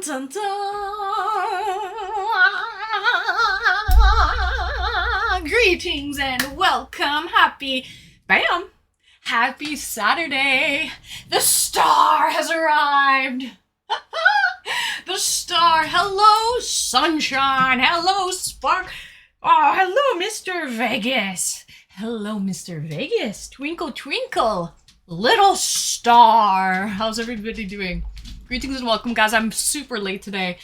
dun, dun. Greetings and welcome. Happy Saturday. The star has arrived. The star. Hello, sunshine. Hello, spark. Oh, hello, Mr. Vegas. Hello, Mr. Vegas. Twinkle, twinkle. Little star. How's everybody doing? Greetings and welcome, guys. I'm super late today.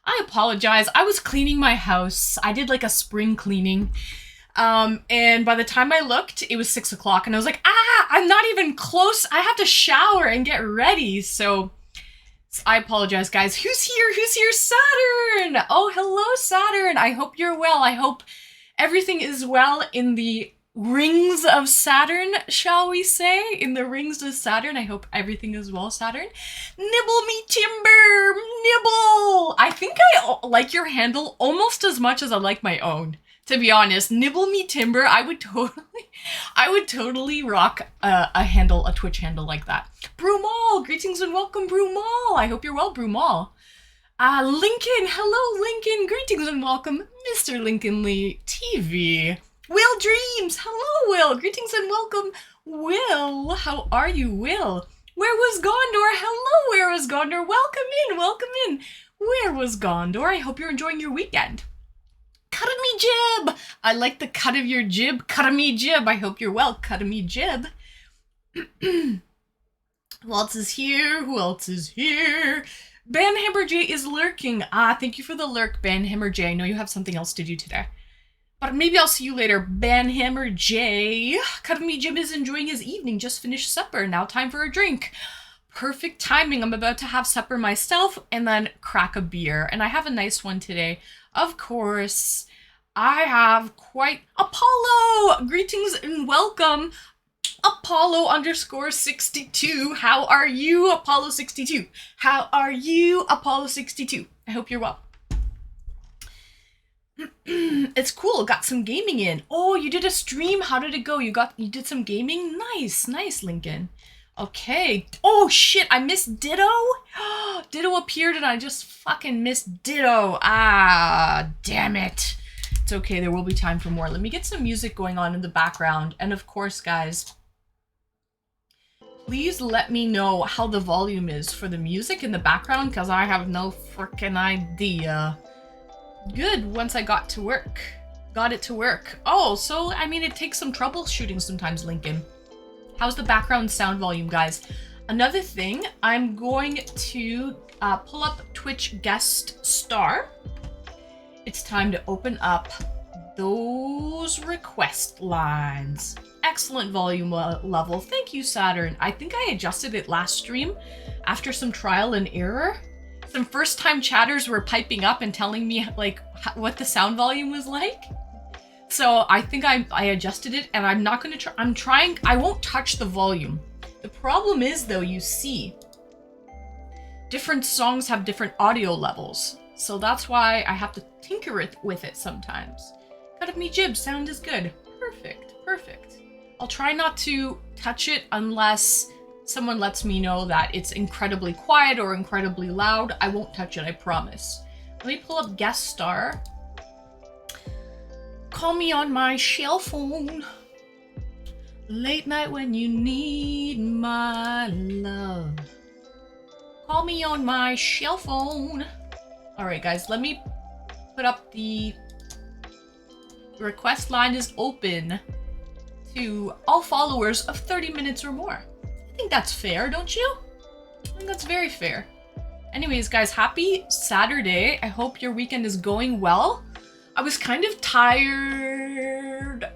I apologize. I was cleaning my house. I did like a spring cleaning. And by the time I looked, it was 6 o'clock and I was like, I'm not even close. I have to shower and get ready. So I apologize, guys. Who's here? Who's here? Saturn! Oh, hello, Saturn. I hope you're well. I hope everything is well in the rings of Saturn, shall we say? In the rings of Saturn. I hope everything is well, Saturn. Nibble me timber! Nibble! I think I like your handle almost as much as I like my own. To be honest, nibble me timber, I would totally rock a Twitch handle like that. Brumal, greetings and welcome, Brumal. I hope you're well, Brumal. Lincoln, hello, Lincoln. Greetings and welcome, Mr. Lincoln Lee TV. Will Dreams, hello, Will. Greetings and welcome, Will. How are you, Will? Where was Gondor? Hello, where was Gondor? Welcome in, welcome in. Where was Gondor? I hope you're enjoying your weekend. Cut of me jib! I like the cut of your jib. Cut of me jib. I hope you're well. Cut of me jib. Who else is here? Who else is here? Banhammer J is lurking. Thank you for the lurk, Banhammer J. I know you have something else to do today. But maybe I'll see you later, Banhammer J. Cut of me jib is enjoying his evening. Just finished supper. Now time for a drink. Perfect timing. I'm about to have supper myself and then crack a beer. And I have a nice one today. Of course, I have quite Apollo. Greetings and welcome, Apollo _62. How are you, Apollo 62? How are you, Apollo 62? I hope you're well. It's cool. Got some gaming in. Oh, you did a stream. How did it go? You did some gaming? Nice, Lincoln. Okay. Oh shit, I missed Ditto? Ditto appeared and I just fucking missed Ditto. Damn it. It's okay, there will be time for more. Let me get some music going on in the background. And of course, guys, please let me know how the volume is for the music in the background because I have no frickin' idea. Good, once I got it to work. Oh, so, I mean, it takes some troubleshooting sometimes, Lincoln. How's the background sound volume, guys? Another thing, I'm going to pull up Twitch Guest Star. It's time to open up those request lines. Excellent volume level. Thank you, Saturn. I think I adjusted it last stream after some trial and error. Some first-time chatters were piping up and telling me like what the sound volume was like. So I think I adjusted it and I'm not going to I won't touch the volume. The problem is though, you see, different songs have different audio levels. So that's why I have to tinker with it sometimes. Cut of me jib, sound is good. Perfect. I'll try not to touch it unless someone lets me know that it's incredibly quiet or incredibly loud. I won't touch it, I promise. Let me pull up Guest Star. Call me on my shell phone. Late night when you need my love. Call me on my shell phone. Alright guys, let me put up the request line is open to all followers of 30 minutes or more. I think that's fair, don't you? I think that's very fair. Anyways, guys, happy Saturday. I hope your weekend is going well. I was kind of tired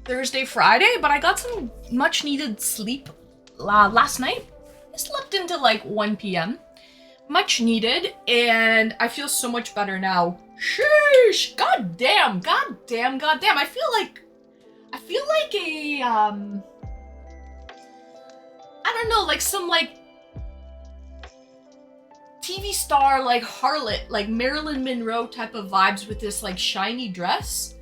Thursday, Friday, but I got some much needed sleep last night. I slept into like 1 p.m. Much needed, and I feel so much better now. Sheesh! God damn! I feel like a I don't know, like some like TV star, like harlot, like Marilyn Monroe type of vibes with this like shiny dress.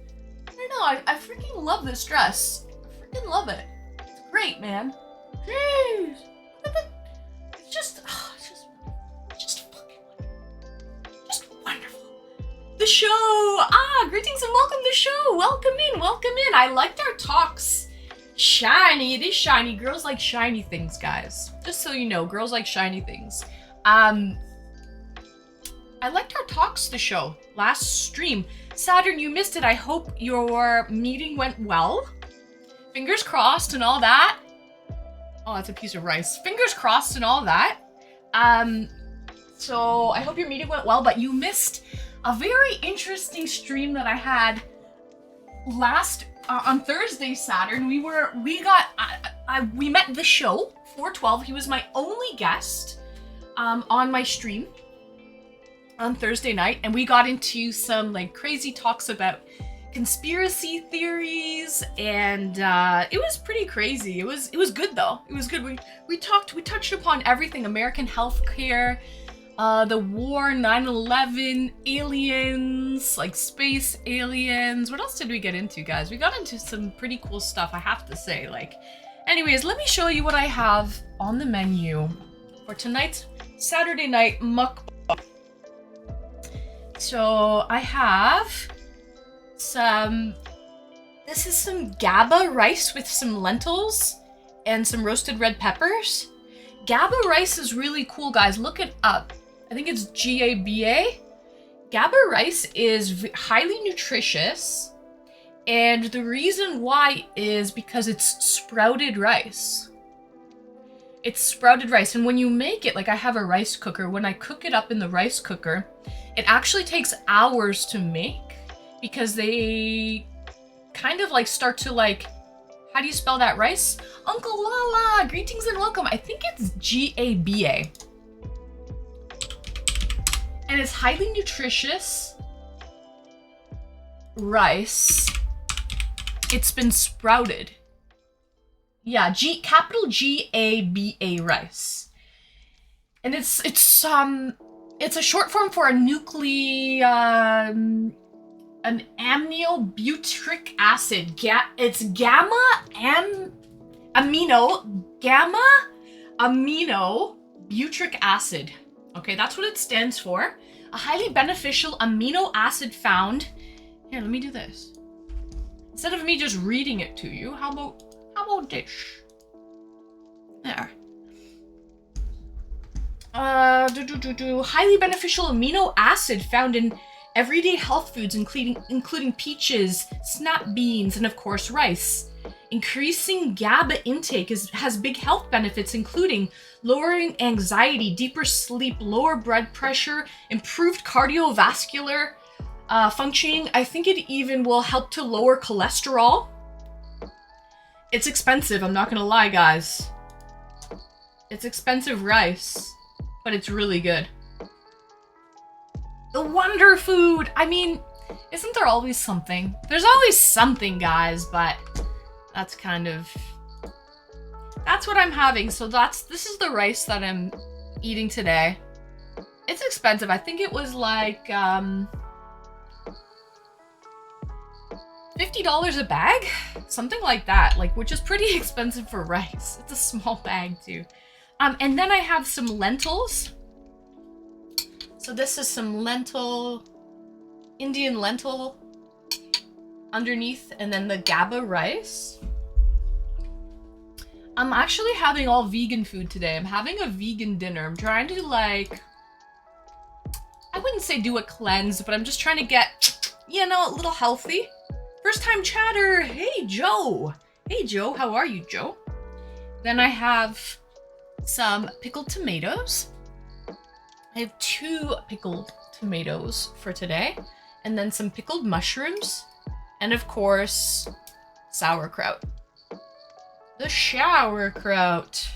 I don't know, I freaking love this dress. I freaking love it. It's great, man. Jeez. It's just fucking wonderful. the show. Greetings and welcome to the show. Welcome in, welcome in. I liked our talks. Shiny, it is shiny. Girls like shiny things, guys. Just so you know, girls like shiny things. I liked our talks the show last stream. Saturn, you missed it. I hope your meeting went well. Fingers crossed and all that. Oh, that's a piece of rice. Fingers crossed and all that. So I hope your meeting went well, but you missed a very interesting stream that I had last on Thursday, Saturn. We met the show 412. He was my only guest on my stream on Thursday night, and we got into some like crazy talks about conspiracy theories, and it was pretty crazy. It was good though. It was good. We touched upon everything: American healthcare, the war, 9/11, aliens, like space aliens. What else did we get into, guys? We got into some pretty cool stuff, I have to say. Like, anyways, let me show you what I have on the menu for tonight's Saturday night mukbang. So I have this is some GABA rice with some lentils and some roasted red peppers. GABA rice is really cool, guys. Look it up. I think it's GABA. GABA rice is highly nutritious, and the reason why is because it's sprouted rice. It's sprouted rice, and when you make it, like I have a rice cooker, when I cook it up in the rice cooker, it actually takes hours to make because they kind of like start to like, how do you spell that rice? Uncle Lala, greetings and welcome. I think it's GABA. And it's highly nutritious rice. It's been sprouted. Yeah, capital GABA rice. And it's a short form for an aminobutyric acid. It's gamma amino butyric acid. Okay, that's what it stands for. A highly beneficial amino acid found. Here, let me do this. Instead of me just reading it to you, how about this? There. Highly beneficial amino acid found in everyday health foods, including peaches, snap beans, and of course rice. Increasing GABA intake has big health benefits, including lowering anxiety, deeper sleep, lower blood pressure, improved cardiovascular functioning. I think it even will help to lower cholesterol. It's expensive, I'm not gonna lie, guys. It's expensive rice, but it's really good. The wonder food. I mean, isn't there always something? There's always something, guys, but that's what I'm having. So this is the rice that I'm eating today. It's expensive. I think it was like $50 a bag, something like that, like, which is pretty expensive for rice. It's a small bag too. And then I have some lentils. So this is some Indian lentil underneath, and then the GABA rice. I'm actually having all vegan food today. I'm having a vegan dinner. I'm trying to, like, I wouldn't say do a cleanse, but I'm just trying to get, you know, a little healthy. First time chatter. Hey, Joe. Hey, Joe. How are you, Joe? Then I have some pickled tomatoes. I have 2 pickled tomatoes for today, and then some pickled mushrooms, and of course, sauerkraut. The sauerkraut.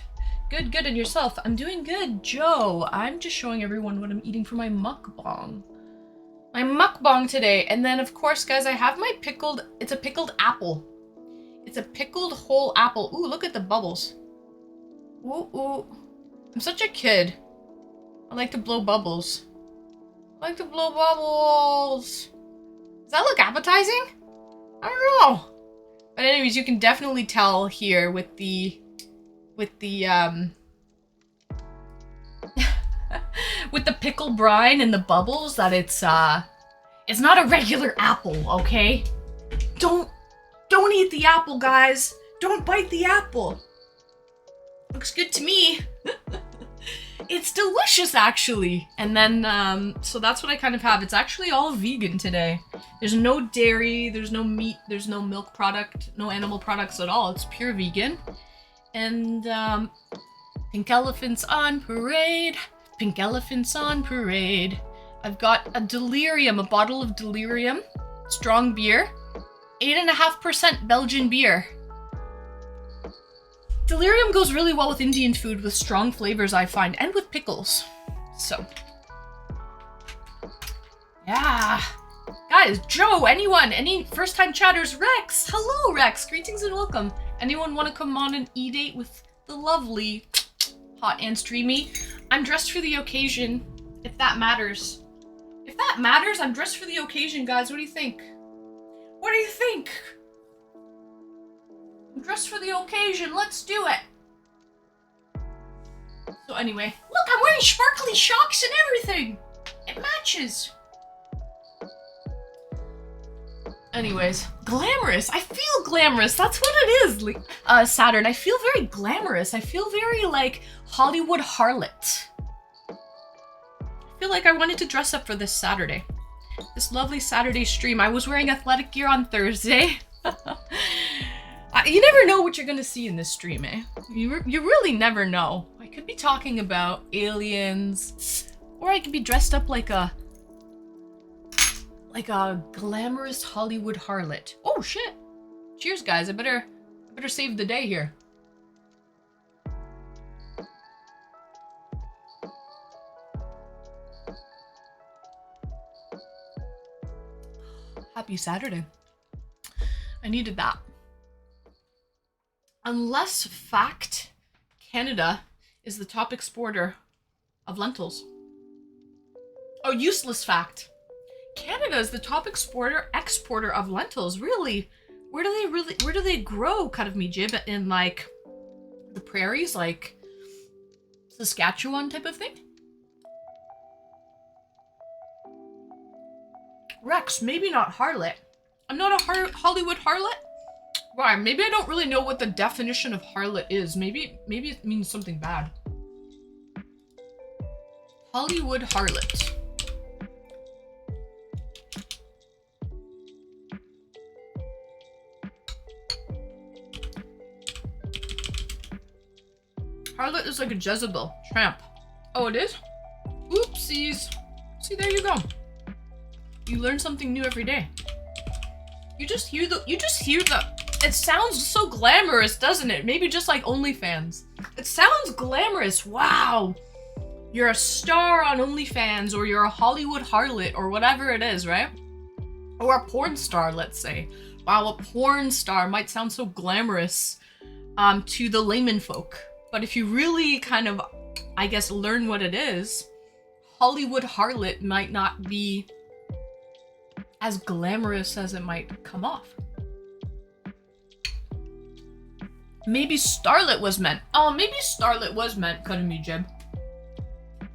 Good, and yourself? I'm doing good, Joe. I'm just showing everyone what I'm eating for my mukbang. My mukbang today, and then of course, guys, I have my it's a pickled apple. It's a pickled whole apple. Ooh, look at the bubbles. Ooh. I'm such a kid. I like to blow bubbles. Does that look appetizing? I don't know. But anyways, you can definitely tell here with the with the pickle brine and the bubbles that it's It's not a regular apple, okay? Don't eat the apple, guys. Don't bite the apple. Looks good to me. It's delicious, actually. And then, so that's what I kind of have. It's actually all vegan today. There's no dairy, there's no meat, there's no milk product, no animal products at all. It's pure vegan. And, pink elephants on parade. Pink elephants on parade. I've got a delirium, a bottle of delirium. Strong beer. 8.5% Belgian beer. Delirium goes really well with Indian food with strong flavors, I find, and with pickles. So, yeah. Guys, Joe, anyone, any first-time chatters? Rex, hello, Rex. Greetings and welcome. Anyone want to come on an e-date with the lovely, hot and streamy? I'm dressed for the occasion, if that matters. If that matters, I'm dressed for the occasion, guys. What do you think? What do you think? I'm dressed for the occasion. Let's do it. So anyway, look, I'm wearing sparkly socks and everything. It matches. Anyways, glamorous. I feel glamorous. That's what it is. Saturn. I feel very glamorous. I feel very like Hollywood harlot. I feel like I wanted to dress up for this Saturday. This lovely Saturday stream. I was wearing athletic gear on Thursday. You never know what you're gonna see in this stream, eh? You really never know. I could be talking about aliens, or I could be dressed up like a glamorous Hollywood harlot. Oh shit! Cheers, guys. I better save the day here. Happy Saturday. I needed that. Unless fact, Canada is the top exporter of lentils. Oh, useless fact. Canada is the top exporter of lentils. Really? Where do they grow, cut of me jib, in like the prairies, like Saskatchewan type of thing? Rex, maybe not harlot. I'm not a Hollywood harlot? Why? Maybe I don't really know what the definition of harlot is. Maybe it means something bad. Hollywood harlot. Harlot is like a Jezebel. Tramp. Oh, it is? Oopsies. See, there you go. You learn something new every day. You just hear the it sounds so glamorous, doesn't it? Maybe just like OnlyFans. It sounds glamorous. Wow. You're a star on OnlyFans, or you're a Hollywood harlot, or whatever it is, right? Or a porn star, let's say. Wow, a porn star might sound so glamorous to the layman folk. But if you really kind of, I guess, learn what it is, Hollywood harlot might not be as glamorous as it might come off. Maybe starlet was meant. Oh, maybe starlet was meant, cutting me jib.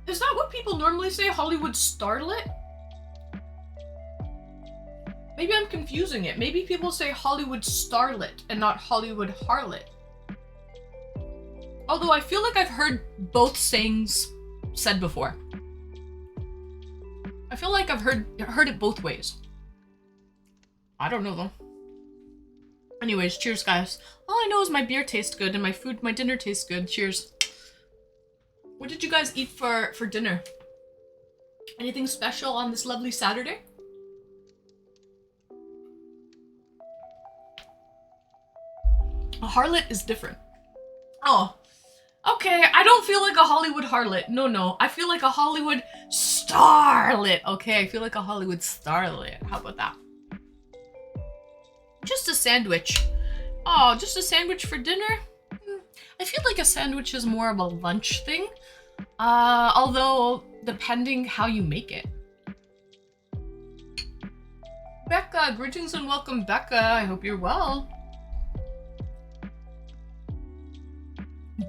Is that what people normally say, Hollywood starlet? Maybe I'm confusing it. Maybe people say Hollywood starlet and not Hollywood harlot. Although I feel like I've heard both sayings said before. I feel like I've heard it both ways. I don't know though. Anyways, cheers, guys. All I know is my beer tastes good and my dinner tastes good. Cheers. What did you guys eat for dinner? Anything special on this lovely Saturday? A harlot is different. Oh, okay. I don't feel like a Hollywood harlot. No. I feel like a Hollywood starlet. Okay, I feel like a Hollywood starlet. How about that? Just a sandwich. Oh, just a sandwich for dinner? I feel like a sandwich is more of a lunch thing. Although, depending how you make it. Becca, greetings and welcome, Becca. I hope you're well.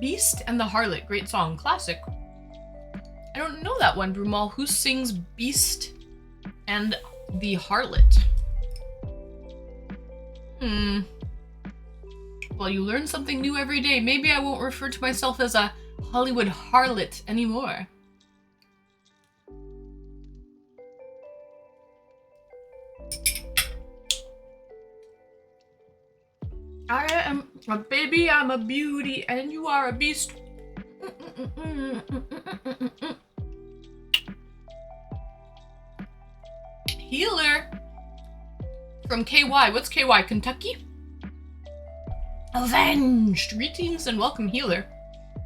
Beast and the Harlot, great song, classic. I don't know that one, Brumal. Who sings Beast and the harlot. Well, you learn something new every day. Maybe I won't refer to myself as a Hollywood harlot anymore. I am a baby, I'm a beauty, and you are a beast. Healer from KY. What's KY? Kentucky? Avenged! Greetings and welcome, Healer.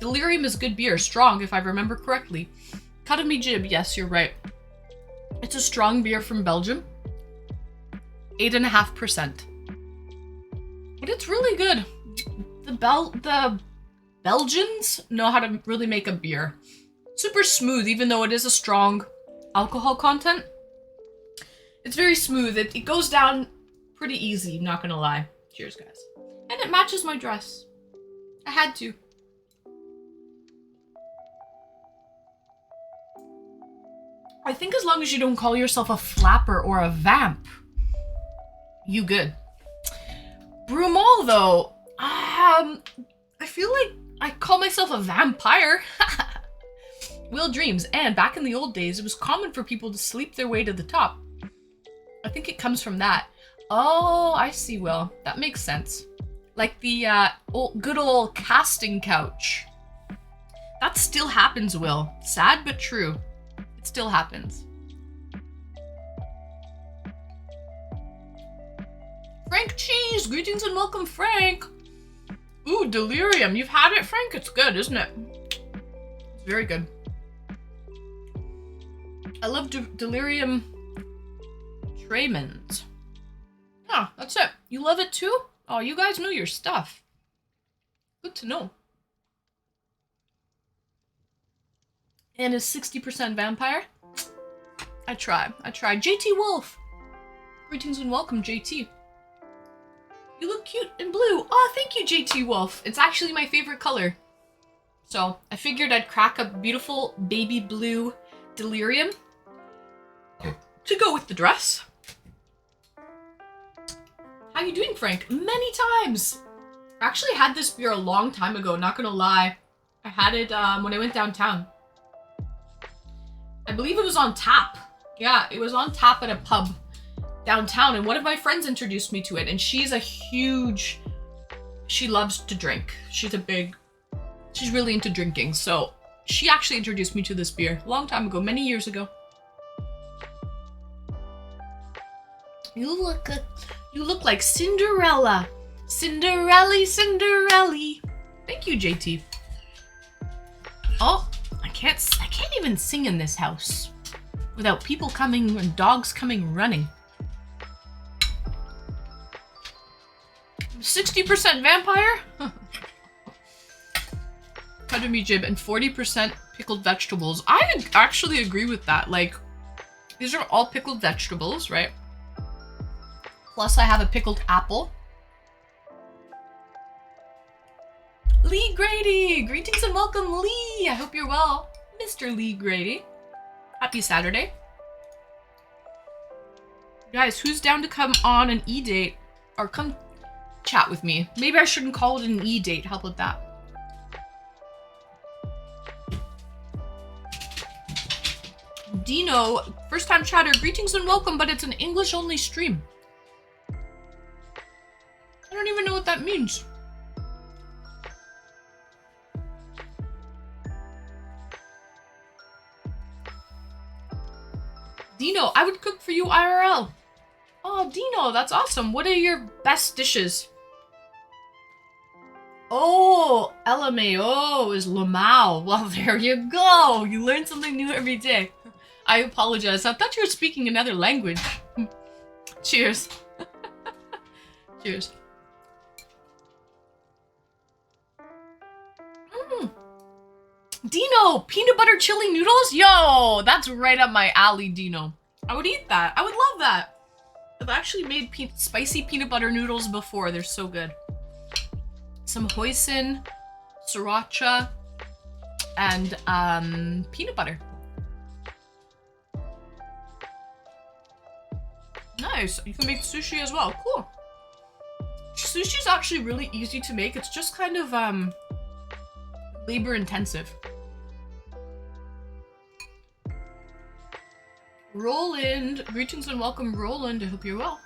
Delirium is good beer. Strong, if I remember correctly. Cut of me jib. Yes, you're right. It's a strong beer from Belgium. 8.5%. But it's really good. The Belgians know how to really make a beer. Super smooth, even though it is a strong alcohol content. It's very smooth. It goes down pretty easy, not gonna lie. Cheers, guys. And it matches my dress. I had to. I think as long as you don't call yourself a flapper or a vamp, you good. Brumal, though. I feel like I call myself a vampire. Will dreams. And back in the old days, it was common for people to sleep their way to the top. I think it comes from that. Oh, I see, Will. That makes sense. Like the good old casting couch. That still happens, Will. Sad but true. It still happens. Frank Cheese! Greetings and welcome, Frank! Ooh, Delirium. You've had it, Frank? It's good, isn't it? It's very good. I love Delirium Tremens. Huh, that's it. You love it too? Oh, you guys know your stuff. Good to know. And is 60% vampire? I try. JT Wolf! Greetings and welcome, JT. You look cute in blue. Oh, thank you, JT Wolf. It's actually my favorite color. So I figured I'd crack a beautiful baby blue Delirium to go with the dress. How you doing, Frank? Many times. I actually had this beer a long time ago, not gonna lie. I had it when I went downtown. I believe it was on tap. Yeah, it was on tap at a pub downtown, and one of my friends introduced me to it, and she's she loves to drink. She's really into drinking, so she actually introduced me to this beer a long time ago, many years ago. You look like Cinderella. Cinderella. Thank you, JT. Oh, I can't even sing in this house without people coming and dogs coming running. 60% vampire? Cut of me jib, and 40% pickled vegetables. I actually agree with that. Like, these are all pickled vegetables, right? Plus I have a pickled apple. Lee Grady! Greetings and welcome, Lee! I hope you're well, Mr. Lee Grady. Happy Saturday. Guys, who's down to come on an eDate? Or come chat with me. Maybe I shouldn't call it an eDate. How about that? Dino, first time chatter. Greetings and welcome, but it's an English only stream. I don't even know what that means. Dino, I would cook for you IRL. Oh, Dino, that's awesome. What are your best dishes? Oh, LMAO is Lamau. Well, there you go. You learn something new every day. I apologize. I thought you were speaking another language. Cheers. Cheers. Dino, peanut butter chili noodles? Yo, that's right up my alley, Dino. I would eat that. I would love that. I've actually made spicy peanut butter noodles before. They're so good. Some hoisin, sriracha, and peanut butter. Nice. You can make sushi as well. Cool. Sushi's actually really easy to make. It's just kind of labor intensive. Roland, greetings and welcome, Roland. I hope you're well.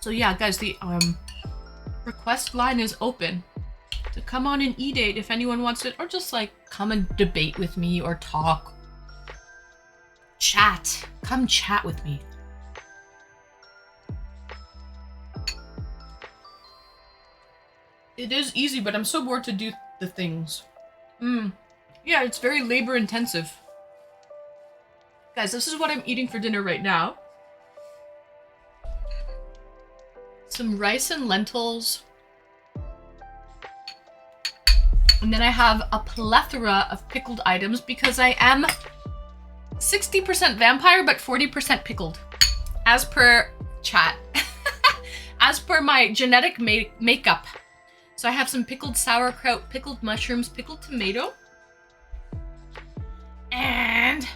So yeah, guys, the request line is open to come on an eDate if anyone wants it, or just like come and debate with me or talk. Chat. Come chat with me. It is easy, but I'm so bored to do the things. Yeah, it's very labor intensive. Guys, this is what I'm eating for dinner right now. Some rice and lentils. And then I have a plethora of pickled items because I am 60% vampire, but 40% pickled. As per chat. As per my genetic makeup. So I have some pickled sauerkraut, pickled mushrooms, pickled tomato, and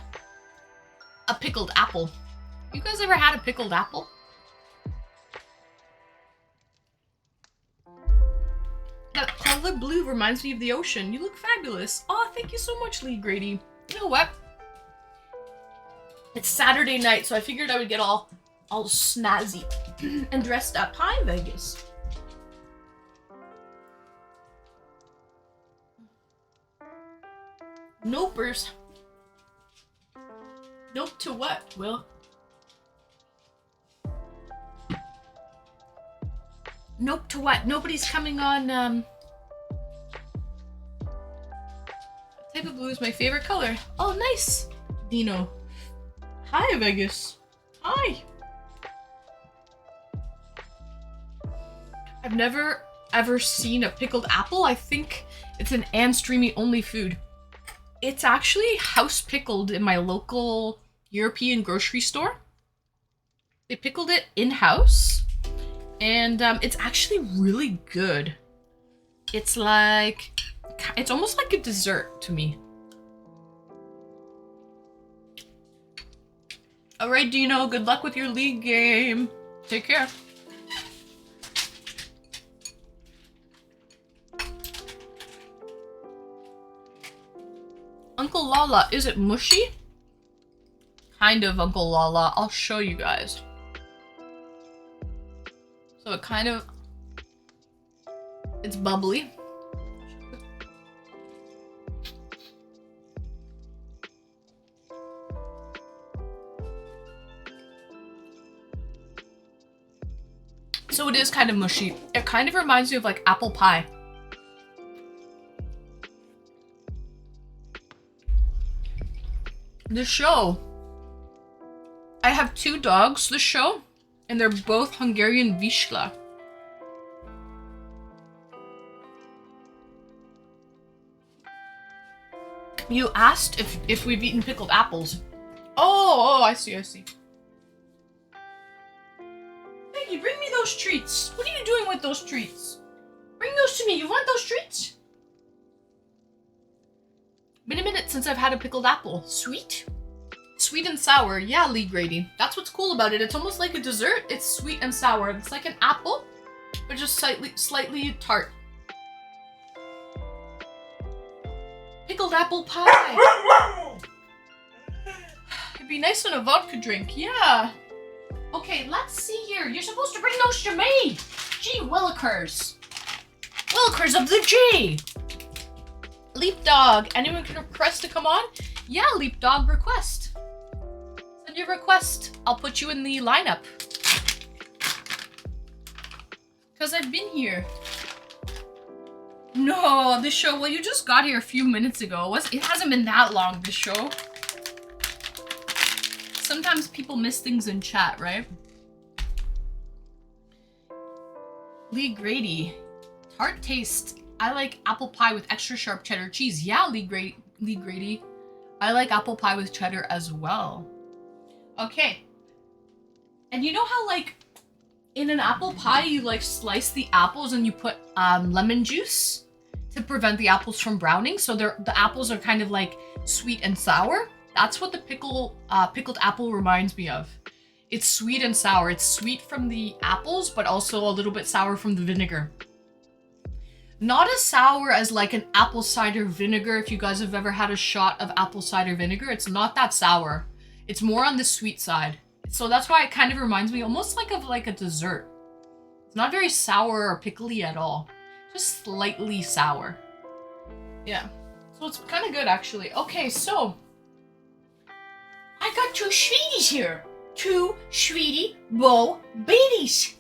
a pickled apple. You guys ever had a pickled apple? That color blue reminds me of the ocean. You look fabulous. Oh, thank you so much, Lee Grady. You know what? It's Saturday night, so I figured I would get all snazzy and dressed up. Hi, Vegas. Nopers. Nope to what, Will? Nope to what? Nobody's coming on, type of blue is my favorite color. Oh, nice, Dino. Hi, Vegas. Hi. I've never ever seen a pickled apple. I think it's an Ann Streamy only food. It's actually house pickled in my local European grocery store. They pickled it in-house, and it's actually really good. It's almost like a dessert to me. All right, Dino, good luck with your league game. Take care. Uncle Lala, is it mushy? Kind of, Uncle Lala. I'll show you guys. So it kind of... it's bubbly. So it is kind of mushy. It kind of reminds me of like apple pie. The show. I have 2 dogs, the show, and they're both Hungarian Vizsla. You asked if we've eaten pickled apples. Oh, I see. Peggy, bring me those treats. What are you doing with those treats? Bring those to me. You want those treats? Been a minute since I've had a pickled apple. Sweet? Sweet and sour. Yeah, Lee Grady. That's what's cool about it. It's almost like a dessert. It's sweet and sour. It's like an apple, but just slightly tart. Pickled apple pie. It'd be nice on a vodka drink. Yeah. Okay, let's see here. You're supposed to bring those to me. Gee willikers. Willikers of the G. Leap Dog. Anyone can request to come on? Yeah, Leap Dog, request. Send your request. I'll put you in the lineup. Because I've been here. No, this show, well, you just got here a few minutes ago. It hasn't been that long, this show. Sometimes people miss things in chat, right? Lee Grady. Tart taste. I like apple pie with extra sharp cheddar cheese. Yeah, Lee Grady. I like apple pie with cheddar as well. Okay. And you know how, like, in an apple pie, you, like, slice the apples and you put lemon juice to prevent the apples from browning? So the apples are kind of, like, sweet and sour. That's what the pickled apple reminds me of. It's sweet and sour. It's sweet from the apples, but also a little bit sour from the vinegar. Not as sour as like an apple cider vinegar. If you guys have ever had a shot of apple cider vinegar, it's not that sour. It's more on the sweet side. So that's why it kind of reminds me almost like of like a dessert. It's not very sour or pickly at all. Just slightly sour. Yeah. So it's kind of good actually. Okay, so I got 2 sweeties here. 2 sweetie bow babies.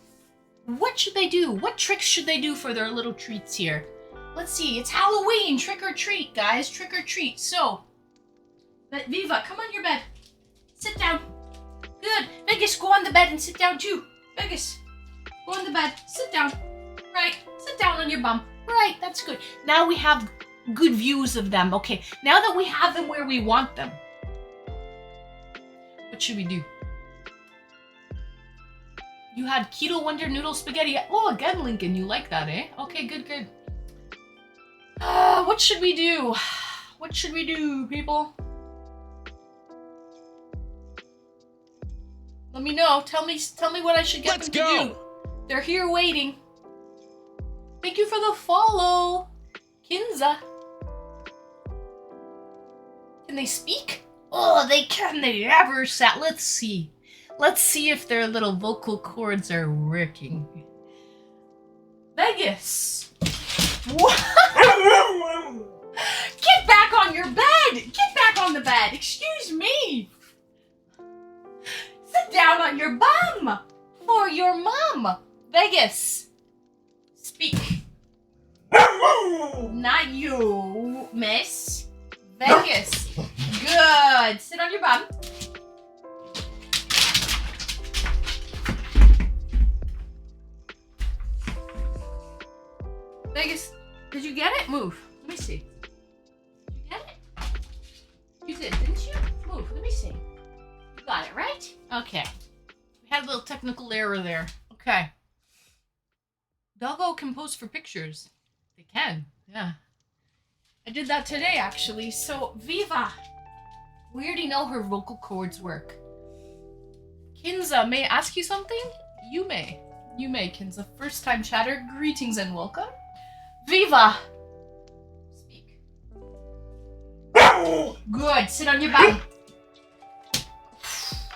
What should they do? What tricks should they do for their little treats here? Let's see. It's Halloween. Trick or treat, guys. Trick or treat. So, Viva, come on your bed. Sit down. Good. Vegas, go on the bed and sit down too. Vegas, go on the bed. Sit down. Right. Sit down on your bum. Right. That's good. Now we have good views of them. Okay. Now that we have them where we want them, what should we do? You had Keto Wonder Noodle Spaghetti. Oh, again, Lincoln, you like that, eh? Okay, good, good. What should we do? What should we do, people? Let me know. Tell me what I should get them to do. They're here waiting. Thank you for the follow, Kinza. Can they speak? Oh, they can. They ever sat. Let's see. Let's see if their little vocal cords are working. Vegas! What? Get back on your bed! Get back on the bed! Excuse me! Sit down on your bum! For your mom! Vegas! Speak. Not you, miss. Vegas. Good. Sit on your bum. Vegas, did you get it? Move. Let me see. Did you get it? You did, didn't you? Move. Let me see. You got it, right? Okay. We had a little technical error there. Okay. Doggo can pose for pictures. They can. Yeah. I did that today, actually. So, Viva. We already know her vocal cords work. Kinza, may I ask you something? You may. You may, Kinza. First time chatter. Greetings and welcome. Viva! Speak. Good. Sit on your back.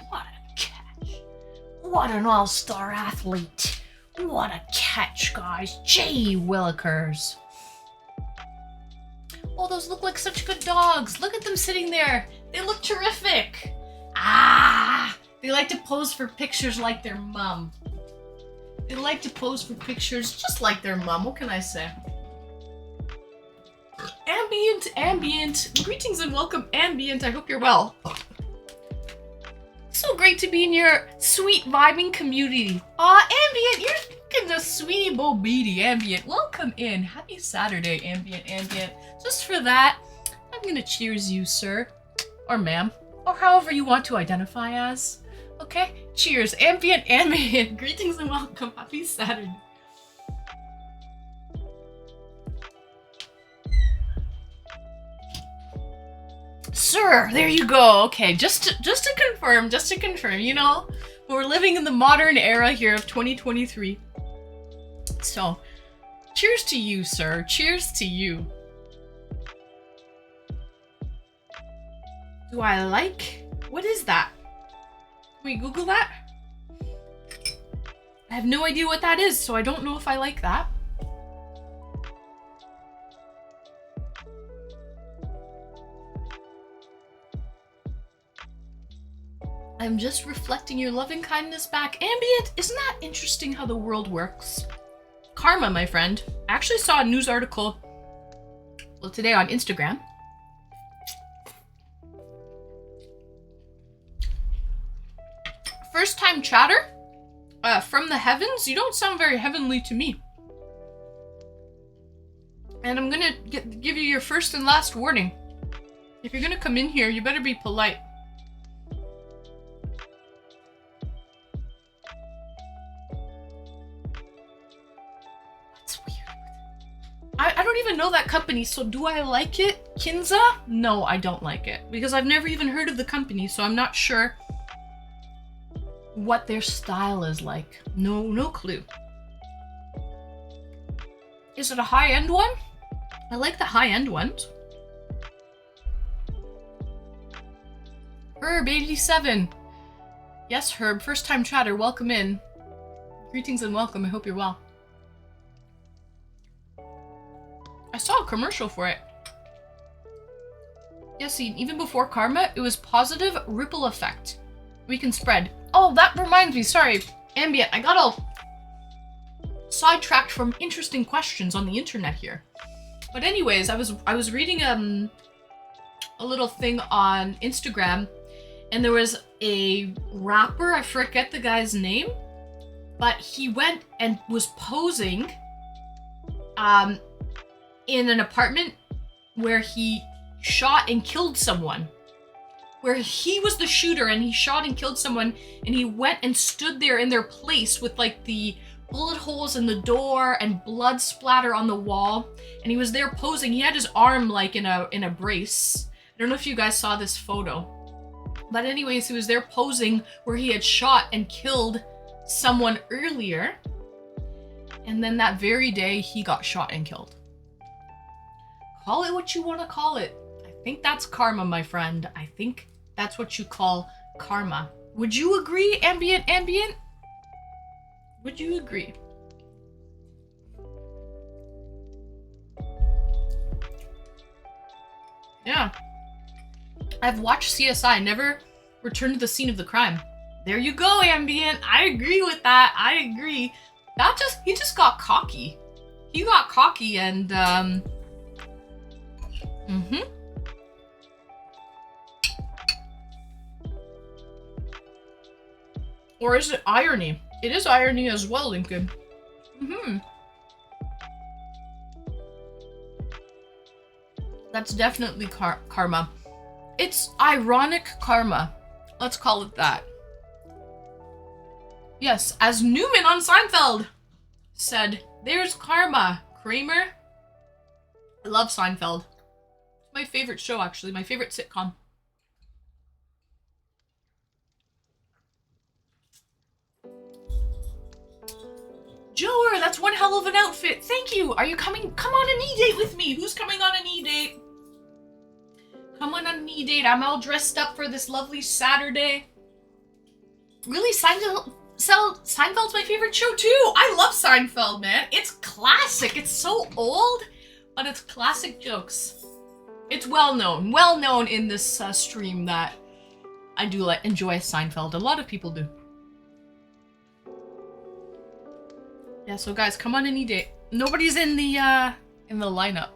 What a catch. What an all-star athlete. What a catch, guys. Gee willikers. Oh, those look like such good dogs. Look at them sitting there. They look terrific. Ah! They like to pose for pictures like their mom. They like to pose for pictures just like their mom. What can I say? Ambient. Greetings and welcome, Ambient. I hope you're well. So great to be in your sweet vibing community. Aw, Ambient, you're the sweetie bo beady, Ambient. Welcome in. Happy Saturday, Ambient. Just for that, I'm gonna cheers you, sir. Or ma'am. Or however you want to identify as. Okay? Cheers. Ambient. Greetings and welcome. Happy Saturday. Sir, there you go. Okay, just to confirm, you know, we're living in the modern era here of 2023. So, cheers to you, sir. Cheers to you. Do I like? What is that? Can we Google that? I have no idea what that is, so I don't know if I like that. I'm just reflecting your loving kindness back. Ambient, isn't that interesting how the world works? Karma, my friend. I actually saw a news article, well, today on Instagram. First time chatter from the heavens. You don't sound very heavenly to me. And I'm gonna give you your first and last warning. If you're gonna come in here, you better be polite. I don't don't even know that company, so do I like it? Kinza? No, I don't like it. Because I've never even heard of the company, so I'm not sure what their style is like. No clue. Is it a high-end one? I like the high-end ones. Herb 87. Yes, Herb, first time chatter, welcome in. Greetings and welcome, I hope you're well. I saw a commercial for it. Yes, even before Karma, it was positive ripple effect. We can spread. Oh, that reminds me, sorry, Ambient, I got all sidetracked from interesting questions on the internet here. But anyways, I was reading a little thing on Instagram, and there was a rapper, I forget the guy's name, but he went and was posing in an apartment where he shot and killed someone. Where he was the shooter and he shot and killed someone, and he went and stood there in their place with like the bullet holes in the door and blood splatter on the wall, and he was there posing. He had his arm like in a brace. I don't know if you guys saw this photo. But anyways, he was there posing where he had shot and killed someone earlier. And then that very day, he got shot and killed. Call it what you want to call it. I think that's karma, my friend. I think that's what you call karma. Would you agree, Ambient? Would you agree? Yeah. I've watched CSI, never returned to the scene of the crime. There you go, Ambient. I agree with that. I agree. He just got cocky. He got cocky and, Or is it irony? It is irony as well, Lincoln. That's definitely karma. It's ironic karma. Let's call it that. Yes, as Newman on Seinfeld said, there's karma. Kramer? I love Seinfeld. It's my favorite show, actually. My favorite sitcom. Joer, that's one hell of an outfit. Thank you. Are you coming? Come on an e-date with me. Who's coming on an e-date? Come on an e-date. I'm all dressed up for this lovely Saturday. Really, Seinfeld's my favorite show too. I love Seinfeld, man. It's classic. It's so old, but it's classic jokes. It's well known in this stream that I do enjoy Seinfeld. A lot of people do. Yeah, so guys, come on any date. Nobody's in the lineup.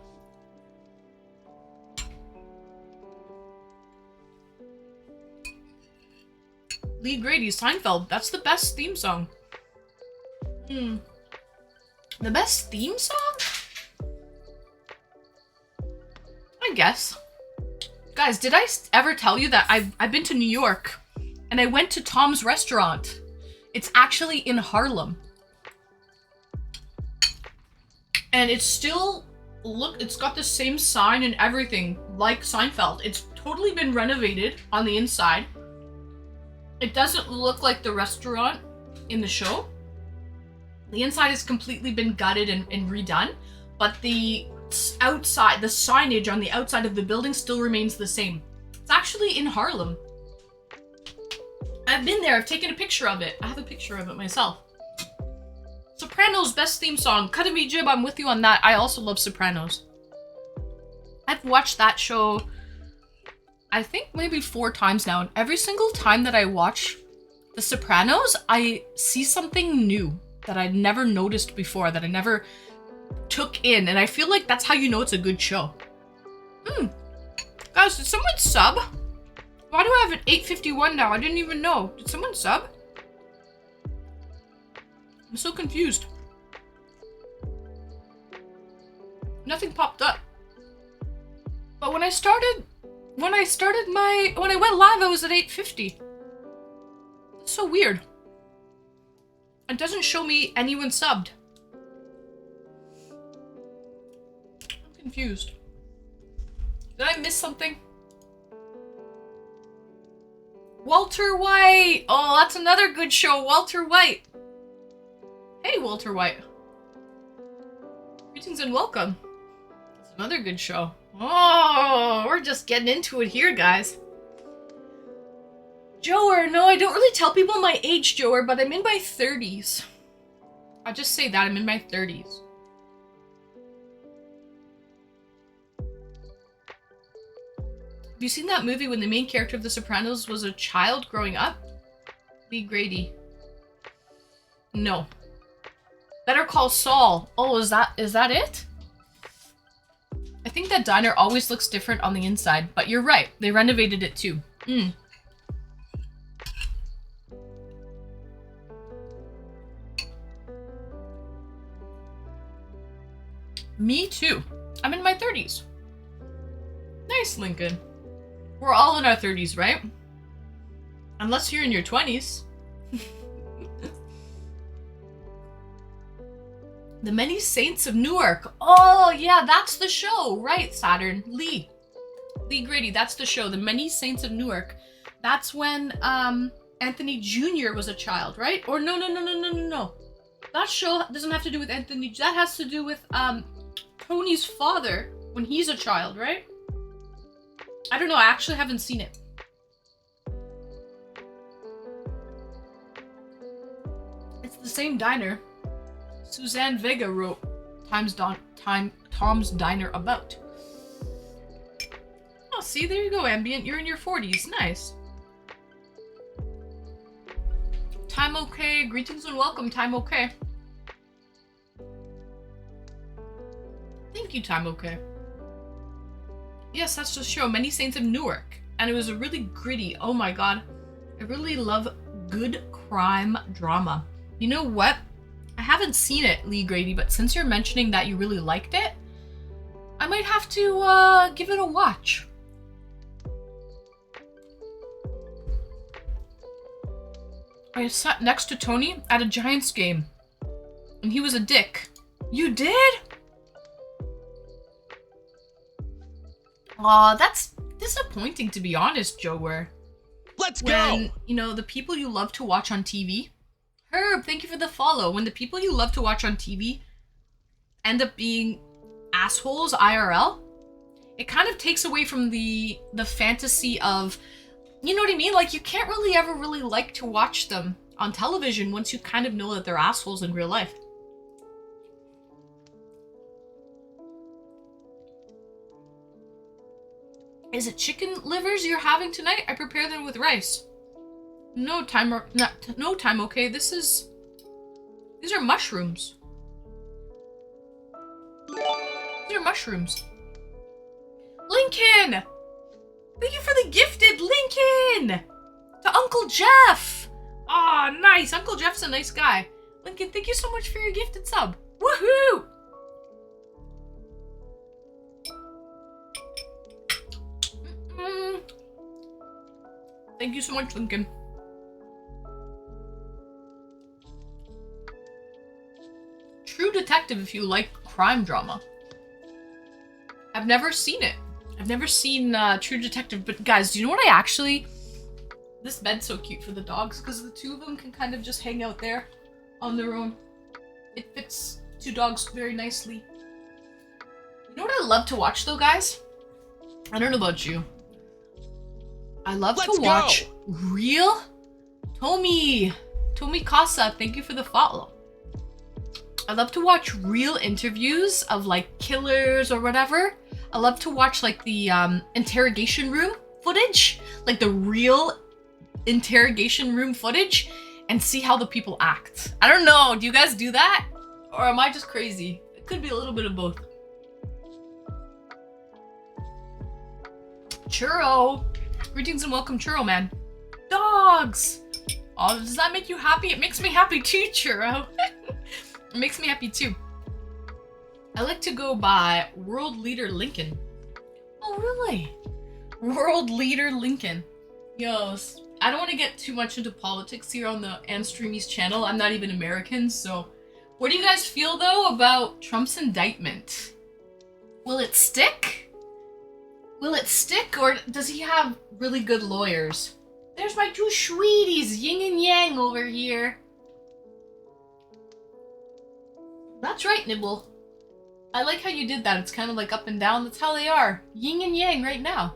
Lee Grady, Seinfeld. That's the best theme song. The best theme song? I guess. Guys, did I ever tell you that I've been to New York and I went to Tom's restaurant? It's actually in Harlem. And it's still, look, it's got the same sign and everything like Seinfeld. It's totally been renovated on the inside. It doesn't look like the restaurant in the show. The inside has completely been gutted and redone, but the outside, the signage on the outside of the building still remains the same. It's actually in Harlem. I've been there, I've taken a picture of it. I have a picture of it myself. Sopranos, best theme song. Cut me Jib, I'm with you on that. I also love Sopranos. I've watched that show, I think maybe 4 times now, and every single time that I watch The Sopranos, I see something new that I'd never noticed before, that I never took in, and I feel like that's how you know it's a good show. Guys, did someone sub? Why do I have an 8:51 now? I didn't even know. Did someone sub? I'm so confused. Nothing popped up. But when I went live, I was at 8:50. It's so weird. It doesn't show me anyone subbed. confused. Did I miss something? Walter White! Oh, that's another good show, Walter White. Hey, Walter White. Greetings and welcome. It's another good show. Oh, we're just getting into it here, guys. Joer, no, I don't really tell people my age, Joer, but I'm in my 30s. I'll just say that, I'm in my 30s. Have you seen that movie when the main character of The Sopranos was a child growing up? Lee Grady. No. Better Call Saul. Oh, is that it? I think that diner always looks different on the inside, but you're right. They renovated it too. Me too. I'm in my 30s. Nice, Lincoln. We're all in our 30s, right? Unless you're in your 20s. The Many Saints of Newark. Oh, yeah, that's the show. Right, Saturn. Lee Grady, that's the show. The Many Saints of Newark. That's when Anthony Jr. was a child, right? Or no. That show doesn't have to do with Anthony. That has to do with Tony's father when he's a child, right? I don't know. I actually haven't seen it. It's the same diner Suzanne Vega wrote Tom's Diner about. Oh, see, there you go, Ambient. You're in your 40s. Nice. Time okay. Greetings and welcome, Time okay. Thank you, Time okay. Yes, that's the show, Many Saints of Newark. And it was a really gritty, oh my god. I really love good crime drama. You know what? I haven't seen it, Lee Grady, but since you're mentioning that you really liked it, I might have to give it a watch. I sat next to Tony at a Giants game, and he was a dick. You did? Aw, that's disappointing, to be honest, Joe. Let's go! go! You know, the people you love to watch on TV. Herb, thank you for the follow. When the people you love to watch on TV end up being assholes IRL, it kind of takes away from the fantasy of, you know what I mean? Like, you can't really ever really like to watch them on television once you kind of know that they're assholes in real life. Is it chicken livers you're having tonight? I prepare them with rice. No time, okay. These are mushrooms. These are mushrooms. Lincoln! Thank you for the gifted, Lincoln! To Uncle Jeff! Aw, nice. Uncle Jeff's a nice guy. Lincoln, thank you so much for your gifted sub. Woohoo! Thank you so much, Lincoln. True Detective if you like crime drama. I've never seen it. I've never seen True Detective, but guys, do you know what I actually... This bed's so cute for the dogs because the two of them can kind of just hang out there on their own. It fits two dogs very nicely. You know what I love to watch though, guys? I don't know about you. I love to watch real... Tomi Casa, thank you for the follow. I love to watch real interviews of like killers or whatever. I love to watch like the interrogation room footage, like the real interrogation room footage, and see how the people act. I don't know, do you guys do that? Or am I just crazy? It could be a little bit of both. Churro! Greetings and welcome, Churro Man. Dogs! Oh, does that make you happy? It makes me happy too, Churro. It makes me happy too. I like to go by World Leader Lincoln. Oh, really? World Leader Lincoln. Yo, I don't want to get too much into politics here on the Streamies channel. I'm not even American, so... What do you guys feel, though, about Trump's indictment? Will it stick? Will it stick, or does he have really good lawyers? There's my two sweeties, yin and yang over here. That's right, Nibble. I like how you did that. It's kind of like up and down. That's how they are. Yin and yang right now.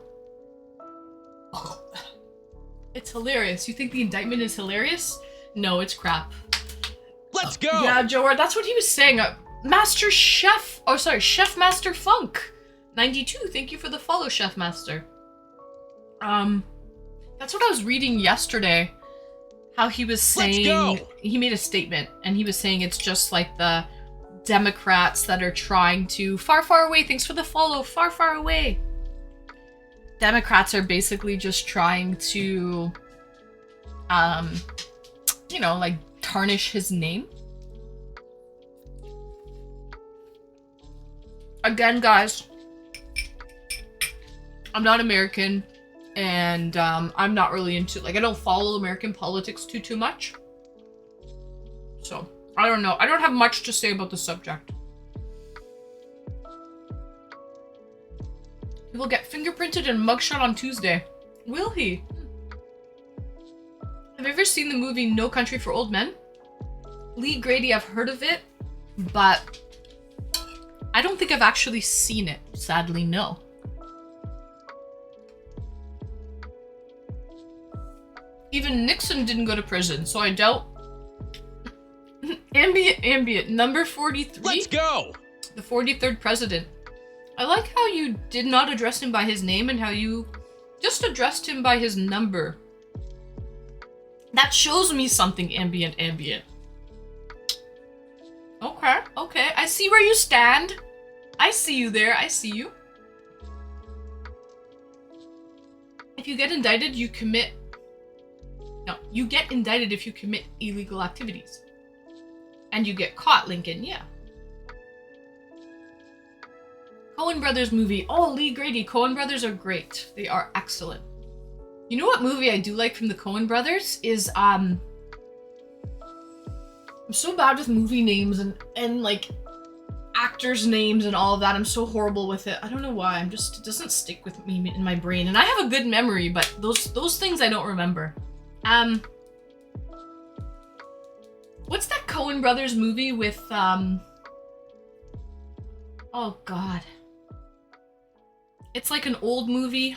It's hilarious. You think the indictment is hilarious? No, it's crap. Let's go! Yeah, Joe, that's what he was saying. Master Chef... Oh, sorry. Chef Master Funk. 92. Thank you for the follow, Chef Master. That's what I was reading yesterday. How he was saying... Let's go! He made a statement, and he was saying it's just like the Democrats that are trying to... Far, far away. Thanks for the follow. Far, far away. Democrats are basically just trying to... you know, like, tarnish his name. Again, guys, I'm not American, and I'm not really into, like, I don't follow American politics too much. So, I don't know. I don't have much to say about the subject. He will get fingerprinted and mugshot on Tuesday. Will he? Have you ever seen the movie No Country for Old Men? Lee Grady, I've heard of it, but I don't think I've actually seen it. Sadly, no. Even Nixon didn't go to prison, so I doubt. Ambient, number 43. Let's go! The 43rd president. I like how you did not address him by his name and how you just addressed him by his number. That shows me something, ambient. Okay. I see where you stand. I see you there. I see you. If you get indicted, you commit... No, you get indicted if you commit illegal activities. And you get caught, Lincoln, yeah. Coen Brothers movie. Oh, Lee Grady. Coen Brothers are great. They are excellent. You know what movie I do like from the Coen Brothers is, I'm so bad with movie names and like actors' names and all of that. I'm so horrible with it. I don't know why. It doesn't stick with me in my brain. And I have a good memory, but those things I don't remember. What's that Coen Brothers movie with, oh God. It's like an old movie.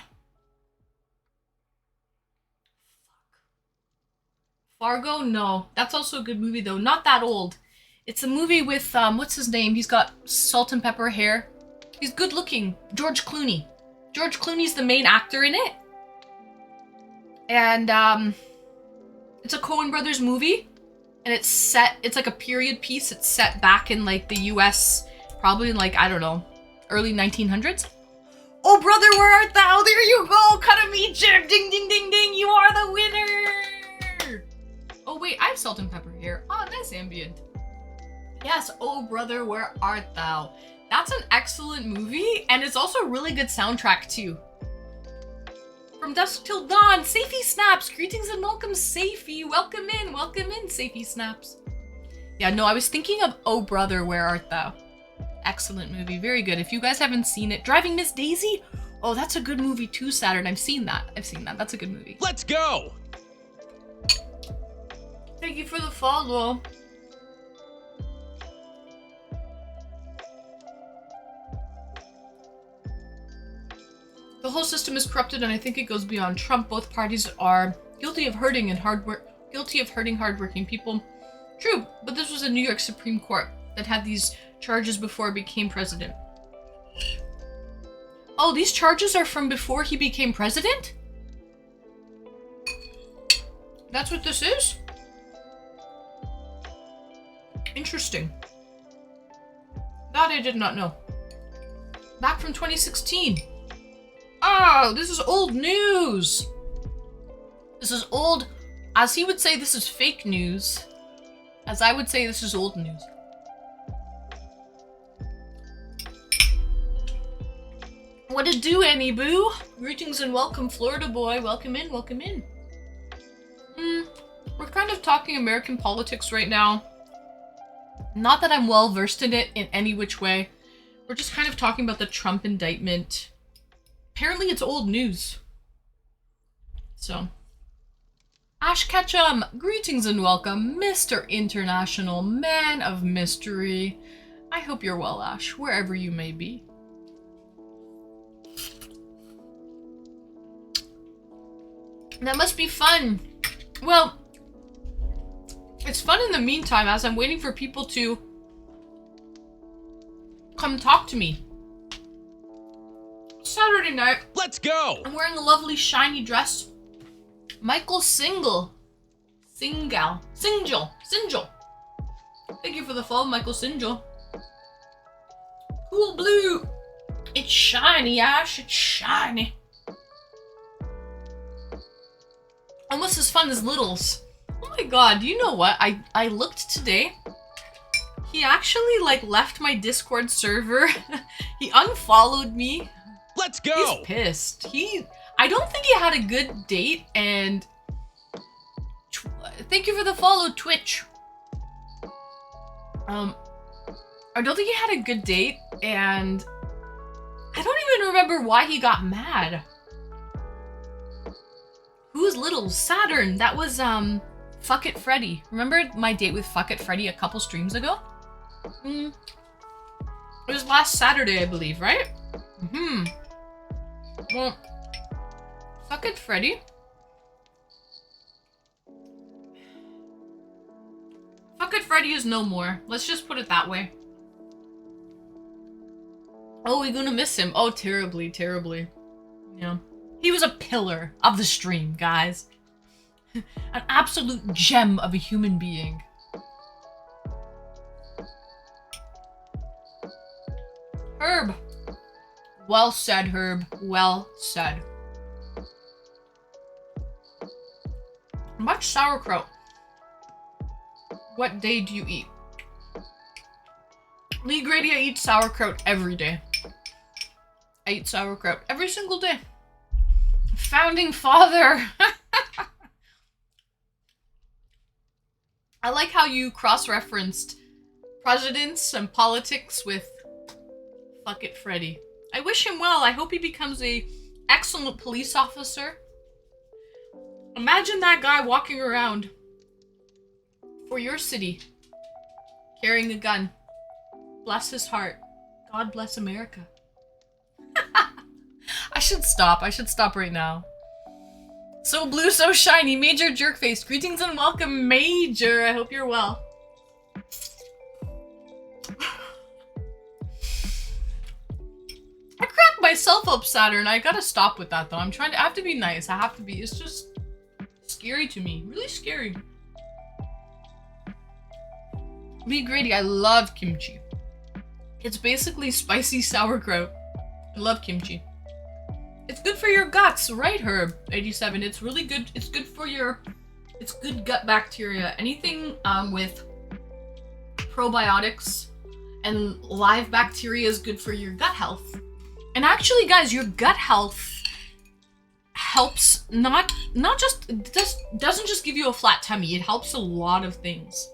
Fargo? No. That's also a good movie, though. Not that old. It's a movie with, what's his name? He's got salt and pepper hair. He's good looking. George Clooney. George Clooney's the main actor in it. And, it's a Coen Brothers movie. And it's like a period piece. It's set back in, like, the US, probably in, like, I don't know, early 1900s. Oh, brother, where art thou? There you go! Cut a meat check! Ding, ding, ding, ding! You are the winner! Oh, wait, I have salt and pepper here. Oh, nice ambient. Yes, oh, brother, where art thou? That's an excellent movie, and it's also a really good soundtrack, too. From dusk till dawn, Safey Snaps! Greetings and welcome, Safey! Welcome in, Safey Snaps. Yeah, no, I was thinking of Oh, brother, where art thou? Excellent movie, very good. If you guys haven't seen it, Driving Miss Daisy? Oh, that's a good movie too, Saturn. I've seen that. That's a good movie. Let's go! Thank you for the follow. The whole system is corrupted, and I think it goes beyond Trump. Both parties are guilty of hurting hardworking people. True, but this was a New York Supreme Court that had these charges before he became president. Oh, these charges are from before he became president? That's what this is? Interesting. That I did not know. Back from 2016. Oh, this is old news. This is old. As he would say, this is fake news. As I would say, this is old news. What it do, Annie Boo? Greetings and welcome, Florida boy. Welcome in, welcome in. We're kind of talking American politics right now. Not that I'm well versed in it in any which way. We're just kind of talking about the Trump indictment. Apparently it's old news. So. Ash Ketchum, greetings and welcome, Mr. International Man of Mystery. I hope you're well, Ash, wherever you may be. That must be fun. Well, it's fun in the meantime as I'm waiting for people to come talk to me. Saturday night. Let's go! I'm wearing a lovely shiny dress. Michael Single. Thank you for the follow, Michael Single. Cool blue. It's shiny, Ash. It's shiny. Almost as fun as Littles. Oh my god, you know what? I looked today. He actually, like, left my Discord server. He unfollowed me. Let's go! He's pissed. I don't think he had a good date, and... Thank you for the follow, Twitch. I don't think he had a good date, and... I don't even remember why he got mad. Who's little? Saturn. That was, Fuck It Freddy. Remember my date with Fuck It Freddy a couple streams ago? It was last Saturday, I believe, right? Well, Fuck It Freddy. Fuck It Freddy is no more. Let's just put it that way. Oh, we're gonna miss him. Oh, terribly, terribly. Yeah. He was a pillar of the stream, guys. An absolute gem of a human being. Herb. Well said, Herb. Well said. Much sauerkraut. What day do you eat? Lee Grady, I eat sauerkraut every day. I eat sauerkraut every single day. Founding father. I like how you cross-referenced presidents and politics with Fuck It Freddy. I wish him well. I hope he becomes a excellent police officer. Imagine that guy walking around for your city, carrying a gun. Bless his heart. God bless America. I should stop. I should stop right now. So blue, so shiny. Major Jerkface. Greetings and welcome, Major. I hope you're well. I cracked myself up, Saturn. I gotta stop with that, though. I have to be nice. I have to be. It's just scary to me. Really scary. Lee Grady, I love kimchi. It's basically spicy sauerkraut. I love kimchi. It's good for your guts, right, Herb? 87. It's really good. It's good for your... It's good gut bacteria. Anything with probiotics and live bacteria is good for your gut health. And actually, guys, your gut health helps doesn't just give you a flat tummy. It helps a lot of things.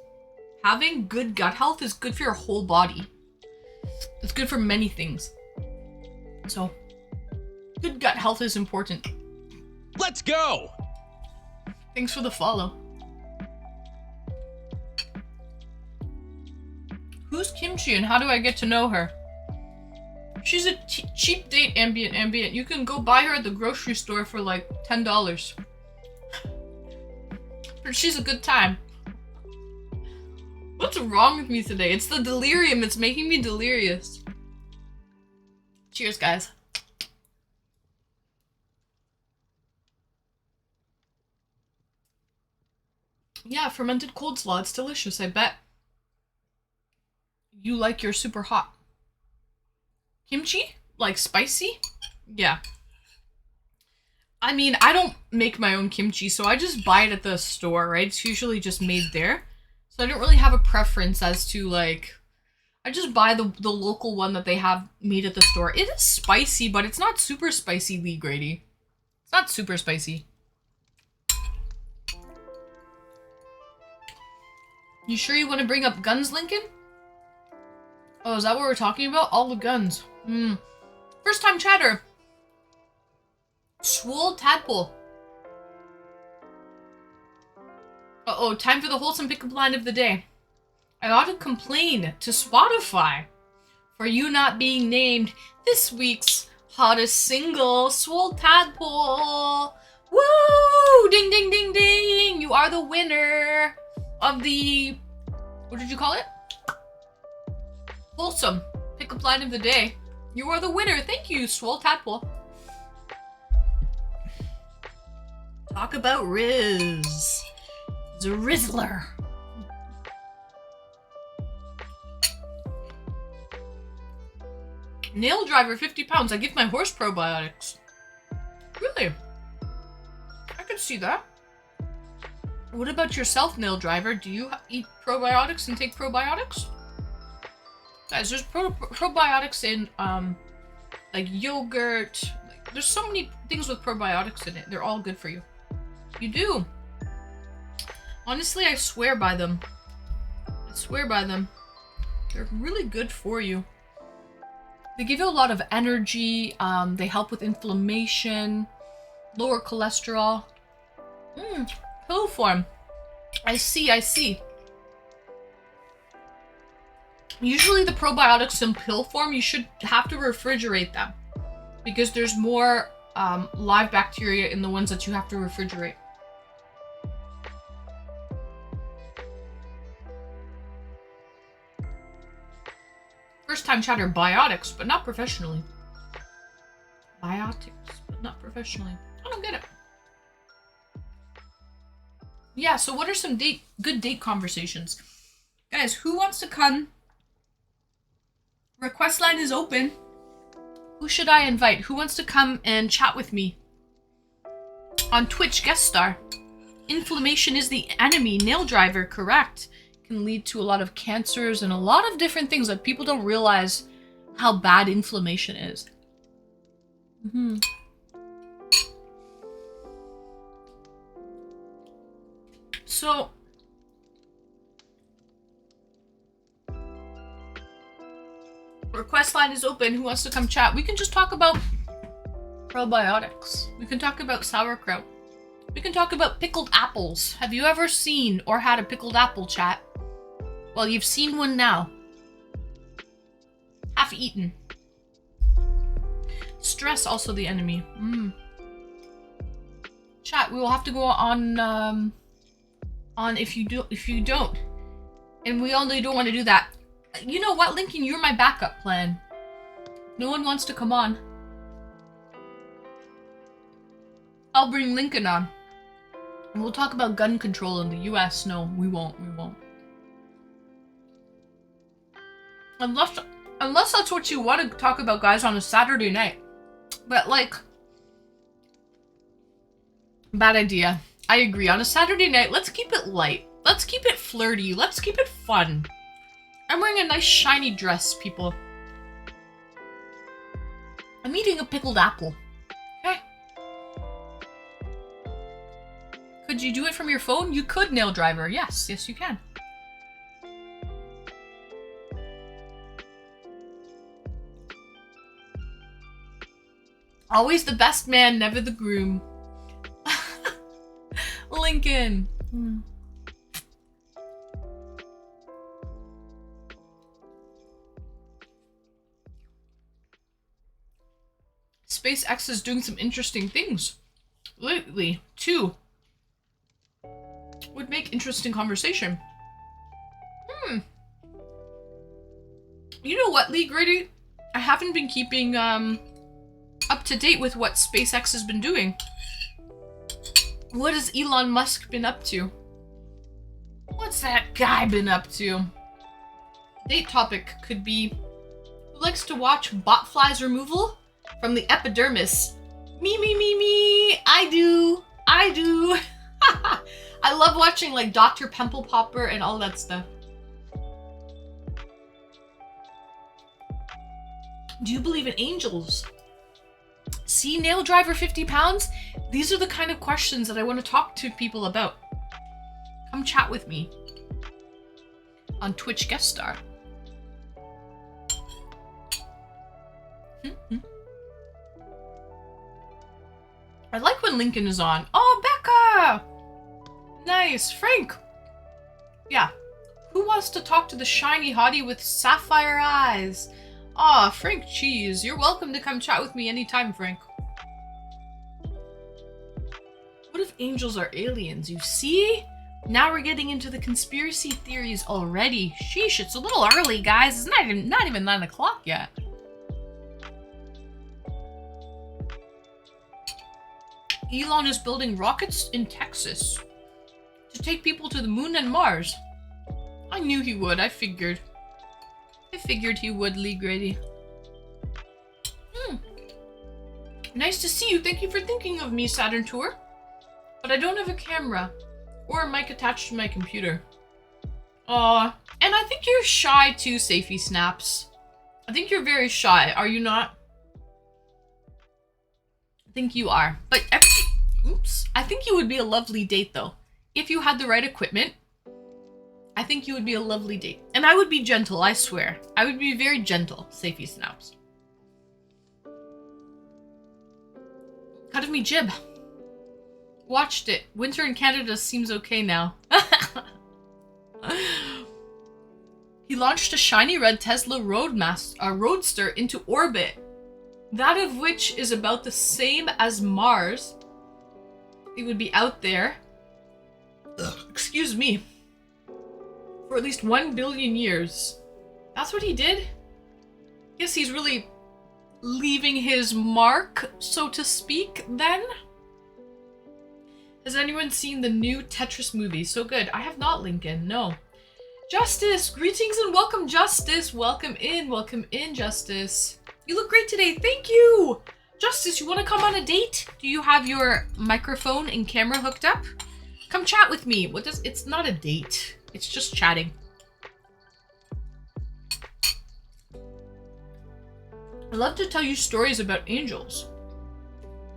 Having good gut health is good for your whole body. It's good for many things. So, good gut health is important. Let's go! Thanks for the follow. Who's Kimchi and how do I get to know her? She's a cheap date, ambient. You can go buy her at the grocery store for like $10. She's a good time. What's wrong with me today? It's the delirium. It's making me delirious. Cheers, guys. Yeah, fermented cold slaw. It's delicious, I bet. You like your super hot. Kimchi? Like spicy? Yeah. I mean, I don't make my own kimchi, so I just buy it at the store, right? It's usually just made there. So I don't really have a preference as to, like... I just buy the local one that they have made at the store. It is spicy, but it's not super spicy, Lee Grady. It's not super spicy. You sure you want to bring up guns, Lincoln? Oh, is that what we're talking about? All the guns. First time chatter. Swole tadpole. Uh-oh, time for the wholesome pickup line of the day. I ought to complain to Spotify for you not being named this week's hottest single, Swole Tadpole. Woo! Ding, ding, ding, ding! You are the winner of the... What did you call it? Wholesome pickup line of the day. You are the winner. Thank you, Swole Tadpole. Talk about Riz. He's a Rizzler. Nail driver, 50 pounds. I give my horse probiotics. Really? I can see that. What about yourself, nail driver? Do you eat probiotics and take probiotics? Guys, there's probiotics in, like yogurt. There's so many things with probiotics in it. They're all good for you. You do. Honestly, I swear by them. I swear by them. They're really good for you. They give you a lot of energy. They help with inflammation, lower cholesterol. Pill form. I see. Usually the probiotics in pill form, you should have to refrigerate them because there's more live bacteria in the ones that you have to refrigerate. First time chatter, biotics, but not professionally. Biotics, but not professionally. I don't get it. Yeah, so what are some good date conversations? Guys, who wants to come? Request line is open. Who should I invite? Who wants to come and chat with me? On Twitch, guest star. Inflammation is the enemy. Nail driver, correct. Can lead to a lot of cancers and a lot of different things that people don't realize how bad inflammation is. So, request line is open. Who wants to come chat? We can just talk about probiotics. We can talk about sauerkraut. We can talk about pickled apples. Have you ever seen or had a pickled apple, chat? Well, you've seen one now. Half eaten. Stress also the enemy. Chat, we will have to go on if you don't. And we only don't want to do that. You know what, Lincoln, you're my backup plan. No one wants to come on. I'll bring Lincoln on. And we'll talk about gun control in the US. No, we won't. Unless that's what you want to talk about, guys, on a Saturday night. But, like, bad idea. I agree. On a Saturday night, let's keep it light. Let's keep it flirty. Let's keep it fun. I'm wearing a nice shiny dress, people. I'm eating a pickled apple. Okay? Could you do it from your phone? You could, nail driver. Yes, you can. Always the best man, never the groom. Lincoln. SpaceX is doing some interesting things lately, too. Would make interesting conversation. You know what, Lee Grady? I haven't been keeping, up to date with what SpaceX has been doing. What has Elon Musk been up to? What's that guy been up to? Date topic could be, who likes to watch botflies removal from the epidermis? Me. I do. I love watching like Dr. Pimple Popper and all that stuff. Do you believe in angels? See, nail driver 50 pounds? These are the kind of questions that I want to talk to people about. Come chat with me on Twitch guest star. I like when Lincoln is on. Oh, Becca! Nice. Frank! Yeah. Who wants to talk to the shiny hottie with sapphire eyes? Aw, Frank Cheese. You're welcome to come chat with me anytime, Frank. What if angels are aliens? You see? Now we're getting into the conspiracy theories already. Sheesh, it's a little early, guys. It's not even 9 o'clock yet. Elon is building rockets in Texas to take people to the moon and Mars. I knew he would. I figured he would, Lee Grady. Nice to see you. Thank you for thinking of me, Saturn Tour. But I don't have a camera or a mic attached to my computer. Aw. And I think you're shy too, Safey Snaps. I think you're very shy. Are you not? I think you are. But oops. I think you would be a lovely date though. If you had the right equipment, I think you would be a lovely date. And I would be gentle, I swear. I would be very gentle, Safey Snaps. Cut of me jib. Watched it. Winter in Canada seems okay now. He launched a shiny red Tesla Roadster into orbit. That of which is about the same as Mars. It would be out there. Excuse me. For at least 1 billion years. That's what he did? Guess he's really leaving his mark, so to speak, then? Has anyone seen the new Tetris movie? So good. I have not, Lincoln. No. Justice! Greetings and welcome, Justice! Welcome in, Justice. You look great today. Thank you! Justice, you want to come on a date? Do you have your microphone and camera hooked up? Come chat with me. It's not a date. It's just chatting. I love to tell you stories about angels.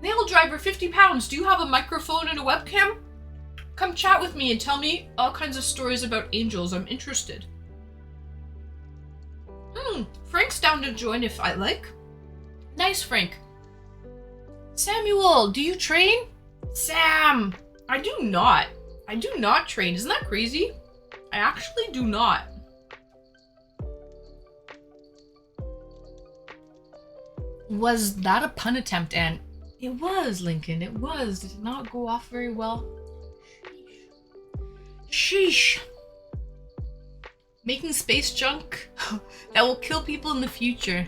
Nail driver, 50 pounds. Do you have a microphone and a webcam? Come chat with me and tell me all kinds of stories about angels. I'm interested. Frank's down to join if I like. Nice, Frank. Samuel, do you train? Sam, I do not. I do not train. Isn't that crazy? I actually do not. Was that a pun attempt, Anne? It was, Lincoln. It was. Did it not go off very well? Sheesh. Making space junk that will kill people in the future.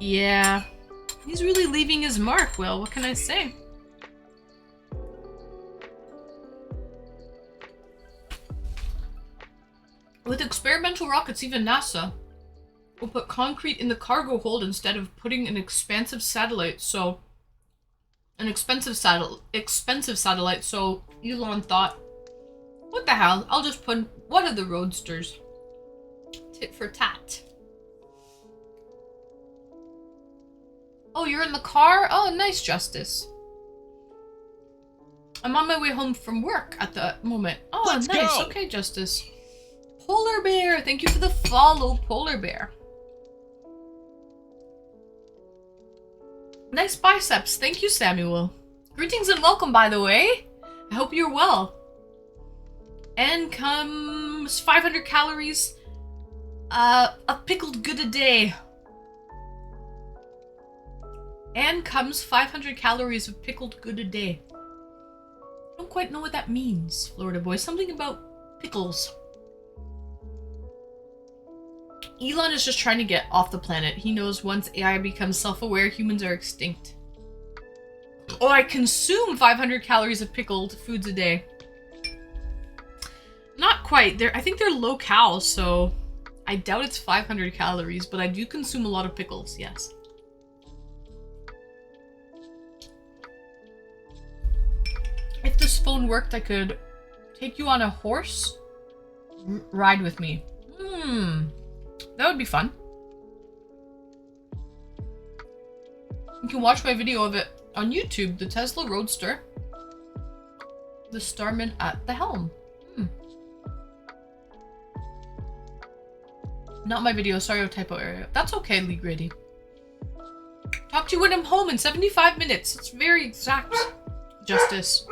Yeah. He's really leaving his mark, Will. What can I say? With experimental rockets, even NASA will put concrete in the cargo hold instead of putting an expensive satellite. So Elon thought, what the hell? I'll just put one of the roadsters. Tit for tat. Oh, you're in the car? Oh, nice, Justice. I'm on my way home from work at the moment. Oh, Let's nice. go. Okay, Justice. Polar Bear, thank you for the follow, Polar Bear. Nice biceps. Thank you, Samuel. Greetings and welcome, by the way. I hope you're well. And comes 500 calories of pickled good a day. And comes 500 calories of pickled good a day. I don't quite know what that means, Florida boy. Something about pickles. Elon is just trying to get off the planet. He knows once AI becomes self-aware, humans are extinct. Oh, I consume 500 calories of pickled foods a day. Not quite. I think they're low-cal, so I doubt it's 500 calories, but I do consume a lot of pickles, yes. If this phone worked, I could take you on a horse, ride with me. That would be fun. You can watch my video of it on YouTube, the Tesla Roadster. The Starman at the helm. Not my video, sorry, typo area. That's okay, Lee Grady. Talk to you when I'm home in 75 minutes. It's very exact, Justice.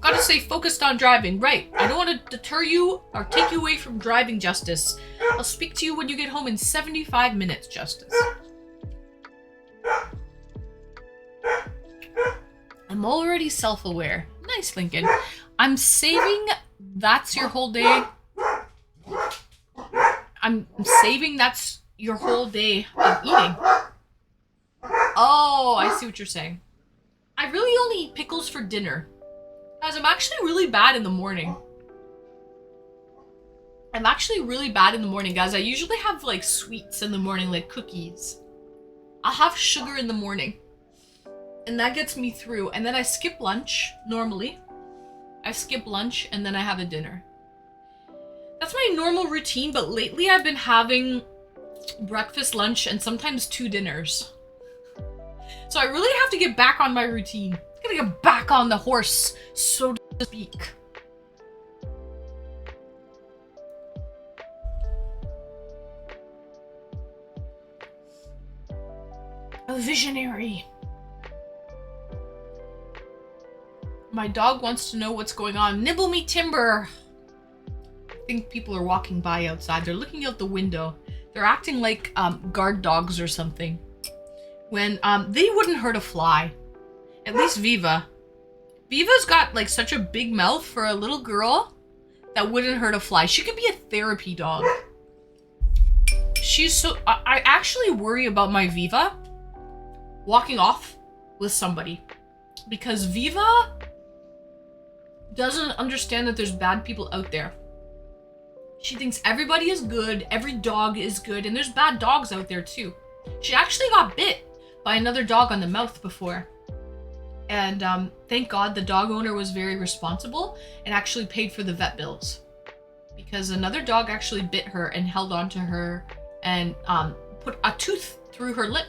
Gotta stay focused on driving. Right. I don't want to deter you or take you away from driving, Justice. I'll speak to you when you get home in 75 minutes, Justice. I'm already self-aware. Nice, Lincoln. I'm saving that's your whole day. I'm saving that's your whole day of eating. Oh, I see what you're saying. I really only eat pickles for dinner. Guys, I'm actually really bad in the morning. I'm actually really bad in the morning, guys. I usually have like sweets in the morning, like cookies. I'll have sugar in the morning. And that gets me through. And then I skip lunch, normally. I skip lunch and then I have a dinner. That's my normal routine, but lately I've been having breakfast, lunch, and sometimes 2 dinners. So I really have to get back on my routine. I gotta get back on the horse, so to speak. A visionary. My dog wants to know what's going on. Nibble me timber. I think people are walking by outside. They're looking out the window. They're acting like guard dogs or something. When they wouldn't hurt a fly. At least Viva. Viva's got like such a big mouth for a little girl that wouldn't hurt a fly. She could be a therapy dog. She's so... I actually worry about my Viva walking off with somebody. Because Viva doesn't understand that there's bad people out there. She thinks everybody is good, every dog is good, and there's bad dogs out there too. She actually got bit by another dog on the mouth before. And thank God the dog owner was very responsible and actually paid for the vet bills. Because another dog actually bit her and held on to her and put a tooth through her lip.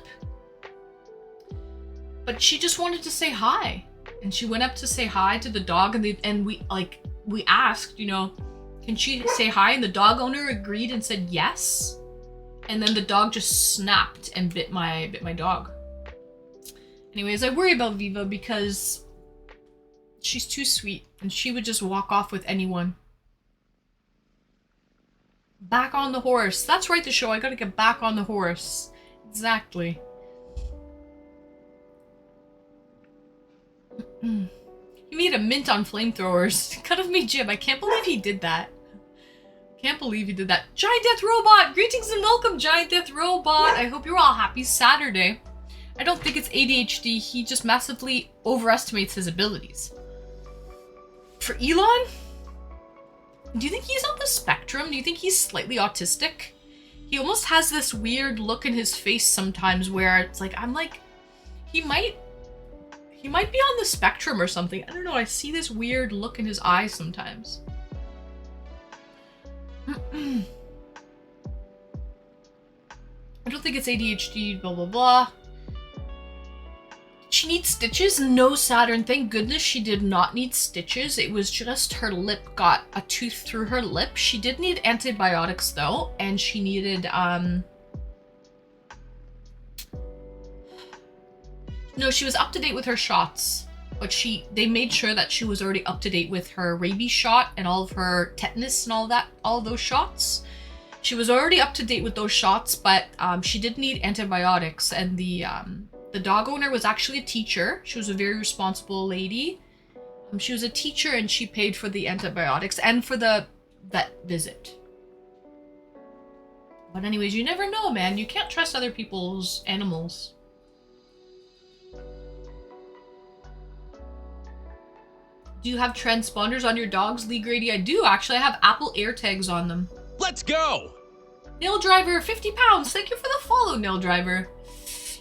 But she just wanted to say hi. And she went up to say hi to the dog and we asked, you know, can she say hi? And the dog owner agreed and said yes. And then the dog just snapped and bit my dog. Anyways, I worry about Viva because she's too sweet and she would just walk off with anyone. Back on the horse. That's right, the show. I gotta get back on the horse. Exactly. He made a mint on flamethrowers. Cut of me, Jib. I can't believe he did that. Can't believe he did that. Giant Death Robot! Greetings and welcome, Giant Death Robot! I hope you're all happy Saturday. I don't think it's ADHD. He just massively overestimates his abilities. For Elon? Do you think he's on the spectrum? Do you think he's slightly autistic? He almost has this weird look in his face sometimes where it's like, I'm like, he might be on the spectrum or something. I don't know. I see this weird look in his eyes sometimes. I don't think it's ADHD, blah, blah, blah. She needs stitches? No, Saturn. Thank goodness she did not need stitches. It was just her lip got a tooth through her lip. She did need antibiotics though, and she needed, no, she was up to date with her shots, but they made sure that she was already up to date with her rabies shot and all of her tetanus and all those shots. She was already up to date with those shots, but she did need antibiotics, and the dog owner was actually a teacher. She was a very responsible lady. She was a teacher and she paid for the antibiotics and for the vet visit. But anyways, you never know, man. You can't trust other people's animals. Do you have transponders on your dogs, Lee Grady? I do, actually. I have Apple AirTags on them. Let's go! Nail Driver, 50 pounds. Thank you for the follow, Nail Driver.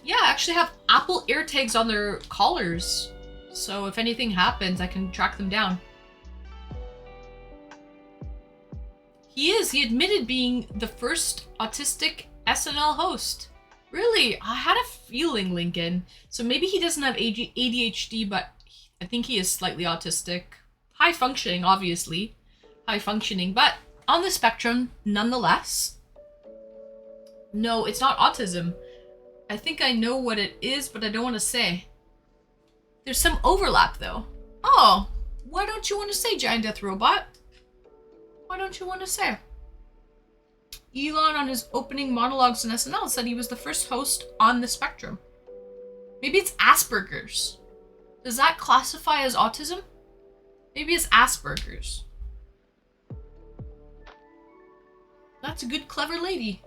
Yeah, I actually have Apple AirTags on their collars. So if anything happens, I can track them down. He admitted being the first autistic SNL host. Really? I had a feeling, Lincoln. So maybe he doesn't have ADHD, but I think he is slightly autistic. High functioning, obviously. High functioning, but on the spectrum, nonetheless. No, it's not autism. I think I know what it is, but I don't want to say. There's some overlap, though. Oh, why don't you want to say, Giant Death Robot? Why don't you want to say? Elon, on his opening monologues on SNL, said he was the first host on the spectrum. Maybe it's Asperger's. Does that classify as autism? Maybe it's Asperger's. That's a good, clever lady.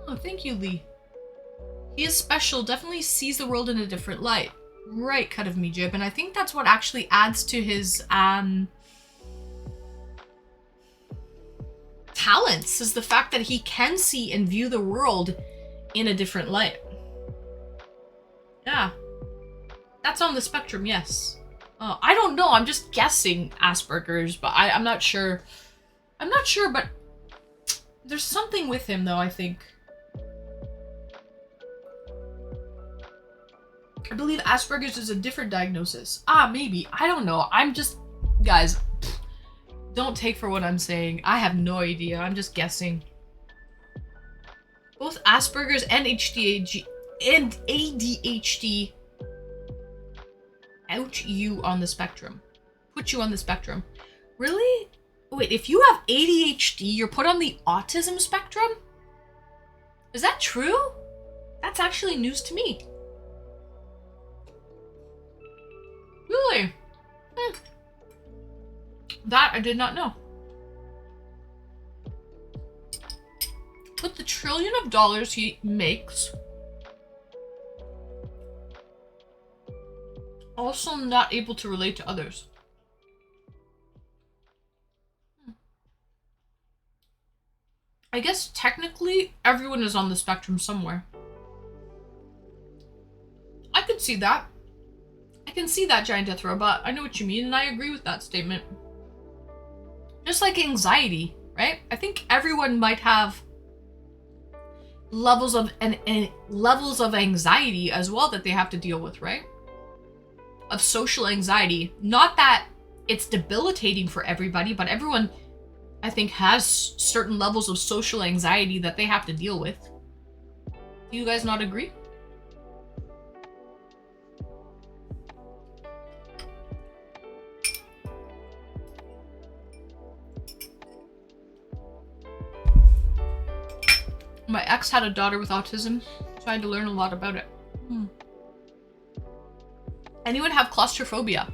Oh, thank you, Lee. He is special, definitely sees the world in a different light. Right, cut of me, Jib. And I think that's what actually adds to his, talents, is the fact that he can see and view the world in a different light. Yeah. That's on the spectrum, yes. I don't know, I'm just guessing Asperger's, but I'm not sure. I'm not sure, but there's something with him, though, I think. I believe Asperger's is a different diagnosis. Maybe. I don't know. I'm just... Guys, don't take for what I'm saying. I have no idea. I'm just guessing. Both Asperger's and ADHD out you on the spectrum. Put you on the spectrum. Really? Wait, if you have ADHD, you're put on the autism spectrum? Is that true? That's actually news to me. Really? That I did not know. With the $1 trillion he makes, also not able to relate to others. I guess technically everyone is on the spectrum somewhere. I could see that. I can see that, Giant Death Robot. I know what you mean, and I agree with that statement. Just like anxiety, right? I think everyone might have levels of levels of anxiety as well that they have to deal with, right? Of social anxiety. Not that it's debilitating for everybody, but everyone, I think, has certain levels of social anxiety that they have to deal with. Do you guys not agree? My ex had a daughter with autism, so I had to learn a lot about it. Anyone have claustrophobia?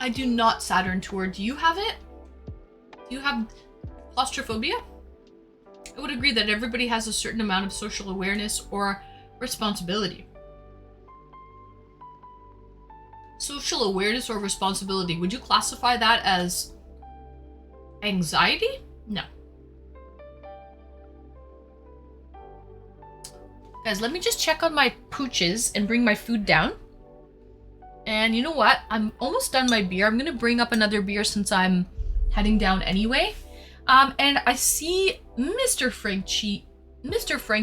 I do not, Saturn Tour. Do you have it? Do you have claustrophobia? I would agree that everybody has a certain amount of social awareness or responsibility. Social awareness or responsibility. Would you classify that as anxiety? No. Guys, let me just check on my pooches and bring my food down. And you know what? I'm almost done my beer. I'm gonna bring up another beer since I'm heading down anyway. And I see Mr. Frank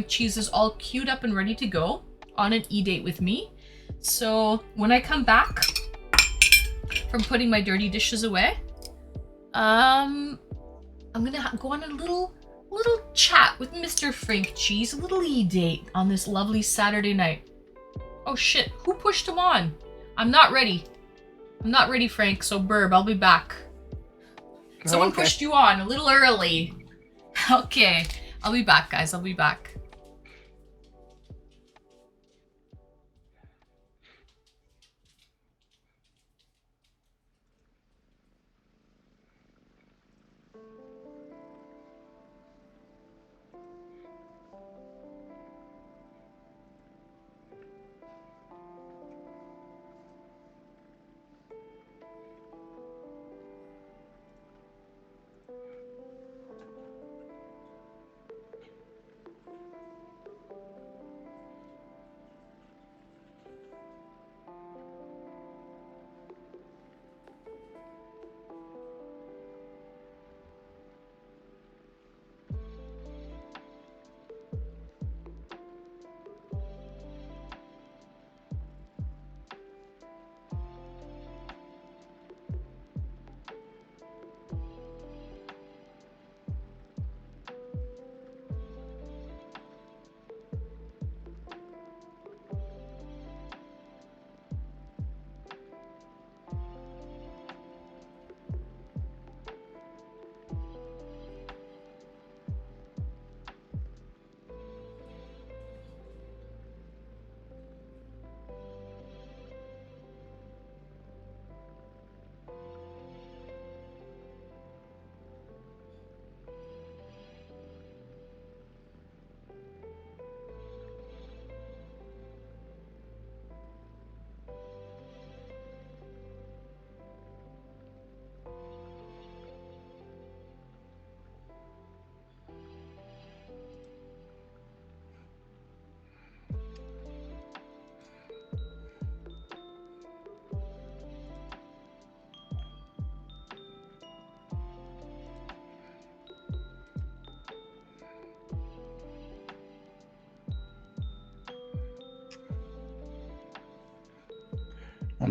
Cheese is all queued up and ready to go on an e-date with me. So when I come back from putting my dirty dishes away, I'm gonna go on a little chat with Mr. Frank Cheese, a little e-date on this lovely Saturday night. Oh shit, who pushed him on? I'm not ready. I'm not ready, Frank, so Burb, I'll be back. Someone pushed you on a little early. Okay, I'll be back, guys. I'll be back.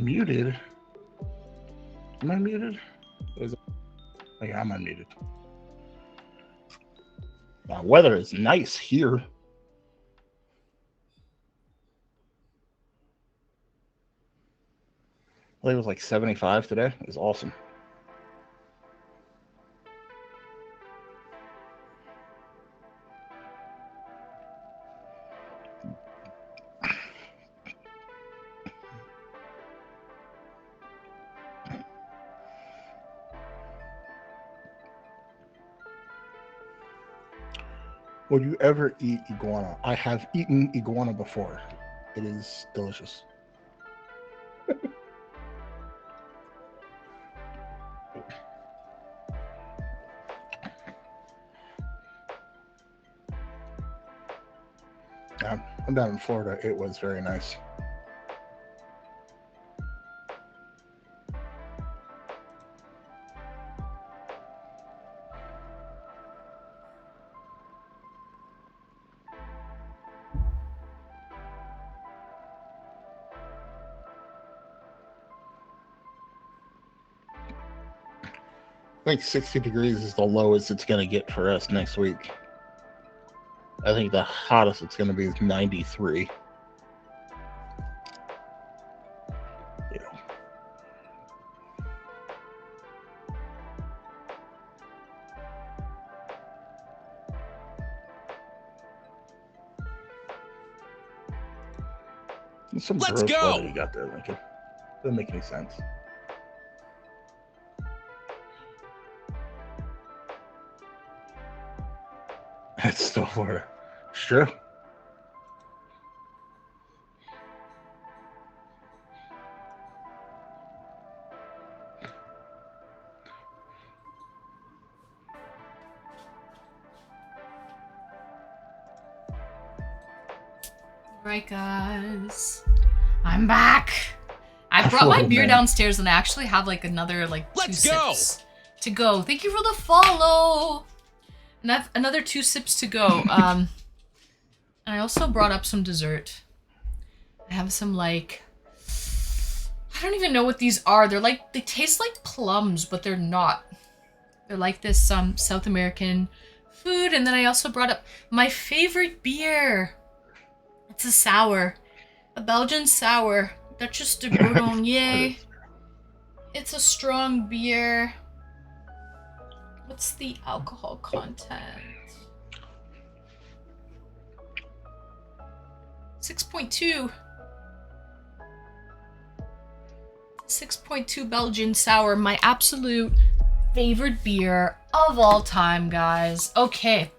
I'm muted. Am I muted? Oh, yeah, I'm unmuted. The weather is nice here. I think it was like 75 today. It was awesome. Would you ever eat iguana? I have eaten iguana before. It is delicious. I'm down in Florida. It was very nice. I think 60 degrees is the lowest it's going to get for us next week. I think the hottest it's going to be is 93. Yeah. There's some Let's gross go. weather you got there, Lincoln. Doesn't make any sense. It's still Florida. It's true. Right, guys. I'm back. I brought my beer downstairs and I actually have like another like 2 sips to go. Thank you for the follow. And I have another 2 sips to go. And I also brought up some dessert. I have some like, I don't even know what these are. They're like, they taste like plums, but they're not. They're like this South American food. And then I also brought up my favorite beer. It's a sour. A Belgian sour. Duchess de Bourgogne. It's a strong beer. What's the alcohol content? 6.2. 6.2 Belgian sour. My absolute favorite beer of all time, guys. Okay.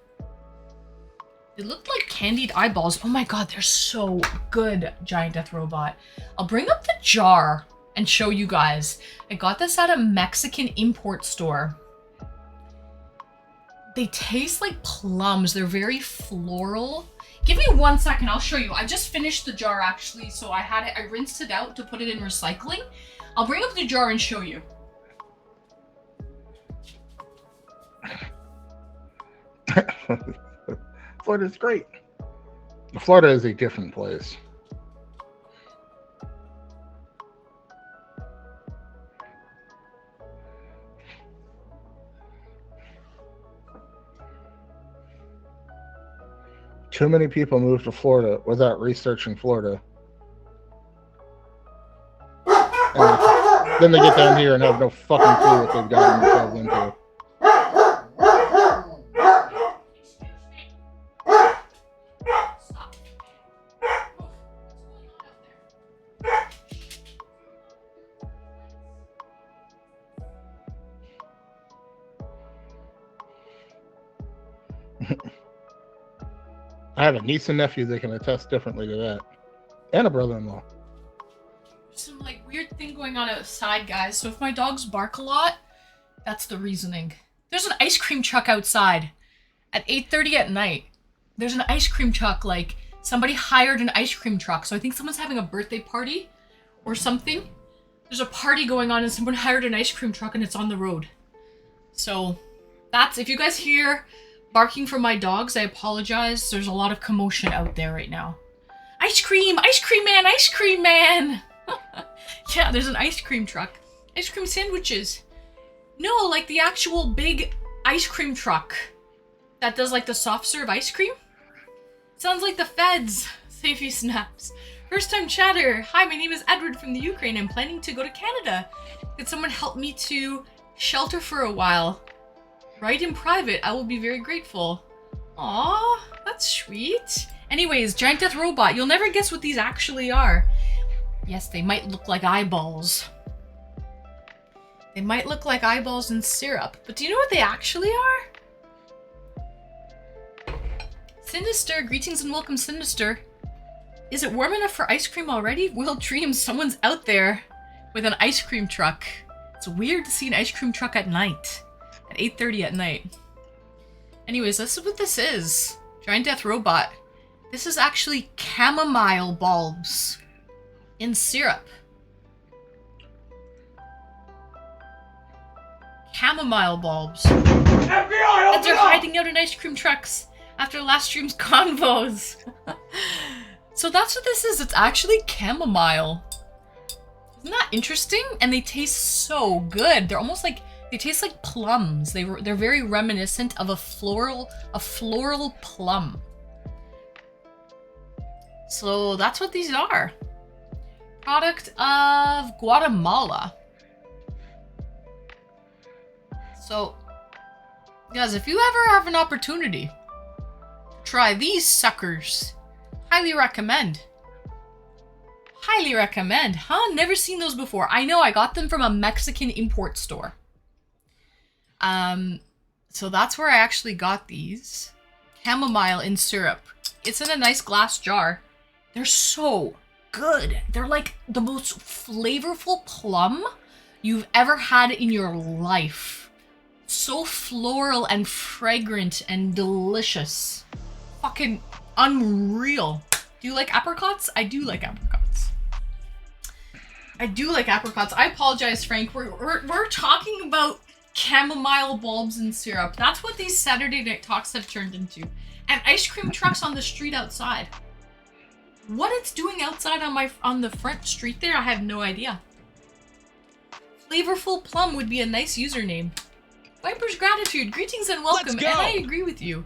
They look like candied eyeballs. Oh my god, they're so good, Giant Death Robot. I'll bring up the jar and show you guys. I got this at a Mexican import store. They taste like plums. They're very floral. Give me 1 second, I'll show you. I just finished the jar actually, so I rinsed it out to put it in recycling. I'll bring up the jar and show you. Florida's great. Florida is a different place. Too many people move to Florida without researching Florida. And then they get down here and have no fucking clue what they've gotten themselves into. I have a niece and nephew that can attest differently to that. And a brother-in-law. Some like weird thing going on outside, guys. So if my dogs bark a lot, that's the reasoning. There's an ice cream truck outside at 8:30 at night. There's an ice cream truck, like somebody hired an ice cream truck. So I think someone's having a birthday party or something. There's a party going on and someone hired an ice cream truck and it's on the road. So that's, if you guys hear barking from my dogs, I apologize. There's a lot of commotion out there right now. Ice cream man, ice cream man. Yeah, there's an ice cream truck. Ice cream sandwiches. No, like the actual big ice cream truck that does like the soft serve ice cream. Sounds like the feds. Safety snaps. First time chatter. Hi, my name is Edward from the Ukraine. I'm planning to go to Canada. Could someone help me to shelter for a while? Write in private. I will be very grateful. Aw, that's sweet. Anyways, giant death robot. You'll never guess what these actually are. Yes, they might look like eyeballs. They might look like eyeballs in syrup, but do you know what they actually are? Sinister, greetings and welcome, Sinister. Is it warm enough for ice cream already? Will dreams, someone's out there with an ice cream truck. It's weird to see an ice cream truck at night. At 8:30 at night. Anyways, this is what this is. Giant death robot. This is actually chamomile bulbs in syrup. Chamomile bulbs. FBI, Heads are hiding out in ice cream trucks after last stream's convos. So that's what this is. It's actually chamomile. Isn't that interesting? And they taste so good. They're almost like, they taste like plums. They're very reminiscent of a floral plum. So that's what these are. Product of Guatemala. So, guys, if you ever have an opportunity to try these suckers, highly recommend. Highly recommend. Huh? Never seen those before. I know, I got them from a Mexican import store. So that's where I actually got these. Chamomile in syrup. It's in a nice glass jar. They're so good. They're like the most flavorful plum you've ever had in your life. So floral and fragrant and delicious. Fucking unreal. Do you like apricots? I do like apricots. I do like apricots. I apologize, Frank. We're talking about chamomile bulbs and syrup. That's what these Saturday night talks have turned into. And ice cream trucks on the street outside. What it's doing outside on the front street there, I have no idea. Flavorful Plum would be a nice username. Viper's Gratitude, greetings and welcome, and I agree with you.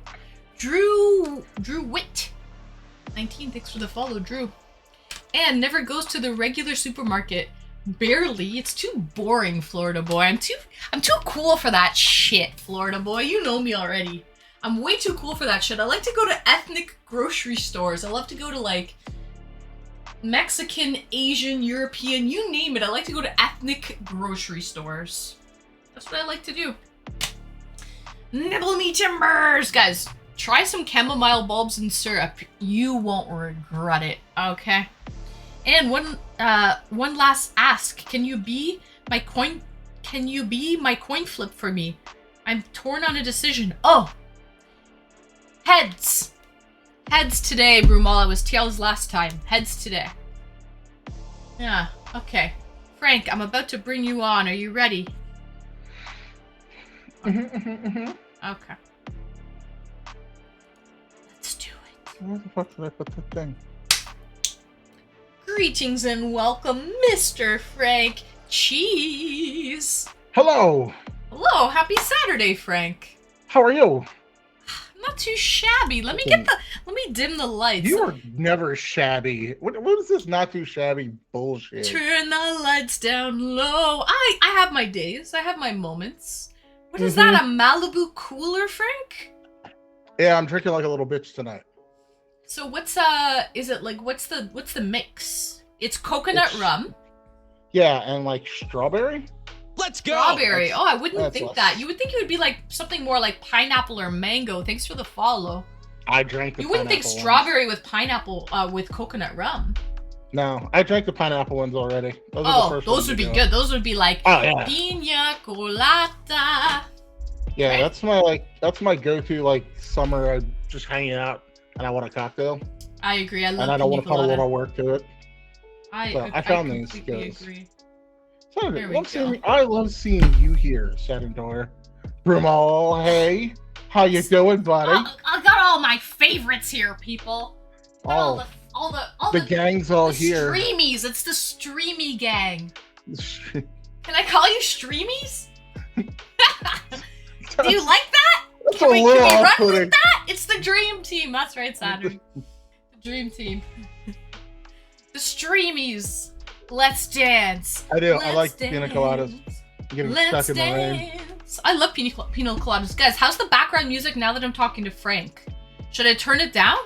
Drew Witt, 19, thanks for the follow, Drew. And never goes to the regular supermarket. Barely, it's too boring, Florida boy. I'm too cool for that shit, Florida boy. You know me already. I'm way too cool for that shit. I like to go to ethnic grocery stores. I love to go to like Mexican, Asian, European, you name it. I like to go to ethnic grocery stores. That's what I like to do. Nibble me timbers! Guys, try some chamomile bulbs and syrup. You won't regret it, okay? And one last ask. Can you be my coin flip for me? I'm torn on a decision. Oh! Heads! Heads today, Brumala. Was tails last time. Heads today. Yeah, okay. Frank, I'm about to bring you on. Are you ready? Okay. Let's do it. Where the fuck did I put the thing? Greetings and welcome, Mr. Frank Cheese. Hello. Hello, happy Saturday, Frank. How are you? Not too shabby. Let me dim the lights. You are never shabby. What is this not too shabby bullshit? Turn the lights down low. I have my days. I have my moments. What is that? A Malibu cooler, Frank? Yeah, I'm drinking like a little bitch tonight. So what's is it like what's the mix? It's coconut rum. Yeah, and like strawberry? Let's go. Strawberry. Oh, I wouldn't think less. that. You would think it would be like something more like pineapple or mango. Thanks for the follow. I drank the You wouldn't think pineapple strawberry with pineapple with coconut rum. ones. No, I drank the pineapple ones already. Those are the Oh, first those ones would to be go. good. Those would be like Oh, yeah. piña colada. Yeah, Right? that's my go-to like summer. I'm just hanging out and I want a cocktail I agree. I love and I don't want piña to put a colada. lot of work to it. I found these completely skills. agree. Saturday, There we go. I love seeing you here, Sadendor. Brumal, hey, how you doing, buddy? I got all my favorites here, people. Got Oh, The gang's all here. Streamies. It's the Streamy gang. Can I call you Streamies? Do you like that? That's Can a we little run with off-putting. that? It's the Dream Team. That's right, Saturn. The Dream Team. The Streamies. Let's dance. I do. I Let's like dance. pina coladas. Getting Let's stuck in the rain. dance. I love pina coladas. Guys, how's the background music now that I'm talking to Frank? Should I turn it down?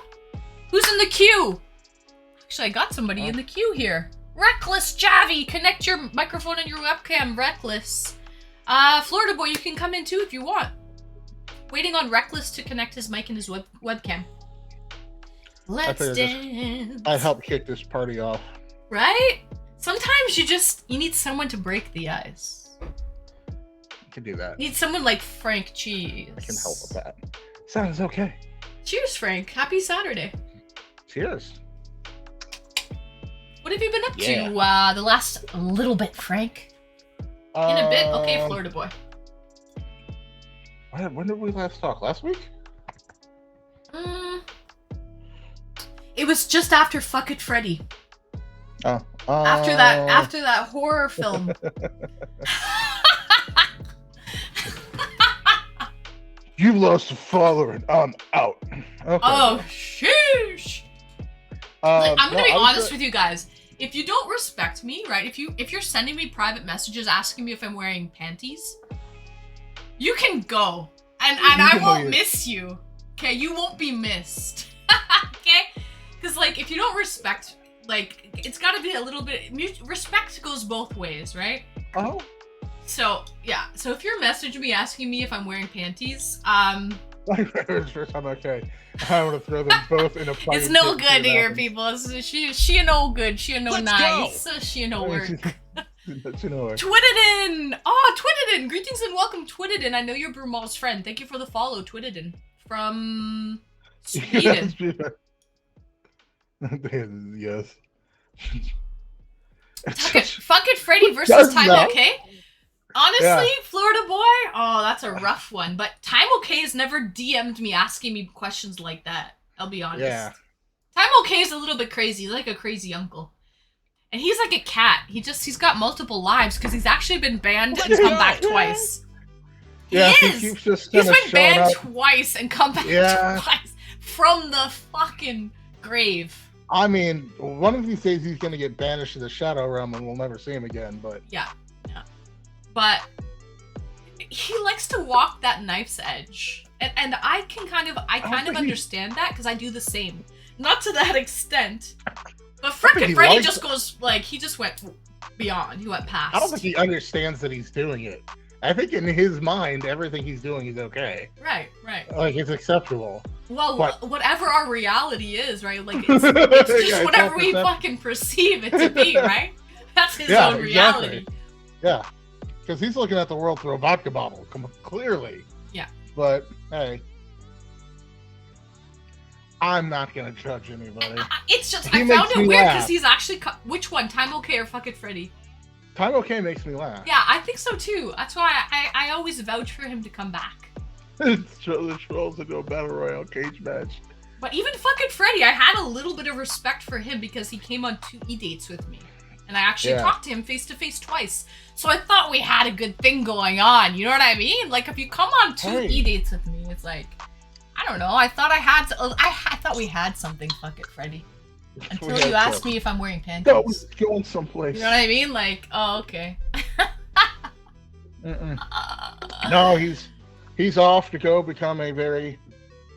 Who's in the queue? Actually, I got somebody in the queue here. Reckless Javi, connect your microphone and your webcam, Reckless. Florida Boy, you can come in too if you want. Waiting on Reckless to connect his mic and his webcam. Let's dance. I helped kick this party off. Right? Sometimes you need someone to break the ice. You can do that. Need someone like Frank Cheese. I can help with that. Sounds okay. Cheers, Frank. Happy Saturday. Cheers. What have you been up to the last little bit, Frank? In a bit? Okay, Florida Boy. When did we last talk? Last week? It was just after Fuck It Freddy. Oh. After that horror film. You lost a follower and I'm out. Okay. Oh, sheesh. I'm gonna be honest with you guys. If you don't respect me, right? If you're sending me private messages asking me if I'm wearing panties, you can go, and I won't miss you. Okay, you won't be missed. Okay, because like if you don't respect, like it's got to be a little bit. Respect goes both ways, right? Oh. So yeah. So if you're messaging me asking me if I'm wearing panties, I'm okay. I want to throw them both in a fire. It's no good here, people. She a no good. She a no Let's nice. go. She a no work. Twitted Twittedin! Oh, Twittedin! Greetings and welcome, Twittedin. I know you're Brumal's friend. Thank you for the follow, Twittedin. From Sweden. Yes. Fuck it, Freddy versus Time that? OK. Honestly, Yeah. Florida boy, oh, that's a rough one. But Time OK has never DM'd me asking me questions like that. I'll be honest. Yeah. Time OK is a little bit crazy. He's like a crazy uncle. And he's like a cat. He's got multiple lives because he's actually been banned and come back twice. Yeah, he he is. keeps just He's kinda been showing banned up. twice and come back twice from the fucking grave. I mean, one of these days he's gonna get banished to the Shadow Realm and we'll never see him again, but Yeah. But he likes to walk that knife's edge. And I kind of understand that because I do the same. Not to that extent. But frickin' Freddy just goes, like, he just went beyond. He went past. I don't think he understands that he's doing it. I think in his mind, everything he's doing is okay. Right. Like, it's acceptable. Well, But- whatever our reality is, right? Like, it's just Yeah, whatever we 12%. fucking perceive it to be, right? That's his own reality. Exactly. Yeah. Because he's looking at the world through a vodka bottle, clearly. Yeah. But, hey. I'm not going to judge anybody. It's just, He I found makes it me weird laugh. because he's actually, which one? Time OK or Fuck It Freddy? Time OK makes me laugh. Yeah, I think so too. That's why I always vouch for him to come back. The trolls into a battle royale cage match. But even fucking Freddy, I had a little bit of respect for him because he came on 2 eDates with me. And I actually talked to him face to face twice. So I thought we had a good thing going on. You know what I mean? Like if you come on 2 eDates with me, it's like, I don't know. I thought I thought we had something, fuck it, Freddy. Until you asked me if I'm wearing panties. That was going someplace. You know what I mean? Like, oh, okay. No, he's off to go become a very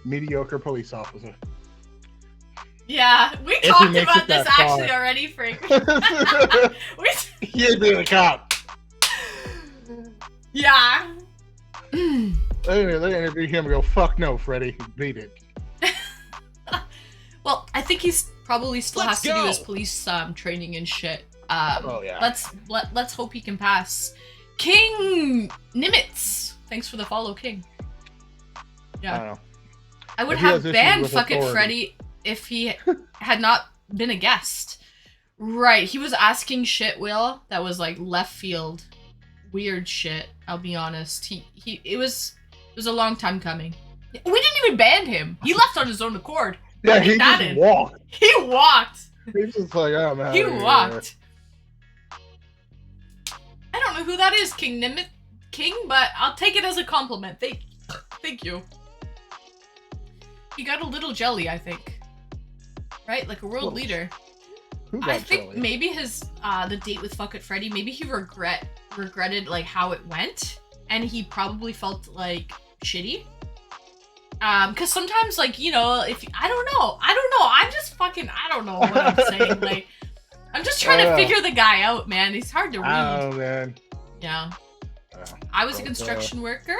mediocre police officer. Yeah, we If he talked makes about it this that far. actually already, Frank. He'd be the cop. Yeah. They interview him and go, fuck no, Freddy. Beat it. Well, I think he's probably still Let's has to do his go. police training and shit. Oh, yeah. Let's hope he can pass. King Nimitz, thanks for the follow, King. I don't know. I would If he have has issues banned with fucking authority. Freddy if he had not been a guest. Right, he was asking shit, Will, that was like left field, weird shit. I'll be honest. It was a long time coming. We didn't even ban him. He left on his own accord. Yeah, Look he at that just in. walked. He walked. He's just like, oh man. He walked. I don't know who that is, King Nimit King, but I'll take it as a compliment. Thank you. He got a little jelly, I think. Right? Like a world leader. Who got I think jelly? maybe his the date with Fuck It Freddy, maybe he regretted like how it went, and he probably felt like shitty. Cause sometimes like, you know, if I don't know. I'm just fucking I don't know what I'm saying. Like I'm just trying to figure the guy out, man. He's hard to read. Oh man. Yeah. I was a construction worker.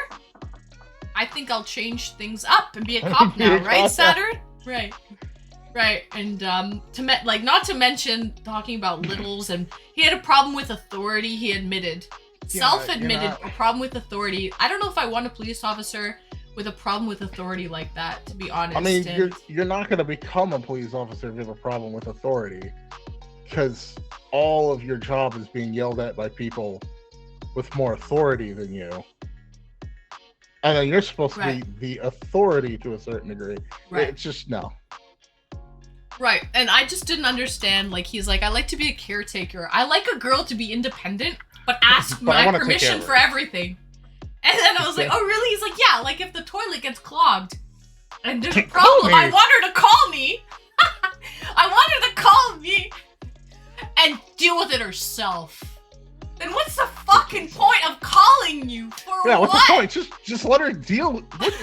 I think I'll change things up and be a cop now, right, Saturn? Right. Right, and not to mention talking about littles, and he had a problem with authority. He admitted, self-admitted, a problem with authority. I don't know if I want a police officer with a problem with authority like that. To be honest, I mean, you're not going to become a police officer if you have a problem with authority, because all of your job is being yelled at by people with more authority than you. And then you're supposed to be the authority to a certain degree. Right. It's just no. Right, and I just didn't understand, like, he's like, I like to be a caretaker. I like a girl to be independent, but ask my permission for everything. And then I was like, oh, really? He's like, yeah, like, if the toilet gets clogged and there's a problem, I want her to call me. I want her to call me and deal with it herself. Then what's the fucking point of calling you for what? Yeah, what's the point? Just let her deal with it,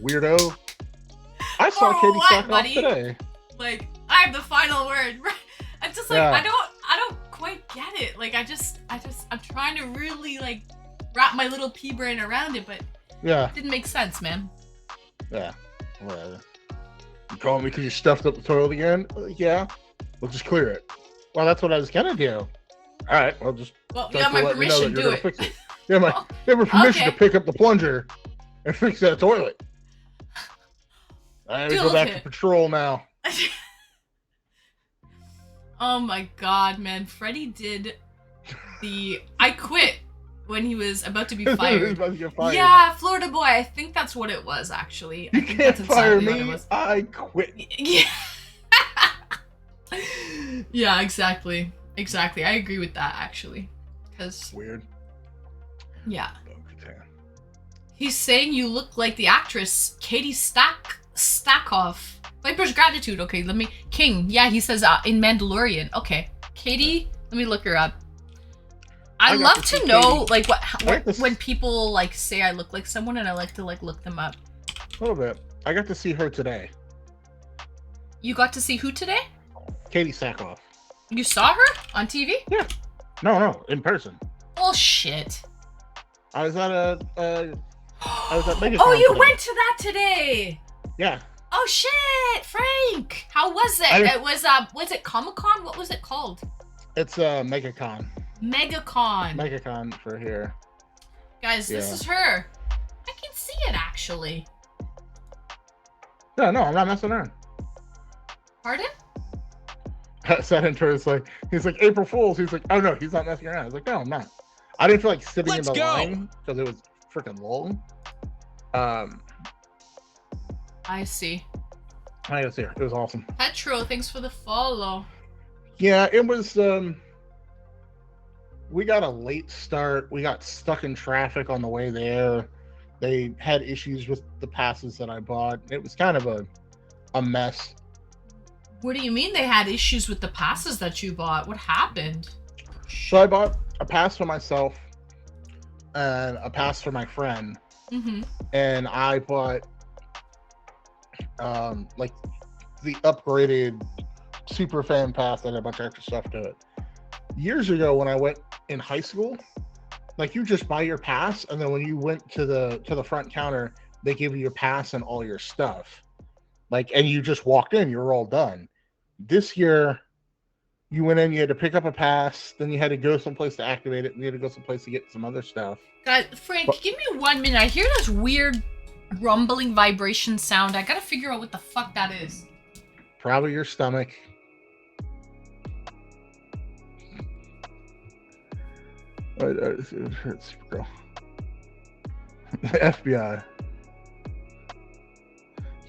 weirdo. I saw Katie Sackhoff today. Like, I have the final word. I'm just like, I don't quite get it. Like, I'm trying to really, like, wrap my little pea brain around it, but it didn't make sense, man. Yeah, whatever. You calling me because you stuffed up the toilet again? Yeah, we'll just clear it. Well, that's what I was gonna do. All right, well, just you have my permission to do it. Fix it. You have my permission to pick up the plunger and fix that toilet. I gotta go back to patrol now. Oh my god, man. Freddy did I quit when he was about to be fired. Yeah, Florida boy. I think that's what it was, actually. You can't fire me. I quit. Yeah. Yeah, exactly. Exactly. I agree with that, actually. Because weird. Yeah. He's saying you look like the actress Katie Sackhoff. Viper's gratitude. Okay, King. Yeah, he says in Mandalorian. Okay, Katie. Let me look her up. I love to know like what when people like say I look like someone, and I like to like look them up. A little bit. I got to see her today. You got to see who today? Katie Sackhoff. You saw her on TV? Yeah. No, in person. Bullshit. I was at MegaCon. Oh, you went to that today. Yeah. Oh shit, Frank! How was it? It was it Comic-Con? What was it called? It's MegaCon. MegaCon for here. Guys, this is her. I can see it actually. Yeah, no, I'm not messing around. Pardon? I sat into her, he's like, April Fool's. He's like, oh no, he's not messing around. I was like, no, I'm not. I didn't feel like sitting in the line because it was freaking long. I see. I was here. It was awesome. Petro, thanks for the follow. Yeah, it was. We got a late start. We got stuck in traffic on the way there. They had issues with the passes that I bought. It was kind of a mess. What do you mean they had issues with the passes that you bought? What happened? So I bought a pass for myself and a pass for my friend. Mm-hmm. And I bought like the upgraded super fan pass that had a bunch of extra stuff to it. Years ago when I went in high school, like you just buy your pass, and then when you went to the front counter, they give you your pass and all your stuff. Like, and you just walked in, you were all done. This year, you went in, you had to pick up a pass, then you had to go someplace to activate it, and you had to go someplace to get some other stuff. Guys, Frank, give me 1 minute. I hear this weird rumbling vibration sound. I gotta figure out what the fuck that is. Probably your stomach. It's girl. The FBI.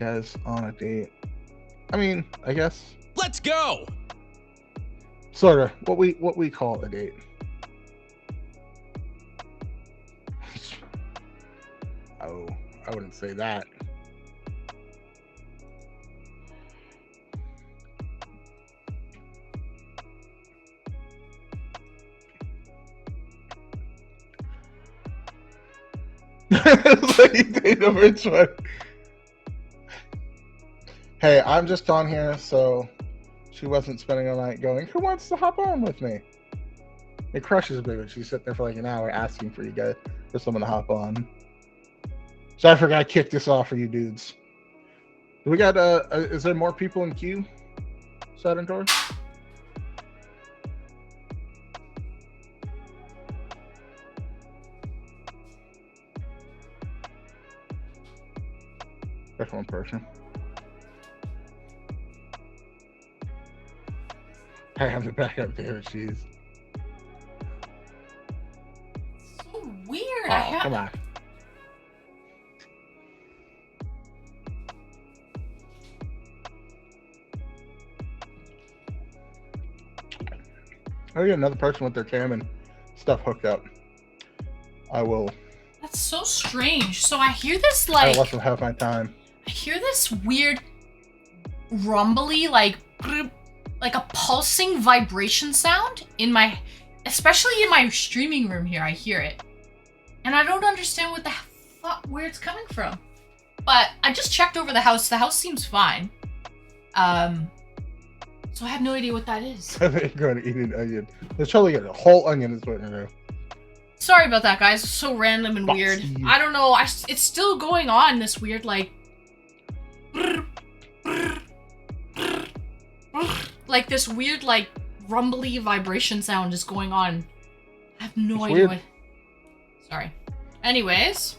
Guys on a date. I mean, I guess Let's go. sort of what we call a date. Oh, I wouldn't say that. It's like you date the rich one. Hey, I'm just on here, so she wasn't spending the night going, who wants to hop on with me? It crushes me when she's sitting there for like an hour asking for you guys, for someone to hop on. So I forgot to kick this off for you dudes. Do we got, is there more people in queue? Sadentor? There's one person. I have the backup there, she's. So weird. Oh, come on. I get another person with their cam and stuff hooked up. I will. That's so strange. So I hear this I like less than half my time. I hear this weird rumbly like a pulsing vibration sound in my, especially in my streaming room here. I hear it, and I don't understand what the fuck where it's coming from. But I just checked over the house. The house seems fine. So I have no idea what that is. I think you're going to eat an onion. There's totally a whole onion is what to do. Sorry about that, guys. It's so random and Fuck weird. you. I don't know. It's still going on. This weird like. Like this weird like rumbly vibration sound is going on. I have no It's idea weird. what. Sorry. Anyways,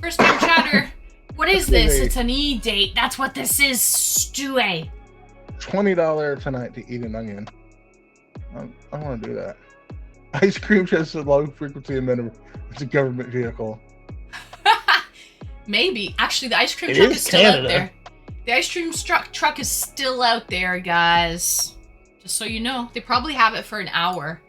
first time chatter. What is this? It's an eDate. That's what this is, Stewie. $20 tonight to eat an onion. I want to do that. Ice cream has a low frequency emitter. It's a government vehicle. Maybe. Actually, the ice cream It truck is is still out Canada. there. The ice cream truck is still out there, guys. Just so you know. They probably have it for an hour.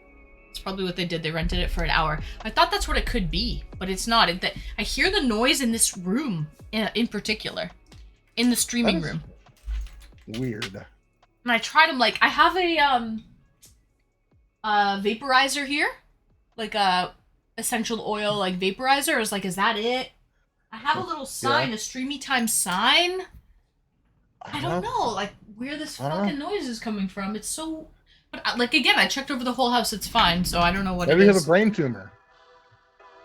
That's probably what they did. They rented it for an hour. I thought that's what it could be, but it's not. I hear the noise in this room, in particular. In the streaming That is room. Weird. And I tried them, like, I have a vaporizer here. Like a essential oil, like, vaporizer. I was like, is that it? I have a little sign, Yeah. a streamy time sign. I don't know, like, where this I don't fucking noise is coming from. It's so... But, like, again, I checked over the whole house. It's fine, so I don't know what Maybe it you is. have a brain tumor.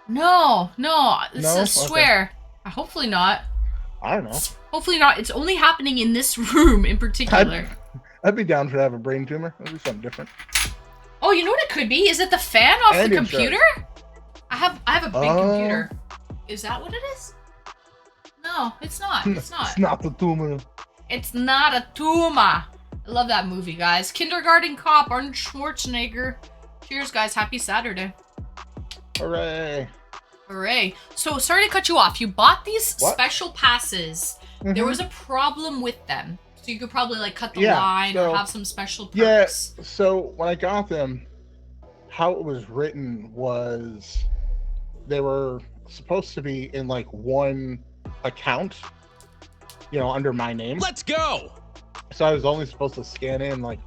No. This No? is Okay. swear. Hopefully not. I don't know. Hopefully not. It's only happening in this room in particular. I'd be down for to have a brain tumor. That'd be something different. Oh, you know what it could be? Is it the fan off And the insurance. computer? I have a big computer. Is that what it is? No, it's not. It's not. It's not the tumor. It's not a tumor. I love that movie, guys. Kindergarten Cop, Arnold Schwarzenegger. Cheers, guys. Happy Saturday. Hooray. Hooray. So, sorry to cut you off. You bought these What? special passes. There Mhm. was a problem with them. So you could probably, like, cut the Yeah, line so- or have some special perks. Yeah, so when I got them, how it was written was they were supposed to be in like one account, you know, under my name. Let's go. So I was only supposed to scan in like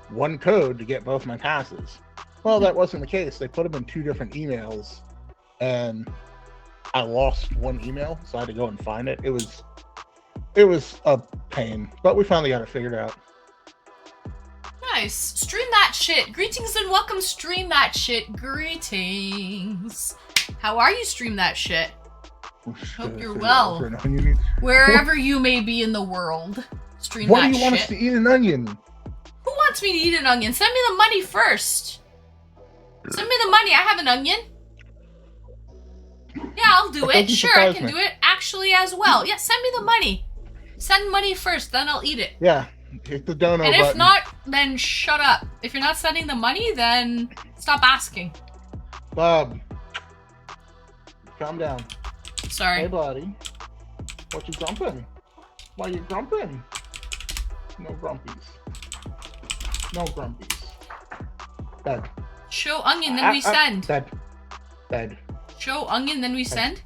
one code to get both my passes. Well, that wasn't the case. They put them in two different emails, and I lost one email, so I had to go and find it. It was a pain, but we finally got it figured out. Nice. Stream that shit. Greetings and welcome, Stream That Shit. Greetings. How are you, Stream That Shit? Hope you're well. Wherever you may be in the world. Stream What that do you want us shit. to eat an onion? Who wants me to eat an onion? Send me the money first. Send me the money. I have an onion. Yeah, I'll do That it. doesn't Sure, I surprise can me. do it actually as well. Yeah, send me the money. Send money first, then I'll eat it. Yeah, hit the dono And button. if not, then shut up. If you're not sending the money, then stop asking. Bob, calm down. Sorry. Hey, buddy. What you grumping? Why you grumping? No grumpies. No grumpies. Bed. Show onion, then we send. Bed. Bed. Show onion, then we send.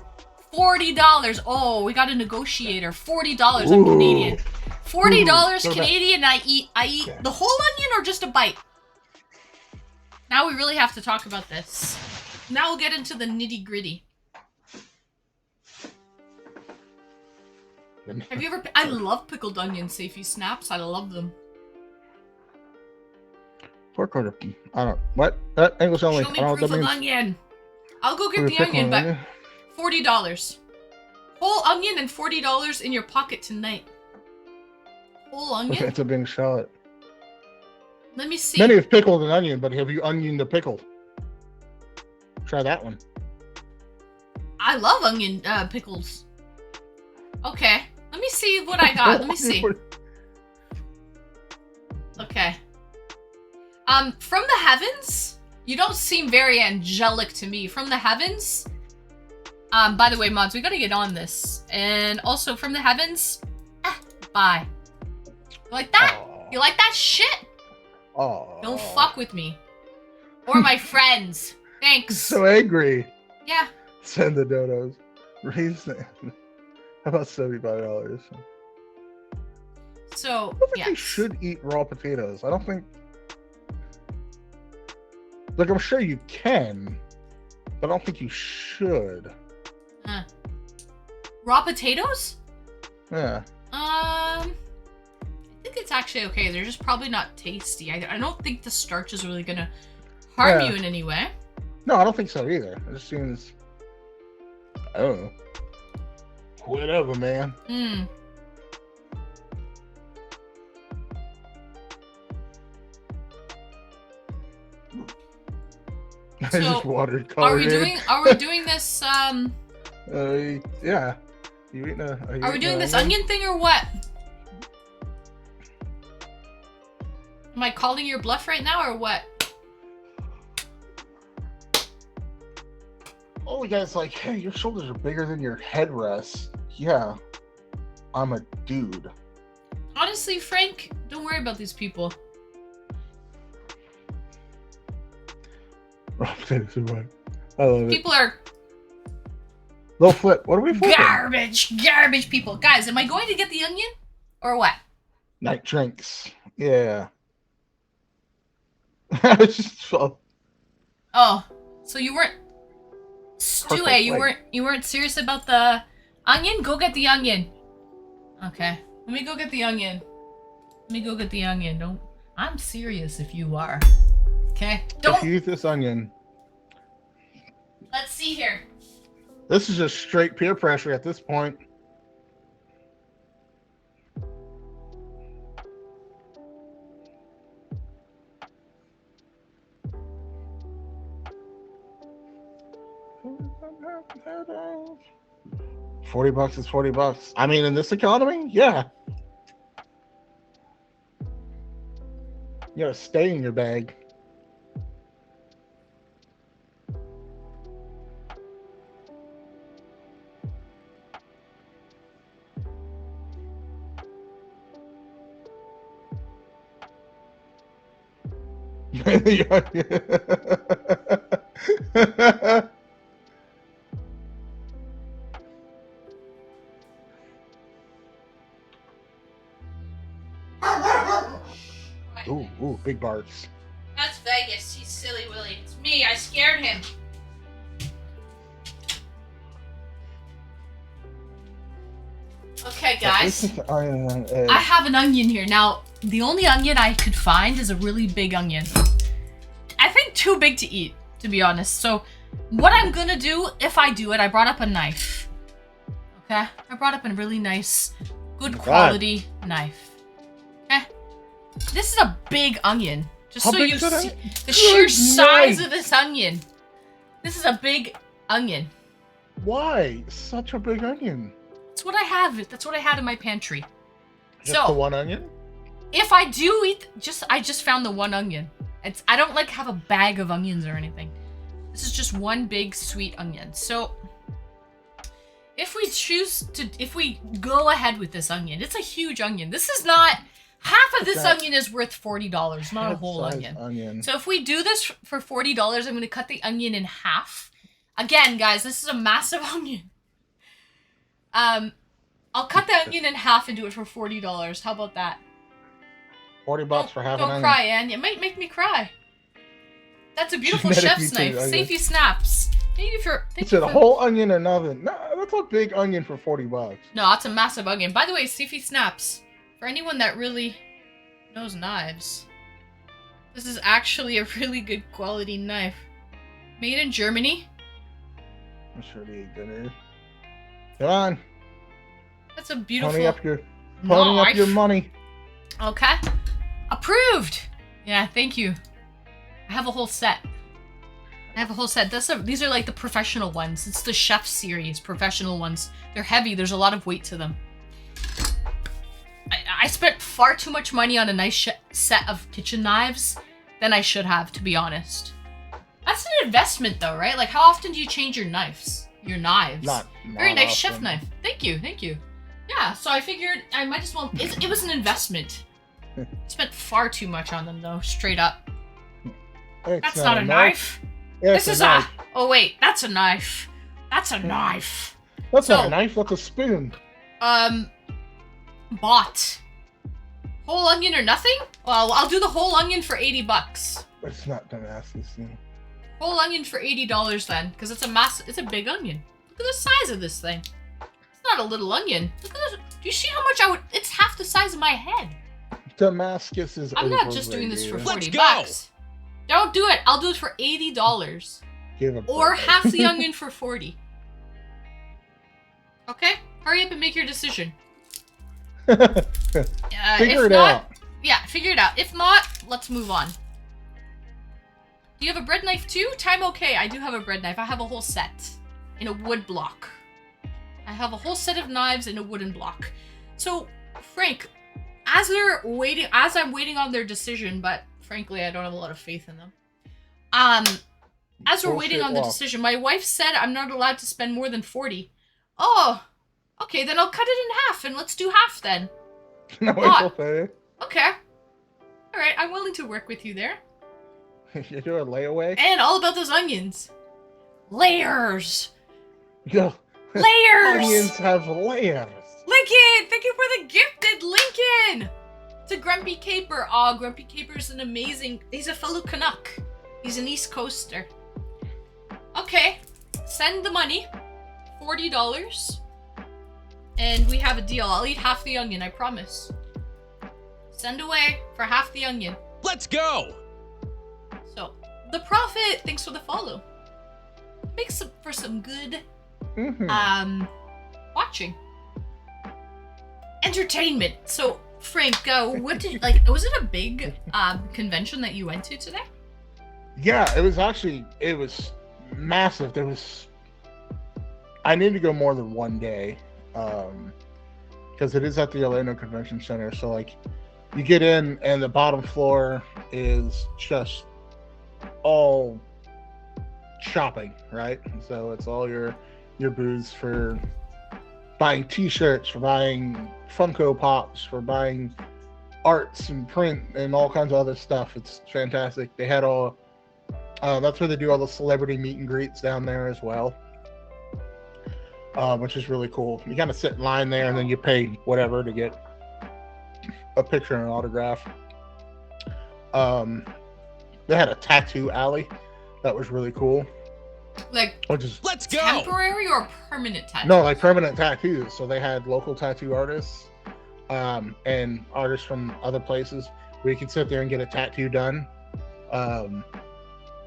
$40. Oh, we got a negotiator. $40. I'm Canadian. $40 Canadian. I eat the whole onion or just a bite. Now we really have to talk about this. Now we'll get into the nitty gritty. Have you ever? I love pickled onion safety snaps. I love them. 4/4. I don't. What? English only. Show me I don't know proof what that of means. onion. I'll go get the onion, but $40. Whole onion and $40 in your pocket tonight. Whole onion? It's a big shot. Let me see. Many have pickled an onion, but have you onioned a pickle? Try that one. I love onion pickles. Okay. Let me see what I got. Let me see. Okay. From the heavens, you don't seem very angelic to me. From the heavens. By the way, mods, we gotta get on this. And also, from the heavens, bye. You like that? Aww. You like that shit? Oh. Don't fuck with me. Or my friends. Thanks. So angry. Yeah. Send the dodos. Raise the. How about $75? So, I don't think yeah. you should eat raw potatoes. I don't think. Like, I'm sure you can, but I don't think you should. Raw potatoes? Yeah. I think it's actually okay. They're just probably not tasty. I don't think the starch is really gonna harm you in any way. No, I don't think so either. It just seems. I don't know. Whatever, man. I So, just watered Are we colored doing this? yeah. You eating Are we doing this onion thing or what? Am I calling your bluff right now or what? Oh, the guy's like, hey, your shoulders are bigger than your headrest. Yeah, I'm a dude. Honestly, Frank, don't worry about these people. I love it. People are Little flip. What are we flipping? garbage people. Guys, am I going to get the onion or what? Night drinks. Yeah. It's just Oh, so you weren't Stewie, Perfect, you weren't serious about the onion? Go get the onion. Okay. Let me go get the onion. Don't I'm serious if you are. Okay? Don't eat this onion. Let's see here. This is just straight peer pressure at this point. $40 is $40. I mean, in this economy, yeah. You gotta stay in your bag. Ooh, big barks. That's Vegas. He's silly Willy. It's me. I scared him. Okay, guys. I have an onion here. Now, the only onion I could find is a really big onion. I think too big to eat, to be honest. So, what I'm gonna do, if I do it, I brought up a knife. Okay? I brought up a really nice, good quality knife. Okay? This is a big onion. Just How so big you is it? see the sheer Good size night. of this onion. This is a big onion. Why such a big onion? That's what I have. That's what I had in my pantry. Just the one onion? If I do eat, I just found the one onion. I don't like have a bag of onions or anything. This is just one big sweet onion. So if we go ahead with this onion, it's a huge onion. This is not Half of this that onion is worth $40, not a whole head-sized onion. So if we do this for $40, I'm going to cut the onion in half. Again, guys, this is a massive onion. I'll cut the onion in half and do it for $40. How about that? $40 for half an onion. Don't cry, Anne. It might make me cry. That's a beautiful chef's knife. Safety snaps. Thank you for. It's a whole onion and nothing. No, that's a big onion for $40. No, that's a massive onion. By the way, Safety snaps. For anyone that really knows knives, this is actually a really good quality knife. Made in Germany. I'm sure they ain't gonna. Come on. That's a beautiful. Pony up your money. Okay. Approved. Yeah, thank you. I have a whole set. These are like the professional ones. It's the chef series, professional ones. They're heavy. There's a lot of weight to them. I spent far too much money on a nice set of kitchen knives than I should have, to be honest. That's an investment, though, right? Like, how often do you change your knives? Your knives? Not Very nice often. chef knife. Thank you. Yeah, so I figured I might as well. It was an investment. Spent far too much on them, though. Straight up. That's not a knife. This is a. Oh wait, that's a knife. That's a knife. That's not a knife. That's a spoon. Bought. Whole onion or nothing? Well, I'll do the whole onion for $80. It's not Damascus. Whole onion for $80 then, because it's a big onion. Look at the size of this thing. It's not a little onion. Look at this. Do you see how much it's half the size of my head. Damascus is. I'm not just doing this for $40. Don't do it. I'll do it for $80. Or half the onion for $40. Okay? Hurry up and make your decision. Figure it out. Yeah, figure it out. If not, let's move on. Do you have a bread knife too? Time okay. I do have a bread knife. I have a whole set in a wood block. I have a whole set of knives in a wooden block. So, Frank, as I'm waiting on their decision, but frankly, I don't have a lot of faith in them. As we're waiting on the decision, my wife said I'm not allowed to spend more than $40. Oh, okay, then I'll cut it in half, and let's do half then. No, it's okay. Okay. All right, I'm willing to work with you there. You're doing layaway? And all about those onions. Layers. Yo. Layers. Onions have layers. Lincoln, thank you for the gifted, Lincoln. It's a Grumpy Caper. Oh, Grumpy Caper's an amazing. He's a fellow Canuck. He's an East Coaster. Okay, send the money. $40. And we have a deal. I'll eat half the onion, I promise. Send away for half the onion. Let's go! So, the Prophet, thanks for the follow. Makes for some good, watching. Entertainment. So, Frank, what did, was it a big, convention that you went to today? Yeah, it was massive. I need to go more than one day, because it is at the Orlando Convention Center. So, like, you get in and the bottom floor is just all shopping, right? So it's all your booths for buying T-shirts, for buying Funko Pops, for buying arts and print and all kinds of other stuff. It's fantastic. They had that's where they do all the celebrity meet and greets down there as well, which is really cool. You kind of sit in line there and then you pay whatever to get a picture and an autograph. They had a tattoo alley that was really cool. Let's go! Temporary or permanent tattoos? No, like permanent tattoos. So they had local tattoo artists, and artists from other places where you could sit there and get a tattoo done.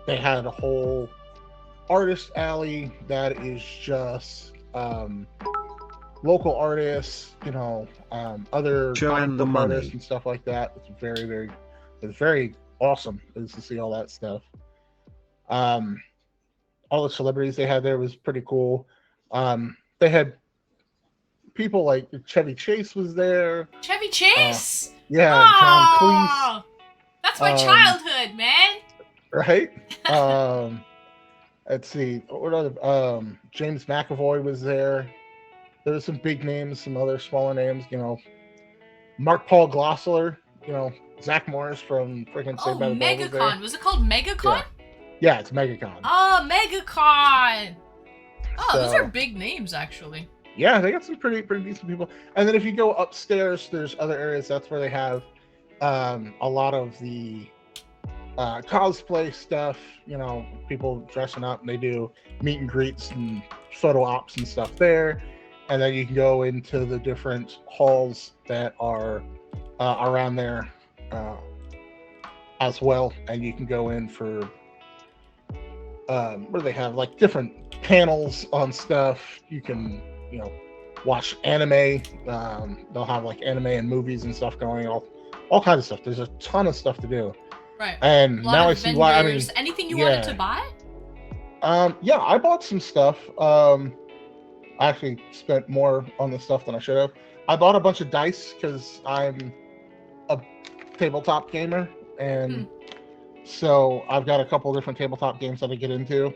They had a whole artist alley that is just local artists, other artists and stuff like that. It's very awesome to see all that stuff. All the celebrities they had there was pretty cool. They had people like Chevy Chase was there. Chevy Chase? Yeah, John Cleese. That's my childhood, man. Right? Let's see. What other? James McAvoy was there. There were some big names, some other smaller names. Mark Paul Gosselaar, you know, Zach Morris from freaking Oh, Saved by the Bell was there. MegaCon. Was it called MegaCon? Yeah, it's MegaCon. Oh, MegaCon. Oh, those are So, big names, actually. yeah, they got some pretty decent people. And then if you go upstairs, there's other areas. That's where they have a lot of the cosplay stuff. You know, people dressing up, and they do meet and greets and photo ops and stuff there. And then you can go into the different halls that are around there as well, and you can go in for where they have like different panels on stuff. You can, you know, watch anime. They'll have like anime and movies and stuff going, all kinds of stuff. There's a ton of stuff to do. Right. And now I see why. I mean, anything you wanted to buy? Yeah, I bought some stuff. I actually spent more on the stuff than I should have. I bought a bunch of dice because I'm a tabletop gamer, and so I've got a couple different tabletop games that I get into,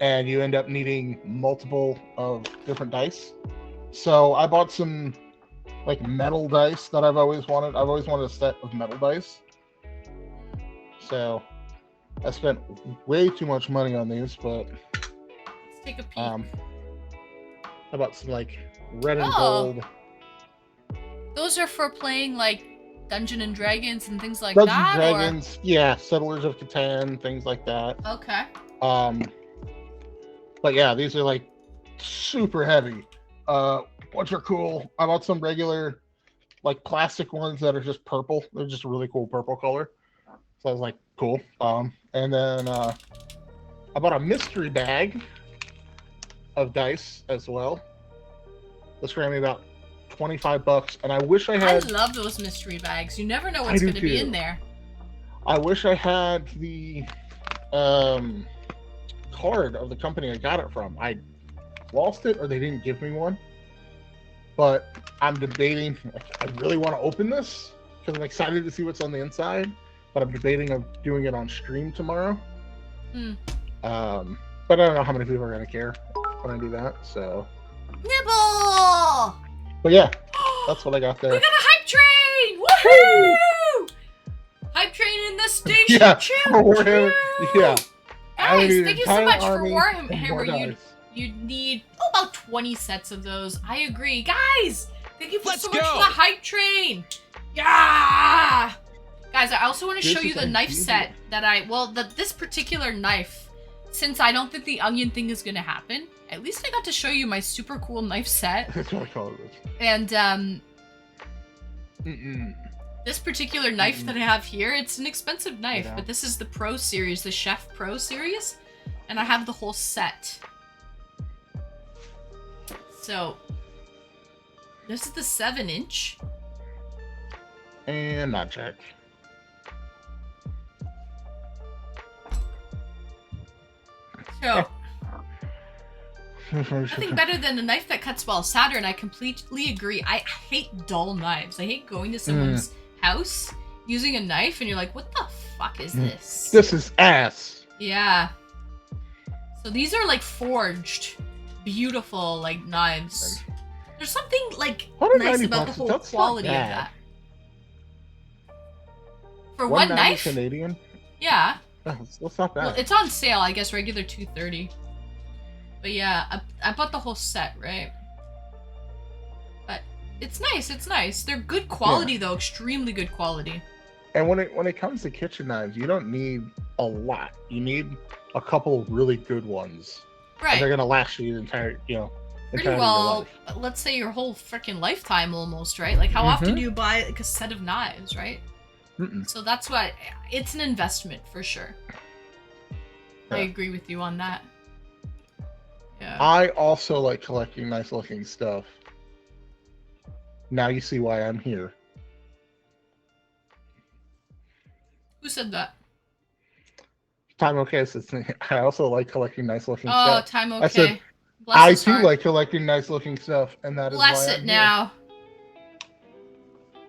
and you end up needing multiple of different dice. So I bought some like metal dice that I've always wanted. I've always wanted a set of metal dice. So I spent way too much money on these, but let's take a peek. How about some like red and gold? Those are for playing like Dungeons and Dragons and things like Dungeons that. and Dragons, yeah, Settlers of Catan, things like that. Okay. But yeah, these are like super heavy. Which are cool. I bought some regular, like plastic ones that are just purple. They're just a really cool purple color. So I was like, cool. And then I bought a mystery bag of dice as well. This ran me about $25, and I wish I had. I love those mystery bags. You never know what's going to be in there. I wish I had the card of the company I got it from. I lost it, or they didn't give me one. But I'm debating. I really want to open this because I'm excited to see what's on the inside. But I'm debating of doing it on stream tomorrow. But I don't know how many people are going to care when I do that. So. Nibble! But yeah, that's what I got there. We got a hype train! Woohoo! Hype train in the station. Yeah, choo, yeah. Guys, thank you so much for Warhammer. Warhammer. You'd need about 20 sets of those. I agree. Guys, thank you so much for the hype train. Yeah! Guys, I also want to show you the knife set that this particular knife, since I don't think the onion thing is going to happen, at least I got to show you my super cool knife set. That's what I call it. And, this particular knife that I have here, it's an expensive knife, but this is the Pro Series, the Chef Pro Series, and I have the whole set. So, this is the 7-inch. And not check. So, nothing better than a knife that cuts well. Saturn, I completely agree. I hate dull knives. I hate going to someone's house using a knife and you're like, what the fuck is this? This is ass. Yeah. So these are like forged, beautiful like knives. There's something like nice about the whole quality of that. For one knife? Canadian? Yeah. That's not bad. Well, it's on sale, I guess regular $230. But yeah, I bought the whole set, right? But it's nice, it's nice. They're good quality though, extremely good quality. And when it comes to kitchen knives, you don't need a lot. You need a couple of really good ones. Right. And they're gonna last you the entire, pretty well, let's say your whole freaking lifetime almost, right? Like how often do you buy like a set of knives, right? So that's why it's an investment for sure. I agree with you on that. Yeah. I also like collecting nice looking stuff. Now you see why I'm here. Who said that? Time okay. So I also like collecting nice looking stuff. Oh, Time okay. I said, I too like collecting nice looking stuff, and that is why I'm here. Bless it now.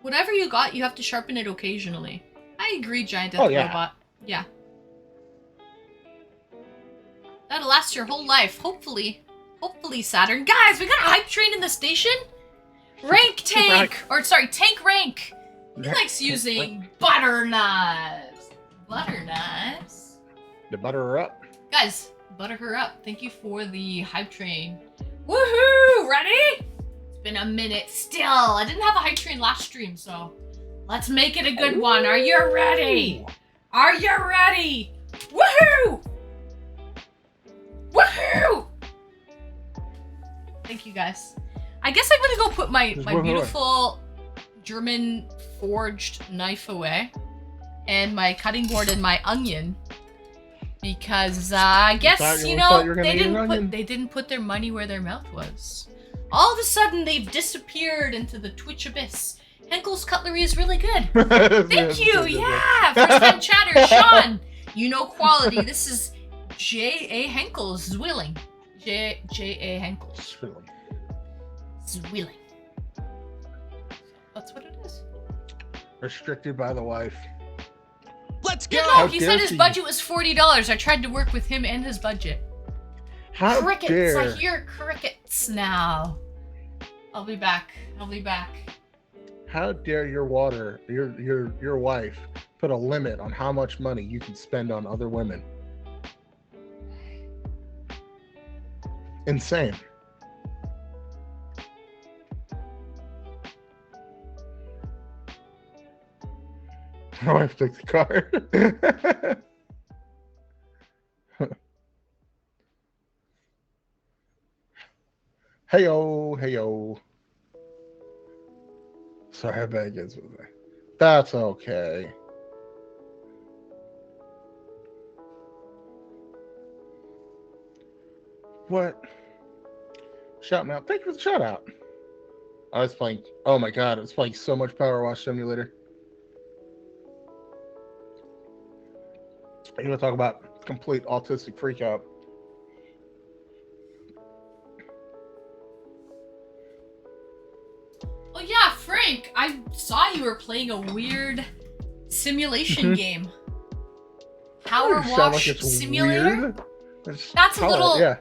Whatever you got, you have to sharpen it occasionally. I agree, Giant Death Robot. Yeah. That'll last your whole life, hopefully. Hopefully, Saturn. Guys, we got a hype train in the station? Rank tank! Or sorry, tank rank! He likes using butter knives. Butter knives. To butter her up. Guys, butter her up. Thank you for the hype train. Woohoo! Ready? It's been a minute still. I didn't have a hype train last stream, so let's make it a good one. Are you ready? Are you ready? Woohoo! Woohoo! Thank you, guys. I guess I'm gonna go put my beautiful German forged knife away and my cutting board and my onion because I guess they didn't put their money where their mouth was. All of a sudden they've disappeared into the Twitch abyss. Henkel's cutlery is really good. Thank you. Yeah, first time chatter, Sean. You know quality. This is J.A. Henkel's Zwilling. J.A. Henkel's. Zwilling. That's what it is. Restricted by the wife. Let's go! No, he said his budget was $40. I tried to work with him and his budget. How crickets! dare. I hear crickets now. I'll be back. I'll be back. How dare your wife put a limit on how much money you can spend on other women? Insane. My wife took the car. Heyo, heyo. Sorry, I bet it with me. That's okay. What? Shout out. Thank you for the shout out. I was playing. Oh my god, I was playing so much Power Wash Simulator. You want to talk about complete autistic freak out? Oh yeah, Frank, I saw you were playing a weird simulation game. Power Wash Simulator? That's a little... Yeah.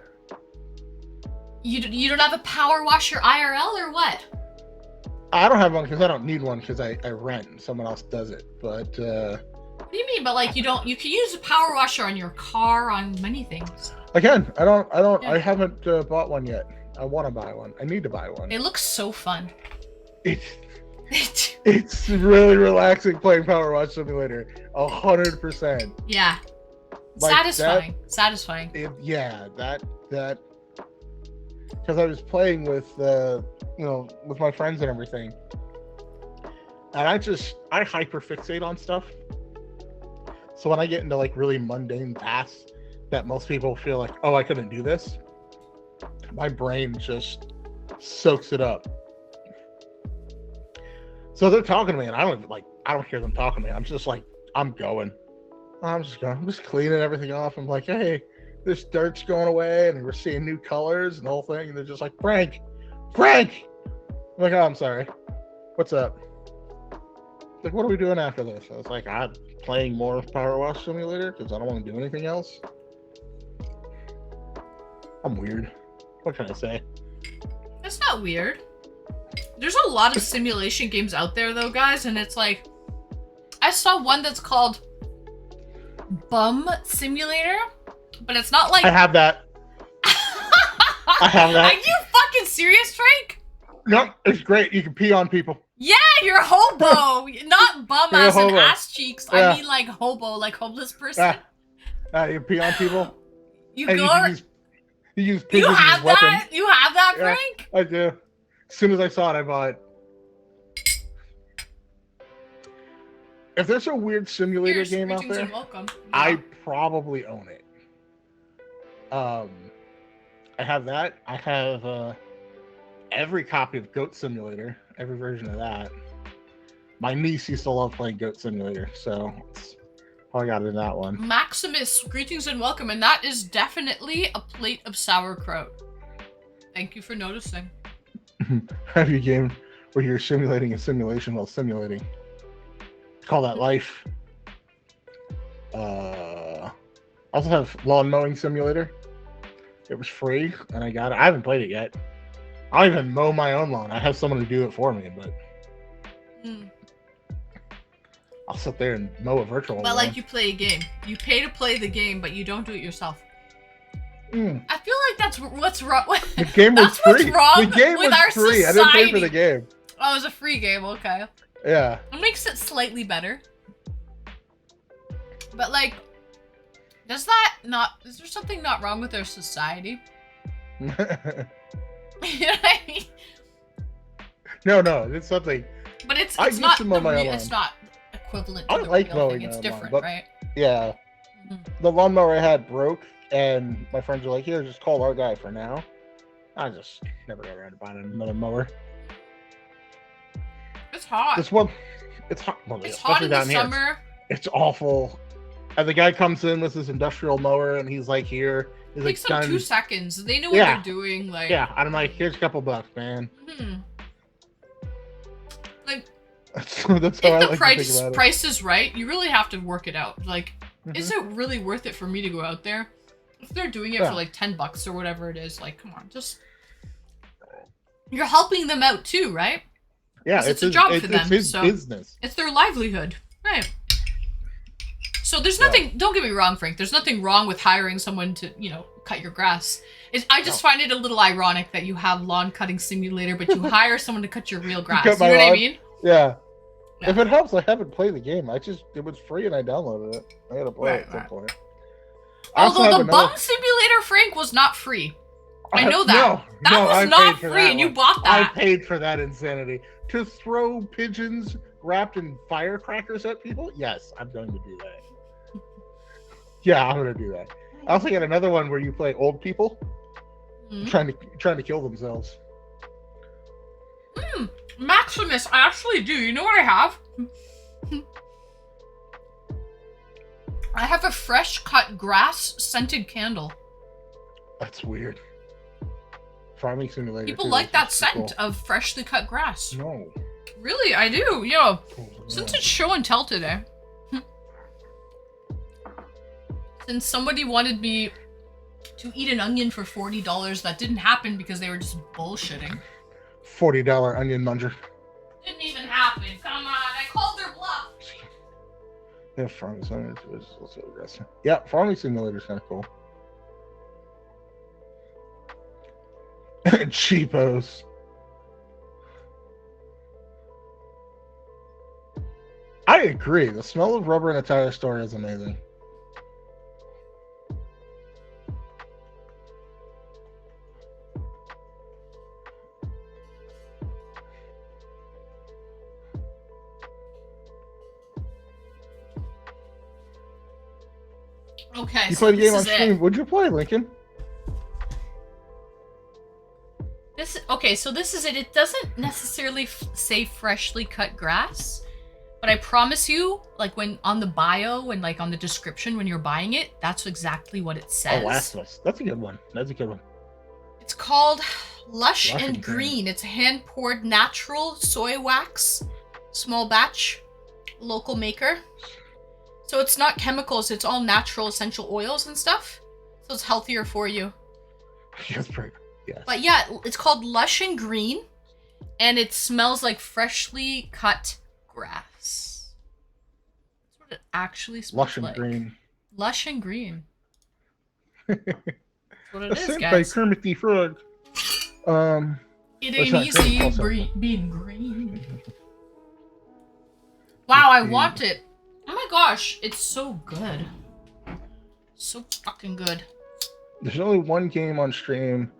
You don't have a Power Washer IRL or what? I don't have one because I don't need one because I rent and someone else does it. But what do you mean? But like you can use a power washer on your car on many things. I can. I don't. Yeah. I haven't bought one yet. I want to buy one. I need to buy one. It looks so fun. It's really relaxing playing Power Wash Simulator. 100%. Yeah. Like satisfying. Satisfying. Yeah. That. Because I was playing with with my friends and everything, and I hyperfixate on stuff. So when I get into like really mundane tasks that most people feel like, oh, I couldn't do this, my brain just soaks it up. So they're talking to me, and I don't hear them talking to me. I'm just like, I'm just cleaning everything off. I'm like, hey, this dirt's going away, and we're seeing new colors and the whole thing. And they're just like, Frank. I'm like, oh, I'm sorry. What's up? Like, what are we doing after this? I was like, I'm playing more Power Wash Simulator because I don't want to do anything else. I'm weird. What can I say? That's not weird. There's a lot of simulation games out there, though, guys, and it's like, I saw one that's called Bum Simulator, but it's not like... I have that. I have that. Are you fucking serious, Frank? No, it's great. You can pee on people. Yeah, you're a hobo. Not bum You're as in ass cheeks. Yeah. I mean like hobo, like homeless person. You pee on people. You and go... You use pigeons You have as weapons. that? You have that, Yeah, Frank? I do. As soon as I saw it, I bought it. If there's a weird simulator game out there, welcome. I probably own it. I have that. I have every copy of Goat Simulator, every version of that. My niece used to love playing Goat Simulator, so I got in that one. Maximus, greetings and welcome, and that is definitely a plate of sauerkraut. Thank you for noticing. Have you a game where you're simulating a simulation while simulating? Call that life. I also have Lawn Mowing Simulator. It was free, and I got it. I haven't played it yet. I don't even mow my own lawn. I have someone to do it for me, but Mm. I'll sit there and mow a virtual But lawn. like you play a game. You pay to play the game, but you don't do it yourself. Mm. I feel like that's what's wrong. The game was That's what's free. wrong The game with was our free. I didn't pay for society. the game. Oh, it was a free game. Okay, Yeah. it makes it slightly better. But like, does that not? Is there something not wrong with our society? You know what I mean? No, it's something. But it's I used not to mow my own it's lawn. not equivalent to I the like real mowing thing. It's my own lawn, different, but- right? Yeah. Mhm. The lawnmower I had broke, and my friends were like, "Here, just call our guy for now." I just never got around to buying another mower. It's hot. This one, it's hot. Well, It's hot especially in the down here. summer. It's awful. And the guy comes in with his industrial mower, and he's like, "Here." He's It like, takes them "Done." 2 seconds. They know what Yeah. they're doing. Like, Yeah, and I'm like, "Here's a couple bucks, man." mhm. Like, That's how I if like the to think price about it. price is right, you really have to work it out. Like, Mhm. is it really worth it for me to go out there? If they're doing it Yeah. for like $10 or whatever it is, like, come on, just you're helping them out too, right? Yeah, 'Cause it's a job for them, It's his so- business. It's their livelihood, right? So there's Yeah. nothing. Don't get me wrong, Frank. There's nothing wrong with hiring someone to, cut your grass. I just find it a little ironic that you have lawn cutting simulator, but you hire someone to cut your real grass. cut You my know what I lawn? mean? Yeah. Yeah. If it helps, I haven't played the game. It was free and I downloaded it. I gotta play Right, it at some right. point. I also Although have the another- bum simulator, Frank, was not free. I know that. No, That no, was I not paid for free, that and you one. bought I that. paid for that insanity. To throw pigeons wrapped in firecrackers at people? Yes, I'm going to do that. Yeah, I'm going to do that. I also got another one where you play old people Mhm. trying to kill themselves. Maximus, I actually do. You know what I have? I have a fresh cut grass scented candle. That's weird. Farming simulator. People too, like that that's pretty scent of freshly cut grass. cool. No. Really, I do. Yo, Cool. since it's show and tell today, since somebody wanted me to eat an onion for $40, that didn't happen because they were just bullshitting. $40 onion munger. Didn't even happen. Come on, I called their bluff. Yeah, farming simulator is also aggressive. Yeah, farming simulator is kind of cool. Cheapos. I agree. The smell of rubber in a tire store is amazing. Okay, You so played a game this on is it. stream. What'd you play, Lincoln? So this is it. It doesn't necessarily say freshly cut grass, but I promise you, like when on the bio and like on the description when you're buying it, that's exactly what it says. Oh, Last of Us. That's a good one. That's a good one. It's called Lush, Lush and and Green. It's hand poured natural soy wax, small batch, local maker. So it's not chemicals. It's all natural essential oils and stuff. So it's healthier for you. That's pretty. Yes. But yeah, it's called Lush and Green, and it smells like freshly cut grass. That's what it actually smells Lush and like. green. Lush and Green. That's what it A is, scent by guys. Kermit the Frog. It What's ain't that easy thing also? being green. Wow, I want it. Oh my gosh, it's so good. So fucking good. There's only one game on stream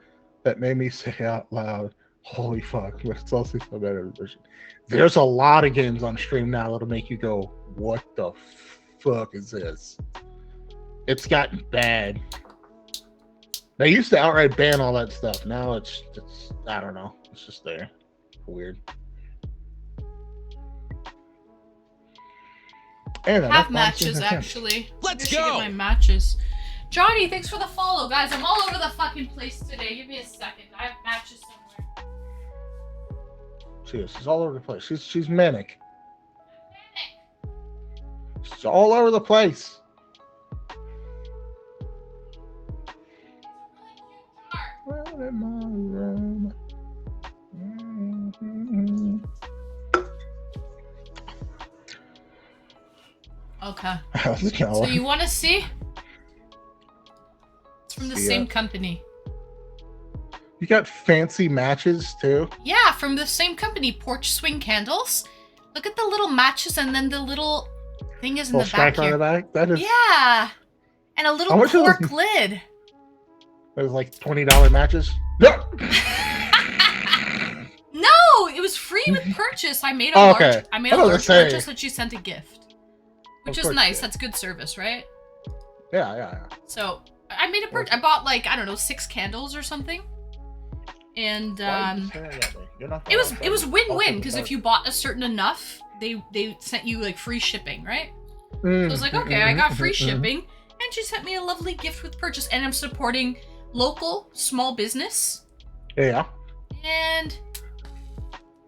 that made me say out loud, "Holy fuck!" But it's also so better version. There's a lot of games on stream now that'll make you go, "What the fuck is this?" It's gotten bad. They used to outright ban all that stuff. Now it's I don't know. It's just there. Weird. And Have matches, actually. Let's I should get go. my matches. Johnny, thanks for the follow, guys. I'm all over the fucking place today. Give me a second. I have matches somewhere. She's all over the place. She's manic. She's all over the place. Right in my room. Okay. How's it going? So you want to see? It's from the same company. You got fancy matches too? Yeah, from the same company, Porch Swing Candles. Look at the little matches and then the little thing is in the back on here. the back? That is... Yeah. And a little cork lid. It was like $20 matches? No! No, it was free with purchase. I made a large purchase that she sent a gift. Which is nice. That's good service, right? Yeah. So, I made a purchase. I bought like, I don't know, 6 candles or something. And it was win-win because if you bought a certain enough, they sent you like free shipping, right? So I was like, okay, I got free shipping, and she sent me a lovely gift with purchase, and I'm supporting local small business. Yeah. And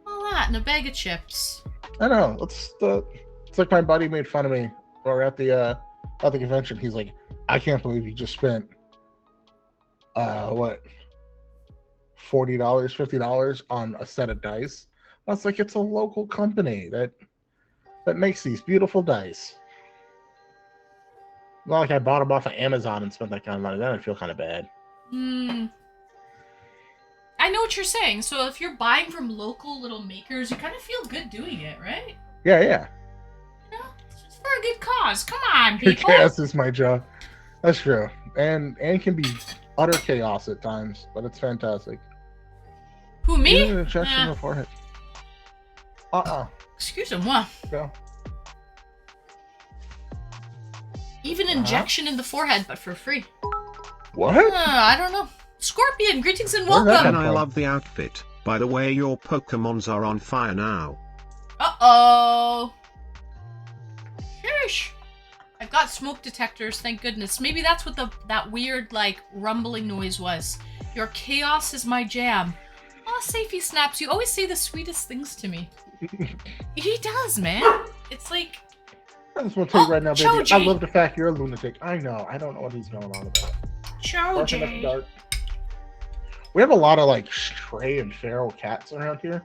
all that, and a bag of chips. I know. It's like my buddy made fun of me, or at the convention. He's like, I can't believe you just spent what, $40, $50 on a set of dice. I was like, it's a local company that makes these beautiful dice. Not like I bought them off of Amazon and spent that kind of money. Then I'd feel kind of bad. I know what you're saying. So if you're buying from local little makers, you kind of feel good doing it, right? Yeah. You know, it's just for a good cause. Come on, people. Chaos is my job. That's true. And can be utter chaos at times, but it's fantastic. Who, me? Even an injection in the forehead. Excuse-moi. Yeah. Even injection in the forehead, but for free. What? I don't know. Scorpion, greetings and Where'd that welcome. come And I love the outfit. By the way, your Pokemons are on fire now. Uh-oh. Sheesh. I've got smoke detectors, thank goodness. Maybe that's what that weird, like, rumbling noise was. Your chaos is my jam. Oh, Safety Snaps, you always say the sweetest things to me. He does, man. It's like... I just want to tell you right now, baby. Choji. I love the fact you're a lunatic. I know. I don't know what he's going on about. Choji. We have a lot of, like, stray and feral cats around here.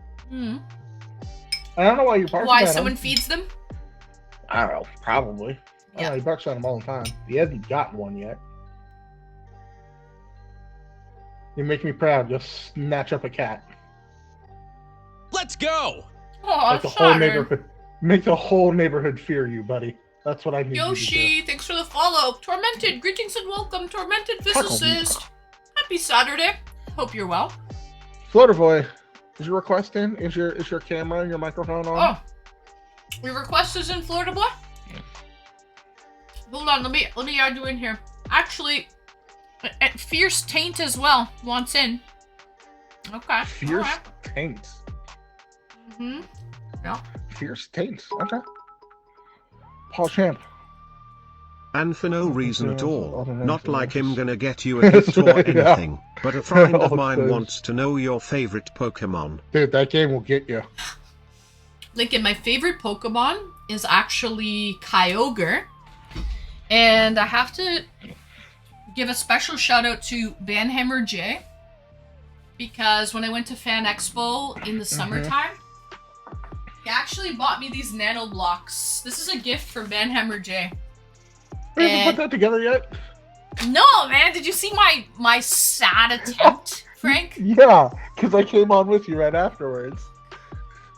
I don't know why you bark Why, at someone him. feeds them? I don't know. Probably. Yeah. He barks at him all the time. He hasn't gotten one yet. You make me proud. Just snatch up a cat. Let's go! Oh, Make the whole neighborhood. Make the whole neighborhood fear you, buddy. That's what I need you to Yoshi, thanks for the follow. Tormented, greetings and welcome. Tormented Physicist. Happy Saturday. Hope you're well. do. Floater Boy, is your request in? Is your camera and your microphone on? Oh, your request is in Florida, boy. Hold on, let me add you in here. Actually, Fierce Taint as well wants in. Okay. Fierce Taint. Yeah. Fierce Taint. Okay. Paul Champ. And for no reason at all. Yeah, Not like him gonna get you a gift or anything. But a friend of mine Thanks. wants to know your favorite Pokemon. Dude, that game will get you. Lincoln, my favorite Pokemon is actually Kyogre. And I have to give a special shout out to Banhammer J. Because when I went to Fan Expo in the summertime, he actually bought me these nano blocks. This is a gift from Banhammer J. We haven't put that together yet? No, man. Did you see my sad attempt, Frank? Yeah, because I came on with you right afterwards.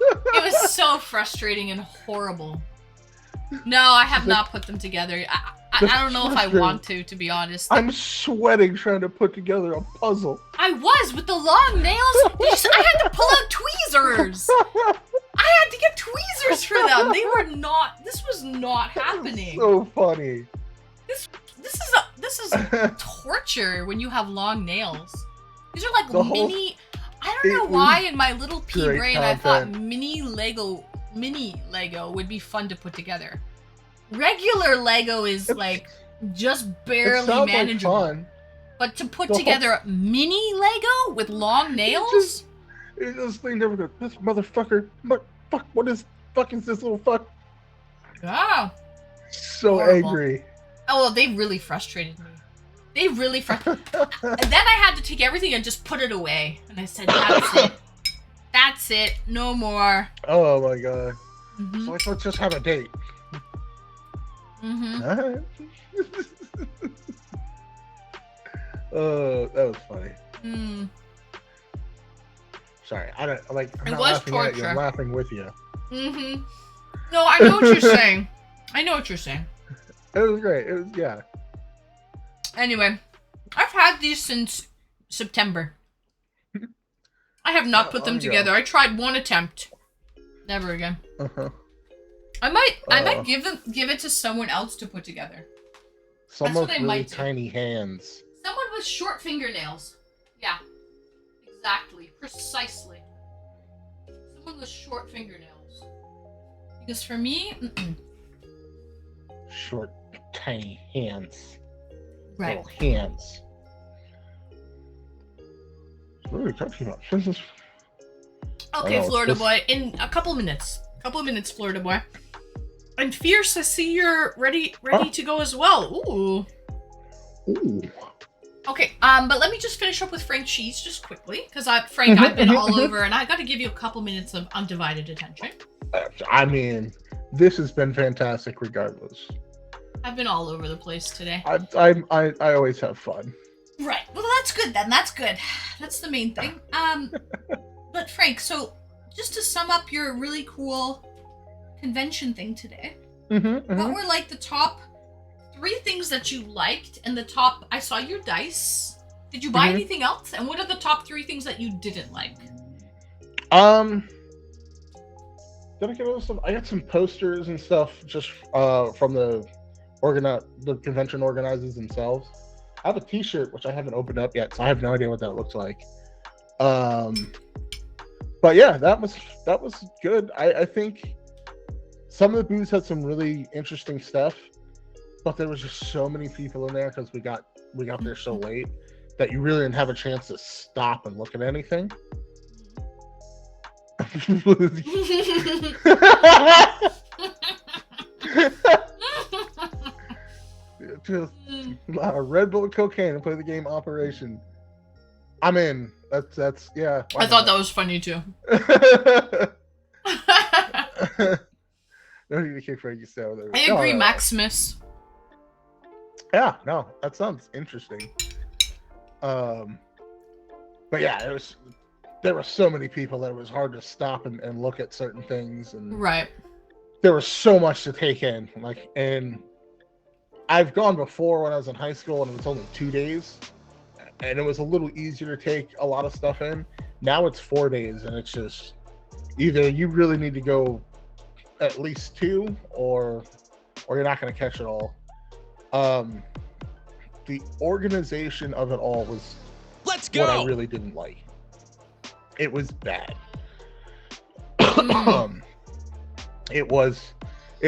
It was so frustrating and horrible. No, I have not put them together. I don't know if I want to be honest. I'm sweating trying to put together a puzzle. I was with the long nails. I had to pull out tweezers. I had to get tweezers for them. They were not. This was not happening. So funny. This is torture when you have long nails. These are like The whole- mini. I don't know why in my little pea great brain I thought content. mini Lego would be fun to put together. Regular Lego is like just It barely sounds like manageable. fun. But to put The whole- together mini Lego with long nails? This thing never goes, this motherfucker, fuck, what is this little fuck? Oh. So Horrible. angry. Oh, well, they really frustrated me. They really frustrated. And then I had to take everything and just put it away. And I said, that's it. That's it. No more. Oh my god. Mhm. So let's just have a date. Mm-hmm. Alright. That was funny. Mm. Sorry, I don't like. I'm It not was laughing at you. I'm torture. laughing with you. Mm-hmm. No, I know what you're saying. I know what you're saying. It was great. It was yeah. Anyway, I've had these since September. I have not put them together. I tried one attempt. Never again. Uh-huh. I might give it to someone else to put together. Someone what I with really might do. tiny hands. Someone with short fingernails. Yeah. Exactly. Precisely. Someone with short fingernails. Because for me, Short, tiny hands. right. Little hands. What are we talking about? Okay, Oh, Florida this- boy. In a couple minutes. Florida boy. And Fierce, I see you're ready to go as well. Ooh. Ooh. Okay, but let me just finish up with Frank Cheese just quickly, because Frank, I've been all over, and I got to give you a couple minutes of undivided attention. I mean, this has been fantastic regardless. I've been all over the place today. I always have fun. Right. Well, that's good then. That's good. That's the main thing. But Frank, so just to sum up your really cool convention thing today, what were like the top 3 things that you liked, and the top? I saw your dice. Did you buy anything else? And what are the top 3 things that you didn't like? Did I get all this stuff? I got some posters and stuff just from the convention organizers themselves. I have a T-shirt which I haven't opened up yet, so I have no idea what that looks like. But yeah, that was good. I think some of the booths had some really interesting stuff, but there was just so many people in there because we got there so late that you really didn't have a chance to stop and look at anything. Just Red Bull cocaine and play the game Operation. I'm in. That's yeah. I thought that was funny too. Don't need to kick Frankie Stowe there. I agree, Maximus. Yeah, no, that sounds interesting. But yeah, there were so many people that it was hard to stop and look at certain things, and right. There was so much to take in. And I've gone before when I was in high school, and it was only 2 days, and it was a little easier to take a lot of stuff in. Now it's 4 days, and it's just either you really need to go at least 2, or you're not going to catch it all. The organization of it all was what I really didn't like. It was bad. It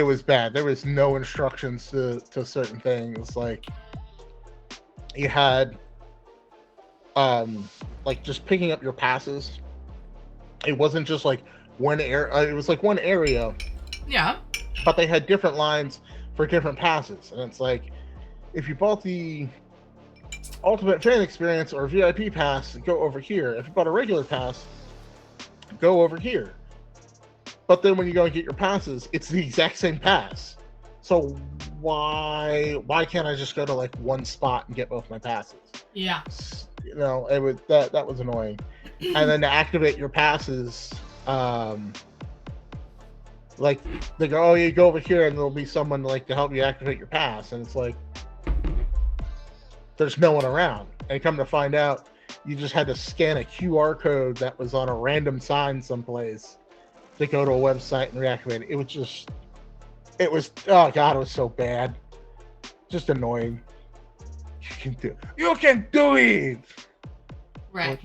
was bad. There was no instructions to certain things. Like you had like just picking up your passes. It wasn't just like one area. It was like one area. Yeah. But they had different lines for different passes, and it's like if you bought the Ultimate Fan Experience or VIP pass, go over here. If you bought a regular pass, go over here. But then when you go and get your passes, it's the exact same pass. So why can't I just go to like one spot and get both my passes? Yeah. You know, it was that was annoying. And then to activate your passes, like they go, oh, you go over here and there'll be someone like to help you activate your pass, and it's like there's no one around. And come to find out, you just had to scan a QR code that was on a random sign someplace to go to a website and reactivate it. It was oh god, it was so bad. Just annoying. You can do it. Right.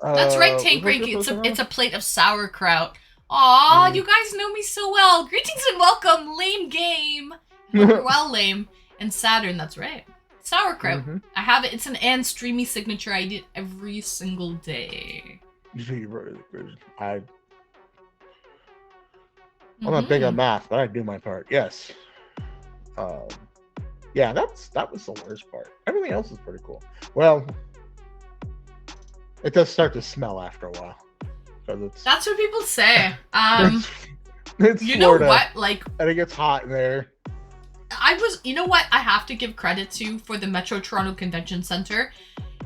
That's right, Tank Ranky. It's a plate of sauerkraut. Aw, you guys know me so well. Greetings and welcome, lame game. Well, lame. And Saturn, that's right. Sauerkraut. I have it. It's an Anne Streamy signature. I eat it every single day. I'm not big on math, but I do my part. Yes. Yeah, that was the worst part. Everything else is pretty cool. Well, it does start to smell after a while. That's what people say. It's you Florida, know what? Like, and it gets hot in there. you know what I have to give credit to for the Metro Toronto Convention Center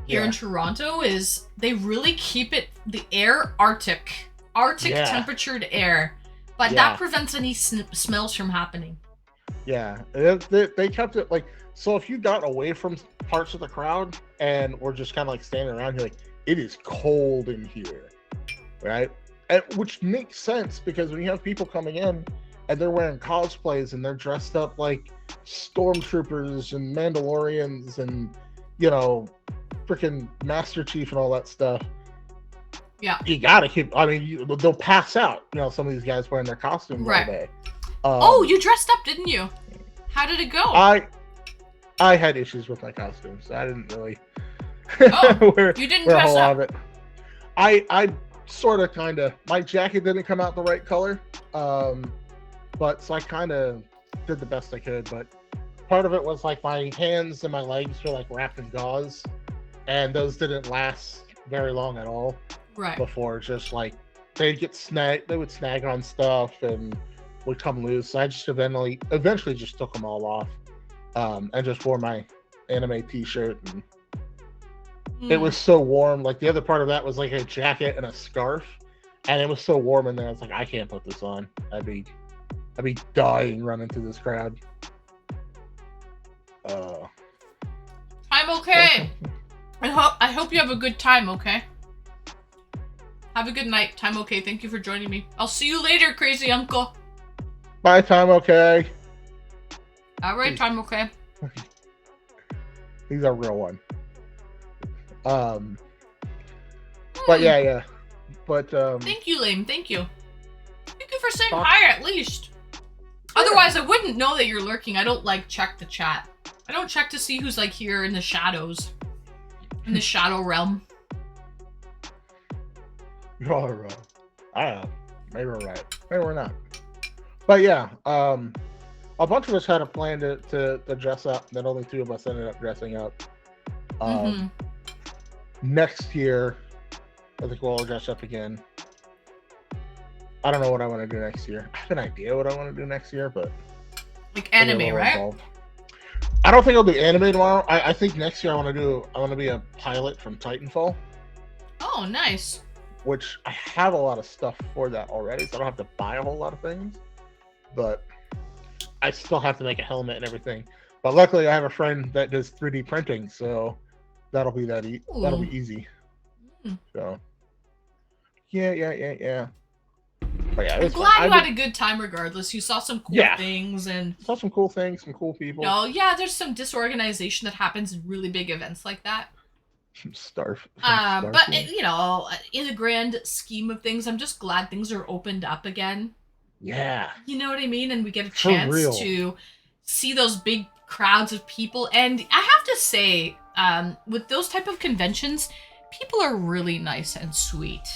here in Toronto is they really keep the air Arctic temperatured air, but that prevents any smells from happening. Yeah, they kept it like, so if you got away from parts of the crowd and were just kind of like standing around here, like, it is cold in here, right? And, which makes sense because when you have people coming in and they're wearing cosplays and they're dressed up like stormtroopers and Mandalorians and, you know, freaking Master Chief and all that stuff. Yeah, you gotta keep. I mean, they'll pass out. You know, some of these guys wearing their costumes all day. You dressed up, didn't you? How did it go? I had issues with my costumes. I didn't really. You didn't dress up. I sort of, kind of. My jacket didn't come out the right color, but so I kind of did the best I could. But part of it was like my hands and my legs were like wrapped in gauze, and those didn't last very long at all. Right. Before, just like they would snag on stuff and would come loose. So I just eventually just took them all off, and just wore my anime t-shirt. And it was so warm. Like the other part of that was like a jacket and a scarf, and it was so warm in there. I was like, I can't put this on. I'd be dying running through this crowd. I'm okay. I hope you have a good time. Okay. Have a good night. Time okay. Thank you for joining me. I'll see you later, crazy uncle. Bye, time okay. All right, time okay. He's a real one. But yeah. But thank you, Lame. Thank you. Thank you for saying hi at least. Otherwise, I wouldn't know that you're lurking. I don't like check the chat. I don't check to see who's like here in the shadows, in the shadow realm. You're all wrong. I don't know. Maybe we're right. Maybe we're not. But yeah, a bunch of us had a plan to dress up, and then only 2 of us ended up dressing up. Next year, I think we'll all dress up again. I don't know what I want to do next year. I have an idea what I want to do next year, but like anime, right? Involved. I don't think I'll do anime tomorrow. I think next year I want to be a pilot from Titanfall. Oh, nice. Which I have a lot of stuff for that already, so I don't have to buy a whole lot of things. But I still have to make a helmet and everything. But luckily, I have a friend that does 3D printing, so that'll be that'll be easy. So yeah. But yeah, I'm glad you had a good time regardless. You saw some cool things and saw some cool things, some cool people. There's some disorganization that happens in really big events like that. But in the grand scheme of things, I'm just glad things are opened up again. Yeah. You know what I mean? And we get a chance to see those big crowds of people. And I have to say, with those type of conventions, people are really nice and sweet.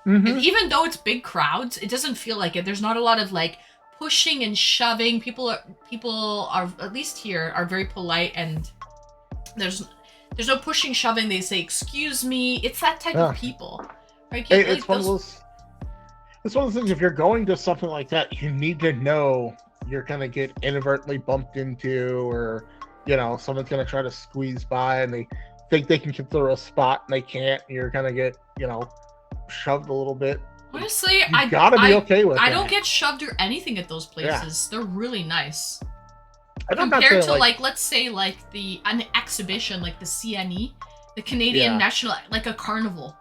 Mm-hmm. And even though it's big crowds, it doesn't feel like it. There's not a lot of like pushing and shoving. People are at least here are very polite, and there's no pushing, shoving. They say, "Excuse me." It's that type of people. Right? It's one of those things. If you're going to something like that, you need to know you're gonna get inadvertently bumped into, or someone's gonna try to squeeze by, and they think they can get through a spot and they can't. And you're gonna get shoved a little bit. Honestly, I gotta be okay with it. I don't get shoved or anything at those places. Yeah. They're really nice. Compared to let's say an exhibition like the CNE, the Canadian National, like a carnival.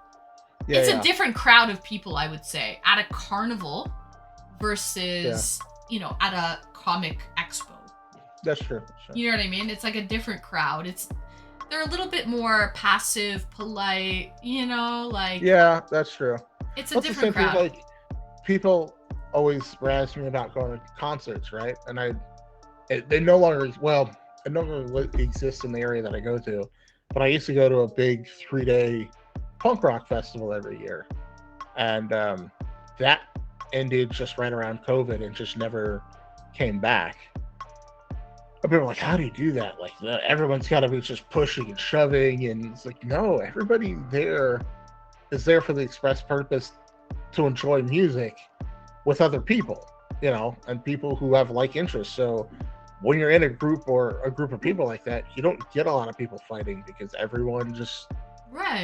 Yeah, it's a different crowd of people, I would say, at a carnival versus at a comic expo. That's true. You know what I mean? It's like a different crowd. They're a little bit more passive, polite. Yeah, that's true. It's a different crowd. People always razz me about going to concerts, right? And it no longer exists in the area that I go to, but I used to go to a big 3-day punk rock festival every year, and that ended just right around COVID and just never came back. But people are like, how do you do that? Everyone's got to be just pushing and shoving, and it's like, no, everybody there is there for the express purpose to enjoy music with other people, and people who have like interests. So when you're in a group or a group of people like that, you don't get a lot of people fighting because everyone just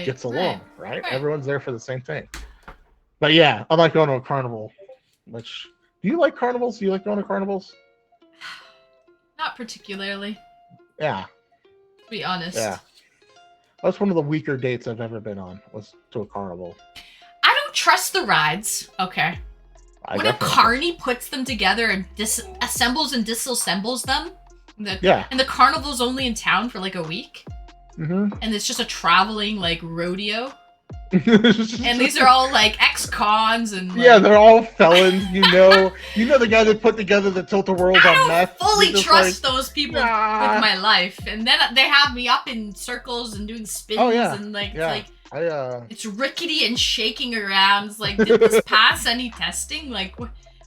gets along, right? Everyone's there for the same thing. But yeah, I like going to a carnival. Which, do you like carnivals? Do you like going to carnivals? Not particularly. Yeah. To be honest. Yeah. That's one of the weaker dates I've ever been on, was to a carnival. I don't trust the rides. Okay. When a carny puts them together and assembles and disassembles them, and the carnival's only in town for like a week, and it's just a traveling like rodeo, and these are all like ex-cons and like, they're all felons. You know the guy that put together the Tilt-A-Whirl on meth. I fully trust those people with my life, and then they have me up in circles and doing spins and like it's like. It's rickety and shaking around. It's like, did this pass any testing? Like,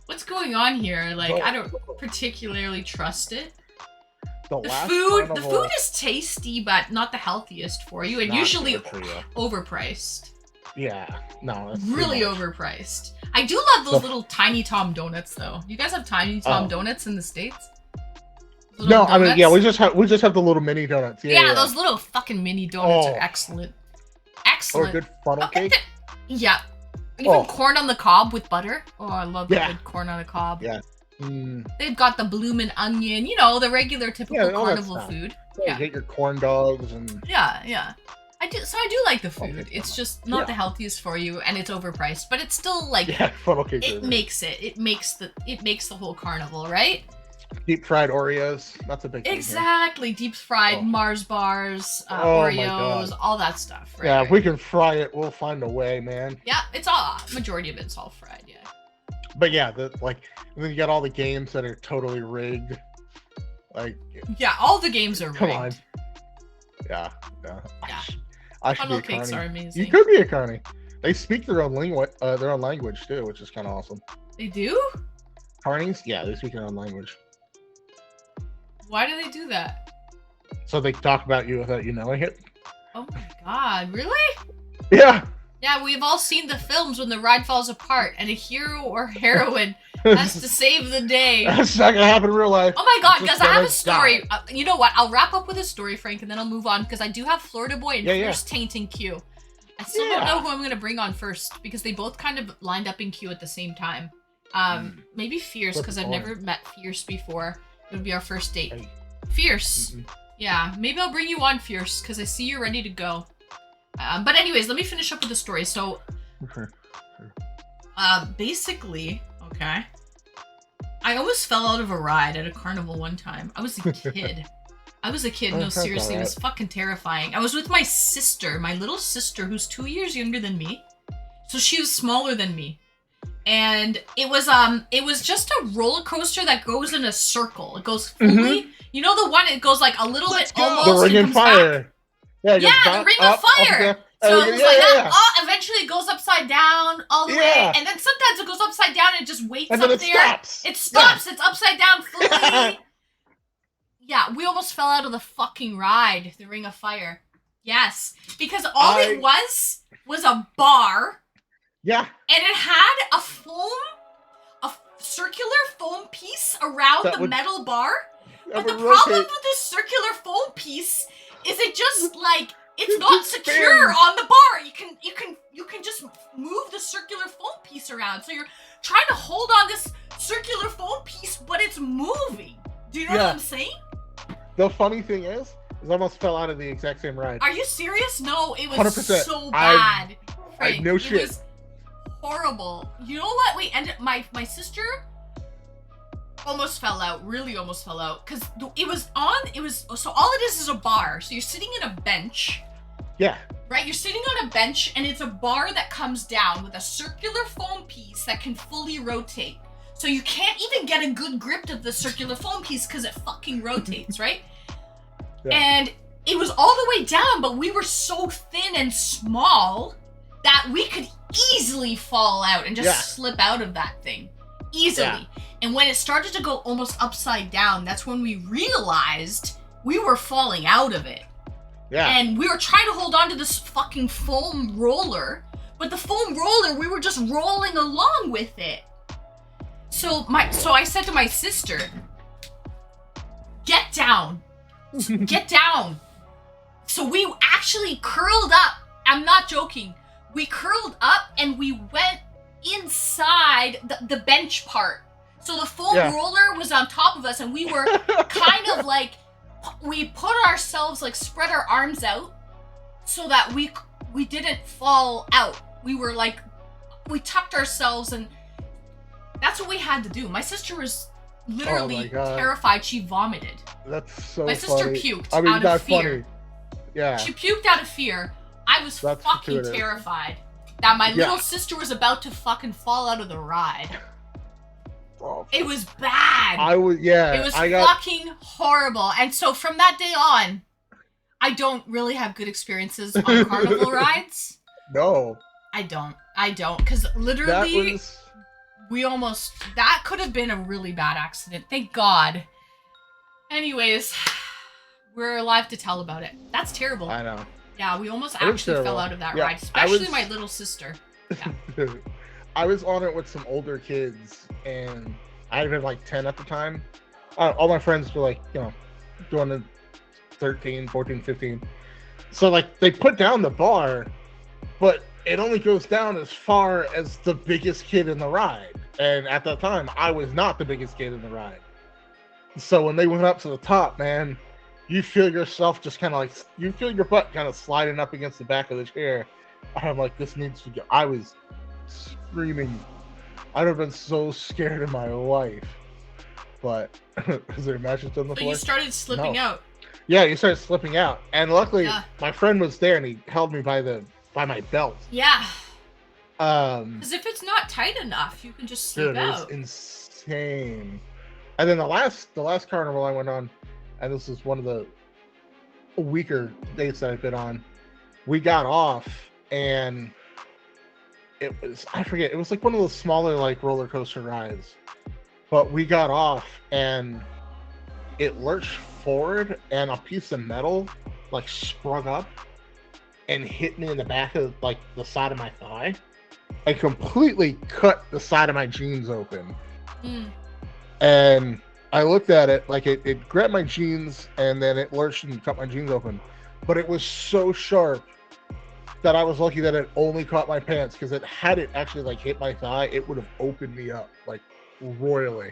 what's going on here? Like, I don't particularly trust it. The food is tasty, but not the healthiest for you, and usually overpriced. Yeah, no, it's really overpriced. I do love those little Tiny Tom donuts, though. You guys have Tiny Tom donuts in the States? No, donuts? I mean, we just have the little mini donuts. Yeah, those little fucking mini donuts are excellent. Excellent. Or a good funnel cake. Yeah. Even corn on the cob with butter. Oh, I love good corn on the cob. Yeah. They've got the bloomin' onion, the regular typical carnival food. Yeah, get your corn dogs and. Yeah. I do like the food. It's just not the healthiest for you, and it's overpriced, but it's still like funnel cake. It makes the whole carnival, right? Deep fried Oreos. That's a big thing. Exactly. Deep fried Mars bars, Oreos, all that stuff. Right, yeah, if we can fry it, we'll find a way, man. Yeah, it's all majority of it's all fried. Yeah. But yeah, and then you got all the games that are totally rigged. Like. Yeah, all the games are rigged. Come on. Yeah. I should Funnel be a cakes carny. are amazing. You could be a carny. They speak their own language too, which is kind of awesome. They do? Carnies? Yeah, they speak their own language. Why do they do that? So they talk about you without you knowing it. Oh my god, really? Yeah. Yeah, we've all seen the films when the ride falls apart and a hero or heroine has to save the day. That's not gonna happen in real life. Oh my god, guys, I have a story. You know what? I'll wrap up with a story, Frank, and then I'll move on because I do have Florida Boy and Fierce Taint in queue. I still don't know who I'm gonna bring on first because they both kind of lined up in queue at the same time. Maybe Fierce because I've never met Fierce before. It would be our first date. Fierce. Yeah, maybe I'll bring you on, Fierce, because I see you're ready to go. But anyways, let me finish up with the story. So, basically, I almost fell out of a ride at a carnival one time. I was a kid. No, seriously, it was fucking terrifying. I was with my sister, my little sister, who's 2 years younger than me. So she was smaller than me. And it was just a roller coaster that goes in a circle. It goes fully, you know the one, it goes like a little bit almost. The Ring of Fire. Back. Yeah, the Ring of Fire. So it was like that. Oh, eventually it goes upside down all the way. And then sometimes it goes upside down and it just waits up there. It stops. It's upside down fully. Yeah, we almost fell out of the fucking ride, the Ring of Fire. Yes. Because all it was a bar. Yeah. And it had a circular foam piece around the metal bar. But the problem with this circular foam piece is it just like it's not secure on the bar. You can just move the circular foam piece around. So you're trying to hold on this circular foam piece, but it's moving. Do you know what I'm saying? The funny thing is I almost fell out of the exact same ride. Are you serious? No, it was 100%. So bad. Frank, no shit. It was horrible. You know what? Wait, and my sister almost fell out. Really almost fell out because so all it is a bar. So you're sitting in a bench. Yeah. Right? You're sitting on a bench and it's a bar that comes down with a circular foam piece that can fully rotate. So you can't even get a good grip of the circular foam piece because it fucking rotates, right? Yeah. And it was all the way down, but we were so thin and small that we could easily fall out and just slip out of that thing. Easily. Yeah. And when it started to go almost upside down, that's when we realized we were falling out of it. Yeah. And we were trying to hold on to this fucking foam roller, but the foam roller, we were just rolling along with it. So I said to my sister, Get down. Get down. So we actually curled up. I'm not joking. We curled up and we went inside the bench part. So the foam roller was on top of us, and we were kind of like, we put ourselves, like, spread our arms out so that we didn't fall out. We were like, we tucked ourselves, and that's what we had to do. My sister was literally terrified. She vomited. That's so My sister funny. puked I mean, out of that's fear. funny. Yeah. She puked out of fear. I was fucking terrified that my little sister was about to fucking fall out of the ride. Oh, it was bad. It was fucking horrible. And so from that day on, I don't really have good experiences on carnival rides. No. I don't. Because literally, that could have been a really bad accident. Thank God. Anyways, we're alive to tell about it. That's terrible. I know. Yeah, we almost actually fell out of that ride, especially my little sister. Yeah. I was on it with some older kids, and I had been like 10 at the time. All my friends were like, doing the 13, 14, 15. So like they put down the bar, but it only goes down as far as the biggest kid in the ride. And at that time, I was not the biggest kid in the ride. So when they went up to the top, man, you feel yourself just kind of like, you feel your butt kind of sliding up against the back of the chair. I'm like, this needs to go. I was screaming. I'd have been so scared in my life. But is there matches on the floor? You started slipping out. Yeah, you started slipping out. And luckily, my friend was there and he held me by my belt. Yeah. Because if it's not tight enough, you can just slip out. It was insane. And then the last carnival I went on, and this is one of the weaker dates that I've been on, we got off and it was like one of those smaller like roller coaster rides. But we got off and it lurched forward and a piece of metal like sprung up and hit me in the back of like the side of my thigh. I completely cut the side of my jeans open. And I looked at it, like it grabbed my jeans and then it lurched and cut my jeans open. But it was so sharp that I was lucky that it only caught my pants, because had it actually like hit my thigh, it would have opened me up like royally.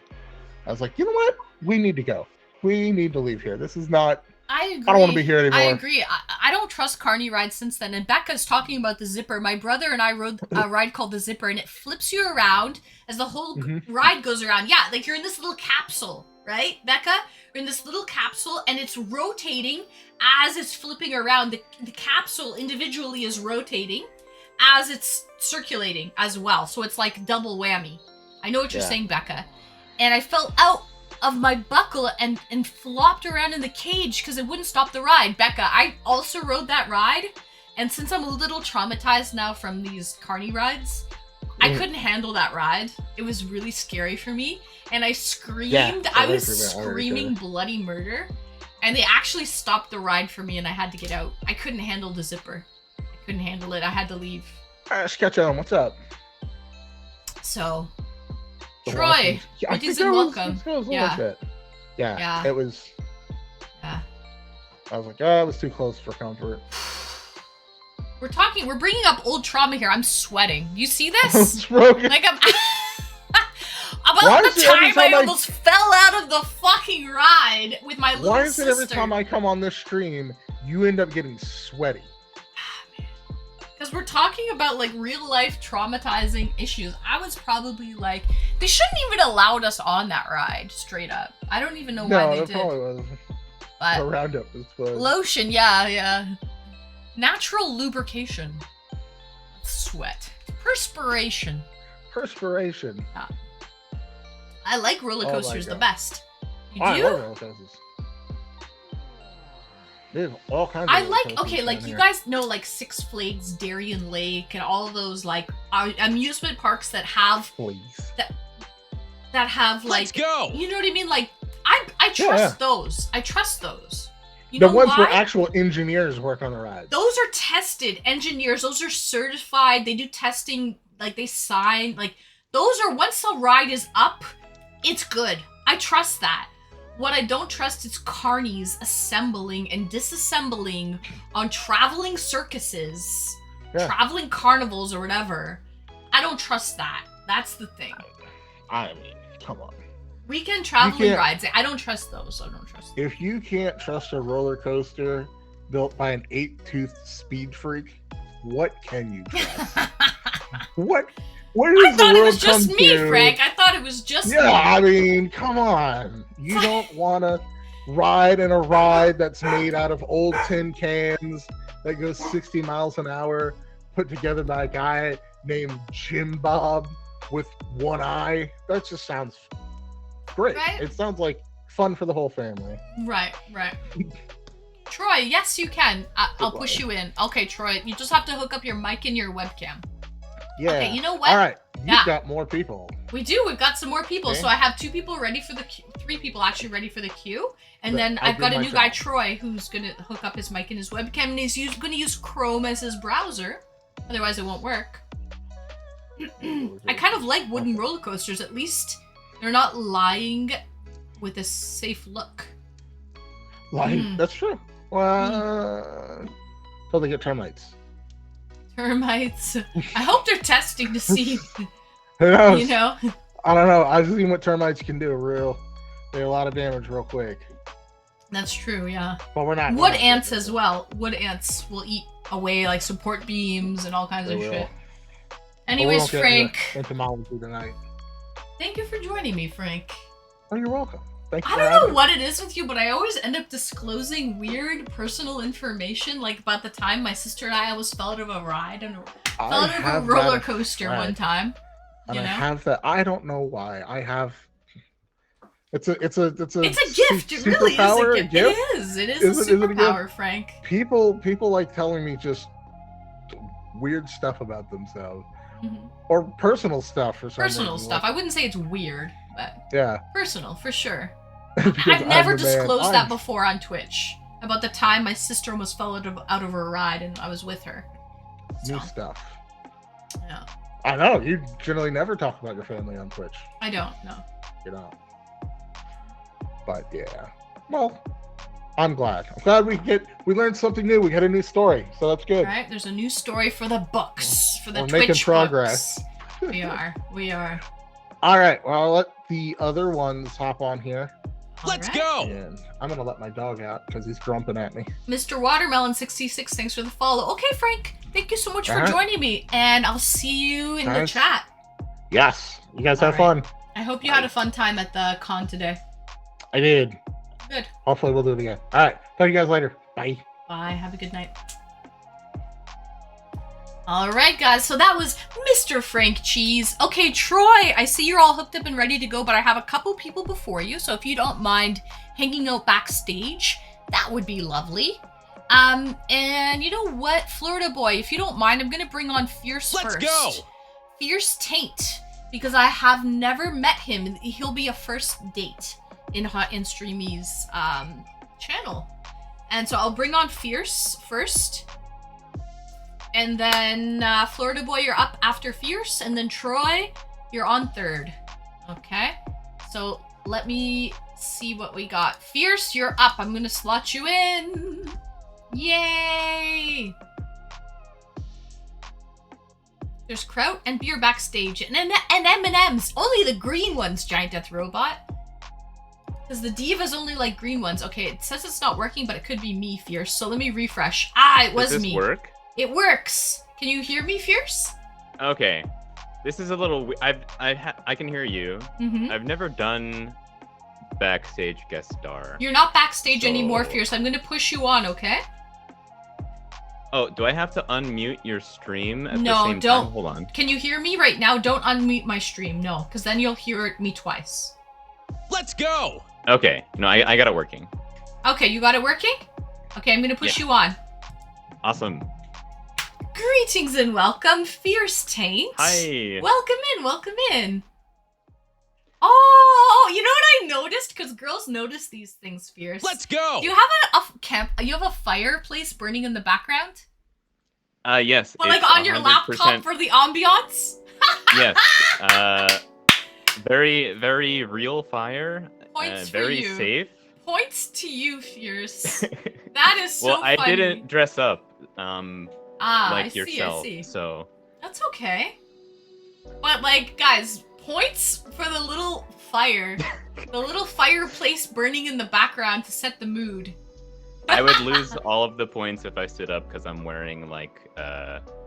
I was like, you know what? We need to go. We need to leave here. This is not... I agree. I don't want to be here anymore. I agree. I don't trust carny rides since then. And Becca's talking about the zipper. My brother and I rode a ride called the zipper, and it flips you around as the whole ride goes around. Yeah, like you're in this little capsule, right, Becca? You're in this little capsule, and it's rotating as it's flipping around. The capsule individually is rotating as it's circulating as well. So it's like double whammy. I know what you're saying, Becca. And I fell out of my buckle and flopped around in the cage because it wouldn't stop the ride. Becca, I also rode that ride, and since I'm a little traumatized now from these carny rides, I couldn't handle that ride. It was really scary for me, and I screamed. I was screaming bloody murder, and they actually stopped the ride for me, and I had to get out. I couldn't handle the zipper. I couldn't handle it. I had to leave. Sketch-On, what's up? So... Troy, greetings and welcome. Yeah, it was. Yeah. I was like, it was too close for comfort. We're bringing up old trauma here. I'm sweating. You see this? Like I'm. About the time I almost fell out of the fucking ride with my little sister. Why is it every time I come on this stream, you end up getting sweaty? Because we're talking about like real life traumatizing issues. I was probably like, they shouldn't even allowed us on that ride, straight up. I don't even know why they did. Probably was. But the roundup was fun. Lotion, yeah. Natural lubrication. Sweat. Perspiration. Yeah. I like roller coasters the best. You do? I love roller coasters. There's all kinds of you guys know like Six Flags, Darien Lake, and all those like amusement parks that have that have like, let's go. You know what I mean? Like I trust those. I trust those. You the know ones why? where actual engineers work on the ride. Those are tested engineers. Those are certified. They do testing. Like they sign. Like those are, once the ride is up, it's good. I trust that. What I don't trust is carnies assembling and disassembling on traveling circuses, traveling carnivals or whatever. I don't trust that. That's the thing. I mean, come on. Weekend traveling rides. I don't trust those. I don't trust them. If you can't trust a roller coaster built by an 8-toothed speed freak, what can you trust? What I thought it was just me, Frank. I thought it was just me. I mean, come on. You don't want to ride in a ride that's made out of old tin cans that goes 60 miles an hour, put together by a guy named Jim Bob with one eye. That just sounds great. Right? It sounds like fun for the whole family. Right. Troy, yes, you can. I'll push you in. Okay, Troy, you just have to hook up your mic and your webcam. Yeah. Okay, you know what? All right. You've got more people. We do. We've got some more people. Okay. So I have 2 people ready for the queue, 3 people actually ready for the queue. And then I've got a new guy, Troy, who's going to hook up his mic and his webcam. And he's going to use Chrome as his browser. Otherwise, it won't work. I kind of like wooden roller coasters. At least they're not lying with a safe look. Lying? That's true. Well, until they get termites. Termites. I hope they're testing to see. Who knows? You know? I don't know. I've seen what termites can do. They do a lot of damage real quick. That's true, yeah. But we're not. Wood ants as well. Wood ants will eat away like support beams and all kinds of shit. Anyways, Frank. Entomology tonight. Thank you for joining me, Frank. Oh, you're welcome. I don't know what it is with you, but I always end up disclosing weird personal information. Like about the time my sister and I almost fell out of a ride and fell out of a roller coaster one time. And I have that. I don't know why. I have. It's a gift. It really is a gift. It is a superpower, Frank. People like telling me just weird stuff about themselves, or personal stuff or something. Personal stuff. I wouldn't say it's weird, but yeah, personal for sure. I've never disclosed that before on Twitch about the time my sister almost fell out of her ride and I was with her. New stuff. Yeah. I know. You generally never talk about your family on Twitch. I don't, no. You don't. But yeah. Well, I'm glad. I'm glad we learned something new. We got a new story, so that's good. All right, there's a new story for the books, for the We're Twitch making progress. Books. We are. All right, well, I'll let the other ones hop on here. Let's go! And I'm going to let my dog out because he's grumping at me. Mr. Watermelon66, thanks for the follow. Okay, Frank, thank you so much for joining me, and I'll see you in the chat. Yes, you guys have fun. I hope you had a fun time at the con today. I did. Good. Hopefully we'll do it again. All right, talk to you guys later. Bye. Bye, have a good night. All right, guys, so that was Mr. Frank Cheese. Okay, Troy, I see you're all hooked up and ready to go, but I have a couple people before you, so if you don't mind hanging out backstage, that would be lovely. And you know what, Florida Boy, if you don't mind, I'm gonna bring on Fierce first. Let's go! Fierce Taint, because I have never met him. He'll be a first date in Hot and Streamy's channel. And so I'll bring on Fierce first. And then Florida Boy, you're up after Fierce. And then Troy, you're on third. Okay. So let me see what we got. Fierce, you're up. I'm going to slot you in. Yay. There's Kraut and beer backstage. And M&M's. Only the green ones, Giant Death Robot. Because the Diva's only like green ones. Okay, it says it's not working, but it could be me, Fierce. So let me refresh. It was me. Does this work? It works. Can you hear me, Fierce? Okay. This is a little... I can hear you. Mm-hmm. I've never done backstage guest star. You're not backstage anymore, Fierce. I'm going to push you on, okay? Oh, do I have to unmute your stream at the No, same don't. time? Hold on. Can you hear me right now? Don't unmute my stream, no. Because then you'll hear me twice. Let's go! Okay. No, I got it working. Okay, you got it working? Okay, I'm going to push you on. Awesome. Greetings and welcome, Fierce Taint. Hi. Welcome in, welcome in. Oh, you know what I noticed? Because girls notice these things, Fierce. Let's go. Do you have you have a fireplace burning in the background? Yes. But like on your 100%... laptop for the ambiance? Yes. Very, very real fire. Points for very you. safe. Points to you, Fierce. That is so Well, I funny. didn't dress up I like see, yourself, I see. so That's okay. But like, guys, points for the little fire. The little fireplace burning in the background to set the mood. I would lose all of the points if I stood up because I'm wearing like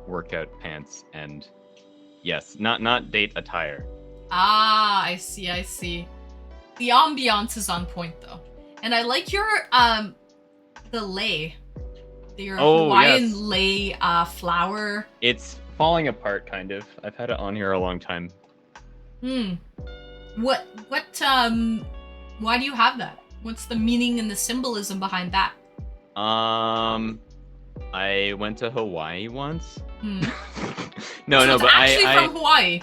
workout pants and yes, not date attire. Ah, I see, I see. The ambiance is on point though. And I like your the lei. Your Hawaiian yes. lei flower. It's falling apart kind of. I've had it on here a long time. What why do you have that? What's the meaning and the symbolism behind that? I went to Hawaii once. No, no, but actually from Hawaii.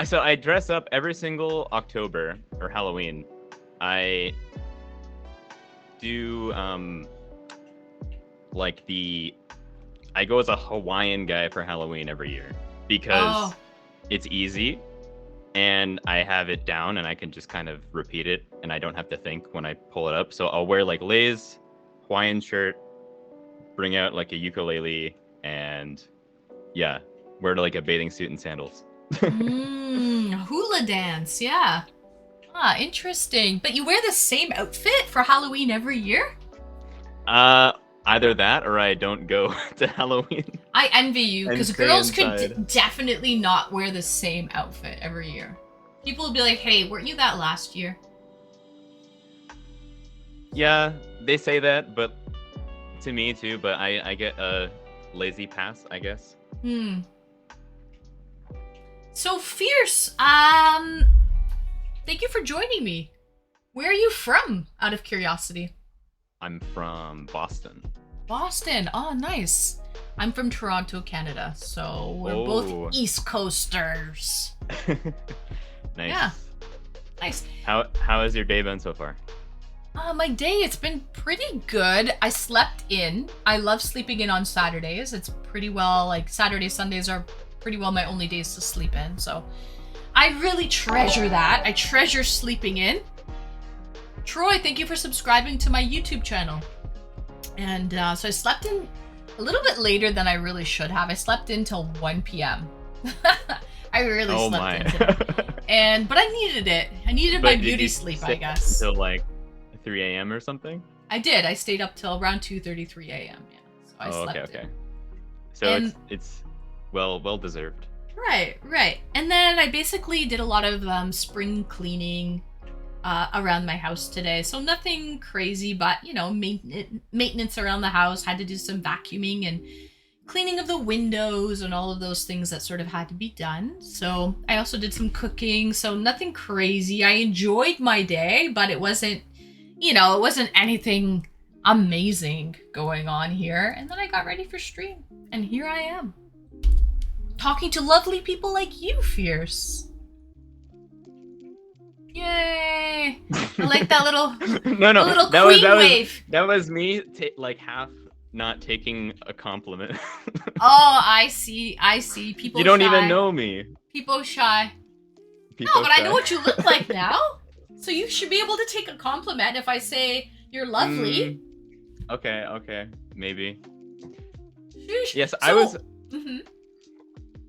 So I dress up every single October or Halloween. I do like I go as a Hawaiian guy for Halloween every year because it's easy and I have it down and I can just kind of repeat it and I don't have to think when I pull it up. So I'll wear like leis, Hawaiian shirt, bring out like a ukulele, and yeah, wear like a bathing suit and sandals. Hula dance, yeah. Ah, interesting. But you wear the same outfit for Halloween every year? Either that or I don't go to Halloween. I envy you because stay girls inside. could definitely not wear the same outfit every year. People would be like, "Hey, weren't you that last year?" Yeah, they say that, but to me too. But I get a lazy pass, I guess. So Fierce, thank you for joining me. Where are you from, out of curiosity? I'm from Boston. Boston. Oh, nice. I'm from Toronto, Canada. So we're both East Coasters. Nice. Yeah. Nice. How has your day been so far? My day, it's been pretty good. I slept in. I love sleeping in on Saturdays. It's pretty well, like Saturdays, Sundays are pretty well my only days to sleep in. So I really treasure that. I treasure sleeping in. Troy, thank you for subscribing to my YouTube channel. And so I slept in a little bit later than I really should have. I slept in till 1 p.m. I really slept in today. But I needed it. I needed my beauty sleep, I guess. Until like 3 a.m. or something? I did. I stayed up till around 2:33 a.m. Yeah. So I slept okay. in. So it's well deserved. Right. And then I basically did a lot of spring cleaning around my house today. So nothing crazy, but you know, maintenance around the house. Had to do some vacuuming and cleaning of the windows and all of those things that sort of had to be done. So I also did some cooking. So nothing crazy. I enjoyed my day, but it wasn't, it wasn't anything amazing going on here. And then I got ready for stream, and here I am, talking to lovely people like you, Fierce. Yay! I like that little little queen wave. That was me like half not taking a compliment. Oh, I see. People you don't shy. even know me. People shy. No, but I know what you look like now. So you should be able to take a compliment if I say you're lovely. Okay, maybe. Sheesh. Yes, so, I was.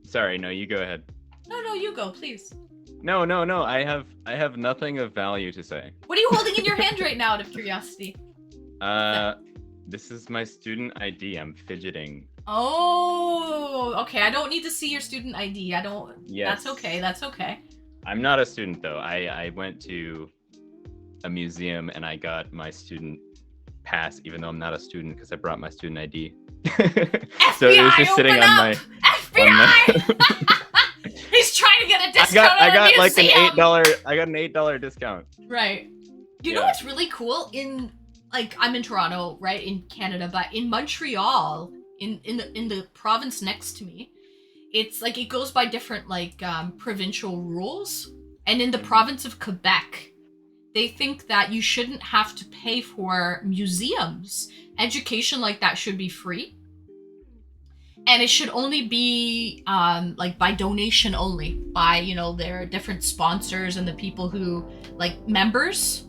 Sorry, no, you go ahead. No, you go, please. No. I have nothing of value to say. What are you holding in your hand right now, out of curiosity? This is my student ID. I'm fidgeting. Oh, okay. I don't need to see your student ID. I don't. Yes. That's okay. I'm not a student though. I went to a museum and I got my student pass, even though I'm not a student, because I brought my student ID. FBI, so it was just sitting on my FBI. He's trying to get a discount. I got at a like museum. an $8. I got an $8 discount. Right. You know what's really cool? I'm in Toronto, right, in Canada, but in Montreal, in the province next to me, it's like it goes by different provincial rules. And in the province of Quebec, they think that you shouldn't have to pay for museums. Education like that should be free. And it should only be by donation only, by, their different sponsors and the people who, members.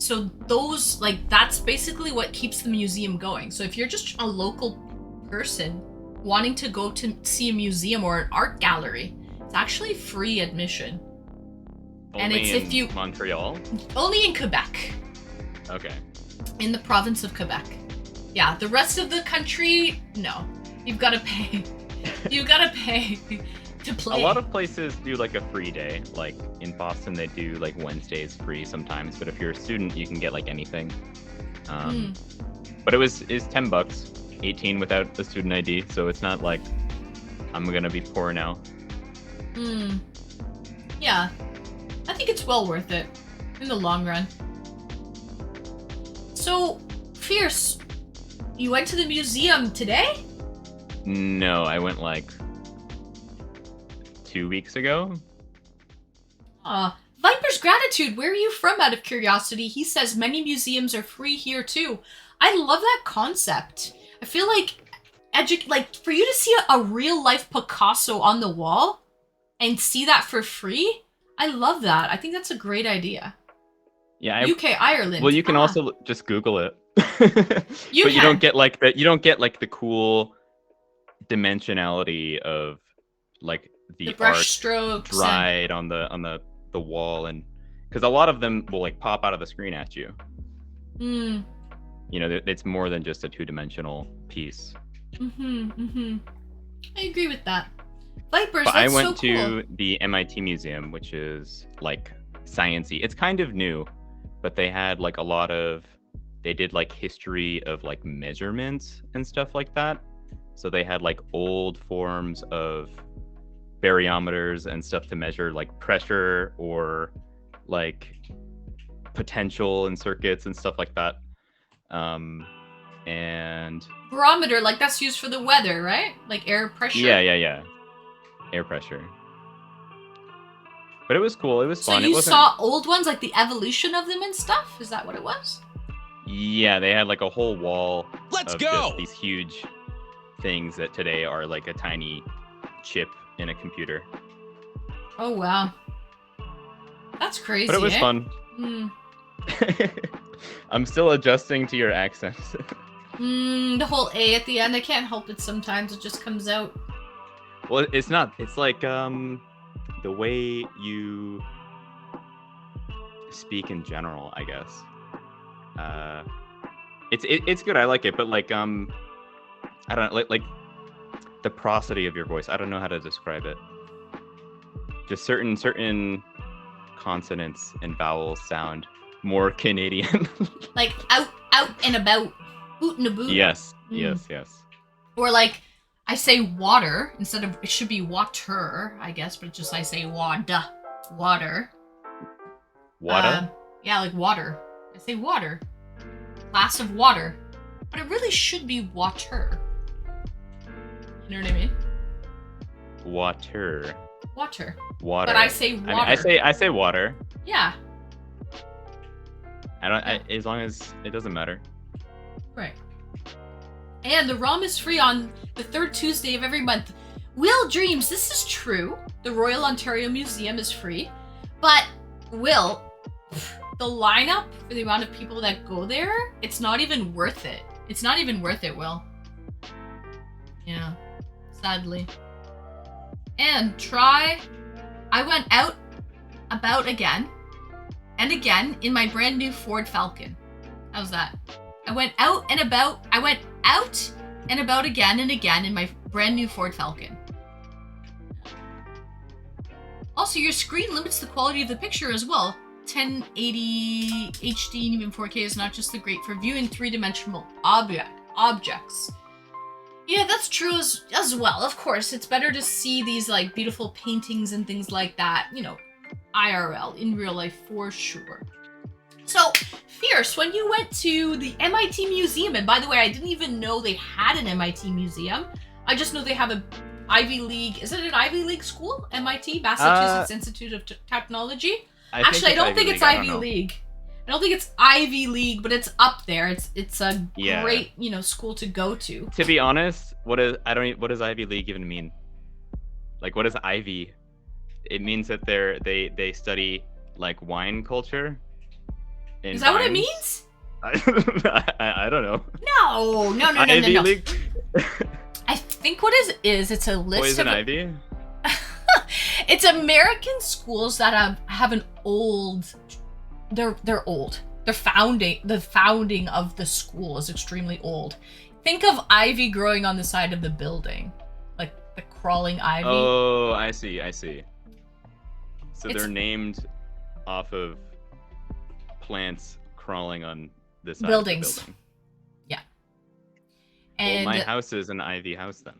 So those, like, that's basically what keeps the museum going. So if you're just a local person wanting to go to see a museum or an art gallery, it's actually free admission. And Only it's in if you Montreal. only in Quebec, Okay. in the province of Quebec. Yeah, the rest of the country, no. You've got to pay. You got to pay to play. A lot of places do like a free day. Like in Boston, they do like Wednesdays free sometimes. But if you're a student, you can get like anything. But it's $10, 18 without the student ID. So it's not like I'm gonna be poor now. Yeah, I think it's well worth it in the long run. So, Fierce, you went to the museum today? No, I went like 2 weeks ago. Viper's Gratitude, where are you from out of curiosity? He says many museums are free here too. I love that concept. I feel like for you to see a real life Picasso on the wall and see that for free, I love that. I think that's a great idea. Yeah, UK, Ireland. Well, you can also just Google it. You but you don't get like the the cool dimensionality of like the brush art strokes dried on the wall, and because a lot of them will like pop out of the screen at you. You know, it's more than just a two-dimensional piece. I agree with that. Vipers, but that's I went so cool. to the MIT museum, which is like science-y. It's kind of new, but they had like a lot of, they did like history of like measurements and stuff like that. So they had like old forms of baryometers and stuff to measure like pressure or like potential in circuits and stuff like that. And barometer, like that's used for the weather, right? Like air pressure. Yeah. Air pressure. But it was cool. It was fun. So you saw old ones, like the evolution of them and stuff? Is that what it was? Yeah, they had like a whole wall Let's of go! just these huge things that today are like a tiny chip in a computer. Oh wow. That's crazy. But it was fun. I'm still adjusting to your accent. The whole A at the end, I can't help it sometimes. It just comes out. Well, it's not. It's like the way you speak in general, I guess. It's good. I like it, but like I don't like the prosody of your voice. I don't know how to describe it. Just certain consonants and vowels sound more Canadian. Like out and about, oot and a boot. Yes. Or like I say water instead of, it should be water, I guess, but just I say water. Water? Yeah, like water. I say water. Glass of water. But it really should be water. You know what I mean? Water. Water. Water. But I say water. I mean, I say water. Yeah. As long as it doesn't matter. Right. And the ROM is free on the third Tuesday of every month. Will Dreams, this is true. The Royal Ontario Museum is free. But, Will, the lineup for the amount of people that go there, it's not even worth it. It's not even worth it, Will. Yeah. Sadly. And I went out about again and again in my brand new Ford Falcon. How's that? I went out and about again and again in my brand new Ford Falcon. Also, your screen limits the quality of the picture as well. 1080 HD and even 4K is not just great for viewing three-dimensional objects. Yeah, that's true as well. Of course, it's better to see these like beautiful paintings and things like that, you know, IRL, in real life for sure. So, Fierce, when you went to the MIT Museum, and by the way, I didn't even know they had an MIT Museum. I just know they have a Ivy League, is it an Ivy League school? MIT, Massachusetts Institute of Technology? Actually, I don't think it's Ivy League. I don't think it's Ivy League, but it's up there. It's a great, you know, school to go to. To be honest, what does Ivy League even mean? Like, what is Ivy? It means that they study like wine culture. In Is that what it Vines? means? I don't know. No. Ivy League? I think what is it's a list Poison of Ivy? it's American schools that have an old. They're old. The founding of the school is extremely old. Think of ivy growing on the side of the building, like the crawling ivy. Oh, I see. So It's- they're named off of plants crawling on the side Buildings. of the building. Yeah. Well, And my house is an ivy house then.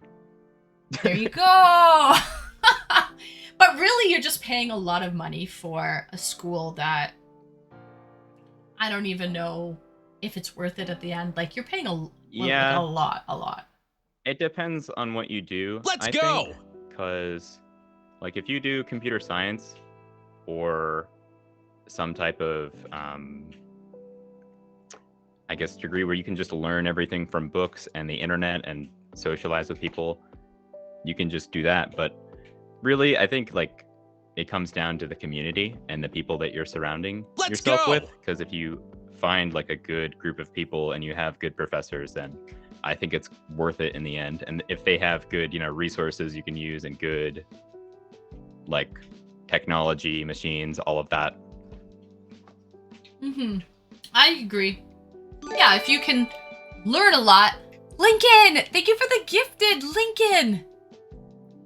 there you go. But really, you're just paying a lot of money for a school that I don't even know if it's worth it at the end. Like you're paying like a lot. It depends on what you do. Let's go! Because, like, if you do computer science or some type of, I guess, degree where you can just learn everything from books and the internet and socialize with people, you can just do that. But really, I think, like, it comes down to the community and the people that you're surrounding yourself with. Because if you find, like, a good group of people and you have good professors, then I think it's worth it in the end. And if they have good, resources you can use and good, like, technology, machines, all of that. I agree. Yeah, if you can learn a lot. Lincoln! Thank you for the gifted, Lincoln!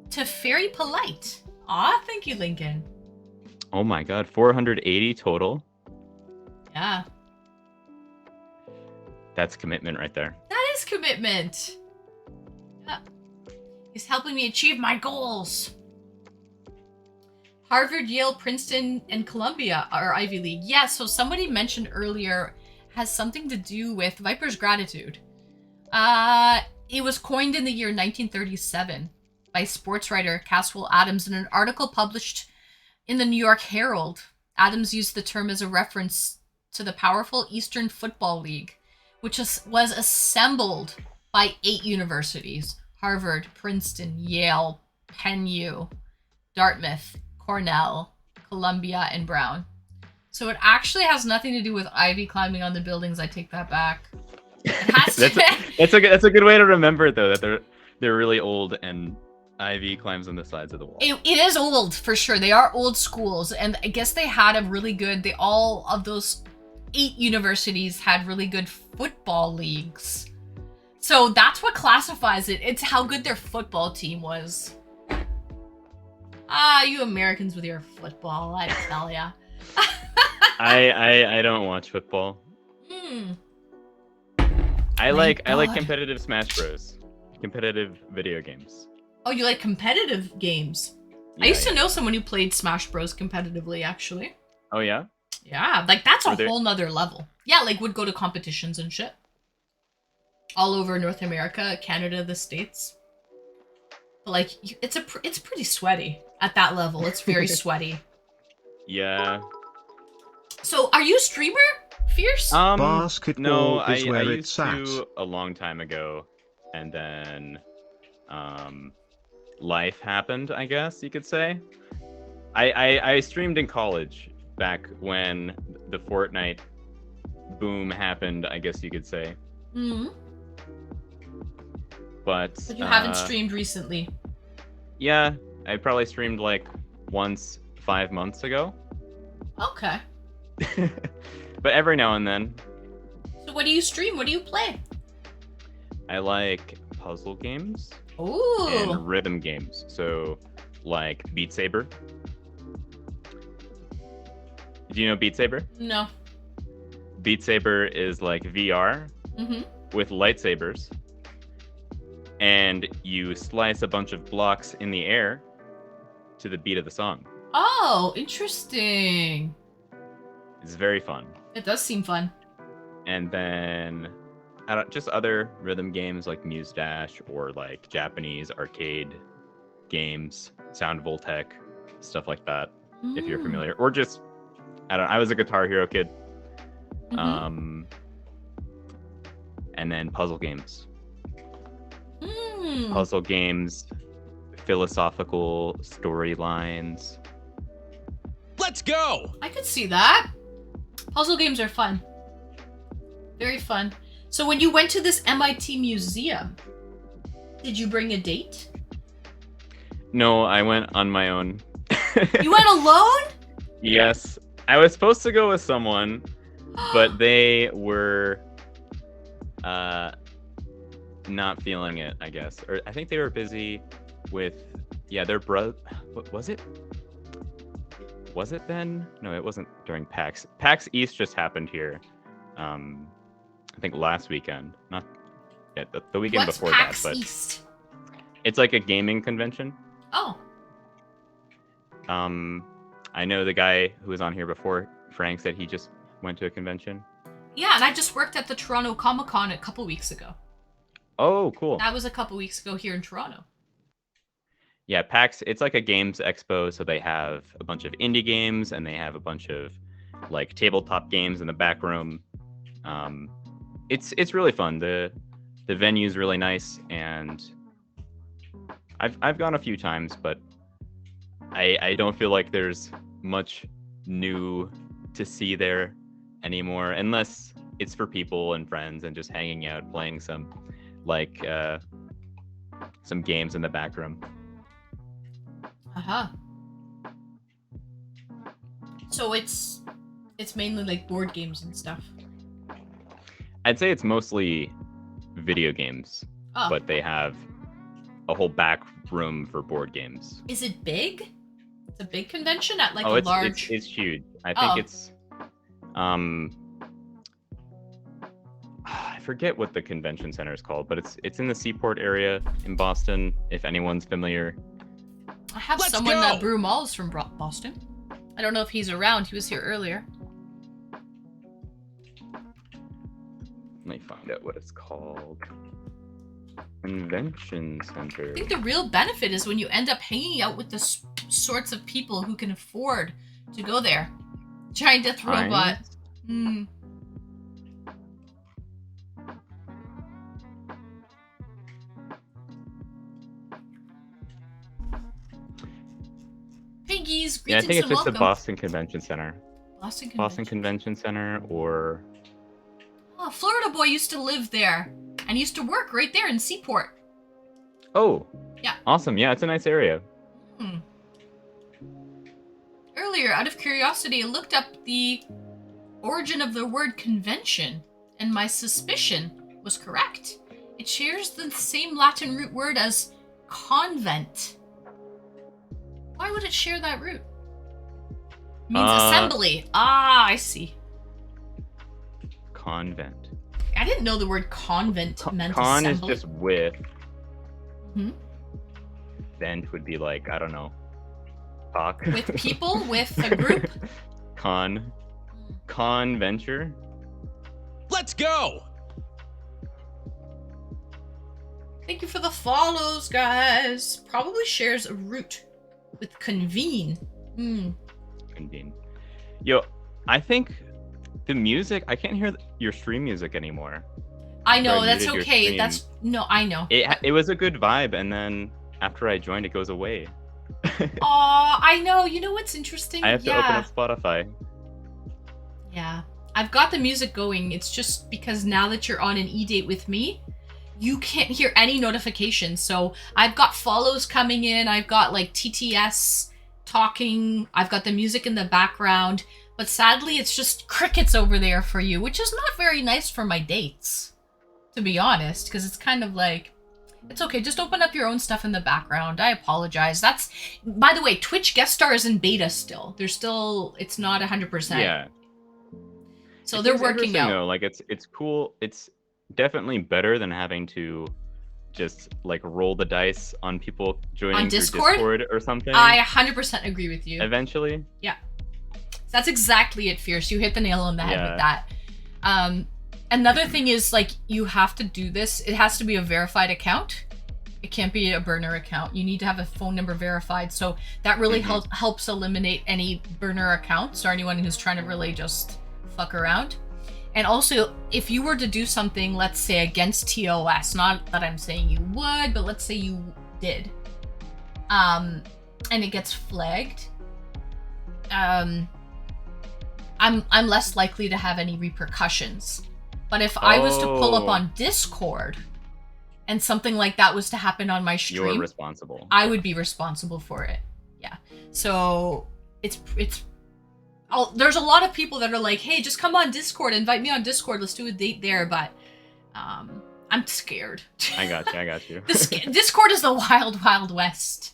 To Fairy Polite. Aw, thank you, Lincoln. Oh my god, 480 total? Yeah. That's commitment right there. That is commitment. Yeah. He's helping me achieve my goals. Harvard, Yale, Princeton, and Columbia are Ivy League. Yeah, so somebody mentioned earlier has something to do with Viper's Gratitude. It was coined in the year 1937 by sports writer Caswell Adams in an article published in the New York Herald. Adams used the term as a reference to the powerful Eastern Football League, which was assembled by 8 universities: Harvard, Princeton, Yale, Penn U, Dartmouth, Cornell, Columbia, and Brown. So it actually has nothing to do with ivy climbing on the buildings. I take that back. It has to. That's a good way to remember it, though, that they're really old and ivy climbs on the sides of the wall. It is old for sure. They are old schools, and I guess they had a really good. All of those 8 universities had really good football leagues. So that's what classifies it. It's how good their football team was. You Americans with your football, I tell ya. I don't watch football. I like competitive Smash Bros. Competitive video games. Oh, you like competitive games? Yeah, I used to know someone who played Smash Bros competitively, actually. Oh yeah? Yeah, like that's a whole nother level. Yeah, like would go to competitions and shit. All over North America, Canada, the States. But like, it's pretty sweaty at that level. It's very sweaty. Yeah. So, are you a streamer, Fierce? Basketball no, is I where used it's at. to a long time ago, and then life happened, I guess you could say. I streamed in college back when the Fortnite boom happened, I guess you could say. Mm-hmm. But you haven't streamed recently. Yeah, I probably streamed like once 5 months ago. Okay. But every now and then. So what do you stream? What do you play? I like puzzle games. Ooh. And rhythm games. So, like Beat Saber. Do you know Beat Saber? No. Beat Saber is like VR with lightsabers. And you slice a bunch of blocks in the air to the beat of the song. Oh, interesting. It's very fun. It does seem fun. And then just other rhythm games like Muse Dash or like Japanese arcade games, Sound Voltec, stuff like that, if you're familiar. Or just, I was a Guitar Hero kid. And then puzzle games. Puzzle games, philosophical storylines. Let's go! I could see that. Puzzle games are fun. Very fun. So when you went to this MIT museum, did you bring a date? No, I went on my own. You went alone? Yes. I was supposed to go with someone, but they were not feeling it, I guess. Or I think they were busy with their brother. What was it? Was it then? No, it wasn't during PAX. PAX East just happened here. I think last weekend. Not the weekend What's before PAX that, but East? it's like a gaming convention. Oh. I know the guy who was on here before, Frank, said he just went to a convention. Yeah, and I just worked at the Toronto Comic-Con a couple weeks ago. Oh, cool. That was a couple weeks ago here in Toronto. Yeah, PAX, it's like a games expo, so they have a bunch of indie games and they have a bunch of like tabletop games in the back room. It's really fun. The venue's really nice, and I've gone a few times, but I don't feel like there's much new to see there anymore, unless it's for people and friends and just hanging out, playing some games in the back room. Uh-huh. So it's mainly like board games and stuff. I'd say it's mostly video games, but they have a whole back room for board games. Is it big? It's a big convention at like large. It's huge. I think it's I forget what the convention center is called, but it's in the Seaport area in Boston. If anyone's familiar. I have someone that Brew Malls from Boston. I don't know if he's around. He was here earlier. Let me find out what it's called. Convention Center. I think the real benefit is when you end up hanging out with the sorts of people who can afford to go there. Giant Death Robot. Piggies, yeah, I think it's just welcome. the Boston Convention Center. Boston Convention Center, or... Oh, Florida Boy used to live there and used to work right there in Seaport. Oh. Yeah. Awesome. Yeah, it's a nice area. Earlier, out of curiosity, I looked up the origin of the word convention, and my suspicion was correct. It shares the same Latin root word as convent. Why would it share that root? It means assembly. Ah, I see. Convent. I didn't know the word convent meant con assembly. Is just with. Vent would be like, I don't know. Talk. With people? With a group? Conventure? Let's go! Thank you for the follows, guys. Probably shares a root with convene. Convene. Yo, I think the music, I can't hear your stream music anymore. I know, that's okay. I know. It was a good vibe, and then after I joined, it goes away. Aw, I know. You know what's interesting? I have to open up Spotify. Yeah. I've got the music going. It's just because now that you're on an eDate with me, you can't hear any notifications. So I've got follows coming in. I've got like TTS talking. I've got the music in the background. But sadly, it's just crickets over there for you, which is not very nice for my dates, to be honest, because it's kind of like, it's okay, just open up your own stuff in the background. I apologize. That's, by the way, Twitch guest star is in beta still. They're still, it's not 100%. Yeah. So they're working out. Though. Like, it's cool. It's definitely better than having to just, like, roll the dice on people joining on through Discord or something. I 100% agree with you. Eventually. Yeah. That's exactly it, Fierce. You hit the nail on the head with that. Another thing is, like, you have to do this. It has to be a verified account. It can't be a burner account. You need to have a phone number verified. So that really helps eliminate any burner accounts or anyone who's trying to really just fuck around. And also, if you were to do something, let's say, against TOS, not that I'm saying you would, but let's say you did, and it gets flagged, I I'm less likely to have any repercussions. But if I was to pull up on Discord and something like that was to happen on my stream, You're responsible. I would be responsible for it. Yeah. So there's a lot of people that are like, hey, just come on Discord, invite me on Discord, let's do a date there, but I'm scared. I got you. Discord is the wild, wild west.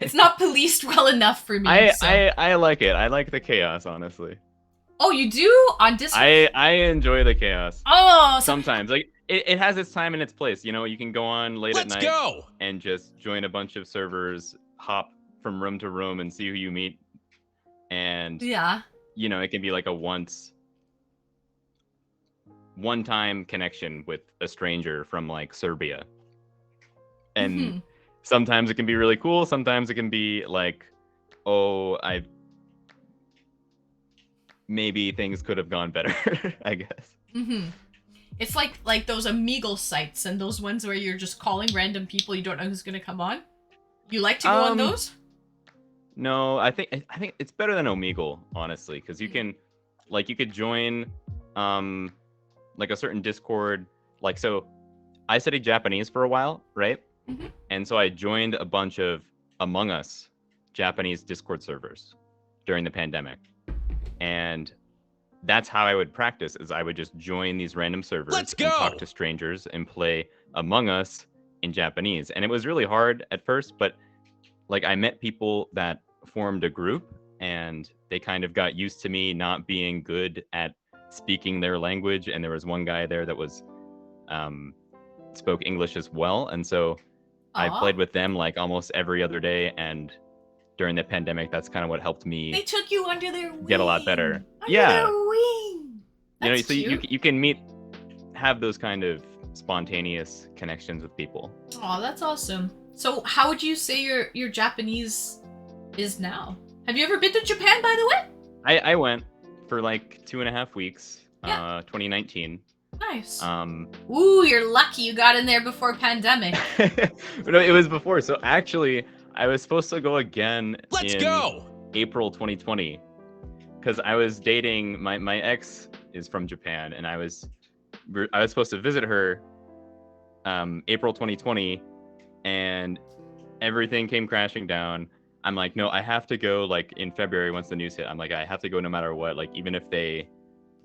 It's not policed well enough for me. I like it. I like the chaos, honestly. Oh, you do? On Discord? I enjoy the chaos. Oh, sometimes. Like it has its time and its place. You know, you can go on late at night go. and just join a bunch of servers, hop from room to room and see who you meet. And yeah. You know, it can be like a one-time connection with a stranger from like Serbia. And sometimes it can be really cool. Sometimes it can be like, oh, maybe things could have gone better, I guess. It's like those Omegle sites and those ones where you're just calling random people you don't know who's gonna come on. You like to go on those? No, I think it's better than Omegle, honestly, because you could join like a certain Discord. Like, so I studied Japanese for a while, right? And so I joined a bunch of Among Us Japanese Discord servers during the pandemic. And that's how I would practice, is I would just join these random servers and talk to strangers and play Among Us in Japanese. And it was really hard at first, but like I met people that formed a group and they kind of got used to me not being good at speaking their language. And there was one guy there that was spoke English as well. And so I played with them like almost every other day. And during the pandemic, that's kind of what helped me. They took you under their wing. Get a lot better. Under their wing. That's so you can have those kind of spontaneous connections with people. Oh, that's awesome. So how would you say your Japanese is now? Have you ever been to Japan, by the way? I went for like 2.5 weeks, 2019. Nice. Ooh, you're lucky you got in there before pandemic. No, it was before. So actually, I was supposed to go again go. April 2020, because I was dating my ex is from Japan, and I was supposed to visit her April 2020, and everything came crashing down. I'm like, no, I have to go like in February once the news hit. I'm like, I have to go no matter what. Like, even if they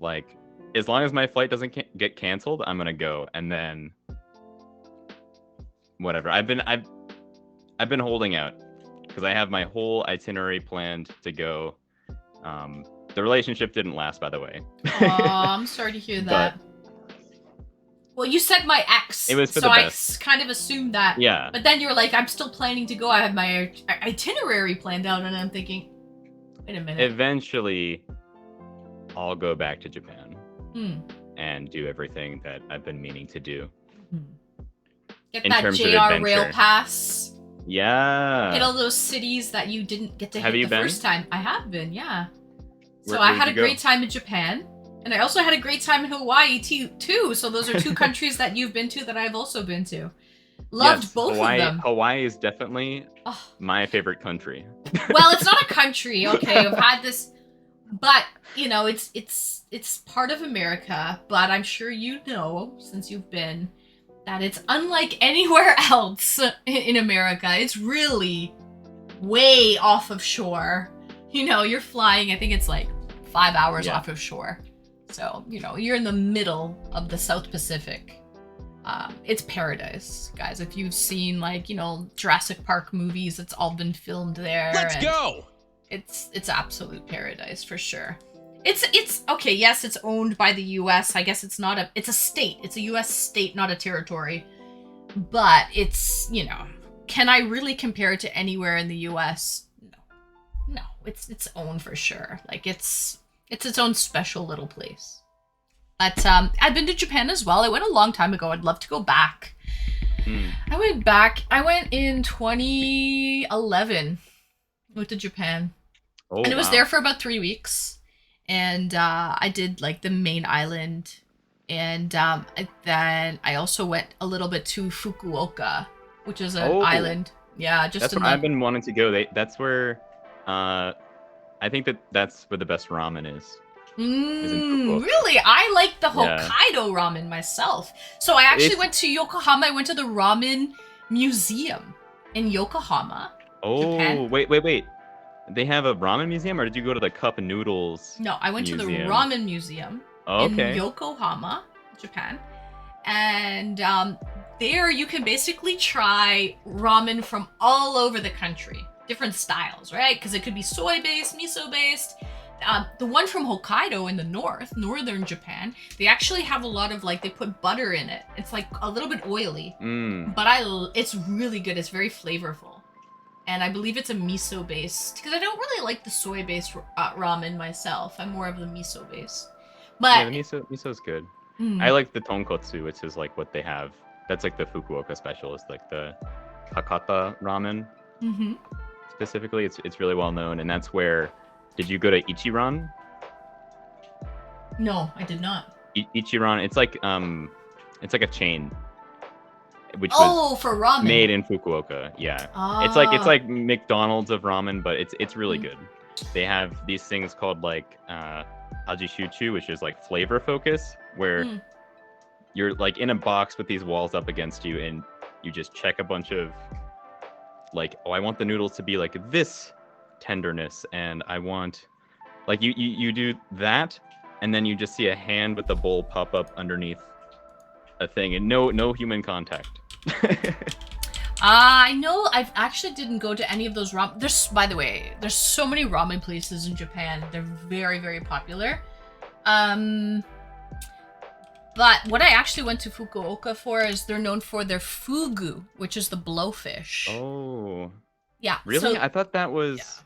like, as long as my flight doesn't get canceled, I'm gonna go. And then whatever. I've been holding out because I have my whole itinerary planned to go. The relationship didn't last, by the way. Oh, I'm sorry to hear that. Well, you said my ex, it was for so the best. I kind of assumed that. Yeah. But then you're like, I'm still planning to go. I have my itinerary planned out, and I'm thinking, wait a minute. Eventually, I'll go back to Japan and do everything that I've been meaning to do. Get that JR Rail Pass. Yeah. Hit all those cities that you didn't get to hit the first time. I have been, yeah. So Where I had a great time in Japan. And I also had a great time in Hawaii too. So those are two countries that you've been to that I've also been to. Loved both Hawaii, of them. Hawaii is definitely my favorite country. Well, it's not a country, okay. I've had this, but you know, it's part of America. But I'm sure you know, since you've been, that it's unlike anywhere else in America. It's really way off of shore. You know, you're flying. I think it's like 5 hours off of shore. So, you know, you're in the middle of the South Pacific. It's paradise, guys. If you've seen, like, you know, Jurassic Park movies, it's all been filmed there. Let's go! It's absolute paradise for sure. It's okay, yes, it's owned by the US. I guess it's a state. It's a US state, not a territory. But it's, you know, can I really compare it to anywhere in the US? No, it's its own for sure. Like, it's its own special little place. But I've been to Japan as well. I went a long time ago. I'd love to go back. I went back. I went in 2011. I went to Japan. Oh, and it was there for about 3 weeks. And I did like the main island. And then I also went a little bit to Fukuoka, which is an island. Yeah, that's where I've been wanting to go. That's where I think that's where the best ramen is. Fukuoka. Really? I like the Yeah. Hokkaido ramen myself. So I actually It's- went to Yokohama. I went to the ramen museum in Yokohama. Oh, Japan. wait. They have a ramen museum, or did you go to the cup noodles? No, I went to the Museum. ramen museum Oh, in okay. Yokohama, Japan. And there you can basically try ramen from all over the country. Different styles, right? Because it could be soy-based, miso-based. The one from Hokkaido in the northern Japan, they actually have a lot of they put butter in it. It's like a little bit oily, but it's really good. It's very flavorful. And I believe it's a miso-based, because I don't really like the soy-based ramen myself. I'm more of the miso-based. But Yeah, the miso's good. mm, I like the tonkotsu, which is like what they have. That's like the Fukuoka special. It's like the Hakata ramen mhm. specifically. It's really well known, and that's where. Did you go to Ichiran? No, I did not. Ichiran. It's like a chain, which was For ramen. made in Fukuoka. Yeah. Ah. It's like McDonald's of ramen, but it's really good. They have these things called like ajishuchu, which is like flavor focus, where you're like in a box with these walls up against you, and you just check a bunch of like, oh, I want the noodles to be like this tenderness, and I want like you do that, and then you just see a hand with the bowl pop up underneath a thing, and no human contact. I know I've actually didn't go to any of those ramen. By the way, there's so many ramen places in Japan. They're very, very popular. But what I actually went to Fukuoka for is they're known for their fugu, which is the blowfish. Oh. Yeah. Really? So, I thought that was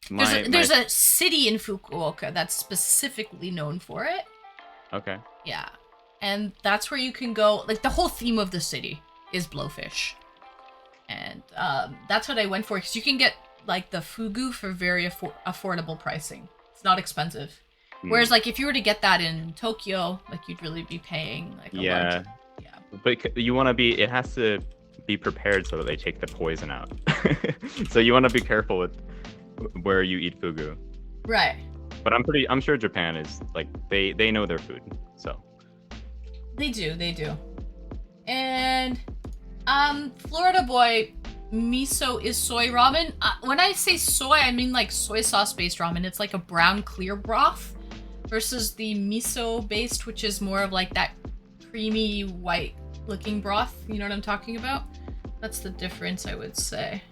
there's a city in Fukuoka that's specifically known for it. Okay. Yeah. And that's where you can go. Like, the whole theme of the city is blowfish. And that's what I went for, because you can get, like, the fugu for very affordable pricing. It's not expensive. Whereas, like, if you were to get that in Tokyo, like, you'd really be paying, like, a large... Yeah. But you want to be... It has to be prepared so that they take the poison out. So you want to be careful with where you eat fugu. Right. But I'm sure Japan is, like, they know their food, so... They do. And, Florida Boy, miso is soy ramen. When I say soy, I mean, like, soy sauce-based ramen. It's like a brown clear broth versus the miso-based, which is more of, like, that creamy, white-looking broth. You know what I'm talking about? That's the difference, I would say.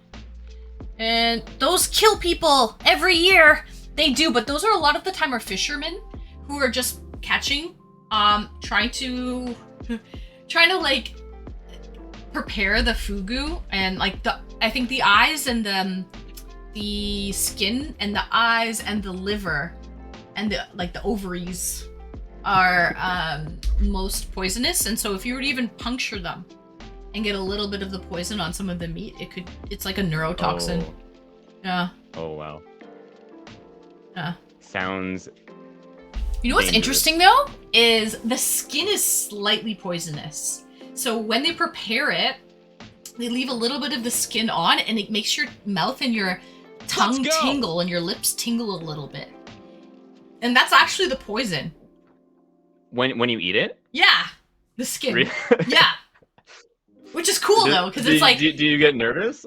And those kill people every year. They do, but those are a lot of the time are fishermen who are just catching, trying to like prepare the fugu, and like I think the eyes and the skin and the eyes and the liver and the ovaries are most poisonous, and so if you were to even puncture them and get a little bit of the poison on some of the meat, it's like a neurotoxin. Oh. Yeah. Oh, wow. Yeah. Sounds... You know what's dangerous. interesting, though? Is the skin is slightly poisonous. So when they prepare it, they leave a little bit of the skin on, and it makes your mouth and your tongue Let's go. tingle and your lips tingle a little bit. And that's actually the poison. When you eat it? Yeah. The skin. Really? Yeah. Which is cool, though, because it's like... Do you get nervous?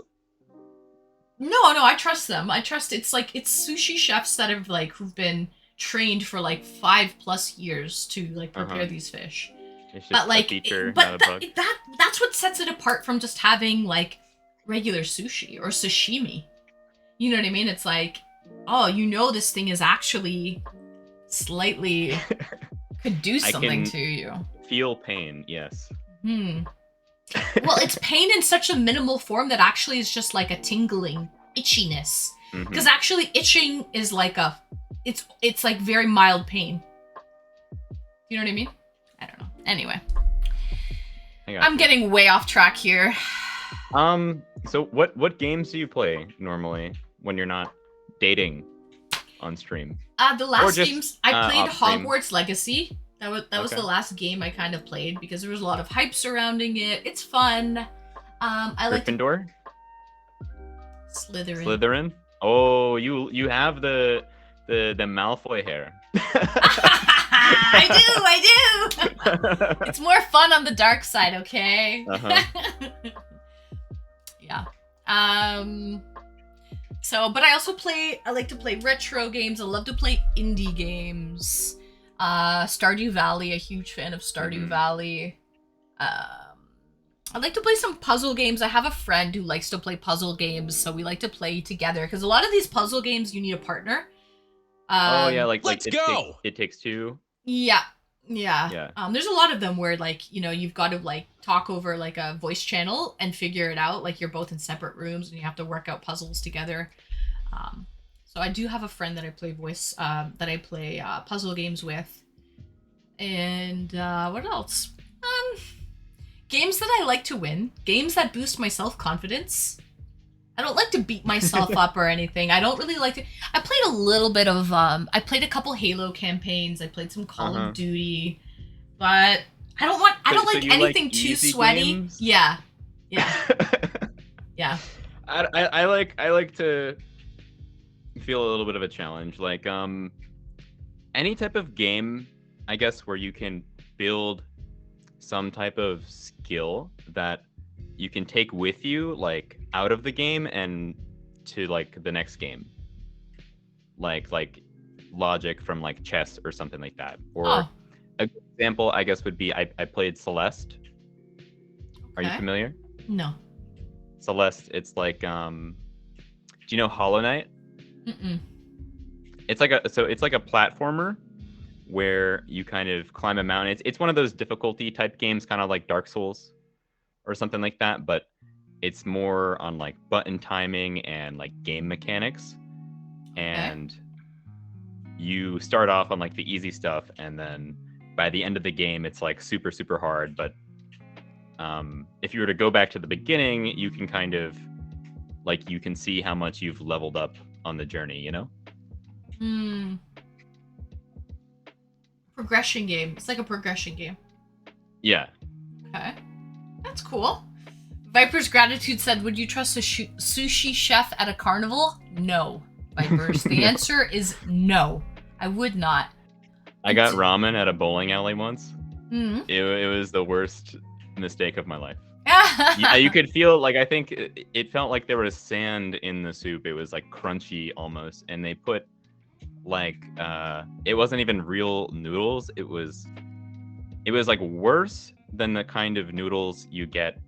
No, I trust them. I trust it's sushi chefs that have like who've been trained for like 5+ years to like prepare these fish. It's just But like, a feature, but not a bug. that's what sets it apart from just having like regular sushi or sashimi. You know what I mean? It's like, oh, you know, this thing is actually slightly could do something to you. Feel pain, yes. Well, it's pain in such a minimal form that actually is just like a tingling itchiness. Because actually itching is like it's like very mild pain. You know what I mean? I don't know. Anyway. I'm getting way off track here. So what games do you play normally when you're not dating on stream? The last just, games I played off-stream? Hogwarts Legacy. That was the last game I kind of played because there was a lot of hype surrounding it. It's fun. I like Gryffindor? Slytherin. Slytherin? Oh, you have the the Malfoy hair. I do. It's more fun on the dark side, okay? Yeah. So, but I also I like to play retro games. I love to play indie games. Stardew Valley, a huge fan of Stardew Valley. I like to play some puzzle games. I have a friend who likes to play puzzle games, so we like to play together. Because a lot of these puzzle games, you need a partner. Oh yeah, like let's go. It Takes Two. Yeah. There's a lot of them where like, you know, you've got to like talk over like a voice channel and figure it out. Like you're both in separate rooms and you have to work out puzzles together. So I do have a friend that I play puzzle games with. And what else? Games that I like to win. Games that boost my self-confidence. I don't like to beat myself up or anything. I don't really like to... I played a little bit of... I played a couple Halo campaigns. I played some Call of Duty. But I don't like anything too sweaty. Games? Yeah. Yeah. I like to feel a little bit of a challenge. Like, any type of game, I guess, where you can build some type of skill that you can take with you, like out of the game and to like the next game, like logic from like chess or something like that. Or a good example, I guess, would be I played Celeste. Are you familiar? No. Celeste, it's like do you know Hollow Knight? Mm-mm. It's like a platformer where you kind of climb a mountain. It's one of those difficulty type games, kind of like Dark Souls or something like that, but it's more on like button timing and like game mechanics. And you start off on like the easy stuff, and then by the end of the game it's like super, super hard. But if you were to go back to the beginning, you can kind of like, you can see how much you've leveled up on the journey, you know? Progression game. It's like a progression game. Yeah. Okay. That's cool. Viper's Gratitude said, would you trust a sushi chef at a carnival? No, Vipers. The answer is no. I would not. I got ramen at a bowling alley once. It was the worst mistake of my life. Yeah, you could feel like, I think it felt like there was sand in the soup. It was like crunchy almost, and they put like it wasn't even real noodles. It was like worse than the kind of noodles you get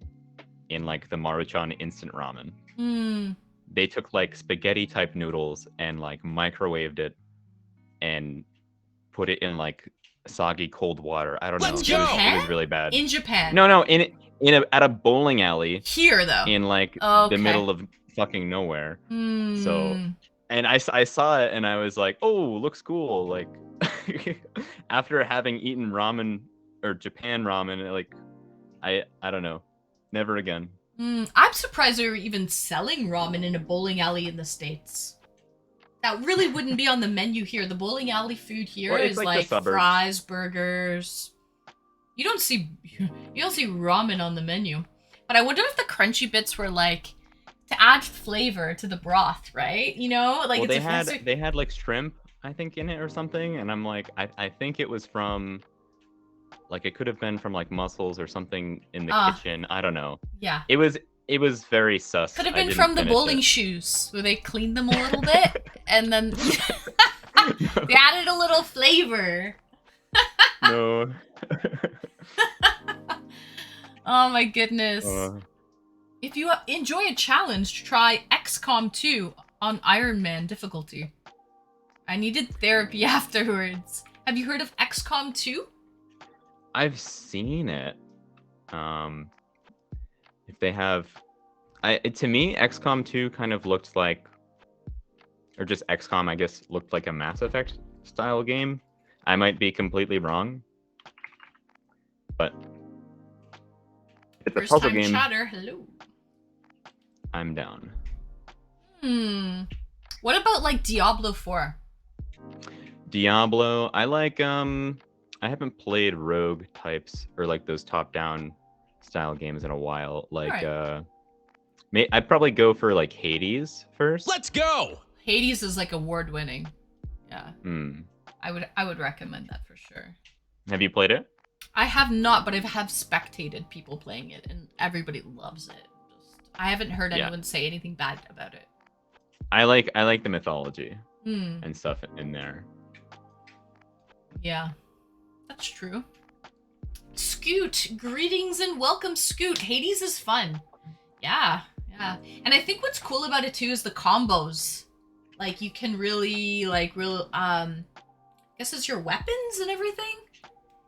in like the Maruchan instant ramen. They took like spaghetti type noodles and like microwaved it and put it in like soggy cold water. I don't know. It was really bad. In Japan? No, at a bowling alley. Here though. In like the middle of fucking nowhere. So, and I saw it and I was like, oh, looks cool. Like after having eaten ramen or Japan ramen, like I don't know, never again. I'm surprised they were even selling ramen in a bowling alley in the States. That really wouldn't be on the menu here. The bowling alley food here is like fries, burgers. You don't see ramen on the menu. But I wonder if the crunchy bits were like to add flavor to the broth, right? You know, like well, they had like shrimp, I think, in it or something, and I'm like, I think it was from, like, it could have been from like mussels or something in the kitchen. I don't know. Yeah. It was very sus. Could have been from the bowling shoes, where they cleaned them a little bit and then they added a little flavor. No. Oh my goodness. If you enjoy a challenge, try XCOM 2 on Iron Man difficulty. I needed therapy afterwards. Have you heard of XCOM 2? I've seen it. If they have, to me, XCOM 2 kind of looked like, or just XCOM, I guess, looked like a Mass Effect style game. I might be completely wrong, but it's a puzzle game. Chatter, hello. I'm down. What about like Diablo 4? Diablo, I like, I haven't played rogue types or like those top-down style games in a while. Like, I'd probably go for like Hades first. Let's go! Hades is like award-winning. Yeah. Hmm. I would recommend that for sure. Have you played it? I have not, but I have spectated people playing it, and everybody loves it. I haven't heard Yeah. anyone say anything bad about it. I like the mythology Hmm. and stuff in there. Yeah, that's true. Scoot, greetings and welcome, Scoot. Hades is fun. Yeah, yeah. And I think what's cool about it too is the combos. Like you can really I guess it's your weapons and everything.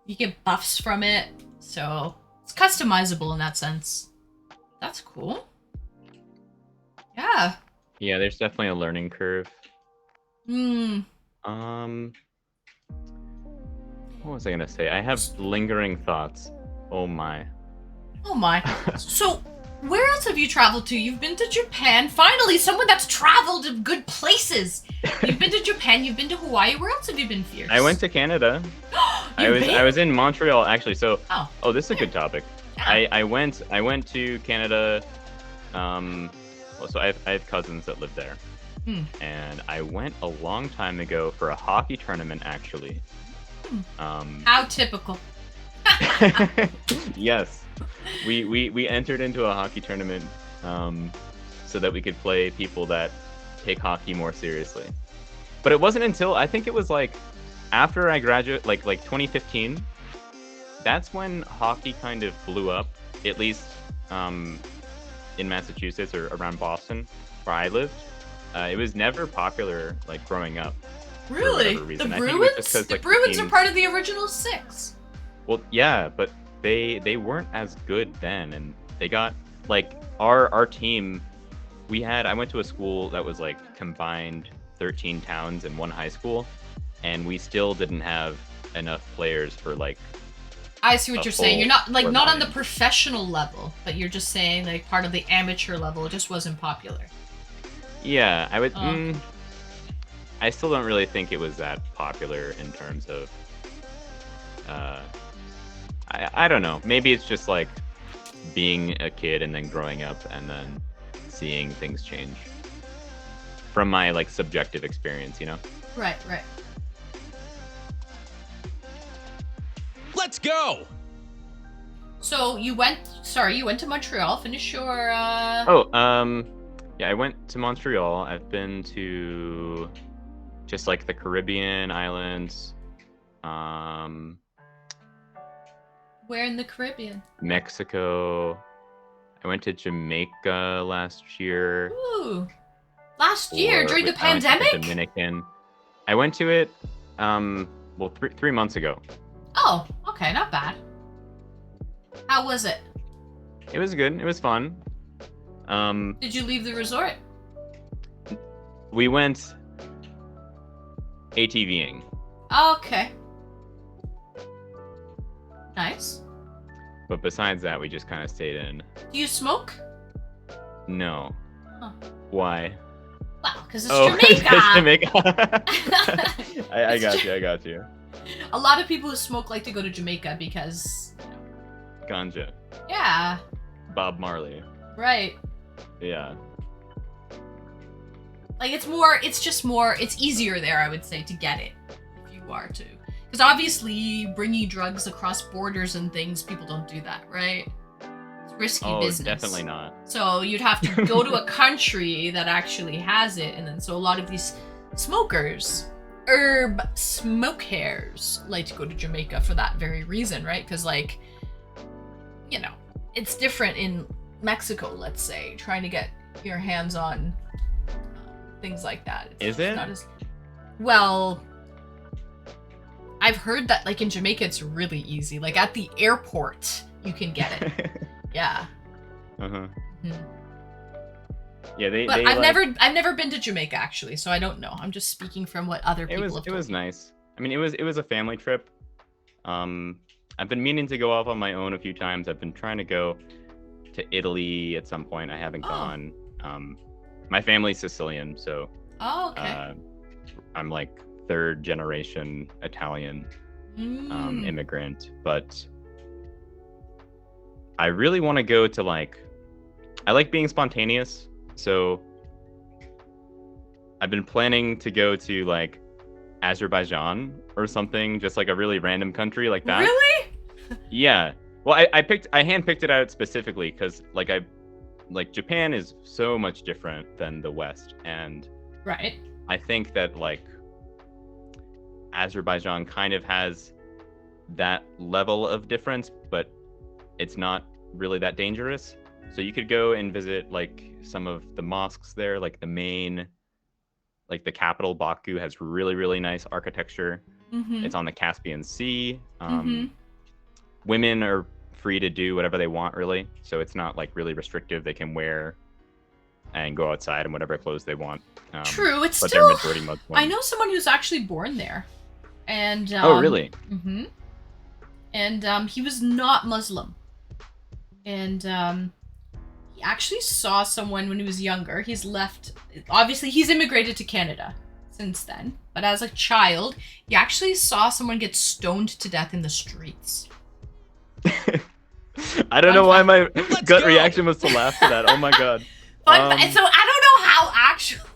You get buffs from it, so it's customizable in that sense. That's cool. Yeah. Yeah, there's definitely a learning curve. Hmm. What was I gonna say? I have lingering thoughts. Oh my. Oh my. So, where else have you traveled to? You've been to Japan. Finally, someone that's traveled to good places. You've been to Japan. You've been to Hawaii. Where else have you been, Fierce? I went to Canada. I was in Montreal actually. So this is a good topic. Yeah. I went to Canada. So I have cousins that live there, and I went a long time ago for a hockey tournament actually. How typical. Yes, we entered into a hockey tournament so that we could play people that take hockey more seriously. But it wasn't until I think it was like after I graduated, like 2015. That's when hockey kind of blew up, at least in Massachusetts or around Boston, where I lived. It was never popular like growing up. Really? The Bruins? The Bruins are part of the original 6. Well, yeah, but they weren't as good then, and they got like our team. I went to a school that was like combined 13 towns and one high school, and we still didn't have enough players for like. I see what you're saying. You're not like not on the tournament. professional level, but you're just saying like part of the amateur level. It just wasn't popular. Yeah, I would. Oh. I still don't really think it was that popular in terms of. I don't know. Maybe it's just like being a kid and then growing up and then seeing things change. From my like subjective experience, you know. Right. Let's go! So you went to Montreal. Finish your. Yeah, I went to Montreal. I've been to just like the Caribbean islands, Where in the Caribbean? Mexico. I went to Jamaica last year. Ooh. Last year during the I went to pandemic? the Dominican. I went to it, well, 3 months ago. Oh, okay, not bad. How was it? It was good. It was fun. Did you leave the resort? We went ATVing. Okay. Nice. But besides that, we just kind of stayed in. Do you smoke? No. Huh. Why? Well, because it's It's Jamaica. Jamaica. I got you. A lot of people who smoke like to go to Jamaica because, Ganja. yeah, Bob Marley. right. Yeah. Like it's easier there, I would say, to get it if you are to. Because obviously, bringing drugs across borders and things, people don't do that, right? It's risky business. Definitely not. So you'd have to go to a country that actually has it, and then so a lot of these smokers, herb smoke hairs, like to go to Jamaica for that very reason, right? Because like, you know, it's different in Mexico, let's say, trying to get your hands on things like that. Is it? Not as well. I've heard that like in Jamaica it's really easy. Like at the airport you can get it. Yeah. Uh-huh. Mhm. Yeah, But I've never been to Jamaica actually, so I don't know. I'm just speaking from what other people have told It was me. nice. I mean, it was a family trip. I've been meaning to go off on my own a few times. I've been trying to go to Italy at some point. I haven't gone. My family's Sicilian, so Oh, okay. I'm like third generation Italian immigrant, but I really want to go to I like being spontaneous, so I've been planning to go to Azerbaijan or something, just like a really random country like that. Really? Yeah. Well, I handpicked it out specifically because like Japan is so much different than the West, and Right. I think that like Azerbaijan kind of has that level of difference, but it's not really that dangerous. So you could go and visit like some of the mosques there, like the capital Baku has really, really nice architecture. Mm-hmm. It's on the Caspian Sea. Mm-hmm. Women are free to do whatever they want, really. So it's not like really restrictive. They can wear and go outside in whatever clothes they want. True, it's but still. they're majority Muslim. I know someone who's actually born there, and oh, really? Mm-hmm. And he was not Muslim, and he actually saw someone when he was younger. He's left. Obviously, he's immigrated to Canada since then, but as a child, he actually saw someone get stoned to death in the streets. I don't know why my gut go. reaction was to laugh to that. Oh my god. So I don't know how actually.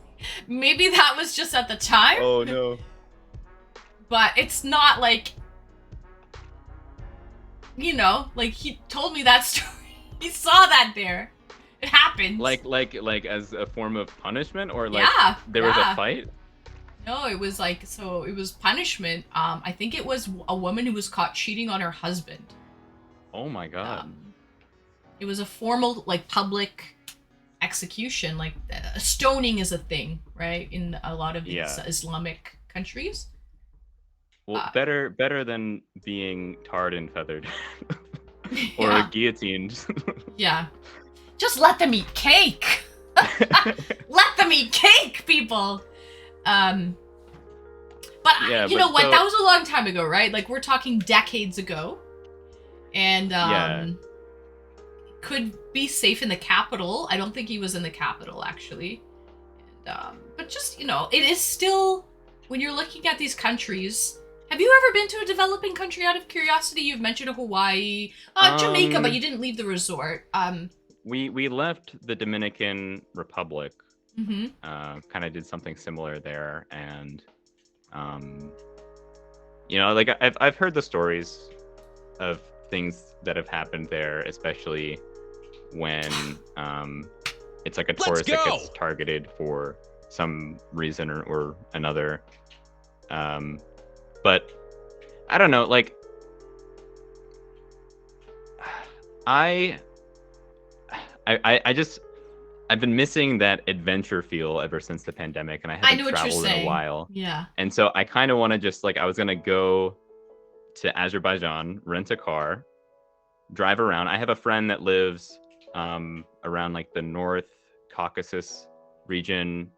Maybe that was just at the time. Oh no. But it's not like, like he told me that story. He saw that there. It happened. Like as a form of punishment, or like Yeah, there was yeah. a fight? No, it was like, so it was punishment. I think it was a woman who was caught cheating on her husband. Oh my god. It was a formal, like, public execution. Like, stoning is a thing, right? In a lot of these Islamic countries. Well, better than being tarred and feathered. Or guillotined. Yeah. Just let them eat cake. Let them eat cake, people. But you know what? That was a long time ago, right? Like, we're talking decades ago. And could be safe in the capital. I don't think he was in the capital, actually. And, but just, it is still, when you're looking at these countries. Have you ever been to a developing country out of curiosity? You've mentioned Hawaii, Jamaica, but you didn't leave the resort. We left the Dominican Republic. Mm-hmm. Kind of did something similar there, and like I've heard the stories of things that have happened there, especially when it's like a tourist that gets targeted for some reason or another. But I don't know, like I've been missing that adventure feel ever since the pandemic, and I haven't traveled in a while. Yeah. And so I kind of want to just I was gonna go to Azerbaijan, rent a car, drive around. I have a friend that lives around like the North Caucasus region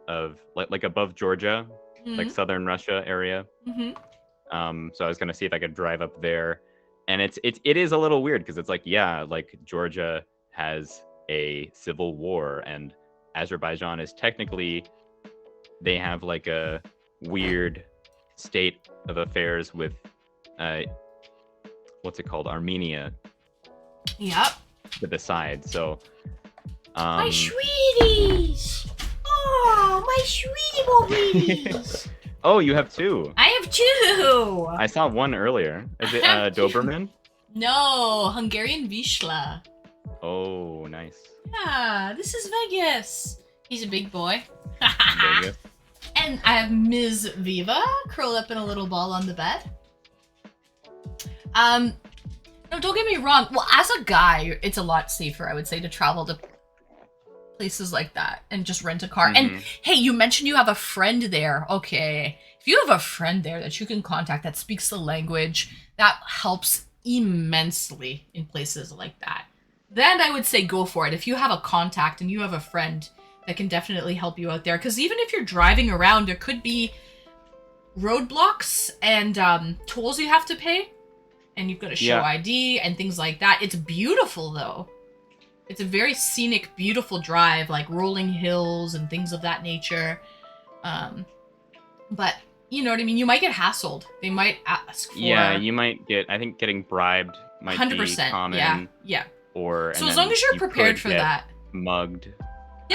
of like above Georgia, like southern Russia area. Mm-hmm. So I was gonna see if I could drive up there, and it is a little weird because it's like Georgia has a civil war, and Azerbaijan is technically, they have like a weird state of affairs with what's it called, Armenia. Yep. To the side. So my sweeties. Oh, my sweetie bobies. Oh, you have two. I have two. I saw one earlier. Is it Doberman? No, Hungarian Vizsla. Oh, nice. Yeah, this is Vegas. He's a big boy. Vegas. And I have Ms. Viva curled up in a little ball on the bed. No, don't get me wrong. Well, as a guy, it's a lot safer, I would say, to travel to places like that and just rent a car. Mm-hmm. And hey, you mentioned you have a friend there. Okay. If you have a friend there that you can contact that speaks the language, that helps immensely in places like that. Then I would say go for it. If you have a contact and you have a friend that can definitely help you out there. Because even if you're driving around, there could be roadblocks and tolls you have to pay. And you've got to show ID and things like that. It's beautiful, though. It's a very scenic, beautiful drive, like rolling hills and things of that nature. But, you know what I mean? You might get hassled. They might ask for... Yeah, you might get... I think getting bribed might be common. Yeah. Or... So as long as you're prepared for that. Mugged.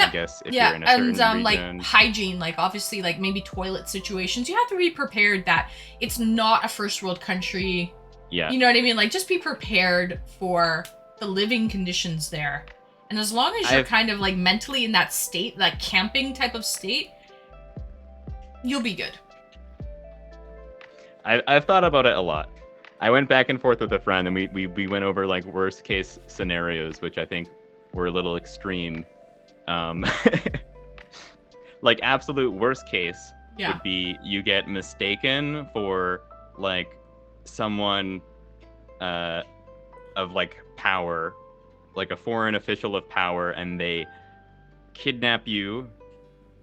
I guess, if you're in a certain and like region. hygiene, like obviously like maybe toilet situations. You have to be prepared that it's not a first world country. Yeah. You know what I mean? Like just be prepared for the living conditions there. And as long as you're kind of like mentally in that state, that camping type of state, you'll be good. I've thought about it a lot. I went back and forth with a friend, and we went over like worst case scenarios, which I think were a little extreme. Like absolute worst case would be you get mistaken for like someone of like power, like a foreign official of power, and they kidnap you,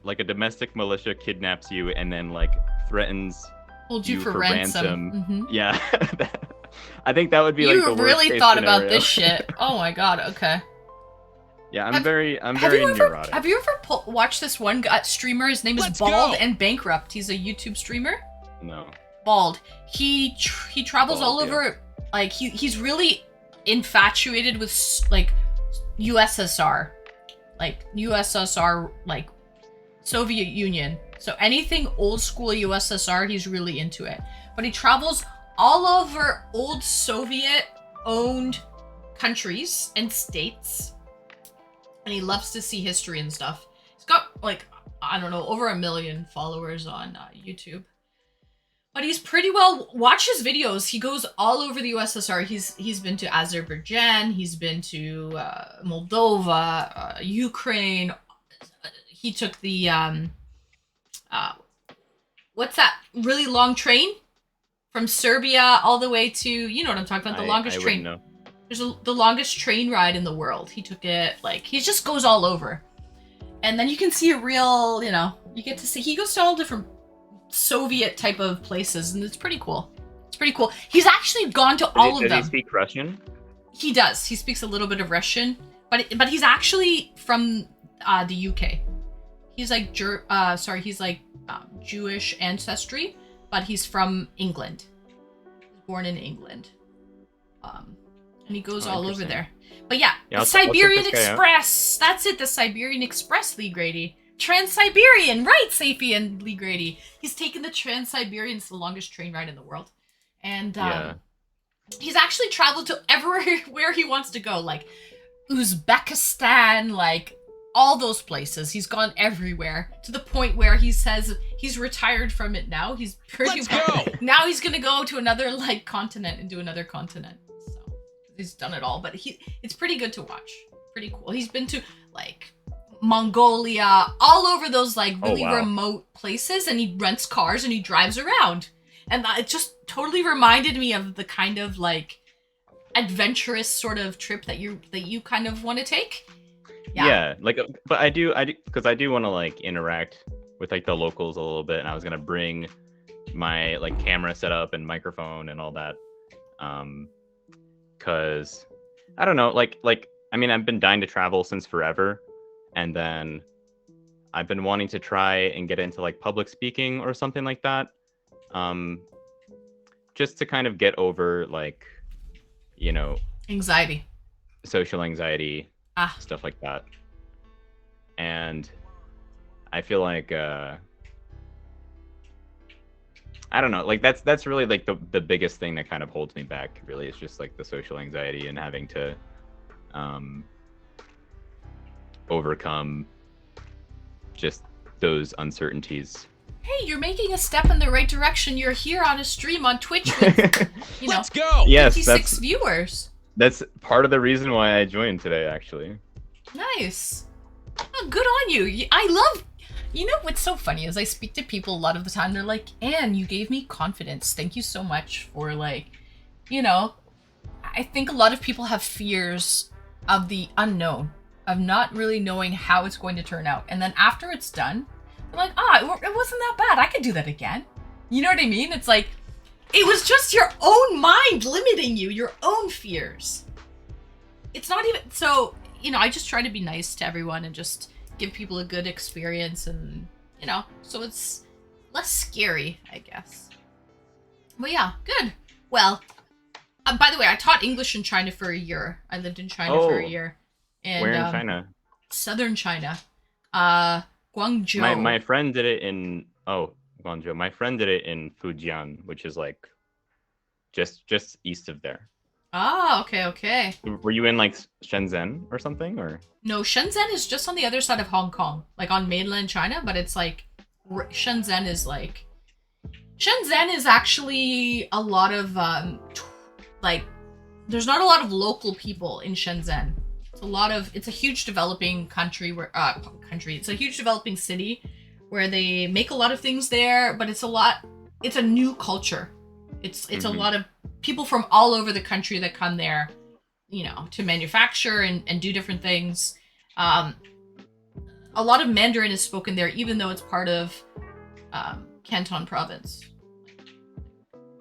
like a domestic militia kidnaps you and then like threatens hold you for ransom. Mm-hmm. Yeah. I think that would be like the worst really case thought scenario. about this shit. Oh my god. Okay. Yeah, I'm very neurotic. Have you ever watched this one streamer? His name is Bald and Bankrupt. He's a YouTube streamer. No. Bald. He travels all over. Like he's really infatuated with like USSR, like Soviet Union. So anything old school USSR, he's really into it. But he travels all over old Soviet-owned countries and states. And he loves to see history and stuff. He's got, like, I don't know, over 1 million followers on YouTube. But he's pretty well... Watch his videos. He goes all over the USSR. He's been to Azerbaijan. He's been to Moldova, Ukraine. He took the... what's that really long train? From Serbia all the way to... You know what I'm talking about. The longest train. Know. There's the longest train ride in the world. He took it, like, he just goes all over. And then you can see a real, you know, you get to see, he goes to all different Soviet type of places, and it's pretty cool. It's pretty cool. He's actually gone to all of them. Does he speak Russian? He does. He speaks a little bit of Russian, but he's actually from the UK. He's like, Jewish ancestry, but he's from England. He was born in England. And he goes all over there. But yeah, the Siberian Express. That's it, the Siberian Express, Lee Grady. Trans-Siberian, right, Safi and Lee Grady. He's taken the Trans-Siberian. It's the longest train ride in the world. And he's actually traveled to everywhere he wants to go. Like Uzbekistan, like all those places. He's gone everywhere to the point where he says he's retired from it now. He's pretty now he's gonna go to another like continent and do another continent. He's done it all, but it's pretty good to watch. Pretty cool. He's been to like Mongolia, all over those like really remote places, and he rents cars and he drives around. And it just totally reminded me of the kind of like adventurous sort of trip that you kind of want to take. Yeah, like, but I do because I do want to like interact with like the locals a little bit, and I was gonna bring my like camera setup and microphone and all that. Because I don't know, like I mean, I've been dying to travel since forever, and then I've been wanting to try and get into like public speaking or something like that, just to kind of get over like, you know, social anxiety, stuff like that. And I feel like I don't know, like that's really like the biggest thing that kind of holds me back, really. It's just like the social anxiety and having to overcome just those uncertainties. Hey, you're making a step in the right direction. You're here on a stream on Twitch with, you know, Let's go! Yes, 56 viewers. That's part of the reason why I joined today, actually. Nice. Oh, good on you. I love... You know what's so funny is I speak to people a lot of the time. They're like, Anne, you gave me confidence. Thank you so much for like, you know, I think a lot of people have fears of the unknown, of not really knowing how it's going to turn out. And then after it's done, they're like, it wasn't that bad. I could do that again. You know what I mean? It's like, it was just your own mind limiting you, your own fears. It's not even, so, you know, I just try to be nice to everyone and just give people a good experience, and you know, so it's less scary, I guess. But yeah, good. Well, by the way, I taught English in China for a year. I lived in China for a year. And, where in China? Southern China. Guangzhou. My friend did it in Guangzhou. My friend did it in Fujian, which is like just east of there. Ah, okay. Were you in like Shenzhen or something, or? No, Shenzhen is just on the other side of Hong Kong, like on mainland China, but it's like Shenzhen is actually a lot of like there's not a lot of local people in Shenzhen. It's a huge developing country it's a huge developing city where they make a lot of things there, but it's a new culture. It's a lot of people from all over the country that come there, to manufacture and do different things. A lot of Mandarin is spoken there, even though it's part of Canton province.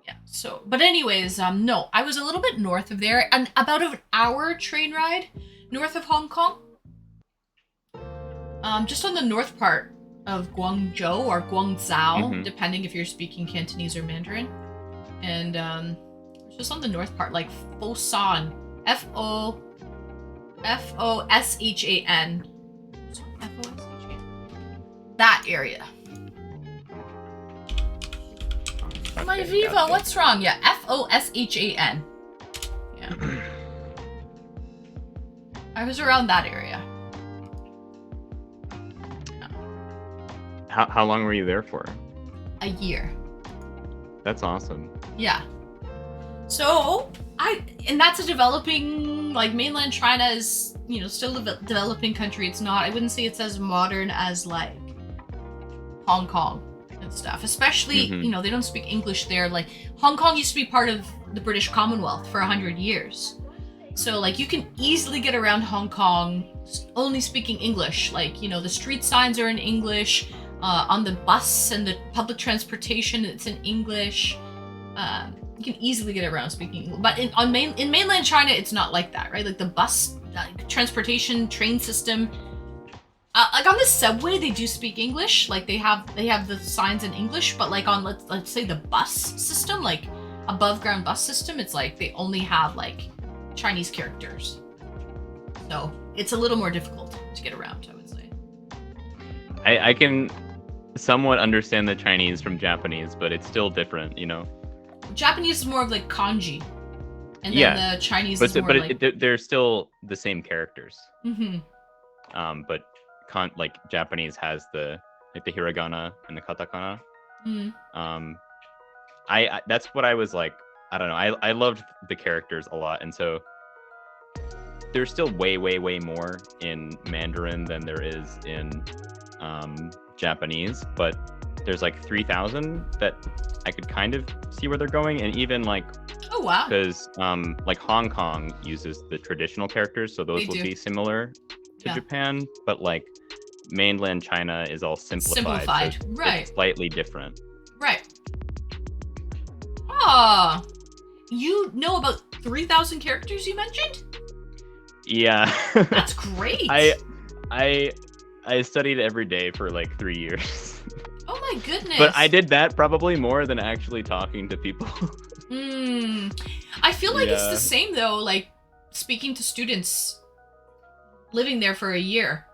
Yeah. So, but anyways, no, I was a little bit north of there, and about an hour train ride north of Hong Kong. Just on the north part of Guangzhou or Guangzhou, depending if you're speaking Cantonese or Mandarin, and just on the north part, like Foshan, Foshan. That area. My Okay, Viva, gotcha. what's wrong? Yeah, Foshan. Yeah. I was around that area. How long were you there for? A year. That's awesome. Yeah. So, and that's a developing, like mainland China is, still a developing country. It's not, I wouldn't say it's as modern as like Hong Kong and stuff. Especially, they don't speak English there. Like Hong Kong used to be part of the British Commonwealth for 100 years. So like you can easily get around Hong Kong only speaking English. Like, the street signs are in English. On the bus and the public transportation, it's in English. You can easily get around speaking English. But in mainland China, it's not like that, right? Like the bus transportation train system, like on the subway, they do speak English. Like they have the signs in English. But like on let's say the bus system, like above ground bus system, it's like they only have like Chinese characters. So it's a little more difficult to get around, I would say. I can somewhat understand the Chinese from Japanese, but it's still different, Japanese is more of like kanji, and then the Chinese is more like. They're still the same characters. Mm-hmm. But like Japanese has the hiragana and the katakana. I that's what I was like. I don't know. I loved the characters a lot, and so there's still way more in Mandarin than there is in Japanese, but there's like 3,000 that I could kind of see where they're going, and even like Oh wow. because like Hong Kong uses the traditional characters, so those will be similar to Japan, but like mainland China is all simplified. So right? It's slightly different. Right. Ah, you know about 3,000 characters you mentioned? Yeah. That's great. I studied every day for like 3 years. Oh my goodness. But I did that probably more than actually talking to people. I feel like it's the same though, like speaking to students living there for a year.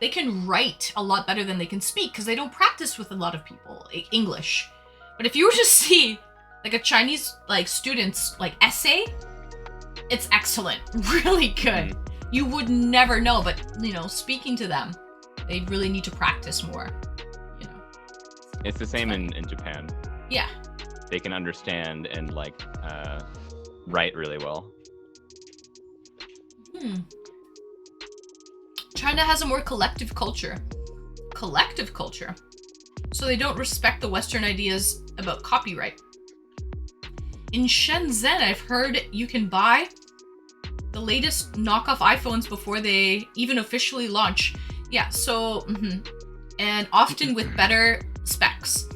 They can write a lot better than they can speak because they don't practice with a lot of people English. But if you were to see like a Chinese like student's like essay, it's excellent. Really good. You would never know, but speaking to them, they really need to practice more. It's the same in Japan. Yeah. They can understand and like write really well. China has a more collective culture. So they don't respect the Western ideas about copyright. In Shenzhen, I've heard you can buy the latest knockoff iPhones before they even officially launch. Yeah, so, and often with better specs.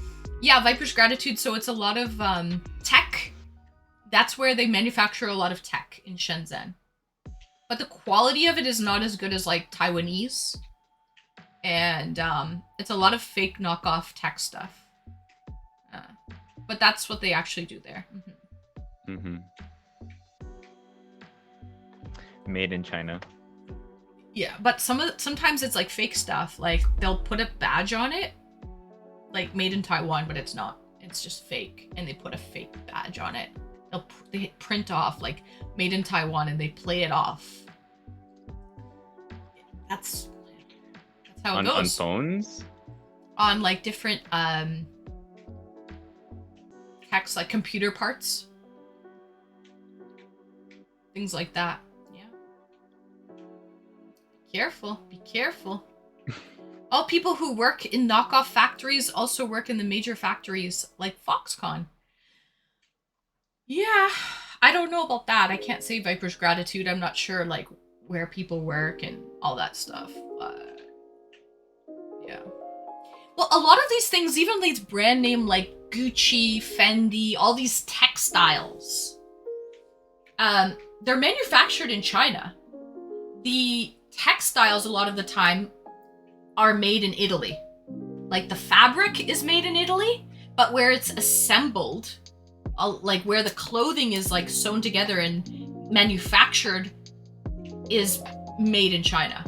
Yeah, Viper's Gratitude, so it's a lot of tech. That's where they manufacture a lot of tech in Shenzhen. But the quality of it is not as good as like Taiwanese. And it's a lot of fake knockoff tech stuff. But that's what they actually do there. Made in China. Yeah, but sometimes it's like fake stuff. Like they'll put a badge on it, like made in Taiwan, but it's not. It's just fake, and they put a fake badge on it. They print off like made in Taiwan, and they play it off. That's how it goes. On phones? On like different text, like computer parts, things like that. Yeah. Be careful. Be careful. All people who work in knockoff factories also work in the major factories like Foxconn. Yeah, I don't know about that. I can't say Viper's gratitude. I'm not sure like where people work and all that stuff. But yeah. Well, a lot of these things, even these brand name like Gucci, Fendi, all these textiles, they're manufactured in China. The textiles, a lot of the time, are made in Italy. Like the fabric is made in Italy, but where it's assembled, like where the clothing is like sewn together and manufactured, is made in China.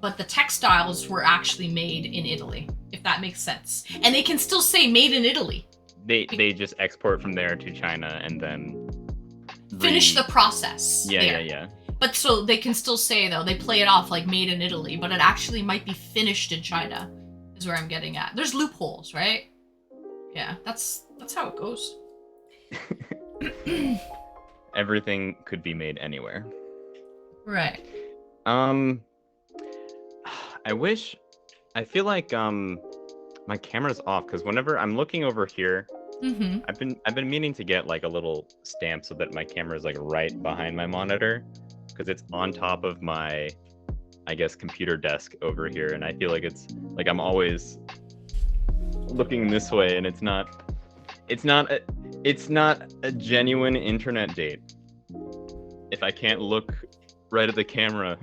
But the textiles were actually made in Italy, if that makes sense. And they can still say made in Italy. They just export from there to China and then finish the process. Yeah. But so they can still say, though, they play it off like made in Italy, but it actually might be finished in China, is where I'm getting at. There's loopholes, right? Yeah, that's how it goes. Everything could be made anywhere. Right. I feel like my camera's off because whenever I'm looking over here, I've been meaning to get like a little stamp so that my camera is like right behind my monitor, because it's on top of my, I guess, computer desk over here, and I feel like it's like I'm always looking this way, and it's not a genuine internet date if I can't look right at the camera.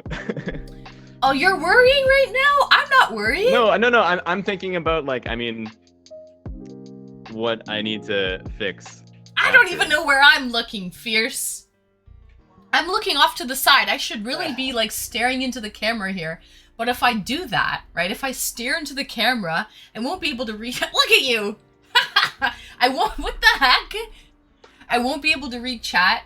Oh, you're worrying right now? I'm not worried. No. I'm thinking about like, I mean, what I need to fix. I don't even know where I'm looking, Fierce. I'm looking off to the side. I should really be like staring into the camera here. But if I do that, right, if I stare into the camera, I won't be able to read. Look at you. I won't. What the heck? I won't be able to read chat.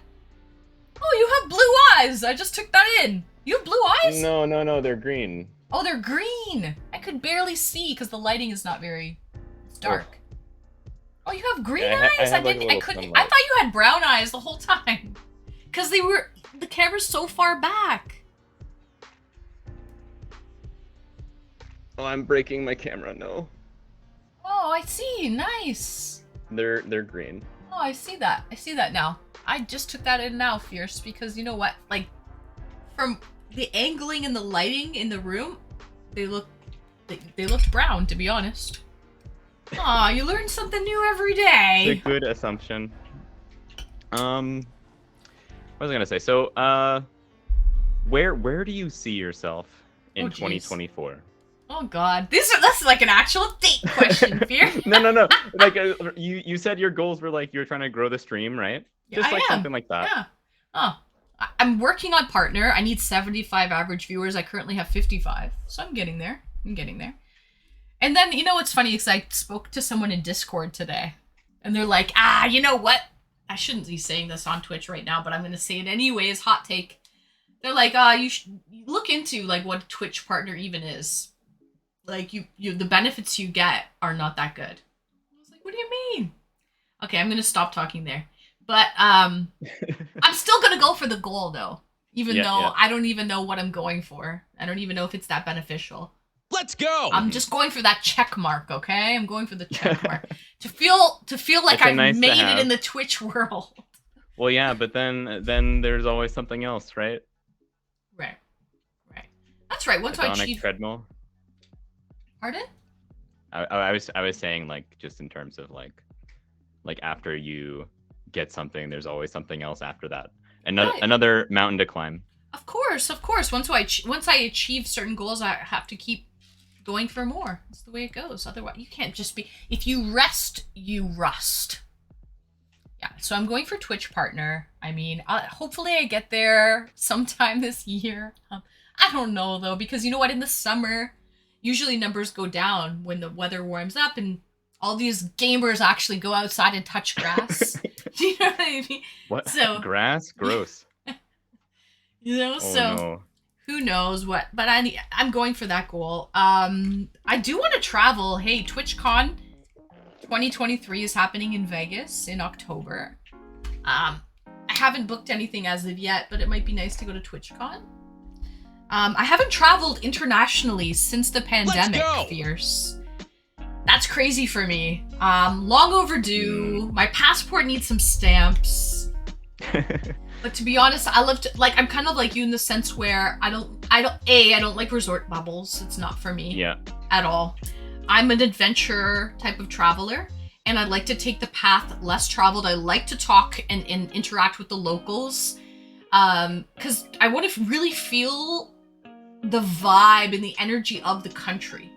Oh, you have blue eyes. I just took that in. You have blue eyes? No, they're green. Oh, they're green. I could barely see because the lighting is not very. It's dark. Oh, you have green eyes? I thought you had brown eyes the whole time. Because the camera's so far back. Oh, I'm breaking my camera, no. Oh, I see. Nice. They're green. Oh, I see that. I see that now. I just took that in now, Fierce, because you know what? Like, from the angling and the lighting in the room, they looked brown, to be honest. Aw, you learn something new every day. It's a good assumption. What was I gonna say? So, where do you see yourself in 2024? Oh God, that's like an actual date question, Fear. No. Like you said, your goals were like you're trying to grow the stream, right? Yeah, Just like I am. something like that. Yeah. Oh, I'm working on partner. I need 75 average viewers. I currently have 55, so I'm getting there. And then you know what's funny? Because I spoke to someone in Discord today, and they're like, you know what? I shouldn't be saying this on Twitch right now, but I'm gonna say it anyways. Hot take. They're like, you should look into like what a Twitch partner even is. Like you the benefits you get are not that good. I was like, what do you mean? Okay, I'm gonna stop talking there. But I'm still gonna go for the goal though, even though I don't even know what I'm going for. I don't even know if it's that beneficial. Let's go. I'm just going for that check mark, okay? I'm going for the check mark to feel like I've nice made it in the Twitch world. Well, yeah, but then there's always something else, right? Right. That's right. Once I achieve treadmill. Pardon? I was saying like just in terms of like after you get something, there's always something else after that. Another mountain to climb. Of course. Once I achieve certain goals, I have to keep going for more. That's the way it goes. Otherwise, you can't just be. If you rest, you rust. Yeah. So I'm going for Twitch partner. I mean, hopefully I get there sometime this year. I don't know though, because you know what? In the summer, usually numbers go down when the weather warms up and all these gamers actually go outside and touch grass. Do you know what I mean? What? So Grass? Gross. Oh so no. who knows what? But I'm going for that goal. I do want to travel. Hey, TwitchCon 2023 is happening in Vegas in October. I haven't booked anything as of yet, but it might be nice to go to TwitchCon. I haven't traveled internationally since the pandemic, Fierce. That's crazy for me. Long overdue. My passport needs some stamps. But to be honest, I love to, like, I'm kind of like you in the sense where I don't like resort bubbles. It's not for me. Yeah. At all. I'm an adventure type of traveler, and I like to take the path less traveled. I like to talk and interact with the locals, because I want to really feel the vibe and the energy of the country.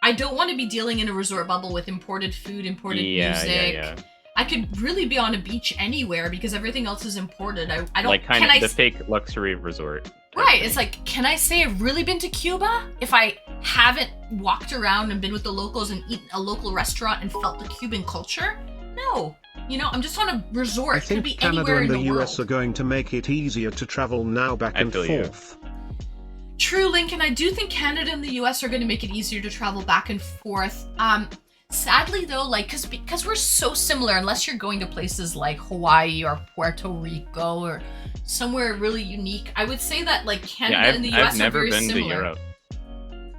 I don't want to be dealing in a resort bubble with imported food, imported music. Yeah. I could really be on a beach anywhere because everything else is imported. I don't like kind of the fake luxury resort. Right, it's like, can I say I've really been to Cuba if I haven't walked around and been with the locals and eaten a local restaurant and felt the Cuban culture? No. You know, I'm just on a resort. I It could think be Canada anywhere and in the the US are world. going to make it easier to travel now back and feel you. forth. True, Lincoln. I do think Canada and the US are going to make it easier to travel back and forth. Sadly though, like, because we're so similar, unless you're going to places like Hawaii or Puerto Rico or somewhere really unique, I would say that like Canada and the US I've never are very been similar. to Europe.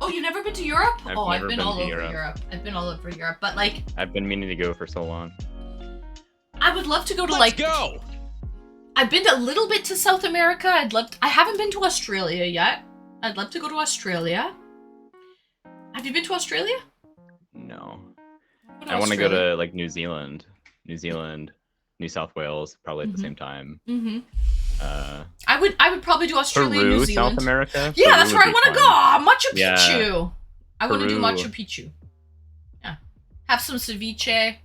Oh, you've never been to Europe? I've never been been all to over Europe. Europe. I've been all over Europe, but like, I've been meaning to go for so long. I would love to go to Let's like. go. I've been a little bit to South America. I haven't been to Australia yet. I'd love to go to Australia. Have you been to Australia? No. Go to I want to go Australia. to like New Zealand, New South Wales, probably at the same time. Mm-hmm. I would probably do Australia and Peru, New Zealand. South America. Yeah, Peru that's would where I be want to fun. go. Machu Yeah. Picchu. I want to do Peru. Machu Picchu. Yeah. Have some ceviche.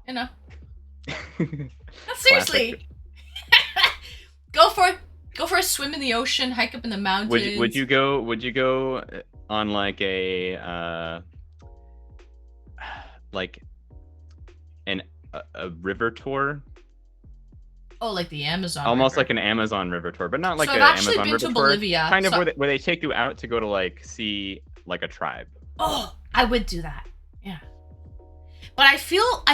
You know. Seriously. Go for a swim in the ocean, hike up in the mountains. Would you go on like a like a river tour? Oh, like the Amazon. Almost River. like an Amazon river tour, but not like So an I've actually Amazon been river to tour. Bolivia, Kind of so- where they take you out to go to like see like a tribe. Oh, I would do that. Yeah. But I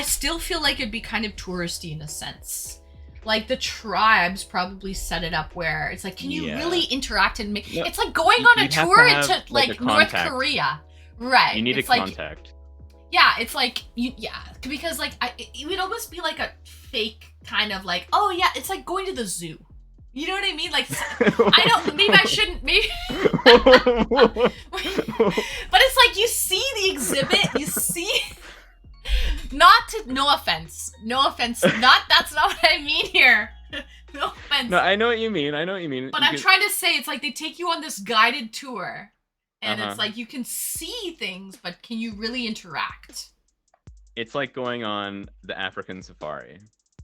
still feel like it'd be kind of touristy in a sense. Like the tribes probably set it up where it's like, can you Yeah. really interact and make? No, It's like going on a you'd have tour to have, into like, like a North contact. Korea, right? You need it's a like, contact. yeah, it's like because like it would almost be like a fake kind of like, oh yeah, it's like going to the zoo. You know what I mean? Like I don't. Maybe I shouldn't. Maybe. But it's like you see the exhibit. You see. No offense. That's not what I mean here. No offense. No, I know what you mean. But I'm trying to say it's like they take you on this guided tour, and it's Uh-huh. like you can see things, but can you really interact? It's like going on the African safari.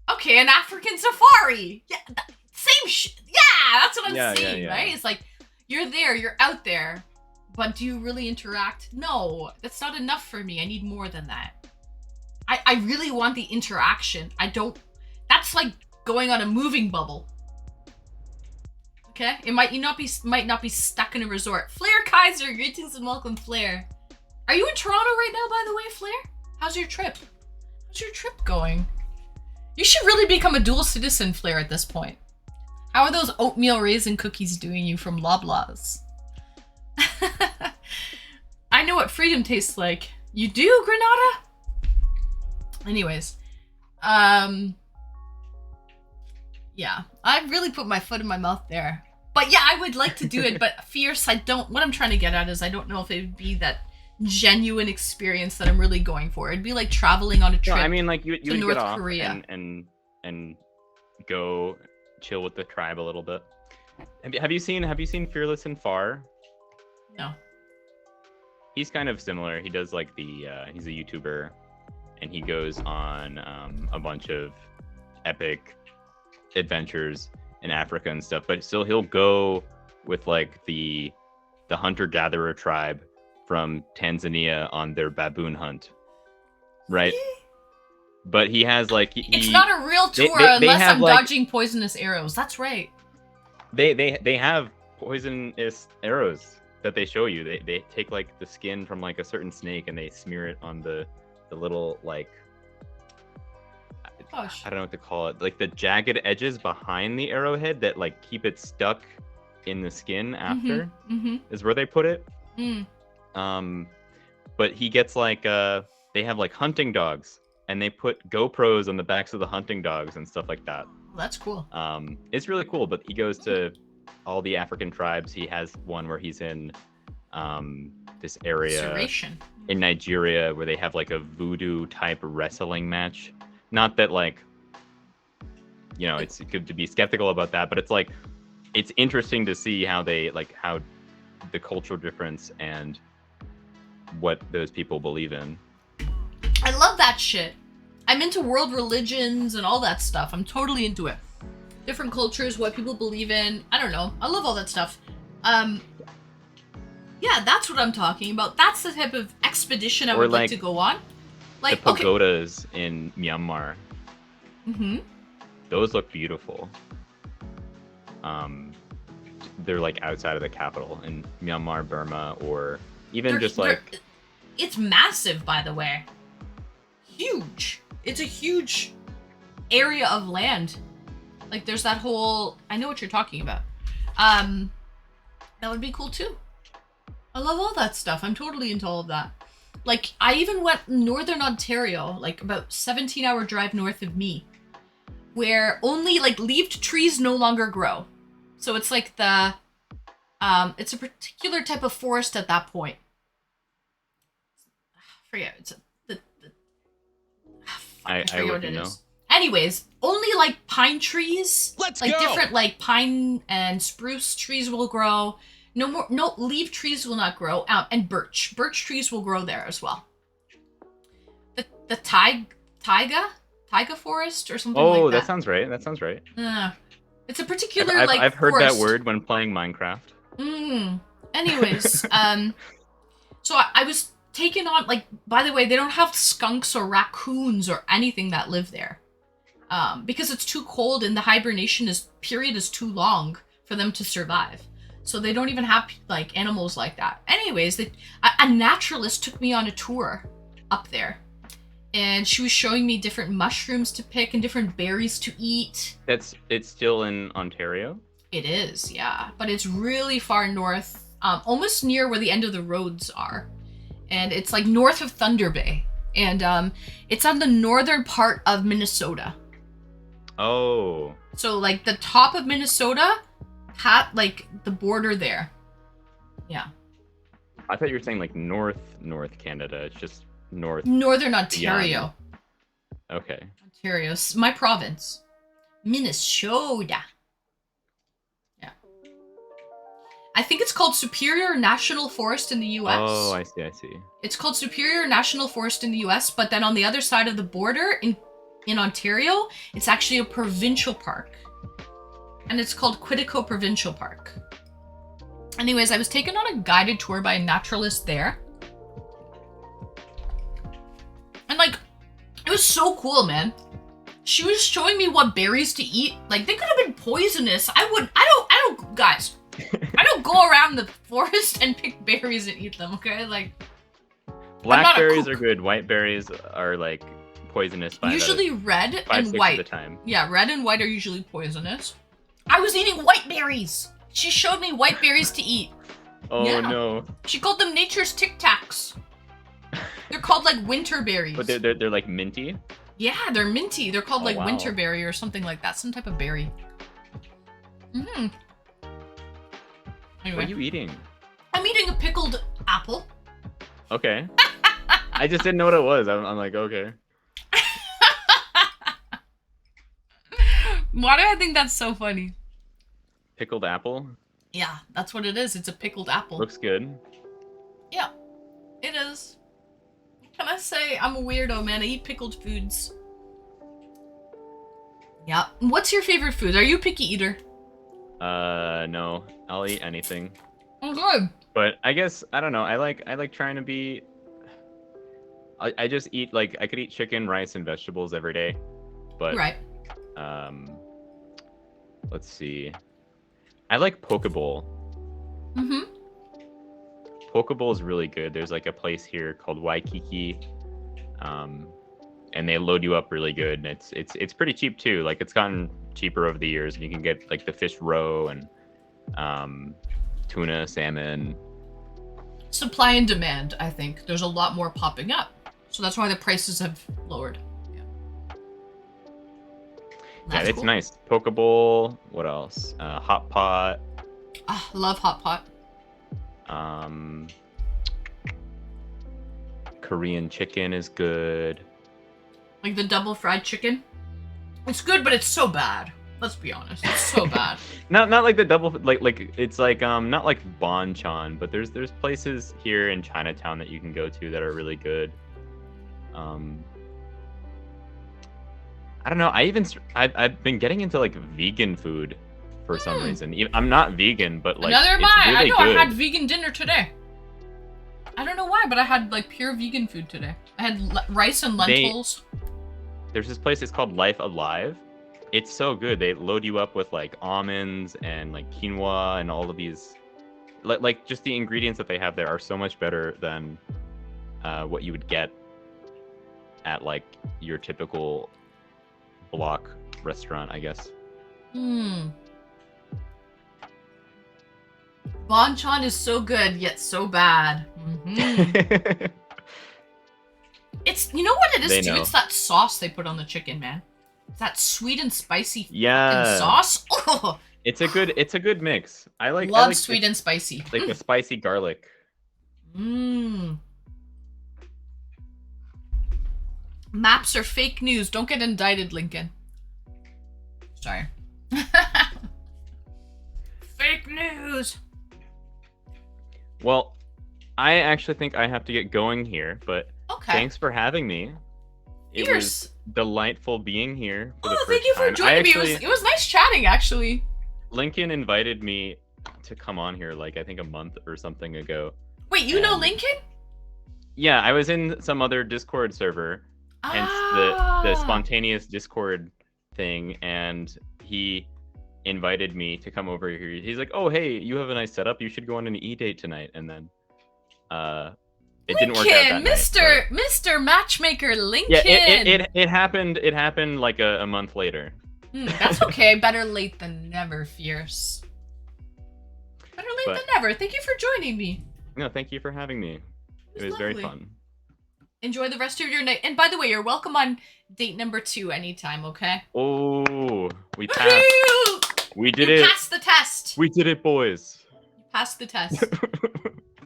Okay, an African safari. Yeah, same yeah, that's what I'm Yeah, saying, yeah. right? It's like you're there, you're out there, but do you really interact? No, that's not enough for me. I need more than that. I really want the interaction. That's like going on a moving bubble. Okay? It might not be stuck in a resort. Flair Kaiser, greetings and welcome, Flair. Are you in Toronto right now, by the way, Flair? How's your trip? How's your trip going? You should really become a dual citizen, Flair, at this point. How are those oatmeal raisin cookies doing you from Loblaws? I know what freedom tastes like. You do, Granada? Anyways, yeah, I really put my foot in my mouth there. But yeah, I would like to do it, but Fierce, what I'm trying to get at is I don't know if it would be that genuine experience that I'm really going for. It'd be like traveling on a trip. No, I mean, like you to would North get off Korea. and go chill with the tribe a little bit. Have you seen Fearless and Far? No. He's kind of similar. He does like he's a YouTuber, and he goes on a bunch of epic adventures in Africa and stuff. But still, he'll go with like the hunter-gatherer tribe from Tanzania on their baboon hunt, right? But he has like it's not a real tour unless I'm dodging poisonous arrows. That's right. They have poisonous arrows that they show you. They take like the skin from like a certain snake and they smear it on the little like Gosh. I don't know what to call it, like the jagged edges behind the arrowhead that like keep it stuck in the skin after is where they put it. But he gets like they have like hunting dogs and they put GoPros on the backs of the hunting dogs and stuff like that. That's cool. It's really cool. But he goes to all the African tribes. He has one where he's in this area in Nigeria where they have like a voodoo type wrestling match. Not that like, you know, it's good to be skeptical about that, but it's like, it's interesting to see how they like how the cultural difference and what those people believe in. I love that shit. I'm into world religions and all that stuff. I'm totally into it. Different cultures, what people believe in. I don't know. I love all that stuff. Yeah, that's what I'm talking about. That's the type of expedition I would like to go on. Like the pagodas in Myanmar. Those look beautiful. They're like outside of the capital in Myanmar, Burma, or even just like... It's massive, by the way. Huge. It's a huge area of land. Like there's that whole... I know what you're talking about. That would be cool too. I love all that stuff. I'm totally into all of that. Like, I even went northern Ontario, like about 17-hour drive north of me, where only like leaved trees no longer grow. So it's like the, it's a particular type of forest at that point. I forget, it's I forget what it is. Anyways, only like pine trees, Let's like go! different like pine and spruce trees will grow. No leaf trees will not grow. And birch trees will grow there as well. The taiga forest or something like that. Oh, that sounds right. That sounds right. It's a particular I've heard forest. that word when playing Minecraft. Anyways, so I was taken on, like, by the way, they don't have skunks or raccoons or anything that live there. Because it's too cold and the hibernation period is too long for them to survive. So they don't even have like animals like that. Anyways, a naturalist took me on a tour up there. And she was showing me different mushrooms to pick and different berries to eat. It's still in Ontario? It is, yeah. But it's really far north, almost near where the end of the roads are. And it's like north of Thunder Bay. And it's on the northern part of Minnesota. Oh. So like the top of Minnesota had like the border there. Yeah. I thought you were saying like North Canada. It's just Northern Ontario. Okay. Ontario, my province. Minnesota. Yeah. I think it's called Superior National Forest in the US. Oh, I see. It's called Superior National Forest in the US, but then on the other side of the border in Ontario, it's actually a provincial park. And it's called Quetico Provincial Park. Anyways, I was taken on a guided tour by a naturalist there. And like, it was so cool, man. She was showing me what berries to eat. Like, they could have been poisonous. I don't, guys. I don't go around the forest and pick berries and eat them, okay? Like, blackberries are good. White berries are like poisonous by usually red and 5-6 white. At a time. Yeah, red and white are usually poisonous. I was eating white berries. She showed me white berries to eat. Oh yeah. No. She called them nature's Tic Tacs. They're called like winter berries. But they're like minty? Yeah, they're minty. They're called like wow. winterberry or something like that. Some type of berry. Anyway. What are you eating? I'm eating a pickled apple. Okay. I just didn't know what it was. I'm like, okay. Why do I think that's so funny? Pickled apple? Yeah, that's what it is. It's a pickled apple. Looks good. Yeah, it is. Can I say I'm a weirdo, man? I eat pickled foods. Yeah. What's your favorite food? Are you a picky eater? No, I'll eat anything. Oh, good. But I guess I don't know. I like trying to be. I just eat like I could eat chicken, rice, and vegetables every day, but Right. let's see. I like poke bowl. Mm-hmm. Poke bowl is really good. There's like a place here called Waikiki, and they load you up really good, and it's pretty cheap too. Like it's gotten cheaper over the years, and you can get like the fish roe and tuna, salmon. Supply and demand, I think. There's a lot more popping up. So that's why the prices have lowered. Yeah, Yeah, it's cool. nice. Poke bowl. What else? Hot pot. Ah, love hot pot. Korean chicken is good. Like the double fried chicken. It's good, but it's so bad. Let's be honest. It's so bad. Not like the double like it's like not like banchan, but there's places here in Chinatown that you can go to that are really good. I don't know. I've been getting into like vegan food for some reason. I'm not vegan, but like Neither am it's I. really I know good. I had vegan dinner today. I don't know why, but I had like pure vegan food today. I had rice and lentils. There's this place. It's called Life Alive. It's so good. They load you up with like almonds and like quinoa and all of these, like just the ingredients that they have there are so much better than what you would get at like your typical block restaurant, I guess. Banchan is so good, yet so bad. Mm-hmm. It's, you know what it is They too? know. It's that sauce they put on the chicken, man. It's that sweet and spicy Yeah. fucking sauce. Oh, It's a good mix. I like love I like sweet and spicy. like the spicy garlic. Maps are fake news. Don't get indicted, Lincoln. Sorry. Fake news. Well, I actually think I have to get going here, but Okay. thanks for having me. It You're was delightful being here for the Oh, first thank you for time. joining me. It was nice chatting, actually. Lincoln invited me to come on here like I think a month or something ago. Wait, you know And- Lincoln? Yeah, I was in some other Discord server, hence the spontaneous Discord thing, and he invited me to come over here. He's like, "Oh, hey, you have a nice setup. You should go on an eDate tonight." And then it didn't work out that night, Mr. Matchmaker Lincoln. but- Yeah, it happened. It happened like a month later. That's okay. Better late than never, Fierce. Better late than never. Thank you for joining me. No, thank you for having me. It was very lovely. fun. Enjoy the rest of your night. And by the way, you're welcome on date number 2 anytime, okay? Oh, we passed. Woohoo! We did You it. passed the test. We did it, boys. You passed the test.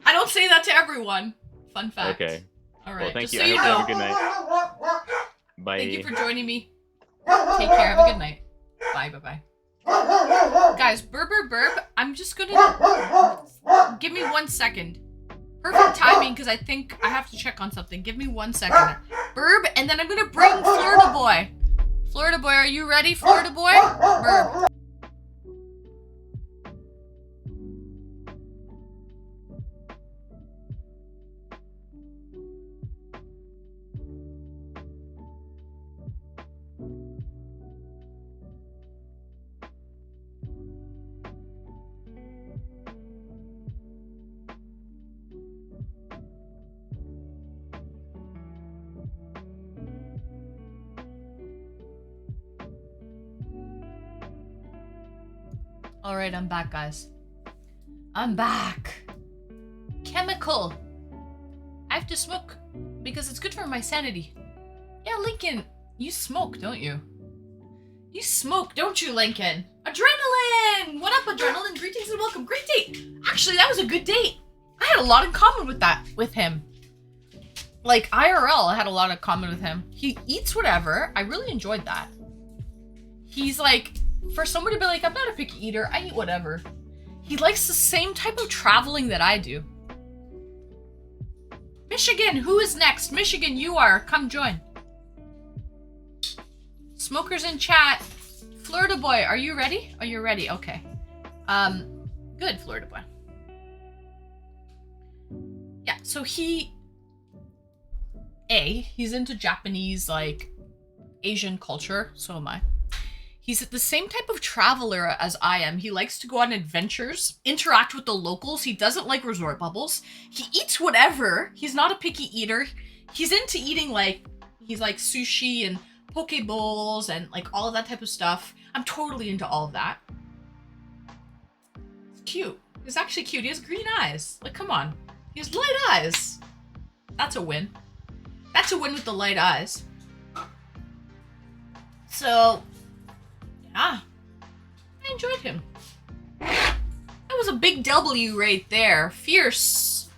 I don't say that to everyone. Fun fact. Okay. All right. Well, thank Just you. so I you hope you know. have a good night. Bye. Thank you for joining me. Take care. Have a good night. Bye. Bye. Guys, burb. I'm just gonna give me 1 second. Perfect timing because I think I have to check on something. Give me 1 second. Burb, and then I'm gonna bring Florida Boy. Florida Boy, are you ready, Florida Boy? Burb. Alright, I'm back, guys. I'm back. Chemical. I have to smoke because it's good for my sanity. Yeah, Lincoln, you smoke, don't you? You smoke, don't you, Lincoln? Adrenaline! What up, Adrenaline? Greetings and welcome. Great date. Actually, that was a good date. I had a lot in common with him. Like, IRL, I had a lot in common with him. He eats whatever. I really enjoyed that. He's like, for someone to be like, I'm not a picky eater, I eat whatever. He likes the same type of traveling that I do. Michigan, who is next? Michigan, you are. Come join. Smokers in chat. Florida Boy, are you ready? Oh, you're ready. Okay. Good, Florida boy. Yeah, so he's into Japanese, like, Asian culture. So am I. He's the same type of traveler as I am. He likes to go on adventures, interact with the locals. He doesn't like resort bubbles. He eats whatever. He's not a picky eater. He's into eating, like, he's like sushi and poke bowls and, like, all of that type of stuff. I'm totally into all of that. It's cute. He's actually cute. He has green eyes. Like, come on. He has light eyes. That's a win. That's a win with the light eyes. So, yeah. I enjoyed him. That was a big W right there. Fierce.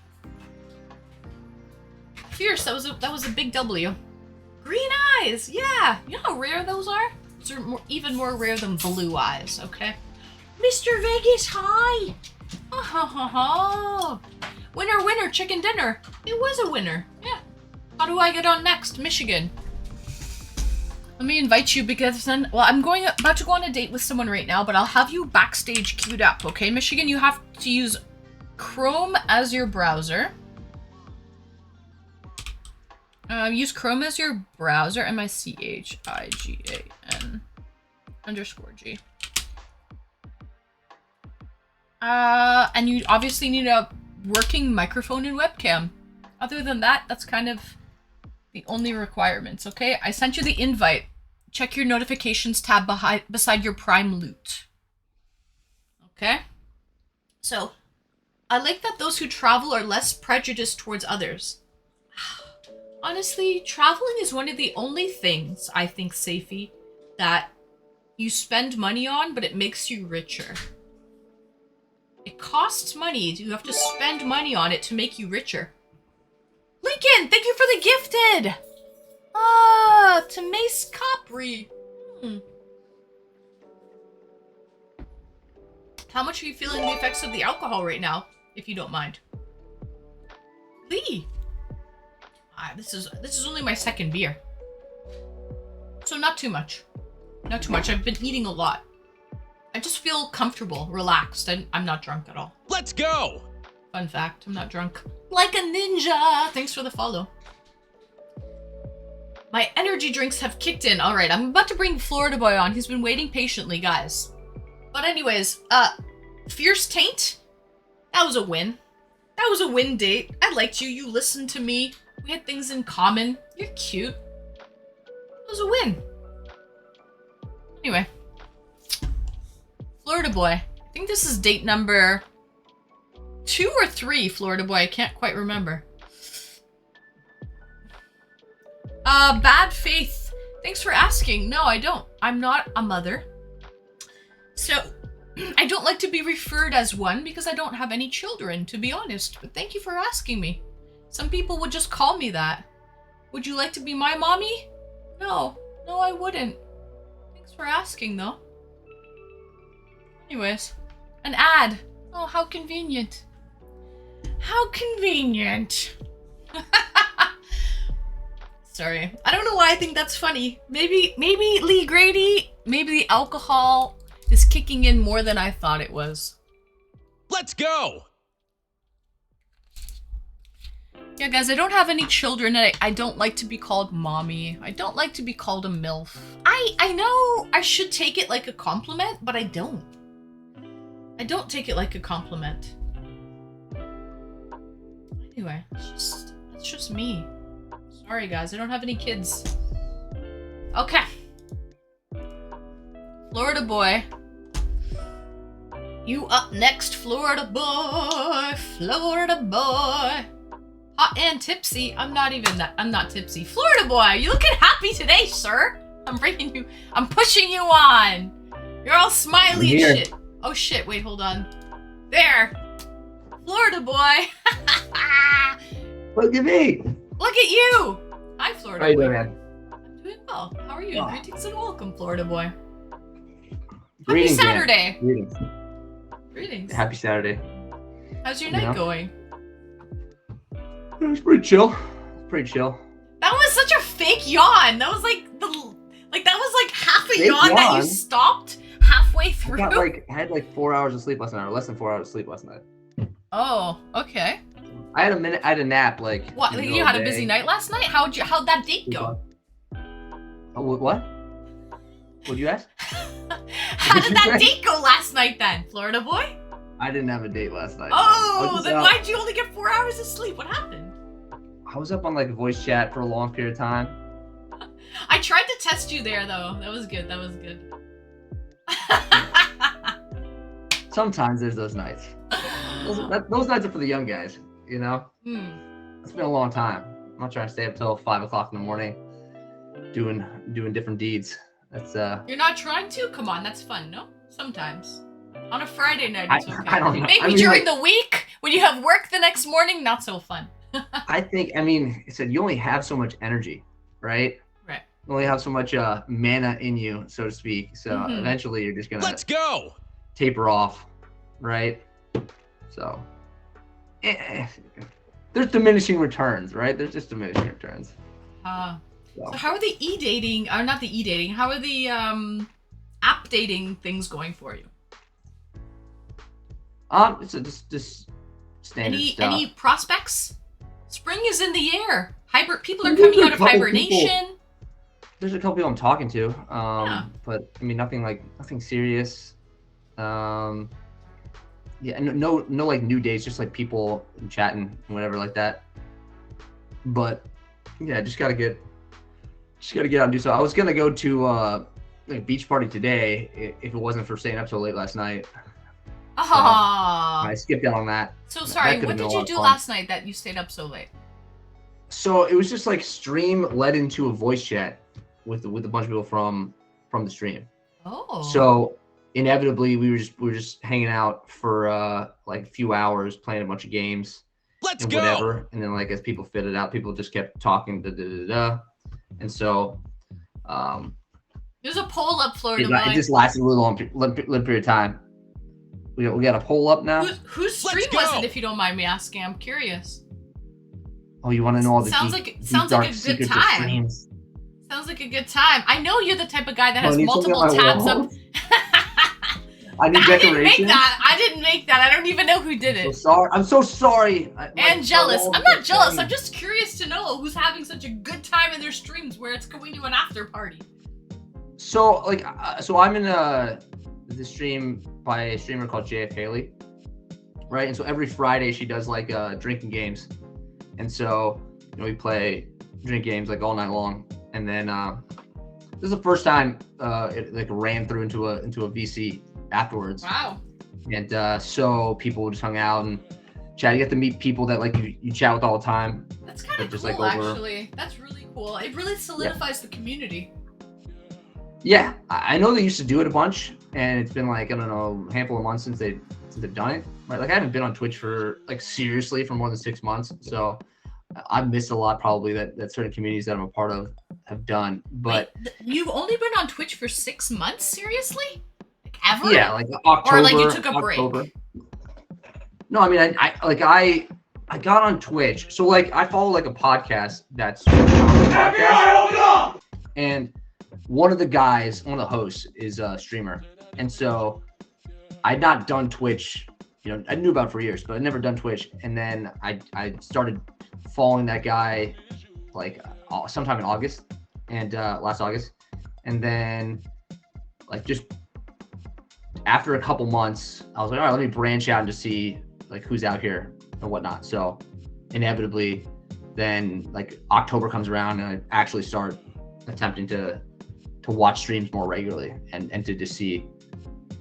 Fierce, that was a big W. Green eyes, yeah. You know how rare those are? Those are even more rare than blue eyes, okay? Mr. Vegas, hi! Ha ha ha ha! Winner, winner, chicken dinner. It was a winner, yeah. How do I get on next? Michigan. Let me invite you because then, well, I'm about to go on a date with someone right now, but I'll have you backstage queued up, okay? Michigan, you have to use Chrome as your browser. Use Chrome as your browser, MICHIGAN_G. And you obviously need a working microphone and webcam. Other than that, that's kind of the only requirements, okay? I sent you the invite. Check your notifications tab beside your Prime loot. Okay? So, I like that those who travel are less prejudiced towards others. Honestly, traveling is one of the only things, I think, Safi, that you spend money on, but it makes you richer. It costs money. You have to spend money on it to make you richer. Lincoln, thank you for the gifted! To Mace Capri. How much are you feeling the effects of the alcohol right now, if you don't mind? Lee. This is only my second beer. So not too much. Not too much. I've been eating a lot. I just feel comfortable, relaxed, and I'm not drunk at all. Let's go! Fun fact, I'm not drunk. Like a ninja! Thanks for the follow. My energy drinks have kicked in. Alright, I'm about to bring Florida Boy on. He's been waiting patiently, guys. But anyways, Fierce Taint? That was a win. That was a win date. I liked you. You listened to me. We had things in common. You're cute. It was a win. Anyway. Florida Boy. I think this is date number 2 or 3, Florida Boy. I can't quite remember. Bad faith. Thanks for asking. No, I don't. I'm not a mother. So, I don't like to be referred as one because I don't have any children, to be honest. But thank you for asking me. Some people would just call me that. Would you like to be my mommy? No. No, I wouldn't. Thanks for asking, though. Anyways. An ad. Oh, how convenient. How convenient. Sorry. I don't know why I think that's funny. Maybe Lee Grady, maybe the alcohol is kicking in more than I thought it was. Let's go! Yeah, guys, I don't have any children, and I don't like to be called mommy. I don't like to be called a MILF. I know I should take it like a compliment, but I don't. I don't take it like a compliment. Anyway, it's just me. Sorry, guys, I don't have any kids. Okay. Florida Boy. You up next, Florida Boy. Florida Boy. Hot and tipsy. I'm not tipsy. Florida Boy, you looking happy today, sir? I'm pushing you on. You're all smiley and shit. Oh shit, wait, hold on. There. Florida Boy. Look at me. Look at you. Hi, Florida How you Boy. doing, man? I'm doing well. How are you? Oh. Greetings and welcome, Florida Boy. Greetings, Happy man. Saturday. Greetings. Greetings. Happy Saturday. How's your You night know? going? It was pretty chill. Pretty chill. That was such a fake yawn. That was like half a Fake yawn that you yawn? stopped halfway halfway through? I had like 4 hours of sleep last night, or less than 4 hours of sleep last night. Oh, okay. I had a nap like. What? You had a busy night last night? How'd that date go? Oh, what? What'd you ask? How did that date go last night then, Florida boy? I didn't have a date last night. Oh, then why'd you only get 4 hours of sleep? What happened? I was up on like voice chat for a long period of time. I tried to test you there though. That was good. Sometimes there's those nights. Those nights are for the young guys, you know? It's been a long time. I'm not trying to stay up till 5 o'clock in the morning doing different deeds. That's You're not trying to? Come on, that's fun, no? Sometimes. On a Friday night, it's okay. I don't know. Maybe during the week, when you have work the next morning, not so fun. It said you only have so much energy, right? Right. You only have so much mana in you, so to speak. So eventually you're just gonna Let's go. taper off, right? So there's diminishing returns, right? There's just diminishing returns. So how are the e-dating, or not the e-dating, how are the app dating things going for you? It's just standard stuff. Any prospects? Spring is in the air. People are coming out of hibernation. There's a couple people I'm talking to, but I mean nothing serious. No like new dates, just like people chatting and whatever like that. But yeah, just gotta get out and do so. I was gonna go to a beach party today if it wasn't for staying up so late last night. I skipped out on that. So sorry, what did you do last night that you stayed up so late? So it was just like stream led into a voice chat with a bunch of people from the stream. Oh. So inevitably we were just hanging out for like a few hours, playing a bunch of games. Let's and go. Whatever. And then like as people fitted out, people just kept talking. And so there's a poll up, Florida. It just lasted a little period of time. We got a poll up now. Whose stream was it, if you don't mind me asking? I'm curious. Oh, you want to know all the sounds like a good time. Sounds like a good time. I know you're the type of guy that has multiple tabs up. I need decorations. I didn't make that. I don't even know who did it. I'm so sorry. And jealous. I'm not jealous. I'm just curious to know who's having such a good time in their streams where it's going to an after party. So I'm in the stream by a streamer called JF Haley, right? And so every Friday she does like drinking games, and so we play drink games like all night long. And then this is the first time it like ran through into a VC afterwards. Wow. And so people just hung out and chat. You get to meet people that like you chat with all the time. That's kind of cool, like actually. That's really cool. It really solidifies the community. Yeah, I know they used to do it a bunch, and it's been like, I don't know, a handful of months since they've done it. Right? Like I haven't been on Twitch for like seriously for more than 6 months, so I've missed a lot probably that certain communities that I'm a part of have done. But wait, you've only been on Twitch for 6 months, seriously? Like ever? Yeah, like October. Or like you took a October. break? No, I mean I got on Twitch, so like I follow like a podcast that's podcast, and one of the hosts is a streamer. And so I'd not done Twitch, I knew about it for years, but I'd never done Twitch. And then I started following that guy like sometime in August and last August. And then like just after a couple months, I was like, all right, let me branch out and just see like who's out here and whatnot. So inevitably then like October comes around and I actually start attempting to watch streams more regularly and to just see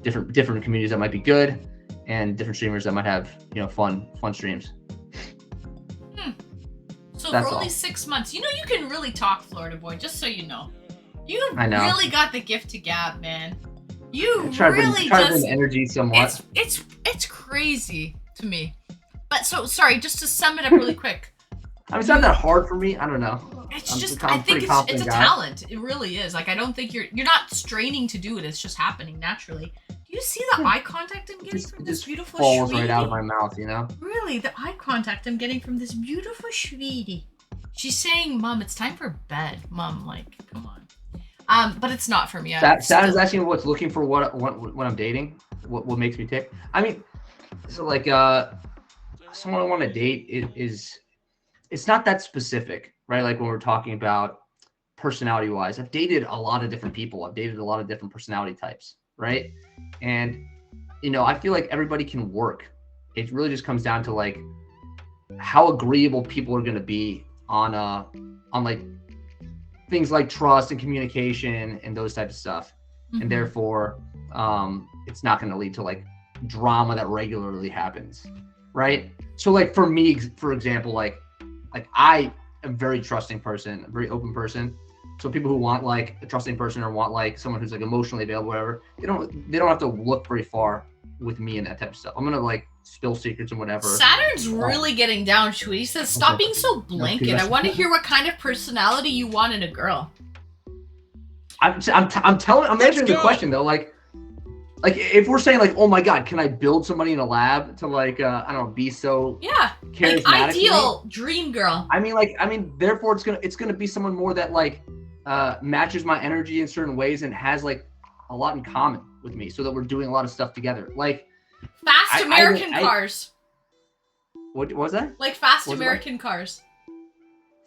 different communities that might be good and different streamers that might have fun streams. So that's for only 6 months, you can really talk, Florida boy, just so you know. I know. Really got the gift to gab, man. You really try to bring energy somewhat. It's crazy to me. But so sorry, just to sum it up really quick. I mean, it's not that hard for me. I don't know. It's just, I think it's a talent. It really is. Like, I don't think you're not straining to do it. It's just happening naturally. Do you see the eye contact I'm getting from this beautiful falls sweetie? Right out of my mouth, Really, the eye contact I'm getting from this beautiful sweetie. She's saying, Mom, it's time for bed. Mom, like, come on. But it's not for me. Sad is asking what's looking for what I'm dating. What makes me tick. I mean, so like someone I want to date is it's not that specific, right? Like when we're talking about personality wise, I've dated a lot of different people. I've dated a lot of different personality types, right? And I feel like everybody can work. It really just comes down to like how agreeable people are going to be on like things like trust and communication and those types of stuff. And therefore it's not going to lead to like drama that regularly happens, right? So like for me, for example, like I am a very trusting person, a very open person. So people who want like a trusting person or want like someone who's like emotionally available, whatever, they don't have to look very far with me and that type of stuff. I'm gonna like spill secrets and whatever. Saturn's really getting down to it. He says, "Stop being so blanket. I want to hear what kind of personality you want in a girl." I'm answering the question though. Like if we're saying like, oh my God, can I build somebody in a lab to like I don't know, be so charismatic? Like ideal dream girl. I mean, therefore it's gonna be someone more that like matches my energy in certain ways and has like a lot in common with me, so that we're doing a lot of stuff together. Like fast American cars. What was that? Like fast American cars.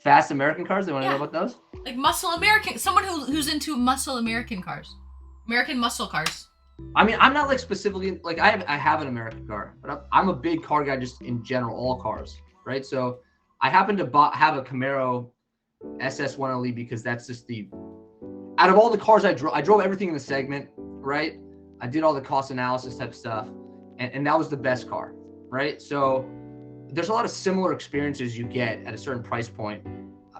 Fast American cars? They want to know about those? Like muscle American. Someone who's into muscle American cars. American muscle cars. I mean, I'm not like specifically like I have an American car, but I'm a big car guy just in general, all cars, right? So I happen to have a Camaro SS1LE because that's just out of all the cars I drove everything in the segment, right? I did all the cost analysis type stuff, and that was the best car, right? So there's a lot of similar experiences you get at a certain price point.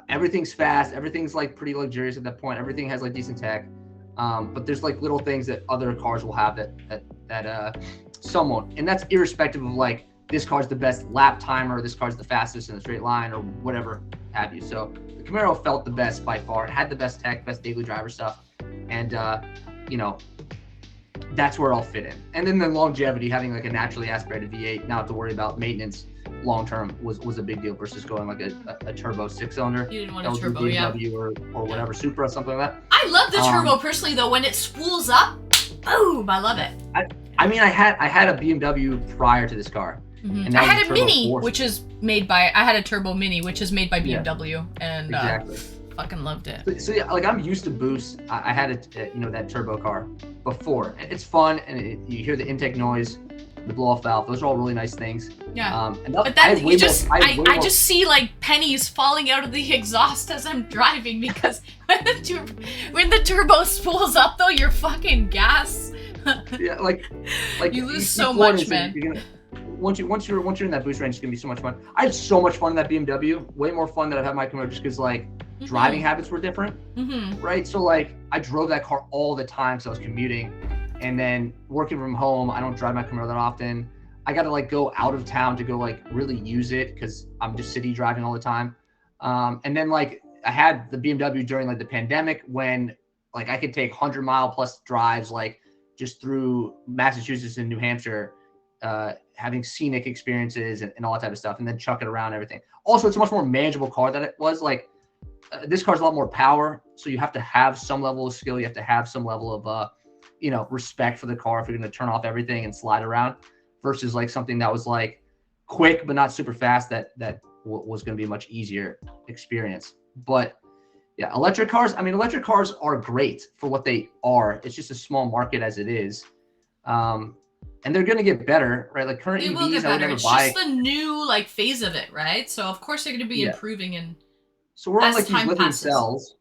Everything's fast, everything's like pretty luxurious at that point. Everything has like decent tech, but there's like little things that other cars will have that some won't, and that's irrespective of like this car's the best lap timer, this car's the fastest in a straight line, or whatever have you. So the Camaro felt the best by far. It had the best tech, best daily driver stuff, and that's where I'll fit in. And then the longevity, having like a naturally aspirated V8, not to worry about maintenance long term was a big deal versus going like a turbo 6-cylinder. You didn't want a turbo, BMW or whatever, Supra, something like that. I love the turbo personally though. When it spools up, boom, I love it. I mean, I had a BMW prior to this car. And I had a Mini, which is made by. I had a turbo Mini, which is made by BMW, and exactly. Fucking loved it. So yeah, like I'm used to boost. I had that turbo car before. It's fun, and you hear the intake noise, the blow off valve. Those are all really nice things. Yeah. But then I just see like pennies falling out of the exhaust as I'm driving because when the turbo spools up though, you're fucking gas. Yeah, like you lose so much, man. Once you're in that boost range, it's gonna be so much fun. I had so much fun in that BMW. Way more fun than I've had in my Camaro, just because like driving habits were different, right? So like I drove that car all the time, so I was commuting, and then working from home. I don't drive my Camaro that often. I got to like go out of town to go like really use it because I'm just city driving all the time. And then like I had the BMW during like the pandemic when like I could take 100-mile plus drives like just through Massachusetts and New Hampshire. Having scenic experiences and all that type of stuff, and then chuck it around and everything. Also, it's a much more manageable car than it was. Like this car's a lot more power, so you have to have some level of skill. You have to have some level of respect for the car if you're going to turn off everything and slide around. Versus like something that was like quick but not super fast. That was going to be a much easier experience. But yeah, electric cars. I mean, electric cars are great for what they are. It's just a small market as it is. And they're going to get better, right? Like current EVs, will get I would better. never It's buy. just the new like phase of it, right? So of course they're going to be improving and. So we're on like as these time lithium passes. cells.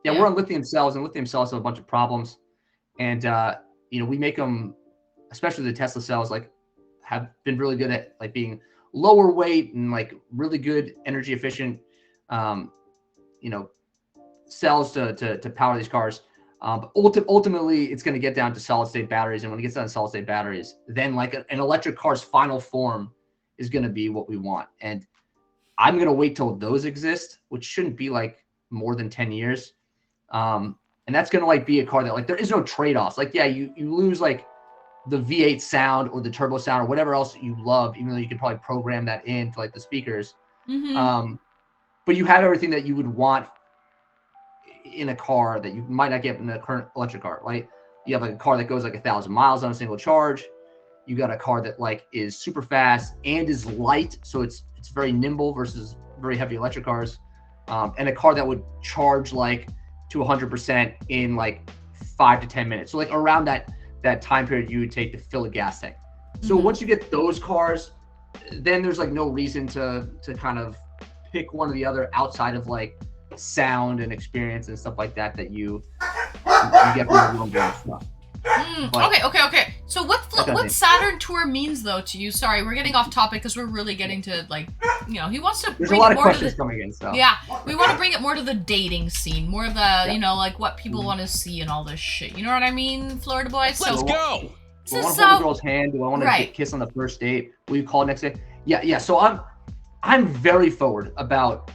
Yeah, we're on lithium cells, and lithium cells have a bunch of problems. And we make them, especially the Tesla cells, like have been really good at like being lower weight and like really good energy efficient, cells to power these cars. But ultimately, it's going to get down to solid state batteries, and when it gets down to solid state batteries, then like an electric car's final form is going to be what we want. And I'm going to wait till those exist, which shouldn't be like more than 10 years. And that's going to like be a car that like there is no trade-offs. Like, yeah, you lose like the V8 sound or the turbo sound or whatever else you love, even though you could probably program that into like the speakers. But you have everything that you would want in a car that you might not get in a current electric car. Like you have like a car that goes like 1,000 miles on a single charge. You got a car that like is super fast and is light, so it's very nimble versus very heavy electric cars, and a car that would charge like to 100% in like 5 to 10 minutes. So like around that time period you would take to fill a gas tank. So once you get those cars, then there's like no reason to kind of pick one or the other outside of like sound and experience and stuff like that you get from the real world stuff. Okay. So what Saturn Tour means though to you? Sorry, we're getting off topic because we're really getting to like, he wants to. There's a lot of questions coming in. So yeah, we want to bring it more to the dating scene, more of the like what people want to see and all this shit. You know what I mean, Florida boys? Let's go. Do I want to hold the girl's hand? Do I want to kiss on the first date? Will you call next day? Yeah. So I'm very forward about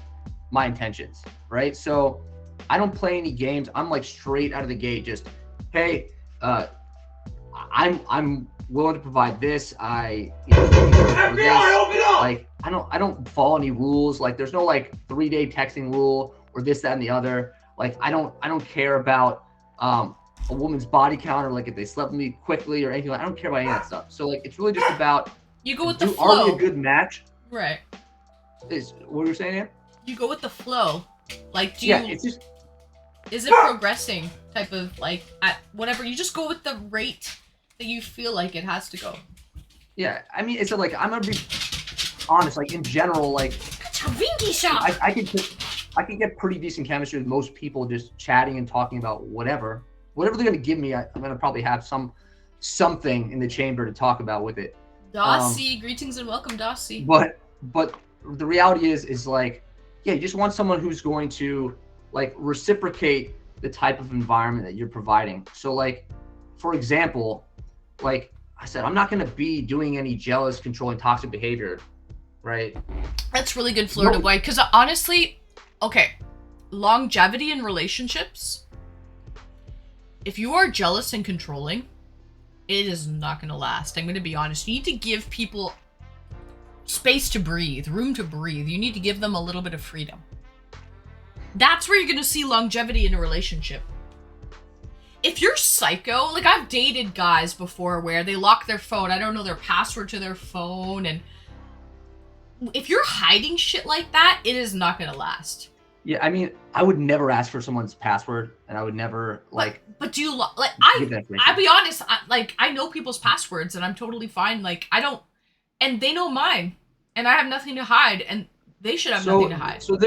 my intentions, right? So I don't play any games. I'm like straight out of the gate. Just hey. I'm willing to provide this. I don't follow any rules. Like there's no like 3-day texting rule or this, that, and the other. Like I don't care about a woman's body count or like if they slept with me quickly or anything. Like I don't care about any of that stuff. So like it's really just about you go with the flow. Are we a good match? Right. Is what were you saying, Ann? You go with the flow. Like it's just. Is it progressing type of like at whatever you just go with the rate that you feel like it has to go? Yeah, I mean it's like I'm gonna be honest. Like in general, like I can get pretty decent chemistry with most people just chatting and talking about whatever they're gonna give me. I'm gonna probably have something in the chamber to talk about with it. Dossie, greetings and welcome, Dossie. But the reality is like, yeah, you just want someone who's going to like reciprocate the type of environment that you're providing. So like, for example, like I said, I'm not going to be doing any jealous, controlling, toxic behavior, right? That's really good, Florida boy. Because honestly, okay, longevity in relationships, if you are jealous and controlling, it is not going to last. I'm going to be honest. You need to give people space to breathe, room to breathe. You need to give them a little bit of freedom. That's where you're going to see longevity in a relationship. If you're psycho, like I've dated guys before where they lock their phone, I don't know their password to their phone, and if you're hiding shit like that, it is not going to last. Yeah, I mean, I would never ask for someone's password, and I would never But do you like? I'll be honest. I know people's passwords, and I'm totally fine. Like I don't, and they know mine, and I have nothing to hide, and they should have nothing to hide. So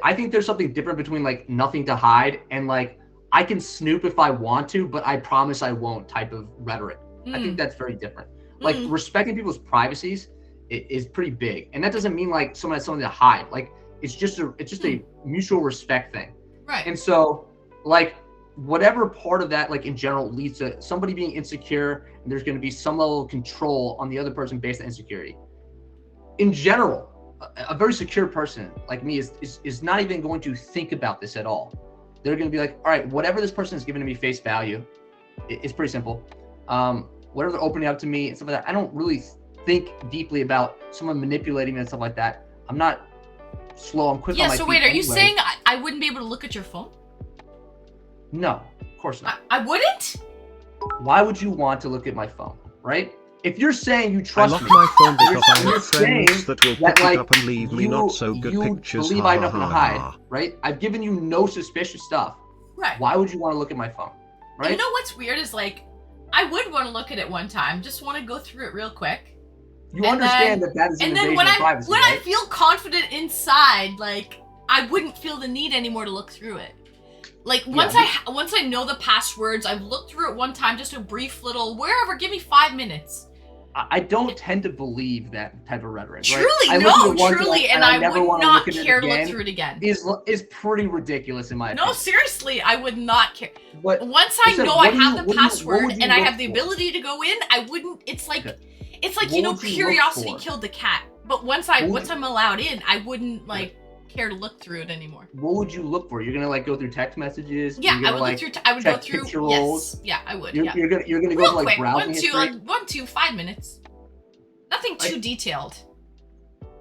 I think there's something different between like nothing to hide and like I can snoop if I want to, but I promise I won't type of rhetoric. I think that's very different. Like respecting people's privacies is pretty big, and that doesn't mean like someone has something to hide. Like it's just a mutual respect thing. Right. And so like whatever part of that like in general leads to somebody being insecure, and there's going to be some level of control on the other person based on insecurity. In general, a very secure person like me is not even going to think about this at all. They're going to be like, all right, whatever this person is giving to me face value, it's pretty simple. Whatever they're opening up to me and stuff like that, I don't really think deeply about someone manipulating me and stuff like that. I'm not slow. I'm quick on my feet. Yeah, so wait, are you saying I wouldn't be able to look at your phone? No, of course not. I wouldn't? Why would you want to look at my phone, right? If you're saying you trust me, I lock my phone because I have friends that will pick like, it up and leave me not so good pictures. You believe I have nothing to hide, right? I've given you no suspicious stuff. Right. Why would you want to look at my phone, right? You know what's weird is like, I would want to look at it one time, just want to go through it real quick. You understand that is an invasion of privacy, when right? I feel confident inside, like I wouldn't feel the need anymore to look through it. Like once I know the passwords, I've looked through it one time, just a brief little wherever. Give me 5 minutes. I don't tend to believe that type of rhetoric. Truly, right? Truly, and I would not care to look through it again. Is pretty ridiculous in my opinion. No, seriously, I would not care. But once I know I have the password and I have the ability to go in, I wouldn't. It's like curiosity killed the cat. But once I'm allowed in, I wouldn't care to look through it anymore. What would you look for? You're gonna go through text messages? Yeah, I would look through. I would go through. Yes, yeah, I would. You're gonna go to quick, browsing history? 5 minutes. Nothing too detailed.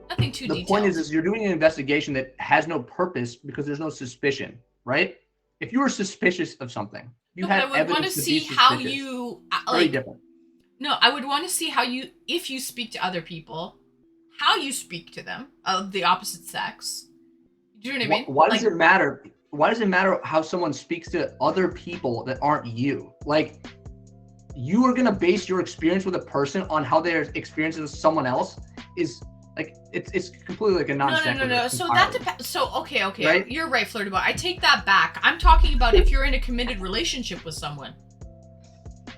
Nothing too detailed. The point is you're doing an investigation that has no purpose because there's no suspicion, right? if you were suspicious of something, you No, but had I would want to evidence see be how suspicious. you Very like. different. No, I would want to see how you, if you speak to other people, how you speak to them of the opposite sex. Do you know what I mean? Why does it matter? Why does it matter how someone speaks to other people that aren't you? Like, you are gonna base your experience with a person on how their experiences with someone else is like it's completely like a non-sequitur. No. So entirely. that depends. So okay. Right? You're right, Flirty Boy. I take that back. I'm talking about if you're in a committed relationship with someone. Do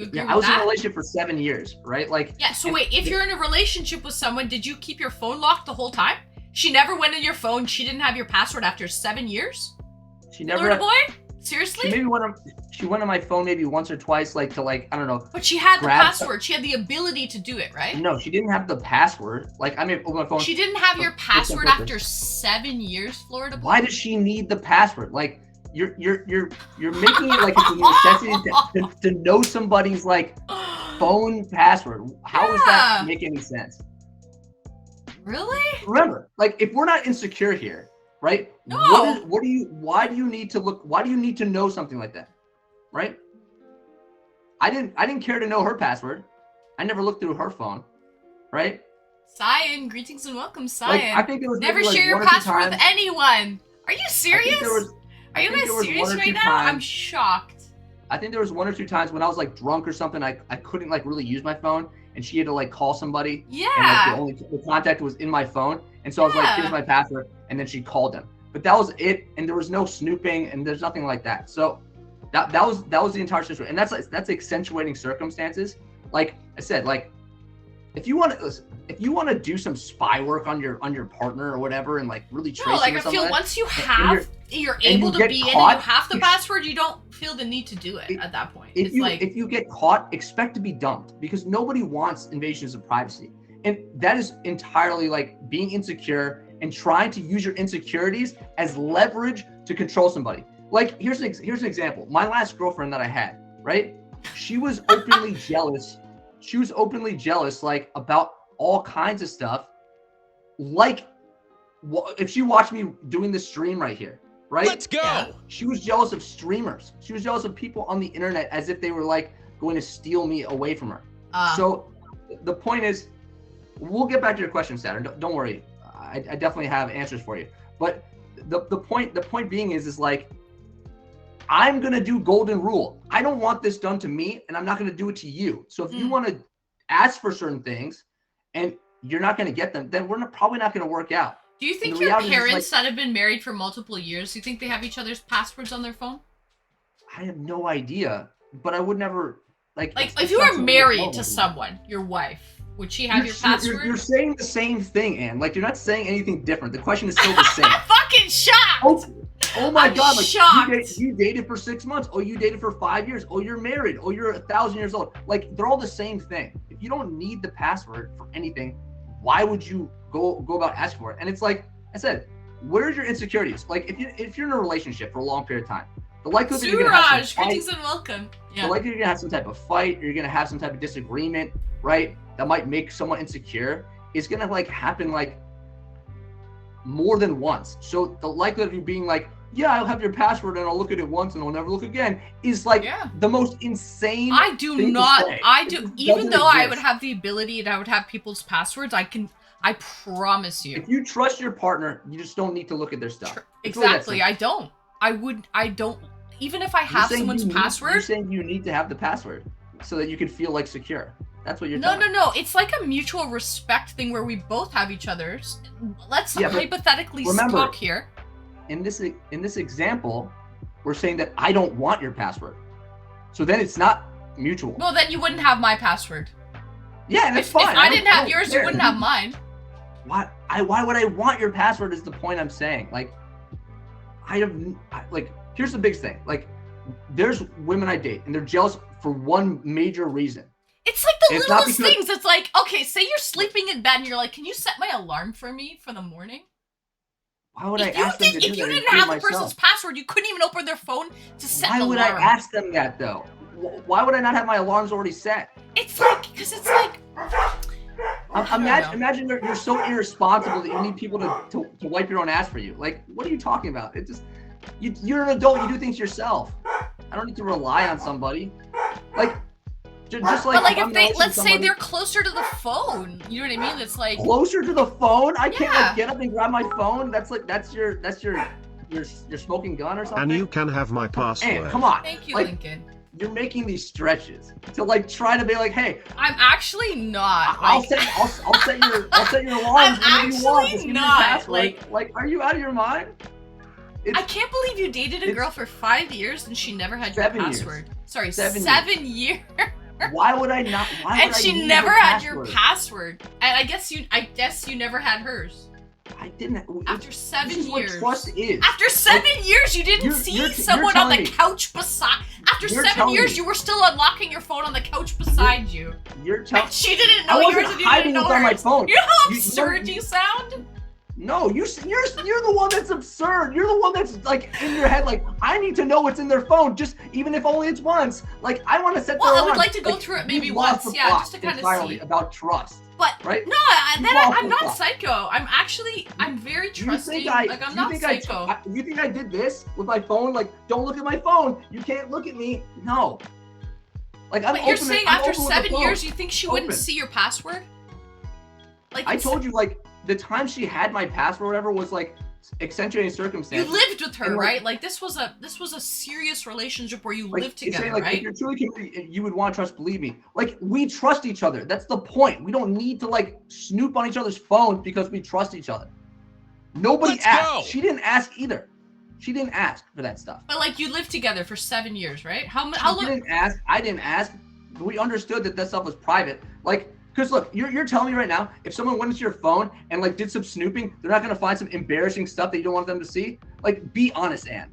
you agree Yeah, with I was in that? a relationship for 7 years, right? Like, Yeah. So and- wait, if you're in a relationship with someone, did you keep your phone locked the whole time? She never went in your phone. She didn't have your password after 7 years. she never. Flirty Boy. She Seriously? maybe she went on my phone maybe once or twice, like to like I don't know. But she had the grab password. She had the ability to do it, right? No, she didn't have the password. Like I may open my phone. She didn't have your for some password purpose. after 7 years, Florida Boy. Why does she need the password? Like you're making it like it's a necessity to know somebody's like phone password. How does that Yeah. make any sense? Really? Remember, like if we're not insecure here, right? No. Why do you need to know something like that? Right? I didn't care to know her password. I never looked through her phone. Right? Cyan, greetings and welcome, Like Cyan. I think there was Never maybe, like, share your one or two password with times- anyone. Are you serious? Are you I think guys there was serious one or right two now? I'm times- shocked. I think there was 1 or 2 times when I was like drunk or something. I couldn't like really use my phone, and she had to like call somebody. And like Yeah. the contact was in my phone, and so I was like, Yeah. "Here's my password," and then she called them. But that was it, and there was no snooping, and there's nothing like that. So that was the entire situation, and that's accentuating circumstances. Like I said, like if you want to do some spy work on your partner or whatever, and like really trace No, like them or I something feel like once you and have, you're able you to get be in and caught, you have the password, you don't feel the need to do it at that point. if It's you like, if you get caught, expect to be dumped because nobody wants invasions of privacy, and that is entirely like being insecure and trying to use your insecurities as leverage to control somebody. Like here's an example. My last girlfriend that I had, right? She was openly jealous. She was openly jealous, like about all kinds of stuff. Like, if she watched me doing this stream right here, right? Let's go. Yeah. She was jealous of streamers. She was jealous of people on the internet as if they were like going to steal me away from her. So the point is, we'll get back to your question, Saturn. Don't worry. I definitely have answers for you. But the point being is like, I'm gonna do golden rule. I don't want this done to me, and I'm not gonna do it to you. So if you want to ask for certain things, and you're not gonna get them, then we're probably not gonna work out. do you think the your reality is, parents like- that have been married for multiple years, do you think they have each other's passwords on their phone? I have no idea, but I would never like. Like, it's if you not were something married I to know. someone, your wife, would she have your You're- password? You're saying the same thing, Anne. Like you're not saying anything different. The question is still the same. I'm fucking shocked! Oh my I'm God! Like shocked. you dated for 6 months. Oh, you dated for 5 years. Oh, you're married. Oh, you're 1,000 years old. Like they're all the same thing. If you don't need the password for anything, why would you go about asking for it? And it's like I said, where's your insecurities? Like if you're in a relationship for a long period of time, the likelihood that you're gonna have Suraj, some fight, greetings and welcome. the Yeah. likelihood you're gonna have some type of fight, or you're gonna have some type of disagreement, right? That might make someone insecure is gonna like happen like more than once. So the likelihood of you being like, yeah, I'll have your password and I'll look at it once and I'll never look again is like Yeah. the most insane. I do thing to not. say. I It do. just Even doesn't though I exist. would have the ability and I would have people's passwords, I promise you. If you trust your partner, you just don't need to look at their stuff. Tr- It's really that Exactly. simple. I don't. I don't. Even if I You're have saying someone's you need- You're password. saying you need to have the password so that you can feel like secure. That's what you're No, telling no, no. It's like a mutual respect thing where we both have each other's. Let's Yeah, but hypothetically remember- talk here. In this example, we're saying that I don't want your password. So then it's not mutual. Well, then you wouldn't have my password. Yeah, and that's If fine. I didn't have don't yours, care. you wouldn't have mine. Why would I want your password is the point I'm saying. Like, here's the biggest thing. Like, there's women I date, and they're jealous for one major reason. It's like the It's not littlest because- things. It's like, okay, say you're sleeping in bed and you're like, can you set my alarm for me for the morning? Why would I If you, ask them to do if that? you and didn't do it have the myself? person's password, you couldn't even open their phone to set Why an would alarm. I ask them that though? Why would I not have my alarms already set? It's like, because it's like, I don't know. Imagine you're so irresponsible that you need people to wipe your own ass for you. Like, what are you talking about? It just You're an adult. You do things yourself. I don't need to rely on somebody. Like, just like. But like, if they, let's say they're closer to the phone, you know what I mean? It's like closer to the phone. I can't Yeah. like get up and grab my phone. That's your smoking gun or something. And you can have my password. Man, come on. thank you, Like, Lincoln. you're making these stretches to like try to be like, hey, I'm actually not. I'll Like, set your alarm I'm whenever you want. actually Just give me your not, password. Like, are you out of your mind? I can't believe you dated a it's girl for 5 years and she never had your 7 years. password. Sorry, 7 7 years. Why would I not? Why would And I she need never her had your password? password. And I guess you never had hers. I didn't. After 7 This is years. what trust is. After 7 years, you didn't you're- see you're someone on the telling me- couch beside. After You're 7 telling years, me- you were still unlocking your phone on the couch beside you. You're telling. And she didn't I know wasn't yours and you hiding didn't know what's on my hers. phone. You know how You- absurd you- you sound? No, you're the one that's absurd. You're the one that's like in your head, like I need to know what's in their phone, just even if only it's once. Like I want to set. Well, their I would alarm. like to go Like, through it maybe you've lost once, the yeah, plot just to kind of entirely see. about trust. But right? no, You've lost I'm the not plot. psycho. I'm very trusting. Like I'm not psycho. You think I did this with my phone? Like, don't look at my phone. You can't look at me. No. Like I'm. But you're open- saying I'm after open with the 7 phone. years, you think she wouldn't Open. see your password? Like I told you, like the time she had my password, or whatever, was like accentuating you circumstances. lived with her, And, like- right? Like this was a serious relationship where you Like, lived you're together, saying, like, right? if you're truly committed, you would want to trust. Believe me, like we trust each other. That's the point. We don't need to like snoop on each other's phones because we trust each other. Nobody Let's asked. go. She didn't ask either. She didn't ask for that stuff. But like you lived together for 7 years, right? How She long? didn't ask. I didn't ask. We understood that stuff was private. Like, because look, you're telling me right now, if someone went into your phone and like did some snooping, they're not gonna find some embarrassing stuff that you don't want them to see. Like, be honest, Anne.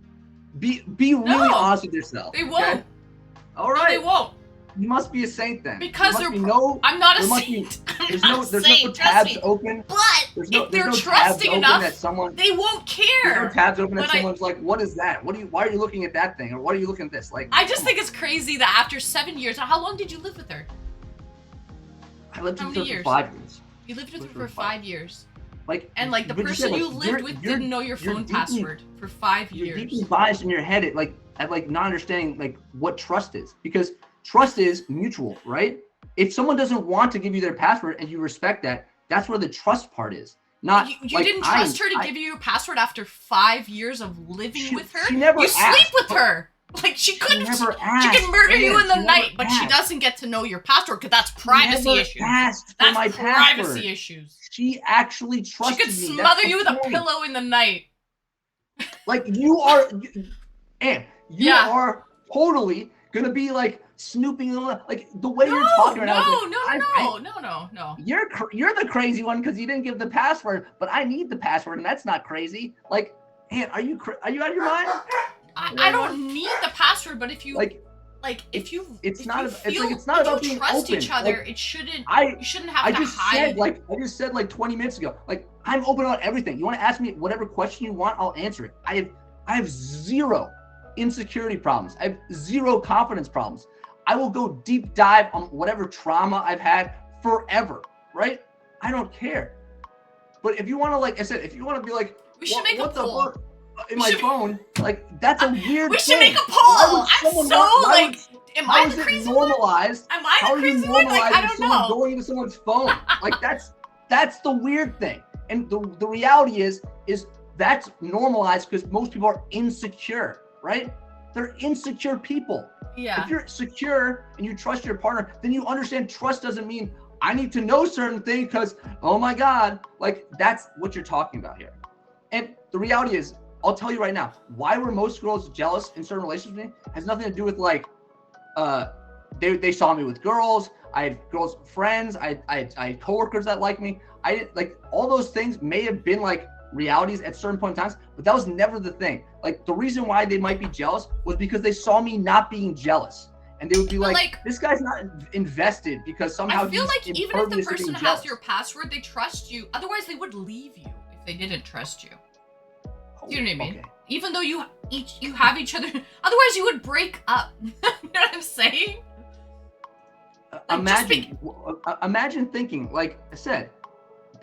Be really No, honest with yourself. They won't. Okay? All No, right. they won't. You must be a saint then. Because there must they're be no. I'm not a there must be- saint. I'm There's not no. a There's saint, no trust tabs me. open. But There's no. if they're there's no trusting tabs enough, open that someone. they won't There's no care. tabs open that But I- someone's like, what is that? Why are you looking at that thing? Or why are you looking at this? Like, I just think it's crazy that after 7 years, how long did you live with her? I lived how with many her years? for 5 years. You lived with her Lived for with her 5 years. Like, And like the but you person said, you like, lived you're- with you're- didn't know your you're phone deeply- password for 5 You're years. deeply biased in your head at like not understanding like what trust is, because trust is mutual, right? If someone doesn't want to give you their password and you respect that, that's where the trust part is. Not You like, didn't trust her to give you your password after 5 years of living She- with her? she never You asked, sleep with but- her! Like, she couldn't. never She asked, can murder you Anne, in the she never night, but she asked. doesn't get to know your password because that's privacy Never issues. asked for That's my privacy password. issues. She actually She trusted could me. That's smother the you with a point. pillow in the night. Like you are, and you Yeah. are totally gonna be like snooping on like the way you're talking right now. is like, No. You're the crazy one because you didn't give the password, but I need the password, and that's not crazy. Like, Ann, are you out of your mind? I don't need the password, but if you Like, if you it's if not you ab- it's like feel- it's not if you about being trust open. each other, Like, it shouldn't. I You shouldn't have I to just hide. said like 20 minutes ago. Like, I'm open about everything. You want to ask me whatever question you want, I'll answer it. I have zero insecurity problems. I have zero confidence problems. I will go deep dive on whatever trauma I've had forever, right? I don't care. But if you want to, like I said, if you want to be like, We should make a what the poll. fuck in my phone, like that's a weird We should thing. make a Why poll. would I'm someone so want- why like, would- am how I is the it crazy one? normalized? Am I How the are you crazy one? Like, I normalizing don't someone know. going into someone's phone? Like that's the weird thing. And the reality is that's normalized because most people are insecure, right? They're insecure people. Yeah. If you're secure and you trust your partner, then you understand trust doesn't mean I need to know certain things because, oh my God, like that's what you're talking about here. And the reality is, I'll tell you right now, why were most girls jealous in certain relationships with me has nothing to do with like, they saw me with girls. I had girls friends. I had coworkers that liked me. I didn't like all those things may have been like realities at certain point in times, but that was never the thing. Like the reason why they might be jealous was because they saw me not being jealous. And they would be like, this guy's not invested because somehow I feel like he's even if the impervious to person being has jealous. your password, they trust you. Otherwise, they would leave you if they didn't trust you. Do you know what I mean? Okay. Even though you have each other, otherwise you would break up. You know what I'm saying? Like, Imagine thinking, like I said,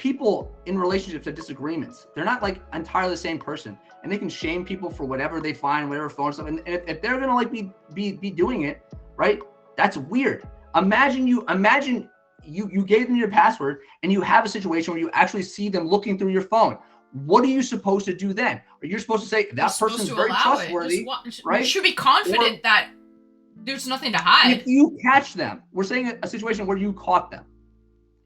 people in relationships have disagreements. They're not like entirely the same person, and they can shame people for whatever they find, whatever phone stuff. And if they're gonna like be doing it, right? That's weird. Imagine you gave them your password, and you have a situation where you actually see them looking through your phone. What are you supposed to do then? Are you supposed to say that person's very trustworthy, right? You should be confident that there's nothing to hide. If you catch them, we're saying a situation where you caught them.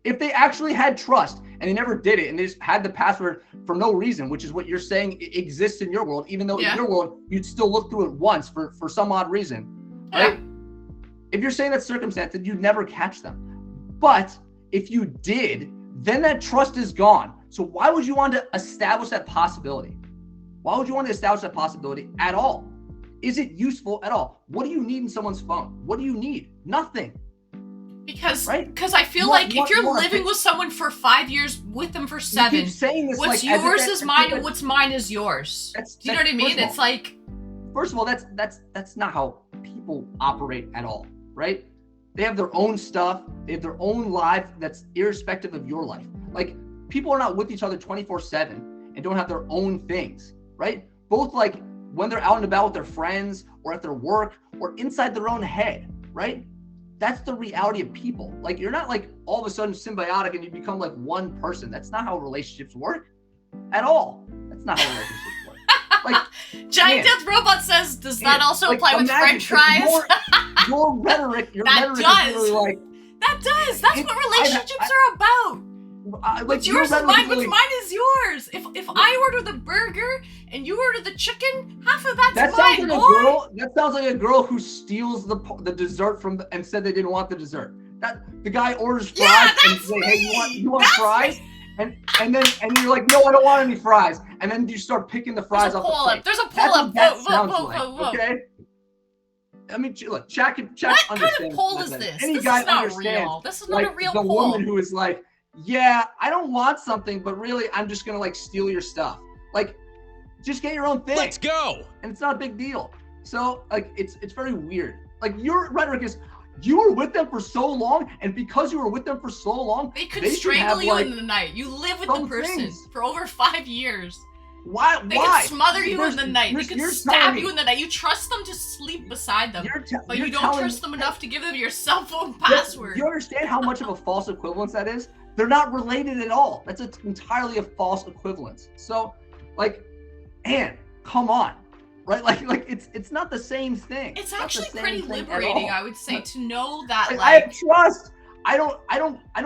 If they actually had trust and they never did it and they just had the password for no reason, which is what you're saying exists in your world, even though in your world you'd still look through it once for some odd reason, right? If you're saying that circumstance, then you'd never catch them. But if you did, then that trust is gone. So why would you want to establish that possibility? Why would you want to establish that possibility at all? Is it useful at all? What do you need in someone's phone? What do you need? Nothing. Because I feel like if you're living with someone for 5 years, with them for 7, you keep saying this what's like yours is mine and what's mine is yours. Do you know what I mean? It's like, first of all, that's not how people operate at all, right? They have their own stuff. They have their own life that's irrespective of your life. Like, people are not with each other 24/7 and don't have their own things, right? Both like when they're out and about with their friends or at their work or inside their own head, right? That's the reality of people. Like, you're not like all of a sudden symbiotic and you become like one person. That's not how relationships work at all. That's not how relationships work. Like, Giant Death Robot says, does that also apply with French fries? Your rhetoric is really like, that does. That's what relationships are about. What's yours is mine, what's mine is yours. If I order the burger and you order the chicken, half of that's mine, boy. That sounds like a girl who steals the dessert and said they didn't want the dessert. That the guy orders fries and say, hey, you want fries? And then you're like, no, I don't want any fries. And then you start picking the fries off the plate. There's a pull-up. Vote. Okay. I mean, look, chat understands. What kind of poll is this? Any this guy is not understands. real. This is not a real poll. The poll. woman who is like, yeah, I don't want something, but really, I'm just gonna like steal your stuff. Like, just get your own thing. Let's go. And it's not a big deal. So like, it's very weird. Like, your rhetoric is, you were with them for so long, and because you were with them for so long, they could strangle you in the night. You live with the person for over 5 years. Why? They could smother you in the night. They could stab you in the night. You trust them to sleep beside them, but you don't trust them enough to give them your cell phone password. You understand how much of a false equivalence that is? They're not related at all. That's entirely a false equivalence. So, like, Anne, come on, right? Like it's not the same thing. It's actually pretty liberating, I would say, to know that I have trust. I don't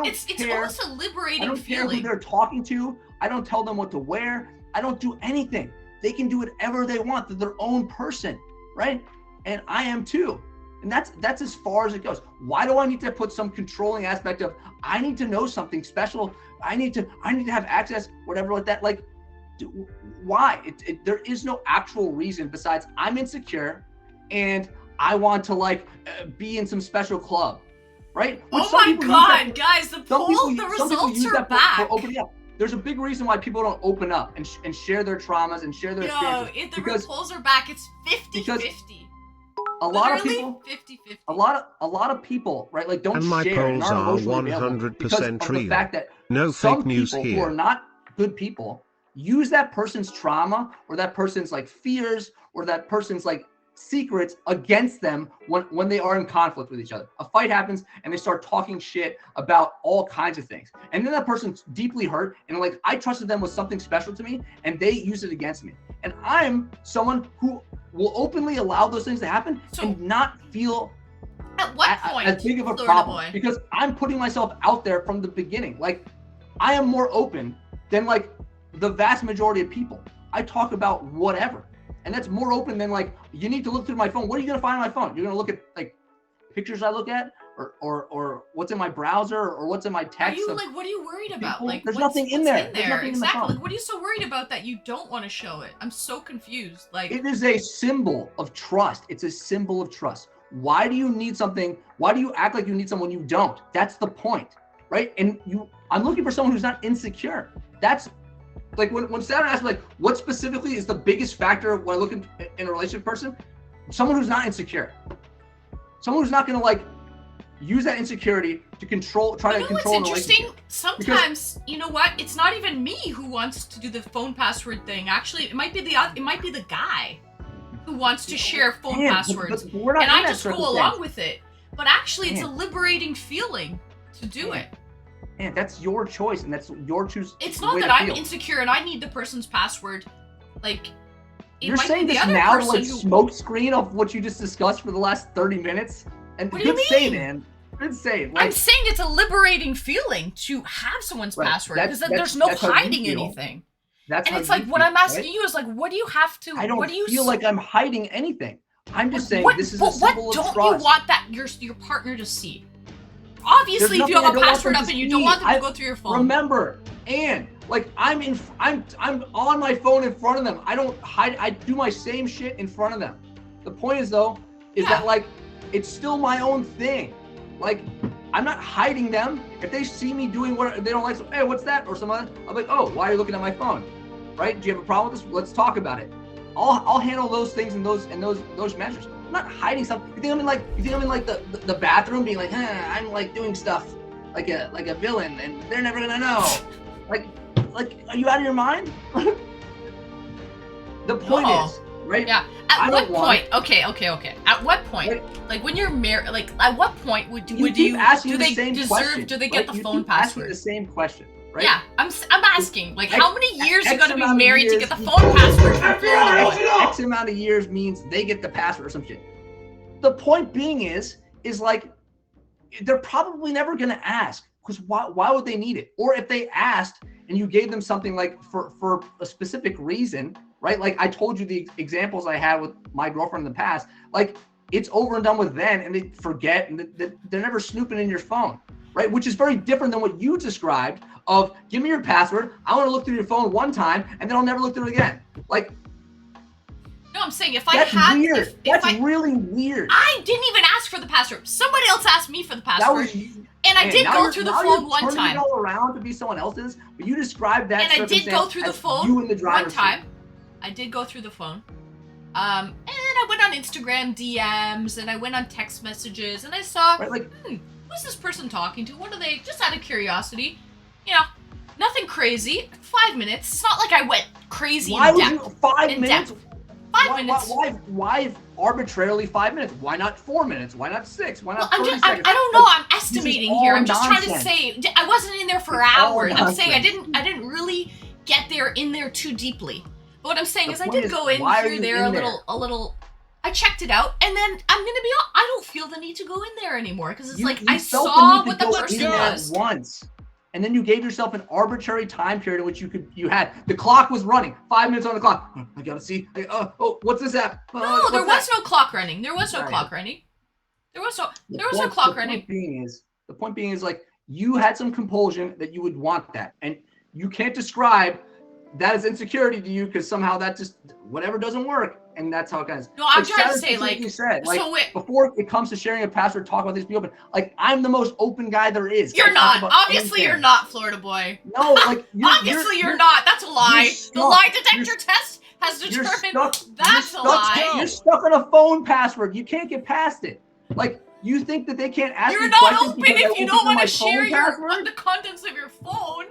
it's care. It's almost a liberating I don't care who they're talking to. I don't tell them what to wear. I don't do anything. They can do whatever they want. They're their own person, right? And I am too. And that's as far as it goes. Why do I need to put some controlling aspect of, I need to know something special, I need to have access, whatever like that? Like, why? There is no actual reason besides I'm insecure and I want to like be in some special club, right? Oh my God, guys, the results are back. For opening up. There's a big reason why people don't open up and share their traumas and share their experiences. The polls are back. It's 50-50. A lot of people, 50-50. a lot of people, right? Like, don't and my share. polls are 100% real. The fact that no fake news here. here. Who are not good people use that person's trauma or that person's like fears or that person's like secrets against them when they are in conflict with each other. A fight happens and they start talking shit about all kinds of things, and then that person's deeply hurt and like, I trusted them with something special to me and they use it against me. And I'm someone who will openly allow those things to happen and not feel at what point as big of a problem, because I'm putting myself out there from the beginning. Like, I am more open than like the vast majority of people. I talk about whatever. And that's more open than like, you need to look through my phone. What are you gonna find on my phone? You're gonna look at like pictures I look at, or what's in my browser, or what's in my text. What are you worried about? People? Like, there's nothing in there. There's nothing in the phone. Like, what are you so worried about that you don't want to show it? I'm so confused. Like, it is a symbol of trust. It's a symbol of trust. Why do you need something? Why do you act like you need someone you don't? That's the point, right? And I'm looking for someone who's not insecure. That's like when Saturn asked me, like, what specifically is the biggest factor when I look in a relationship person? Someone who's not insecure. Someone who's not gonna like use that insecurity to try to control what's the interesting? relationship. Sometimes, you know what? It's not even me who wants to do the phone password thing. Actually, it might be the guy who wants to share phone passwords, but we're not and in I that just go circumstance. along with it. But actually, it's a Man. liberating feeling to do it. And that's your choice, and that's your choose. It's not way that to I'm feel. insecure and I need the person's password. Like, it You're might saying be the this other now to person like who. smoke screen of what you just discussed for the last 30 minutes? And What do you good save, mean? man. Good save. I'm saying it's a liberating feeling to have someone's Right. password That's- because there's no that's how you hiding feel. anything. That's And how it's you like what feel, I'm asking right? you is like, what do you have to? I don't what do you feel like I'm hiding anything. I'm just saying what, this is but a symbol what of don't trust. you want that your partner to see? Obviously, if you There's have a nothing I don't want password them up to and you don't see. want them to I- go through your phone. Remember, and like I'm on my phone in front of them. I don't hide. I do my same shit in front of them. The point is though, is that like it's still my own thing. Like I'm not hiding them. If they see me doing what they don't like, so, hey, what's that or something, I'm like, oh, why are you looking at my phone? Right? Do you have a problem with this? Let's talk about it. I'll handle those things and those measures. I'm not hiding something. You think I'm in like the bathroom being like, I'm like doing stuff like a villain and they're never gonna know. Like are you out of your mind? The point is, right? Yeah. At what point? Okay. At what point? Right. Like when you're married, like at what point would keep you asking do the they same deserve? question, Do they right? get the You phone keep asking password? the same question, right? Yeah, I'm asking. Like, how many years you X got to be amount of married to years get the equals- phone password from Florida boy? X amount of years means they get the password or some shit. The point being is like they're probably never gonna ask because why would they need it? Or if they asked and you gave them something like for a specific reason, right? Like I told you the examples I had with my girlfriend in the past, like it's over and done with then and they forget and they're never snooping in your phone, right? Which is very different than what you described of give me your password, I want to look through your phone one time and then I'll never look through it again. Like No, I'm saying if I that's had, weird. if That's I, really weird. I didn't even ask for the password. Somebody else asked me for the That password, was and I man, did now go you're- through the now phone you're one turning time. it all around to be someone else's, but you described that And I did go circumstance through the as phone you in the one driver's time. seat. I did go through the phone. And I went on Instagram DMs and I went on text messages and I saw, Right, like who's this person talking to? What are they? Just out of curiosity, you know, nothing crazy. 5 minutes. It's not like I went crazy why in would depth. you 5 In minutes? depth. 5 minutes. Why arbitrarily 5 minutes? Why not 4 minutes? Why not 6? Why not Well, 30 I seconds? don't know. Like, I'm this is estimating all here. I'm just trying to nonsense. say I wasn't in there for It's all hours. I'm saying nonsense. I didn't really get in there too deeply. But what I'm saying The is I point did is, go in why are here, you there, in a little. I checked it out, and then I'm gonna be. I don't feel the need to go in there anymore because it's like You I felt saw need to what the go person in there was. once. And then you gave yourself an arbitrary time period in which you had the clock was running 5 minutes on the clock. I gotta see. What's this app? No, What's there was that? no clock running. There was no Right. clock running. There was no The clock point running. The point being is like you had some compulsion that you would want that, and you can't describe that as insecurity to you because somehow that just whatever doesn't work, and that's how it goes. No, I'm Like, trying to Sharon say said what like you said, like so. before it comes to sharing a password, talk about this, be open. Like I'm the most open guy there is. You're I talk not. about Obviously, anything. you're not, Florida boy. No, like Obviously, you're not. That's a lie. The stuck. lie detector You're- test has You're determined stuck. that's a lie. You're stuck on a phone password. You can't get past it. Like you think that they can't ask You're you not questions open because I if you won't don't give them want my to share phone your password? the contents of your phone.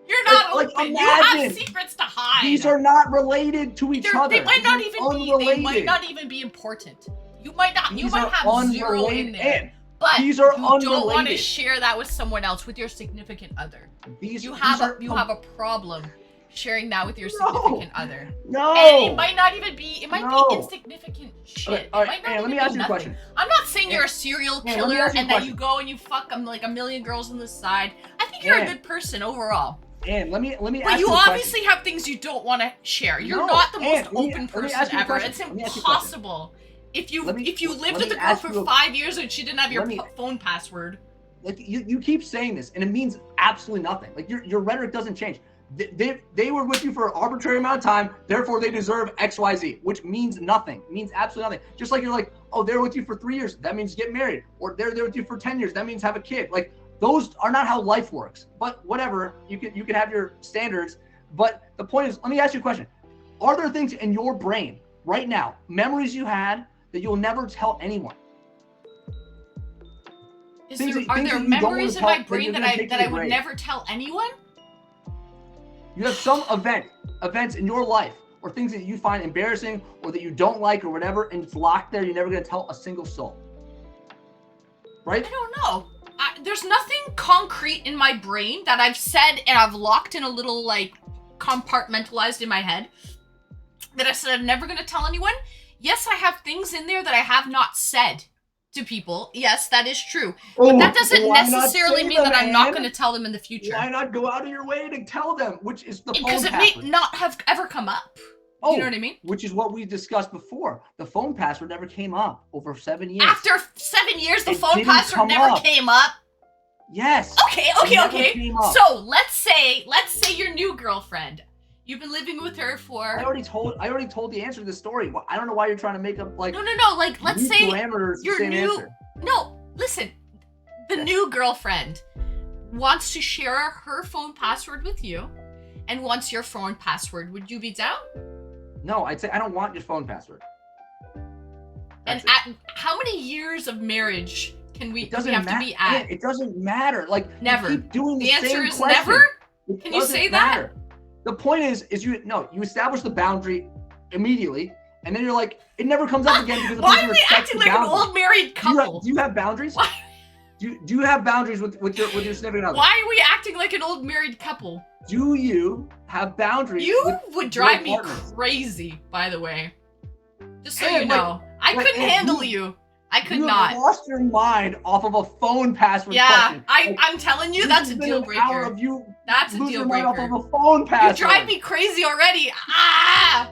You're not Like, open. You have imagine. secrets to hide. These are not related to each other. They might These not are even be. They unrelated. might not even be important. You might not. You These might are have zero in unrelated. there. And But these are you don't want to unrelated. share that with someone else, with your significant other. These You these have are you have a problem sharing that with your No. significant other. no. And it might not even be. It might No. be insignificant shit. All It right, might not Ann, let even me be ask you a nothing. question. I'm not saying you're Ann, a serial Ann, let me killer ask you a and that question. you go and you fuck like a million girls on the side. I think you're a Ann. good person overall. And let me But ask you you a question. obviously have things you don't want to share. You're No, not the Ann, most let me- open let me person ask you a ever. question. It's Let me ask you a question. impossible. If you Let me- if you lived let with me a girl ask for you a- 5 years and she didn't have your let me- phone password. Like you keep saying this, and it means absolutely nothing. Like your rhetoric doesn't change. They were with you for an arbitrary amount of time, therefore they deserve XYZ, which means nothing. It means absolutely nothing. Just like you're like, oh, they're with you for 3 years, that means get married, or they're there with you for 10 years, that means have a kid. Like those are not how life works. But whatever, you can have your standards. But the point is, let me ask you a question: are there things in your brain right now, memories you had that you'll never tell anyone? Are that there you don't wanna memories in tell- my that brain you're that gonna I take to that I the would grave. never tell anyone? You have some events in your life or things that you find embarrassing or that you don't like or whatever, and it's locked there. You're never going to tell a single soul. Right? I don't know. There's nothing concrete in my brain that I've said and I've locked in a little, like, compartmentalized in my head that I said I'm never going to tell anyone. Yes, I have things in there that I have not said to people. Yes, that is true. But that doesn't why not necessarily say mean that them, I'm not Ann? going to tell them in the future. Why not go out of your way to tell them, which is the phone Because it password? may not have ever come up. Oh, You know what I mean? Which is what we discussed before. The phone password never came up over 7 years. After 7 years, the It phone didn't password come never up. came up. Yes. Okay. It never came up. So let's say your new girlfriend. You've been living with her for. I already told the answer to the story. I don't know why you're trying to make up like No. Like, let's new say parameters. your The same new. answer. No, listen. The new girlfriend wants to share her phone password with you, and wants your phone password. Would you be down? No, I'd say I don't want your phone password. And That's it. at how many years of marriage can we It doesn't have matter. to be at? It doesn't matter. Like Never. You keep doing the The answer same is question. never? It Can you doesn't say that? matter. The point is you establish the boundary immediately, and then you're like, it never comes up again because the Why person are we respects acting the like an boundary. old married couple? Do you have boundaries? Why? Do you have boundaries with your significant other? Why are we acting like an old married couple? Do you have boundaries? You with would drive me your partners? crazy, by the way. Just so And, you like- know. I like, couldn't and handle you- you. I could You not. have lost your mind off of a phone password Yeah, question. I'm telling you, This that's a has been deal an hour breaker. of you That's a losing deal your mind breaker. off of a phone You password. drive me crazy already. Ah!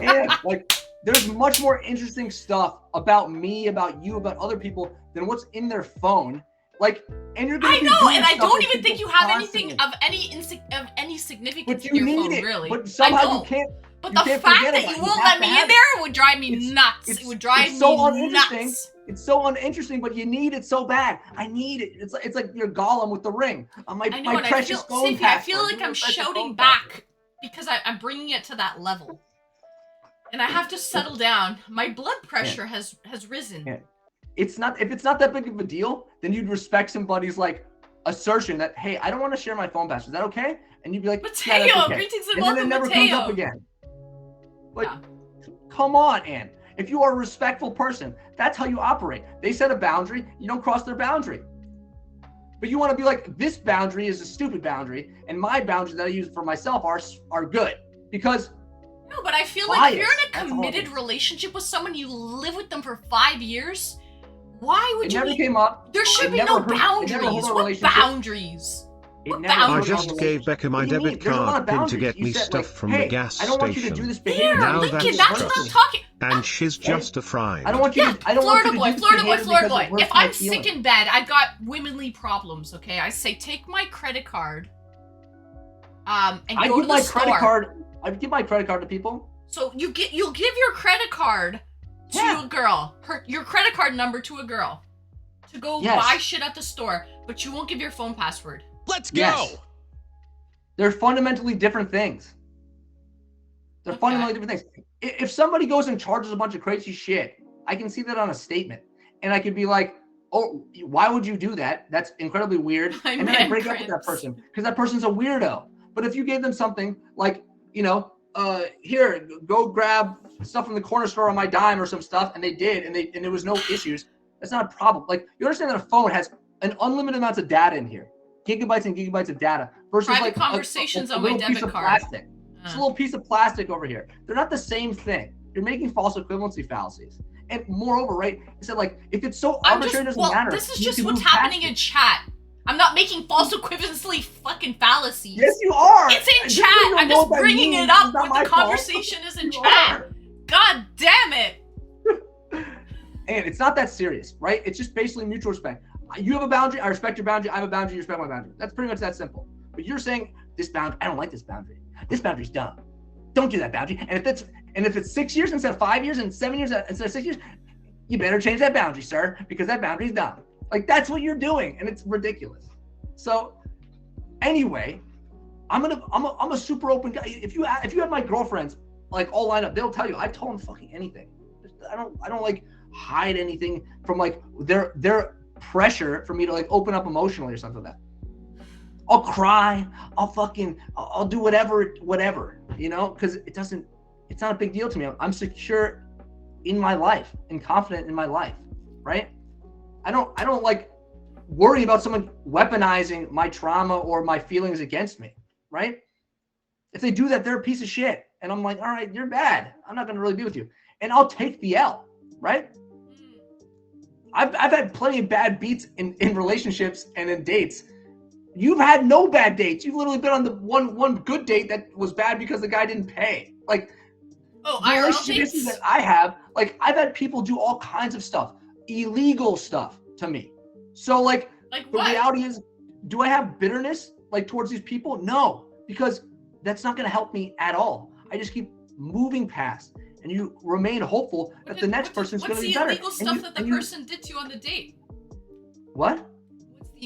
And like, there's much more interesting stuff about me, about you, about other people than what's in their phone. Like, and you're gonna I be know, doing and I stuff don't with even think you people have anything constantly. of any significance But in you your need phone, it. really. But I somehow know. you can't. But you the can't fact forget that about you it. won't have let to me in have it. there would drive me It's- nuts. it's- It would drive it's so me uninteresting. nuts. It's so uninteresting, but you need it so bad. I need it. It's like your Gollum with the ring. My I know, my and precious phone Stevie, password. I feel like Give me I'm your precious shouting phone back password. because I'm bringing it to that level. And I have to settle down. My blood pressure has risen. Yeah. If it's not that big of a deal, then you'd respect somebody's like assertion that, hey, I don't want to share my phone password. Is that okay? And you'd be like, yeah, Mateo, that's okay. greetings and And then it welcome, never Mateo. comes up again. Like, Yeah. come on, Ann. If you are a respectful person, that's how you operate. They set a boundary, you don't cross their boundary. But you want to be like, this boundary is a stupid boundary, and my boundaries that I use for myself are good. Because No, but I feel like if you're in Bias, a that's all it committed is. relationship with someone, you live with them for 5 years. Why would it you? never came up. There should It be never no hurt- it never hurt boundaries. our What relationship. boundaries? It What never boundaries? I hurt our just gave relationship. Becca my What do you mean? debit There's a lot card of pin to boundaries. get You me said, stuff like, from hey, the gas I don't want you to do station. this behavior. There, Now Lincoln, that's that's what I'm trust. talking. And she's just a friend. I don't want you Yeah, to. I don't want Florida you to boy, do this Florida boy, behavior Florida because boy. it hurts If my I'm sick feelings. in bed, I've got womanly problems. Okay, I say take my credit card. And I go give to the my store. credit card. I give my credit card to people. So you'll give your credit card to Yeah. a girl, your credit card number to a girl, to go Yes. buy shit at the store, but you won't give your phone password. Let's go. Yes. They're fundamentally different things. They're Okay. fundamentally different things. If somebody goes and charges a bunch of crazy shit, I can see that on a statement, and I could be like, "Oh, why would you do that? That's incredibly weird." My And then I man break up with that cramps. person because that person's a weirdo. But if you gave them something like, here, go grab stuff from the corner store on my dime or some stuff, and they did, and there was no issues. That's not a problem. Like, you understand that a phone has an unlimited amounts of data in here, gigabytes and gigabytes of data versus Private like conversations a on my little piece debit of card. plastic. It's a little piece of plastic over here. They're not the same thing. You're making false equivalency fallacies. And moreover, right, it said like, if it's so arbitrary, it doesn't matter. This is You just can what's move past happening it. in chat. I'm not making false equivalency fucking fallacies. Yes, you are. It's in Just chat. because you don't I'm know just what that bringing means, it up it's not when my the fault. conversation is in You chat. are. God damn it. And it's not that serious, right? It's just basically mutual respect. You have a boundary, I respect your boundary. I have a boundary, you respect my boundary. That's pretty much that simple. But you're saying this boundary, I don't like this boundary. This boundary's dumb. Don't do that boundary. And if it's 6 years instead of 5 years and 7 years instead of 6 years, you better change that boundary, sir, because that boundary's dumb. Like, that's what you're doing, and it's ridiculous. So anyway, I'm a super open guy. If you had my girlfriends like all lined up, they'll tell you I told them fucking anything. I don't like hide anything from like their pressure for me to like open up emotionally or something like that. I'll cry. I'll do whatever, you know, because it's not a big deal to me. I'm secure in my life and confident in my life, right? I don't like worry about someone weaponizing my trauma or my feelings against me, right? If they do that, they're a piece of shit. And I'm like, all right, you're bad. I'm not going to really be with you. And I'll take the L, right? I've had plenty of bad beats in relationships and in dates. You've had no bad dates. You've literally been on the one good date that was bad because the guy didn't pay. Like, the relationship issues that I have, like, I've had people do all kinds of stuff, illegal stuff to me. So, like the reality is, do I have bitterness, like, towards these people? No, because that's not going to help me at all. I just keep moving past, and you remain hopeful that the next person's going to be better. What's the illegal stuff that the person did to you on the date? What?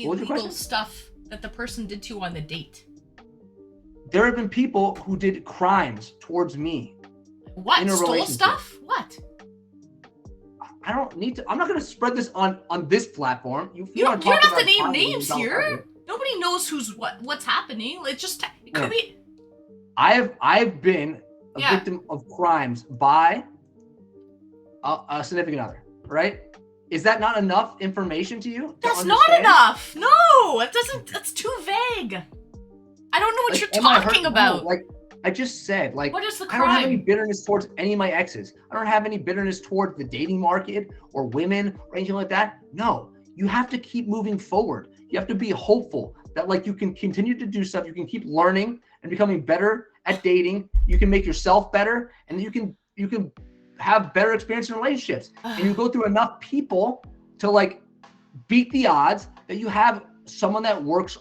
What's the illegal stuff that the person did to you on the date? There have been people who did crimes towards me. What? Stole stuff? What? I don't need to. I'm not going to spread this on this platform. You don't have to name names here. Nobody knows what's happening. It could be. I've been a victim of crimes by a significant other, right? Is that not enough information to you? That's not enough. No, it doesn't. That's too vague. I don't know what you're talking about. No, like I just said, like, what is the I crime? don't have any bitterness towards any of my exes. I don't have any bitterness towards the dating market or women or anything like that. No, you have to keep moving forward. You have to be hopeful that, like, you can continue to do stuff. You can keep learning and becoming better at dating. You can make yourself better, and you can have better experience in relationships. And you go through enough people to, like, beat the odds that you have someone that works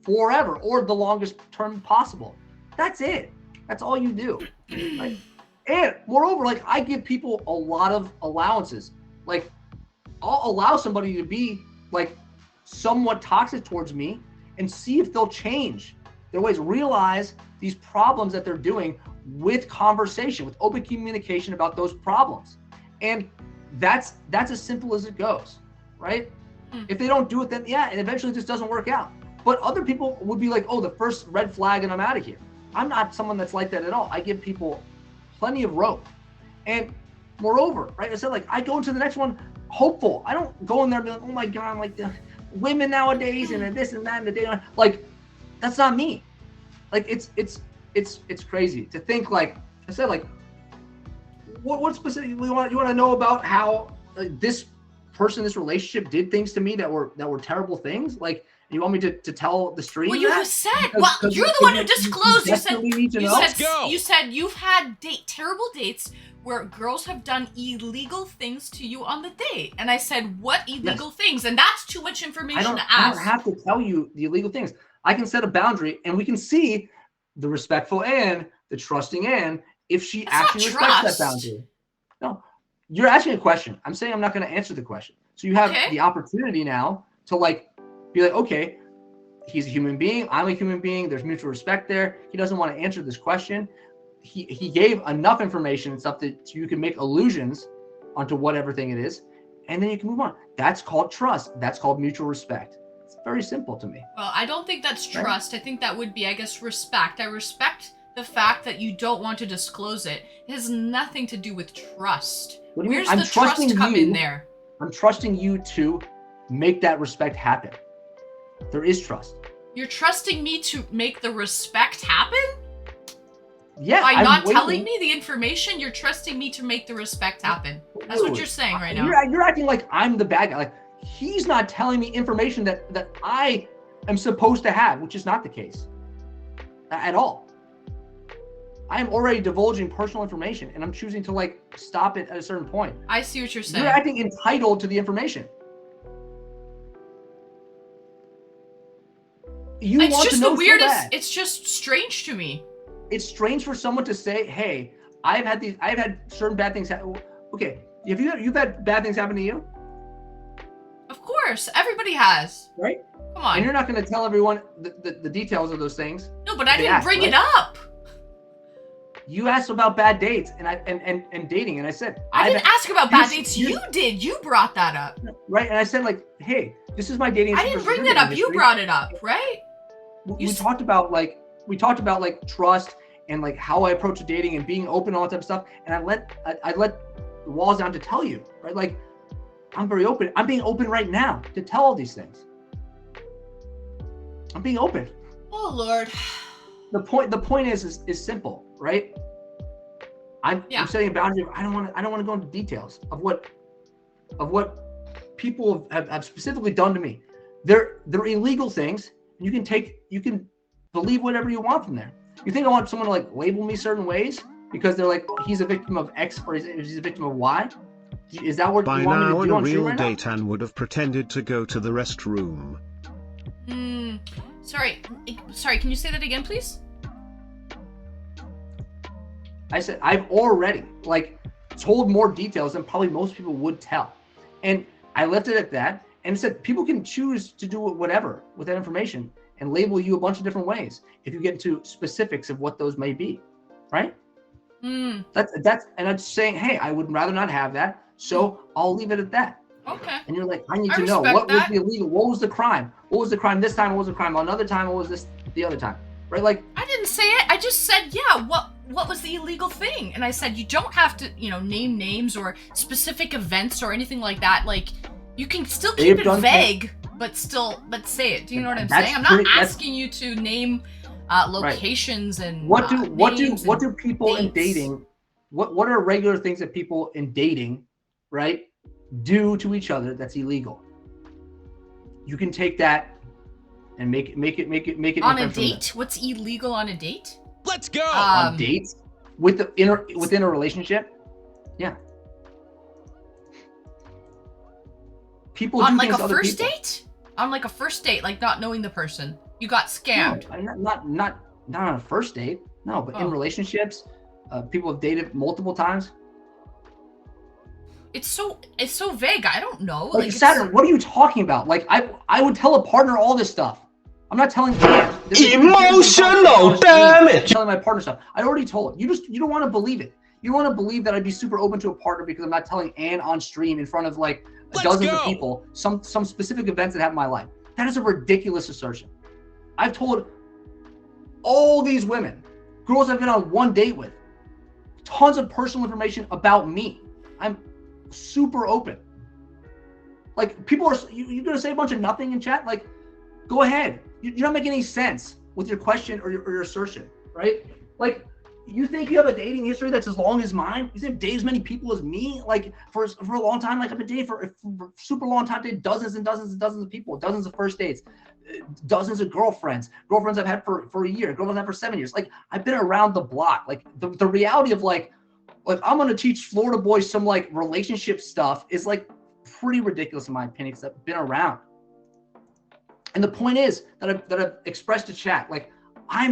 forever or the longest term possible. That's it. That's all you do. Right? And moreover, like, I give people a lot of allowances. Like, I'll allow somebody to be, like, somewhat toxic towards me and see if they'll change their ways, realize these problems that they're doing with conversation, with open communication about those problems. And that's as simple as it goes, right? If they don't do it, then and eventually it just doesn't work out. But other people would be like, oh, the first red flag and I'm out of here. I'm not someone that's like that at all. I give people plenty of rope. And moreover, right, I said, like, I go into the next one hopeful. I don't go in there and be like, oh my God, like, the women nowadays and this and that and the day. Like, that's not me. Like, it's crazy to think, like I said, like, what specifically you want to know about how this person, this relationship did things to me that were terrible things? Like, you want me to tell the stream? Well, you have said. You're the one who disclosed. You said you've had terrible dates where girls have done illegal things to you on the date, and I said, what illegal things? And that's too much information to ask. I don't have to tell you the illegal things. I can set a boundary, and we can see the respectful Anne, the trusting Anne, if she actually respects that boundary. No, you're asking a question. I'm saying I'm not going to answer the question. So you have the opportunity now to, like, be like, okay, he's a human being. I'm a human being. There's mutual respect there. He doesn't want to answer this question. He gave enough information and stuff that you can make allusions onto whatever thing it is, and then you can move on. That's called trust. That's called mutual respect. It's very simple to me. Well, I don't think that's trust. Right? I think that would be, I guess, respect. I respect the fact that you don't want to disclose it. It has nothing to do with trust. Where's the trust come in there? I'm trusting you to make that respect happen. There is trust. You're trusting me to make the respect happen? Yeah. By not telling me the information, you're trusting me to make the respect happen. That's what you're saying right now. You're acting like I'm the bad guy. Like, he's not telling me information that I am supposed to have, which is not the case at all. I am already divulging personal information, and I'm choosing to, like, stop it at a certain point. I see what you're saying. You're acting entitled to the information. It's just the weirdest. It's just strange to me. It's strange for someone to say, "Hey, I've had certain bad things happen." Okay, you've had bad things happen to you? Of course, everybody has. Right? Come on. And you're not going to tell everyone the details of those things. No, but I didn't bring it up. You asked about bad dates and dating, and I said I didn't ask about bad dates. You did. You brought that up. Right, and I said like, hey, this is my dating. I didn't bring that up. You brought it up, right? We talked about like trust and like how I approach dating and being open, all that type of stuff. And I let the walls down to tell you, right? Like, I'm very open. I'm being open right now to tell all these things. I'm being open. Oh Lord. The point is simple, right? I'm setting a boundary. I don't want to go into details of what people have specifically done to me. They're illegal things. You can believe whatever you want from there. You think I want someone to like label me certain ways because they're like, he's a victim of X or he's a victim of Y? Is that what by you want me now to do on on a stream real right date and would have pretended to go to the restroom? Sorry, can you say that again, please? I said, I've already like told more details than probably most people would tell. And I left it at that and said, people can choose to do whatever with that information and label you a bunch of different ways if you get into specifics of what those may be, right? That's and I'm saying, hey, I would rather not have that, so I'll leave it at that. Okay. And you're like, I need to know what was the illegal, what was the crime? What was the crime this time? What was the crime another time? What was this the other time? Right? Like, I didn't say it. I just said, yeah, what was the illegal thing? And I said, you don't have to, name names or specific events or anything like that. Like, you can still keep it vague, but say it. Do you know what I'm saying? I'm not asking you to name locations and what do people dates. In dating, what are regular things that people in dating, right, do to each other that's illegal? You can take that and make it on a date. What's illegal on a date? Let's go. On dates within a relationship. Yeah. People on do like things a other first people. date? On like a first date, like not knowing the person. You got scammed. No, not on a first date. No, but in relationships, people have dated multiple times. It's so vague. I don't know. Like Saturn, what are you talking about? Like I would tell a partner all this stuff. I'm not telling emotional damage. Telling my partner stuff. I already told you. You don't want to believe it. You don't want to believe that I'd be super open to a partner because I'm not telling Ann on stream in front of like dozens of people some specific events that happen in my life. That is a ridiculous assertion. I've told all these women, girls I've been on one date with, tons of personal information about me. I'm super open. Like, people are, you're gonna say a bunch of nothing in chat? Like, go ahead. You're not making any sense with your question or your assertion, right? Like, you think you have a dating history that's as long as mine? You think date as many people as me? Like, for a long time, like I've been dating for a super long time, dated dozens and dozens and dozens of people, dozens of first dates, dozens of girlfriends I've had for a year, girlfriends I've had for 7 years. Like, I've been around the block. Like, the reality of like I'm gonna teach Florida boys some like relationship stuff is like pretty ridiculous in my opinion, because I've been around. And the point is that I've expressed to chat, like,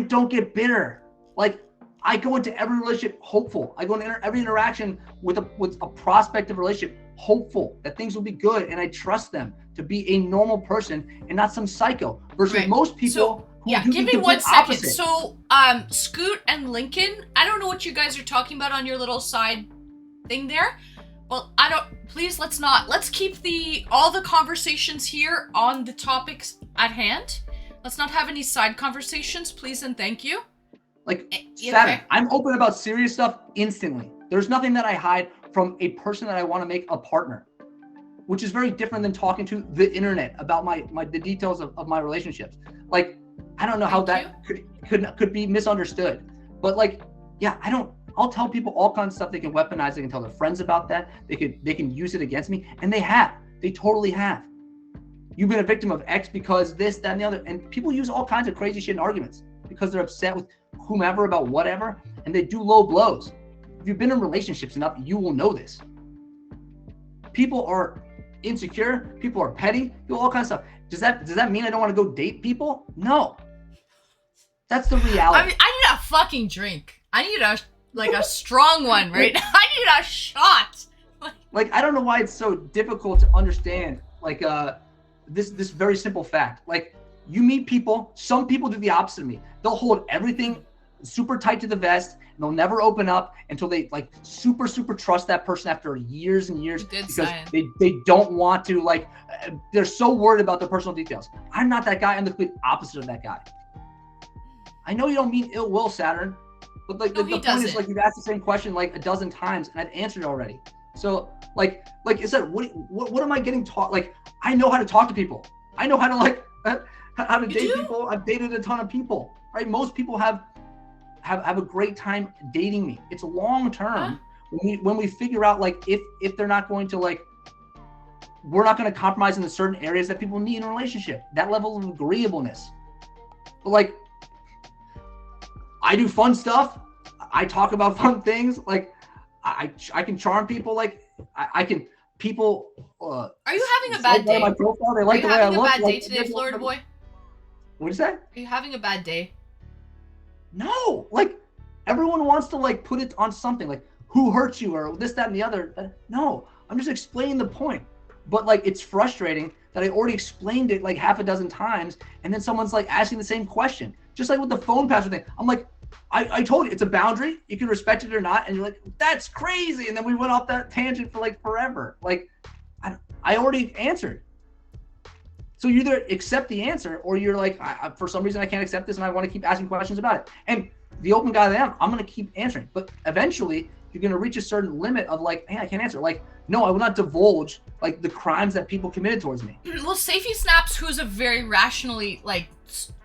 don't get bitter. Like, I go into every relationship hopeful. I go into every interaction with a prospective relationship hopeful that things will be good, and I trust them to be a normal person and not some psycho. Versus most people. Give me 1 second. Opposite. So, Scoot and Lincoln, I don't know what you guys are talking about on your little side thing there. Well, let's keep all the conversations here on the topics at hand. Let's not have any side conversations, please and thank you. Like, Saturn, I'm open about serious stuff instantly. There's nothing that I hide from a person that I want to make a partner, which is very different than talking to the internet about the details of my relationships. Like, I don't know how that could be misunderstood, but like, yeah, I'll tell people all kinds of stuff. They can weaponize. They can tell their friends about that. They can use it against me, and they totally have. You've been a victim of X because this, that, and the other, and people use all kinds of crazy shit in arguments because they're upset with whomever about whatever, and they do low blows. If you've been in relationships enough, you will know this. People are insecure. People are petty. People, all kinds of stuff. Does that mean I don't want to go date people? No. That's the reality. I need a fucking drink. I need a strong one, right? I need a shot. Like, I don't know why it's so difficult to understand, like, this very simple fact. Like, you meet people, some people do the opposite of me. They'll hold everything super tight to the vest. and they'll never open up until they like super trust that person after years and years because they don't want to like they're so worried about their personal details. I'm not that guy. I'm the complete opposite of that guy. I know you don't mean ill will, Saturn, but like the point is like you've asked the same question like a dozen times and I've answered it already. So like I said, what am I getting taught? Like I know how to talk to people. I know how to like how to date people. I've dated a ton of people, right? Most people have a great time dating me. It's long term when we figure out like if they're not going to like, we're not going to compromise in the certain areas that people need in a relationship. That level of agreeableness. But like, I do fun stuff. I talk about fun things. Like I can charm people. Like I can people. Are you having a bad day? My profile, they like the way I look. Are you having a bad day today, Florida boy? What is that? Are you having a bad day? No, like everyone wants to like put it on something like who hurt you or this, that, and the other. No, I'm just explaining the point. But like it's frustrating that I already explained it like half a dozen times, and then someone's like asking the same question. Just like with the phone password thing, I'm like, I told you it's a boundary. You can respect it or not, and you're like, that's crazy. And then we went off that tangent for like forever. Like I already answered. So you either accept the answer or you're like, for some reason I can't accept this and I want to keep asking questions about it. And the open guy that I am, I'm going to keep answering. But eventually you're going to reach a certain limit of like, hey, I can't answer. Like, no, I will not divulge like the crimes that people committed towards me. Well, Safety Snaps, who's a very rationally like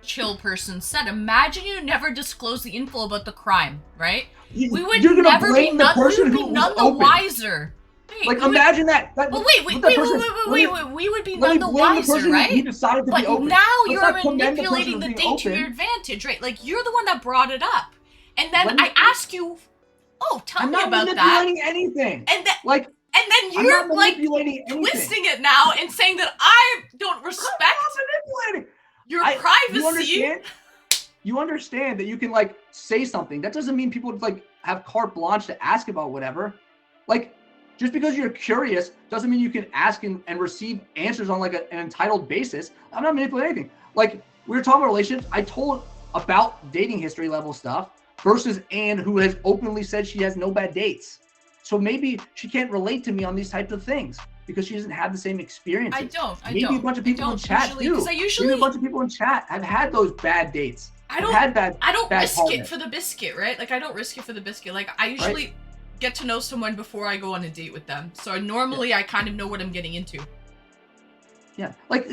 chill person, said, imagine you never disclose the info about the crime, right? We would never be none the wiser. Wait, like imagine that. Well, wait. We would be none the wiser, right? He decided to but be open. Now you're manipulating the date to your advantage, right? Like you're the one that brought it up, and then I ask you, "Oh, tell me about that." I'm not manipulating anything. And then you're like twisting it now and saying that I don't respect your privacy. You understand that you can like say something. That doesn't mean people like have carte blanche to ask about whatever. Like. Just because you're curious doesn't mean you can ask and receive answers on like an entitled basis. I'm not manipulating anything. Like we were talking about relationships. I told about dating history level stuff versus Anne, who has openly said she has no bad dates. So maybe she can't relate to me on these types of things because she doesn't have the same experience. Maybe a bunch of people in chat do. Maybe a bunch of people in chat have had those bad dates. I don't risk it for the biscuit, right? Like I don't risk it for the biscuit. Like I usually get to know someone before I go on a date with them. So normally I kind of know what I'm getting into. Yeah, like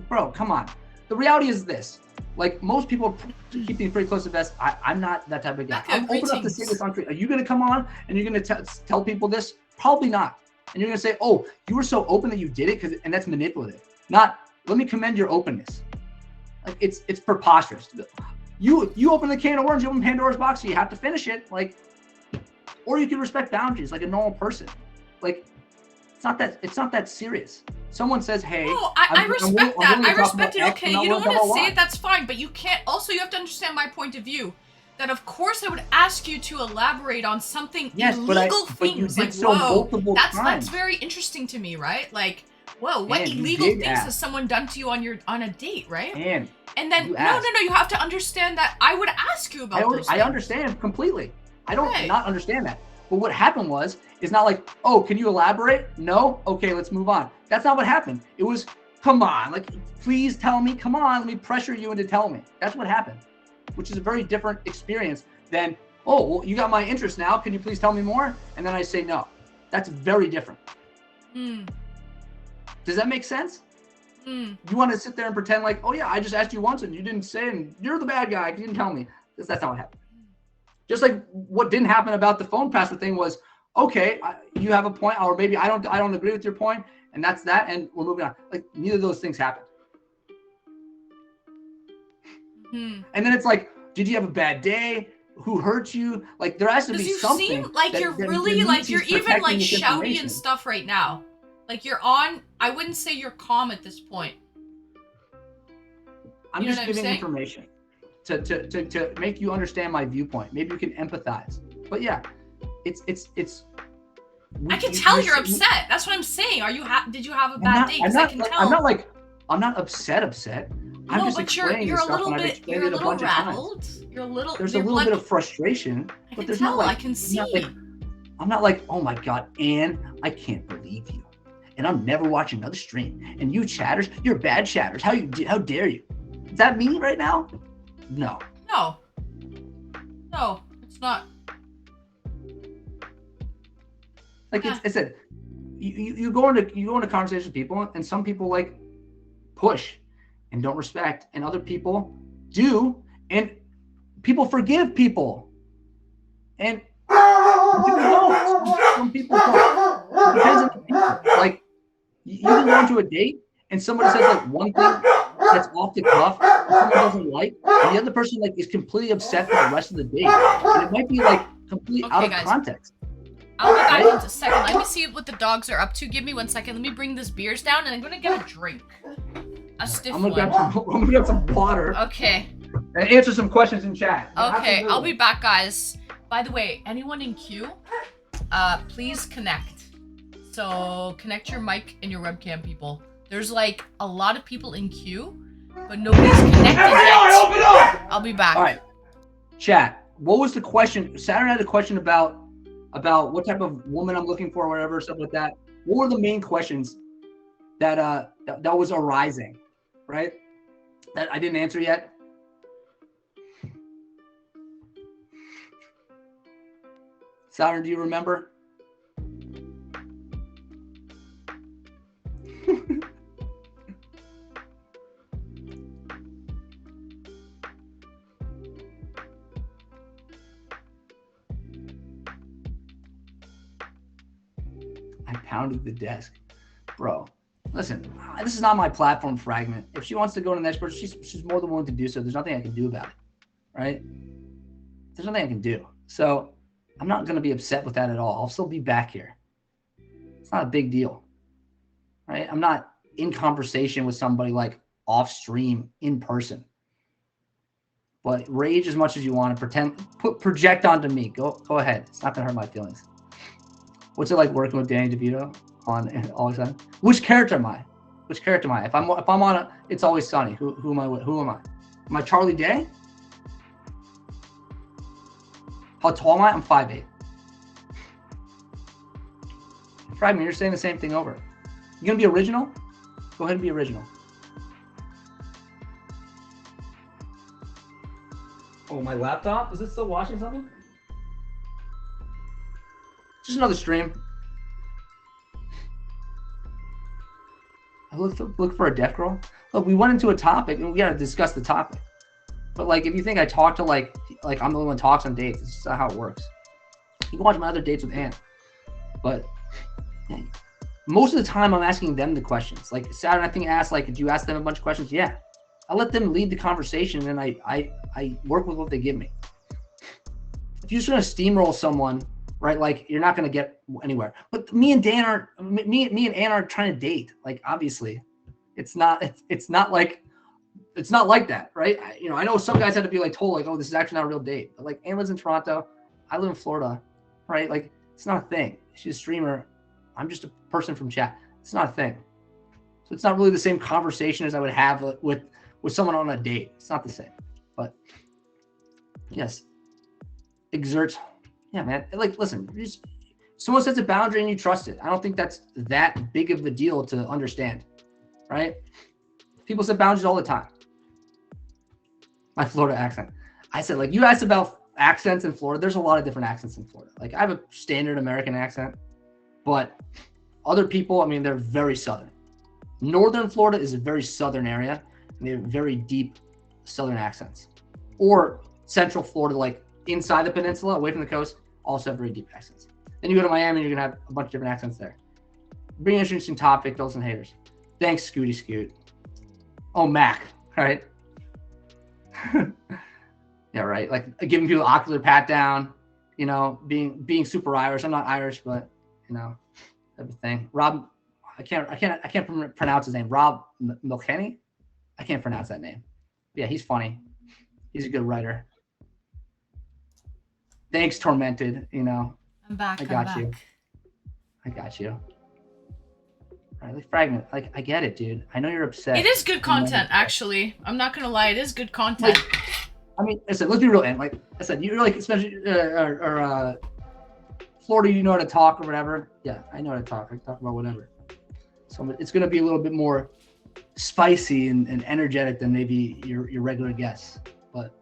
bro, come on. The reality is this. Like most people keep things pretty close to vest. I'm not that type of guy. I'm open enough to say this on Twitter. Are you gonna come on and you're gonna tell people this? Probably not. And you're gonna say, oh, you were so open that you did it, and that's manipulative. Not, let me commend your openness. Like it's preposterous. You open the can of worms, you open Pandora's box, so you have to finish it. Like. Or you can respect boundaries like a normal person. Like it's not that serious. Someone says, hey, I respect that. I respect it. Okay, you don't want to say it, that's fine. But you can't, also you have to understand my point of view. That of course I would ask you to elaborate on something illegal things. Like, whoa, that's very interesting to me, right? Like, whoa, what illegal things has someone done to you on a date, right? And then no, you have to understand that I would ask you about those things. I understand completely. I don't not understand that. But what happened is not like, oh, can you elaborate? No? Okay, let's move on. That's not what happened. It was, come on, like, please tell me, come on, let me pressure you into telling me. That's what happened, which is a very different experience than, oh, well, you got my interest now. Can you please tell me more? And then I say no. That's very different. Does that make sense? You want to sit there and pretend like, oh yeah, I just asked you once and you didn't say, and you're the bad guy. You didn't tell me. That's not what happened. Just like what didn't happen about the phone password thing was, okay, you have a point, or maybe I don't agree with your point, and that's that, and we're moving on. Like neither of those things happened. And then it's like, did you have a bad day? Who hurt you? Like there has to be something. You seem like you're really like you're even like shouty and stuff right now. Like you're on. I wouldn't say you're calm at this point. I'm just giving information. To make you understand my viewpoint. Maybe you can empathize. But yeah, it's. I can tell you're upset. That's what I'm saying. Are you? Did you have a bad day? Because I can tell. I'm not upset. I'm No, just but you're explaining this a stuff, little and I've bit explained it a bunch rattled. of times. You're a little. There's a your little blood- bit of frustration, I but can there's tell. not like I can see. I'm not like, oh my God, Anne, I can't believe you. And I'm never watching another stream. And you chatters, you're bad chatters. How dare you? Is that me right now? No. No. No, it's not. Like it's a you go into conversations with people, and some people like push and don't respect, and other people do, and people forgive people. And some people don't. Some people don't. It depends on the people. Like you can go into a date and somebody says like one thing that's off the cuff someone doesn't like, and the other person like is completely upset for the rest of the date. And it might be like completely out of context. I'll be back in a second. Let me see what the dogs are up to. Give me 1 second. Let me bring this beers down, and I'm gonna get a drink. A stiff I'm one. gonna grab some water. Okay. And answer some questions in chat. Okay, I'll be back, guys. By the way, anyone in queue, please connect. So connect your mic and your webcam, people. There's like a lot of people in queue, but nobody's connected yet. Open up! I'll be back. All right, chat. What was the question? Saturn had a question about what type of woman I'm looking for, or whatever, stuff like that. What were the main questions that was arising, right? That I didn't answer yet. Saturn, do you remember? I pounded the desk. Bro, listen, this is not my platform, Fragment. If she wants to go to the next person, she's more than willing to do so. There's nothing I can do about it, right? There's nothing I can do. So I'm not going to be upset with that at all. I'll still be back here. It's not a big deal, right? I'm not in conversation with somebody like off stream in person. But rage as much as you want to project onto me. Go ahead. It's not going to hurt my feelings. What's it like working with Danny DeVito on Always Sunny? Which character am I? If I'm on a It's Always Sunny, who am I with? Who am I? Am I Charlie Day? How tall am I? I'm 5'8". Fragment, you're saying the same thing over. You gonna be original? Go ahead and be original. Oh, my laptop? Is it still watching something? Just another stream. I look for a deaf girl. Look, we went into a topic and we gotta discuss the topic. But like, if you think I talk to like I'm the only one who talks on dates, it's just not how it works. You can watch my other dates with Ann. But most of the time I'm asking them the questions. Like Saturn, I think asked like, do you ask them a bunch of questions? Yeah. I let them lead the conversation and I work with what they give me. If you're just gonna steamroll someone, right? Like you're not gonna get anywhere. But me and Ann are trying to date. Like obviously, it's not like that, right? I know some guys had to be like told like, oh, this is actually not a real date. But like Ann lives in Toronto, I live in Florida, right? Like it's not a thing. She's a streamer. I'm just a person from chat. It's not a thing. So it's not really the same conversation as I would have with someone on a date. It's not the same. But yes, exerts. Yeah, man. Like, listen, someone sets a boundary and you trust it. I don't think that's that big of a deal to understand, right? People set boundaries all the time. My Florida accent. I said, like, you asked about accents in Florida. There's a lot of different accents in Florida. Like, I have a standard American accent, but other people, I mean, they're very Southern. Northern Florida is a very Southern area, and they have very deep Southern accents. Or Central Florida, like inside the peninsula, away from the coast, also have very deep accents. Then you go to Miami, you're gonna have a bunch of different accents there. Bring an interesting topic, Dulce and haters. Thanks, Scooty Scoot. Oh, Mac, right? Yeah, right. Like giving people ocular pat down, being super Irish. I'm not Irish, but everything. Rob, I can't pronounce his name. Rob Milkenny. I can't pronounce that name. Yeah, he's funny. He's a good writer. Thanks, Tormented. I'm back. I got you. Right? Like fragment. Like I get it, dude. I know you're upset. It is good content, actually. I'm not gonna lie, it is good content. Like, I mean, listen, let's be real, and like I said, you're like, especially Florida, you know how to talk or whatever. Yeah, I know how to talk. I can talk about whatever. So it's gonna be a little bit more spicy and energetic than maybe your regular guests, but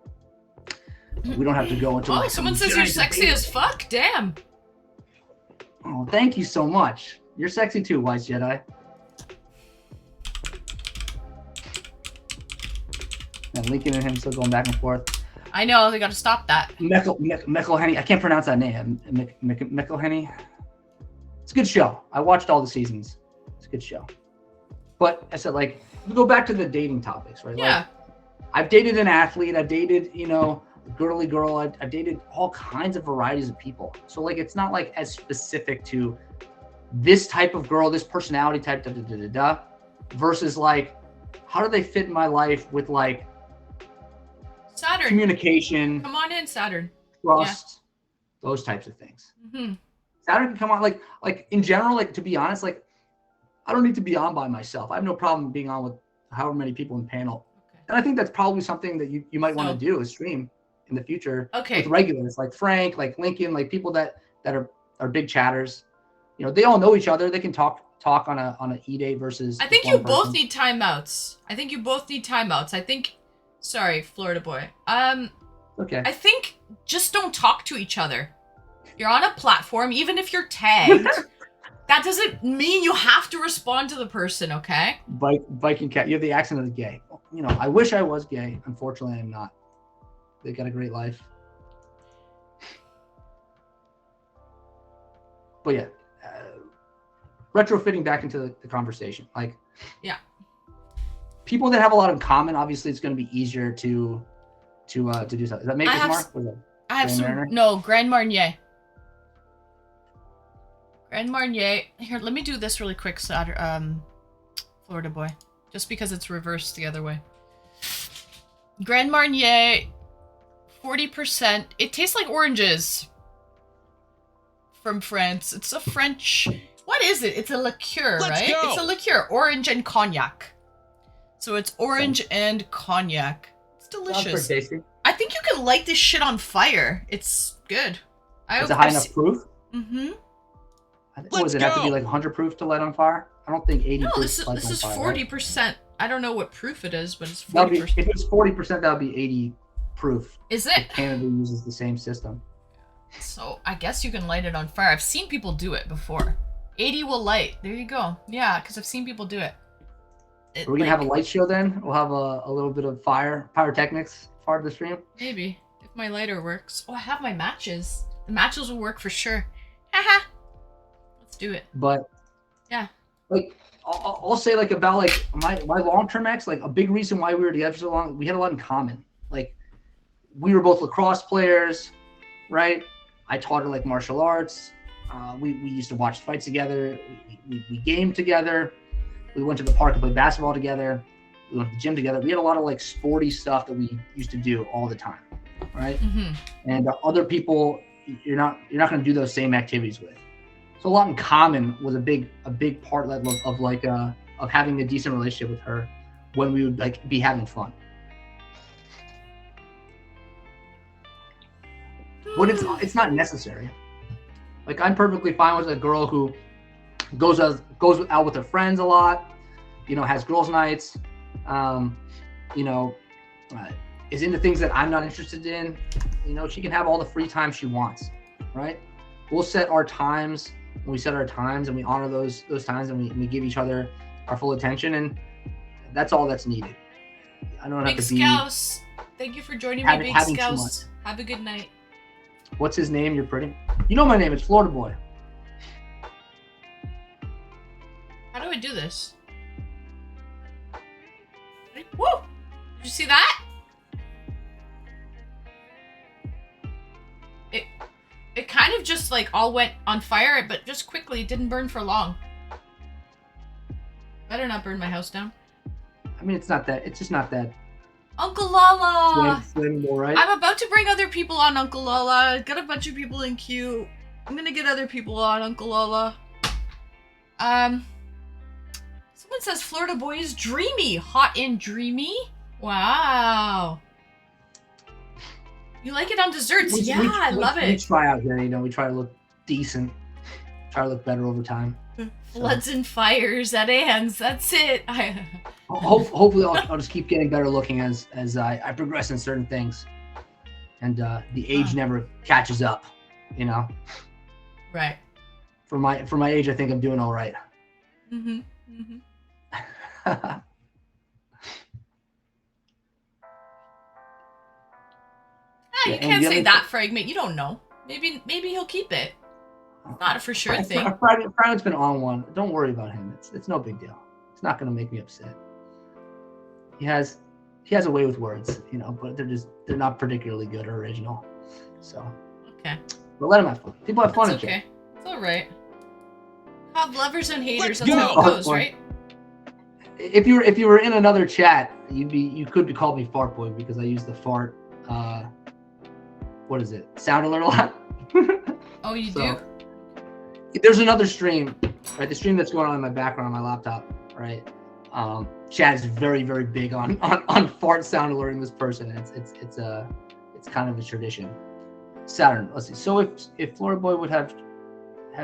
we don't have to go into. Oh, like, someone some says you're giant sexy debate. as fuck. Damn. Oh, thank you so much. You're sexy too, Wise Jedi. And Lincoln and him still going back and forth. I know, they gotta stop that. McElhenney. I can't pronounce that name. McElhenney. It's a good show. I watched all the seasons. It's a good show. But I said, like, we go back to the dating topics, right? Yeah. Like, I've dated an athlete. I've dated, a girly girl. I've dated all kinds of varieties of people. So, like, it's not, like, as specific to this type of girl, this personality type, versus, like, how do they fit in my life with, like, Saturn. communication, Come on in, Saturn. trust, those types of things. Mm-hmm. Saturn can come on, like in general, like, to be honest, like, I don't need to be on by myself. I have no problem being on with however many people in the panel. Okay. And I think that's probably something that you might want So- to do, is stream in the future Okay. with regulars like Frank, like Lincoln, like people that are big chatters. They all know each other. They can talk on a eDate versus. I think one you both person. need timeouts. I think, sorry, Florida boy. Okay. I think just don't talk to each other. You're on a platform, even if you're tagged. That doesn't mean you have to respond to the person, okay? Viking cat. You have the accent of the gay. I wish I was gay. Unfortunately, I'm not. They got a great life. But yeah, retrofitting back into the conversation, like, Yeah. people that have a lot in common, obviously, it's going to be easier to do something. Does that make I us have Mark? s- Or is that- I have Grand some. Marnier? No, Grand Marnier. Grand Marnier. Here, let me do this really quick, Florida boy. Just because it's reversed the other way. Grand Marnier, 40%. It tastes like oranges. From France. It's a French. What is it? It's a liqueur, Let's right? go. It's a liqueur. Orange and cognac. So it's orange and cognac. It's Sounds delicious. pretty tasty. I think you can light this shit on fire. It's good. Is it high enough proof? Mm-hmm. I think, Let's does it have to be go. like 100 proof to light on fire? I don't think 80 No, proof this lights is on fire, right? 40%. I don't know what proof it is, but it's That'd be, 40%. if it's 40%, that would be 80 proof. Is it? Canada uses the same system. So I guess you can light it on fire. I've seen people do it before. 80 will light. There you go. Yeah, because I've seen people do it. Are we gonna have a light show then? We'll have a little bit of pyrotechnics part of the stream. Maybe if my lighter works. Oh, I have my matches. The matches will work for sure. Haha. Let's do it. But Yeah. like I'll say, like, about like my long-term ex, like, a big reason why we were together for so long, we had a lot in common. Like, we were both lacrosse players, right? I taught her, like, martial arts. We used to watch fights together. We gamed together. We went to the park and played basketball together. We went to the gym together. We had a lot of, like, sporty stuff that we used to do all the time, right? Mm-hmm. And other people, you're not going to do those same activities with. So a lot in common was a big part of having a decent relationship with her when we would, like, be having fun. But it's not necessary. Like, I'm perfectly fine with a girl who goes out with her friends a lot, has girls' nights, is into things that I'm not interested in. She can have all the free time she wants, right? We'll set our times. When we set our times and we honor those times, and we give each other our full attention, and that's all that's needed. I don't have Big to be. Scouse. Thank you for joining me, Big having too Scouse. Have a good night. What's his name? You're pretty. You know my name. It's Florida Boy. How do I do this? Woo! Did you see that? It kind of just, like, all went on fire, but just quickly. It didn't burn for long. Better not burn my house down. I mean, it's just not that Uncle Lala! flammable, right? I'm about to bring other people on, Uncle Lala. Got a bunch of people in queue. I'm gonna get other people on, Uncle Lala. Someone says Florida boy is dreamy. Hot and dreamy? Wow. You like it on desserts? I love it. We try out here, we try to look decent. Try to look better over time. Floods and fires at Anne's. That's it. Hopefully I'll just keep getting better looking as I progress in certain things. And the age never catches up, Right. For my age, I think I'm doing all right. Mm-hmm. You can't say that, Fragment. You don't know. Maybe he'll keep it. Not a for sure thing. Fragment's been on one. Don't worry about him. It's no big deal. It's not gonna make me upset. He has a way with words, but they're not particularly good or original. So okay. But let him have fun. People have fun. It's okay. It's all right. Have lovers and haters. Let's That's go. how it goes, right? If you were in another chat, you could be called me Fart Boy because I use the fart. What is it? Sound alert a lot. Oh, you do? There's another stream, right? The stream that's going on in my background on my laptop, right? Chat is very, very big on fart sound alerting this person. It's kind of a tradition. Saturn, let's see. So if Florida Boy would have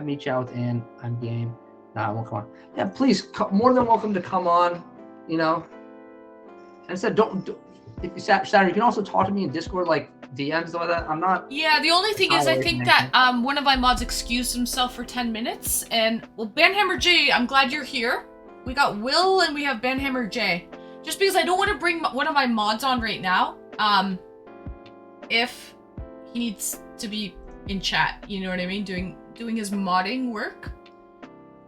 me chat with Ann, I'm game. Nah, I won't come on. Yeah, please, more than welcome to come on. And I said, don't if you Saturn, you can also talk to me in Discord, like DMs, stuff like that. I'm not. Yeah, the only thing is, I think that one of my mods excused himself for 10 minutes, and Banhammer J, I'm glad you're here. We got Will and we have Banhammer J. Just because I don't want to bring one of my mods on right now, if he needs to be in chat, you know what I mean, doing his modding work.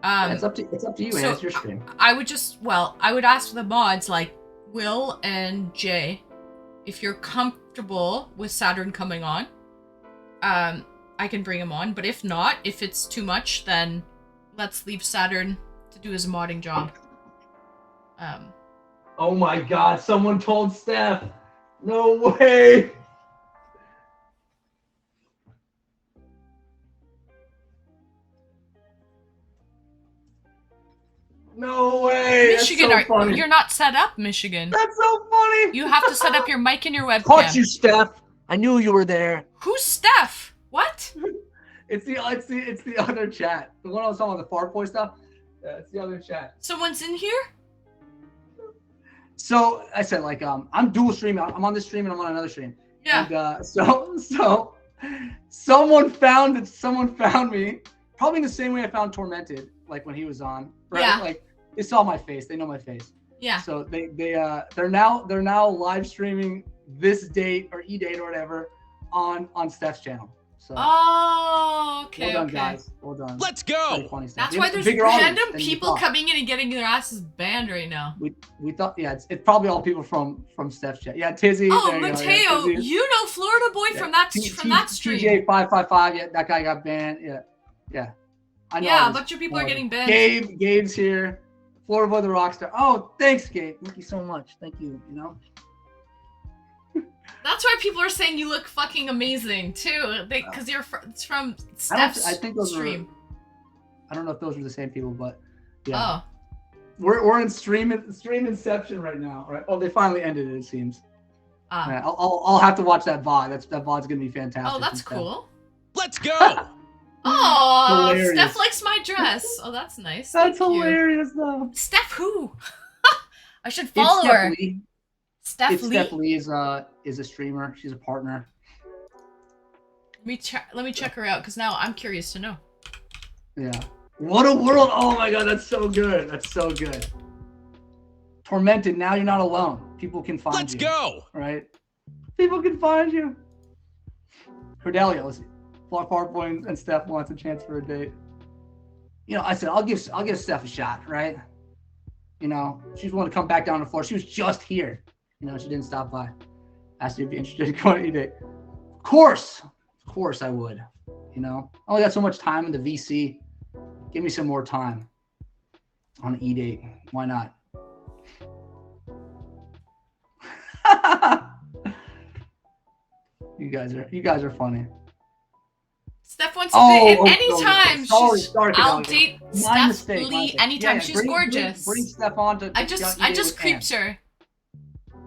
It's up to you, man. It's your stream. I would ask the mods like Will and Jay, if you're comfortable with Saturn coming on, I can bring him on. But if not, if it's too much, then let's leave Saturn to do his modding job. Oh my God! Someone told Steph. No way. No way! Michigan, That's so funny. you're not set up, Michigan. That's so funny. You have to set up your mic and your webcam. Caught you, Steph. I knew you were there. Who's Steph? What? It's the other chat. The one I was talking about, the fart boy stuff. Yeah, it's the other chat. Someone's in here? So I said, I'm dual streaming. I'm on this stream and I'm on another stream. Yeah. And so someone found me, probably in the same way I found Tormented, like when he was on. Right? Yeah. Like they saw my face. They know my face. Yeah. So they're now live streaming this date or eDate or whatever on Steph's channel. So okay. well done, guys. Well done. Let's go. Funny stuff. That's why there's random people coming in and getting their asses banned right now. We thought, yeah, it's probably all people from Steph's chat. Yeah, Tizzy. Oh, Mateo, you know Florida Boy from that stream. TJ555. Yeah, that guy got banned. Yeah. I know. Yeah, a bunch of people are getting banned. Gabe's here. Florida Boy the Rockstar. Oh, thanks, Gabe. Thank you so much. Thank you. That's why people are saying you look fucking amazing too, because it's from Steph's stream. I don't know if those are the same people, but yeah. Oh. We're in stream inception right now, right? Oh, they finally ended it seems. Yeah, I'll have to watch that VOD. That VOD's gonna be fantastic. Oh, that's cool. Let's go. Oh, Steph likes my dress. Oh, that's nice. That's hilarious, though. Steph who? I should follow her. Steph Lee. Steph Lee is a streamer. She's a partner. Let me check her out because now I'm curious to know. Yeah. What a world! Oh my God, that's so good. That's so good. Tormented. Now you're not alone. People can find you. Let's go. Right. People can find you. Cordelia, let's see. Fart Boy and Steph wants a chance for a date. I said I'll give Steph a shot, right? She's willing to come back down to the floor. She was just here. She didn't stop by. Asked you if you'd be interested in going to eDate. Of course I would. I only got so much time in the VC. Give me some more time on eDate. Why not? You guys are funny. Steph wants to date oh, anytime. sorry, I'll Cadelia. date My Steph mistake, my Lee mistake. anytime. Yeah, She's bring gorgeous. Bring Steph on to. I just creeps her.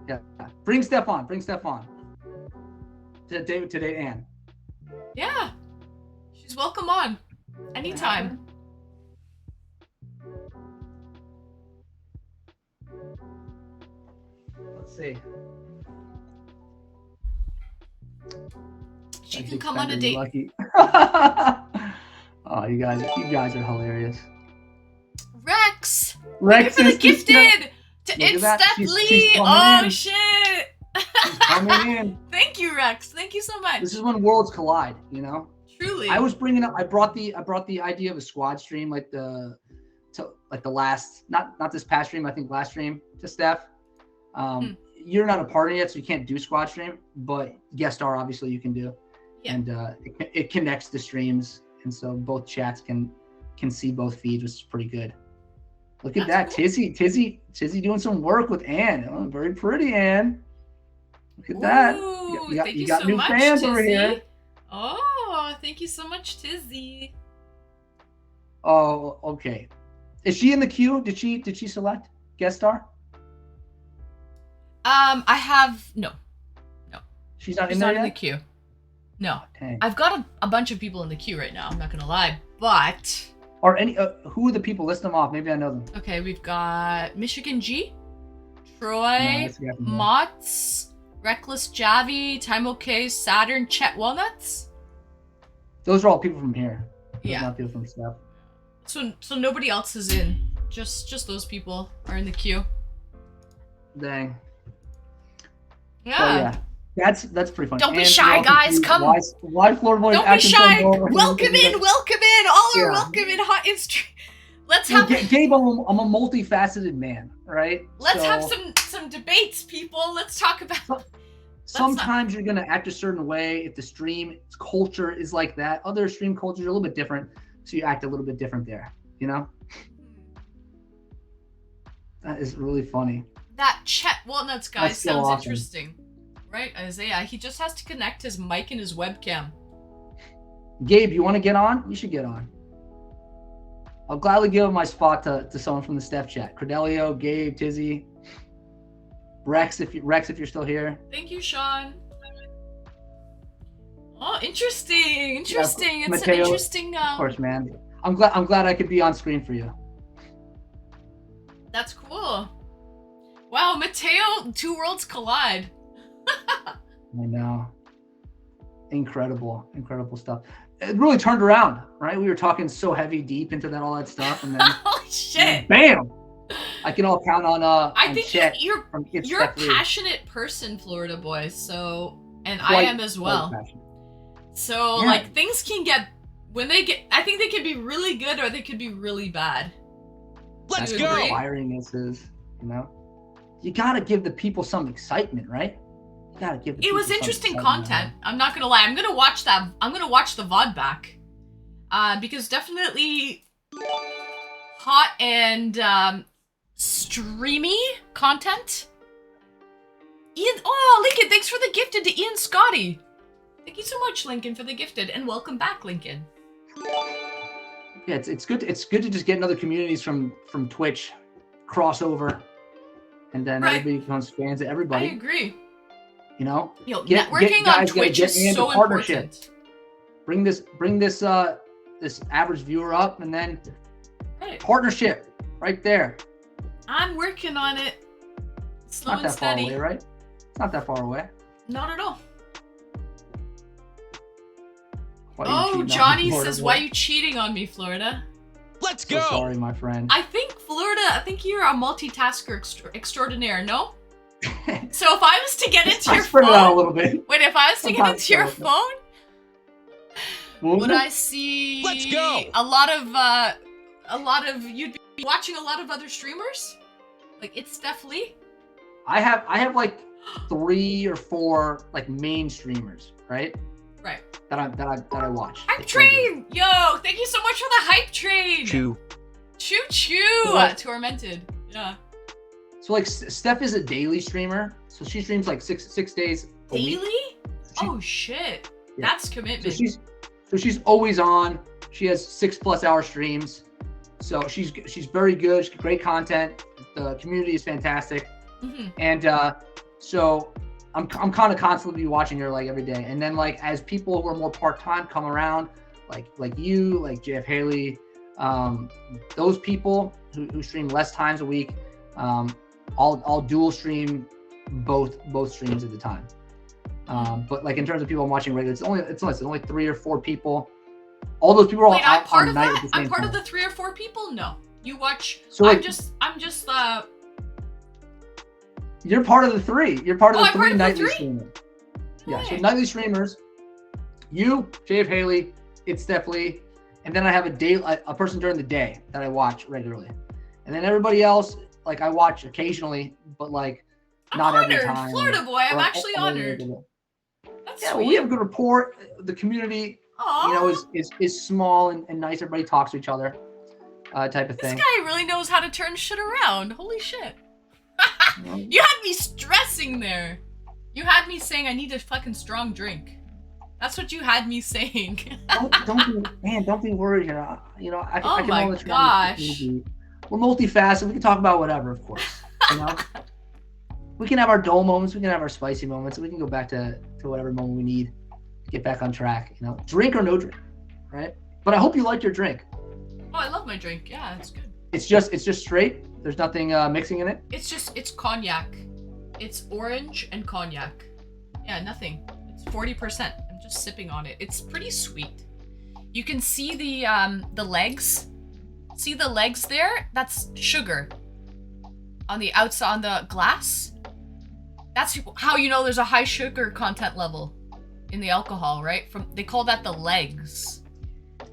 Yeah, bring Steph on. Bring Steph on. Today, Ann. Yeah, she's welcome on anytime. Let's see. She can come on a date. Lucky. Oh, you guys are hilarious. Rex Rex for the is gifted. It's that. Steph She's Lee. coming Oh in. shit! She's coming in. Thank you, Rex. Thank you so much. This is when worlds collide, you know. Truly. I was bringing up. I brought the idea of a squad stream, like the last, not this past stream. I think last stream to Steph. You're not a partner yet, so you can't do squad stream, but guest star obviously you can do. Yeah. And it connects the streams, and so both chats can see both feeds, which is pretty good. Look at that, cool. Tizzy doing some work with Ann. Oh, very pretty, Ann. Look at that. Ooh, You got new fans over here. Oh, thank you so much, Tizzy. Oh, okay. Is she in the queue? Did she select guest star? I have no. She's not She's in there not in the yet? queue. No. Dang. I've got a bunch of people in the queue right now. I'm not gonna lie, but Or any who are the people? List them off. Maybe I know them. okay, we've got Michigan G, No, Troy, that's the guy from there. Mott's, Reckless Javi, Time OK, Saturn, Chet Walnuts. Those are all people from here. Those are Yeah. not people from Steph. So nobody else is in. Just those people are in the queue. Dang. Yeah. That's pretty funny. Don't be And shy, we're all guys, confused. come. Why Florida boys Don't be acting so shy. normal? Welcome in. All are Yeah. welcome in hot industry. Let's Look, have Gabe, I'm a multifaceted man, right? let's So have some debates, people. Let's talk about. sometimes you're gonna act a certain way if the stream culture is like that. Other stream cultures are a little bit different, so you act a little bit different there. You know? That is really funny. That Chet Walnuts guy That's so sounds awesome. interesting. Right, Isaiah? He just has to connect his mic and his webcam. Gabe, you want to get on? You should get on. I'll gladly give my spot to someone from the Steph chat. Cordelio, Gabe, Tizzy, Rex if you're still here. Thank you, Sean. Oh, interesting. Interesting. It's Mateo, an interesting. Of course, man. I'm glad I could be on screen for you. That's cool. Wow, Mateo, two worlds collide. I know. Incredible stuff. It really turned around, right? We were talking so heavy deep into all that stuff, and then Holy shit! bam! I can all count on I think Chet you're from It's a Steph Lee. passionate person, Florida boy. So, and I Quite- am as quite well. passionate. So, Yeah. like, things can get I think they can be really good or they could be really bad. Let's You go. agree? Firiness is, you know, you gotta give the people some excitement, right? You gotta give. The It people was some interesting excitement, content. I'm not gonna lie. I'm gonna watch that. I'm gonna watch the VOD back. Because definitely hot and streamy content. Ian, oh, Lincoln, thanks for the gifted to Ian Scotty. Thank you so much, Lincoln, for the gifted, and welcome back, Lincoln. Yeah, it's good. It's good to just get in other communities from Twitch, crossover, and then Right. everybody becomes fans of I everybody. agree. You know, Yo, Get- networking guys on gotta Twitch get is into so partnership. important. bring this this average viewer up, and then Right. partnership right there. I'm working on it. Slow Not and that far steady. away, right? It's not that far away. Not at all. Why are you Oh, cheating on me, Johnny Florida says, boy? "Why are you cheating on me, Florida?" Let's So go. sorry, my friend. I think you're a multitasker extraordinaire, no? So if I was to get into I your spread it out a phone, little bit. wait, if I was to get Sometimes into your so. phone, What was would it? I see Let's go. a lot of you'd be watching a lot of other streamers? Like It's Steph Lee? I have like 3 or 4 like main streamers, right? Right. That I watch. Hype train! Yo, thank you so much for the hype train! Chew. Choo choo! What? Tormented. Yeah. So like Steph is a daily streamer, so she streams like six days a week. Daily? Oh shit. Yeah. That's So commitment. So she's always on. She has 6+ hour streams. So she's very good. She's great content. The community is fantastic. And so I'm kind of constantly watching her like every day. And then like as people who are more part-time come around, like you, like JF Haley, those people who stream less times a week, I'll dual stream both streams at the time. But like in terms of people I'm watching regularly, it's only 3 or 4 people. All those people are Wait, I'm part on of night that? at the same I'm part time. of the 3 or 4 people? No. You watch. So I'm like, just you're part of the 3. You're part of Oh, the I'm 3 part of the nightly 3? streamers. Yeah, so Right. nightly streamers. You, JF Haley, it's Steph Lee, and then I have a person during the day that I watch regularly, and then everybody else like I watch occasionally, but like not I'm every honored. time. Florida boy, I'm or- actually or- honored. That's Yeah, sweet. well, we have a good rapport. The community, Aww. you know, is small and nice. Everybody talks to each other, type of This thing. guy really knows how to turn shit around. Holy shit. You know? You had me stressing there. You had me saying I need a fucking strong drink. That's what you had me saying. Don't be worried here. You know, I Oh can my always gosh. We're multifaceted. We can talk about whatever, of course. You know, we can have our dull moments. We can have our spicy moments. We can go back to whatever moment we need. Get back on track. You know, drink or no drink, right? But I hope you liked your drink. Oh, I love my drink. Yeah, it's good. It's just straight. There's nothing mixing in it. It's cognac. It's orange and cognac. Yeah, nothing. It's 40%. I'm just sipping on it. It's pretty sweet. You can see the legs. See the legs there? That's sugar. On the outside, on the glass. That's how you know there's a high sugar content level in the alcohol, right? They call that the legs.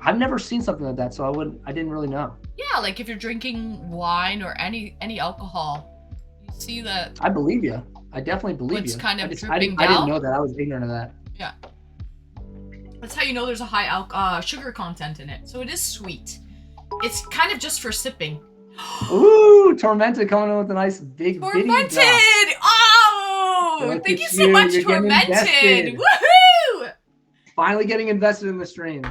I've never seen something like that, so I didn't really know. Yeah, like if you're drinking wine or any alcohol, you see that. I believe you. I definitely believe It's you. kind of I dripping didn't down. know that. I was ignorant of that. Yeah. That's how you know there's a high sugar content in it. So it is sweet. It's kind of just for sipping. Ooh, Tormented coming in with a nice big bitty Tormented! drop. Oh! Look Thank at you so you, much, you're getting Tormented! invested. Woohoo! Finally getting invested in the stream.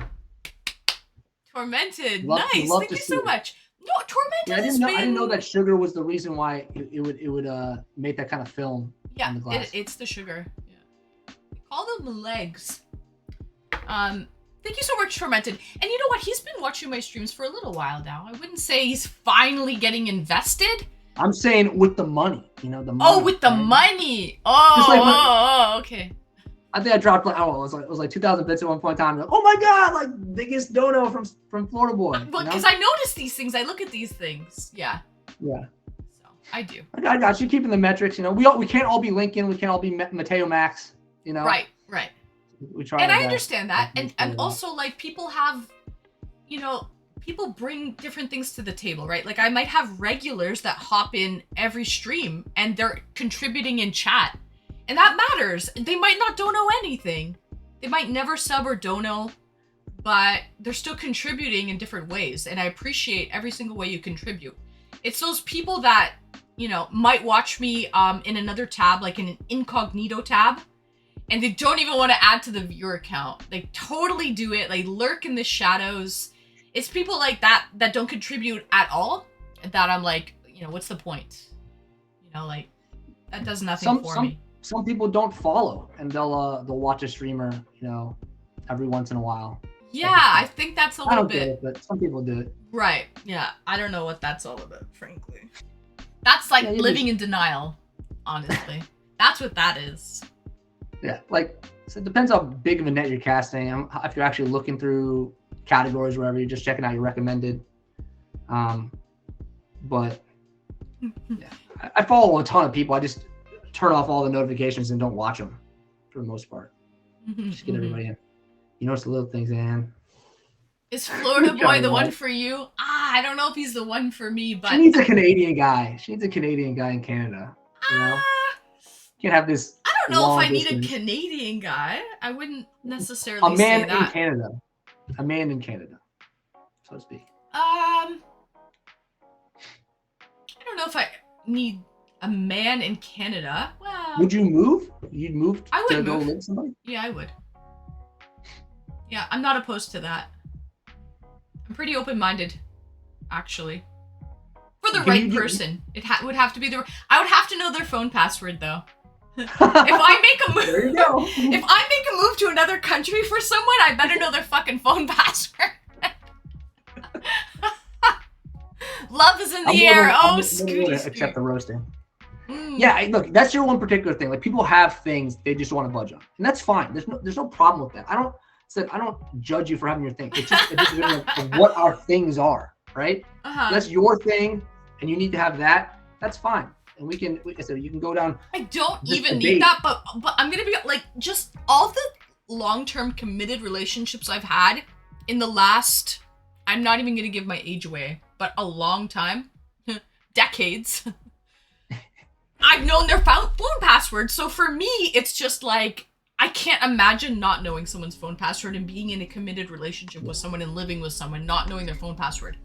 Tormented. Love nice. to Thank you see so it. much. No, Tormented Yeah, has I didn't know been- that sugar was the reason why it would make that kind of film Yeah, on the glass. it's the sugar. Yeah. They call them legs. Thank you so much, Tormented. And you know what? He's been watching my streams for a little while now. I wouldn't say he's finally getting invested. I'm saying with the money, you know, the money. Oh, with the right? money. Just like Okay. I think I dropped like, oh, it was like 2,000 bits at one point in time. Like, oh my god, like biggest dono from Florida Boy. Well, you know? because I notice these things. I look at these things. Yeah. Yeah. So I do. I got you keeping the metrics. You know, we can't all be Lincoln. We can't all be Mateo Max. You know. Right. We try. And our I best. understand that. We And try our best. also, like, people have, you know, people bring different things to the table, right? Like, I might have regulars that hop in every stream and they're contributing in chat. And that matters. They might not dono anything. They might never sub or dono, but they're still contributing in different ways. And I appreciate every single way you contribute. It's those people that, you know, might watch me in another tab, like in an incognito tab, and they don't even want to add to the viewer count. They totally do it. They lurk in the shadows. It's people like that that don't contribute at all, and that I'm like, you know, what's the point? You know, like, that does nothing for me. Some people don't follow, and they'll watch a streamer, you know, every once in a while. Yeah, I think that's a I little don't get bit. it, but some people do it. Right. Yeah. I don't know what that's all about, frankly. That's like Yeah, you living in denial, honestly. That's what that is. Yeah, like so it depends how big of a net you're casting. If you're actually looking through categories, wherever you're just checking out your recommended. But yeah, I follow a ton of people. I just turn off all the notifications and don't watch them for the most part. Just get everybody in. You notice the little things, man. Is Florida Good Boy job, the one Mike. for you? I don't know if he's the one for me, but She needs a Canadian guy. She needs a Canadian guy in Canada. You know, can't have this. I don't know long if I need distance. a Canadian guy. I wouldn't necessarily A man say in that. Canada. A man in Canada, so to speak. I don't know if I need a man in Canada. Well, Would you move? You'd move I to would go move. live with somebody? yeah, I would. Yeah, I'm not opposed to that. I'm pretty open-minded, actually. For the right person. Would have to be I would have to know their phone password, though. If I make a move, There you go. if I make a move to another country for someone, I better know their fucking phone password. Love is in the air. Oh, Scooty. Accept the roasting. Mm. Yeah, look, that's your one particular thing. Like people have things they just want to budge on, and that's fine. There's no problem with that. I don't judge you for having your thing. It's just like what our things are, right? Uh-huh. That's your thing, and you need to have that. That's fine, and so you can go down. I don't even debate. need that, but I'm gonna be like, just all the long-term committed relationships I've had in the last, I'm not even gonna give my age away, but a long time, decades. I've known their phone password, so for me, it's just like, I can't imagine not knowing someone's phone password and being in a committed relationship with someone and living with someone, not knowing their phone password.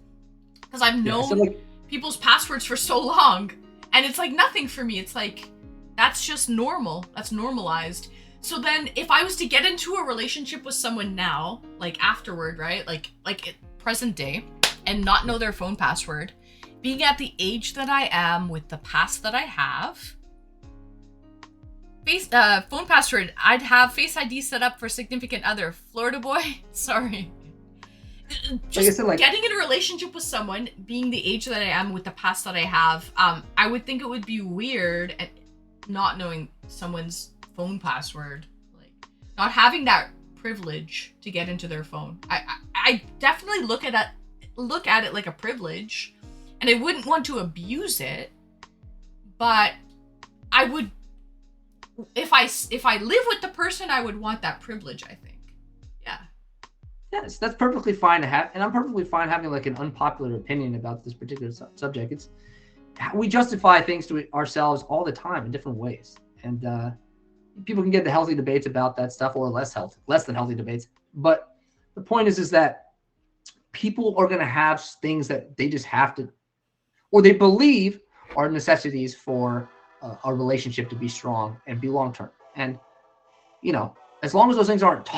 Because I've known people's passwords for so long, and it's like nothing for me. It's like, that's just normal. That's normalized. So then, if I was to get into a relationship with someone now, like afterward, right? Like present day, and not know their phone password, being at the age that I am with the past that I have, phone password, I'd have Face ID set up for significant other. Florida boy, sorry. Just getting in a relationship with someone, being the age that I am with the past that I have, I would think it would be weird and not knowing someone's phone password, like not having that privilege to get into their phone. I definitely look at it like a privilege. And I wouldn't want to abuse it, but I would, if I live with the person, I would want that privilege, I think. Yeah. Yes, that's perfectly fine to have, and I'm perfectly fine having like an unpopular opinion about this particular subject. We justify things to ourselves all the time in different ways, and people can get the healthy debates about that stuff or less than healthy debates. But the point is that people are going to have things that they just have to, or they believe are necessities for a relationship to be strong and be long-term. And, as long as those things aren't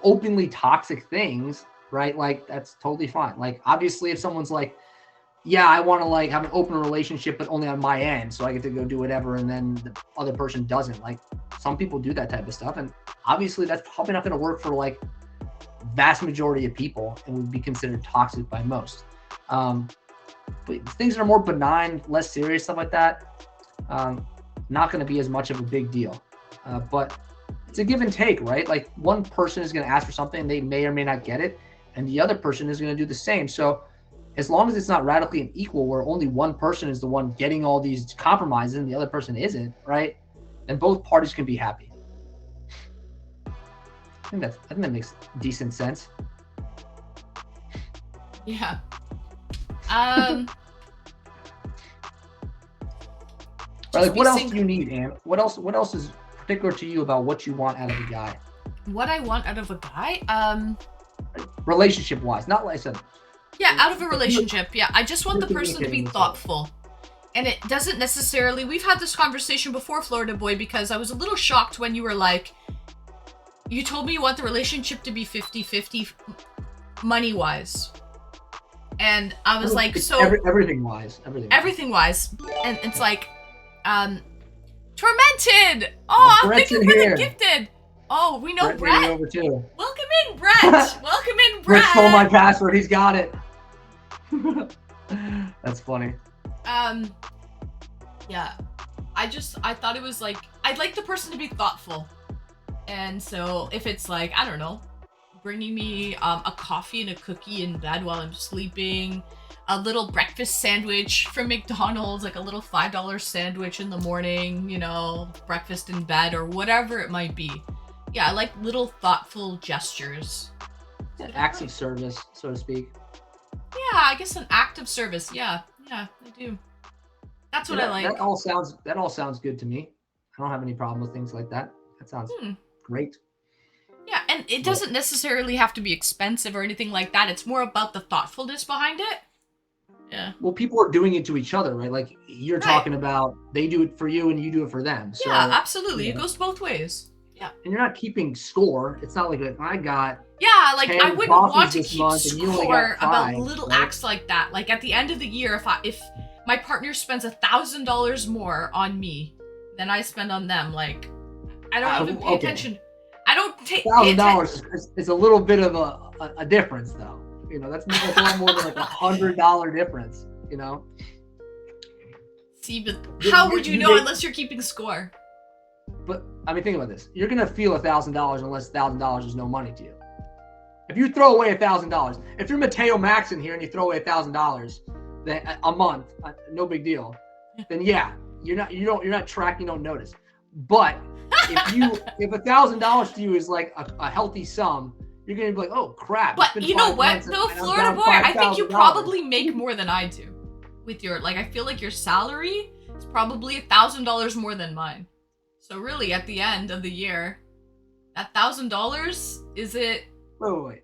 openly toxic things, right? Like that's totally fine. Like, obviously if someone's like, yeah, I want to have an open relationship, but only on my end, so I get to go do whatever. And then the other person doesn't. Like some people do that type of stuff. And obviously that's probably not going to work for vast majority of people and would be considered toxic by most. But things that are more benign, less serious, stuff like that, not going to be as much of a big deal. But it's a give and take, right? Like one person is going to ask for something, they may or may not get it, and the other person is going to do the same. So as long as it's not radically unequal, where only one person is the one getting all these compromises and the other person isn't, right? Then both parties can be happy. I think that makes decent sense. Yeah. What else do you need, Anne? What else is particular to you about what you want out of a guy? What I want out of a guy? Relationship wise, not like I said. Yeah, out of a relationship. Yeah, I just want the person to be thoughtful. And it doesn't necessarily, we've had this conversation before, Florida boy, because I was a little shocked when you were like, you told me you want the relationship to be 50-50 money wise. And I was like, so everything wise. And it's like, tormented. Oh, thank you for the gifted. Oh, we know Brett. Over too. Welcome in, Brett. Welcome in, Brett. Brett stole my password. He's got it. That's funny. Yeah. I thought it was like, I'd like the person to be thoughtful. And so if it's like, I don't know, bringing me a coffee and a cookie in bed while I'm sleeping, a little breakfast sandwich from McDonald's, like a little $5 sandwich in the morning, breakfast in bed or whatever it might be. Yeah, I like little thoughtful gestures. Acts of service, so to speak. Yeah, I guess an act of service. Yeah, I do. That's what I like. That all sounds good to me. I don't have any problem with things like that. That sounds great. Yeah, and it doesn't necessarily have to be expensive or anything like that. It's more about the thoughtfulness behind it. Yeah. Well, people are doing it to each other, right? Like you're talking about they do it for you and you do it for them. So, yeah, absolutely. It goes both ways. Yeah. And you're not keeping score. It's not like I got Yeah, like I paying wouldn't coffees want to this keep month and you only score got about five, little right? acts like that. Like at the end of the year, if my partner spends $1,000 more on me than I spend on them, like I don't even pay okay. attention. I don't take $1,000 is a little bit of a difference, though. You know, that's a lot more than like $100 difference. You know. See, but how would you know unless you're keeping score? But I mean, think about this: you're gonna feel $1,000 unless $1,000 is no money to you. If you throw away $1,000, if you're Mateo Max in here and you throw away $1,000 a month, no big deal. Then yeah, you're not tracking, you don't notice. But if $1,000 to you is like a healthy sum, you're gonna be like, oh crap. But you know what though, Florida boy, I think you probably make more than I do. With your I feel like your salary is probably $1,000 more than mine. So really, at the end of the year, that $1,000 is it? Wait.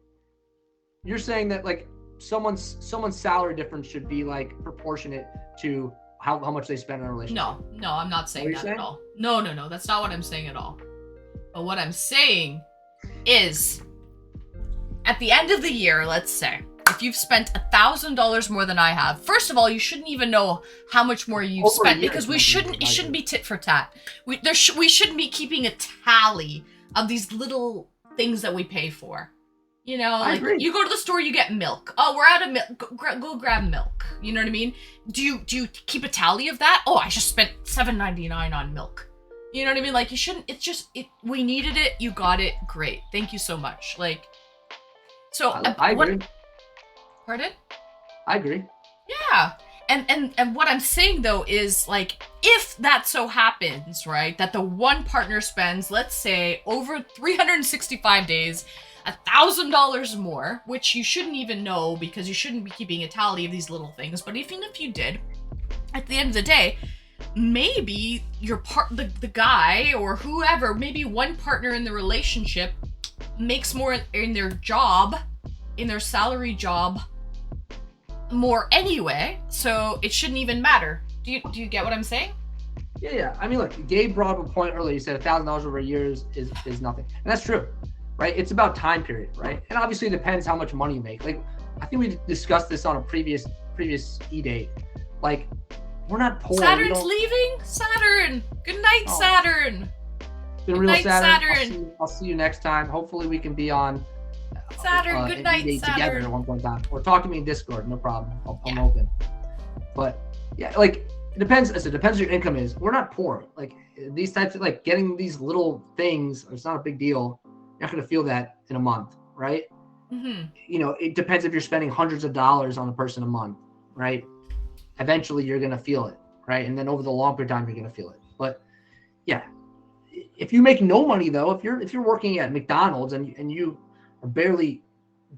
You're saying that like someone's salary difference should be like proportionate to how much they spend on a relationship. No, I'm not saying that at all. No, that's not what I'm saying at all. But what I'm saying is, at the end of the year, let's say, if you've spent $1,000 more than I have, first of all, you shouldn't even know how much more you've spent because it shouldn't be tit for tat. We shouldn't be keeping a tally of these little things that we pay for. You know, like you go to the store, you get milk. Oh, we're out of milk. Go grab milk. You know what I mean? Do you keep a tally of that? Oh, I just spent $7.99 on milk. You know what I mean? Like you shouldn't. It's just we needed it. You got it. Great. Thank you so much. Like, so I agree. Pardon? I agree. Yeah. And what I'm saying though is like if that so happens, right, that the one partner spends, let's say, over 365 days, $1,000 more, which you shouldn't even know because you shouldn't be keeping a tally of these little things. But even if you did, at the end of the day, maybe the guy or whoever, maybe one partner in the relationship makes more in their job, in their salary job, more anyway, so it shouldn't even matter. Do you get what I'm saying? Yeah. I mean, look, Gabe brought up a point earlier. He said $1,000 over a year is nothing, and that's true, right? It's about time period, right? And obviously, it depends how much money you make. Like, I think we discussed this on a previous eDate. Like, we're not poor. Saturn's leaving. Saturn. Good night, Saturn. It's been real Saturn. I'll see you next time. Hopefully, we can be on Saturn. Good night, Saturn. Together at one point in time, or talk to me in Discord. No problem. I'm open. But yeah, like it depends. It depends what your income is. We're not poor. Like these types of like getting these little things. It's not a big deal. You're not gonna feel that in a month, right? Mm-hmm. You know, it depends if you're spending hundreds of dollars on a person a month, right? Eventually, you're gonna feel it, right? And then over the longer time, you're gonna feel it. But yeah, if you make no money though, if you're working at McDonald's and you are barely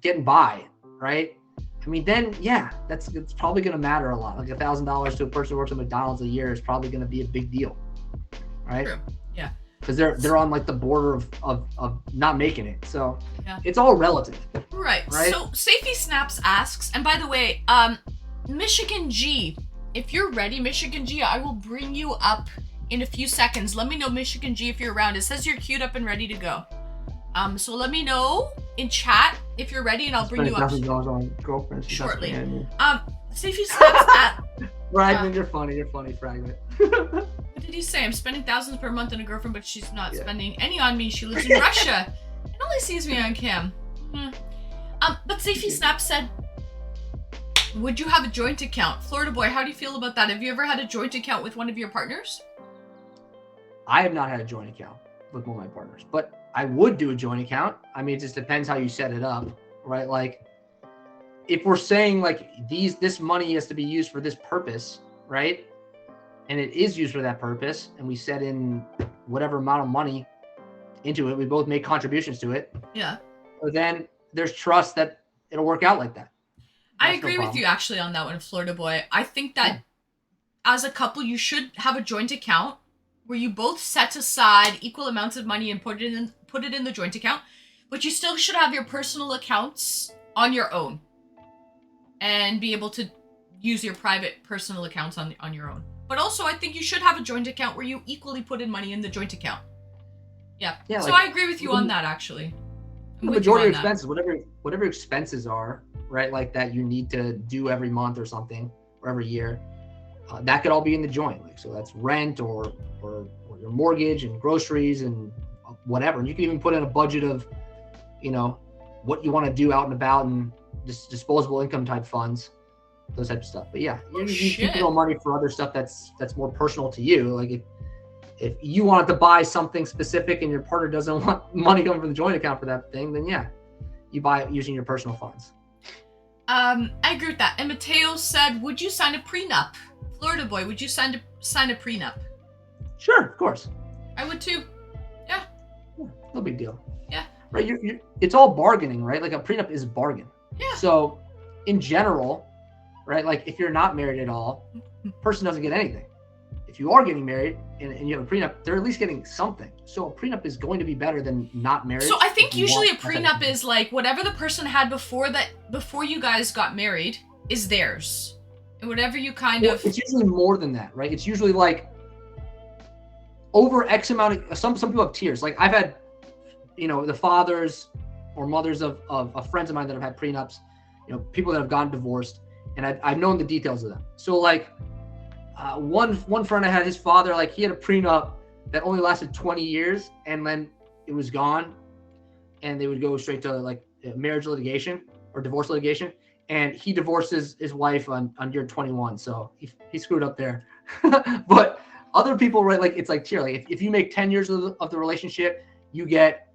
getting by, right? I mean, then yeah, it's probably going to matter a lot. Like $1,000 to a person who works at McDonald's a year is probably going to be a big deal, right? True. Yeah. Because they're on like the border of not making it, so yeah. It's all relative. Right. So Safety Snaps asks, and by the way, Michigan G, if you're ready, Michigan G, I will bring you up in a few seconds. Let me know, Michigan G, if you're around. It says you're queued up and ready to go. So let me know in chat if you're ready, and I'll bring you up shortly. Safety Snaps at Fragment, you're funny, Fragment. What did he say? I'm spending thousands per month on a girlfriend, but she's not spending any on me. She lives in Russia and only sees me on cam. But Safety Snap said, would you have a joint account? Florida boy, how do you feel about that? Have you ever had a joint account with one of your partners? I have not had a joint account with one of my partners, but I would do a joint account. I mean, it just depends how you set it up, right? Like, if we're saying like this money has to be used for this purpose, right? And it is used for that purpose, and we set in whatever amount of money into it, we both make contributions to it. Yeah. Then there's trust that it'll work out like that. I agree with you actually on that one, Florida boy. I think that as a couple, you should have a joint account where you both set aside equal amounts of money and put it in the joint account, but you still should have your personal accounts on your own and be able to use your private personal accounts on your own. But also, I think you should have a joint account where you equally put in money in the joint account. Yeah. So I agree with you on that, actually. I'm The with you majority on of that. expenses, whatever expenses are, right, like that you need to do every month or something, or every year, that could all be in the joint. Like, so that's rent or your mortgage and groceries and whatever. And you can even put in a budget of, you know, what you want to do out and about and just disposable income type funds, those types of stuff. But yeah, you keep your own money for other stuff that's more personal to you. Like if you wanted to buy something specific and your partner doesn't want money coming from the joint account for that thing, then yeah, you buy it using your personal funds. I agree with that. And Mateo said, would you sign a prenup? Florida boy, would you sign a prenup? Sure, of course. I would too. Yeah. No big deal. Yeah. Right. It's all bargaining, right? Like a prenup is a bargain. Yeah. So in general, right, like if you're not married at all, person doesn't get anything. If you are getting married and you have a prenup, they're at least getting something. So a prenup is going to be better than not married. So I think usually a prenup is like whatever the person had before you guys got married is theirs. And whatever you It's usually more than that, right? It's usually like over X amount of, some people have tiers. Like I've had, you know, the fathers or mothers of friends of mine that have had prenups, you know, people that have gotten divorced, and I've known the details of them. So like one friend I had, his father, like he had a prenup that only lasted 20 years and then it was gone, and they would go straight to like marriage litigation or divorce litigation. And he divorced his wife on year 21. So he screwed up there. But other people, right, like it's like tier. Like if you make 10 years of the relationship, you get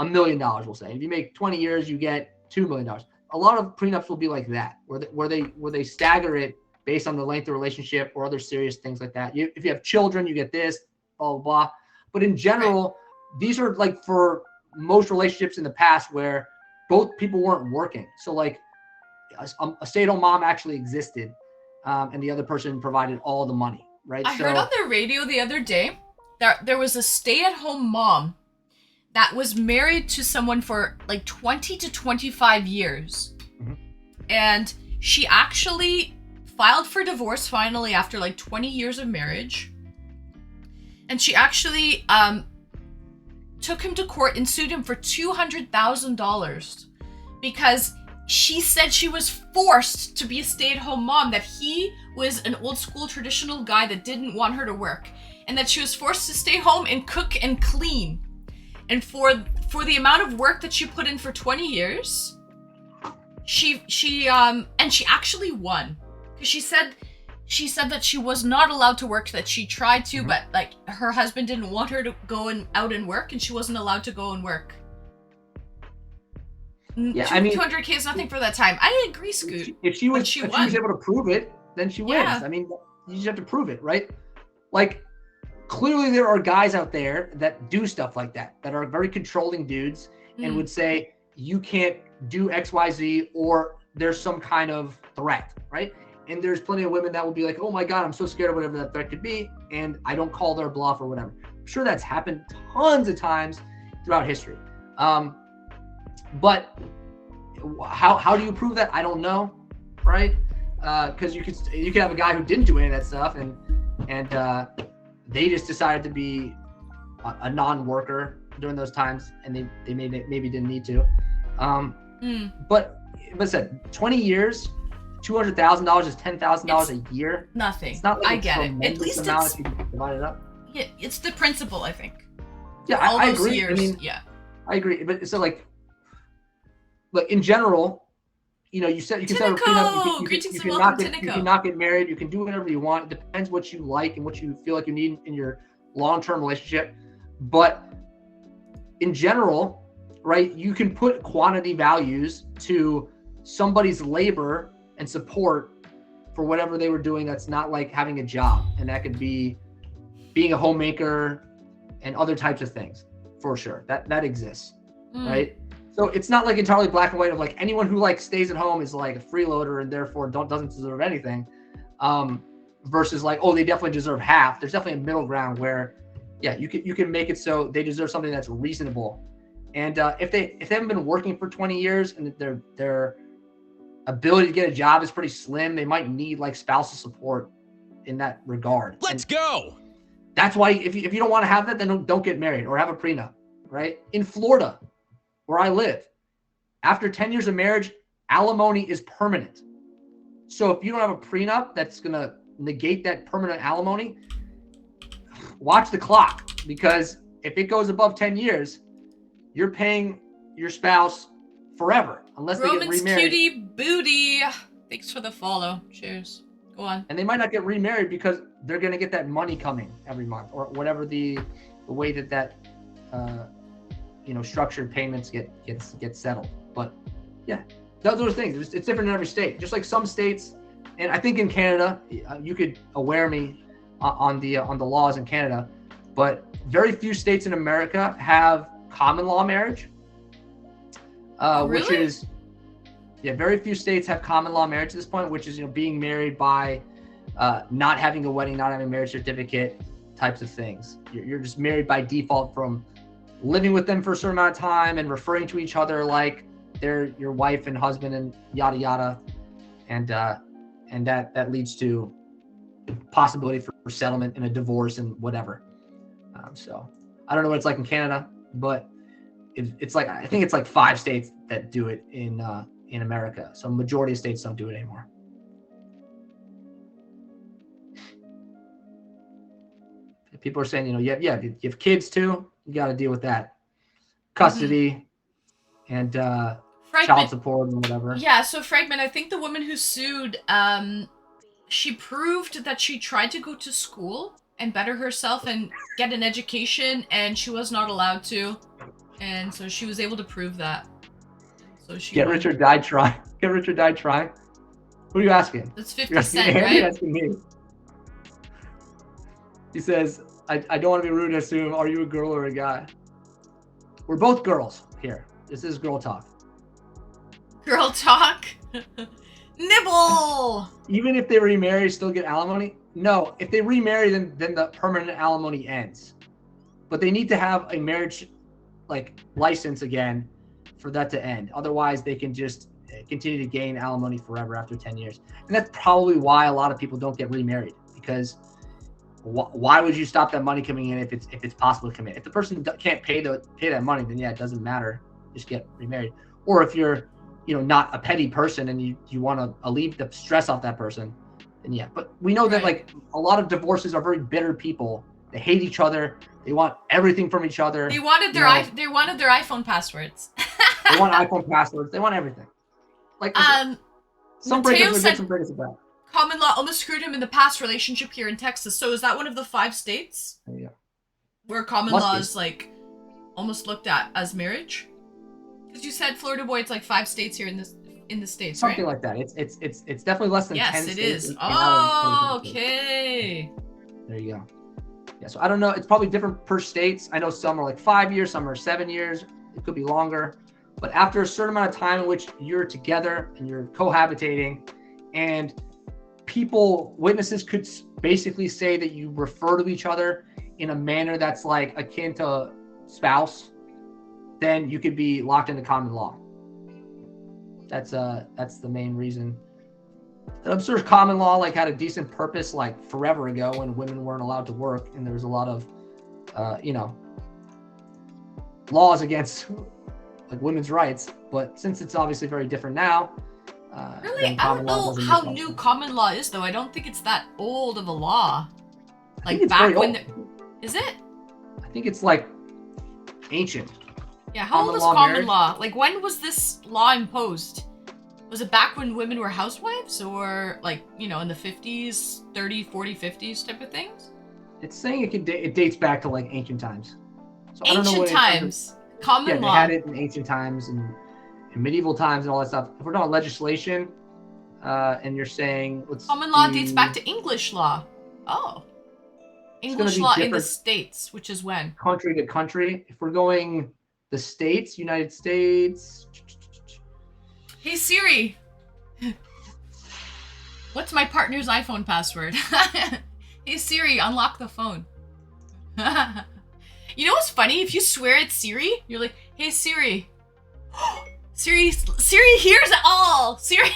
$1 million, we'll say. If you make 20 years, you get $2 million. A lot of prenups will be like that, where they stagger it based on the length of relationship or other serious things like that. If you have children, you get this, blah, blah, blah. But in general, these are like for most relationships in the past where both people weren't working. So like a stay-at-home mom actually existed, and the other person provided all the money, right? I heard on the radio the other day that there was a stay-at-home mom that was married to someone for like 20 to 25 years. Mm-hmm. And she actually filed for divorce finally after like 20 years of marriage. And she actually took him to court and sued him for $200,000 because she said she was forced to be a stay-at-home mom, that he was an old school traditional guy that didn't want her to work, and that she was forced to stay home and cook and clean. And for the amount of work that she put in for 20 years, she actually won. Because she said that she was not allowed to work, that she tried to, but like her husband didn't want her to go out and work, and she wasn't allowed to go and work. Yeah, I mean, 200K is nothing for that time. I agree, Scoot. If she was able to prove it, then she wins. Yeah. I mean, you just have to prove it, right? Like, clearly there are guys out there that do stuff like that are very controlling dudes and would say, you can't do X, Y, Z, or there's some kind of threat, right? And there's plenty of women that will be like, oh my God, I'm so scared of whatever that threat could be, and I don't call their bluff or whatever. I'm sure that's happened tons of times throughout history. But how do you prove that? I don't know, right? Because you could have a guy who didn't do any of that stuff, and they just decided to be a non-worker during those times, and they maybe didn't need to. But said 20 years, $200,000 is $10,000 a year. Nothing. It's not like I get it. At least amount it's if you divide it up. Yeah, it's the principle, I think. Yeah, I agree. Years, I mean, yeah. I agree. But so like in general, you know, you can set a prenup. You can not get married. You can do whatever you want. It depends what you like and what you feel like you need in your long-term relationship. But in general, right, you can put quantity values to somebody's labor and support for whatever they were doing that's not like having a job. And that could be being a homemaker and other types of things, for sure. That exists, right? So it's not like entirely black and white of like anyone who like stays at home is like a freeloader and therefore doesn't deserve anything, versus like, oh, they definitely deserve half. There's definitely a middle ground where, yeah, you can make it so they deserve something that's reasonable. And if they haven't been working for 20 years and their ability to get a job is pretty slim, they might need like spousal support in that regard. Let's go. That's why if you don't want to have that, then don't get married or have a prenup, right? In Florida, where I live, after 10 years of marriage, alimony is permanent. So if you don't have a prenup that's going to negate that permanent alimony, watch the clock, because if it goes above 10 years, you're paying your spouse forever unless they get Roman's remarried. cutie booty. Thanks for the follow. Cheers. Go on. And they might not get remarried because they're going to get that money coming every month, or whatever the way that structured payments get settled. But yeah, those are things. It's different in every state. Just like some states, and I think in Canada, you could aware me on the laws in Canada, but very few states in America have common law marriage, Really? which is, very few states have common law marriage at this point, which is being married by not having a wedding, not having a marriage certificate, types of things. You're just married by default from living with them for a certain amount of time and referring to each other like they're your wife and husband and yada yada, and that leads to possibility for settlement and a divorce and whatever. So I don't know what it's like in Canada, but it's like, I think it's like 5 states that do it in America. So majority of states don't do it anymore. People are saying, you have kids too, you got to deal with that custody and child support and whatever. Yeah, so Fragment, I think the woman who sued, she proved that she tried to go to school and better herself and get an education, and she was not allowed to. And so she was able to prove that. So she Get rich or die trying. Get rich or die trying. Who are you asking? That's 50 You're asking Cent, me, right? You're asking me. He says, I don't want to be rude and assume, are you a girl or a guy? We're both girls here. This is girl talk. Girl talk. Nibble. Even if they remarry, still get alimony? No, if they remarry, then the permanent alimony ends. But they need to have a marriage license again for that to end. Otherwise, they can just continue to gain alimony forever after 10 years. And that's probably why a lot of people don't get remarried, because why would you stop that money coming in if it's possible to come in? If the person can't pay that money, then yeah, it doesn't matter. Just get remarried. Or if you're not a petty person and you want to alleviate the stress off that person, then yeah. But we know that a lot of divorces are very bitter people. They hate each other. They want everything from each other. They wanted their they wanted their iPhone passwords. They want iPhone passwords. They want everything. Some breakups are good, some breakups are bad. Common law almost screwed him in the past relationship here in Texas. So is that one of the 5 states? Yeah. Where common law is almost looked at as marriage? Because you said Florida boy, it's 5 states here in the States, Something right? like that. It's definitely less than 10 Yes, states. it is. in Oh, Ireland. okay. There you go. Yeah, so I don't know. It's probably different per states. I know some are 5 years, some are 7 years. It could be longer. But after a certain amount of time in which you're together and you're cohabitating, and witnesses could basically say that you refer to each other in a manner that's akin to spouse, then you could be locked into common law. That's the main reason. And I'm sure common law had a decent purpose forever ago when women weren't allowed to work and there was a lot of laws against women's rights. But since it's obviously very different now, Really? then I common don't law know doesn't how make new sense. common law is, though. I don't think it's that old of a law. I think it's back very when old. Is it? I think it's ancient. Yeah, how old is common law? When was this law imposed? Was it back when women were housewives, or in the 50s, 30, 40, 50s type of things? It's saying it dates back to ancient times. So I don't know Ancient what times. Common law. They had it in ancient times and in medieval times and all that stuff. If we're talking about legislation, and you're saying Common law dates back to English law. Oh. English law in the States, which is when? Country to country. If we're going the States, United States. Hey Siri. What's my partner's iPhone password? Hey Siri, unlock the phone. You know what's funny? If you swear at Siri, you're like, hey Siri. Siri hears all. Siri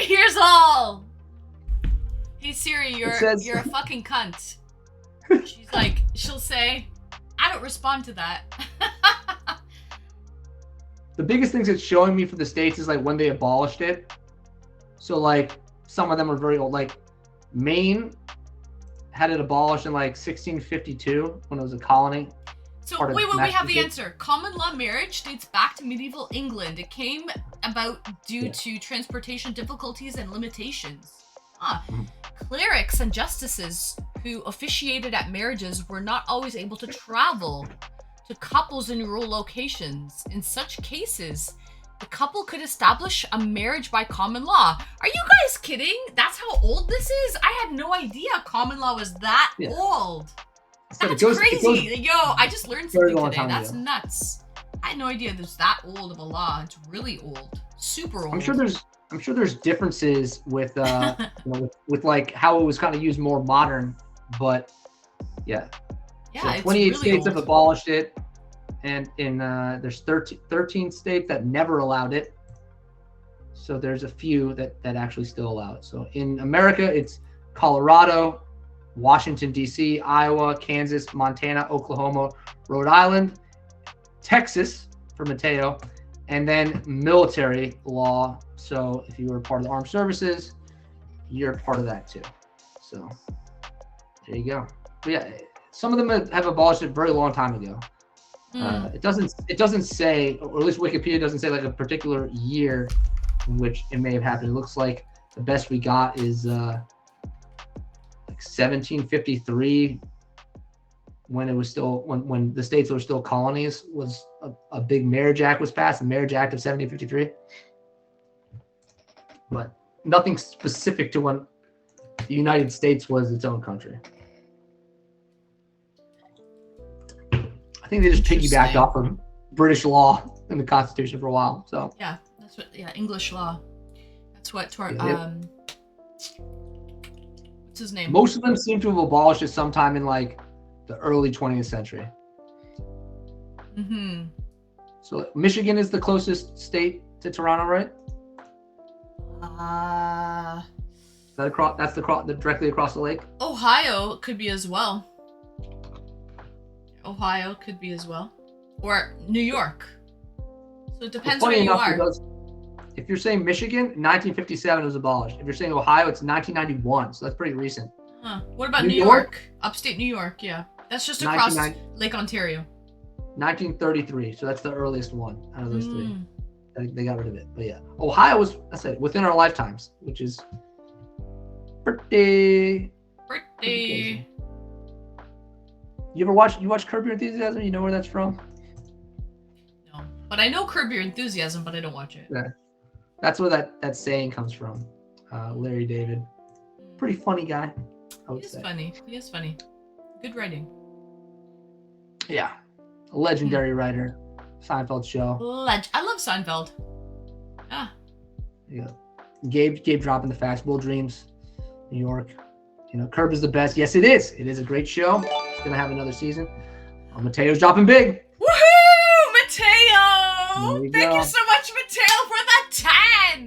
hears all. Hey Siri, you're a fucking cunt. She'll say, I don't respond to that. the biggest things it's showing me for the States is like when they abolished it. So like some of them are very old. Like Maine had it abolished in like 1652 when it was a colony. So Part of wait, we have the Massachusetts. answer. Common law marriage dates back to medieval England. It came about due to transportation difficulties and limitations. Clerics and justices who officiated at marriages were not always able to travel to couples in rural locations. In such cases, the couple could establish a marriage by common law. Are you guys kidding? That's how old this is? I had no idea common law was that old. So That's it goes crazy. Yo, I just learned very something long today. time That's ago. nuts. I had no idea there's that old of a law. It's really old. Super old. I'm sure there's differences with you know, with like how it was kind of used more modern, but yeah. Yeah, So it's 28 really states old. have abolished it, and in there's 13 states that never allowed it. So there's a few that actually still allow it. So in America, it's Colorado, Washington D.C., Iowa, Kansas, Montana, Oklahoma, Rhode Island, Texas for Mateo, and then military law. So if you were part of the armed services, you're part of that too. So there you go. But yeah, some of them have abolished it a very long time ago. It doesn't say, or at least Wikipedia doesn't say like a particular year in which it may have happened. It looks like the best we got is like 1753, when it was still when the states were still colonies, was a big marriage act was passed, the Marriage Act of 1753. But nothing specific to when the United States was its own country. I think they just piggybacked Interesting. off of British law in the Constitution for a while. So Yeah, that's what. Yeah, English law. That's what. What's his name? most of them seem to have abolished it sometime in like the early 20th century. Mm-hmm. So Michigan is the closest state to Toronto, right? Is that across? That's the directly across the lake. Ohio could be as well. Ohio could be as well, or New York. So it depends where Funny you enough, are. because if you're saying Michigan, 1957 was abolished. If you're saying Ohio, it's 1991. So that's pretty recent. Huh. What about New New York? York? Upstate New York, yeah. That's just across 1990 Lake Ontario. 1933. So that's the earliest one out of those three. Mm. They got rid of it. But yeah, Ohio was, I said, within our lifetimes, which is pretty Pretty. crazy. You watch Curb Your Enthusiasm? You know where that's from? No, but I know Curb Your Enthusiasm, but I don't watch it. Yeah. That's where that saying comes from. Larry David. Pretty funny guy, I would He is say. funny. He is funny. Good writing. Yeah. A legendary writer. Seinfeld show. I love Seinfeld. Ah, Yeah. Gabe dropping the facts. Will Dreams, New York. You know, Curb is the best. Yes, it is. It is a great show. It's gonna have another season. Mateo's dropping big. woohoo, Mateo! There you Thank go. you so much, Mateo, for the 10.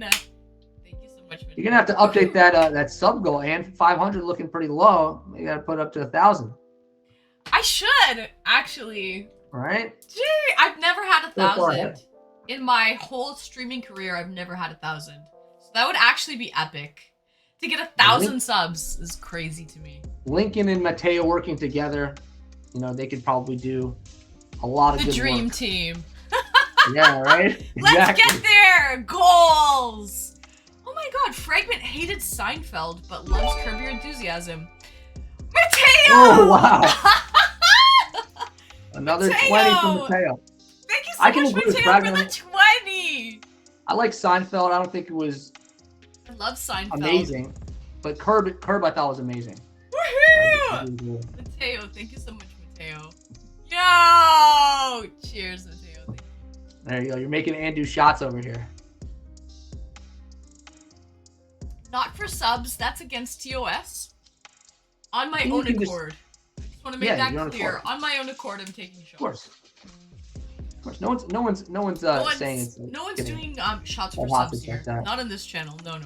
Thank you so much, Mateo. You're gonna have to update that sub goal. And 500 looking pretty low. You gotta put up to 1,000. I should actually. All right. Gee, I've never had So far 1,000 ahead. in my whole streaming career. I've never had 1,000, so that would actually be epic. To get 1,000 subs is crazy to me. Lincoln and Mateo working together. You know, they could probably do a lot of The good dream work. team. Yeah, right? Let's get there! Goals! Oh my god, Fragment hated Seinfeld but loves Curb Your Enthusiasm. Mateo! Oh, wow. Another Mateo! 20 from Mateo. Thank you so I can much, agree with Mateo, for the Fragment. 20! I like Seinfeld. I don't think it was I love Seinfeld. amazing, but Curb I thought was amazing. Woohoo! Mateo, thank you so much, Mateo. Yo! Cheers, Mateo. Thank you. There you go. You're making Andu shots over here. Not for subs, that's against TOS. On my You own can just- accord. Just want to make Yeah, that your own clear. accord. On my own accord, I'm taking shots. Of course. Of course. No one's saying it's no one's getting- doing shots for all subs hostage here. like that. Not on this channel. No.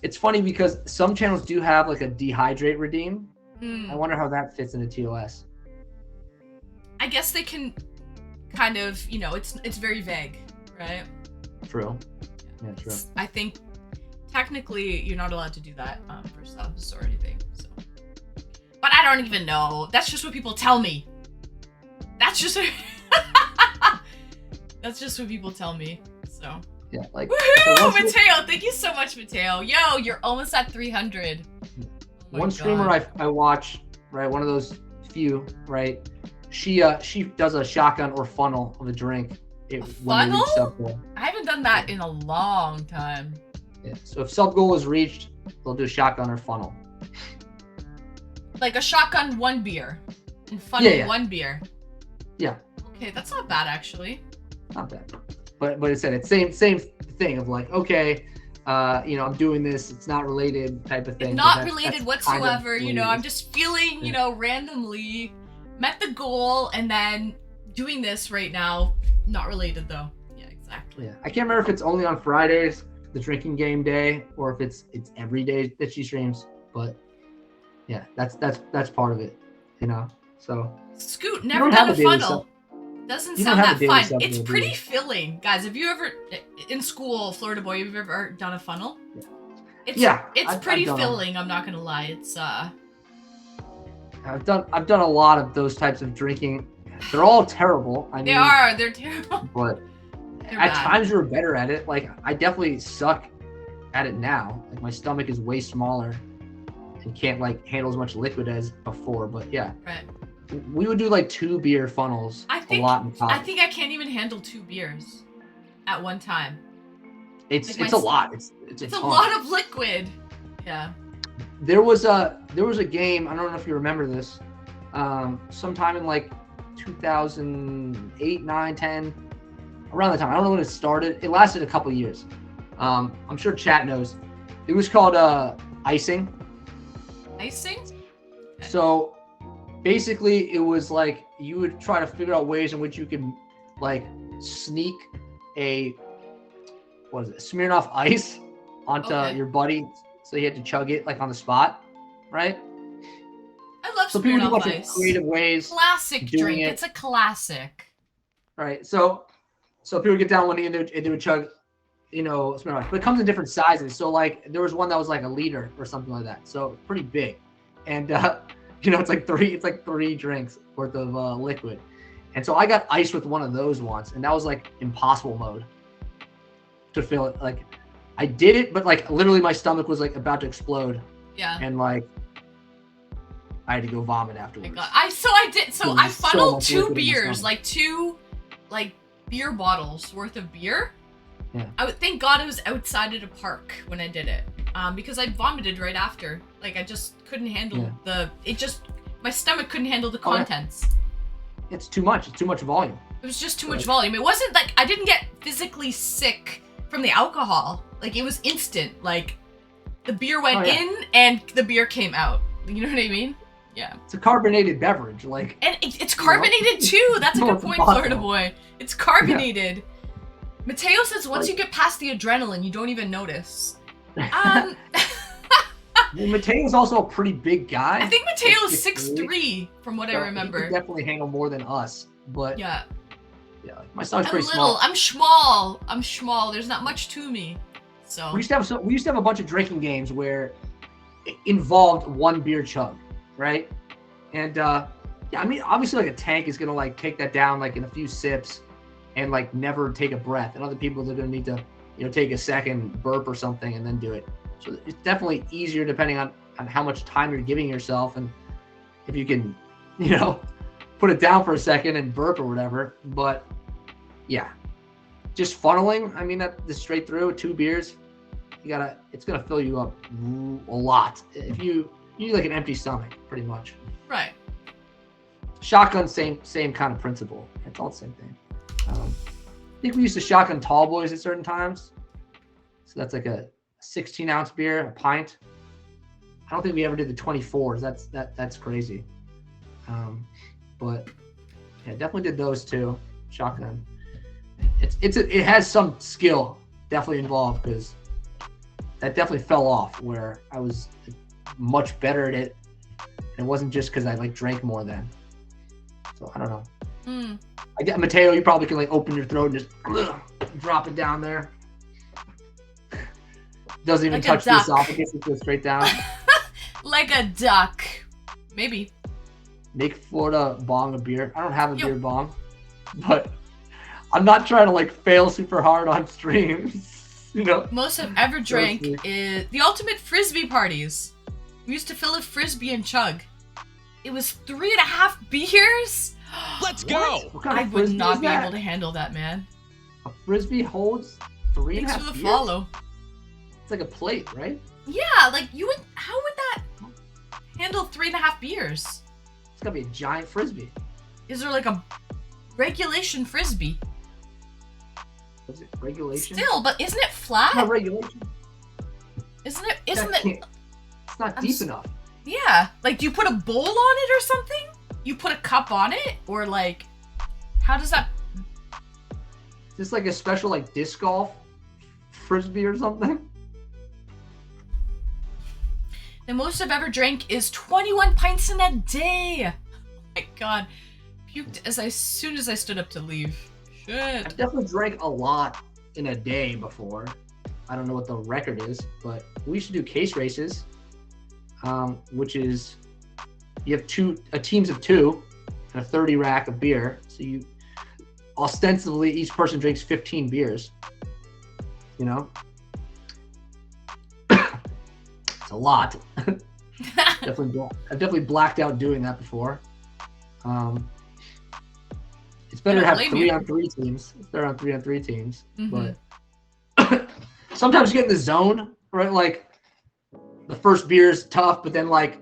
It's funny because some channels do have like a dehydrate redeem. Hmm. I wonder how that fits into TOS. I guess they can kind of, you know, it's very vague, right? True. Yeah, true. I think technically you're not allowed to do that for subs or anything. So, but I don't even know. That's just what people tell me. That's just that's just what people tell me. So. Yeah, like woohoo, Mateo! Thank you so much, Mateo. Yo, you're almost at 300. Oh one streamer I watch, right? One of those few, right? She does a shotgun or funnel of a drink. Funnel? I haven't done that in a long time. Yeah. So if sub goal is reached, they'll do shotgun or funnel. Like a shotgun, 1 beer, and funnel, Yeah. 1 beer. Yeah. Okay, that's not bad actually. Not bad. But it said it's same thing of like, okay, you know, I'm doing this, it's not related type of thing. Not related whatsoever, kind of you know, I'm just feeling, you know, randomly met the goal and then doing this right now. Not related though. Yeah, exactly. Yeah. I can't remember if it's only on Fridays, the drinking game day, or if it's every day that she streams. But yeah, that's part of it, you know. So Scoot, never done a funnel. Doesn't sound that fun. It's pretty do. filling, guys. Have you ever, in school, Florida boy, have you ever done a funnel? Yeah. It's pretty filling. I'm not gonna lie. It's I've done a lot of those types of drinking. They're all terrible. I mean, they're terrible. But They're at bad. times you're better at it. Like I definitely suck at it now. Like my stomach is way smaller and can't like handle as much liquid as before. But yeah. Right. We would do like 2 beer funnels a lot in college. I think I can't even handle 2 beers at one time. It's like a lot. It's a lot of liquid. Yeah. There was a game, I don't know if you remember this, sometime in like 2008, 9, 10, around the time. I don't know when it started. It lasted a couple years. I'm sure chat knows. It was called icing. Icing? Okay. So basically it was like you would try to figure out ways in which you can like sneak a Smirnoff Ice onto your buddy, so you had to chug it like on the spot, right? I love So people do Smirnoff like Ice. creative ways. Classic doing drink. it. It's a classic. Right. So people get down one into a chug, you know, Smirnoff Ice, but it comes in different sizes. So like there was one that was like a liter or something like that. So pretty big, and you know, it's like three drinks worth of liquid. And so I got iced with one of those once, and that was like impossible mode to fill it. Like I did it, but like literally my stomach was like about to explode. Yeah. And like I had to go vomit afterwards. I funneled so much 2 liquid in my beers, stomach. like 2 like beer bottles worth of beer. Yeah. I would thank God it was outside at a park when I did it. Because I vomited right after. Like I just couldn't handle my stomach couldn't handle the contents. It's too much. It's too much volume. It was just too much volume. It wasn't like I didn't get physically sick from the alcohol. Like it was instant. Like the beer went in and the beer came out. You know what I mean? Yeah. It's a carbonated beverage, like. And it's carbonated too. That's a good point, Florida boy. It's carbonated. Yeah. Mateo says once you get past the adrenaline, you don't even notice. Well, Mateo's also a pretty big guy. I think Mateo's 6'3", from what I remember. He can definitely handle more than us, but yeah, my stomach's pretty small. I'm small. There's not much to me. So we used to have a bunch of drinking games where it involved 1 beer chug, right? And I mean, obviously, like a tank is gonna like take that down like in a few sips, and like never take a breath. And other people are gonna need to, you know, take a second burp or something and then do it. So it's definitely easier depending on how much time you're giving yourself and if you can, you know, put it down for a second and burp or whatever. But yeah, just funneling. I mean, that just straight through 2 beers, it's gonna fill you up a lot. If you need like an empty stomach, pretty much. Right. Shotgun, same kind of principle. It's all the same thing. I think we used to shotgun tall boys at certain times. So that's like a 16-ounce beer, a pint. I don't think we ever did the 24s. That's crazy. But yeah, definitely did those too. Shotgun. It has some skill definitely involved, because that definitely fell off where I was much better at it. And it wasn't just because I like drank more then. So I don't know. I get Mateo. You probably can like open your throat and just drop it down there. Doesn't even Like a touch the duck. esophagus. It goes straight down. Like a duck. Maybe. Make Florida bong a beer. I don't have a Yo. beer bong, but I'm not trying to like fail super hard on streams. You know. Most I've ever drank sweet. is the ultimate frisbee parties. We used to fill a frisbee and chug. It was 3.5 beers. Let's go. What kind I of would frisbee not is be that? able to handle that, man. A frisbee holds 3.5 Thanks for the beers? follow. It's like a plate, right? Yeah, like you would. How would that handle 3.5 beers? It's gotta be a giant frisbee. Is there like a regulation frisbee? Is it regulation? Still, but isn't it It's flat? not regulation. Isn't it? That Isn't it? can't- It's not I'm deep s- enough. Yeah. Like, do you put a bowl on it or something? You put a cup on it, or like, how does that? Is this like a special like disc golf frisbee or something? The most I've ever drank is 21 pints in a day. Oh my god, puked as soon as I stood up to leave. Shit. I've definitely drank a lot in a day before. I don't know what the record is, but we used to do case races, which is you have teams of 2 and a 30 rack of beer. So you ostensibly each person drinks 15 beers. You know, it's a lot. I've definitely blacked out doing that before. It's better to have don't blame you. 3-on-3 teams. It's better on 3-on-3 teams, Mhm. but sometimes you get in the zone, right? Like the first beer is tough, but then like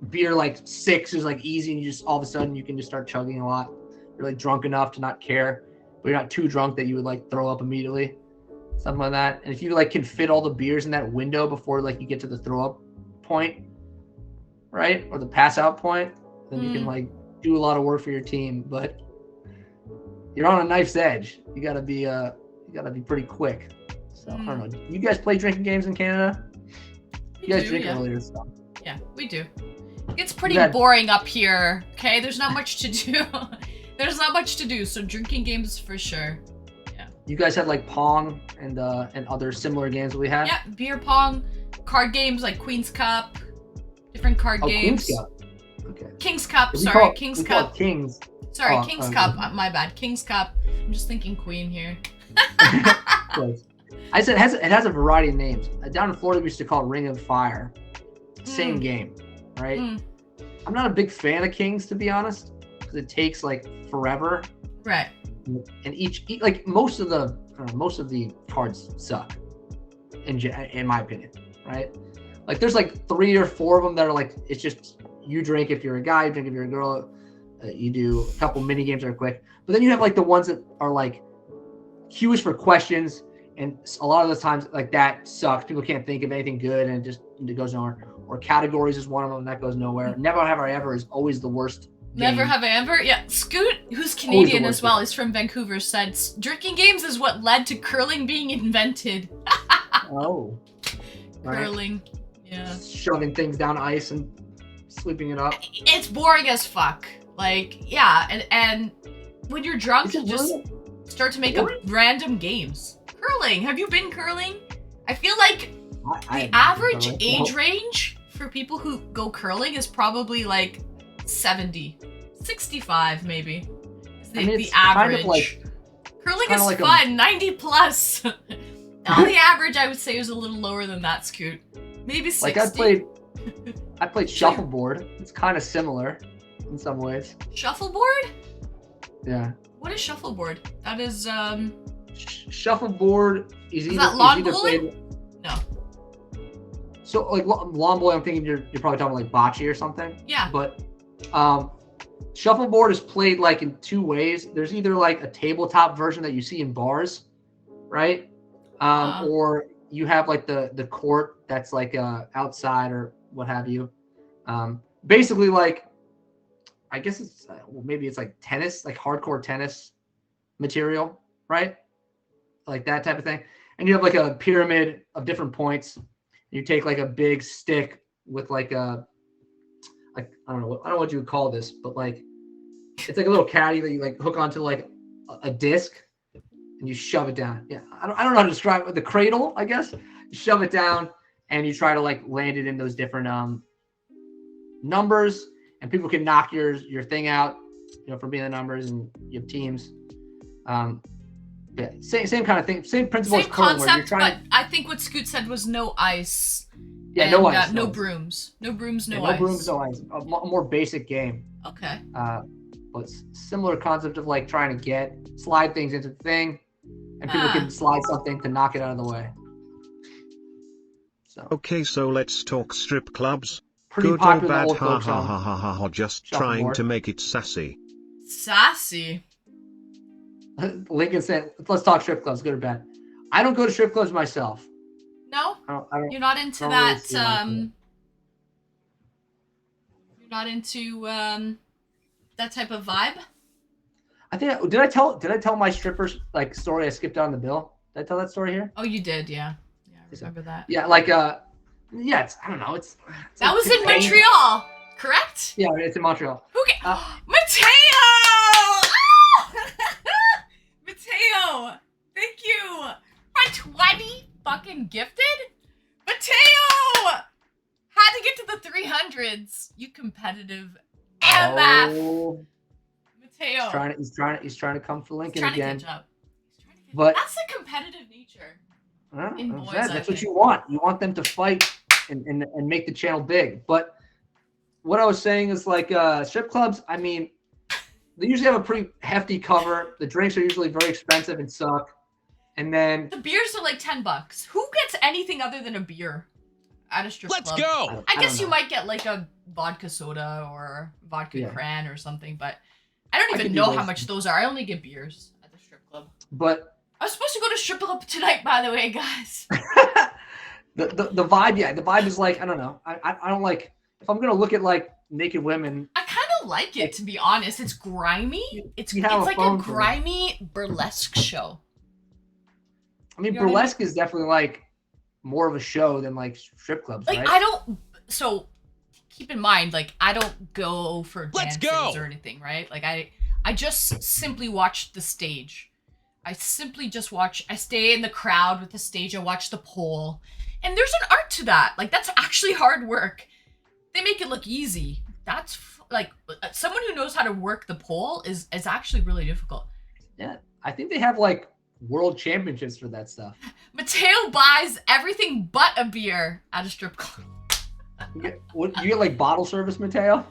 beer like 6 is like easy, and you just all of a sudden you can just start chugging a lot. You're like drunk enough to not care, but you're not too drunk that you would like throw up immediately, something like that. And if you like can fit all the beers in that window before like you get to the throw up point, right, or the pass out point, then you can like do a lot of work for your team. But you're on a knife's edge. You gotta be pretty quick. So I don't know. You guys play drinking games in Canada? You guys drink earlier stuff. Yeah, we do. It's pretty That- boring up here. Okay, there's not much to do. There's not much to do, so drinking games for sure. You guys had like Pong and other similar games that we had. Yeah, beer pong, card games like Queen's Cup, different card Oh, games. Queen's Cup. Okay. King's Cup, We sorry, call it- King's we call it Cup. Kings. Sorry, Oh, King's okay. Cup. My bad. King's Cup. I'm just thinking Queen here. Close. I said it has a variety of names. Down in Florida, we used to call it Ring of Fire. Same game, right? I'm not a big fan of Kings, to be honest, because it takes like forever. Right. And each like most of the cards suck, in my opinion, right? Like there's like 3 or 4 of them that are like it's just you drink if you're a guy, you drink if you're a girl. You do a couple mini games that are quick, but then you have like the ones that are like cues for questions, and a lot of the times like that sucks. People can't think of anything good, and it goes nowhere. Or categories is one of them that goes nowhere. Never have I ever is always the worst. Never game. have I ever. Yeah, Scoot, who's Always the Canadian worst as well, is from Vancouver, said drinking games is what led to curling being invented. Oh. Right. Curling. Yeah. Shoving things down ice and sweeping it up. It's boring as fuck. Like, yeah, and when you're drunk, Is you it just really? start to make Really? up random games. Curling. Have you been curling? I feel like I the average don't know. age range for people who go curling is probably like 70, 65 maybe. Is the, I mean, the it's kind of average. like- Curling kinda is like a- fun, 90 plus. Now the average I would say is a little lower than that, Scoot. Maybe 60. Like I played shuffleboard. It's kind of similar in some ways. Shuffleboard? Yeah. What is shuffleboard? That is Shuffleboard is either that lawn is either bowling? played- No. So like lawn bowling, I'm thinking you're probably talking like bocce or something. Yeah. But shuffleboard is played like in 2 ways. There's either like a tabletop version that you see in bars, right? Or you have like the court that's like outside or what have you. Basically like, I guess it's maybe it's like tennis, like hardcore tennis material, right? Like that type of thing. And you have like a pyramid of different points. You take like a big stick with like I don't know what you would call this, but like It's like a little caddy that you like hook onto like a disc, and you shove it down. Yeah, I don't know how to describe it. The cradle, I guess. You shove it down, and you try to like land it in those different numbers, and people can knock your thing out, for being the numbers, and you have teams. Yeah, same kind of thing, same principle Same as curling, where you're concept, trying. but I think what Scoot said was no ice. Yeah, and, no ice, no no ice. brooms. No brooms, no Yeah, ice. no brooms, no ice. A more basic game. Okay. But similar concept of like trying to slide things into the thing, and people can slide something to knock it out of the way. So Okay, so let's talk strip clubs. pretty Good or popular in bad? the old Ha folks ha home. ha ha ha ha. Just Shuffleboard. trying to make it sassy. Sassy. Lincoln said, "Let's talk strip clubs. Good or bad?" I don't go to strip clubs myself. No? I don't. You're not into don't really that, see myself. You're not into, that type of vibe? I think did I tell my strippers like story I skipped on the bill? Did I tell that story here? Oh, you did, yeah. Yeah, I remember that. Yeah, like yeah, I don't know. It's That like was in 15. Montreal, correct? Yeah, it's in Montreal. Who Mateo! Mateo! Thank you for 20 fucking gifted? Mateo! Had to get to the 300s. You competitive MF. Oh, Mateo. he's trying to come for Lincoln Trying again. to catch up. But That's the competitive nature. In boys, I that's what think. you want. You want them to fight and make the channel big. But what I was saying is like strip clubs, I mean, they usually have a pretty hefty cover. The drinks are usually very expensive and suck. And then The beers are like $10. Who gets anything other than a beer at a strip Let's club? go. I don't guess you know. might get like a vodka soda or vodka Yeah. cran or something, but I don't I even could do know how those. much those are. I only get beers at the strip club. But I was supposed to go to strip club tonight, by the way, guys. the vibe, yeah, the vibe is like, I don't know. I don't like, if I'm gonna look at like naked women, I kind of like it, to be honest. It's grimy. It's You have a like a phone for it. grimy burlesque show. I mean, You know what I mean? burlesque is definitely like more of a show than like strip clubs, Like, right? I don't... So, keep in mind, like, I don't go for Let's dances go. or anything, right? Like, I just simply watch the stage. I simply just watch... I stay in the crowd with the stage. I watch the pole. And there's an art to that. Like, that's actually hard work. They make it look easy. That's, like, someone who knows how to work the pole is actually really difficult. Yeah, I think they have like world championships for that stuff. Mateo buys everything but a beer at a strip club. You get like bottle service, Mateo?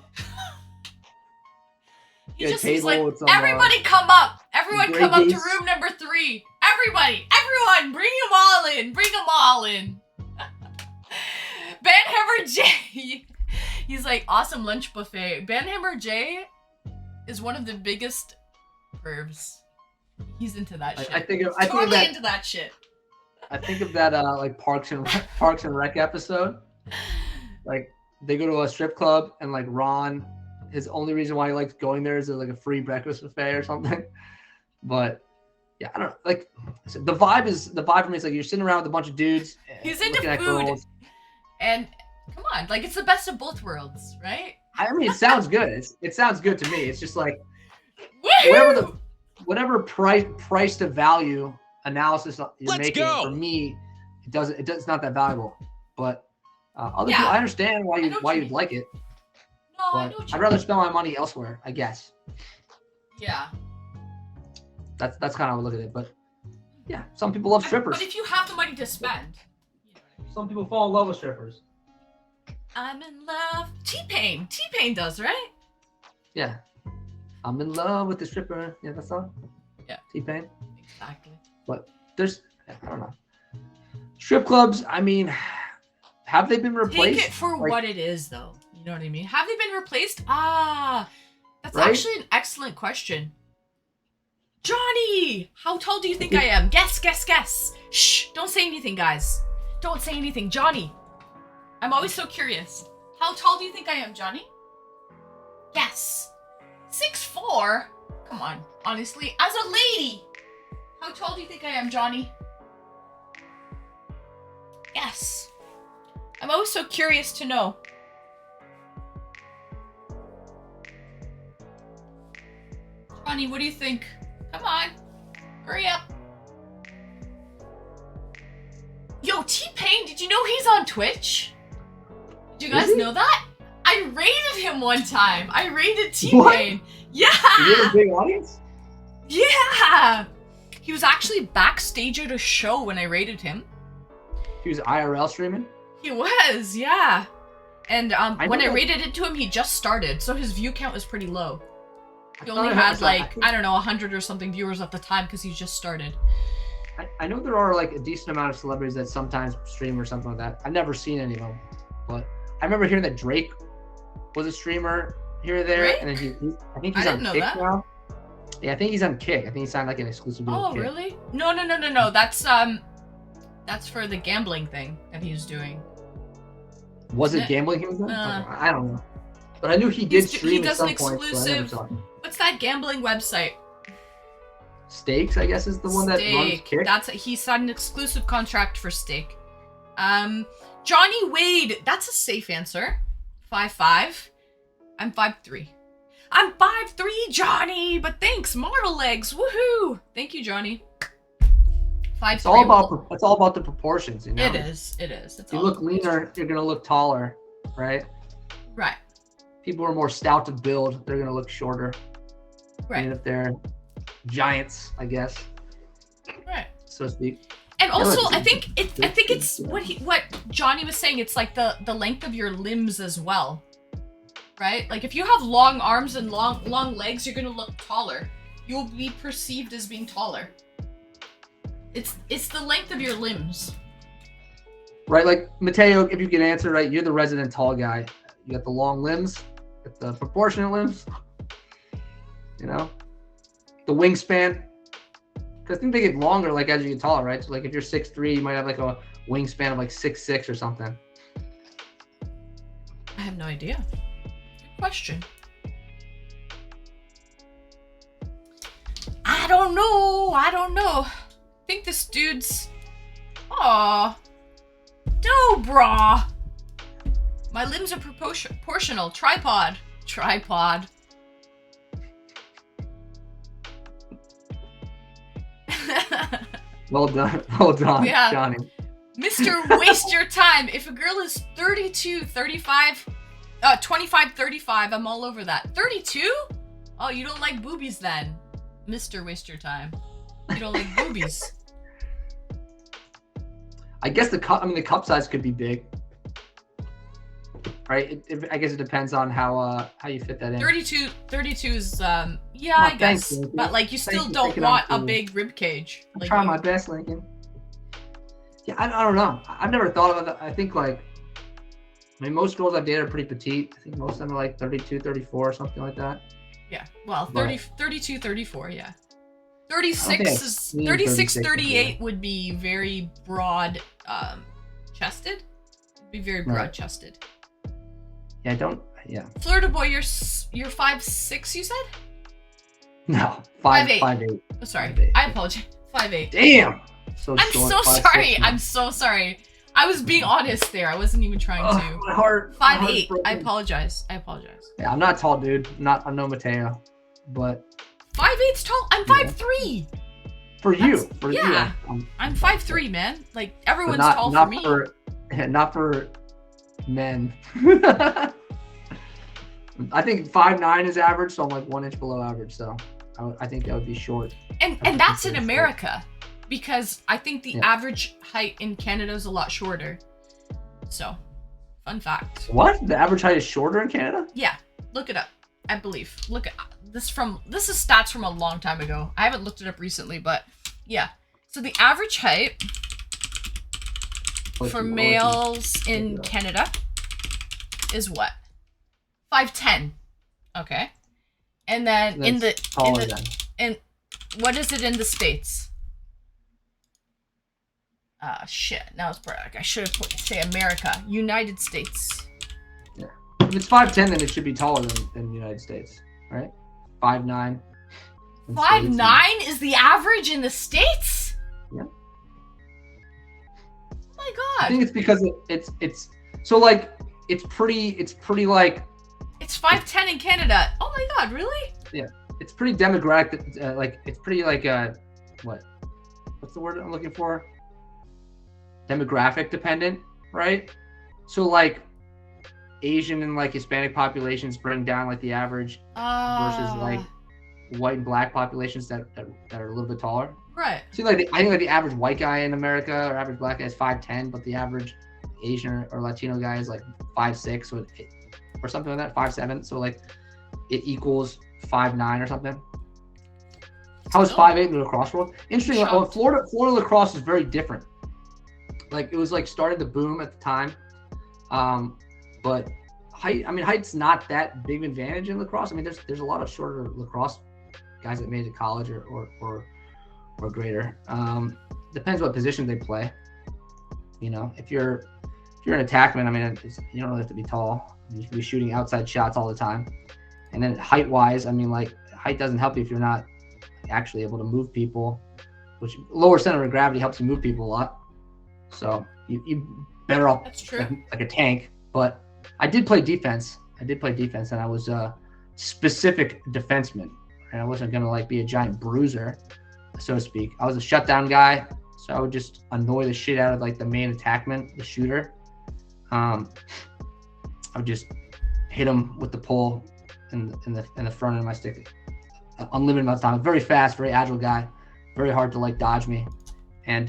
He Yeah, just he's table like, with some, everybody come up. Everyone Grey come up to Goose. room number 3. Everyone, bring them all in. Bring them all in. Ben Hammer J. He's like, awesome lunch buffet. Ben Hammer J is one of the biggest pervs. He's into that shit. I think of totally that. into that shit. I think of that like Parks and Rec episode. Like they go to a strip club and like Ron, his only reason why he likes going there is like a free breakfast buffet or something. But yeah, I don't know. Like the vibe for me is like you're sitting around with a bunch of dudes. He's into looking at food. girls. And come on, like it's the best of both worlds, right? I mean, it sounds good. It sounds good to me. It's just like Woohoo! whatever price to value analysis you're Let's making, go. for me, it's not that valuable. But other Yeah. people, I understand I know what you you'd mean. like it, No, I know but what you I'd rather spend my money elsewhere, I guess. Yeah. That's kind of how I look at it. But yeah, some people love strippers. But if you have the money to spend, you know what I mean? Some people fall in love with strippers. I'm in love. T-Pain does, right? Yeah, I'm in love with the stripper. Yeah, that song. Yeah. T-Pain. Exactly. There's, I don't know. Strip clubs. I mean, have they been replaced? Take it for Like, what it is, though. You know what I mean? Have they been replaced? That's Right? actually an excellent question. Johnny, how tall do you think I am? Guess. Shh, don't say anything, guys. Don't say anything. Johnny, I'm always so curious. How tall do you think I am, Johnny? Guess. 6'4"? Come on, honestly, as a lady. How tall do you think I am, Johnny? Yes. I'm always so curious to know. Ronnie, what do you think? Come on. Hurry up. Yo, T-Pain, did you know he's on Twitch? Did you guys know that? I raided him one time. I raided T-Pain. What? Yeah. Is he have a big audience? Yeah. He was actually backstage at a show when I raided him. He was IRL streaming? He was, yeah. And when I know. raided it to him, he just started, so his view count was pretty low. He thought only it had was, like, I don't know, 100 or something viewers at the time because he just started. I know there are like a decent amount of celebrities that sometimes stream or something like that. I've never seen any of them, but I remember hearing that Drake was a streamer here or there, Drake? and then I think I he's didn't on know Kick that. now. Yeah, I think he's on Kick. I think he signed like an exclusive deal Oh, with Kick. really? No. That's for the gambling thing that he's doing. Was Isn't it it? gambling he was doing? Uh, I don't know. But I knew he did He stream does at an some point. So I never exclusive. saw him. What's that gambling website? Stakes, I guess, is the one that runs Stake. Kick. He signed an exclusive contract for Stake. Johnny Wade. That's a safe answer. 5'5". I'm 5'3". I'm 5'3", Johnny. But thanks, Marvel legs. Woohoo! Thank you, Johnny. 5'3". It's all about the proportions, you know. It is. It's If you all- look leaner, you're gonna look taller, right? Right. People who are more stout to build, they're gonna look shorter. Right. Even if they're giants, I guess, Right. so to speak. And also, look, I think it's what Johnny was saying. It's like the length of your limbs as well, right? Like if you have long arms and long legs, you're gonna look taller. You'll be perceived as being taller. It's the length of your limbs. Right, like Mateo, if you can answer right, you're the resident tall guy. You got the long limbs, you got the proportionate limbs. You know, the wingspan. Because I think they get longer, like as you get taller, right? So like if you're 6'3", you might have like a wingspan of like 6'6" or something. I have no idea. Good question. I don't know. I think this dude's. Aw. No, brah. My limbs are proportional. Tripod. Well done, Yeah. Johnny. Mr. Waste Your Time. If a girl is 32, 35, 25, 35, I'm all over that. 32? Oh, you don't like boobies then. Mr. Waste Your Time. You don't like boobies. I guess the cup size could be big, right? I guess it depends on how you fit that in. 32 is yeah, Oh, I guess. thanks, Lincoln. But like you still Thank you, don't taking want on a to- big rib cage. I'm Like trying you- my best, Lincoln. Yeah, I don't know. I've never thought about that. I think most girls I've dated are pretty petite. I think most of them are like 32, 34 or something like that. Yeah. Well, But- 32, 34, yeah. I don't think 36 I've is seen 36, 36 38 would be very broad chested. Be very Right. broad chested. Yeah, I don't. Yeah, Florida boy, you're 5'6", you said? no, 5'8". 5'8". Oh, sorry. 5'8". I apologize. 5'8". Damn. So I'm short, so 5'6". sorry. I'm so sorry. I was being honest there. I wasn't even trying Oh, to. my heart. my heart's 5'8". I broken. apologize. Yeah, I'm not tall, dude. I'm no Mateo, but 5'8's tall. I'm Yeah. 5'3". for you, That's- for yeah. you, I'm 5'3", man. Like but everyone's not tall not for me. not for men. I think 5'9" is average, so I'm like 1 inch below average. So I think that would be short. And that's in America, because I think the Yeah. average height in Canada is a lot shorter. So, fun fact. What? The average height is shorter in Canada? Yeah, look it up. I believe. Look at this is stats from a long time ago. I haven't looked it up recently, but yeah. So the average height for males in Canada is what? 5'10". Okay. And then taller than. and what is it in the States? Shit. Now it's like I should have say America. United States. If it's 5'10", then it should be taller than the United States, right? 5'9". 5'9" is the average in the States? Yeah. Oh my I god. think it's because it's so like it's pretty like It's 5'10" in Canada. Oh my god, really? it's pretty demographic. Like it's pretty like what's the word I'm looking for? Demographic dependent, right? So like Asian and like Hispanic populations bring down like the average versus like white and black populations that are a little bit taller. Right. See, like I think like the average white guy in America or average black guy is 5'10", but the average Asian or Latino guy is like 5'6", or something like that, 5'7". So like it equals 5'9" or something. How is 5'8" in the lacrosse world? Interesting. Like, Florida lacrosse is very different. Like it was like starting to boom at the time, but height. I mean, height's not that big of an advantage in lacrosse. I mean, there's a lot of shorter lacrosse guys that made it to college or greater. Depends what position they play. You know, if you're an attackman, I mean, you don't really have to be tall. You should be shooting outside shots all the time. And then height-wise, I mean, like height doesn't help you if you're not actually able to move people, which lower center of gravity helps you move people a lot. So you better off like a tank. But I did play defense. And I was a specific defenseman. And I wasn't gonna like be a giant bruiser, so to speak. I was a shutdown guy, so I would just annoy the shit out of like the main attackman, the shooter. I would just hit him with the pole in the front of my stick, unlimited amount of time. Very fast, very agile guy, very hard to like dodge me, and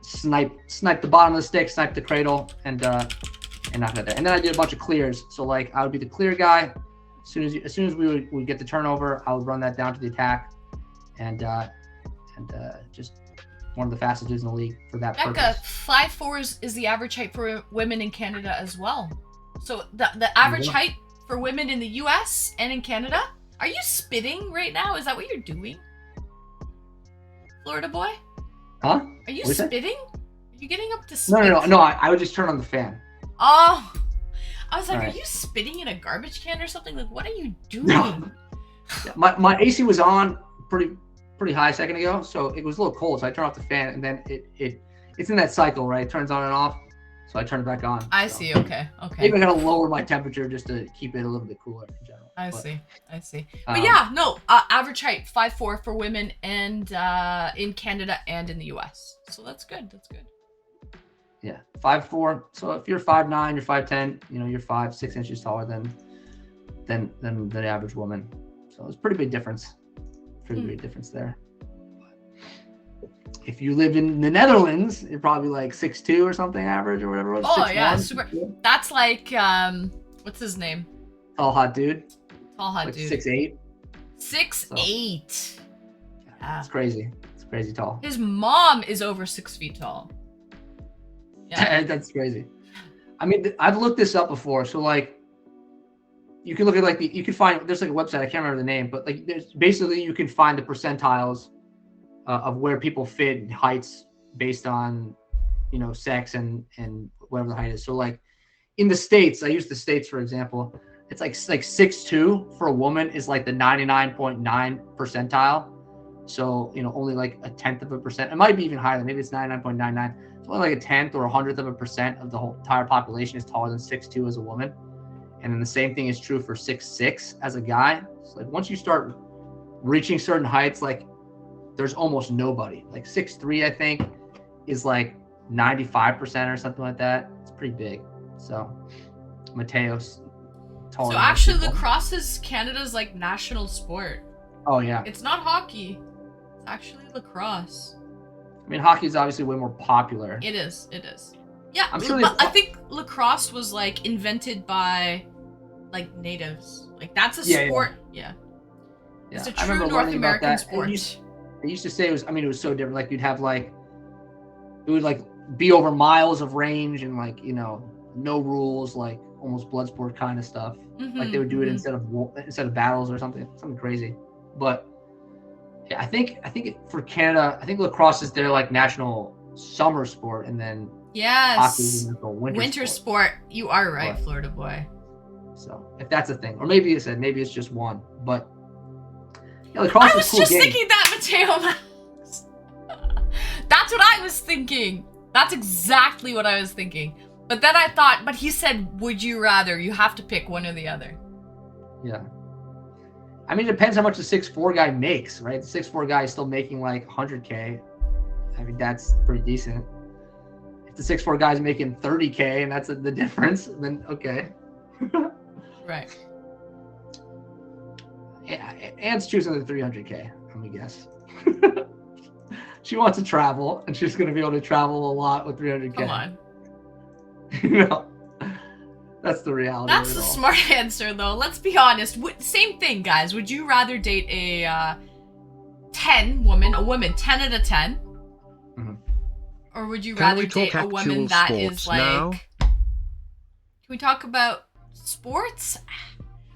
snipe the bottom of the stick, snipe the cradle, and knock it there. And then I did a bunch of clears. So like I would be the clear guy. As soon as we would get the turnover, I would run that down to the attack, and just one of the fastest dudes in the league for that purpose. 5'4" is the average height for women in Canada as well. So the average height for women in the U.S. and in Canada. Are you spitting right now? Is that what you're doing, Florida boy? Huh? Are you spitting? Are you getting up to spit? No. I would just turn on the fan. Oh. I was like, Right. Are you spitting in a garbage can or something? Like, what are you doing? No. My AC was on pretty high a second ago, so it was a little cold. So I turned off the fan, and then it's in that cycle, right? It turns on and off, so I turn it back on. I see. Okay. Maybe I gotta lower my temperature just to keep it a little bit cooler in general. I see. But yeah, no. Average height 5'4" for women, and in Canada and in the U.S. So that's good. Yeah, 5'4". So if you're 5'9", you're 5'10", you know, you're 5-6 inches taller than the average woman. So it's a pretty big difference. Big difference there. If you lived in the Netherlands, you're probably like 6'2" or something average or whatever it was. Oh 6'1". yeah, super. That's like what's his name? Tall hot dude. Like dude. 6'8". 6'8". So, yeah. It's crazy. It's crazy tall. His mom is over 6 feet tall. Yeah. That's crazy. I mean, I've looked this up before. So like, you can look at like you can find, there's like a website, I can't remember the name, but like there's basically you can find the percentiles of where people fit in heights based on, you know, sex and whatever the height is. So like in the States, I use the States for example, it's like 6'2" for a woman is like the 99.9 percentile. So, you know, only like a 1/10 of a percent. It might be even higher. Maybe it's 99.99. It's only like a 1/10 or 100th of a percent of the whole entire population is taller than 6'2" as a woman. And then the same thing is true for 6'6" as a guy. So like once you start reaching certain heights, like there's almost nobody. Like 6'3", I think, is like 95% or something like that. It's pretty big. So Mateo's taller. So actually lacrosse is Canada's like national sport. Oh yeah. It's not hockey. It's actually lacrosse. I mean, hockey is obviously way more popular. It is. Yeah, I'm sure but I think lacrosse was like invented by like natives. Like that's a sport. Yeah. It's a true North American sport. They used to say it was so different. Like you'd have like, it would like be over miles of range and like, you know, no rules, like almost blood sport kind of stuff. Like they would do it instead of battles or something crazy. But yeah, I think for Canada, I think lacrosse is their like national summer sport, and then hockey is the winter sport. You are right, Florida boy. So if that's a thing, or maybe it's just one, but yeah, lacrosse is a cool game. I was just thinking that, Mateo. That's what I was thinking. That's exactly what I was thinking. But then I thought, but he said, would you rather? You have to pick one or the other. Yeah. I mean, it depends how much the 6'4" guy makes, right? The 6'4" guy is still making like 100K. I mean, that's pretty decent. If the 6'4" guy's making 30K and that's the difference, then okay. Right. Yeah, Anne's choosing the 300K, let me guess. She wants to travel, and she's going to be able to travel a lot with 300K. Come on. You know, that's the reality. That's of it the all. smart answer, though. Let's be honest. Same thing, guys. Would you rather date a 10 woman, a woman 10 out of 10? Mhm. Or would you Can rather we date talk a woman actual that sports is like... now? Can we talk about sports?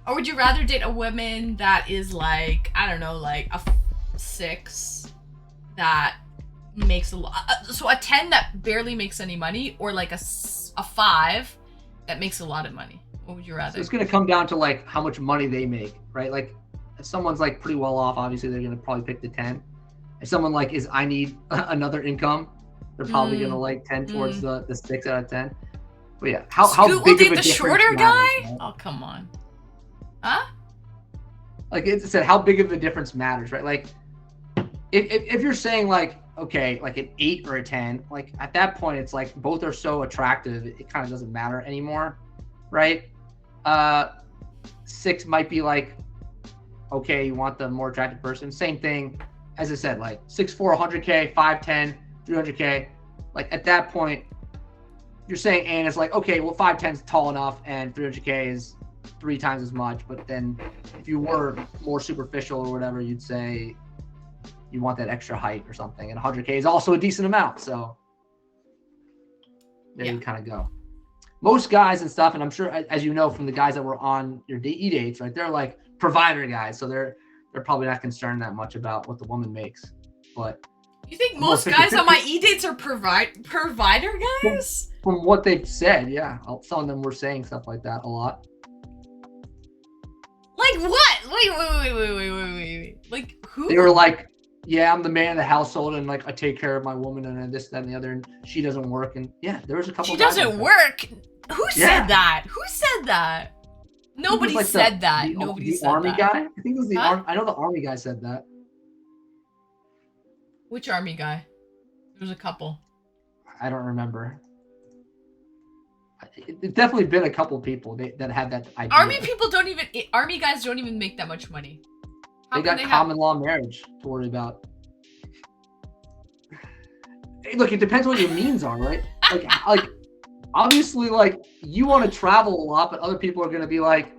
Or would you rather date a woman that is like, I don't know, like a 6 that makes a lot... so a 10 that barely makes any money, or like a 5 that makes a lot of money? What would you rather? So it's going to come down to like how much money they make, right? Like if someone's like pretty well off, obviously they're going to probably pick the 10. If someone like is, I need another income, they're probably going to like tend towards the 6 out of 10. But yeah, how Scoot will big of date a the difference shorter matters, guy? right? Oh, come on. Huh? Like it said, how big of a difference matters, right? Like if you're saying like, okay, like an 8 or a 10, like at that point, it's like both are so attractive, it kind of doesn't matter anymore, right? 6 might be like, okay, you want the more attractive person. Same thing, as I said, like 6'4", 100K, 5'10", 300K. Like at that point, you're saying Anne is like, okay, well 5'10" is tall enough and 300K is 3 times as much. But then if you were more superficial or whatever, you'd say you want that extra height or something. And 100K is also a decent amount. So there you kind of go. Most guys and stuff, and I'm sure, as you know, from the guys that were on your eDates, right? They're like provider guys. So they're probably not concerned that much about what the woman makes. But you think most guys on my eDates are provider guys? From what they've said, yeah. Some of them were saying stuff like that a lot. Like what? Wait. Like who? They were like, yeah, I'm the man of the household and like I take care of my woman and this, that, and the other, and she doesn't work. And yeah, there was a couple. She of guys doesn't like work. Who said that? Who said that? Nobody like said that. Nobody the said army that. guy. I think it was the Huh? army. I know the army guy said that. Which army guy? There was a couple. I don't remember. It's definitely been a couple people that had that idea. Army guys don't even make that much money. How They got common law marriage to worry about. Hey, look, it depends what your means are, right? Like obviously, like you want to travel a lot, but other people are going to be like,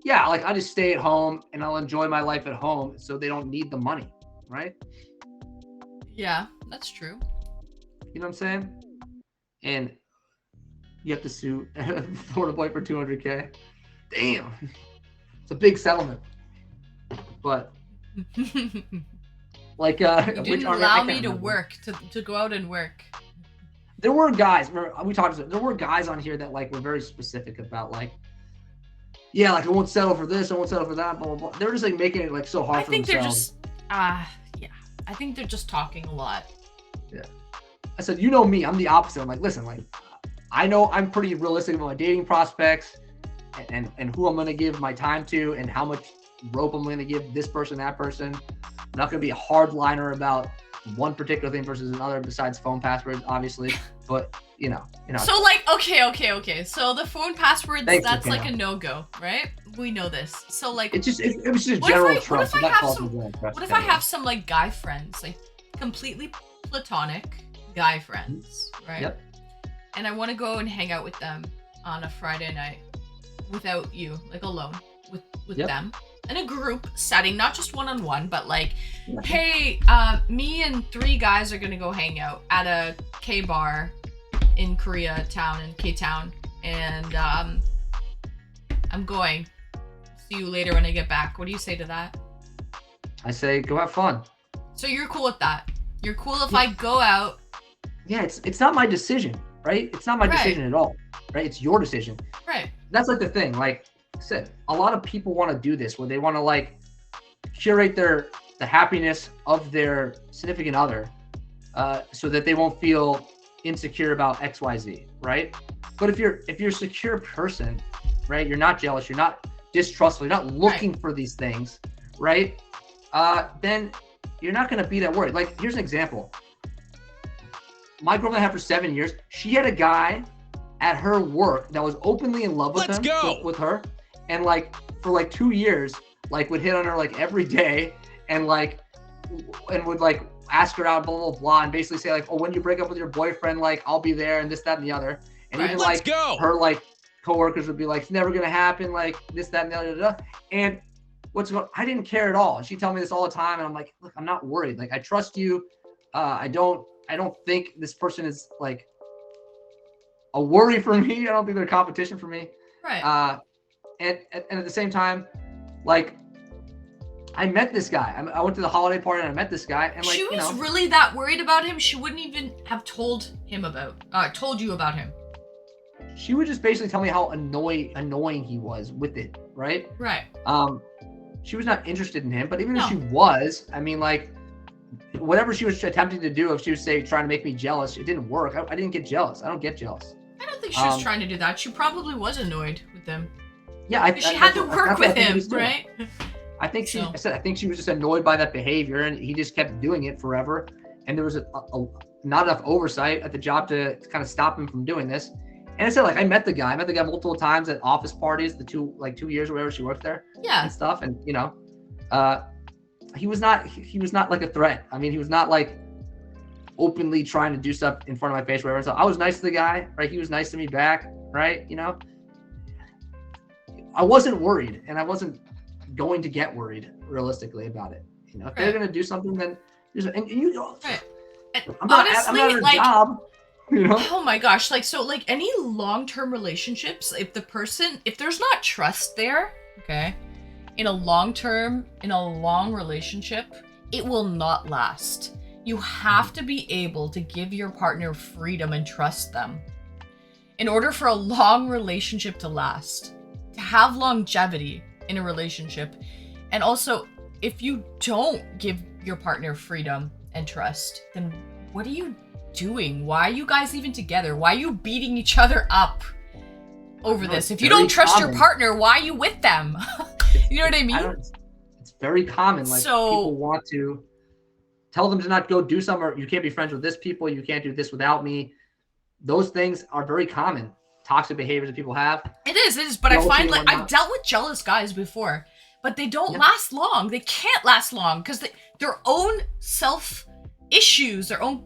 yeah, like I just stay at home and I'll enjoy my life at home, so they don't need the money, right? Yeah, that's true. You know what I'm saying? And you have to sue Florida Boy for 200K. Damn, it's a big settlement. But like, you didn't allow me to work, to go out and work. There were guys. We talked about. There were guys on here that like were very specific about like, yeah, like I won't settle for this, I won't settle for that, blah blah blah. They're just like making it like so hard I for think themselves. yeah. I think they're just talking a lot. Yeah. I said, you know me, I'm the opposite. I'm like, listen, like, I know I'm pretty realistic about my dating prospects and who I'm gonna give my time to and how much rope I'm gonna give this person, that person. I'm not gonna be a hard liner about one particular thing versus another besides phone passwords, obviously. But you know. So like, okay. So the phone passwords, Thanks, that's Michaela. like a no-go, right? We know this. So like, It was just what if general I- trust. what if I so that have falls some- into trust what if I category. have some like guy friends, like completely platonic guy friends, right? Yep. And I want to go and hang out with them on a Friday night without you, like alone with Yep. them in a group setting, not just one-on-one, but like, Yeah. hey, me and 3 guys are gonna go hang out at a K bar in Koreatown, in K-Town, and I'm going. See you later when I get back. What do you say to that? I say go have fun. So you're cool with that? You're cool if I go out? Yeah, it's not my decision, right? It's not my Right. decision at all, right? It's your decision. Right. That's like the thing. Like I said, a lot of people want to do this where they want to like curate the happiness of their significant other, so that they won't feel insecure about XYZ, right? But if you're a secure person, right, you're not jealous, you're not distrustful, you're not looking for these things, right? Then you're not gonna be that worried. Like, here's an example. My girlfriend I had for 7 years, she had a guy at her work that was openly in love with Let's him, go. with her, and like for like 2 years, like would hit on her like every day, and would like ask her out, blah blah blah, and basically say like, oh, when you break up with your boyfriend, like I'll be there, and this, that, and the other. And Right. even Let's like go. her like coworkers would be like, it's never gonna happen, like this, that, and the other. And I didn't care at all. She'd tell me this all the time, and I'm like, look, I'm not worried. Like, I trust you. I don't think this person is like a worry for me. I don't think they're a competition for me. Right. And at the same time, like, I met this guy. I went to the holiday party and I met this guy, and like, She was really that worried about him. She wouldn't even have told you about him. She would just basically tell me how annoying he was with it, right? Right. She was not interested in him, but even No. if she was, I mean, like, whatever she was attempting to do, if she was trying to make me jealous, it didn't work. I didn't get jealous. I don't get jealous. I don't think she was trying to do that. She probably was annoyed with him. Yeah, She had to work with him, right? I think So. I think she was just annoyed by that behavior, and he just kept doing it forever. And there was not enough oversight at the job to kind of stop him from doing this. And I said, like, I met the guy multiple times at office parties, the 2 years or whatever she worked there, Yeah. and stuff. And he was not like a threat. I mean, he was not like openly trying to do stuff in front of my face or whatever. So I was nice to the guy, right? He was nice to me back, right? I wasn't worried, and I wasn't going to get worried realistically about it. If they're gonna do something, then Right. And I'm not honestly, at a like, job. oh my gosh, like, so, like, any long-term relationships, if there's not trust there, okay, in a long relationship, it will not last. You have to be able to give your partner freedom and trust them. In order for a long relationship to last, to have longevity in a relationship, and also, if you don't give your partner freedom and trust, then what are you doing? Why are you guys even together? Why are you beating each other up over this? If you don't trust your partner, why are you with them? You know what I mean? It's very common. Like, So- people want to tell them to not go do something, or you can't be friends with this people, you can't do this without me. Those things are very common. Toxic behaviors that people have. It is, but I Jealousy find, and like, whatnot. I've dealt with jealous guys before, but they don't last long. They can't last long because their own self issues, their own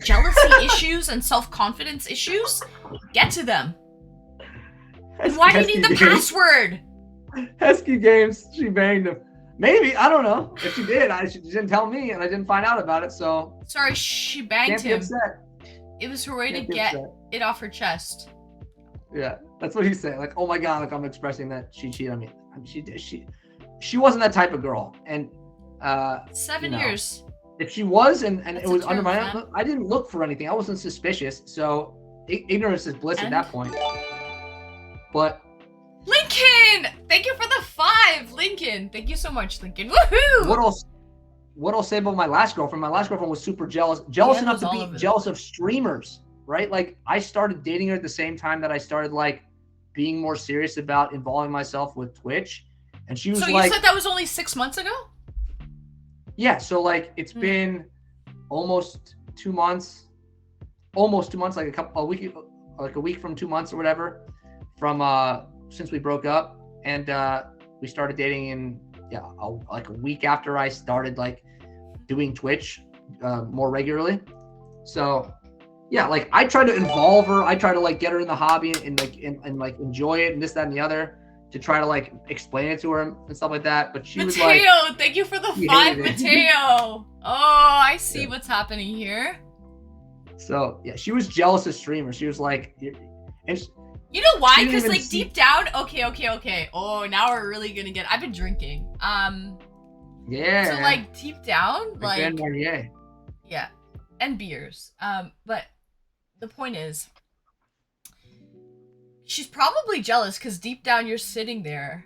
jealousy issues and self-confidence issues get to them. And why do you need the password? Hesky Games, she banged him. Maybe, I don't know. If she did, she didn't tell me, and I didn't find out about it, so Sorry, she banged can't be him. upset. It was her way to Can't be get upset. it off her chest. Yeah, that's what he said. Like, oh my god, like, I'm expressing that she cheated on me. I mean, she wasn't that type of girl, and 7 you know. years. if she was, and That's it was a under my terrible own, I didn't look for anything. I wasn't suspicious, so ignorance is bliss at And- that point. But Lincoln! Thank you for the 5, Lincoln. Thank you so much, Lincoln. Woohoo! what I'll say about my last girlfriend? My last girlfriend was super jealous enough knows to all be of it. jealous of streamers, right? Like, I started dating her at the same time that I started like being more serious about involving myself with Twitch, and she was So like, you said that was only 6 months ago? yeah. So like, it's been almost 2 months, like a week from 2 months or whatever, from since we broke up, and we started dating in like a week after I started like doing Twitch more regularly. So yeah, like I try to involve her, I try to like get her in the hobby and like enjoy it and this, that, and the other, to try to like explain it to her and stuff like that. But she was like, Mateo, thank you for the She 5, hated it. Mateo. Oh, I see Yeah. what's happening here. so yeah, she was jealous of streamers. She was like, and You know why? She didn't Because even like see- deep down, okay. Oh, now we're really gonna get. I've been drinking. yeah, So like deep down, like Ben Marnier. yeah, and beers. But the point is, she's probably jealous because deep down you're sitting there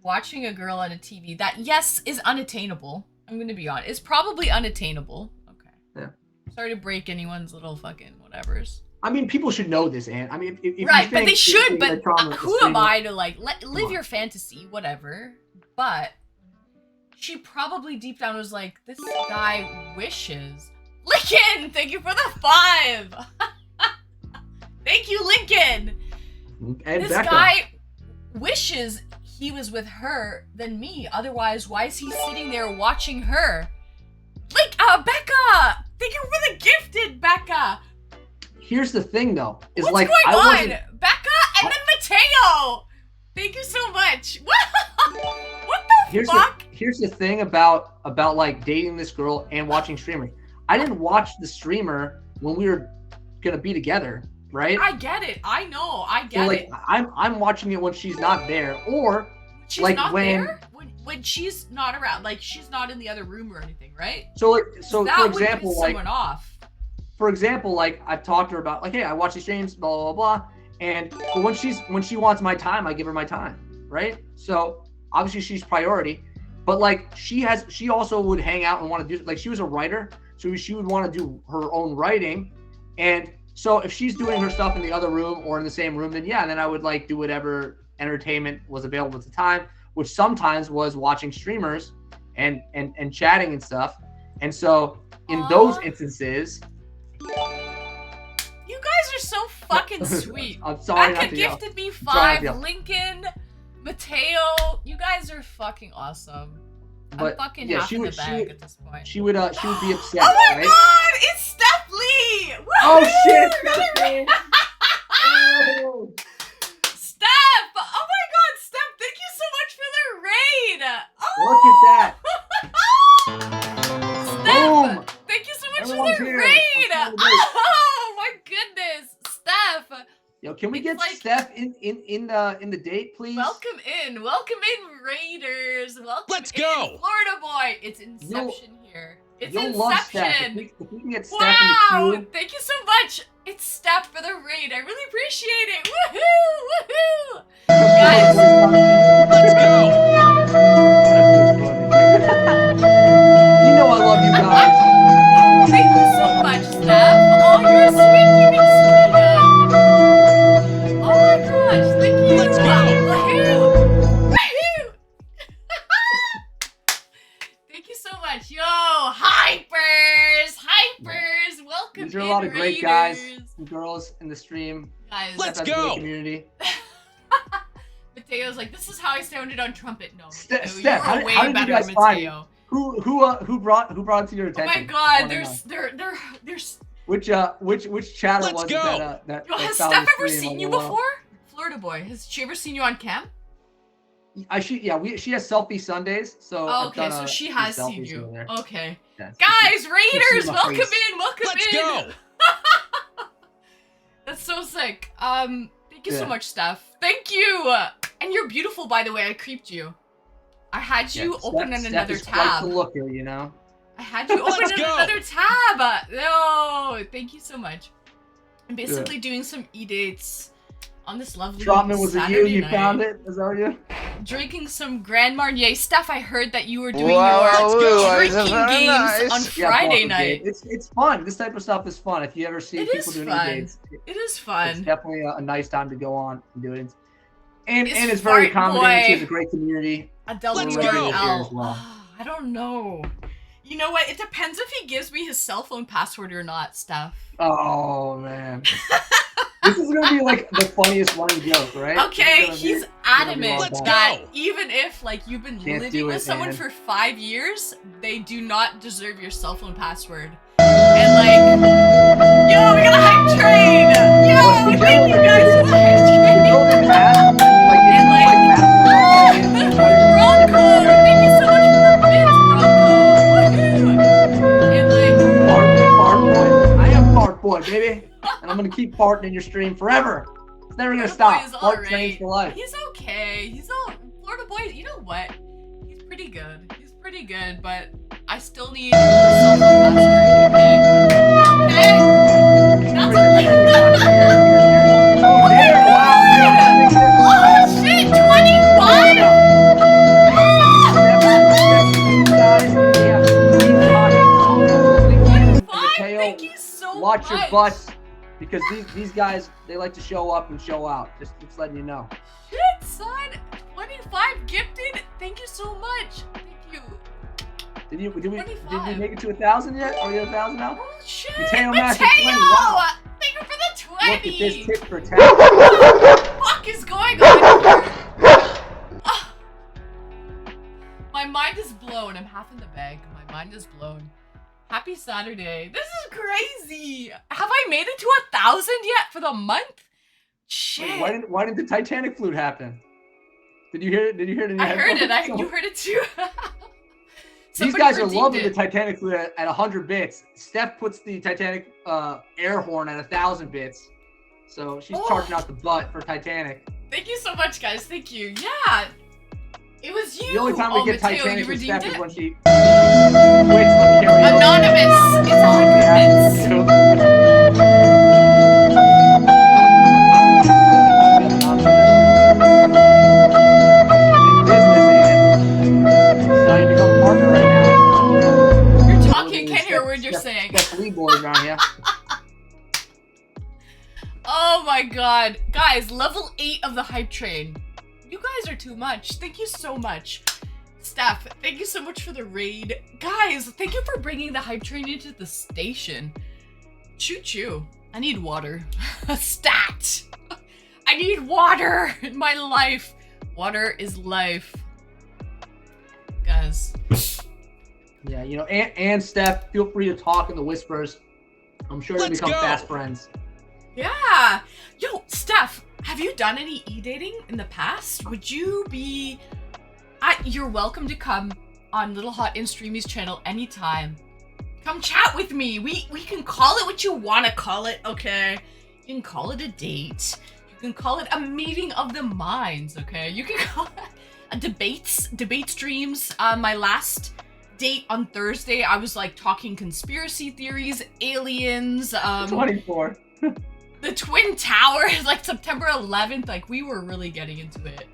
watching a girl on a TV that, yes, is unattainable. I'm gonna be honest. It's probably unattainable. Okay. Yeah. Sorry to break anyone's little fucking whatevers. I mean, people should know this, Anne. I mean, if you Right, but think they should. that But trauma is who am streaming- I to like live on. your fantasy, whatever? But she probably deep down was like, this guy wishes. Lincoln, thank you for the 5. Thank you, Lincoln. And This Becca. guy wishes he was with her than me. Otherwise, why is he sitting there watching her? Like, Becca! Thank you for the gifted, Becca! Here's the thing, though. Is What's like going I on? wasn't. Becca and then Mateo! Thank you so much. What the fuck? Here's the thing about like dating this girl and watching streamers. I didn't watch the streamer when we were gonna be together, right? I get it. I know. I So get like it. I'm watching it when she's not there, or She's like not when- there? When she's not around. Like, she's not in the other room or anything, right? so That for would example, piss like someone off. for example, like I've talked to her about like, hey, I watch these streams, blah blah blah, and but when she wants my time, I give her my time, right? So obviously she's priority, but like she also would hang out and want to do, like, she was a writer, so she would want to do her own writing, and so if she's doing her stuff in the other room or in the same room, then yeah, then I would like do whatever entertainment was available at the time, which sometimes was watching streamers and chatting and stuff, and so in those instances. You guys are so fucking sweet. I'm sorry Becca not to yell. gifted me sorry not to 5. yell. Lincoln, Mateo, you guys are fucking awesome. But, I'm fucking yeah, half she in would- the she bag would- at this point. She would be upset, Oh my right? god, it's Steph Lee! Oh Woohoo! shit! Really? Oh. Steph! Oh my god, Steph, thank you so much for the raid! Look at that! Steph! Boom! Thank you so much Everyone's for the here. raid! I'm trying to do- Oh my goodness! Steph! Yo, can we It's get like- Steph in the date, please? Welcome in, Raiders. Welcome Let's in, go. Florida boy. It's Inception here. It's You'll love Steph. Inception. If we can get Steph Wow! in the queue. Thank you so much. It's Steph for the raid. I really appreciate it. Woohoo! Woohoo! Guys. Let's go. You know I love you guys. Thank you so much, Steph. Oh, you're a sweet giving sweetheart. Oh my gosh, thank you. Let's go. Woohoo! Woohoo! Thank you so much. Yo, hypers! Welcome These are a in, lot of great guys Raiders. and girls in the stream. Guys, Let's That's a great go. Community. Mateo's like, this is how I sounded on trumpet. No, Steph, Mateo, Steph, you're how way did you better, guys find Mateo. Who brought it to your Oh attention? my god, Wanna know. there's Which chatter Let's was it go. that Yo, has found Steph the ever stream seen on you the wall? before? Florida boy, has she ever seen you on cam? She has selfie Sundays, so Oh, I've okay, done so a she few has seen selfies you. here and there. Okay. Yeah, Guys, she Raiders, sees my welcome face. in, welcome Let's in. go. That's so sick. Thank you so Yeah. much, Steph. Thank you. And you're beautiful, by the way. I creeped you. I had you open in another Steph is quite tab. the looker, you know. I had you open Let's in go. another tab. No, thank you so much. I'm basically doing some eDates on this lovely Trotman, was it you? Saturday You night. found it? Is that you? Drinking some Grand Marnier. Steph, I heard that you were doing Let's your go. drinking games on Yeah, Friday Buffalo night. Gate. It's fun. This type of stuff is fun. If you ever see It people is doing fun. dates, It is it's fun. definitely a nice time to go on and do it. And It's it's very fart accommodating. She boy. has a great community. A Let's go. WRL. As well. I don't know. You know what? It depends if he gives me his cell phone password or not, Steph. Oh man. This is gonna be like the funniest running joke, right? Okay, This is he's gonna adamant Let's that go. even if like you've been Can't living do with it, someone man. for 5 years, they do not deserve your cell phone password. And like, yo, we got a hype train! Yo, But thank you guys for the hype the train! girl didn't ask, like, And didn't, like, Bronco! Thank you so much for the bits, Bronco! Woohoo! And like, Fart boy. I am fart boy, baby. And I'm gonna keep farting in your stream forever. It's never gonna Florida boy stop. is Fart trains alright. for life. He's okay. He's all Florida boy. You know what? He's pretty good. He's pretty good, but I still need the cell phone password. Okay. Okay. That's Oh, there. Wow. Oh shit! 25. Thank you so much. Watch your butts, because these guys, they like to show up and show out. Just letting you know. Shit, son. 25 gifted. Thank you so much. Thank you. Did we 25. make it to 1,000 yet? Are we at 1,000 now? Oh, shit. Mateo Mateo! Mass at 20, wow. Thank you for the 20. Look at this tip for 10. What the fuck is going on here? Ah. My mind is blown. I'm half in the bag. My mind is blown. Happy Saturday. This is crazy. Have I made it to 1,000 yet for the month? Shit. Wait, why didn't the Titanic flute happen? Did you hear it? Did you hear it in your I heard it. headphones? You heard it too. These Somebody guys are redeemed loving it. the Titanic flute at 100 bits. Steph puts the Titanic air horn at 1,000 bits. So she's charging out the butt for Titanic. Thank you so much, guys. Thank you. Yeah. It was you. The only time we get Mateo, Titanic you with redeemed Steph is it? when she quits on karaoke. Anonymous. It's 100 bits. You're talking. Can't hear a word you're saying. Boys around here. Oh my god. Guys, level 8 of the hype train. You guys are too much. Thank you so much. Steph, thank you so much for the raid. Guys, thank you for bringing the hype train into the station. Choo choo. I need water. Stat. I need water in my life. Water is life. Guys. Yeah, you know, and Steph, feel free to talk in the whispers. I'm sure you'll Let's become go. fast friends. Yeah. Yo, Steph, have you done any e-dating in the past? Would you be... you're welcome to come on Little Hot and Streamy's channel anytime. Come chat with me. We can call it what you want to call it, okay? You can call it a date. You can call it a meeting of the minds, okay? You can call it a debate streams. My last date on Thursday, I was like talking conspiracy theories, aliens, 24. the Twin Towers, like September 11th, like we were really getting into it.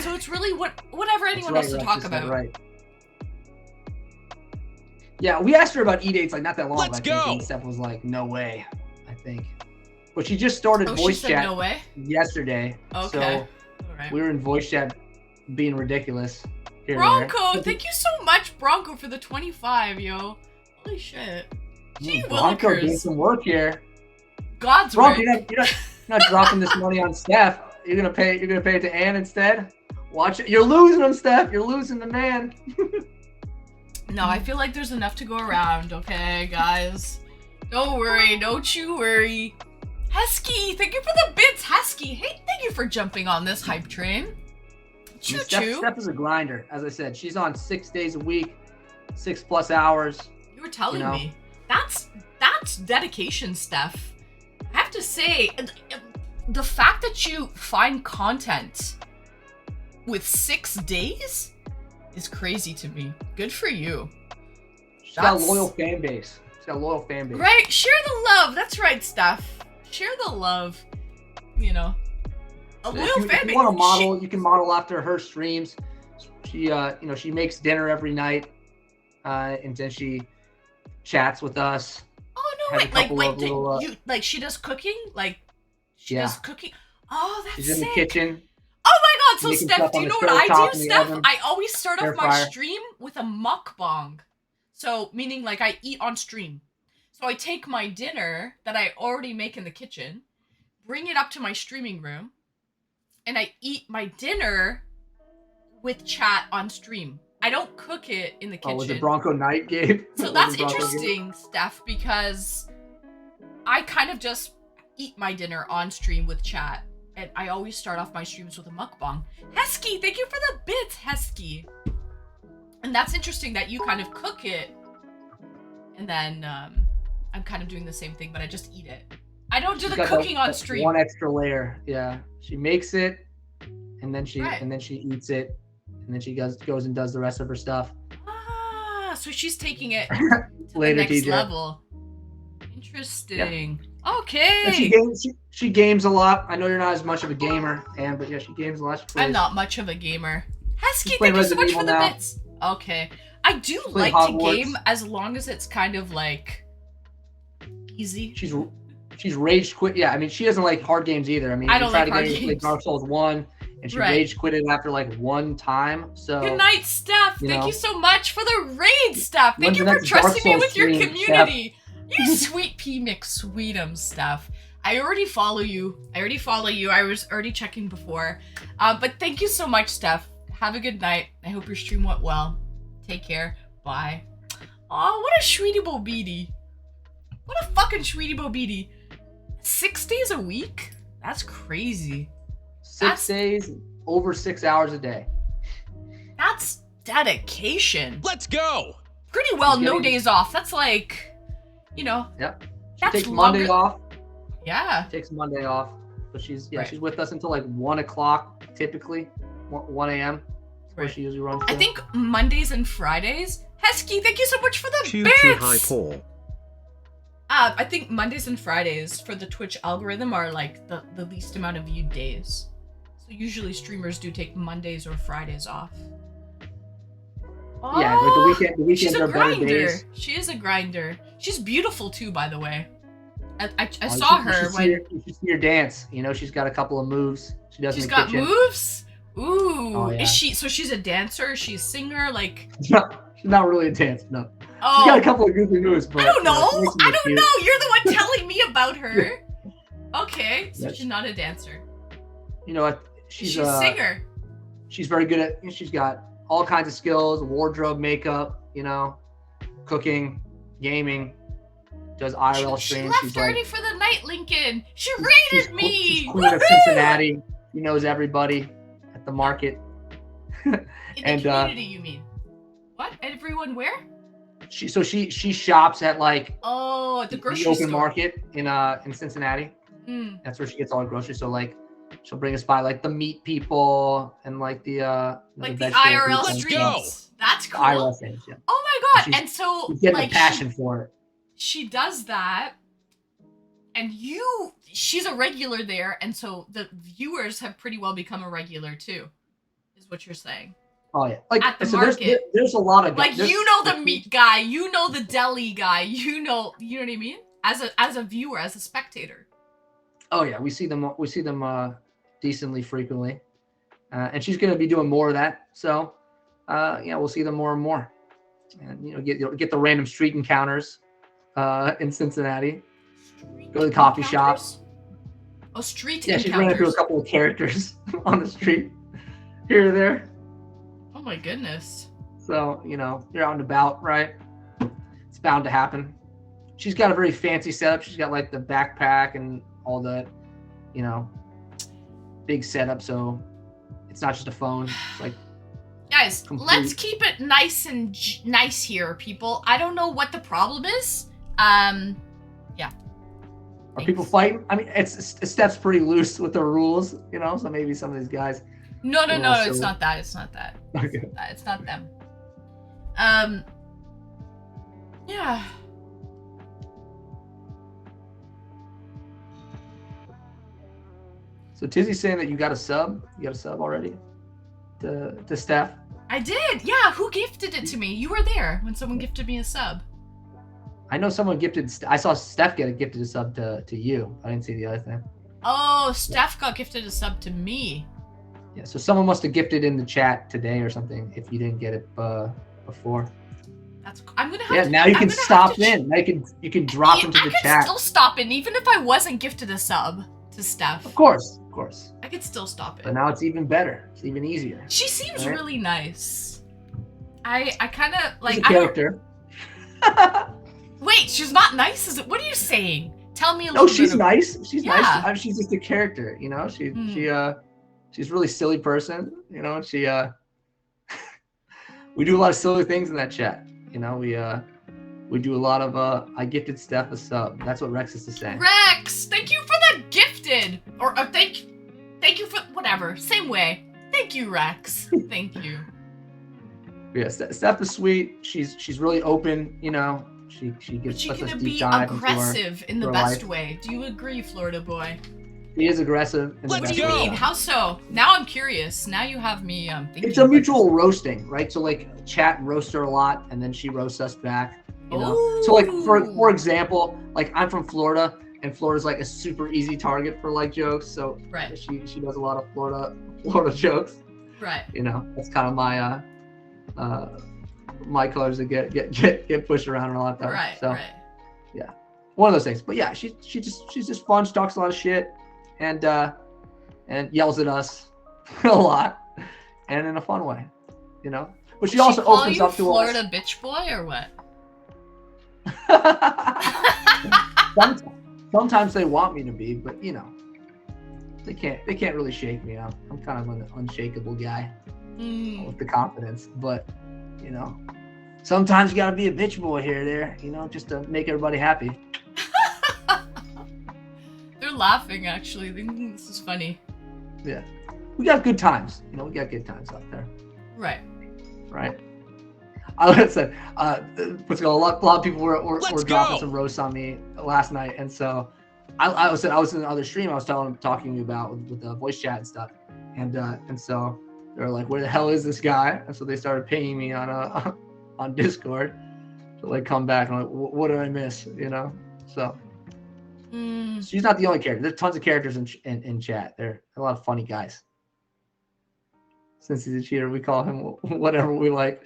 So it's really whatever anyone wants to talk about. Right. Yeah, we asked her about eDates like not that long Let's ago. I think, go. and Steph was like, "No way," I think. But she just started Oh, she voice said chat no way? yesterday. Okay. So All right. we were in voice chat, being ridiculous. Here and there. Bronco, thank you so much, Bronco, for the 25, yo. Holy shit. Gee Bronco doing willikers. some work here. God's Bronco, work. you're not dropping this money on Steph. You're gonna pay it to Ann instead. Watch it. You're losing him, Steph. You're losing the man. No, I feel like there's enough to go around, okay, guys? Don't worry, don't you worry. Hesky, thank you for the bits, Hesky. Hey, thank you for jumping on this hype train. Choo choo. Steph is a grinder. As I said, she's on 6 days a week, 6+ hours. You were telling You know? me. That's dedication, Steph. I have to say, the fact that you find content with 6 days is crazy to me. Good for you. She's got a loyal fan base. Right? Share the love. That's right, Steph. Share the love. You know. A loyal If fan you base. want to model, you can model after her streams. She, she makes dinner every night, and then she chats with us. Oh no! Has a Wait, like, couple wait, of little, you like she does cooking? Like, she Yeah. does cooking. Oh, that's She's in sick. the kitchen. Oh my god! So Making Steph, stuff do on you the know what I stovetop do, in the Steph? oven. I always start Air off my fryer. stream with a mukbang. So meaning like I eat on stream. So I take my dinner that I already make in the kitchen, bring it up to my streaming room, and I eat my dinner with chat on stream. I don't cook it in the kitchen. Oh, was it Bronco night, Gabe? So Was that's it Bronco Gabe? interesting, Steph, because I kind of just eat my dinner on stream with chat. And I always start off my streams with a mukbang. Hesky, thank you for the bits, Hesky. And that's interesting that you kind of cook it. And then I'm kind of doing the same thing, but I just eat it. I don't do She's the got cooking on that stream. One extra layer. Yeah. She makes it, and then she Right. eats it, and then she goes and does the rest of her stuff. Ah, so she's taking it to Later, the next TJ. level. Interesting. And Okay. she games a lot. I know you're not as much of a gamer, Anne, but yeah, she games a lot. She plays. I'm not much of a gamer. Hesky, She's playing thank you so much Resident for the Evil now. bits. Okay. I do playing like to Hogwarts. game as long as it's kind of like easy. She's rage quit. Yeah, I mean, she doesn't like hard games either. I mean, I we don't tried like to hard get her to play games. Dark Souls 1, and she Right. rage quitted after like one time. So Good night, Steph. you Thank know. you so much for the raid, Steph. Thank When's you the for next Dark trusting me Souls with your stream, community. You sweet pea McSweet'em, Steph. I already follow you. I was already checking before. But thank you so much, Steph. Have a good night. I hope your stream went well. Take care. Bye. Aw, what a sweetie bo beady. What a fucking sweetie bo beady. 6 days a week? That's crazy. 6 days, over 6 hours a day. That's dedication. Let's go. Pretty well, She's no getting- days off. That's like, you know. Yep. She That's takes Monday longer- off. Yeah. Takes Monday off, but she's Right. she's with us until like 1 o'clock typically, 1 a.m. That's where Right. she usually runs. I to. think Mondays and Fridays. Hesky, thank you so much for the Q bits. to high Paul. I think Mondays and Fridays for the Twitch algorithm are like the least amount of viewed days. So usually streamers do take Mondays or Fridays off. Yeah, like the weekends She's a are better grinder. days. She is a grinder. She's beautiful too, by the way. I Oh, saw you her should when see you should see her dance. You know, she's got a couple of moves. She does she's in the got kitchen. moves. Ooh, Oh, yeah. is she? So she's a dancer. She's a singer. Like, She's not really a dancer. No, she's oh, got a couple of goofy moves. But I don't know. she makes them I look don't cute. know. You're the one telling me about her. Okay, so Yes. she's not a dancer. You know what? She's a singer. She's very good at. She's got all kinds of skills: wardrobe, makeup. You know, cooking, gaming. Does IRL She streams. left She's early like for the night, Lincoln. She she's raided me. She's queen of Woohoo! Cincinnati. She knows everybody at the market. In and, the community, you mean? What? Everyone where? She shops at like Oh, at the grocery the open store. market in Cincinnati. Mm. That's where she gets all her groceries. So like she'll bring us by like the meat people and like the Like the vegetable IRL people and Let's streets. go. That's the cool. IRL things, yeah. Oh my god! She's- And so, She's getting like, a passion for it. she does that, and she's a regular there, and so the viewers have pretty well become a regular too, is what you're saying. Oh yeah, like At the so market. there's a lot of Like, there's- you know the meat guy, you know the deli guy, you know what I mean? As a viewer, as a spectator. Oh yeah, we see them decently frequently, and she's gonna be doing more of that. So yeah, we'll see them more and more, and you know get the random street encounters in Cincinnati. Go to the coffee shop. Encounters? Oh, street Yeah, she's ran into a encounters. couple of characters on the street here or there. Oh my goodness. So, you know, you're out and about, right? It's bound to happen. She's got a very fancy setup. She's got like the backpack and all the, you know, big setup. So it's not just a phone. It's like, Guys, Complete. let's keep it nice and nice here, people. I don't know what the problem is. Yeah. are people fighting? I mean, it's Steph's pretty loose with the rules, you know, so maybe some of these guys. No, Well, it's so- not that. It's not that. Okay. It's not them. Yeah. So Tizzy's saying that you got a sub. You got a sub already to Steph. I did. Yeah, who gifted it to me? You were there when someone gifted me a sub. I know someone gifted. I saw Steph get gifted a sub to you. I didn't see the other thing. Oh, Steph got gifted a sub to me. Yeah, so someone must have gifted in the chat today or something if you didn't get it before. I'm gonna have Yeah, to, now you I'm can gonna have stop to in. Now you can drop Yeah, into I the could chat. still stop in, even if I wasn't gifted a sub to Steph. Of course. I could still stop But it. now it's even better. It's even easier. She seems Alright. really nice. I kind of like. She's a I don't, character. wait, she's not nice. Is it? What are you saying? Tell me a No, little she's bit. nice. She's Yeah. nice. I mean, she's just a character, you know. She's a really silly person, you know. And she we do a lot of silly things in that chat, you know. We do a lot of I gifted Steph a sub. That's what Rex is to say. Rex, thank you for the gifted, or thank you for whatever. Same way. Thank you, Rex. Thank you. Yeah, Steph is sweet. She's really open, you know. She But gives she such a can deep be dive into her. aggressive in the her best life. way. Do you agree, Florida boy? She is aggressive. In the Let's What best do you go. way. mean? How so? Now I'm curious. Now you have me thinking. It's a mutual roasting, right? So like chat roasts her a lot, and then she roasts us back. You know. So like for example, like I'm from Florida, and Florida's like a super easy target for like jokes. So Right. she does a lot of Florida Florida jokes. Right. You know, that's kind of my colors that get pushed around and all that stuff. Right. So Right. one of those things. But yeah, she's just fun. She talks a lot of shit and yells at us a lot and in a fun way, you know. But she also opens up to Florida bitch boy or what? us. Sometimes they want me to be, but you know, they can't really shake me. I'm kind of an unshakable guy with the confidence. But you know, sometimes you gotta be a bitch boy here or there, you know, just to make everybody happy. They're laughing actually. They think this is funny. Yeah, we got good times. You know, we got good times out there. Right. Right. I said, what's going on? A lot of people were dropping some roasts on me last night, and so I was in another stream. I was talking about with the voice chat and stuff, and so they were like, "Where the hell is this guy?" And so they started pinging me on Discord to like come back. And I'm like, "What did I miss?" You know. So she's not the only character. There's tons of characters in chat. There are a lot of funny guys. Since he's a cheater, we call him whatever we like.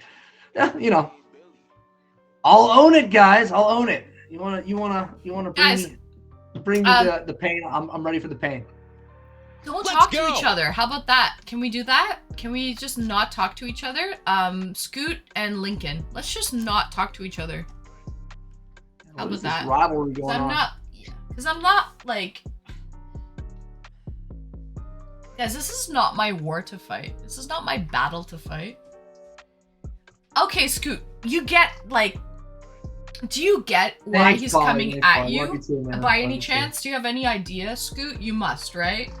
Yeah, you know. I'll own it, guys. I'll own it. You wanna bring me the pain. I'm ready for the pain. Don't talk to each other. How about that? Can we do that? Can we just not talk to each other? Scoot and Lincoln. Let's just not talk to each other. How about that? Rivalry going on. Because I'm not like. Guys, this is not my war to fight. This is not my battle to fight. Okay, Scoot, you get, like, do you get why he's coming at you by any chance? Do you have any idea, Scoot? You must, right?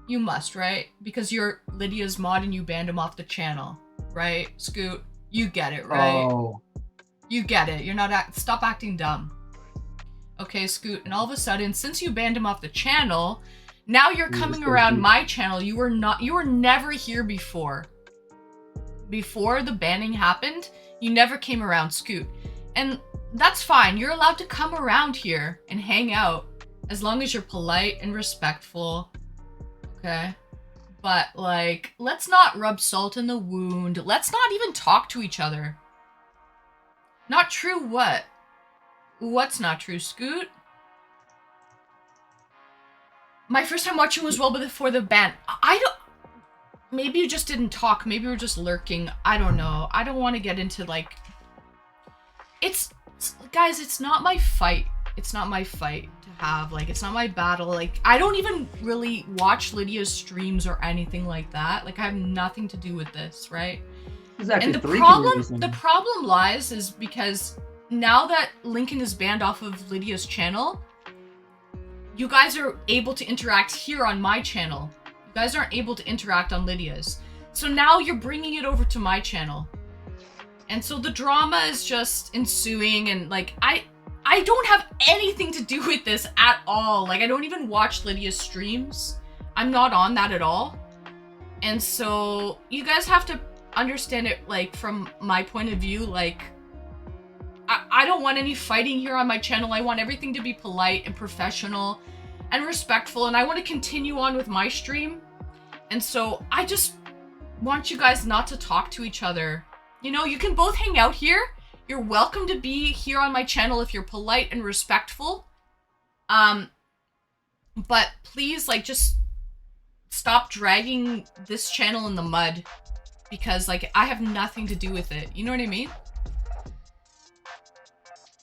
You must, right? Because you're Lydia's mod and you banned him off the channel, right? Scoot, you get it, right? Oh. You get it. You're not, stop acting dumb. Okay, Scoot, and all of a sudden, since you banned him off the channel, now you're coming around my channel. You were never here before. Before the banning happened, you never came around, Scoot. And that's fine. You're allowed to come around here and hang out as long as you're polite and respectful. Okay? But, like, let's not rub salt in the wound. Let's not even talk to each other. Not true what? What's not true, Scoot? My first time watching was well before the ban. I don't... Maybe you just didn't talk. Maybe you were just lurking. I don't know. I don't want to get into, like... Guys, it's not my fight. It's not my fight to have. Like, it's not my battle. Like, I don't even really watch Lydia's streams or anything like that. Like, I have nothing to do with this, right? And the problem lies is because now that Lincoln is banned off of Lydia's channel, you guys are able to interact here on my channel. You guys aren't able to interact on Lydia's. So now you're bringing it over to my channel. And so the drama is just ensuing, and like, I don't have anything to do with this at all. Like, I don't even watch Lydia's streams. I'm not on that at all. And so you guys have to understand it, like, from my point of view. Like, I don't want any fighting here on my channel. I want everything to be polite and professional and respectful, and I want to continue on with my stream. And so I just want you guys not to talk to each other. You know, you can both hang out here. You're welcome to be here on my channel if you're polite and respectful. But please, like, just stop dragging this channel in the mud, because, like, I have nothing to do with it. You know what I mean?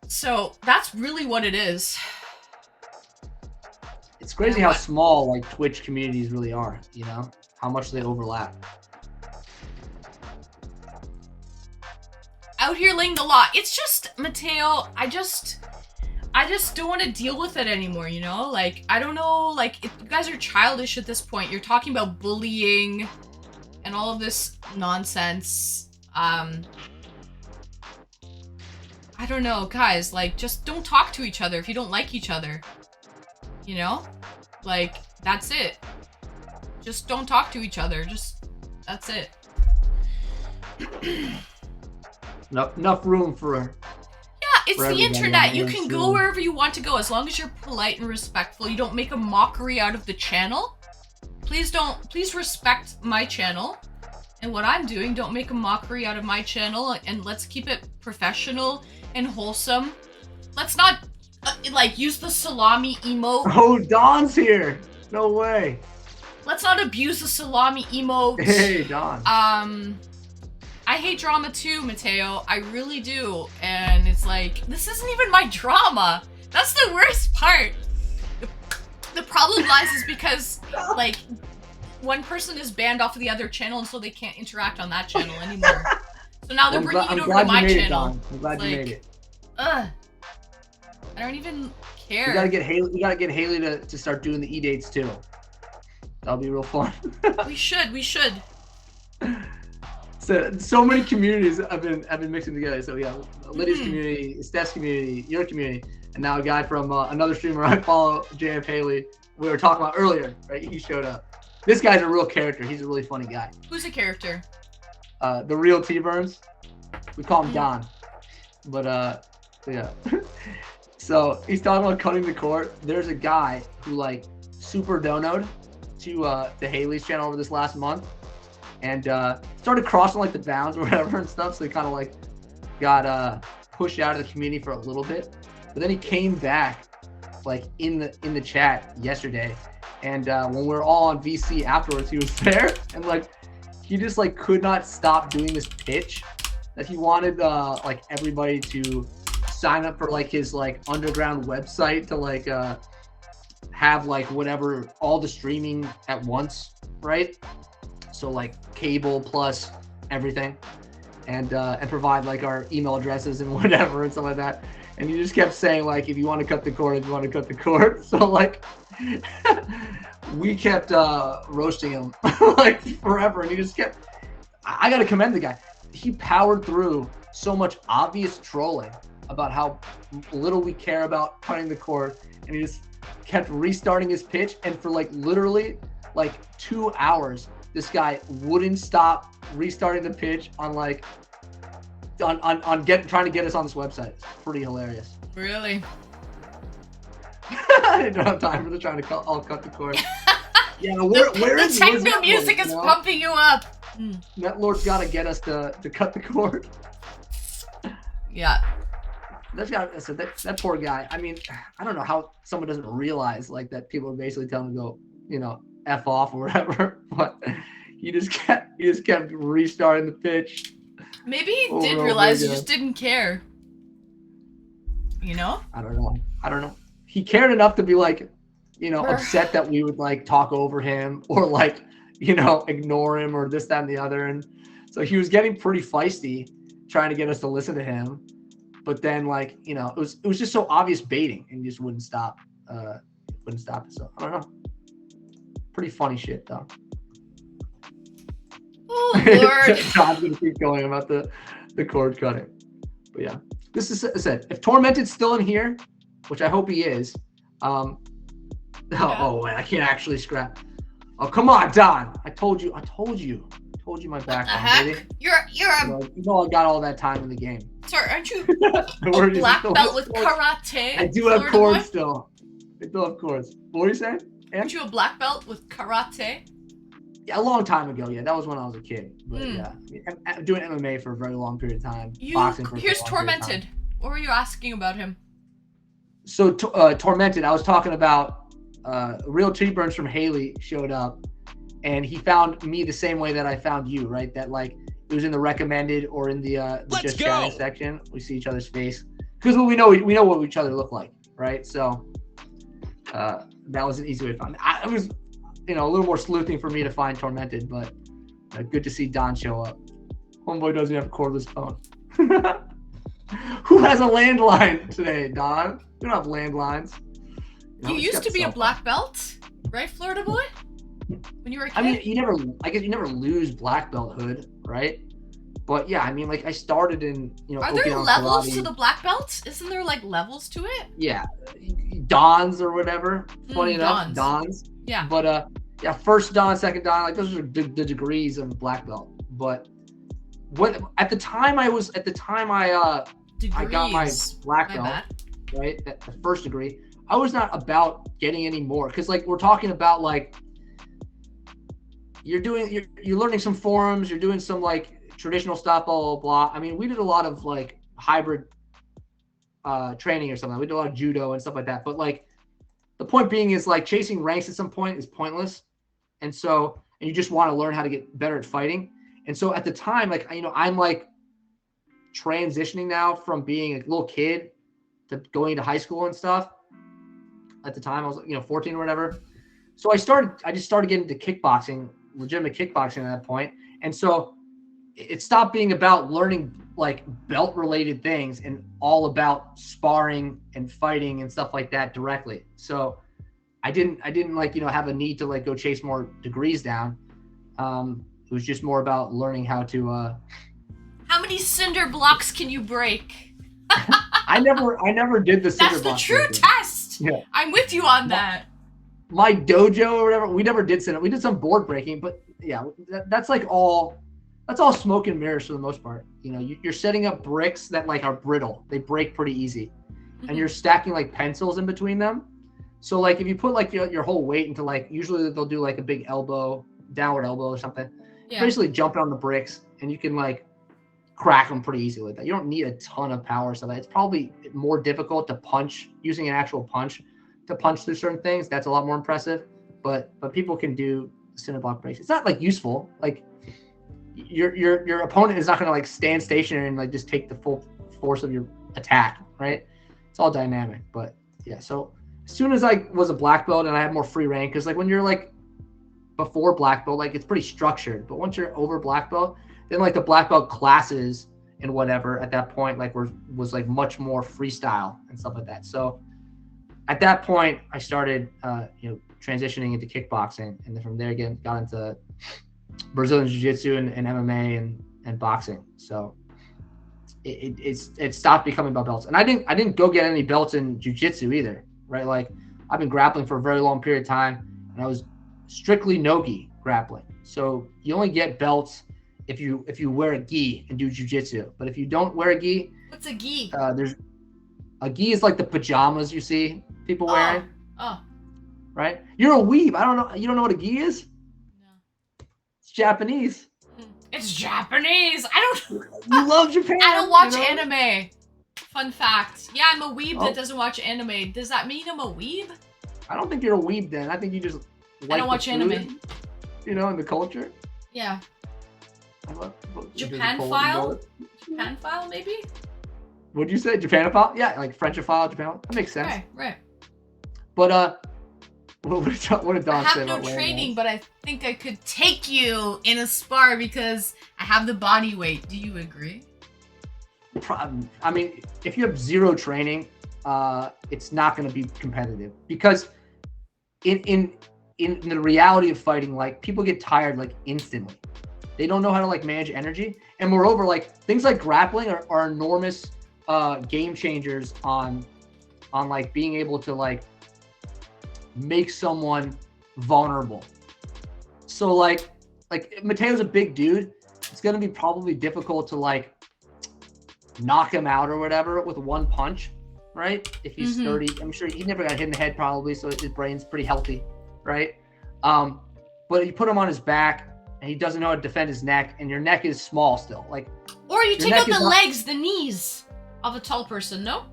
So that's really what it is. It's crazy how small, like, Twitch communities really are, you know? How much they overlap. Out here laying the law. It's just, Mateo, I just don't want to deal with it anymore, you know? Like, I don't know, like, if you guys are childish at this point. You're talking about bullying and all of this nonsense. I don't know, guys, like, just don't talk to each other if you don't like each other. You know? Like, that's it. Just don't talk to each other. Just, that's it. Enough room for... Yeah, it's the internet. You can go wherever you want to go as long as you're polite and respectful. You don't make a mockery out of the channel. please respect my channel and what I'm doing. Don't make a mockery out of my channel, and let's keep it professional and wholesome. Let's not like use the salami emote. Oh, Don's here. No way. Let's not abuse the salami emote. Hey, Don. I hate drama too, Mateo. I really do. And it's like, this isn't even my drama. That's the worst part. The problem lies is because, like, one person is banned off of the other channel, and so they can't interact on that channel anymore. So now they're bringing it over to my channel. I'm glad you made it. Ugh. I don't even care. You gotta get Haley. You gotta get Haley to start doing the eDates too. That'll be real fun. We should. So many communities have been mixing together. So yeah, Lydia's community, Steph's community, your community, and now a guy from another streamer I follow, JF Haley. We were talking about earlier, right? He showed up. This guy's a real character. He's a really funny guy. Who's a character? The real T-Burns. We call him Don. But yeah. So he's talking about cutting the cord. There's a guy who like super donoed to Haley's channel over this last month, and started crossing like the bounds or whatever and stuff. So he kind of like got pushed out of the community for a little bit, but then he came back like in the chat yesterday, and when we were all on VC afterwards, he was there, and like he just like could not stop doing this pitch that he wanted like everybody to sign up for like his like underground website to like have like whatever, all the streaming at once, right? So like cable plus everything, and provide like our email addresses and whatever and stuff like that. And he just kept saying like, if you want to cut the cord, if you want to cut the cord. So like we kept roasting him like forever, and he just kept. I gotta commend the guy. He powered through so much obvious trolling about how little we care about cutting the cord, and he just kept restarting his pitch, and for like literally like 2 hours this guy wouldn't stop restarting the pitch on like trying to get us on this website. It's pretty hilarious. Really? I don't have time for the trying to cut the cord. Yeah, where is the techno music is pumping you up. Netlord's got to get us to cut the cord. Yeah. That poor guy. I mean, I don't know how someone doesn't realize like that people are basically telling him to go, you know, F off or whatever. But he just kept restarting the pitch. Maybe he did realize, he just didn't care. You know? I don't know. He cared enough to be like, you know, upset that we would like talk over him or like, you know, ignore him or this, that, and the other. And so he was getting pretty feisty trying to get us to listen to him. But then, like, you know, it was just so obvious baiting, and he just wouldn't stop. So I don't know. Pretty funny shit, though. Oh Lord! John's gonna keep going about the cord cutting. But yeah, this is said. If Tormented's still in here, which I hope he is. Oh wait, I can't actually scrap. Oh come on, Don! I told you my background, baby. You're you know I got all that time in the game. Sorry, aren't you a black belt with karate? I do have cords still. I still have cords. What were you saying? Aren't you a black belt with karate? Yeah, a long time ago. Yeah, that was when I was a kid. But yeah, I'm doing MMA for a very long period of time. Boxing for here's Tormented. What were you asking about him? So Tormented, I was talking about real T-Burns from Haley showed up, and he found me the same way that I found you, right? That like it was in the recommended or in the just chatting section. We see each other's face because we know what each other look like, right? So that was an easy way to find. It was, you know, a little more sleuthing for me to find Tormented, but good to see Don show up. Homeboy doesn't have a cordless phone. Who has a landline today, Don? We don't have landlines. You used to be a black belt, right, Florida boy? When you were a kid? I mean, I guess you never lose black belthood, right? But yeah, I mean, like I started in, you know. Are there levels to the black belt? Isn't there like levels to it? Yeah, Dons or whatever. Funny enough, Dons. Yeah. But yeah, first Dan, second Dan, like those are the degrees of black belt. But at the time I got my black belt, right? The first degree. I was not about getting any more because like we're talking about like you're learning some forms, you're doing some like traditional stuff, blah, blah, blah. I mean, we did a lot of like hybrid training or something. We did a lot of judo and stuff like that. But like the point being is like chasing ranks at some point is pointless. And you just want to learn how to get better at fighting. And so at the time, like, I'm like transitioning now from being a little kid to going into high school and stuff. At the time I was, 14 or whatever. So I just started getting into kickboxing, legitimate kickboxing at that point. And so it stopped being about learning like belt related things and all about sparring and fighting and stuff like that directly. So I didn't like, have a need to like go chase more degrees down. It was just more about learning how to, How many cinder blocks can you break? I never did the cinder That's the block true breaking. test. Yeah. I'm with you on that. My dojo or whatever, we never did cinder. We did some board breaking, but yeah, that's all smoke and mirrors for the most part. You're setting up bricks that like are brittle. They break pretty easy. And you're stacking like pencils in between them. So like if you put like your whole weight into like, usually they'll do like a big downward elbow or something. Yeah. Basically jump on the bricks and you can like crack them pretty easily like that. You don't need a ton of power. So it's probably more difficult to punch using an actual punch to punch through certain things. That's a lot more impressive. But people can do cinder block breaks. It's not like useful. Like your opponent is not going to like stand stationary and like just take the full force of your attack, right? It's all dynamic. But yeah, so as soon as I was a black belt and I had more free reign, because like when you're like before black belt, like it's pretty structured. But once you're over black belt, then like the black belt classes and whatever at that point like was like much more freestyle and stuff like that. So at that point I started transitioning into kickboxing, and then from there again got into Brazilian Jiu-Jitsu and MMA and boxing. So it stopped becoming about belts. And I didn't go get any belts in Jiu-Jitsu either, right? Like I've been grappling for a very long period of time, and I was strictly no-gi grappling. So you only get belts if you wear a gi and do jiu-jitsu. But if you don't wear a gi, what's a gi? There's a gi is like the pajamas you see people wearing. Oh. Right? You're a weeb. I don't know. You don't know what a gi is? No. It's Japanese. It's Japanese. You love Japan. I don't watch anime. Fun fact. Yeah, I'm a weeb that doesn't watch anime. Does that mean I'm a weeb? I don't think you're a weeb then. I think you just like I don't watch food, anime. And the culture. Yeah. I love Japan-phile? Japan-phile, maybe? What'd you say? Japanophile? Yeah, like Frenchophile, Japan. That makes sense. Right. But what did Don say I have about no wearing training, those? but I think I could take you in a spar because I have the body weight. Do you agree? I mean, if you have zero training, it's not going to be competitive because in the reality of fighting, like people get tired like instantly. They don't know how to like manage energy, and moreover, like things like grappling are enormous game changers on like being able to like make someone vulnerable. So like Mateo's a big dude. It's gonna be probably difficult to like knock him out or whatever with one punch, right? If he's 30, I'm sure he never got hit in the head probably, so his brain's pretty healthy, right? But you put him on his back and he doesn't know how to defend his neck, and your neck is small still. Like, or you take out the legs, the knees of a tall person, no?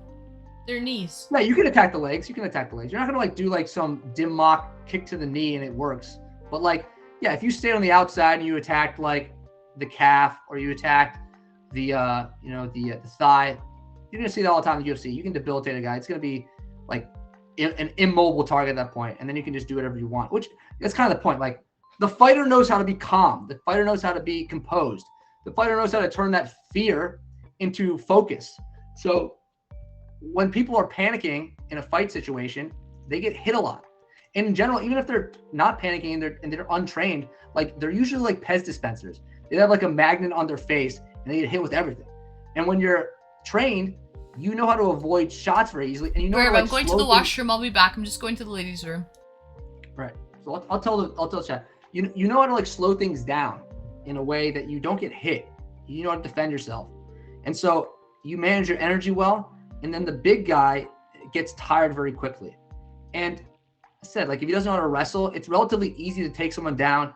Their knees. Yeah, you can attack the legs. You're not gonna like do like some dim mock kick to the knee and it works. But like, yeah, if you stay on the outside and you attack like the calf or you attack the the thigh, you're gonna see that all the time in the UFC. You can debilitate a guy. It's gonna be like an immobile target at that point, and then you can just do whatever you want. Which that's kind of the point. Like the fighter knows how to be calm. The fighter knows how to be composed. The fighter knows how to turn that fear into focus. So when people are panicking in a fight situation, they get hit a lot. And in general, even if they're not panicking and they're untrained, like they're usually like Pez dispensers. They have like a magnet on their face and they get hit with everything. And when you're trained, you know how to avoid shots very easily. And you know, I'm going to the washroom. I'll be back. I'm just going to the ladies' room. Right. So I'll tell the chat. You know how to like slow things down in a way that you don't get hit. You know how to defend yourself. And so you manage your energy well. And then the big guy gets tired very quickly. And I said, like, if he doesn't know how to wrestle, it's relatively easy to take someone down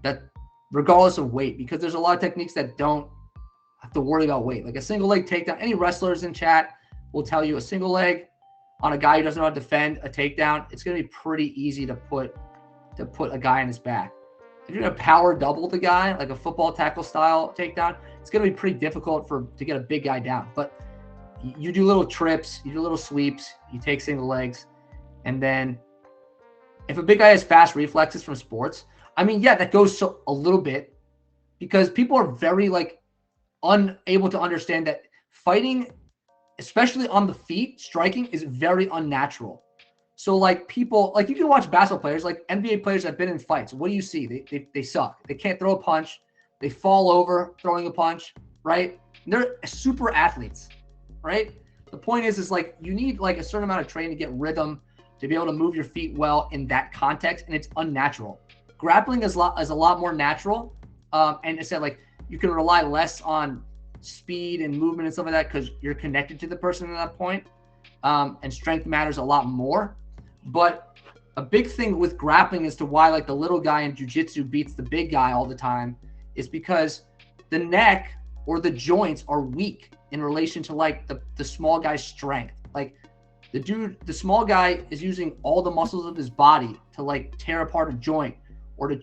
that regardless of weight, because there's a lot of techniques that don't have to worry about weight. Like a single leg takedown, any wrestlers in chat will tell you a single leg on a guy who doesn't know how to defend a takedown, it's going to be pretty easy to put a guy on his back. If you're going to power double the guy, like a football tackle style takedown, it's going to be pretty difficult to get a big guy down. But you do little trips, you do little sweeps, you take single legs, and then if a big guy has fast reflexes from sports, I mean, yeah, that goes a little bit, because people are very like unable to understand that fighting, especially on the feet, striking is very unnatural. So like people, like you can watch basketball players, like NBA players that have been in fights. What do you see? They suck. They can't throw a punch. They fall over throwing a punch, right? They're super athletes, right? The point is like you need like a certain amount of training to get rhythm, to be able to move your feet well in that context, and it's unnatural. Grappling is a lot more natural, and it's like you can rely less on speed and movement and stuff like that because you're connected to the person at that point, and strength matters a lot more. But a big thing with grappling as to why like the little guy in jiu-jitsu beats the big guy all the time is because the neck or the joints are weak in relation to like the small guy's strength. Like the small guy is using all the muscles of his body to like tear apart a joint or to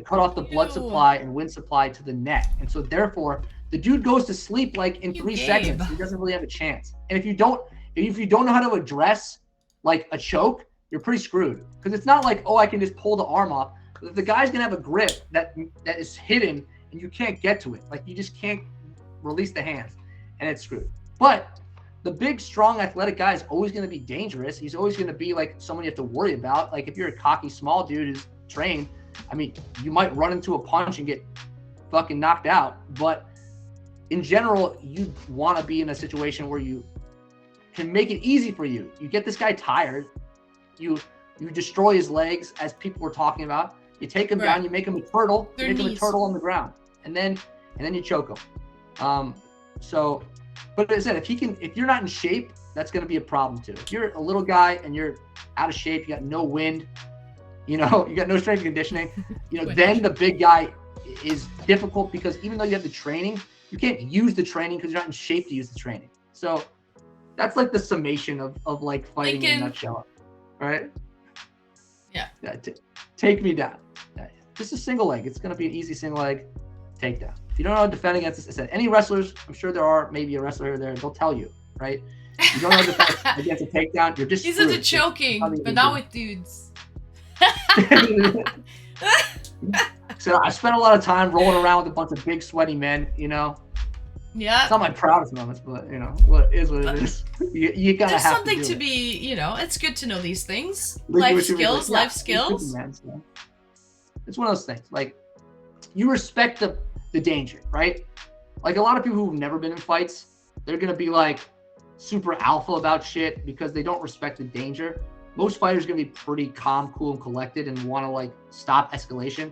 cut off the blood supply and wind supply to the neck. And so therefore the dude goes to sleep like in 3 seconds. He doesn't really have a chance. And if you don't know how to address like a choke, you're pretty screwed. Because it's not like, oh, I can just pull the arm off. The guy's gonna have a grip that is hidden and you can't get to it. Like you just can't release the hands, and it's screwed. But the big, strong, athletic guy is always gonna be dangerous. He's always gonna be like someone you have to worry about. Like if you're a cocky small dude who's trained, I mean, you might run into a punch and get fucking knocked out. But in general, you want to be in a situation where you can make it easy for you. You get this guy tired. You destroy his legs, as people were talking about. You take him down. You make him a turtle. You make him a turtle on the ground, and then you choke him. So, but as I said, if you're not in shape, that's going to be a problem too. If you're a little guy and you're out of shape, you got no wind, you got no strength and conditioning, then the big guy is difficult, because even though you have the training, you can't use the training because you're not in shape to use the training. So that's like the summation of like fighting in a nutshell, right? Yeah. Take me down. Just a single leg. It's going to be an easy single leg takedown. If you don't know how to defend against this, I said any wrestlers, I'm sure there are maybe a wrestler there, they'll tell you, right? You don't know how to defend against a takedown, you're just He's into choking, but not with dudes. So I spent a lot of time rolling around with a bunch of big sweaty men, Yeah. It's not my proudest moments, but what it is. You gotta There's have something to, to be, it's good to know these things. Like, Life skills. It's one of those things. Like, you respect the danger, right? Like a lot of people who've never been in fights, they're gonna be like super alpha about shit because they don't respect the danger. Most fighters are gonna be pretty calm, cool, and collected and want to like stop escalation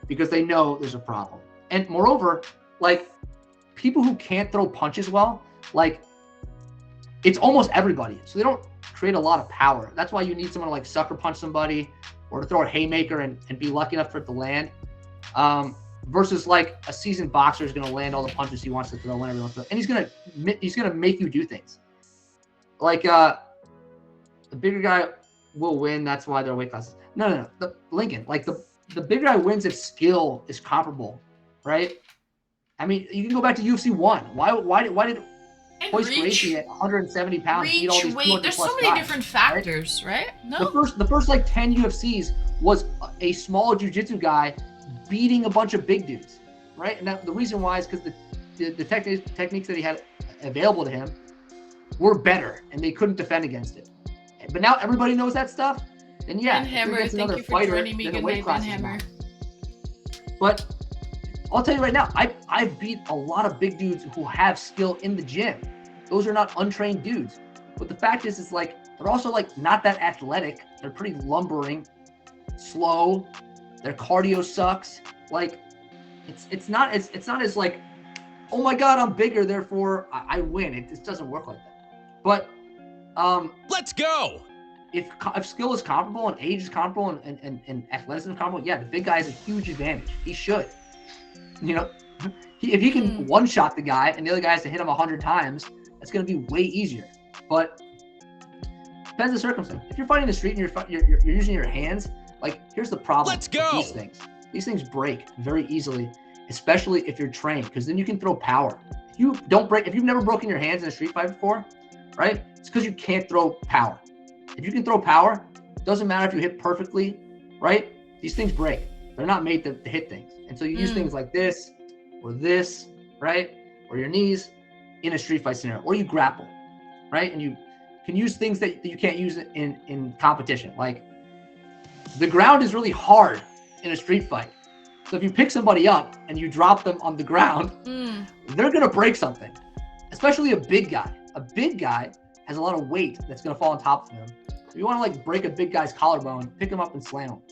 because they know there's a problem. And moreover, like people who can't throw punches well, like it's almost everybody. So they don't create a lot of power. That's why you need someone to like sucker punch somebody or to throw a haymaker and be lucky enough for it to land. Versus like a seasoned boxer is going to land all the punches he wants to throw whenever he wants to, and he's going to make you do things. Like the bigger guy will win. That's why they're weight classes. No. Lincoln, like the bigger guy wins if skill is comparable, right? I mean, you can go back to UFC 1. Why did Royce Gracie at 170 pounds beat all these weight. There's so many different factors, right? No. The first like 10 UFCs was a small jiu-jitsu guy beating a bunch of big dudes, right? And the reason why is because the techniques that he had available to him were better, and they couldn't defend against it. But now everybody knows that stuff. And yeah, Hammer, thank you for joining me. Good night, Van Hammer. But I'll tell you right now, I've beat a lot of big dudes who have skill in the gym. Those are not untrained dudes. But the fact is like they're also like not that athletic. They're pretty lumbering, slow. Their cardio sucks. Like it's not as like, oh my God, I'm bigger, therefore I win. It just doesn't work like that. But let's go. if skill is comparable and age is comparable and athleticism is comparable, yeah, the big guy has a huge advantage. He should, you know, if he can one shot the guy and the other guy has to hit him 100 times, that's going to be way easier. But depends on the circumstance. If you're fighting in the street and you're using your hands, like here's the problem. Let's go. With these things. These things break very easily, especially if you're trained, because then you can throw power. If you've never broken your hands in a street fight before, right? It's because you can't throw power. If you can throw power, it doesn't matter if you hit perfectly, right? These things break. They're not made to hit things. And so you use things like this, right? Or your knees in a street fight scenario, or you grapple, right? And you can use things that you can't use in competition. Like the ground is really hard in a street fight. So if you pick somebody up and you drop them on the ground, they're going to break something, especially a big guy. A big guy has a lot of weight that's going to fall on top of him. So you want to like break a big guy's collarbone, pick him up and slam him.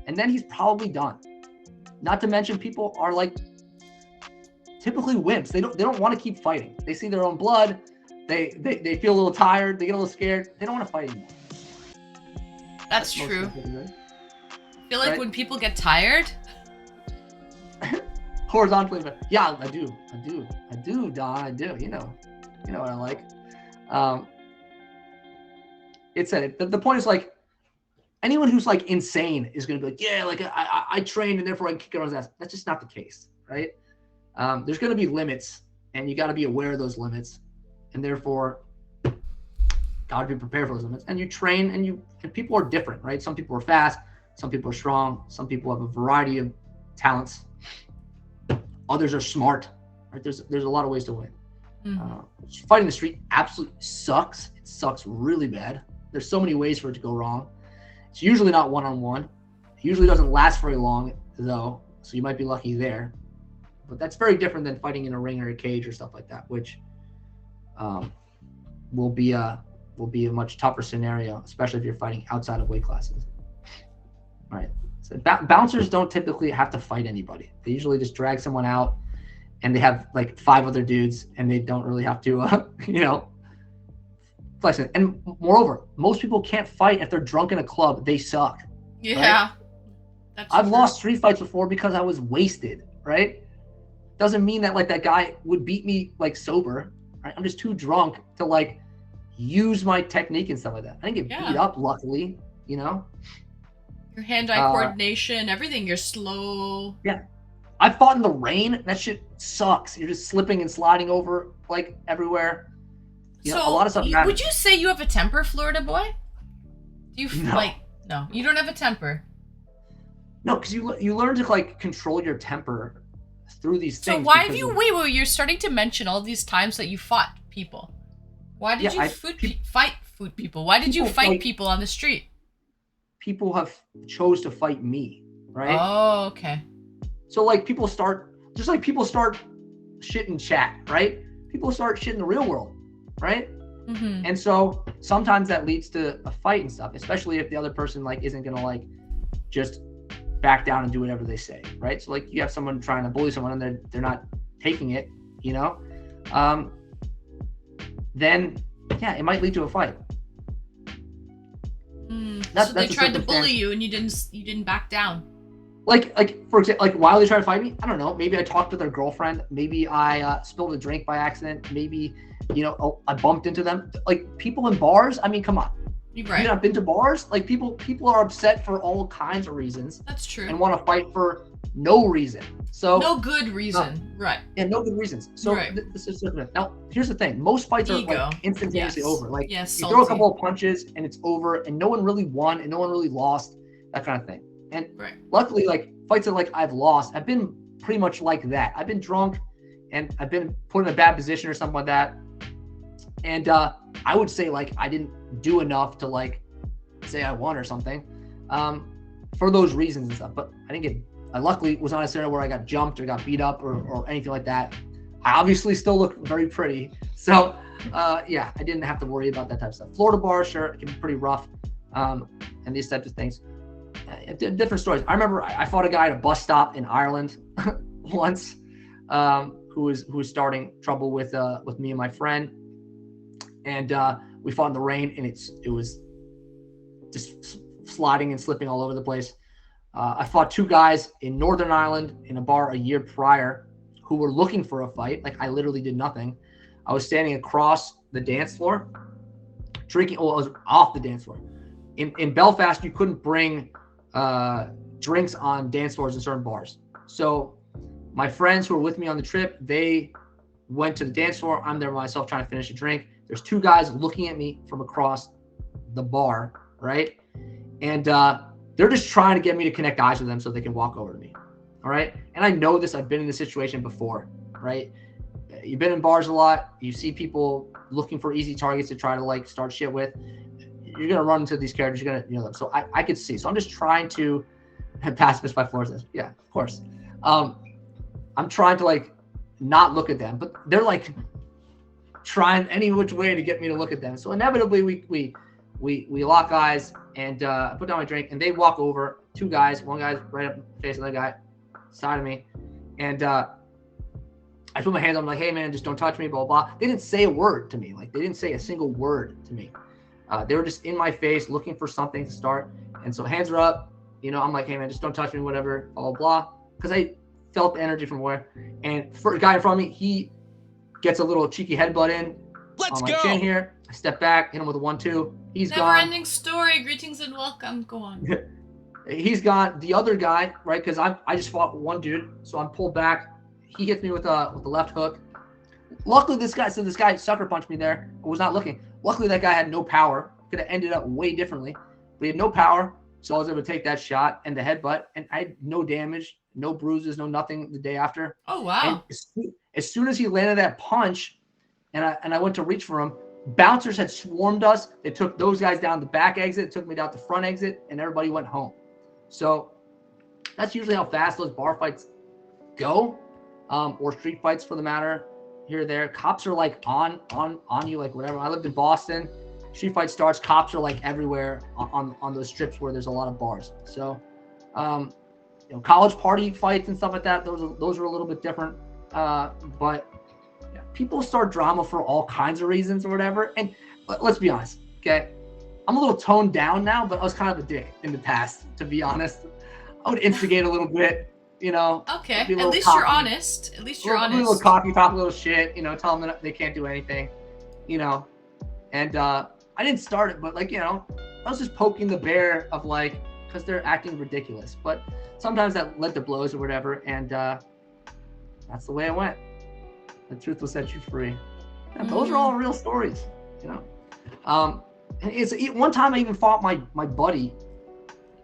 And then he's probably done. Not to mention people are like typically wimps. They don't want to keep fighting. They see their own blood. They feel a little tired. They get a little scared. They don't want to fight anymore. That's true. I feel like right? when people get tired. Horizontally, but yeah, I do, Don, I do. You know what I like. The point is like anyone who's like insane is going to be like, yeah, like I trained and therefore I can kick everyone's ass. That's just not the case, right? There's going to be limits, and you got to be aware of those limits, and therefore got to be prepared for those limits. And you train, and people are different, right? Some people are fast, some people are strong, some people have a variety of talents. Others are smart, right? There's a lot of ways to win. Fighting the street absolutely sucks. It sucks really bad. There's so many ways for it to go wrong. It's usually not one-on-one. It usually doesn't last very long, though, so you might be lucky there. But that's very different than fighting in a ring or a cage or stuff like that, which will be a much tougher scenario, especially if you're fighting outside of weight classes. All right. So bouncers don't typically have to fight anybody. They usually just drag someone out, and they have like 5 other dudes, and they don't really have to, flex it. And moreover, most people can't fight if they're drunk in a club. They suck. Yeah. Right? I've lost street fights before because I was wasted, right? Doesn't mean that like that guy would beat me like sober, right? I'm just too drunk to like use my technique and stuff like that. I didn't get beat up, luckily, Your hand-eye coordination, everything. You're slow. Yeah. I fought in the rain. That shit sucks. You're just slipping and sliding over like everywhere. A lot of stuff matters. Would you say you have a temper, Florida boy? Do you No. No, you don't have a temper. No, because you learn to like control your temper through these things. So why have you wait? You're starting to mention all these times that you fought people. Why did you fight people? Why did you fight people on the street? People have chose to fight me, right? Oh, okay. So like people start shit in chat, right? People start shit in the real world, right? Mm-hmm. And so sometimes that leads to a fight and stuff, especially if the other person like isn't gonna like just back down and do whatever they say, right? So like you have someone trying to bully someone and they're not taking it, then yeah, it might lead to a fight. So they tried to bully you and you didn't back down. Like for example, like why are they trying to fight me? I don't know. Maybe I talked to their girlfriend. Maybe I spilled a drink by accident. Maybe I bumped into them. Like people in bars. I mean, come on. Right. You not been to bars? Like people are upset for all kinds of reasons. That's true. And want to fight for no reason. So no good reason. Right. Yeah, no good reasons. So this is different. Now, here's the thing. Most fights are like instantaneously over. Like you throw a couple of punches and it's over, and no one really won and no one really lost. That kind of thing. And luckily, like fights that like I've lost, I've been pretty much like that. I've been drunk and I've been put in a bad position or something like that. And I would say like I didn't do enough to like say I won or something for those reasons and stuff. But I luckily was not a scenario where I got jumped or got beat up or anything like that. I obviously still look very pretty. So yeah, I didn't have to worry about that type of stuff. Florida bar, sure, it can be pretty rough. And these types of things. Different stories. I remember I fought a guy at a bus stop in Ireland once who was starting trouble with me and my friend. And we fought in the rain, and it was just sliding and slipping all over the place. I fought 2 guys in Northern Ireland in a bar a year prior who were looking for a fight. Like, I literally did nothing. I was standing across the dance floor, drinking. I was off the dance floor. In Belfast, you couldn't bring drinks on dance floors in certain bars. So my friends who were with me on the trip, they went to the dance floor. I'm there myself trying to finish a drink. There's 2 guys looking at me from across the bar, right? And they're just trying to get me to connect eyes with them so they can walk over to me, all right? And I know this. I've been in this situation before, right? You've been in bars a lot. You see people looking for easy targets to try to like start shit with. You're going to run into these characters. You're going to, them. So I could see. So I'm just trying to pacifist by floor says, yeah, of course. I'm trying to like not look at them, but they're like trying any which way to get me to look at them. So inevitably we lock eyes, and I put down my drink, and they walk over. 2 guys, one guy's right up in the face of the guy side of me, and I put my hands on. I'm like, hey man, just don't touch me, blah blah. They didn't say a word to me. Like, they didn't say a single word to me. They were just in my face looking for something to start. And so hands are up. I'm like, hey man, just don't touch me, whatever, blah blah. Because I felt the energy from where. And for a guy in front of me, he gets a little cheeky headbutt in Let's on my go. chin here. I step back, hit him with a 1-2. He's Never gone. ending story. Greetings and welcome. Go on. He's gone. The other guy, right? Because I just fought one dude, so I'm pulled back. He hits me with the left hook. Luckily, this guy sucker punched me there. I was not looking. Luckily, that guy had no power. Could have ended up way differently. But he had no power, so I was able to take that shot and the headbutt, and I had no damage, no bruises, no nothing the day after. Oh wow. And as soon as he landed that punch, and I went to reach for him, bouncers had swarmed us. They took those guys down the back exit, took me down the front exit, and everybody went home. So that's usually how fast those bar fights go, or street fights for the matter. Here or there, cops are like on you, like whatever. I lived in Boston. Street fight starts, cops are like everywhere on those strips where there's a lot of bars. So, college party fights and stuff like that. Those are a little bit different. But yeah, people start drama for all kinds of reasons or whatever. And let's be honest, okay? I'm a little toned down now, but I was kind of a dick in the past, to be honest. I would instigate a little bit. Okay. At least cocky. You're honest. At least you're honest. A little cocky, talk a little shit, tell them that they can't do anything, And I didn't start it, but I was just poking the bear of like, because they're acting ridiculous. But sometimes that led to blows or whatever, and that's the way it went. The truth will set you free. And those are all real stories, And it's one time I even fought my buddy,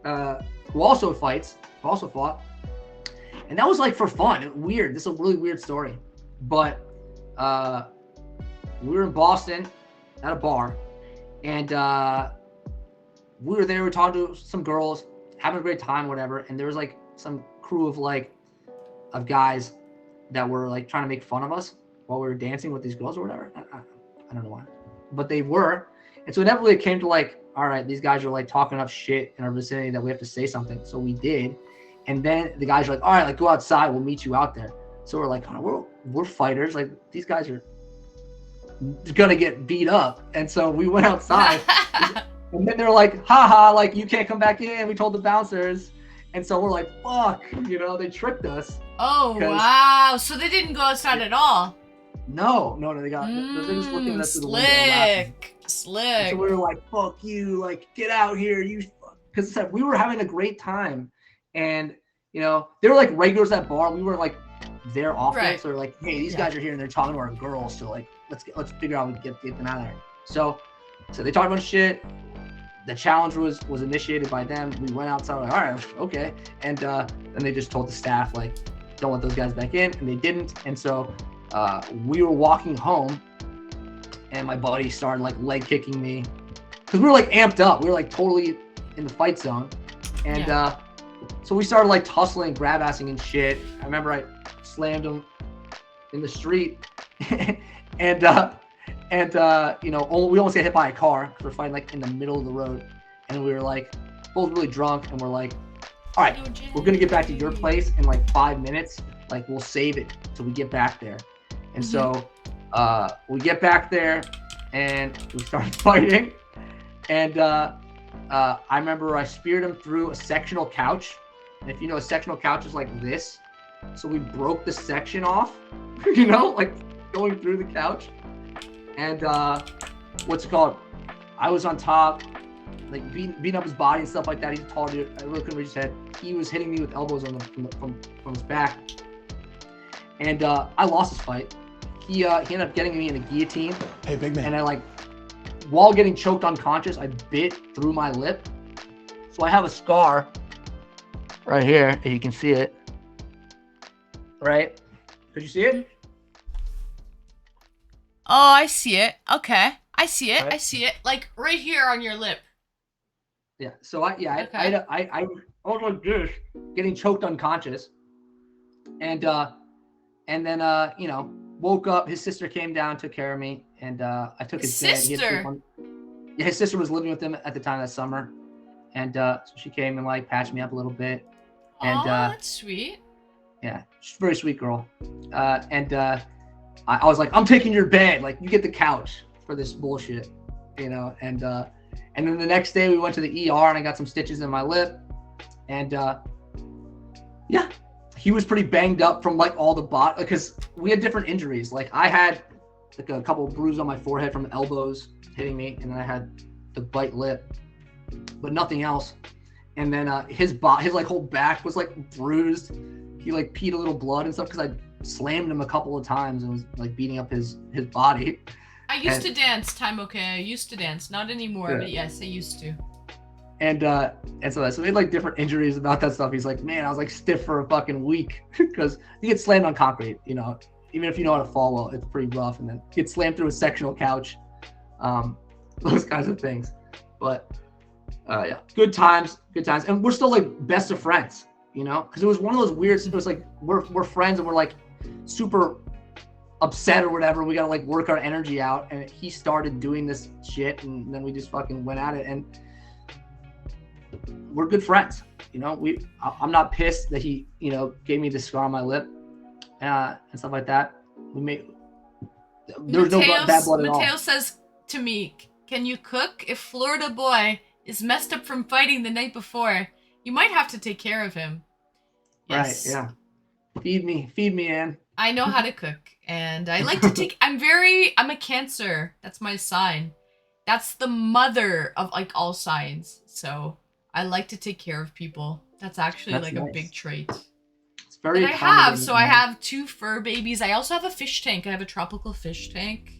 who also fought. And that was like for fun. Weird. This is a really weird story. But we were in Boston at a bar, and we were there. We were talking to some girls, having a great time, whatever. And there was like some crew of guys that were like trying to make fun of us while we were dancing with these girls or whatever. I don't know why, but they were. And so inevitably it came to like, all right, these guys are like talking up shit in our vicinity that we have to say something. So we did. And then the guys are like, all right, like go outside. We'll meet you out there. So we're like, oh, we're fighters. Like these guys are going to get beat up. And so we went outside. And then they're like, haha, like you can't come back in. We told the bouncers. And so we're like, fuck, they tricked us. Oh, wow. So they didn't go outside at all. No, they got, they're just looking at us through the window laughing. Slick. And so we were like, fuck you, like get out here. Because we were having a great time. And, they were like regulars at bar. We were like there often. Right. So they're like, hey, these guys are here and they're talking to our girls. So like, let's figure out how we can get them out of there. So they talked about shit. The challenge was initiated by them. We went outside, like, all right, okay. And then they just told the staff, like, don't let those guys back in. And they didn't. And so we were walking home and my buddy started like leg kicking me because we were like amped up. We were like totally in the fight zone. And so we started like tussling, grab assing and shit. I remember I slammed him in the street and we almost got hit by a car because we're fighting like in the middle of the road. And we were like both really drunk and we're like, all right, we're going to get back to your place in like 5 minutes. Like we'll save it till we get back there. And so we get back there and we started fighting. And I remember I speared him through a sectional couch. And if you know, a sectional couch is like this. So we broke the section off, you know, like going through the couch. And what's it called? I was on top, like beating up his body and stuff like that. He's a tall dude. I really couldn't reach his head. He was hitting me with elbows from his back. And I lost his fight. He ended up getting me in a guillotine. Hey, big man. And I while getting choked unconscious, I bit through my lip. So I have a scar right here, if you can see it. Right? Could you see it? Oh, I see it. Okay. I see it. Right. I see it. Like right here on your lip. Yeah. So I was like this, getting choked unconscious. And then you know, woke up. His sister came down, took care of me, and I took his bed. Sister. Yeah, his sister was living with him at the time that summer, and so she came and like patched me up a little bit. And Oh, that's sweet. yeah, she's a very sweet girl. I was like, I'm taking your bed. Like, you get the couch for this bullshit, you know. And then the next day we went to the ER and I got some stitches in my lip, and yeah. He was pretty banged up from like all the because we had different injuries. Like I had like a couple of bruises on my forehead from elbows hitting me, and then I had the bite lip, but nothing else. And then his like whole back was like bruised. He like peed a little blood and stuff because I slammed him a couple of times and was like beating up his body. I used to dance, time okay. I used to dance, not anymore, Yeah. but yes, I used to. And so we had like different injuries about that stuff. He's like, man, I was like stiff for a fucking week because you get slammed on concrete, you know, even if you know how to fall well, it's pretty rough. And then get slammed through a sectional couch, those kinds of things. But yeah, good times. And we're still like best of friends, you know, because it was one of those weird, it was like, we're friends and we're like super upset or whatever. We got to like work our energy out. And he started doing this shit and then we just fucking went at it. And we're good friends, you know. I'm not pissed that he, you know, gave me the scar on my lip and stuff like that. There's no bad blood at all. Mateo says to me, can you cook? If Florida boy is messed up from fighting the night before, you might have to take care of him. Yes. Right, yeah. Feed me, Ann. I know how to cook, and I like to take, I'm a Cancer. That's my sign. That's the mother of like all signs. So I like to take care of people. That's actually like nice. A big trait. It's very that I have. So I have 2 fur babies. I also have a fish tank. I have a tropical fish tank.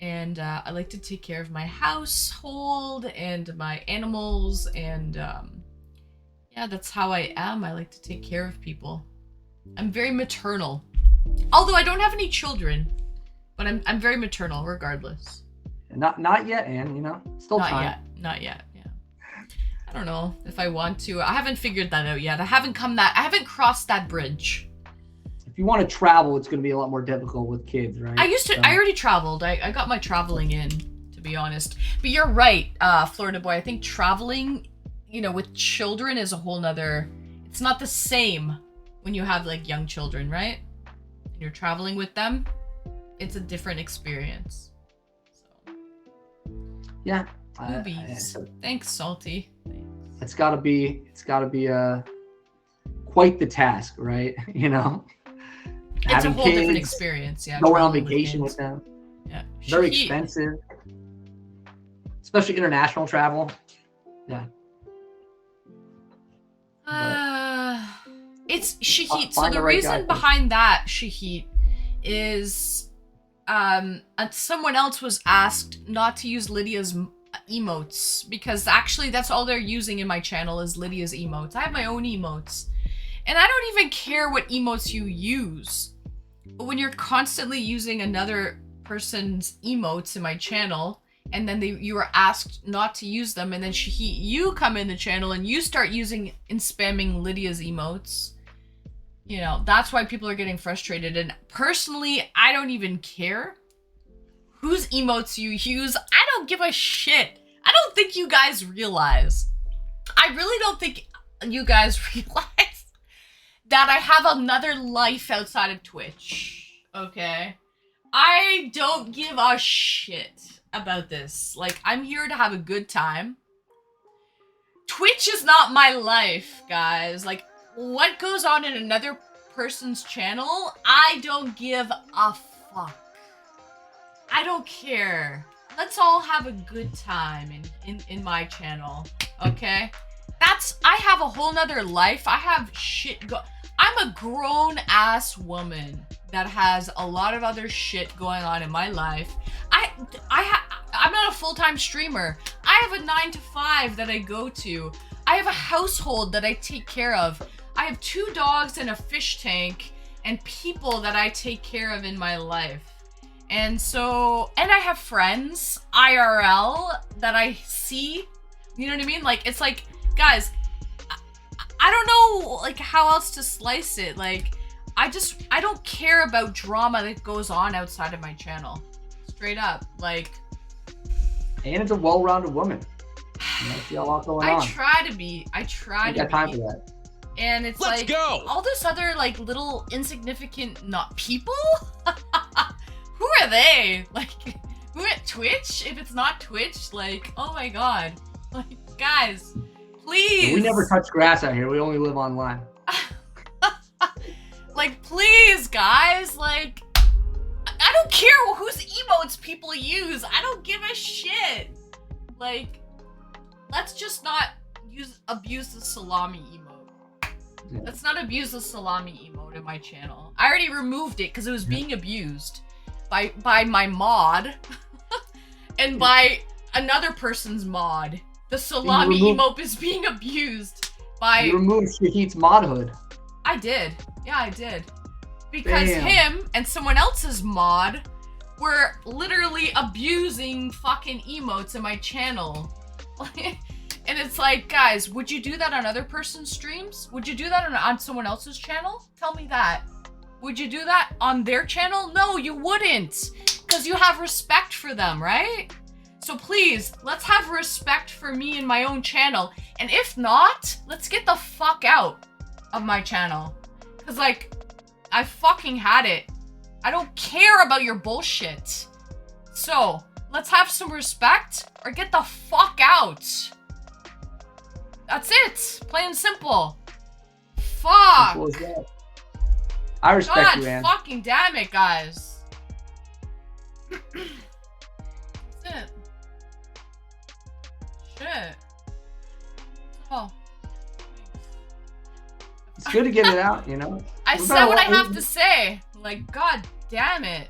And I like to take care of my household and my animals. And yeah, that's how I am. I like to take care of people. I'm very maternal. Although I don't have any children. But I'm very maternal regardless. Not yet, Ann, you know? Still time. Not yet. I don't know if I want to. I haven't figured that out yet. I haven't crossed that bridge. If you want to travel, it's going to be a lot more difficult with kids, right? I already traveled. I got my traveling in, to be honest. But you're right, Florida boy. I think traveling, you know, with children is a whole nother, it's not the same when you have like young children, right? And you're traveling with them. It's a different experience. So. Yeah. Movies. Thanks, Salty. It's gotta be quite the task, right? You know, it's having a whole different experience. Yeah, going on vacation with them. Yeah, very expensive, especially international travel. Yeah. It's Shahid. So the reason behind that, Shahid, is someone else was asked not to use Lydia's emotes because actually that's all they're using in my channel is Lydia's emotes. I have my own emotes and I don't even care what emotes you use, but when you're constantly using another person's emotes in my channel and then you are asked not to use them and then you come in the channel and you start using and spamming Lydia's emotes, you know, that's why people are getting frustrated. And personally, I don't even care whose emotes you use. I don't give a shit. I don't think you guys realize. I really don't think you guys realize that I have another life outside of Twitch. Okay? I don't give a shit about this. Like, I'm here to have a good time. Twitch is not my life, guys. Like, what goes on in another person's channel, I don't give a fuck. I don't care. Let's all have a good time in my channel, okay? I have a whole nother life. I have shit I'm a grown-ass woman that has a lot of other shit going on in my life. I'm not a full-time streamer. I have a 9 to 5 that I go to. I have a household that I take care of. I have 2 dogs and a fish tank and people that I take care of in my life. And I have friends, IRL, that I see. You know what I mean? Like, it's like, guys, I don't know, like, how else to slice it. Like, I don't care about drama that goes on outside of my channel. Straight up. Like... And it's a well-rounded woman. You know, see a lot going on. I try to be. I got time for that. And it's Let's like go. all this other like little insignificant not people. Who are they? Like, who at Twitch? If it's not Twitch, like, oh my god, like, guys, please. We never touch grass out here. We only live online. Like, please, guys, like, I don't care whose emotes people use. I don't give a shit. Like, let's just not abuse the salami emote. Yeah. Let's not abuse the salami emote in my channel. I already removed it because it was being abused by my mod and by another person's mod. The salami emote is being abused by... You removed Shahid's modhood. I did. Yeah, I did. Because Damn. him and someone else's mod were literally abusing fucking emotes in my channel. And it's like, guys, would you do that on other person's streams? Would you do that on someone else's channel? Tell me that. Would you do that on their channel? No, you wouldn't. Because you have respect for them, right? So please, let's have respect for me and my own channel. And if not, let's get the fuck out of my channel. Because, like, I fucking had it. I don't care about your bullshit. So, let's have some respect or get the fuck out. That's it. Plain and simple. Fuck. Simple as that. I respect you, man. Fucking damn it, guys. That's it. Shit. Oh. It's good to get it out, you know? I said what I have to say. Like, god damn it.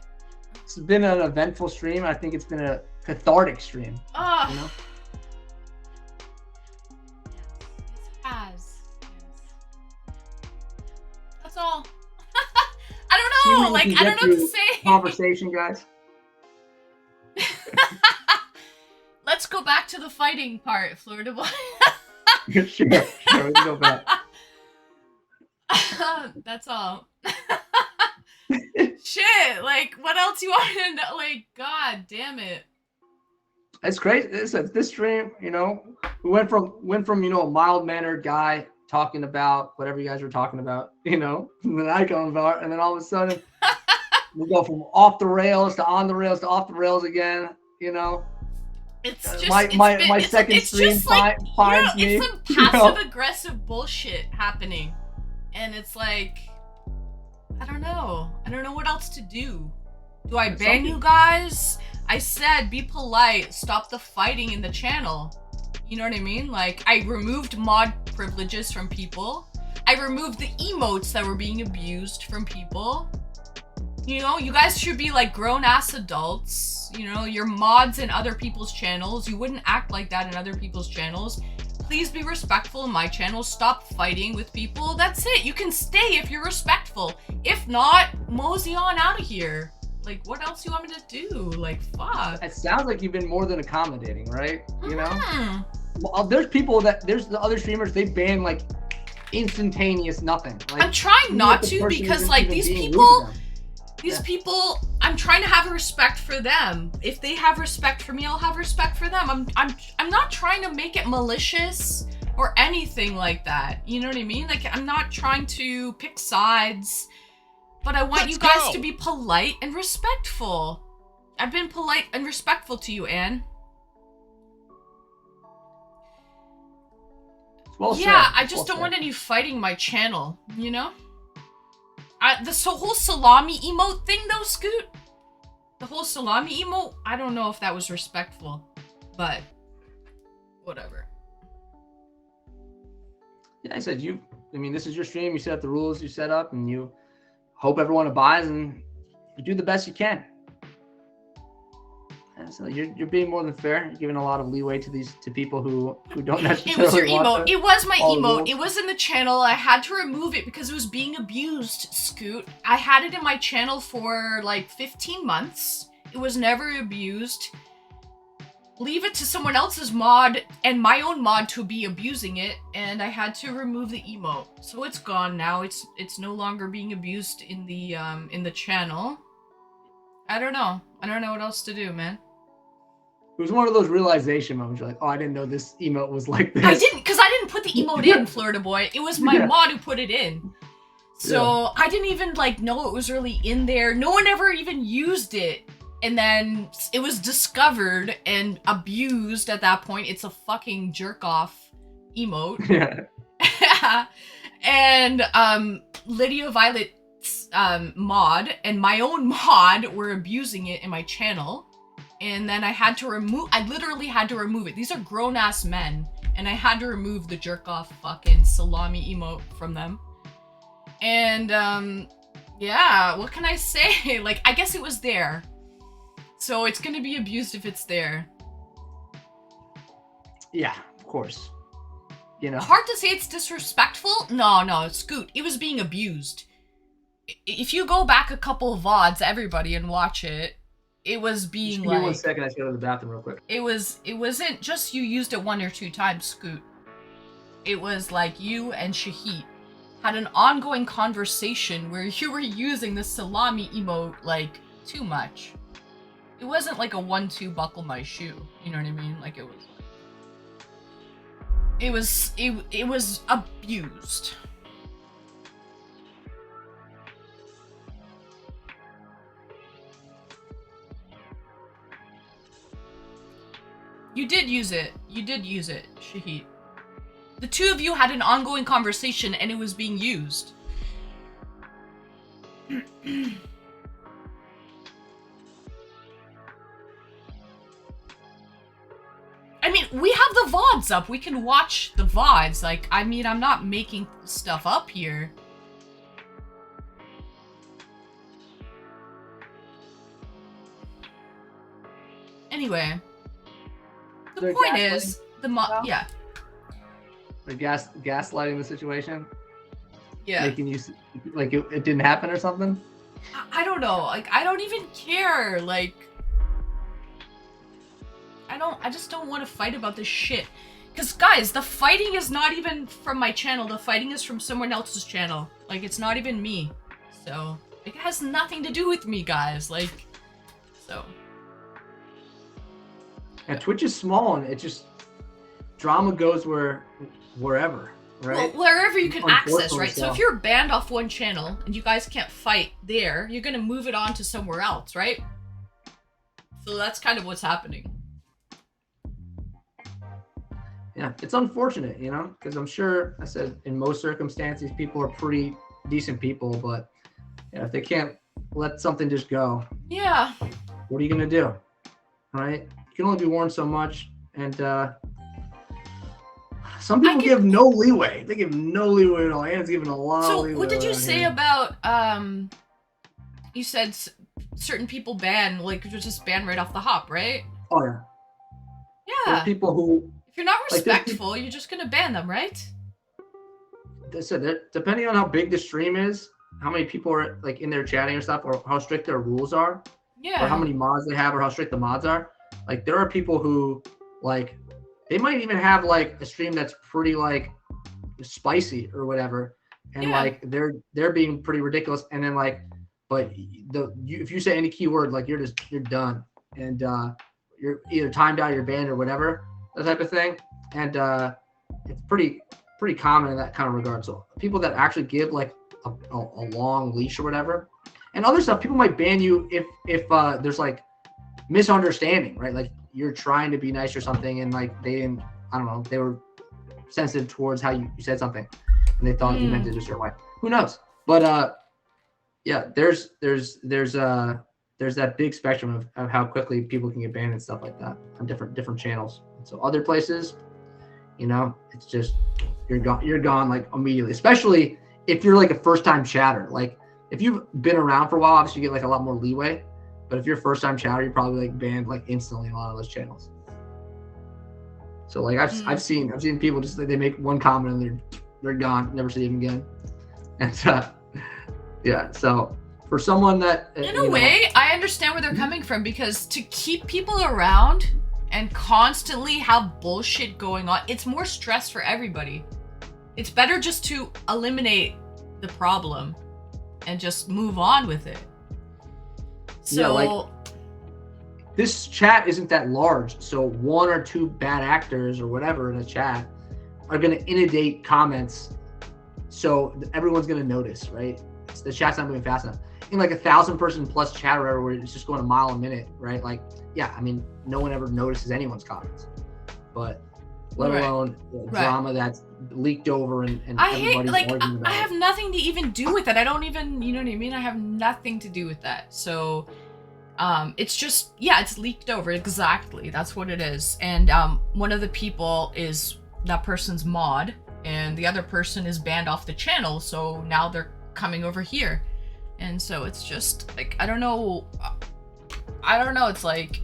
It's been an eventful stream. I think it's been a cathartic stream. Ugh. You know? Yes, it has. Yes. That's all. I don't know. Like, I don't know what to say. Conversation, guys. Let's go back to the fighting part, Florida boy. Sure, we can go back. That's all. Shit, like, what else you want to know? Like, god damn it. It's crazy. This stream, you know, we went from you know, a mild-mannered guy talking about whatever you guys were talking about, you know, and then I come about, and then all of a sudden we go from off the rails to on the rails to off the rails again, you know. It's just my second stream finds me. It's some passive aggressive bullshit happening. And it's like, I don't know. I don't know what else to do. Do I ban you guys? I said be polite, stop the fighting in the channel. You know what I mean? Like, I removed mod privileges from people. I removed the emotes that were being abused from people. You know, you guys should be like grown-ass adults. You know, you're mods in other people's channels. You wouldn't act like that in other people's channels. Please be respectful in my channel. Stop fighting with people. That's it. You can stay if you're respectful. If not, mosey on out of here. Like, what else do you want me to do? Like, fuck. It sounds like you've been more than accommodating, right? You know? Well, there's the other streamers, they ban like instantaneous nothing. Like, I'm trying not to because like these people, I'm trying to have respect for them. If they have respect for me, I'll have respect for them. I'm not trying to make it malicious or anything like that. You know what I mean? Like, I'm not trying to pick sides, but I want you guys to be polite and respectful. I've been polite and respectful to you, Anne. Well yeah, said. I just Well don't said. want any fighting my channel, you know? This whole salami emote thing though, Scoot? The whole salami emote, I don't know if that was respectful, but whatever. Yeah, I said this is your stream. You set up the rules you set up, and you hope everyone abides, and you do the best you can. And so you're being more than fair. You're giving a lot of leeway to people who don't necessarily It was your want emote. to It was my follow the emote. rules. It was in the channel. I had to remove it because it was being abused, Scoot. I had it in my channel for like 15 months. It was never abused. Leave it to someone else's mod and my own mod to be abusing it, and I had to remove the emote. So it's gone now. It's no longer being abused in the channel. I don't know. I don't know what else to do, man. It was one of those realization moments. You're like, oh, I didn't know this emote was like this. I didn't put the emote in, Florida Boy. It was my mod who put it in. So I didn't even like know it was really in there. No one ever even used it. And then it was discovered and abused at that point. It's a fucking jerk off emote. Yeah. And Lydia Violet's mod and my own mod were abusing it in my channel. And then I literally had to remove it. These are grown-ass men. And I had to remove the jerk-off fucking salami emote from them. And, yeah, what can I say? Like, I guess it was there. So it's gonna be abused if it's there. Yeah, of course. You know. Hard to say it's disrespectful? No, Scoot. It was being abused. If you go back a couple of VODs, everybody, and watch it, it was being Just give me 1 second. I just go to the bathroom real quick. It wasn't just you used it 1 or 2 times, Scoot. It was like you and Shahid had an ongoing conversation where you were using the salami emote, like, too much. It wasn't like a 1-2 buckle my shoe. You know what I mean? Like, it was abused. You did use it, Shahid. The two of you had an ongoing conversation and it was being used. I mean, we have the VODs up. We can watch the VODs. Like, I mean, I'm not making stuff up here. Anyway. The point is, yeah. They're gaslighting the situation? Yeah. Making you, like, it didn't happen or something? I don't know. Like, I don't even care. Like, I just don't want to fight about this shit. Because, guys, the fighting is not even from my channel. The fighting is from someone else's channel. Like, it's not even me. So, it has nothing to do with me, guys. Like, so. Yeah, Twitch is small, and it just, drama goes wherever, right? Well, wherever you can access, right? So. So if you're banned off one channel and you guys can't fight there, you're gonna move it on to somewhere else, right? So that's kind of what's happening. Yeah, it's unfortunate, you know, because I'm sure, I said, in most circumstances, people are pretty decent people, but yeah, if they can't let something just go, yeah, what are you gonna do, right? You can only be warned so much, and some people give no leeway. They give no leeway at all. Anne's giving a lot of leeway. So what did you say about you said certain people ban, like, just ban right off the hop, right? Oh yeah. Yeah. There's people who, if you're not like, respectful, you're just gonna ban them, right? they said that depending on how big the stream is, how many people are like in there chatting or stuff, or how strict their rules are, Yeah. or how many mods they have, or how strict the mods are. Like, there are people who, like, they might even have like a stream that's pretty like spicy or whatever, and Yeah. like they're being pretty ridiculous, and then like, but if you say any keyword, like, you're done, and you're either timed out, you're banned, or whatever, that type of thing, and it's pretty common in that kind of regard. So people that actually give like a long leash or whatever, and other stuff, people might ban you if there's like misunderstanding, right? Like, you're trying to be nice or something, and like they didn't, I don't know, they were sensitive towards how you said something, and they thought you meant it a certain way. Who knows? But yeah, there's that big spectrum of how quickly people can get banned and stuff like that on different channels. And so other places, it's just you're gone like immediately. Especially if you're like a first time chatter. Like if you've been around for a while, obviously you get like a lot more leeway. But if you're a first time chatter, you're probably like banned like instantly on a lot of those channels. So like I've seen people just like they make one comment and they're gone, never see them again. And yeah, so for someone that in a way, I understand where they're coming from, because to keep people around and constantly have bullshit going on, it's more stress for everybody. It's better just to eliminate the problem and just move on with it. So yeah, like this chat isn't that large, so one or two bad actors or whatever in a chat are going to inundate comments, so everyone's going to notice, right? The chat's not moving fast enough. In like 1,000 person plus chat or whatever, where it's just going a mile a minute, right? Like, yeah, I mean, no one ever notices anyone's comments, but let alone drama that's leaked over and I hate, everybody's like, arguing about I have nothing to even do with it. I don't even, you know what I mean? I have nothing to do with that. So, it's just, yeah, it's leaked over. Exactly. That's what it is. And, one of the people is that person's mod, and the other person is banned off the channel. So now they're coming over here. And so it's just like, I don't know. It's like,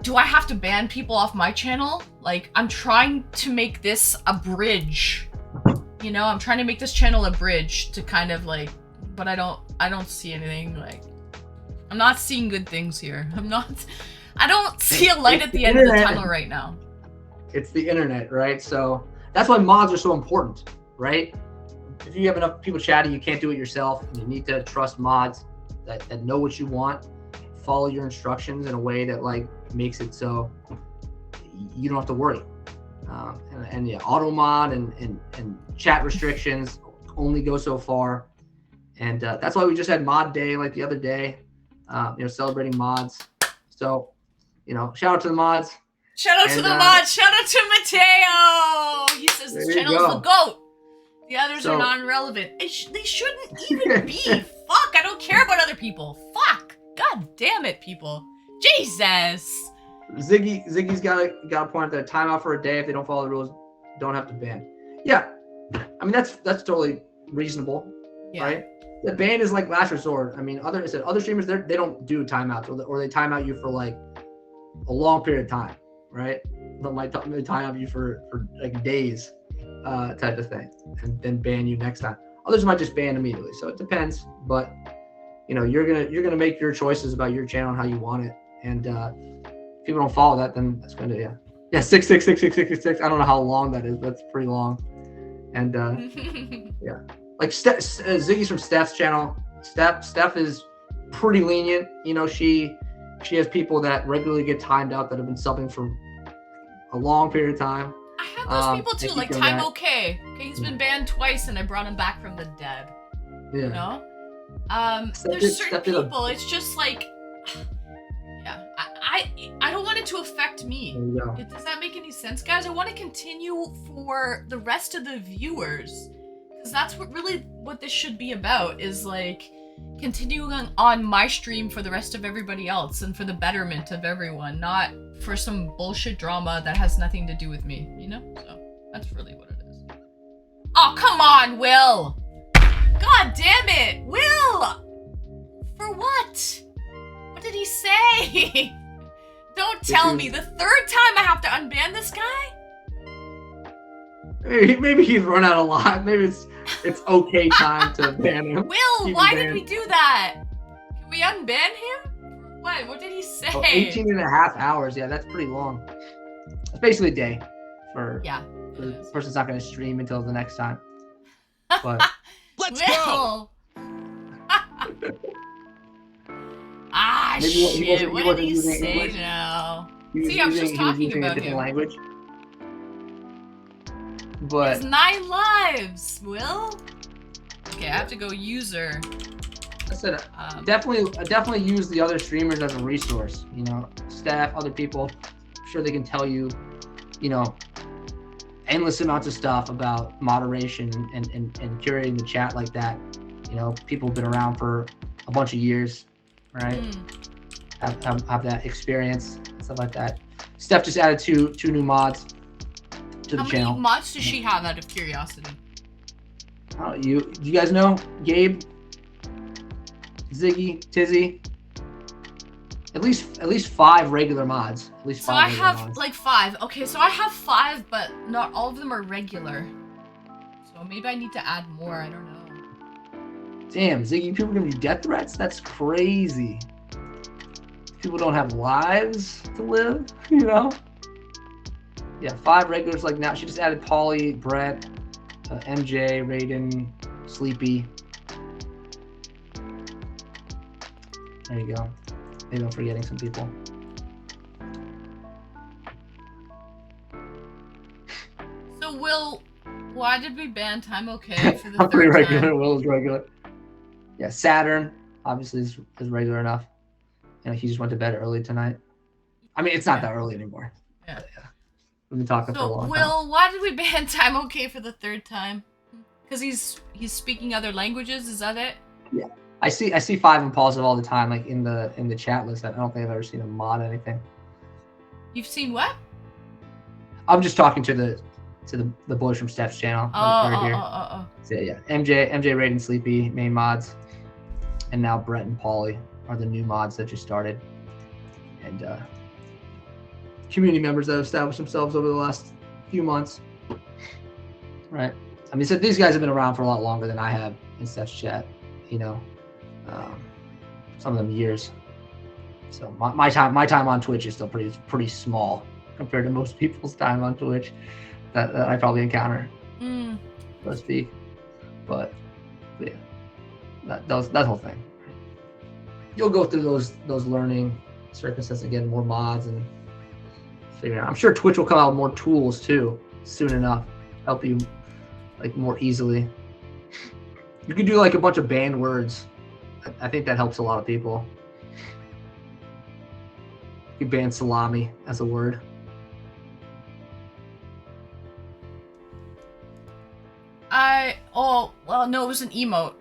do I have to ban people off my channel? Like, I'm trying to make this a bridge, I'm trying to make this channel a bridge to kind of like, but I don't see anything. Like, I'm not seeing good things here. I don't see a light at the end of the tunnel right now. It's the internet, right? So that's why mods are so important, right? If you have enough people chatting, you can't do it yourself. And you need to trust mods that know what you want, follow your instructions in a way that like makes it so you don't have to worry. And yeah, auto mod and chat restrictions only go so far. And that's why we just had mod day like the other day, celebrating mods. So, shout out to the mods. Shout out to the mods. Shout out to Mateo. He says this channel is the GOAT. The others are non-relevant. They shouldn't even be. Fuck, I don't care about other people. Fuck. God damn it, people. Jesus. Ziggy's got a point that timeout for a day if they don't follow the rules, don't have to ban. Yeah, I mean that's totally reasonable, right? The ban is like last resort. I mean, other streamers they don't do timeouts or they time out you for like a long period of time, right? They might time out you for like days, type of thing, and then ban you next time. Others might just ban immediately. So it depends, but you're gonna make your choices about your channel and how you want it, and if people don't follow that, then that's going to 6666666. I don't know how long that is, but it's pretty long. And yeah, like Ziggy's from Steph's channel. Steph is pretty lenient. She has people that regularly get timed out that have been subbing for a long period of time. I have those people too, like Time Okay, he's been banned twice, and I brought him back from the dead. Yeah. There's certain people. It's just like. Yeah, I don't want it to affect me. Does that make any sense, guys? I want to continue for the rest of the viewers, because that's what this should be about, is like continuing on my stream for the rest of everybody else and for the betterment of everyone, not for some bullshit drama that has nothing to do with me, So that's really what it is. Oh, come on, Will! God damn it! Will! For what? What did he say? Don't tell me the third time I have to unban this guy? Maybe he's run out of line. Maybe it's okay time to ban him. Will, why did we do that? Can we unban him? What did he say? 18 and a half hours. Yeah, that's pretty long. It's basically a day for the person's not going to stream until the next time. But let's go. Maybe shit, what did he say now? See, I was just talking about him. Language. But there's 9 lives, Will. Okay, I have to go user. I said definitely use the other streamers as a resource. Staff, other people. I'm sure they can tell you, endless amounts of stuff about moderation and curating the chat like that. You know, people have been around for a bunch of years, right? Have that experience, stuff like that. Steph just added two new mods to the channel. How many mods does she have, out of curiosity? Oh, do you guys know? Gabe, Ziggy, Tizzy. At least 5 regular mods. At least 5. So I regular have mods. like 5. Okay, so I have 5, but not all of them are regular. So maybe I need to add more. I don't know. Damn, Ziggy, people are gonna do death threats? That's crazy. People don't have lives to live, you know? Yeah, 5 regulars like now. She just added Polly, Brett, MJ, Raiden, Sleepy. There you go. Maybe I'm forgetting some people. So Will, why did we ban Time Okay for the I'm pretty third regular. time? Will's regular. Yeah, Saturn obviously is regular enough. And he just went to bed early tonight. I mean, it's not that early anymore. Yeah. We've been talking for a So long time. Will, why did we ban Time Okay for the 3rd time? Because he's speaking other languages. Is that it? Yeah. I see 5 Impulsive all the time, like in the chat list. I don't think I've ever seen him mod anything. You've seen what? I'm just talking to the boys from Steph's channel. Oh. So yeah, MJ, Raiden, Sleepy, main mods, and now Brett and Pauly are the new mods that just started, and community members that have established themselves over the last few months. Right. I mean, so these guys have been around for a lot longer than I have in Steph's chat. You know, some of them years. So my time on Twitch is still pretty small compared to most people's time on Twitch that I probably encounter, so to speak. But yeah, that whole thing. You'll go through those learning circumstances and get more mods and figure it out. I'm sure Twitch will come out with more tools too soon enough, help you like more easily. You could do like a bunch of banned words. I think that helps a lot of people. You ban salami as a word. Well, no, it was an emote.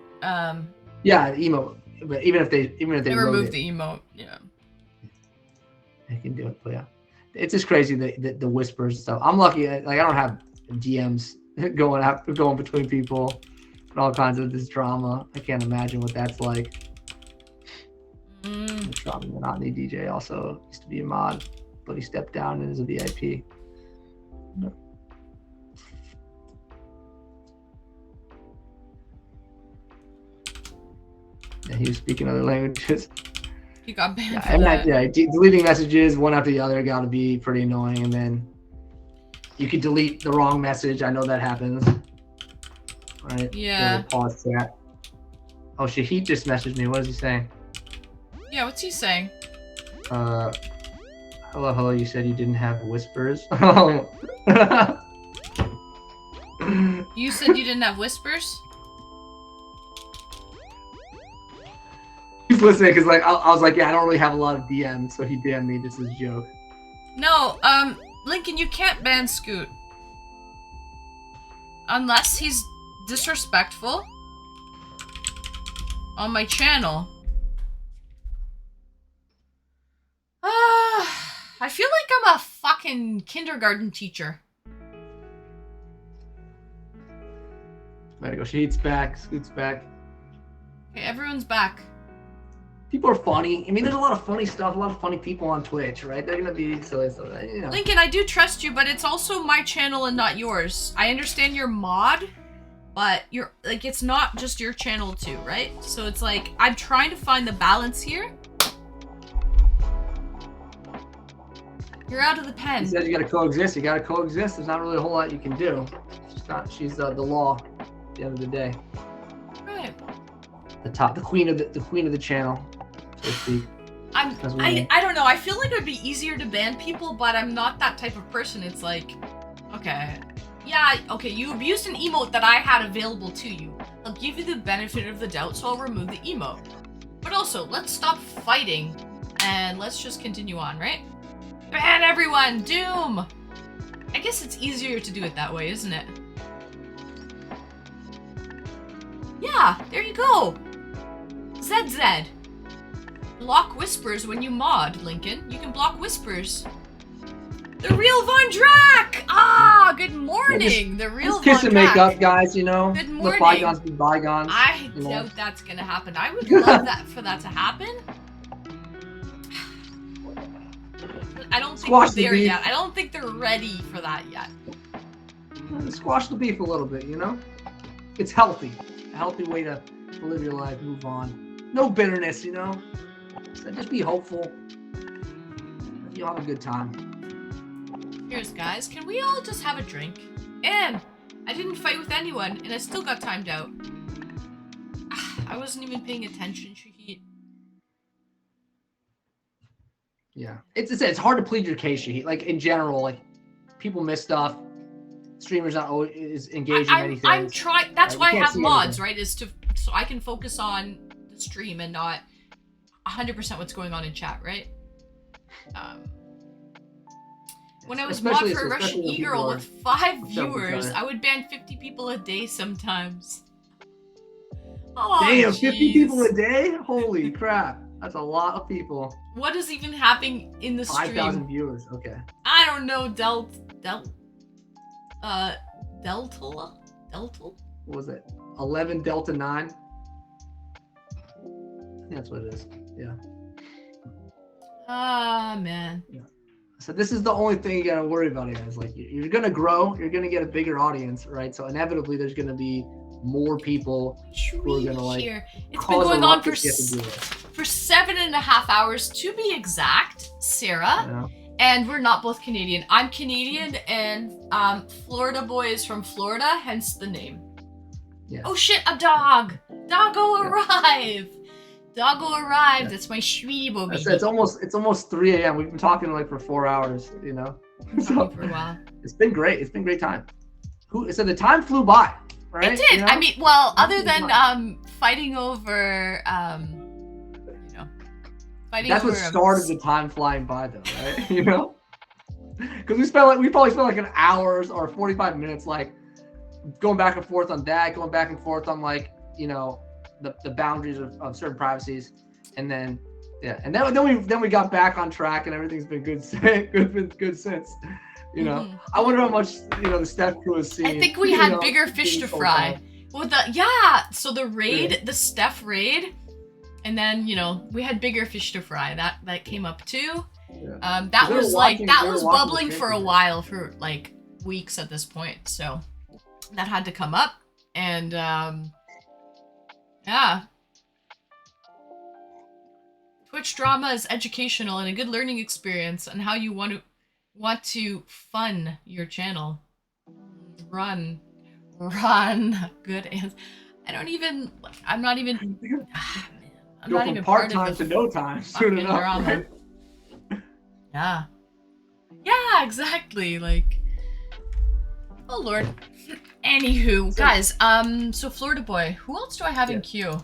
Yeah, emote. But even if they They wrote removed it, the emote. Yeah. they can do it. But yeah, it's just crazy the whispers and stuff. I'm lucky. Like I don't have DMs going between people and all kinds of this drama. I can't imagine what that's like. Trauma Monotony DJ also used to be a mod, but he stepped down and is a VIP. Yeah, he was speaking other languages. He got banned Yeah, for and that. deleting messages one after the other got to be pretty annoying. And then you could delete the wrong message. I know that happens. Right? Yeah. Pause chat. Oh, Shahid just messaged me. What is he saying? Yeah, what's he saying? Hello. You said you didn't have whispers. You said you didn't have whispers? He's listening because like I was like, yeah, I don't really have a lot of DMs, so he DM'd me just as a joke. No, Lincoln, you can't ban Scoot. Unless he's disrespectful on my channel. I feel like I'm a fucking kindergarten teacher. There you go. Shahid's back. Scoot's back. Okay, everyone's back. People are funny. I mean, there's a lot of funny stuff, a lot of funny people on Twitch, right? They're gonna be so you know. Lincoln, I do trust you, but it's also my channel and not yours. I understand you're mod, but you're like it's not just your channel too, right? So it's like I'm trying to find the balance here. You're out of the pen. He says you gotta coexist. You gotta coexist. There's not really a whole lot you can do. She's the law. At the end of the day. Right. The queen of the channel, so to speak. I don't know. I feel like it would be easier to ban people, but I'm not that type of person. It's like, okay, yeah, okay, you abused an emote that I had available to you. I'll give you the benefit of the doubt, so I'll remove the emote. But also, let's stop fighting and let's just continue on, right? Ban everyone! Doom! I guess it's easier to do it that way, isn't it? Yeah, there you go. ZZ. Block whispers when you mod, Lincoln. You can block whispers. The real Von Drack! Ah, good morning. The real Just kiss Von and make Drack. up, guys, you know? Good Let morning. bygones be bygones. I you know? doubt that's gonna happen. I would love that for that to happen. I don't think Squash they're the there beef. yet. I don't think they're ready for that yet. Squash the beef a little bit, you know? It's healthy. A healthy way to live your life, move on. No bitterness, you know? So just be hopeful. You'll have a good time. Cheers, guys. Can we all just have a drink? And I didn't fight with anyone, and I still got timed out. I wasn't even paying attention, Shahid. Yeah. It's hard to plead your case, Shahid. Like, in general, like, people miss stuff. Streamers not always engaged in many things. I'm trying. That's why I you can't have see mods, everything. right? Is to so I can focus on the stream and not 100% what's going on in chat, right? When I was mod Especially- for a Russian especially when e-girl people with 5 are viewers, self-employed. I would ban 50 people a day sometimes. Oh, Damn, 50 jeez. people a day? Holy crap. That's a lot of people. What is even happening in the 5,000 stream? viewers. Okay. I don't know, Delta? What was it? 11 Delta 9? I think that's what it is. Yeah. Ah, man. So this is the only thing you gotta worry about, guys. Like, you're gonna grow, you're gonna get a bigger audience, right? So inevitably, there's gonna be more people who are gonna like. Here. It's been cause a going on ruckus you have to deal with, for 7.5 hours, to be exact, Sarah. you know? And we're not both Canadian. I'm Canadian, and Florida boy is from Florida, hence the name. Yeah. Oh shit, a dog! Doggo Yeah. arrived! Doggo arrived. Yeah. That's my sweetie baby. It's almost 3 a.m. We've been talking like for 4 hours, you know. So for a while. it's been great. It's been great time. So the time flew by, right? It did. You know? I mean, well, other It than flew fighting over fighting That's over what started the time flying by, though, right? You know, because we probably spent like an hour or 45 minutes like going back and forth on that, going back and forth on like, you know, the boundaries of certain privacies, and then then we got back on track and everything's been good since. You know, Mhm. I wonder how much the Steph crew has seen. I think we you had know, bigger fish to this whole fry. time. Well, so the raid, the Steph raid, and then we had bigger fish to fry. That came up too. Yeah. That They were was watching- that they were was watching the bubbling for a championship. while, for like weeks at this point. So that had to come up, and yeah. Twitch drama is educational and a good learning experience on how you want to fun your channel. Run. Good answer. I'm not even Go from part part-time of to the no time soon fucking enough. drama. Right? Yeah, exactly. Like, oh lord. Anywho, guys, so Florida boy, who else do I have in queue?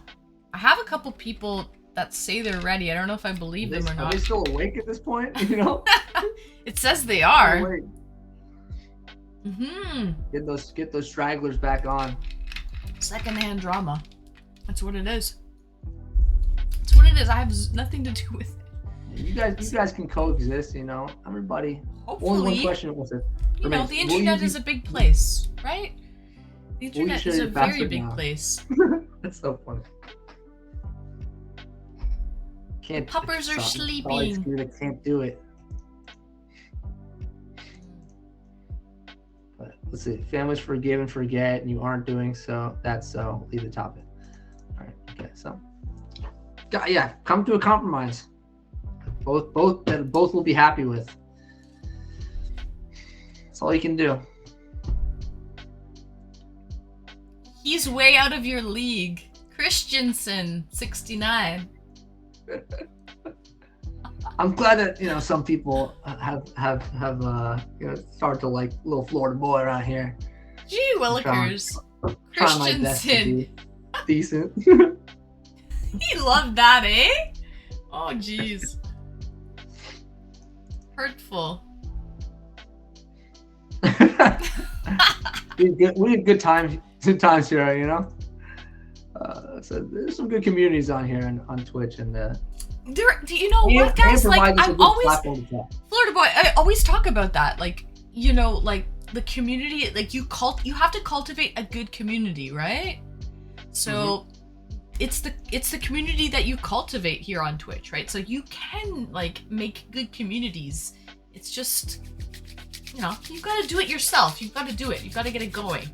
I have a couple people that say they're ready. I don't know if I believe them or Are not. they still awake at this point? You know, It says they are. Awake. Get those stragglers back on. Secondhand drama. That's what it is. That's what it is. I have nothing to do with it. You guys can coexist. You know, everybody. Only one Hopefully, question was it. the Will you internet be- is a big place, right? The Will you internet share is a your very password big now? place. That's so funny. Can't. Puppers are sorry, sleeping. I can't do it. But let's see. Families forgive and forget, and you aren't doing so. That's so. Leave the topic. All right. Okay. So. Yeah. Come to a compromise. Both will be happy with. That's all you can do. He's way out of your league. Christensen, 69. I'm glad that some people have started to like little Florida boy around here. Gee willikers. Trying my best to Christensen. be decent. He loved that, eh? Oh, jeez. Hurtful. we had good times here, you know. So there's some good communities on here on Twitch, and do you know what, guys? Like, I'm always Florida boy. I always talk about that. Like, you know, like the community. Like you have to cultivate a good community, right? So it's the community that you cultivate here on Twitch, right? So you can like make good communities. It's just, you know, you've got to do it yourself. You've got to do it. You've got to get it going.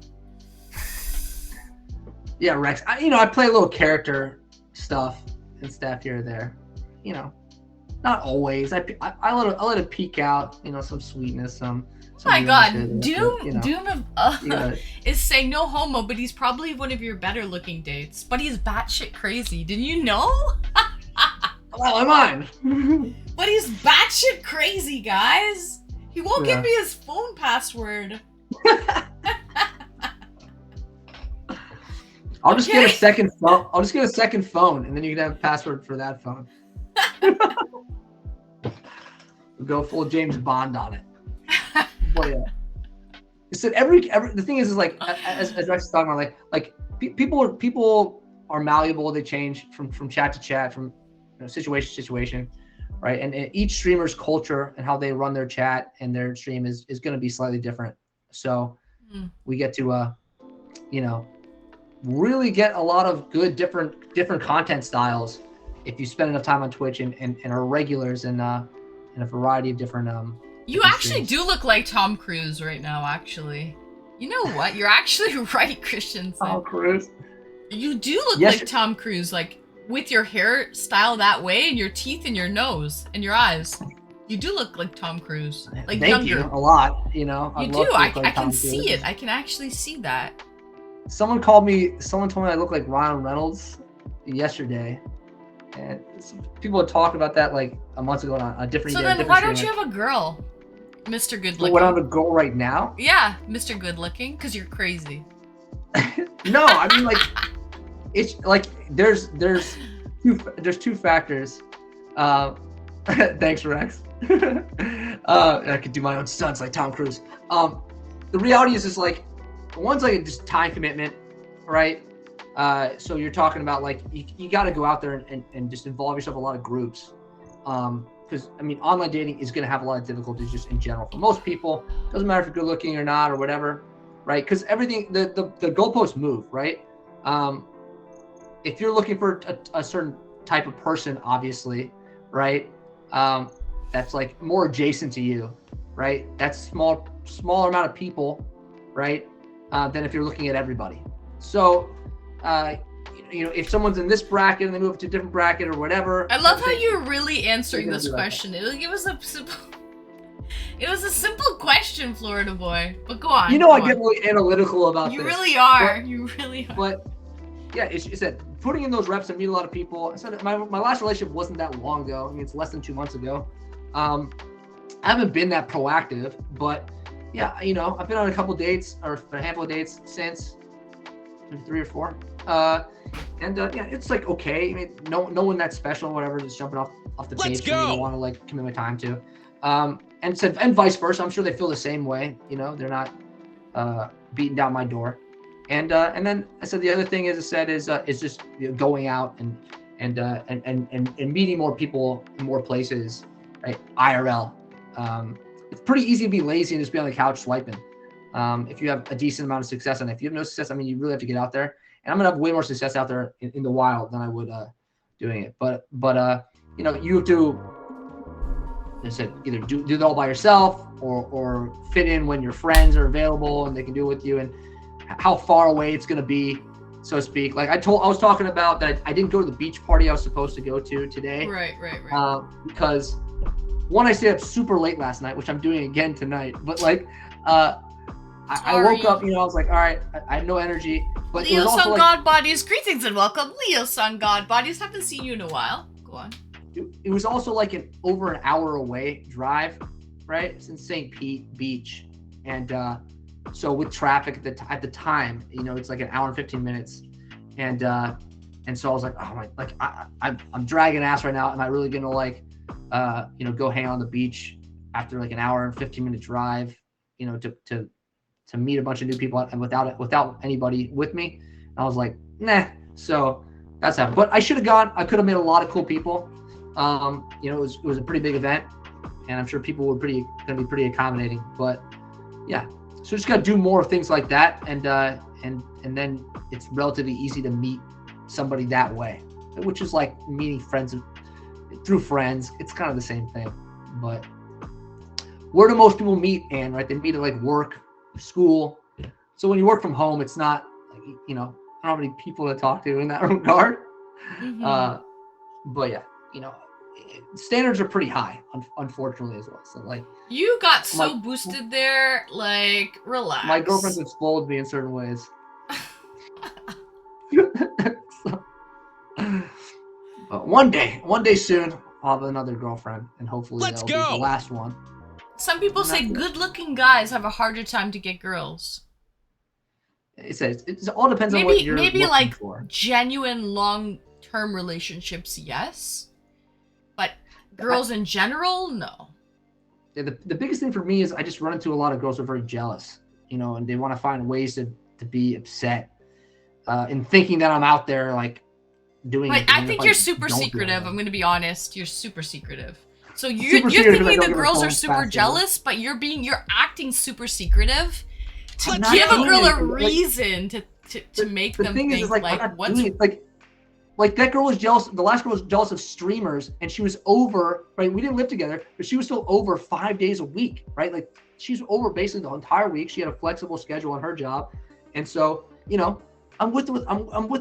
Yeah, Rex. I play a little character stuff and stuff here or there. You know, not always. I let it peek out. You know, some sweetness, some. Oh my God, Doom! You know, Doom is saying no homo, but he's probably one of your better looking dates. But he's batshit crazy. Didn't you know? Well, am I? But he's batshit crazy, guys. He won't give me his phone password. I'll just get a second phone. I'll just get a second phone, and then you can have a password for that phone. We'll go full James Bond on it. But yeah, it said every the thing is like as Rex is talking about, like people are malleable. They change from chat to chat, from situation to situation, right? And each streamer's culture and how they run their chat and their stream is going to be slightly different. So we get to really get a lot of good different content styles if you spend enough time on Twitch and are regulars in a variety of different you actually streams. Do look like Tom Cruise right now, actually. You know what? You're actually right, Christian. Tom Cruise. You do look like Tom Cruise, like with your hairstyle that way and your teeth and your nose and your eyes. You do look like Tom Cruise. Like Thank younger. You a lot, you know. You do. I can see it. I can actually see that. Someone told me I look like Ryan Reynolds yesterday. And people had talked about that like a month ago on a different. So then, why don't you have a girl, Mr. Good Looking? What I'm a girl right now? Yeah, Mr. Good Looking, because you're crazy. No, I mean like, it's like there's two factors. Thanks, Rex. I could do my own stunts like Tom Cruise. The reality is just like, one's like just time commitment, right? So you're talking about like you got to go out there and just involve yourself in a lot of groups, because I mean online dating is going to have a lot of difficulties just in general for most people. Doesn't matter if you're good looking or not or whatever, right? Because everything the goalposts move, right? If you're looking for a certain type of person, obviously, right? That's like more adjacent to you, right? That's smaller amount of people, right? Than if you're looking at everybody. So. If someone's in this bracket and they move to a different bracket or whatever. I love how you're really answering this question. It was a simple question, Florida boy. But go on. I get really analytical about this. You really are. You really are. But yeah, it's that putting in those reps and meet a lot of people. I said my last relationship wasn't that long ago. I mean, it's less than 2 months ago. I haven't been that proactive, but yeah, I've been on a couple dates or a handful of dates since. 3 or 4, yeah, it's like okay. I mean, no one that special, whatever, just jumping off the page. For me to want to like commit my time to, and vice versa. I'm sure they feel the same way. They're not beating down my door, and then I said the other thing is just going out and meeting more people in more places, right? IRL. It's pretty easy to be lazy and just be on the couch swiping. If you have a decent amount of success, and if you have no success, I mean, you really have to get out there. And I'm gonna have way more success out there in the wild than I would doing it. But you have to, as I said, either do it all by yourself or fit in when your friends are available and they can do it with you, and how far away it's gonna be, so to speak. Like I was talking about that I didn't go to the beach party I was supposed to go to today. Right. Because one, I stayed up super late last night, which I'm doing again tonight. But like. I woke up, I was like, all right, I have no energy. But Leo Sun God Bodies, greetings and welcome. Leo Sun God Bodies, haven't seen you in a while. Go on. It was also like over an hour away drive, right? It's in St. Pete Beach. And so with traffic at the time, it's like an hour and 15 minutes. And so I was like, oh my, like I'm dragging ass right now. Am I really gonna like, go hang on the beach after like an hour and 15-minute drive, to to meet a bunch of new people and without anybody with me. And I was like, nah. So that's happened. But I should have gone. I could have met a lot of cool people. You know, it was a pretty big event, and I'm sure people were going to be pretty accommodating. But yeah, so just got to do more things like that, and then it's relatively easy to meet somebody that way, which is like meeting friends through friends. It's kind of the same thing. But where do most people meet, Ann? Right? They meet at like work, school. So when you work from home, it's not, you know, I don't have any people to talk to in that regard. Mhm. But yeah, you know, standards are pretty high, unfortunately, as well. So like, You got so boosted there, like, relax. my girlfriend's have spoiled me in certain ways. But one day soon, I'll have another girlfriend, and hopefully that'll be the last one. Some people say good-looking guys have a harder time to get girls. It all depends on what you're looking like for. Genuine long-term relationships, yes, but girls in general, no. Yeah, the biggest thing for me is I just run into a lot of girls who are very jealous, you know, and they want to find ways to be upset, and thinking that I'm out there like doing. But I think you're super secretive. I'm going to be honest. You're super secretive. So you're thinking the girls are super jealous, but you're acting super secretive to give a girl a reason to make them think is, like what's like that girl was jealous. The last girl was jealous of streamers, and she was over, right? We didn't live together, but she was still over 5 days a week, right? Like she's over basically the entire week. She had a flexible schedule on her job. And so, you know, I'm with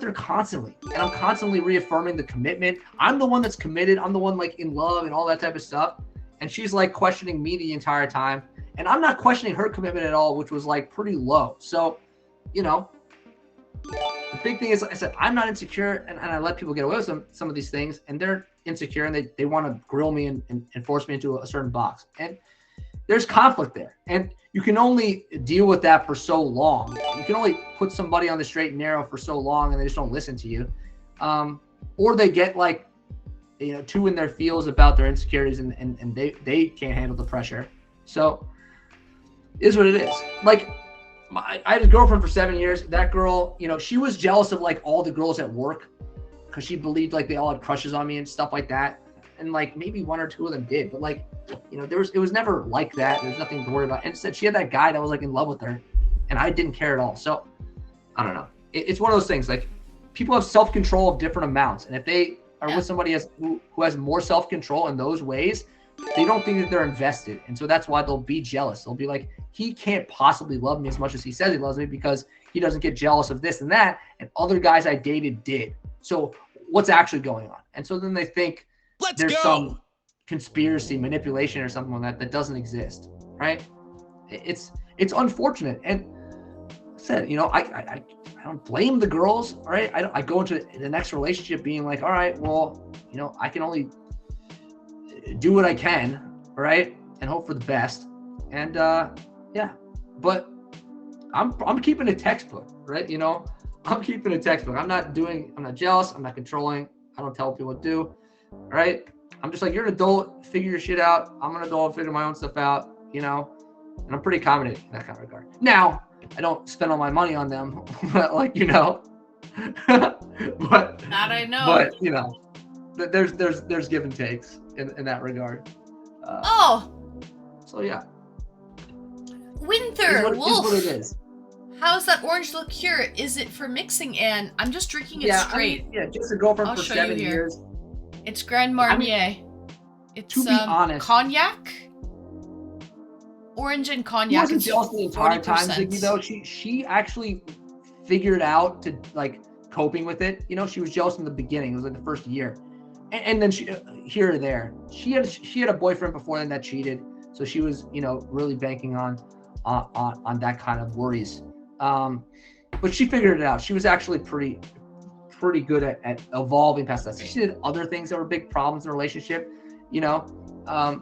her constantly, and I'm constantly reaffirming the commitment. I'm the one that's committed. I'm the one like in love and all that type of stuff. And she's like questioning me the entire time. And I'm not questioning her commitment at all, which was like pretty low. So, you know, the big thing is, like I said, I'm not insecure, and I let people get away with some of these things, and they're insecure, and they want to grill me and force me into a certain box. And there's conflict there. And you can only deal with that for so long. You can only put somebody on the straight and narrow for so long, and they just don't listen to you. Or they get like, you know, too in their feels about their insecurities, and they can't handle the pressure. So it is what it is. Like, I had a girlfriend for 7 years. That girl, you know, she was jealous of like all the girls at work because she believed like they all had crushes on me and stuff like that. And like maybe one or two of them did, but like, you know, it was never like that. There's nothing to worry about. And instead, she had that guy that was like in love with her, and I didn't care at all. So I don't know. It's one of those things. Like, people have self-control of different amounts, and if they are with somebody who has more self-control in those ways, they don't think that they're invested. And so that's why they'll be jealous. They'll be like, he can't possibly love me as much as he says he loves me because he doesn't get jealous of this and that, and other guys I dated did. So what's actually going on? And so then they think there's some conspiracy, manipulation, or something like that doesn't exist, right? It's unfortunate. And I said, you know, I don't blame the girls, all right? I go into the next relationship being like, all right, well, you know, I can only do what I can, right, and hope for the best. And yeah, but I'm keeping a textbook, right? You know, I'm keeping a textbook. I'm not jealous. I'm not controlling. I don't tell people what to do, right? I'm just like, you're an adult, figure your shit out. I'm an adult, figure my own stuff out, you know, and I'm pretty accommodating in that kind of regard. Now, I don't spend all my money on them, like, you know, but that I know. But you know, there's give and takes in that regard. So yeah. Winter Wolf. Is what it is. How's that orange liqueur? Is it for mixing? And I'm just drinking it straight. Just a girlfriend I'll for show 7 you here. years. It's Grand Marnier. It's to be honest, cognac. Orange and She cognac. wasn't jealous the entire time, Ziggy, though. She actually figured out to like coping with it. You know, she was jealous in the beginning. It was like the first year, and then she here or there. She had a boyfriend before then that cheated, so she was, you know, really banking on that kind of worries. But she figured it out. She was actually pretty good at evolving past that. So she did other things that were big problems in the relationship, you know,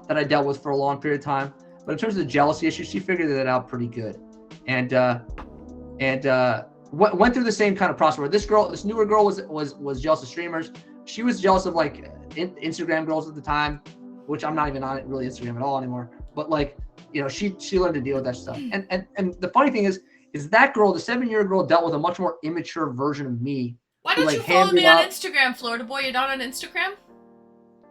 that I dealt with for a long period of time. But in terms of the jealousy issue, she figured that out pretty good, and went through the same kind of process. Where this newer girl was jealous of streamers. She was jealous of like Instagram girls at the time, which I'm not even on it really Instagram at all anymore. but like, she learned to deal with that stuff. And the funny thing is that girl, the 7-year girl, dealt with a much more immature version of me. Why don't you follow me on Instagram, Florida boy? You're not on Instagram?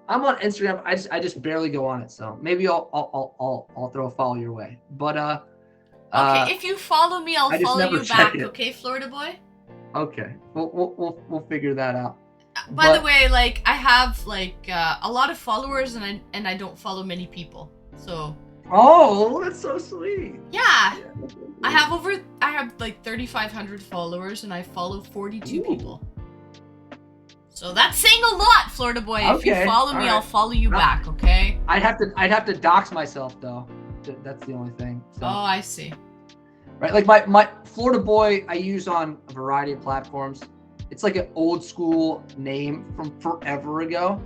I'm on Instagram. I just barely go on it, so maybe I'll throw a follow your way. But okay, if you follow me, I'll follow you back. Okay, Florida boy. Okay, we'll figure that out. By the way, like I have like a lot of followers, and I don't follow many people. So. Oh, that's so sweet. Yeah. I have like 3,500 followers, and I follow 42 people. So that's saying a lot, Florida boy. If you follow me, I'll follow you back. Okay. I'd have to dox myself though. That's the only thing. So. Oh, I see. Right, like my Florida boy, I use on a variety of platforms. It's like an old school name from forever ago.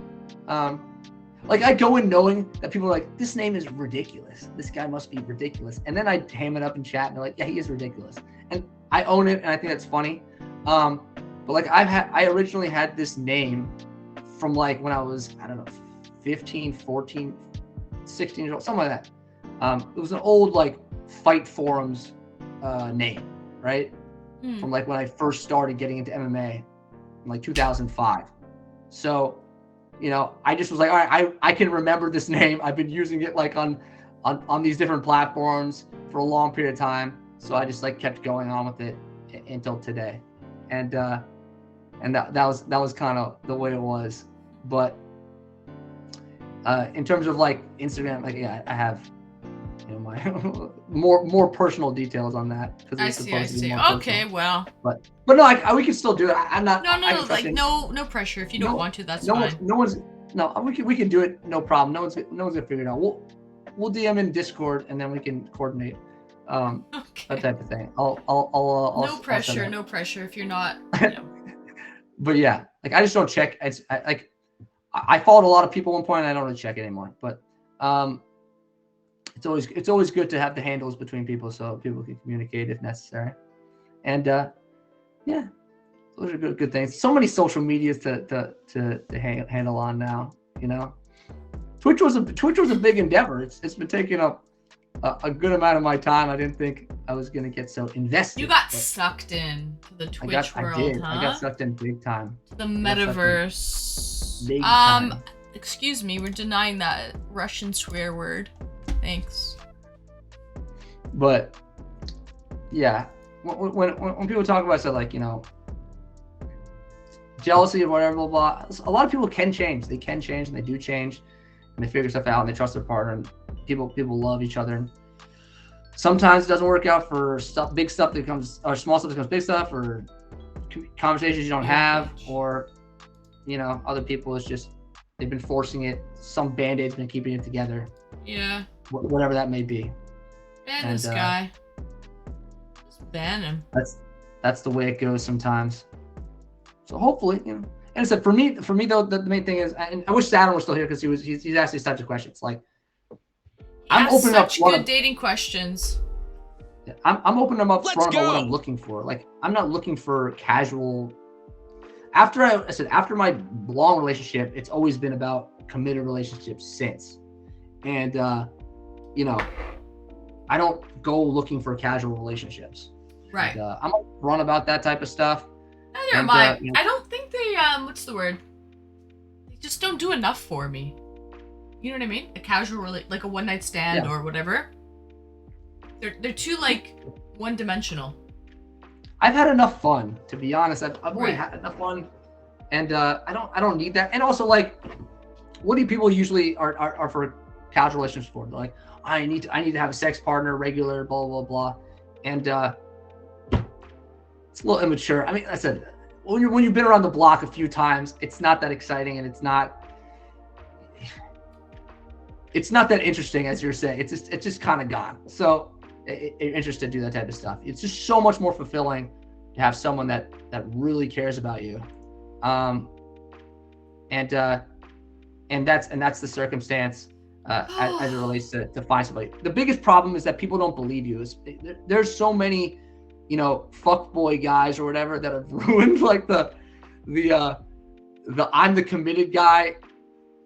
Like I go in knowing that people are like, this name is ridiculous. This guy must be ridiculous. And then I ham it up in chat and they're like, yeah, he is ridiculous. And I own it and I think that's funny. But like I originally had this name from like when I was, I don't know, 15, 14, 16 years old, something like that. It was an old like fight forums name, right? From like when I first started getting into MMA in like 2005. So, I just was like, all right, I can remember this name. I've been using it like on these different platforms for a long period of time. So I just like kept going on with it until today. And that was kind of the way it was. But in terms of like Instagram, like I have my more personal details on that because I see. Okay, well. But no, we can still do it. I'm not. No pressure. If you don't want to, that's fine. We can do it. No problem. No one's gonna figure it out. We'll DM in Discord and then we can coordinate. That type of thing. I'll no pressure. No pressure. If you're not. But yeah, like I just don't check. I followed a lot of people at one point and I don't really check it anymore. But it's always good to have the handles between people so people can communicate if necessary. And yeah, those are good things. So many social medias to handle on now. Twitch was a big endeavor. It's been taking up a good amount of my time. I didn't think I was gonna get so invested. You got sucked in to the Twitch world, I did. huh? I got sucked in big time. The metaverse. Big time. Excuse me, we're denying that Russian swear word. Thanks. But yeah, when people talk about stuff like jealousy or whatever, blah blah, a lot of people can change. They can change and they do change, and they figure stuff out and they trust their partner. And people love each other. And sometimes it doesn't work out for big stuff that becomes, or small stuff that becomes big stuff, or conversations you don't have, or other people it's just they've been forcing it. Some band-aid's been keeping it together. Yeah. Whatever that may be. Ban this guy. Just ban him. That's the way it goes sometimes. So hopefully, and I said for me though, the main thing is, and I wish Saturn was still here because he's asked these types of questions. Like, I'm opening up such good dating questions. I'm opening them up front about what I'm looking for. Like, I'm not looking for casual. After my long relationship, it's always been about committed relationships since. And, I don't go looking for casual relationships. Right. And, I'm upfront about that type of stuff. Neither am I. I don't think they, what's the word? They just don't do enough for me. You know what I mean? A casual, like a one-night stand or whatever. They're too, like, one-dimensional. I've had enough fun, to be honest. I've already had enough fun. And I don't need that. And also, like, what do people usually are for casual relationships for? They're like, I need to have a sex partner, regular, blah blah blah, and it's a little immature. I mean, I said when you've been around the block a few times, it's not that exciting and it's not that interesting as you're saying. It's just kind of gone. So interested to do that type of stuff. It's just so much more fulfilling to have someone that really cares about you, and that's the circumstance. As it relates to find somebody. The biggest problem is that people don't believe you. There's so many, fuckboy guys or whatever that have ruined like the I'm the committed guy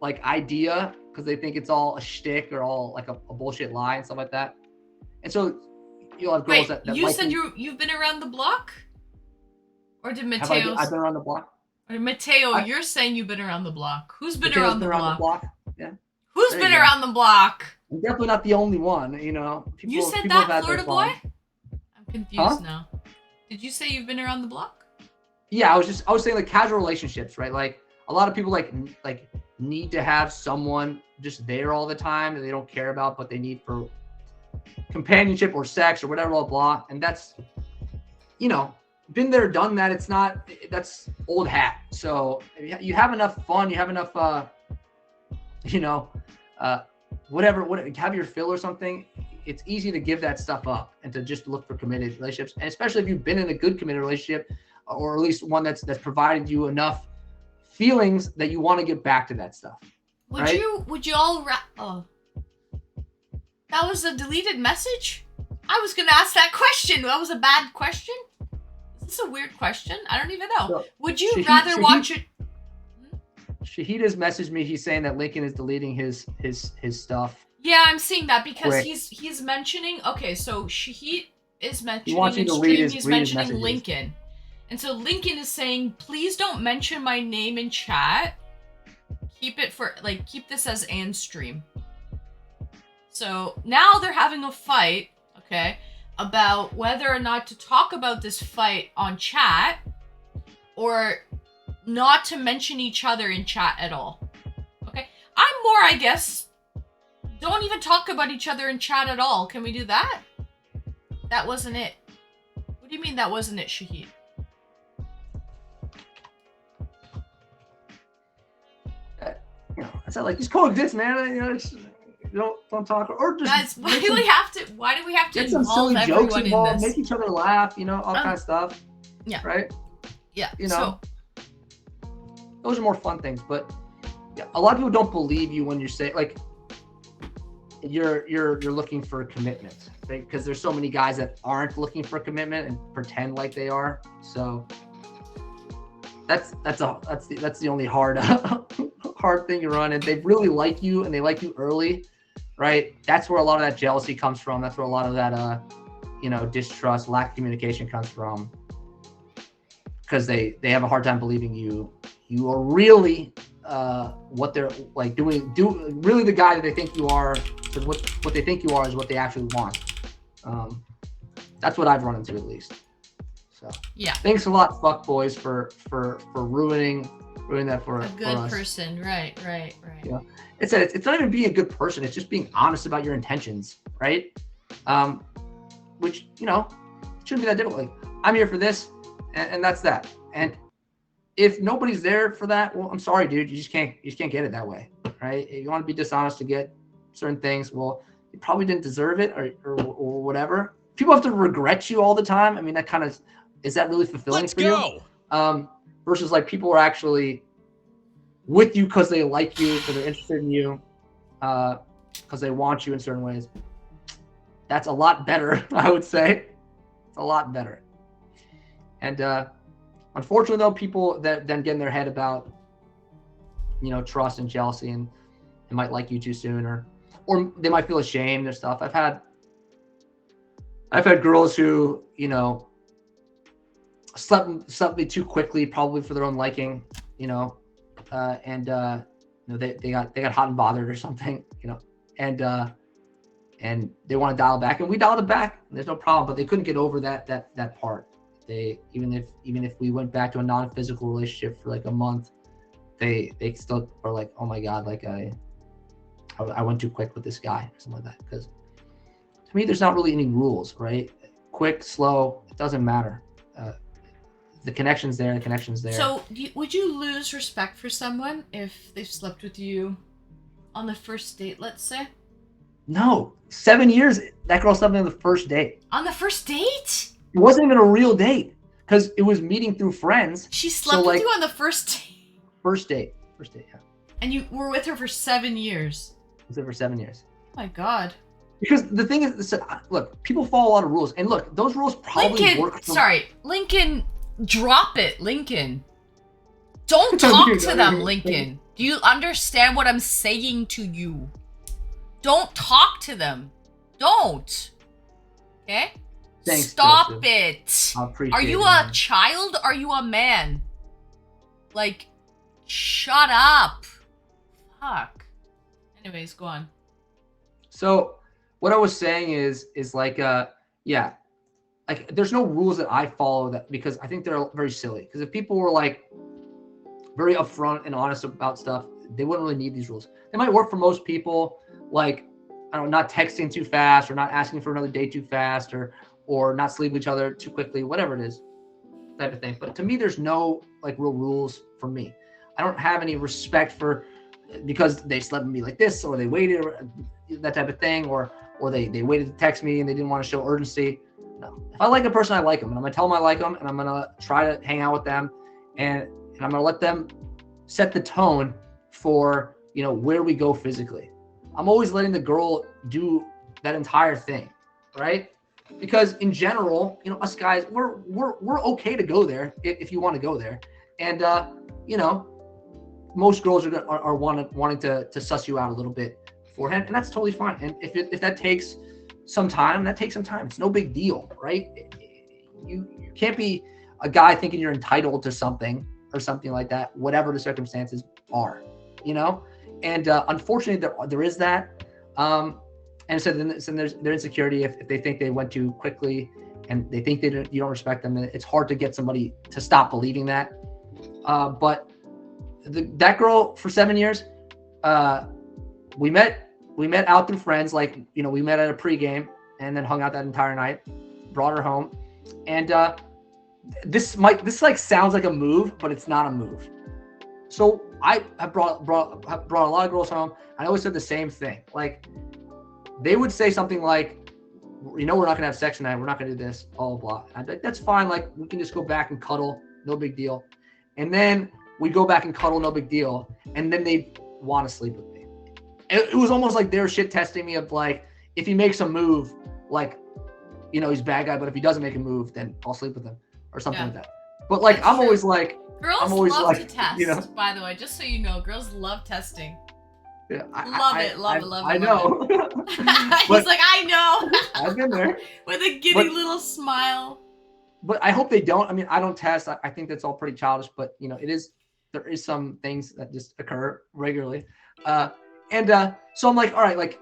like idea because they think it's all a shtick or all like a bullshit lie and stuff like that. And so you'll have girls Wait, that you like said you've been around the block? Or did I've Mateo's... been around the block. Or Mateo, you're saying you've been around the block. Who's been Mateo's around the block? Yeah. Who's There been you go. around the block? I'm definitely not the only one, you know. You said people have that, had their Florida boy? fun. I'm confused now. Did you say you've been around the block? Yeah, I was saying like casual relationships, right? Like a lot of people like need to have someone just there all the time that they don't care about, but they need for companionship or sex or whatever, blah, blah. And that's, you know, been there, done that. It's not, that's old hat. So you have enough fun, you have enough, you know, whatever, have your fill or something. It's easy to give that stuff up and to just look for committed relationships. And especially if you've been in a good committed relationship, or at least one that's provided you enough feelings that you want to get back to that stuff. Would you all oh, that was a deleted message? I was gonna ask that question. That was a bad question? Is this a weird question? I don't even know. So, would you rather watch it? Shahid has messaged me. He's saying that Lincoln is deleting his stuff. Yeah, I'm seeing that because Quick. he's mentioning. Okay, so Shahid is mentioning wants you in to stream. read his He's mentioning messages. Lincoln, and so Lincoln is saying, please don't mention my name in chat. Keep it for keep this as and stream. So now they're having a fight, okay, about whether or not to talk about this fight on chat or not to mention each other in chat at all. Okay, I'm more, I guess, don't even talk about each other in chat at all. Can we do that? That wasn't it. What do you mean that wasn't it, Shahid? You know, I said like just coexist, man. You know, just, don't talk or just. Guys, why do we have to get some involve silly jokes everyone in involved, this? make each other laugh, you know, all kind of stuff. Yeah. Right. Yeah. You know, those are more fun things. But yeah, a lot of people don't believe you when you say like you're looking for a commitment, right? Because there's so many guys that aren't looking for a commitment and pretend like they are. So that's the only hard hard thing to run. And they really like you and they like you early, right? That's where a lot of that jealousy comes from. That's where a lot of that you know, distrust, lack of communication comes from. Because they have a hard time believing you are really what they're like doing really the guy that they think you are. Because what they think you are is what they actually want. That's what I've run into at least. So yeah. Thanks a lot, fuck boys, for ruining that for a good for us. person. Right. Yeah. It's not even being a good person. It's just being honest about your intentions, right? Which, you know, shouldn't be that difficult. Like, I'm here for this, and that's that. And if nobody's there for that, well, I'm sorry, dude. You just can't get it that way, right? If you want to be dishonest to get certain things, well, you probably didn't deserve it or whatever. People have to regret you all the time. I mean, that kind of is that really fulfilling for you? Versus like people are actually with you because they like you, because they're interested in you, because they want you in certain ways. That's a lot better, I would say. It's a lot better. And unfortunately, though, people that then get in their head about, you know, trust and jealousy, and they might like you too soon, or they might feel ashamed or stuff. I've had girls who, you know, slept me too quickly, probably for their own liking, you know, and you know, they got hot and bothered or something, you know, and they want to dial it back, and we dialed it back. There's no problem, but they couldn't get over that part. They even if we went back to a non-physical relationship for like a month, they still are like, oh my god, like I went too quick with this guy or something like that. Because to me, there's not really any rules, right? Quick, slow, it doesn't matter. The connection's there. The connection's there. So, would you lose respect for someone if they slept with you on the first date, let's say? No. 7 years, that girl slept on the first date. On the first date? It wasn't even a real date because it was meeting through friends. She slept with you on the first date? First date, yeah. And you were with her for 7 years? I was there for 7 years. Oh my god. Because the thing is, look, people follow a lot of rules. And look, those rules probably work for... Lincoln, drop it, Lincoln. Don't talk to them, Lincoln. Do you understand what I'm saying to you? Don't talk to them. Don't. Okay? Thanks, Stop Joseph. it. I appreciate Are you it, a man. child? Are you a man? Like, shut up. Fuck. Anyways, go on. So what I was saying is like, yeah, like there's no rules that I follow that because I think they're very silly. Because if people were like very upfront and honest about stuff, they wouldn't really need these rules. They might work for most people, like, I don't know, not texting too fast or not asking for another date too fast or not sleeping with each other too quickly, whatever it is, type of thing. But to me, there's no like real rules for me. I don't have any respect for because they slept with me like this or they waited or that type of thing or they waited to text me and they didn't want to show urgency. No, if I like a person, I like them, and I'm gonna tell them I like them, and I'm gonna try to hang out with them, and I'm gonna let them set the tone for where we go physically. I'm always letting the girl do that entire thing, right? Because in general, us guys, we're okay to go there if you want to go there, and most girls are wanting to suss you out a little bit beforehand, and that's totally fine. And if that takes some time, that takes some time. It's no big deal, right? You can't be a guy thinking you're entitled to something or something like that, whatever the circumstances are, And unfortunately, there is that. And so then there's their insecurity if they think they went too quickly and they think you don't respect them. And it's hard to get somebody to stop believing that. But that girl for 7 years, we met out through friends. Like, we met at a pregame and then hung out that entire night, brought her home. And this like sounds like a move, but it's not a move. So I have brought a lot of girls home. And I always said the same thing. Like, they would say something like, we're not going to have sex tonight. We're not going to do this, blah, blah, blah. And I'd be like, that's fine. Like, we can just go back and cuddle. No big deal. And then we go back and cuddle. No big deal. And then they want to sleep with me. It was almost like they were shit testing me of like, if he makes a move, like, he's a bad guy, but if he doesn't make a move, then I'll sleep with him or something like that. But like, I'm always like, girls love to test, by the way, just so you know, girls love testing. Yeah, love it. I know. He's like, I know. I've been there. With a giddy little smile. But I hope they don't. I mean, I don't test. I think that's all pretty childish, but there is some things that just occur regularly. So I'm like, all right, like,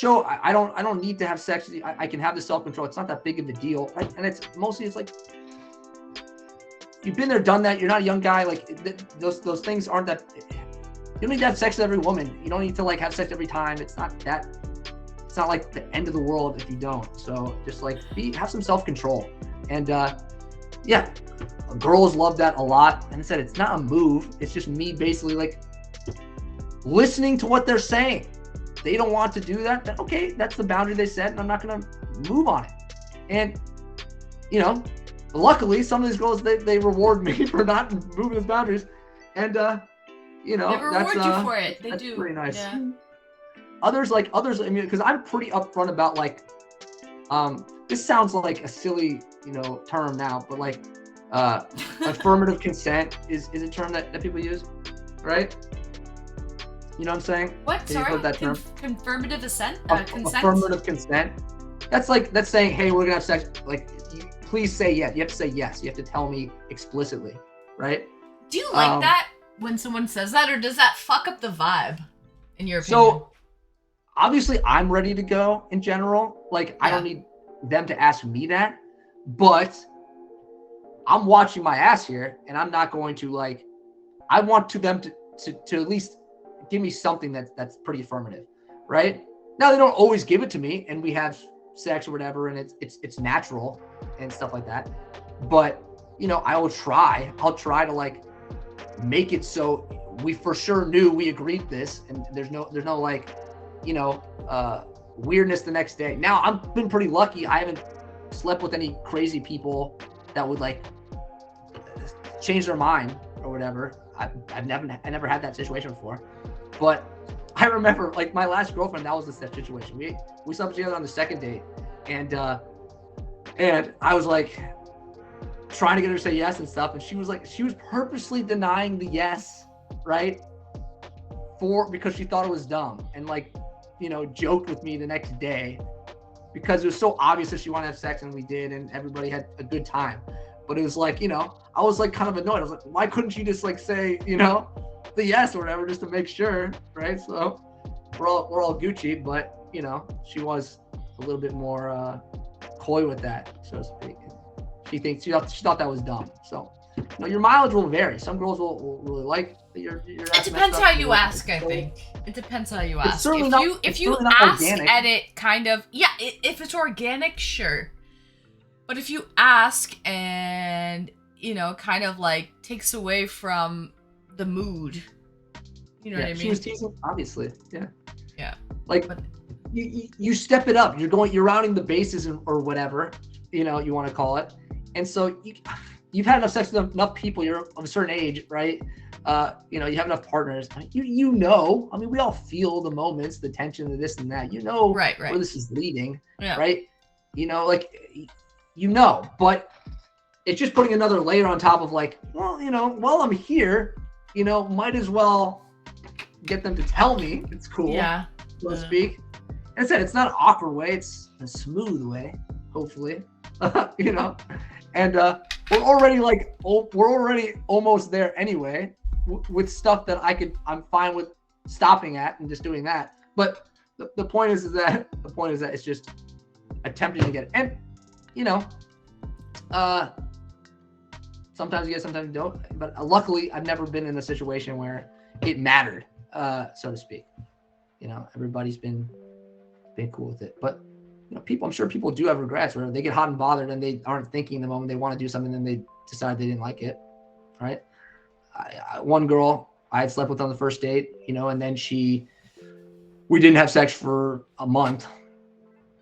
I don't need to have sex. I can have the self-control. It's not that big of a deal. Right? And it's like, you've been there, done that. You're not a young guy. Like, those things aren't that. You don't need to have sex with every woman. You don't need to like have sex every time. It's not like the end of the world if you don't. So just like have some self-control. And girls love that a lot. And I said, it's not a move. It's just me basically like listening to what they're saying. They don't want to do that. Then okay, that's the boundary they set, and I'm not gonna move on it. And luckily some of these girls they reward me for not moving those boundaries. And they reward you for it. They do. Pretty nice. Yeah. Others, I mean, because I'm pretty upfront about like, this sounds like a silly, term now, but like, affirmative consent is a term that people use, right? You know what I'm saying? What? Have Sorry? you heard that term? Confirmative consent? Consent? Affirmative consent. That's saying, hey, we're gonna have sex. Like, please say yes. You have to say yes. You have to tell me explicitly, right? Do you like that when someone says that, or does that fuck up the vibe, in your opinion? So, obviously, I'm ready to go in general. Like, I don't need them to ask me that, but I'm watching my ass here, and I'm not going to like. I want them to at least give me something that's pretty affirmative, right? Now they don't always give it to me, and we have sex or whatever, and it's natural and stuff like that. But I will try. I'll try to like make it so we for sure knew we agreed this, and there's no like weirdness the next day. Now I've been pretty lucky. I haven't slept with any crazy people that would like change their mind or whatever. I never had that situation before. But I remember like my last girlfriend, that was the situation. We slept together on the second date, and I was like trying to get her to say yes and stuff, and she was purposely denying the yes, right? because she thought it was dumb, and like, you know, joked with me the next day because it was so obvious that she wanted to have sex, and we did, and everybody had a good time. But it was like, you know, I was like kind of annoyed. I was like, why couldn't she just like say, you know, the yes or whatever, just to make sure, right? So we're all Gucci, but you know, she was a little bit more coy with that, so to speak. She thought that was dumb. So, you know, your mileage will vary. Some girls will really like your It depends how you ask, I think. It depends how you ask. If you ask organic. at it kind of, yeah, if it's organic, sure. But if you ask and, you know, kind of like takes away from the mood, you know what I mean? She was teasing, obviously. Yeah. Yeah. Like, But you step it up. You're rounding the bases or whatever, you know, you want to call it. And so you've had enough sex with enough people. You're of a certain age, right? You know, you have enough partners. You know, I mean, we all feel the moments, the tension, the this and that. You know, right. where this is leading, Yeah. right? You know, like, you know, but it's just putting another layer on top of like, well, you know, while I'm here, you know, might as well get them to tell me it's cool, Yeah. so to speak. And I said, it's not an awkward way, it's a smooth way, hopefully. You know, and we're already almost there anyway with stuff that I'm fine with stopping at and just doing that. But the point is that it's just attempting to get it. And you know, sometimes you get, sometimes you don't. But luckily, I've never been in a situation where it mattered, so to speak. You know, everybody's been cool with it. But you know, I'm sure people do have regrets where they get hot and bothered and they aren't thinking the moment they want to do something, and they decide they didn't like it, right? One girl I had slept with on the first date, you know, and then we didn't have sex for a month.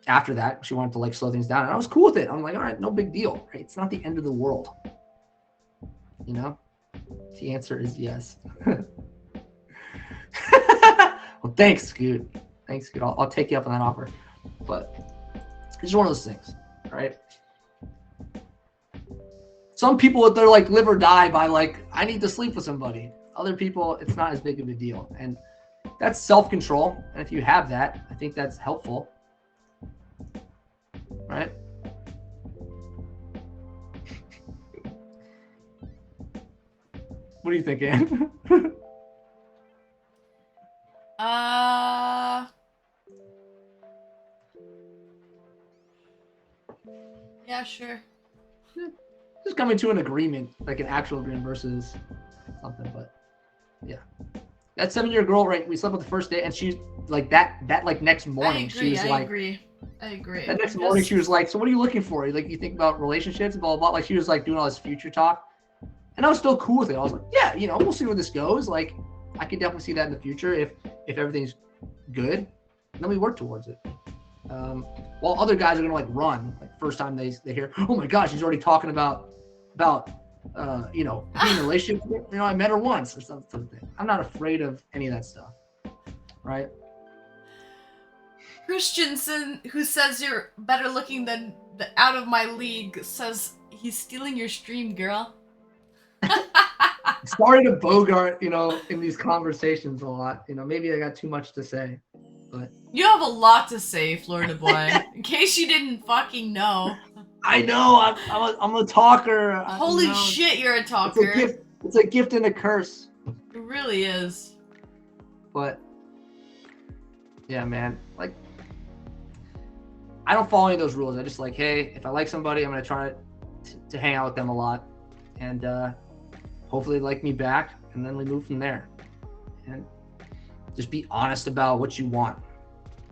After that, she wanted to like slow things down, and I was cool with it. I'm like, all right, no big deal, right? It's not the end of the world, you know. The answer is yes. Well, thanks, Scoot. I'll take you up on that offer, but it's just one of those things, right? Some people, they're like live or die by like, I need to sleep with somebody. Other people, it's not as big of a deal, and that's self-control. And if you have that, I think that's helpful, right? What do you think, Anne? Yeah, sure. Just coming to an agreement, like an actual agreement versus something. But yeah, that 7-year girl, right? We slept with the first day, and she's like that like next morning, she was like, I agree. That next morning, she was like, so what are you looking for? Like, you think about relationships and blah, blah, blah. Like, she was like doing all this future talk. And I was still cool with it. I was like, yeah, you know, we'll see where this goes. Like, I can definitely see that in the future if everything's good. And then we work towards it. While other guys are gonna like run, like first time they hear, oh my gosh, he's already talking about you know, being in a relationship. You know, I met her once or something. I'm not afraid of any of that stuff, right? Christensen, who says you're better looking than the out of my league, says he's stealing your stream, girl. Sorry to Bogart, you know, in these conversations a lot. You know, maybe I got too much to say, but you have a lot to say, Florida boy. In case you didn't fucking know. I know. I'm a talker. Holy shit, you're a talker. It's a gift and a curse. It really is. But yeah, man. Like, I don't follow any of those rules. I just like, hey, if I like somebody, I'm gonna try to hang out with them a lot, and hopefully they like me back, and then we move from there. And just be honest about what you want,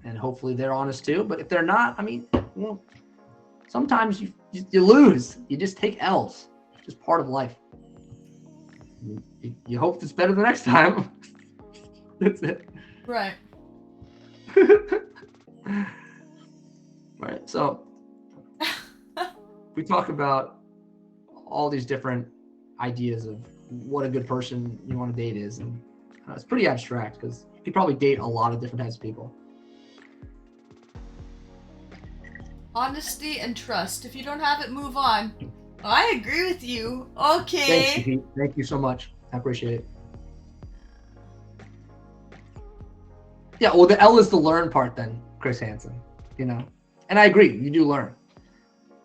and hopefully they're honest too. But if they're not, I mean, well, sometimes you lose. You just take L's. It's just part of life. You hope it's better the next time. That's it. Right. Right. So we talk about all these different ideas of what a good person you want to date is, and it's pretty abstract because you could probably date a lot of different types of people. Honesty and trust. If you don't have it, move on. I agree with you. Okay. Thanks, Pete. Thank you so much. I appreciate it. Yeah, well, the L is the learn part then, Chris Hansen. You know, and I agree. You do learn.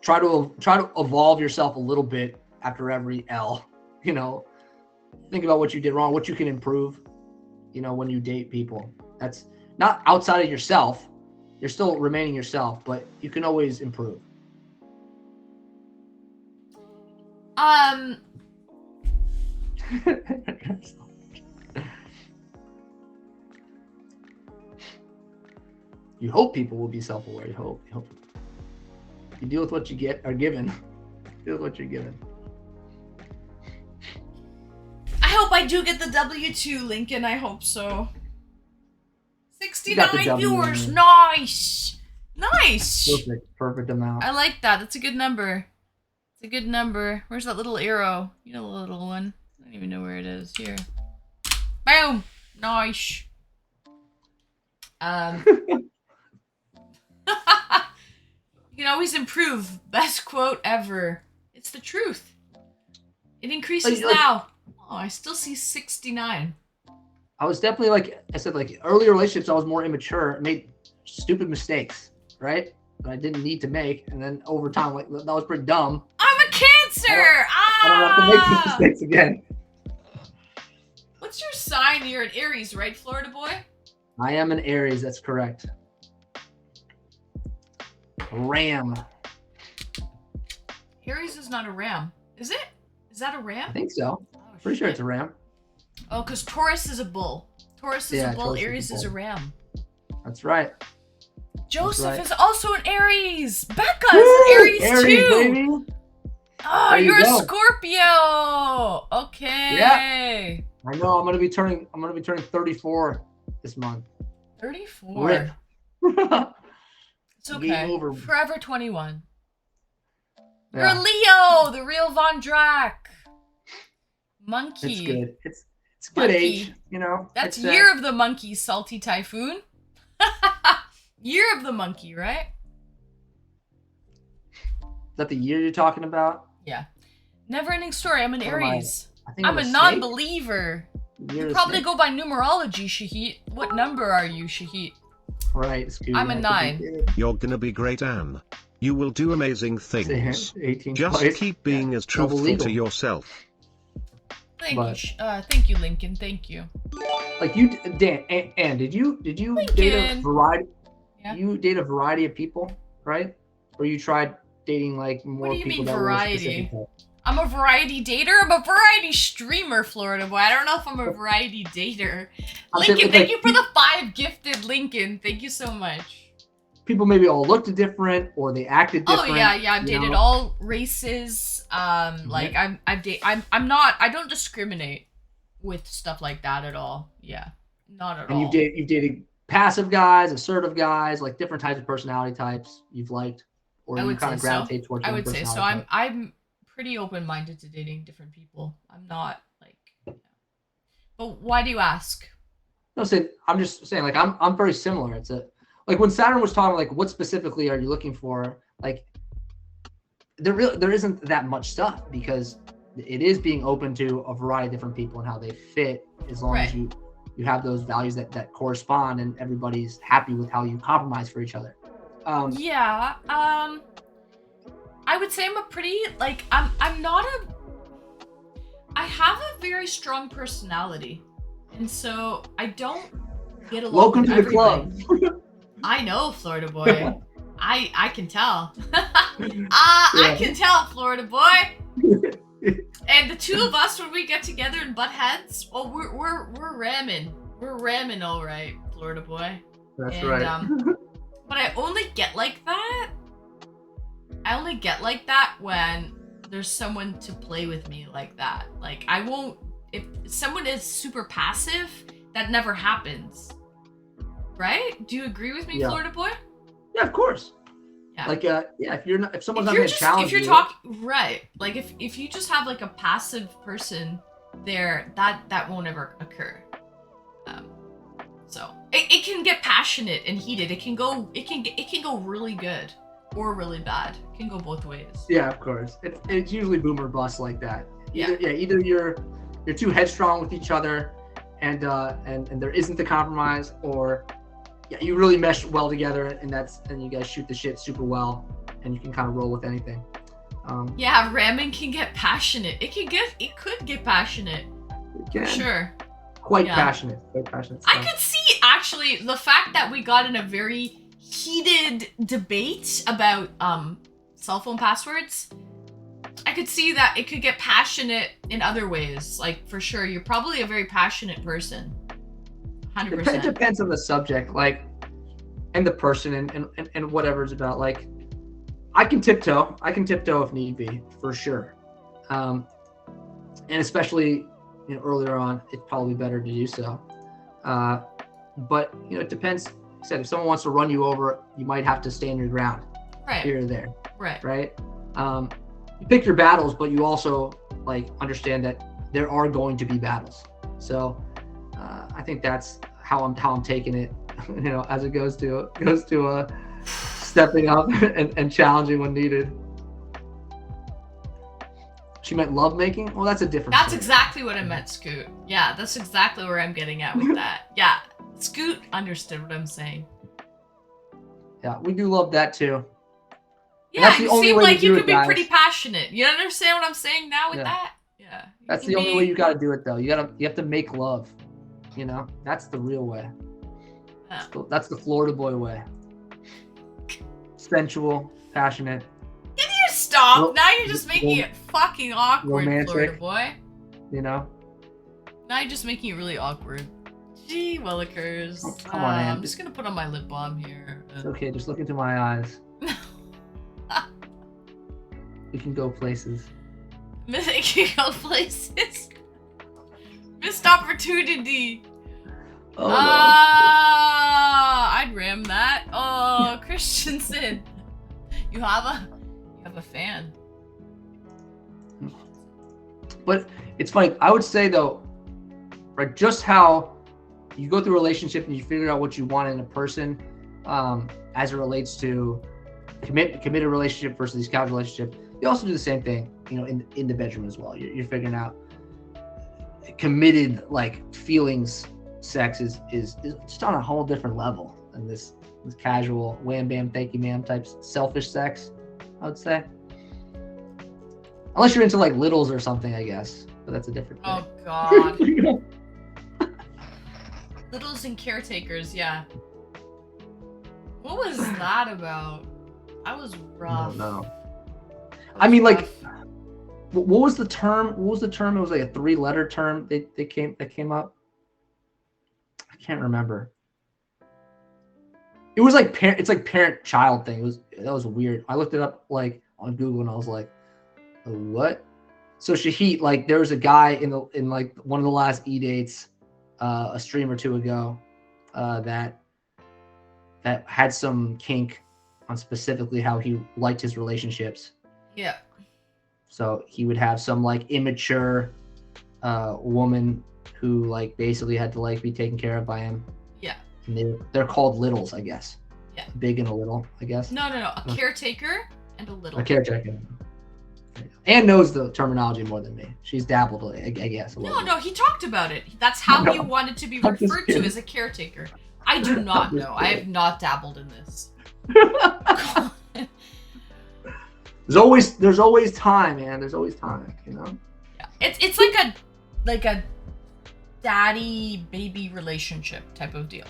Try to evolve yourself a little bit after every L. You know, think about what you did wrong, what you can improve. You know, when you date people, that's not outside of yourself. You're still remaining yourself, but you can always improve. You hope people will be self-aware. You hope. You deal with what you are given. Deal with what you're given. I hope I do get the W2, Lincoln. I hope so. 69 viewers. Nice. Perfect amount. I like that. That's a good number. It's a good number. Where's that little arrow? You know, the little one. I don't even know where it is. Here. Boom. Nice. You can always improve. Best quote ever. It's the truth. It increases now. Oh, I still see 69. I was definitely, like I said, like earlier relationships, I was more immature, made stupid mistakes, right? That I didn't need to make. And then over time, like that was pretty dumb. I'm a Cancer! I don't have to make these mistakes again. What's your sign? You're an Aries, right, Florida boy? I am an Aries, that's correct. Ram. Aries is not a ram. Is it? Is that a ram? I think so. Oh, Pretty sure shit. it's a ram. Oh, because Taurus is a bull. Taurus is a bull, Taurus Aries is a bull. ram. That's right. Joseph right. is also an Aries. Becca's an Aries too. Baby. Oh, There you you're a go. Scorpio. Okay. I know. I'm gonna be turning 34 this month. 34. Rip. It's okay. Game over. Forever 21. You're Yeah, a Leo, the real Von Drac. Monkey. it's good. It's good Monkey. age, you know. That's It's, Year of the Monkey, Salty Typhoon. Year of the Monkey, right? Is that the year you're talking about? Yeah. Never ending story. I'm an What am I? Aries. I think I'm a snake. non-believer. Year You of probably snake. go by numerology, Shahid. What number are you, Shahid? Right. Scooby, I'm a I could be 9. good. You're gonna be great, Anne. You will do amazing things. 18 Just twice. keep being as Double truthful legal. to yourself. Thank you, Lincoln. Thank you. Like you, Dan, and did you date a Lincoln. variety? Yeah. You date a variety of people, right? Or you tried dating like more do you people mean that variety? were specific? I'm a variety dater. I'm a variety streamer, Florida boy. I don't know if I'm a variety dater. I'm saying, Lincoln, like, thank you for the 5 gifted, Lincoln. Thank you so much. People maybe all looked different or they acted different. Oh yeah, I've you dated know? all races. Like I don't discriminate with stuff like that at all. Yeah, not at And all. you've dated passive guys, assertive guys, like different types of personality types you've liked, or I you would kind of say so. gravitate towards. I one would say so. personality type. I'm pretty open-minded to dating different people. I'm not like. Yeah. But why do you ask? No, I'm just saying, like I'm very similar. It's like when Saturn was talking, like what specifically are you looking for? Like there isn't that much stuff because it is being open to a variety of different people and how they fit, as long as Right. you have those values that correspond and everybody's happy with how you compromise for each other. Yeah. I would say I'm a pretty like I'm not a. I have a very strong personality, and so I don't get along. Welcome with to the everybody. club. I know, Florida boy. I can tell. I can tell, Florida boy. And the two of us, when we get together and butt heads, well, we're ramming. We're ramming, all right, Florida boy. That's And, right. But I only get like that. I only get like that when there's someone to play with me like that. Like I won't. If someone is super passive, that never happens. Right? Do you agree with me, Yeah. Florida boy? Yeah, of course. Yeah. Like if someone's not If you're gonna challenge if you're you, talking right, like if you just have like a passive person there, that won't ever occur. So it can get passionate and heated. It can go really good or really bad. It can go both ways. yeah, of course. It's usually boomer bust like that. Yeah. Either you're too headstrong with each other, and there isn't the compromise, or you really mesh well together, and you guys shoot the shit super well, and you can kind of roll with anything. Yeah, ramming can get passionate. It could get passionate. For sure. Quite passionate. I could see actually the fact that we got in a very heated debate about cell phone passwords. I could see that it could get passionate in other ways. Like, for sure, you're probably a very passionate person. 100%. It depends on the subject, like, and the person, and whatever it's about. Like, I can tiptoe if need be, for sure. And especially, earlier on, it's probably better to do so. But it depends. Like I said, if someone wants to run you over, you might have to stand your ground. Right. Here or there. Right. You pick your battles, but you also understand that there are going to be battles. So I think that's how I'm taking it. As it goes to stepping up and challenging when needed. She meant love making? Well, that's a different That's story. Exactly what I meant, Scoot. Yeah, that's exactly where I'm getting at with that. Yeah, Scoot understood what I'm saying. Yeah, we do love that too. Yeah, you seem like you could be pretty passionate. You understand what I'm saying now with that? Yeah. That's the only way you gotta do it though. You have to make love. That's the real way. Yeah. That's the Florida boy way. Sensual, passionate. Can you stop? Now you're just making it fucking awkward, romantic, Florida boy. Now you're just making it really awkward. Gee willikers. Oh, come on, I'm just gonna put on my lip balm here. It's okay, just look into my eyes. We can go places. We can go places. Missed opportunity. Oh no. I'd ram that. Oh, Christensen. You have a fan. But it's funny. I would say though, right, just how you go through a relationship and you figure out what you want in a person, as it relates to committed relationship versus casual relationship. You also do the same thing, in the bedroom as well. You're figuring out committed feelings. Sex is just on a whole different level than this casual wham bam thank you ma'am type selfish sex, I would say. Unless you're into littles or something, I guess, but that's a different thing. Oh God. Littles and caretakers, yeah. What was that about? I was rough. No. I mean, rough. What was the term? It was a 3-letter term that came up. I can't remember. It was it's parent-child thing. That was weird. I looked it up on Google and I was like, what? So Shahid, there was a guy in one of the last eDates, a stream or two ago, that had some kink on specifically how he liked his relationships. Yeah. So he would have some immature woman who basically had to be taken care of by him. Yeah. And they're called littles, I guess. Yeah. Big and a little, I guess. No. A caretaker and a little. A caretaker. Anne knows the terminology more than me. She's dabbled, I guess. No, he talked about it. That's how he wanted to be referred to, as a caretaker. I do not know. I have not dabbled in this. There's always time, man. There's always time, Yeah. It's like a daddy baby relationship type of deal.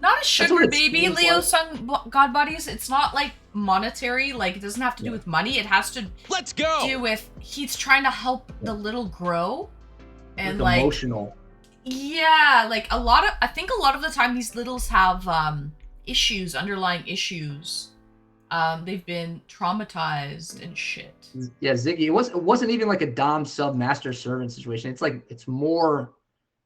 Not a sugar baby, Leo Sun God Buddies. It's not monetary, it doesn't have to do with money. It has to do with he's trying to help the little grow and emotional. Yeah, I think a lot of the time these littles have underlying issues. They've been traumatized and shit. Yeah, Ziggy. It wasn't even a dom sub master servant situation. It's more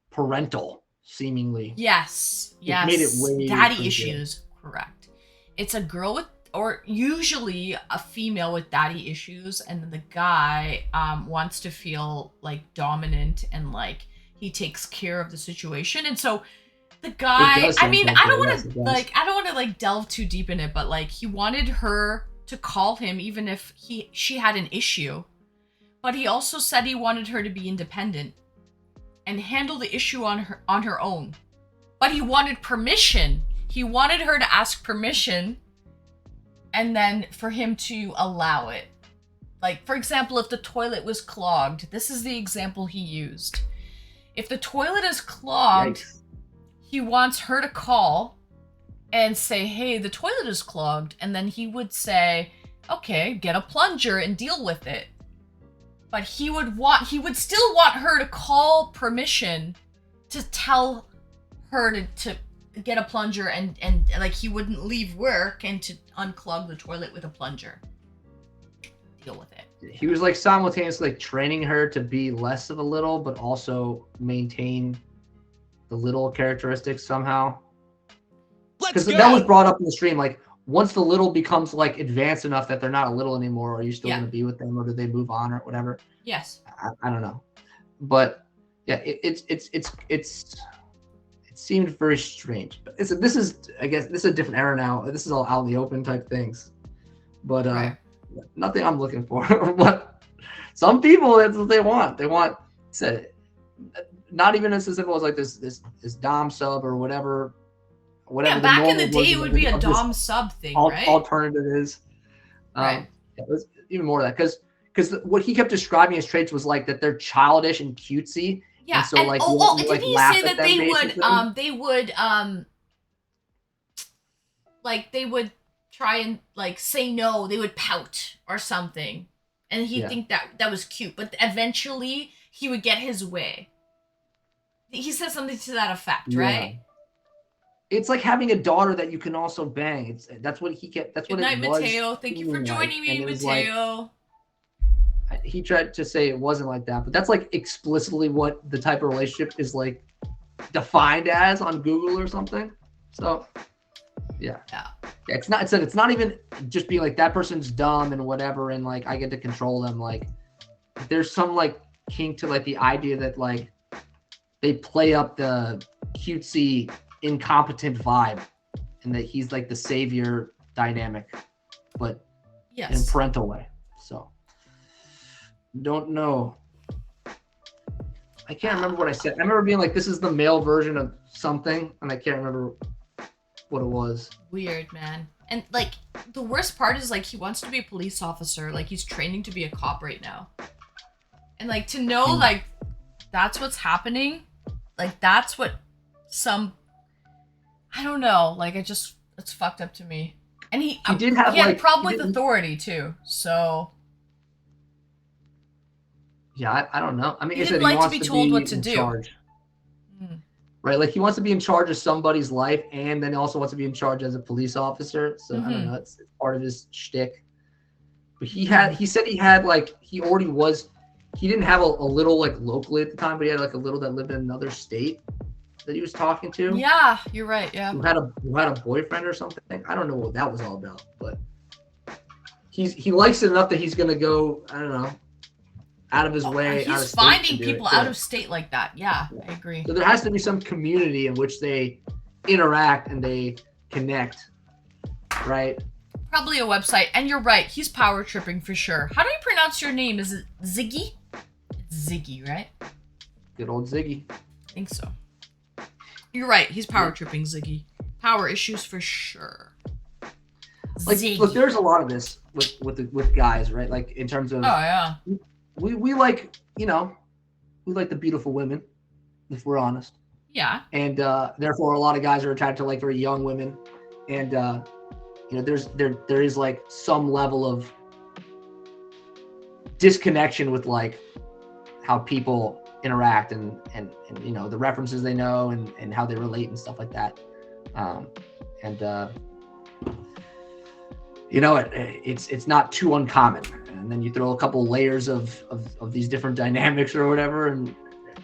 parental, seemingly. Yes. It made it way daddy issues. Correct. It's a girl or usually a female with daddy issues, and then the guy wants to feel dominant and he takes care of the situation, and so. The guy, I mean, I don't want to delve too deep in it, but he wanted her to call him even if she had an issue, but he also said he wanted her to be independent and handle the issue on her own. But he wanted permission. He wanted her to ask permission and then for him to allow it. Like, for example, if the toilet was clogged, this is the example he used. If the toilet is clogged, Yikes. he wants her to call and say, hey, the toilet is clogged. And then he would say, okay, get a plunger and deal with it. But he would still want her to call permission to tell her to get a plunger and like he wouldn't leave work and to unclog the toilet with a plunger. Deal with it. He was like simultaneously like training her to be less of a little, but also maintain the little characteristics somehow. Let's Because go. that was brought up in the stream. Like once the little becomes like advanced enough that they're not a little anymore, are you still Yeah. going to be with them, or do they move on or whatever? Yes. I don't know, but yeah, it seemed very strange. But this is I guess this is a different era now. This is all out in the open type things, but Right. nothing I'm looking for. But some people, that's what they want. They want not even as simple as like this dom sub or whatever. Yeah, the back in normal the day, it version would be a of this dom sub thing, right? alternative is. Right. Yeah, it was even more of that because what he kept describing as traits was like that they're childish and cutesy. Yeah, And so, and like, oh, you- oh, you, didn't like, he laugh say at that them, they would try and like say no, they would pout or something, and he'd Yeah. think that was cute, but eventually he would get his way. He said something to that effect, right? It's like having a daughter that you can also bang. That's what he kept. That's Good what night, it was. Mateo. Thank you for feeling like. joining me, And it was like- Mateo. he tried to say it wasn't like that, but that's like explicitly what the type of relationship is like defined as on Google or something. So yeah. It's not even just being like that person's dumb and whatever and like I get to control them. Like there's some like kink to like the idea that like they play up the cutesy incompetent vibe and that he's like the savior dynamic, but in a Yes. parental way. So don't know. I can't remember what I said. I remember being like, this is the male version of something, and I can't remember what it was. Weird, man. And like the worst part is like he wants to be a police officer, like he's training to be a cop right now. And like to know like that's what's happening, like that's what I don't know, like it's fucked up to me. And he did have he had like a problem with authority too, so yeah, I don't know. I mean, He he didn't said like he to wants be to told be what to in do. charge. Mm. Right, like he wants to be in charge of somebody's life, and then he also wants to be in charge as a police officer. So I don't know, it's part of his shtick. But he said he had like he didn't have a little like locally at the time, but he had like a little that lived in another state that he was talking to. Yeah, you're right, yeah. Who had a boyfriend or something. I don't know what that was all about, but he likes it enough that he's gonna go, I don't know, out of his way. out of He's state to finding do people it. out Yeah. of state like that. Yeah, I agree. So there has to be some community in which they interact and they connect, right? Probably a website. And you're right, he's power tripping for sure. How do you pronounce your name? Is it Ziggy? It's Ziggy, right? Good old Ziggy. I think so. You're right, he's power tripping, Ziggy. Power issues for sure. Like, Ziggy. look, there's a lot of this with guys, right? Like in terms of Oh yeah. we like, we like the beautiful women, if we're honest. Yeah. And therefore a lot of guys are attracted to like very young women. And there is like some level of disconnection with like how people interact and the references they know and how they relate and stuff like that. It's not too uncommon. And then you throw a couple layers of these different dynamics or whatever and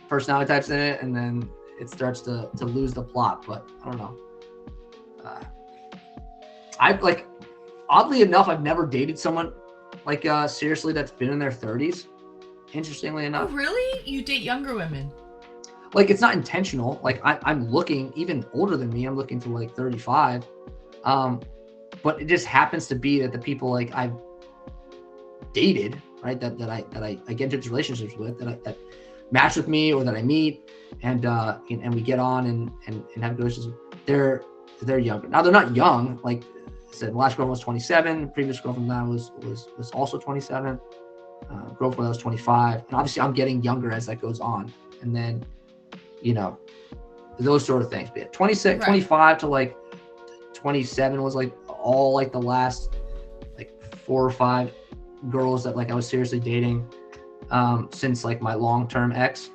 personality types in it, and then it starts to lose the plot. But I don't know. Oddly enough, I've never dated someone like seriously that's been in their 30s. Interestingly Oh enough, really? You date younger women? like it's not intentional. Like I'm looking even older than me. I'm looking to like 35. But it just happens to be that the people like I've dated, right, that I get into relationships with, that match with me or that I meet, and we get on and have good relationships. They're younger. Now they're not young. Like I said, the last girlfriend was 27. Previous girlfriend now was also 27. Girlfriend that was 25. And obviously I'm getting younger as that goes on. And then, those sort of things. But 26, right. 25 to like 27 was like all like the last like 4 or 5 girls that like I was seriously dating since like my long-term ex.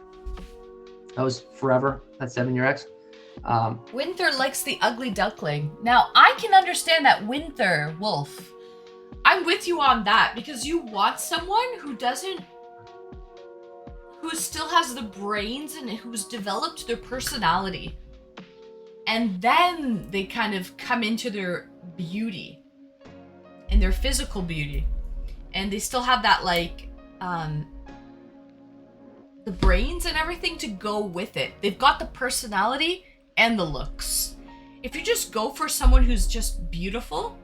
That was forever. That 7-year ex. Winther likes the ugly duckling. Now I can understand that, Winther Wolf. I'm with you on that, because you want someone who still has the brains and who's developed their personality. And then they kind of come into their beauty and their physical beauty. And they still have that like, the brains and everything to go with it. They've got the personality and the looks. If you just go for someone who's just beautiful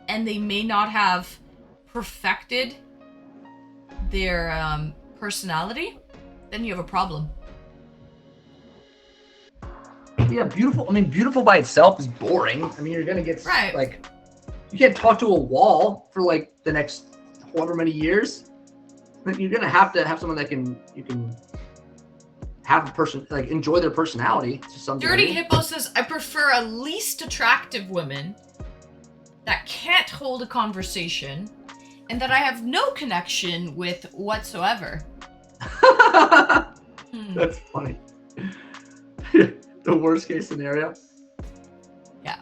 and they may not have perfected their personality, then you have a problem. Yeah, beautiful. I mean, beautiful by itself is boring. I mean, you're gonna get like, you can't talk to a wall for like the next however many years. You're gonna have to have someone that you can have a person like enjoy their personality to some degree. Dirty Hippo says, I prefer a least attractive woman that can't hold a conversation and that I have no connection with whatsoever. That's funny. The worst case scenario. Yeah.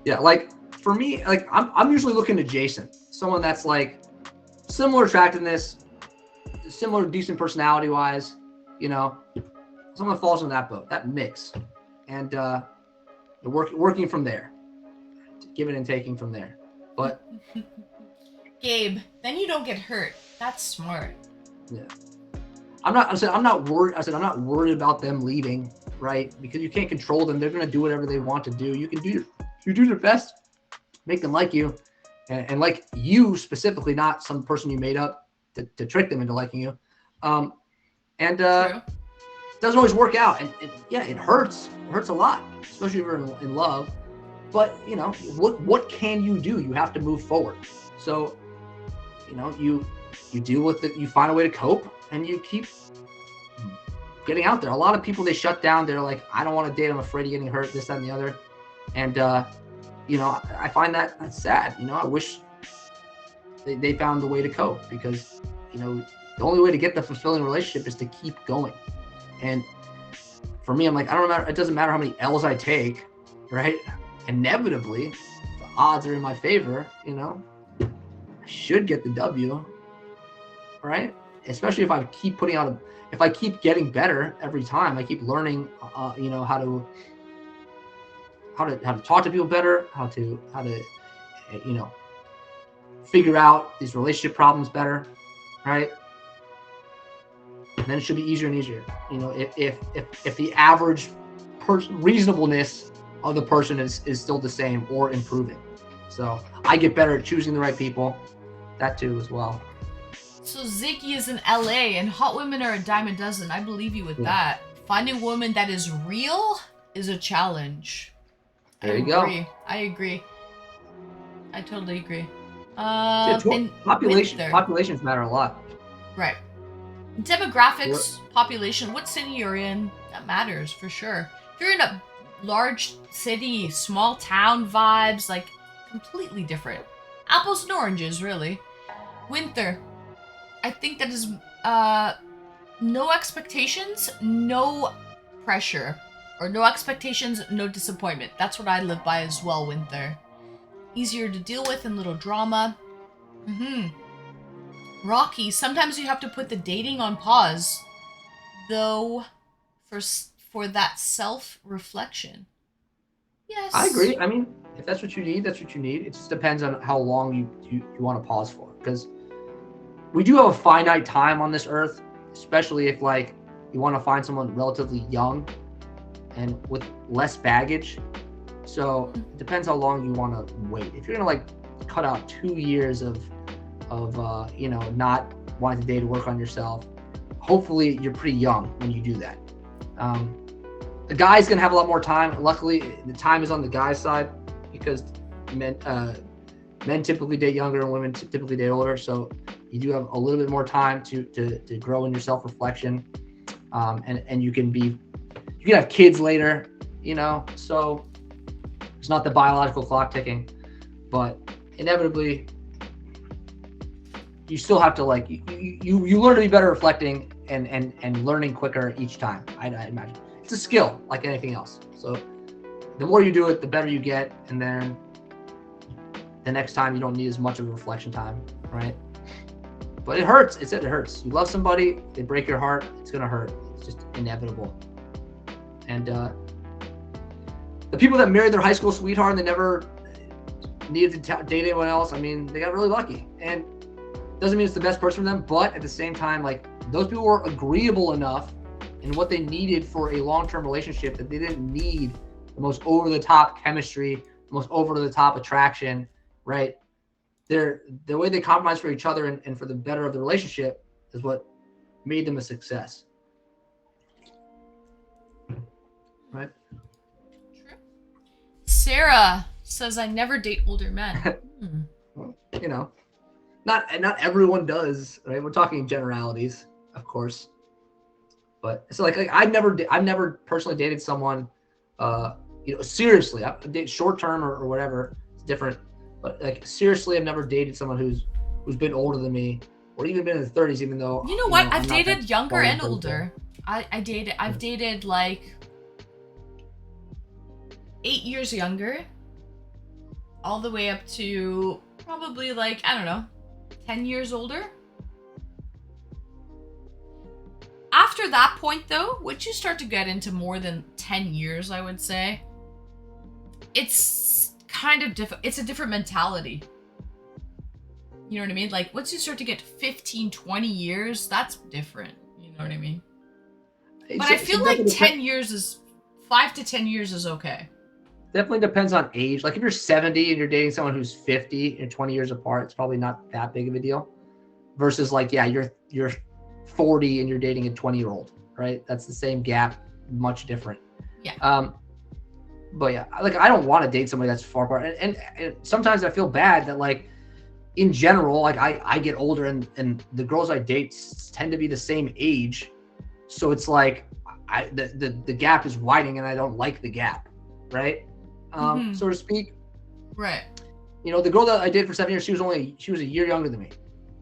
Yeah, like for me, like I'm usually looking adjacent. Someone that's like similar attractiveness, similar decent personality wise, someone that falls in that boat, that mix, and working from there, giving and taking from there. But Gabe, then you don't get hurt. That's smart. Yeah. I'm not worried. I said I'm not worried about them leaving, right? Because you can't control them. They're gonna do whatever they want to do. You can do your best, make them like you, and like you specifically, not some person you made up to trick them into liking you. It doesn't always work out, and it hurts. It hurts a lot, especially if you're in love. But what can you do? You have to move forward. So, you deal with it. You find a way to cope, and you keep getting out there. A lot of people, they shut down. They're like, I don't want to date. I'm afraid of getting hurt. This, that, and the other. And I find that's sad. I wish they found the way to cope, because the only way to get the fulfilling relationship is to keep going. And for me, I'm like, it doesn't matter how many L's I take, right? Inevitably, the odds are in my favor. I should get the W, right? Especially if I keep if I keep getting better every time, I keep learning, how to talk to people better, how to figure out these relationship problems better, right? And then it should be easier and easier. If the average reasonableness of the person is still the same or improving. So I get better at choosing the right people. That too as well. So Ziggy is in LA and hot women are a dime a dozen. I believe you with that. Finding a woman that is real is a challenge. There you go. I agree. I totally agree. Populations matter a lot. Right. Demographics, population, what city you're in, that matters for sure. If you're in a large city, small town vibes, like completely different. Apples and oranges, really. Winther, I think that is no expectations, no pressure. Or no expectations, no disappointment. That's what I live by as well, Winther. Easier to deal with and little drama. Rocky, sometimes you have to put the dating on pause, though, for that self-reflection. Yes. I agree. I mean, if that's what you need, that's what you need. It just depends on how long you want to pause for. Because we do have a finite time on this earth, especially if like you want to find someone relatively young and with less baggage. So it depends how long you want to wait. If you're gonna like cut out 2 years of not wanting to date or work on yourself, hopefully you're pretty young when you do that. The guy's gonna have a lot more time. Luckily, the time is on the guy's side because men typically date younger and women typically date older. So you do have a little bit more time to grow in your self-reflection, and you can have kids later, you know. So it's not the biological clock ticking, but inevitably you still have to like you learn to be better reflecting and learning quicker each time. I imagine it's a skill like anything else. So the more you do it, the better you get, and then the next time you don't need as much of a reflection time, right? But it hurts. It hurts. You love somebody, they break your heart, it's gonna hurt. It's just inevitable. And the people that married their high school sweetheart and they never needed to date anyone else, I mean, they got really lucky. And doesn't mean it's the best person for them, but at the same time, like, those people were agreeable enough in what they needed for a long-term relationship that they didn't need the most over-the-top chemistry, the most over-the-top attraction, right? The way they compromised for each other and for the better of the relationship is what made them a success. Right? True. Sarah says, I never date older men. Well, you know, not everyone does, right? We're talking generalities, of course. But it's like I've never personally dated someone, seriously. I date short term or whatever. It's different. But like seriously, I've never dated someone who's been older than me or even been in the 30s, even though You know what? I've dated younger and older. I've dated like 8 years younger, all the way up to probably like, I don't know, 10 years older. After that point though, once you start to get into more than 10 years, I would say, it's kind of different. It's a different mentality. You know what I mean? Like once you start to get 15, 20 years, that's different. You know what I mean? But I feel like 5 to 10 years is okay. Definitely depends on age. Like if you're 70 and you're dating someone who's 50 and 20 years apart, it's probably not that big of a deal. Versus like, yeah, you're 40 and you're dating a 20-year-old, right? That's the same gap, much different. Yeah. But yeah, like I don't want to date somebody that's far apart. And sometimes I feel bad that like in general, like I get older and the girls I date tend to be the same age. So it's like the gap is widening and I don't like the gap, right? So to speak. Right. You know, the girl that I dated for 7 years, she was a year younger than me.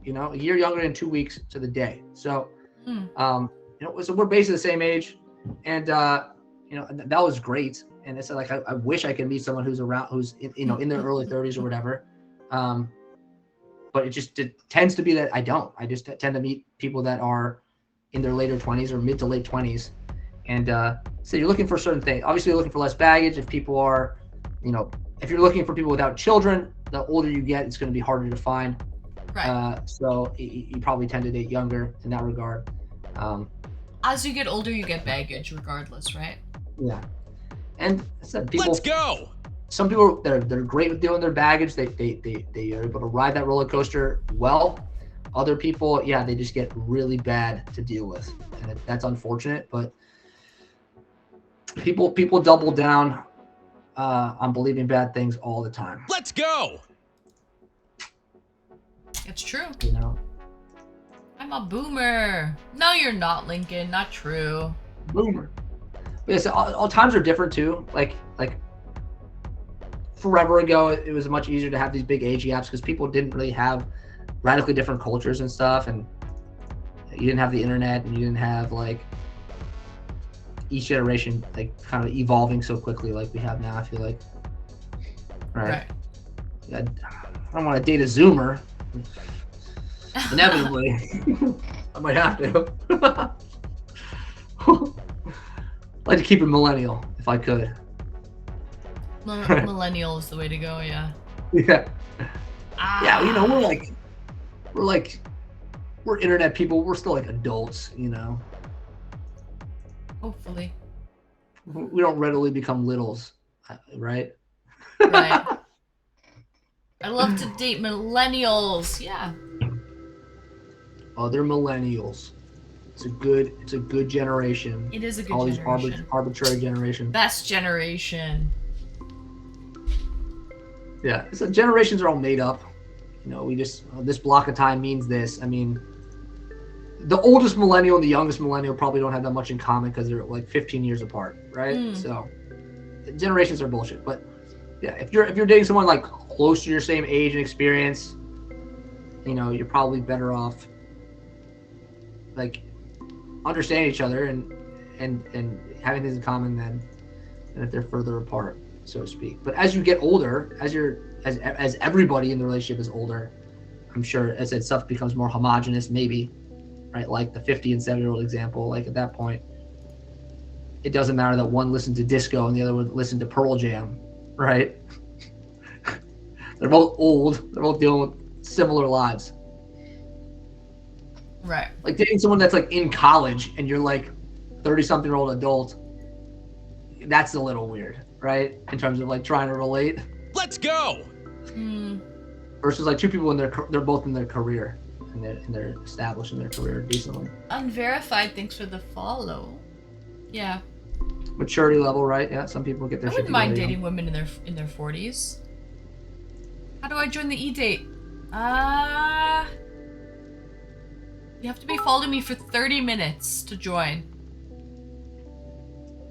You know, a year younger in 2 weeks to the day. So, so we're basically the same age, and that was great. And it's like I wish I could meet someone who's in their early 30s or whatever. But it tends to be that I don't. I just tend to meet people that are in their later 20s or mid to late 20s, and so you're looking for a certain thing. Obviously, you're looking for less baggage. If people are, if you're looking for people without children, the older you get, it's going to be harder to find. Right. So you probably tend to date younger in that regard. As you get older, you get baggage regardless, right? Yeah. And I said people. Let's go. Some people they're great with dealing with their baggage. They are able to ride that roller coaster well. Other people, yeah, they just get really bad to deal with, and that's unfortunate. But people double down on believing bad things all the time. Let's go. It's true. You know. I'm a boomer. No, you're not, Lincoln. Not true. Boomer. But yes, all times are different too. Like forever ago, it was much easier to have these big age gaps because people didn't really have radically different cultures and stuff, and you didn't have the internet, and you didn't have like each generation like kind of evolving so quickly like we have now. I feel like. Right. I don't want to date a Zoomer. Inevitably, I might have to. I'd like to keep it millennial if I could. Millennial is the way to go, yeah. Yeah. Yeah, we're internet people. We're still like adults, Hopefully. We don't readily become littles, right? Right. I love to date millennials. Yeah. other millennials. It's a good generation. It is a good all generation. these arbitrary generations. Best generation. Yeah, so generations are all made up. You know, we just this block of time means this. I mean, the oldest millennial and the youngest millennial probably don't have that much in common because they're like 15 years apart, right? So generations are bullshit. But yeah, if you're dating someone like close to your same age and experience, you know, you're probably better off like understanding each other and having things in common than if they're further apart, so to speak. But as you get older, as everybody in the relationship is older, I'm sure as that stuff becomes more homogenous, maybe, right? Like the 50 and 7-year-old example, like at that point, it doesn't matter that one listened to disco and the other one listened to Pearl Jam, right? They're both old. They're both dealing with similar lives. Right. Like dating someone that's like in college and you're like 30-something-year-old adult, that's a little weird, right? In terms of like trying to relate. Let's go. Versus like two people they're both in their career and they're established in their career decently. Unverified, thanks for the follow. Yeah. Maturity level, right? Yeah, some people get their I shit wouldn't mind together, dating women in their 40s. How do I join the eDate? You have to be following me for 30 minutes to join.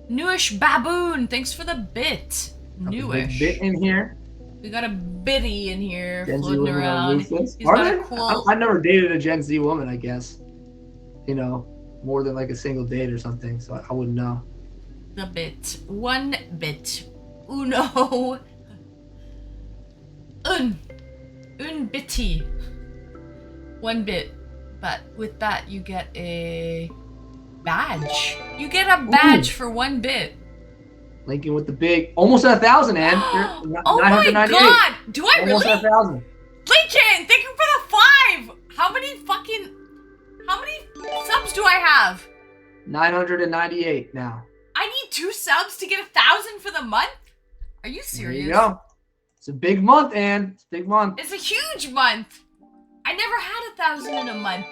Newish Baboon, thanks for the bit. Newish. Big bit in here. We got a bitty in here Gen Z floating women are around. ruthless. He's Are got they? a cool. I never dated a Gen Z woman, I guess. You know, more than like a single date or something, so I wouldn't know. The bit. 1 bit. Uno. Un bitty. 1 bit. But with that, you get a badge. You get a badge for 1 bit. Lincoln with the big, almost at 1,000, Ann. Oh my god! Do I almost really? at 1,000. Lincoln, thank you for the 5! How many subs do I have? 998 now. I need 2 subs to get 1,000 for the month? Are you serious? There you go. It's a big month, Ann. It's a big month. It's a huge month. I never had 1,000 in a month.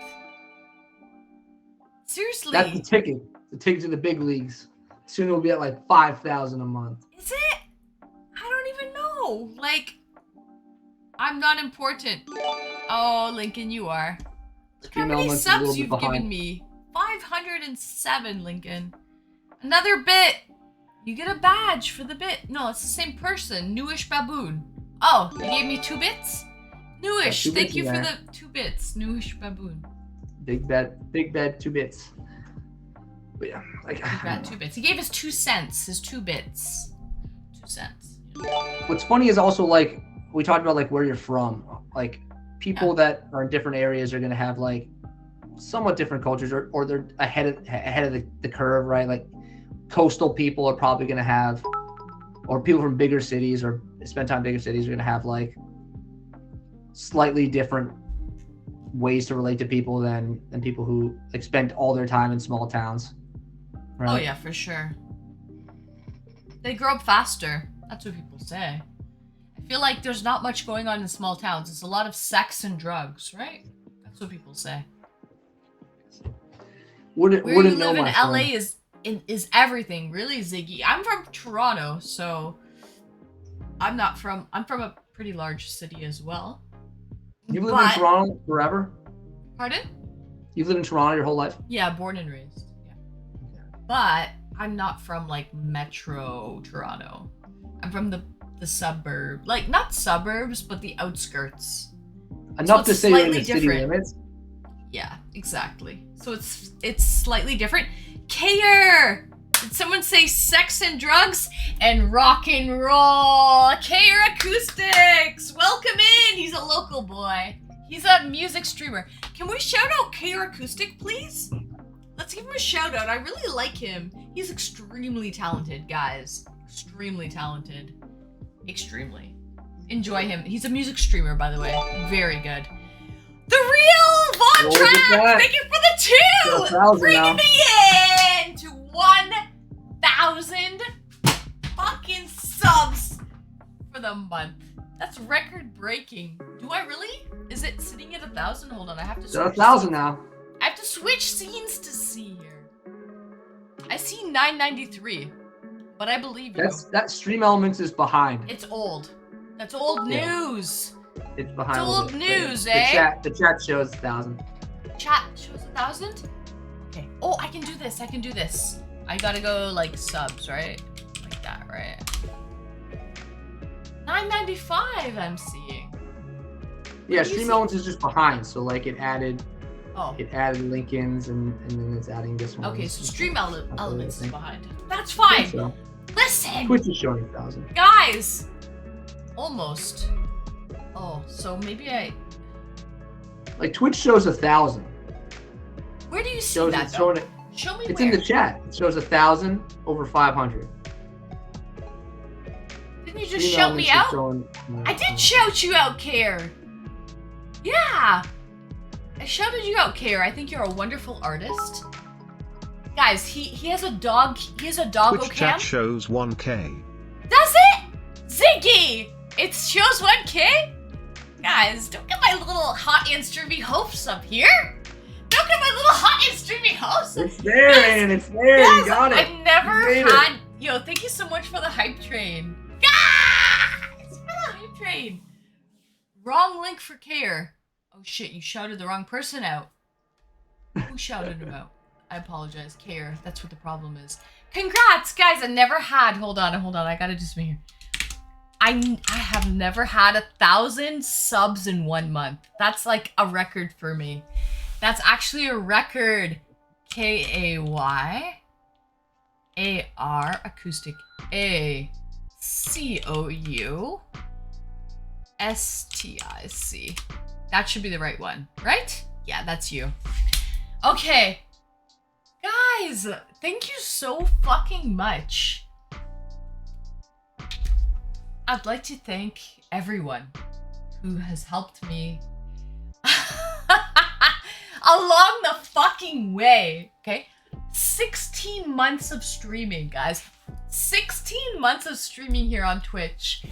Seriously. That's the ticket. The ticket to the big leagues. Soon it'll be at like 5,000 a month. Is it? I don't even know. Like, I'm not important. Oh, Lincoln, you are. Look how many subs you've given me. 507, Lincoln. Another bit. You get a badge for the bit. No, it's the same person. Newish Baboon. Oh, you gave me 2 bits? Newish, thank you for the 2 bits. Newish Baboon. Big bet, 2 bits. But yeah, like Big bet, 2 bits. He gave us 2 cents. His 2 bits. 2 cents. What's funny is also like we talked about like where you're from. Like people that are in different areas are gonna have like somewhat different cultures, or they're ahead of the curve, right? Like coastal people are probably gonna have, or people from bigger cities or spend time in bigger cities are gonna have like slightly different ways to relate to people than people who like spend all their time in small towns. Right? Oh yeah, for sure. They grow up faster. That's what people say. I feel like there's not much going on in small towns. It's a lot of sex and drugs, right? That's what people say. Where you live in LA is everything, really, Ziggy. I'm from Toronto, so I'm from a pretty large city as well. You've lived in Toronto forever? Pardon? You've lived in Toronto your whole life? Yeah, born and raised. Yeah. But I'm not from like Metro Toronto. I'm from the suburb, like not suburbs, but the outskirts. Enough to say you're in the city limits. Yeah, exactly. So it's slightly different. Kayer! Did someone say sex and drugs and rock and roll? Kayer Acoustics! Welcome in! He's a local boy. He's a music streamer. Can we shout out Kayer Acoustic, please? Let's give him a shout out. I really like him. He's extremely talented, guys. Extremely talented. Extremely. Enjoy him. He's a music streamer, by the way. Very good. The real Von Trapp! Thank you for the 2! Bringing me in to 1,000 fucking subs for the month. That's record breaking. Do I really? Is it sitting at 1,000? Hold on, I have to It's switch. at 1,000 now. I have to switch scenes to see here. I see 993, but I believe you. That Stream Elements is behind. It's old. That's old news. It's behind. It's old news, the eh? The chat shows 1,000. Chat shows 1,000? Okay. Oh, I can do this. I can do this. I gotta go like subs, right? Like that, right? 995 I'm seeing. Yeah, Stream Elements is just behind, so like it added Lincoln's and then it's adding this one. Okay, so Stream Elements is behind. That's fine. So. Listen! Twitch is showing 1,000. Guys! Almost. Oh, so maybe I... Like Twitch shows 1,000. Where do you see that though? Show me It's where. in the chat. It shows 1,000 over 500. Didn't you just shout me out? I did shout you out, Care. Yeah. I shouted you out, Care. I think you're a wonderful artist. Guys, he has a dog. He has a doggo Twitch cam. chat shows 1K. Does it? Ziggy! It shows 1K? Guys, don't get my little hot and streamy hopes up here. Don't get my little hot and streamy hopes. It's there, man. It's there. Guys, You got it. I've never You made had... it. Yo, thank you so much for the hype train. Guys, for the hype train. Wrong link for Care. Oh shit, you shouted the wrong person out. Who shouted him out? I apologize, Care. That's what the problem is. Congrats, guys. I never had... Hold on. I gotta do something here. I have never had 1,000 subs in 1 month. That's like a record for me. That's actually a record. K-A-Y-A-R acoustic A-C-O-U-S-T-I-C. That should be the right one, right? Yeah, that's you. Okay. Guys, thank you so fucking much. I'd like to thank everyone who has helped me along the fucking way, okay? 16 months of streaming, guys. 16 months of streaming here on Twitch.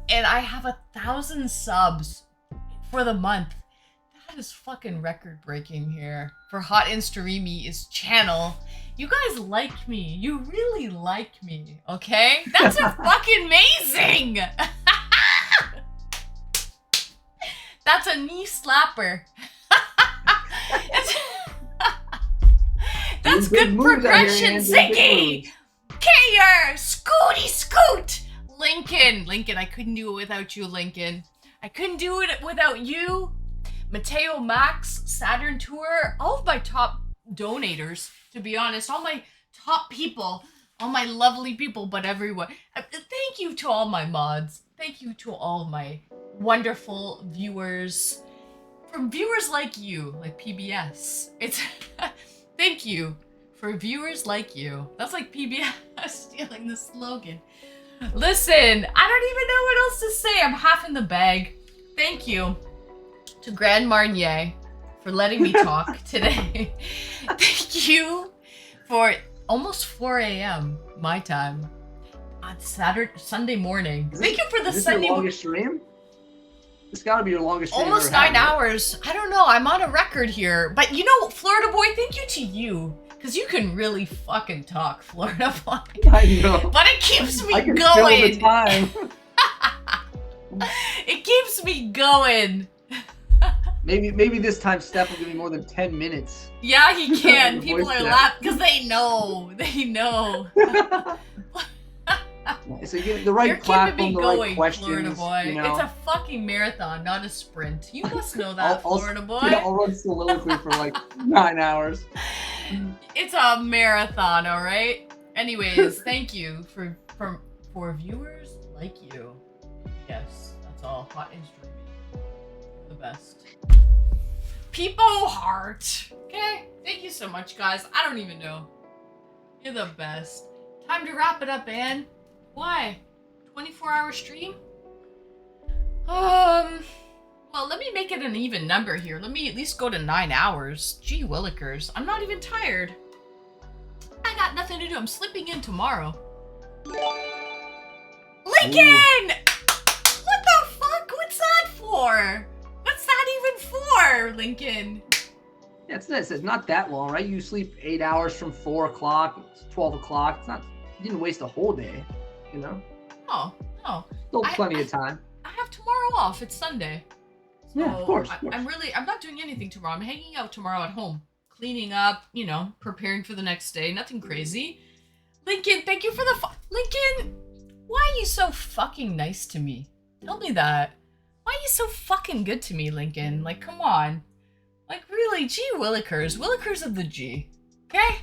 And I have 1,000 subs for the month. That is fucking record breaking here for Hot and Streamy's channel. You guys like me. You really like me, okay? That's a fucking amazing. That's a knee slapper. That's good progression, Ziggy. Kayer, Scooty Scoot. Lincoln, I couldn't do it without you, Lincoln. I couldn't do it without you. Mateo Max, Saturn Tour, all of my top donators, to be honest, all my top people, all my lovely people, but everyone. Thank you to all my mods. Thank you to all my wonderful viewers. From viewers like you, like PBS. It's thank you for viewers like you. That's like PBS stealing the slogan. Listen, I don't even know what else to say. I'm half in the bag. Thank you to Grand Marnier for letting me talk today. Thank you for almost 4 a.m. my time on Sunday morning. Thank you for the Sunday. Your longest stream? It's gotta be your longest stream. Almost 9 hours. I don't know. I'm on a record here. But you know, Florida Boy, thank you to you. Because you can really fucking talk, Florida Boy. I know. But it keeps me I can going. fill the time. It keeps me going. Maybe this time Steph will give me more than 10 minutes. Yeah, he can. The People voice are chat. laughing because they know. They know. So you get the right You're platform, keeping me the right going, questions. Florida Boy. You know? It's a fucking marathon, not a sprint. You must know that, I'll- Florida Boy. Yeah, I'll run soliloquy for like 9 hours. It's a marathon, all right? Anyways, thank you for viewers like you. Yes, that's all. Hot and streaming. The best. Peepo Heart. Okay? Thank you so much, guys. I don't even know. You're the best. Time to wrap it up, Ann. Why? 24-hour stream? Well, let me make it an even number here. Let me at least go to 9 hours. Gee willikers. I'm not even tired. I got nothing to do. I'm sleeping in tomorrow. Lincoln! What the fuck? there, Lincoln. Yeah, it's not that long, right? You sleep 8 hours from 4 o'clock, 12 o'clock. It's not. You didn't waste a whole day, you know. No, no. Still plenty of time. I have tomorrow off. It's Sunday. So Yeah, of course. I'm not doing anything tomorrow. I'm hanging out tomorrow at home, cleaning up, you know, preparing for the next day. Nothing crazy. Lincoln, thank you for the Lincoln, why are you so fucking nice to me? Tell me that. Why are you so fucking good to me, Lincoln? Like, come on. Like, really, G Willikers of the G. Okay?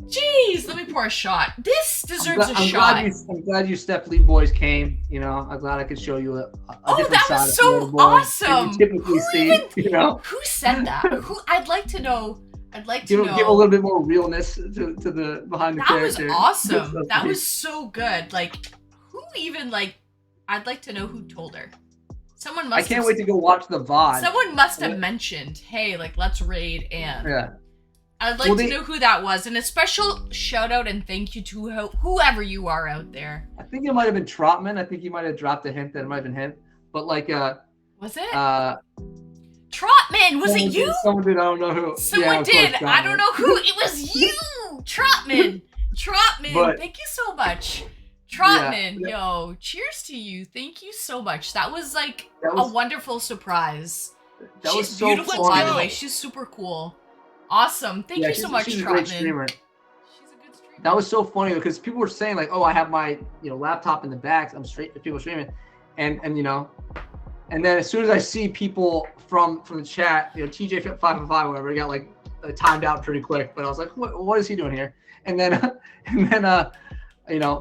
Jeez, let me pour a shot. This deserves a shot. I'm glad you Steph Lee boys came. You know, I'm glad I could show you a different that side was so of the boys awesome. than you typically see, you know? Who said that? I'd like to know. I'd like to know. Give a little bit more realness to the behind the character. That was awesome. That was so good. Like, who even, like, I'd like to know who told her. Someone must I can't wait to go watch the VOD. Someone must have mentioned, hey, like, let's raid Anne. Yeah. I'd like to know who that was. And a special shout out and thank you to whoever you are out there. I think it might have been Trotman. I think he might have dropped a hint that it might have been him. But, like, was it? Trotman, was it you? Someone did, I don't know who. Someone did. I don't know who. It was you, Trotman. Trotman, thank you so much. Trotman, yo, cheers to you. Thank you so much. That was like a wonderful surprise. She's beautiful, by the way. She's super cool. Awesome. Thank you so much, she's Trotman. A great streamer. She's a good streamer. That was so funny because people were saying like, "Oh, I have my laptop in the back. I'm straight. People streaming," and you know, and then as soon as I see people from the chat, TJ 555 whatever, he got like timed out pretty quick. But I was like, "What is he doing here?" And then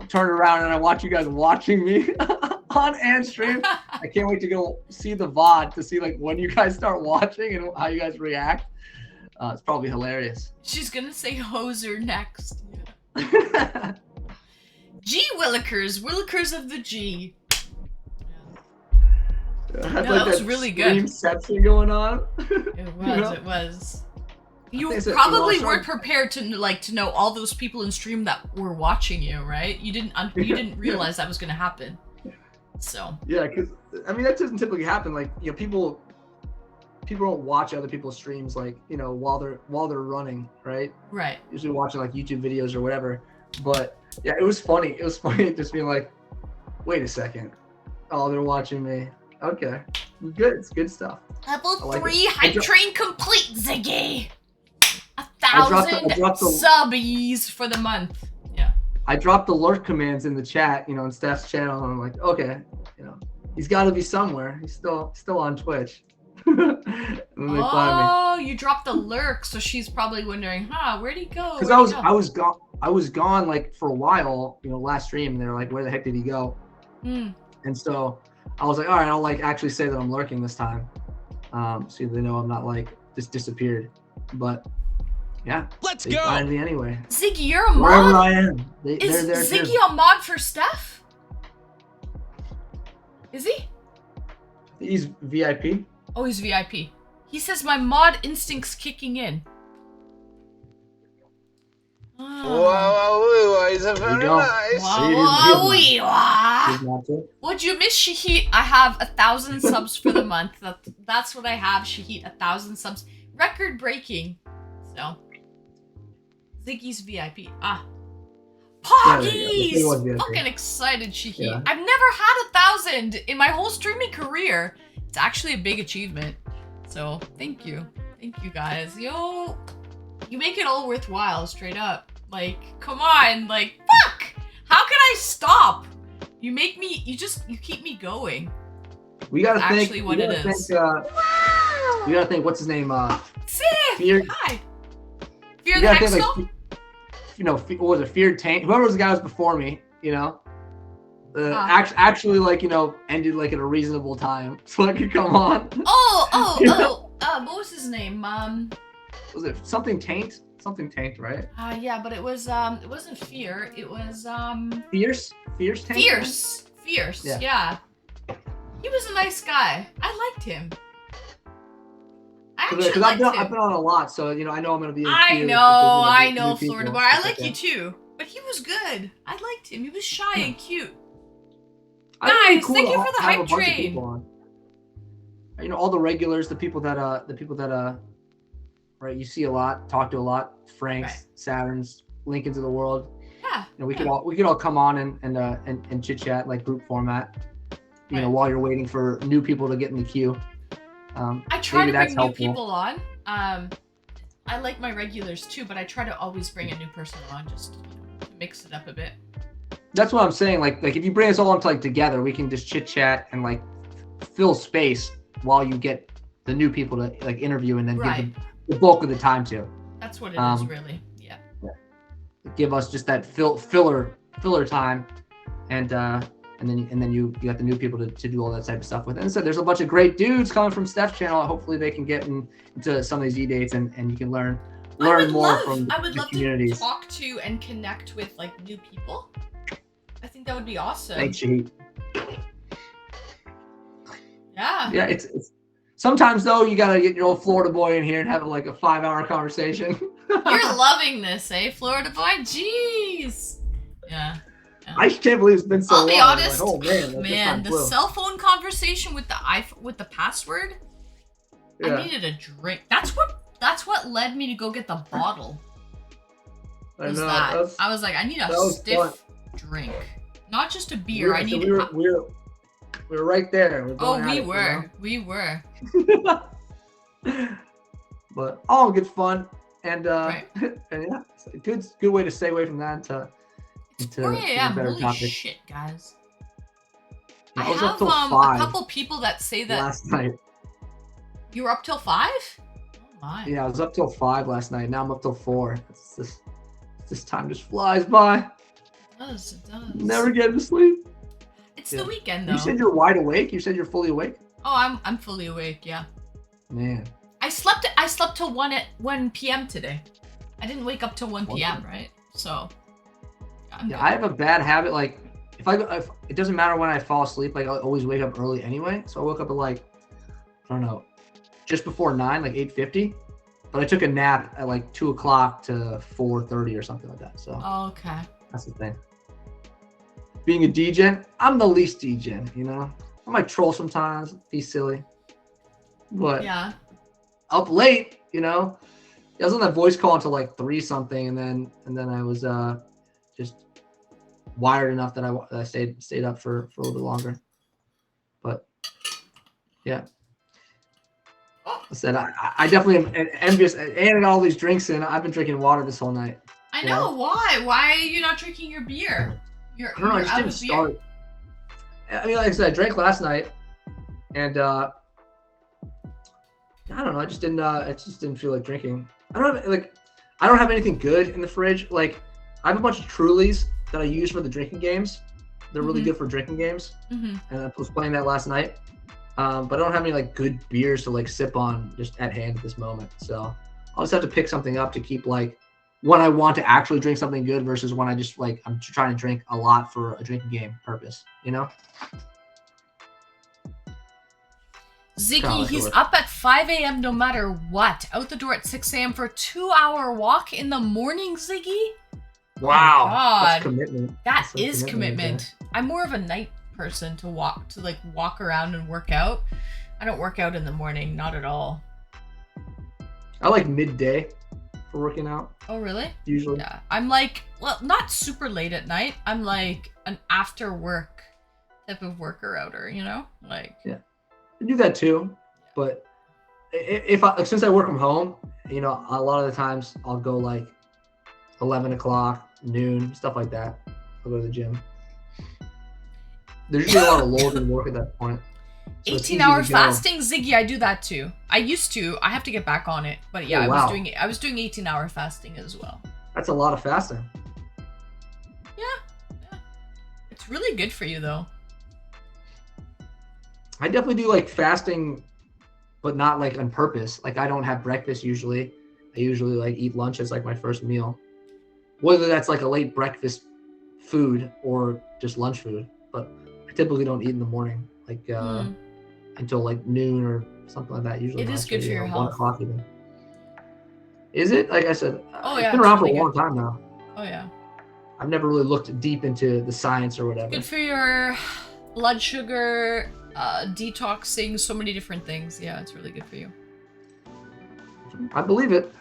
turn around and I watch you guys watching me on Anne's stream. I can't wait to go see the VOD to see like when you guys start watching and how you guys react. It's probably hilarious. She's gonna say hoser next. G Willikers of the G. That was really good. Inception going on. It was. You probably weren't prepared to know all those people in stream that were watching you, right? You didn't realize that was gonna happen. So. Yeah, because I mean that doesn't typically happen. Like people don't watch other people's streams like while they're running, right? Right. Usually watching like YouTube videos or whatever. But yeah, it was funny. It was funny just being like, wait a second. Oh, they're watching me. Okay, good. It's good stuff. Level 3 hype train complete, Ziggy. 1,000 subbies for the month. Yeah. I dropped the lurk commands in the chat, in Steph's channel, and I'm like, okay, he's got to be somewhere. He's still on Twitch. Oh, you dropped the lurk, so she's probably wondering, where'd he go? Because I was gone like for a while, last stream, and they're like, where the heck did he go? And so I was like, all right, I'll like actually say that I'm lurking this time, so they know I'm not like just disappeared. But yeah, let's they go. Find me anyway. Ziggy, you're a mod. Wherever I am, is they're there Ziggy too. a mod for Steph? Is he? He's VIP. Oh, he's VIP. He says my mod instinct's kicking in. Wow, is very nice. Would you miss Shahid? I have 1,000 subs for the month. That's what I have, Shahid. 1,000 subs. Record breaking. So. Ziggy's VIP. Poggies! Yeah, fucking excited, Shahid. Yeah. I've never had 1,000 in my whole streaming career. It's actually a big achievement. So, thank you. Thank you, guys. Yo, you make it all worthwhile, straight up. Like, come on. Like, fuck! How can I stop? You make me, you keep me going. We gotta That's think. Actually what it is. We gotta think, what's his name? Sick! Hi! Fear the Hexel? Like, what was it? Feared Taint? Whoever was the guy was before me, actually, like, ended like at a reasonable time, so I could come on. What was his name? Was it something Taint? Something Taint, right? Yeah, but it wasn't Fear. It was Fierce Taint. Fierce. Yeah. He was a nice guy. I liked him. Because I've been on a lot, so I know I'm gonna be. I know, Florida Bar. I like you too, but he was good. I liked him. He was shy and cute. Guys, thank you for the hype train. all the regulars, the people that right, you see a lot, talk to a lot, Franks, Right. Saturns, Lincolns of the world. Yeah. We could all come on and chit chat like group format. Right. While you're waiting for new people to get in the queue. I try to bring new helpful. people on. I like my regulars too, but I try to always bring a new person on just to mix it up a bit. That's what I'm saying. Like if you bring us all on together, we can just chit chat and like fill space while you get the new people to like interview and then give the bulk of the time to. That's what it is, really. Yeah. Give us just that filler time, and then you got the new people to do all that type of stuff with. And so there's a bunch of great dudes coming from Steph's channel. Hopefully they can get into some of these eDates and you can learn more from I would the love communities. to talk to and connect with like new people. I think that would be awesome. Thanks, Shahid. Yeah. Yeah, it's sometimes though you gotta get your old Florida boy in here and have like a 5-hour conversation. You're loving this, eh, Florida boy? Jeez. Yeah. I can't believe it's been so long. I'll be honest. Like, oh man, man, the cell phone conversation with the with the password. Yeah. I needed a drink. That's what led me to go get the bottle. I was like, I need a stiff drink, not just a beer. I need. We were right there. We were. But all good fun, and and yeah, it's a good way to stay away from that. Into 4 a.m. better Holy topic. shit, guys! I have up till 5 a couple people that say that last night. You were up till 5? Oh my. Yeah, I was up till 5 last night. Now I'm up till 4. This time just flies by. It does. Never getting to sleep. It's the weekend though. You said you're wide awake. You said you're fully awake. Oh, I'm fully awake. Yeah. Man. I slept till 1 p.m. today. I didn't wake up till 1 p.m. Right? So. I have a bad habit. Like, if it doesn't matter when I fall asleep. Like, I always wake up early anyway. So I woke up at like, I don't know, just before 9, like 8:50. But I took a nap at like 2 o'clock to 4:30 or something like that. So. Oh, okay. That's the thing. Being a degen, I'm the least degen. I might troll sometimes, be silly. But yeah, up late. I was on that voice call until like 3 something, and then I was just wired enough that I stayed up for a little bit longer. But yeah, I said I definitely am envious. And all these drinks in. I've been drinking water this whole night. I know. Why? Why are you not drinking your beer? I don't know. I just didn't start. I mean, like I said, I drank last night, and I don't know. I just didn't feel like drinking. I don't have anything good in the fridge. Like, I have a bunch of Trulies that I use for the drinking games. They're really good for drinking games, and I was playing that last night. But I don't have any like good beers to like sip on just at hand at this moment. So I'll just have to pick something up to keep like when I want to actually drink something good versus when I just like I'm trying to drink a lot for a drinking game purpose. Ziggy, he's up at 5 a.m. no matter what. Out the door at 6 a.m. for a 2-hour walk in the morning, Ziggy? Wow. God. That's commitment. That is commitment. I'm more of a night person to walk around and work out. I don't work out in the morning, not at all. I like midday for working out. Oh, really? Usually. Yeah. I'm like, well, not super late at night. I'm like an after work type of worker outer, Like. Yeah. I do that too, but since I work from home, a lot of the times I'll go like 11 o'clock, noon, stuff like that. I'll go to the gym. There's usually a lot of load in work at that point. So 18-hour fasting, Ziggy, I do that too. I used to. I have to get back on it, but yeah, I was doing 18-hour fasting as well. That's a lot of fasting. Yeah. It's really good for you though. I definitely do like fasting, but not like on purpose. Like, I don't have breakfast usually. I usually like eat lunch as like my first meal, whether that's like a late breakfast food or just lunch food. But I typically don't eat in the morning, like until like noon or something like that. Usually it is good for your health. 1 o'clock even. Is it? Like I said, it's been around for a long time now. Oh yeah. I've never really looked deep into the science or whatever. Good for your blood sugar, detoxing, so many different things. Yeah, it's really good for you. I believe it.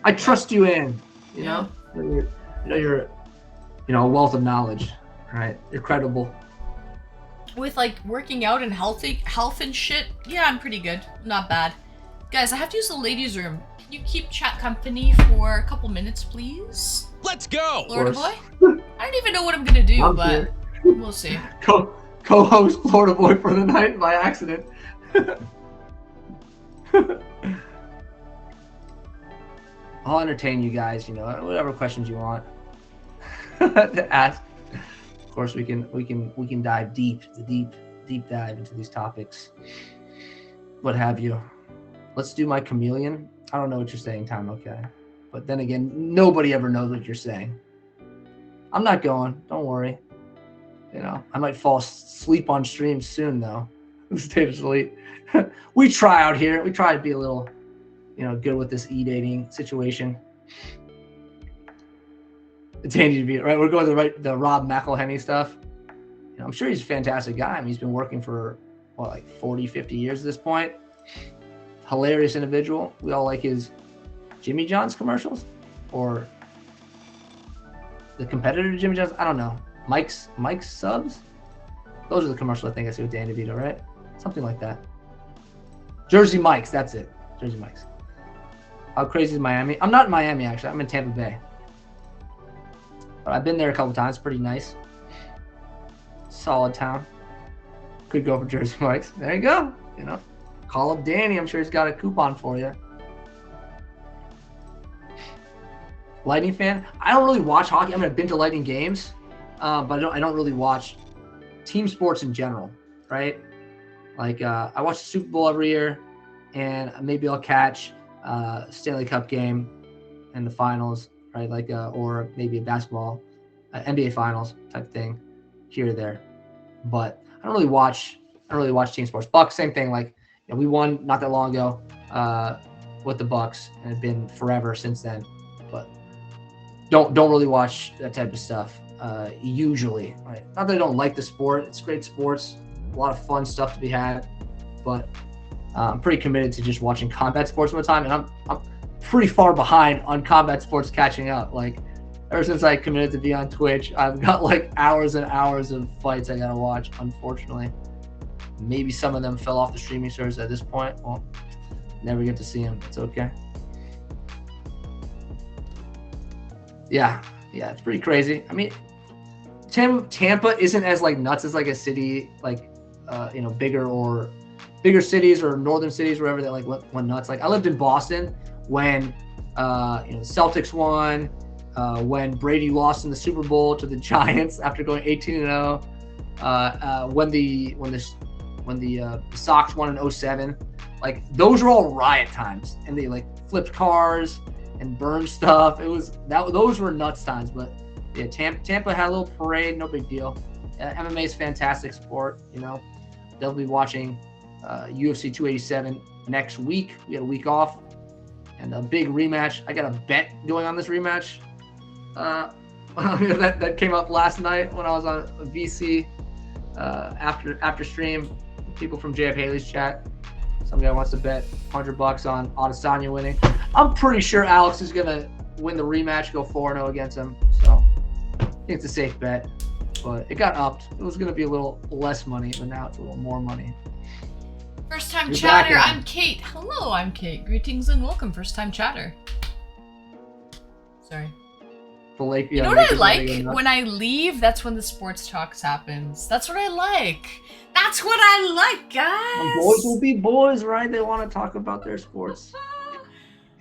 I trust you, Ann. You Yeah. know, you're a wealth of knowledge, right? You're credible. With like working out and health and shit, yeah, I'm pretty good. Not bad. Guys, I have to use the ladies' room. Can you keep chat company for a couple minutes, please? Let's go. Florida boy? I don't even know what I'm gonna do, I'm but here. we'll see. Co-host Florida boy for the night by accident. I'll entertain you guys, whatever questions you want to ask. Of course, we can dive deep dive into these topics. What have you? Let's do my chameleon. I don't know what you're saying, Tom. Okay, but then again, nobody ever knows what you're saying. I'm not going. Don't worry. I might fall asleep on stream soon though. Stay asleep. We try out here. We try to be a little, good with this e-dating situation. It's handy to be right. We're going to the Rob McElhenney stuff. I'm sure he's a fantastic guy. I mean, he's been working for like 40, 50 years at this point. Hilarious individual. We all like his Jimmy John's commercials or the competitor to Jimmy John's. I don't know. Mike's subs. Those are the commercials I think I see with Dan DeVito, right? Something like that. Jersey Mike's. That's it. Jersey Mike's. How crazy is Miami? I'm not in Miami actually. I'm in Tampa Bay. But I've been there a couple times. Pretty nice. Solid town. Could go for Jersey Mike's. There you go. Call up Danny. I'm sure he's got a coupon for you. Lightning fan. I don't really watch hockey. I mean, I've been to Lightning games, but I don't really watch team sports in general, right? Like I watch the Super Bowl every year, and maybe I'll catch Stanley Cup game and the finals, right? Like or maybe a basketball, NBA finals type thing here or there. But I don't really watch team sports. Bucks, same thing. Like we won not that long ago with the Bucks, and it's been forever since then. But don't really watch that type of stuff usually. Right? Not that I don't like the sport. It's great sports, a lot of fun stuff to be had. But I'm pretty committed to just watching combat sports all the time, and I'm pretty far behind on combat sports catching up. Like ever since I committed to be on Twitch, I've got like hours and hours of fights I gotta watch, unfortunately. Maybe some of them fell off the streaming service at this point. Well, never get to see them. It's okay. Yeah, it's pretty crazy. I mean, Tampa isn't as like nuts as like a city like bigger cities or northern cities wherever that like went nuts. Like I lived in Boston when the Celtics won, when Brady lost in the Super Bowl to the Giants after going 18-0, when the Sox won in 2007. Like those are all riot times, and they like flipped cars and burned stuff. Those were nuts times. But yeah, Tampa had a little parade, no big deal. MMA is fantastic sport. They'll be watching UFC 287 next week. We had a week off and a big rematch. I got a bet going on this rematch. That came up last night when I was on VC after stream. People from JF Haley's chat. Some guy wants to bet $100 on Adesanya winning. I'm pretty sure Alex is gonna win the rematch, go 4-0 against him. So I think it's a safe bet. But it got upped. It was gonna be a little less money, but now it's a little more money. First time chatter, I'm Kate. Hello, I'm Kate. Greetings and welcome, first time chatter. Sorry. You know what I like? When I leave, that's when the sports talks happens. That's what I like. That's what I like, guys. And boys will be boys, right? They want to talk about their sports.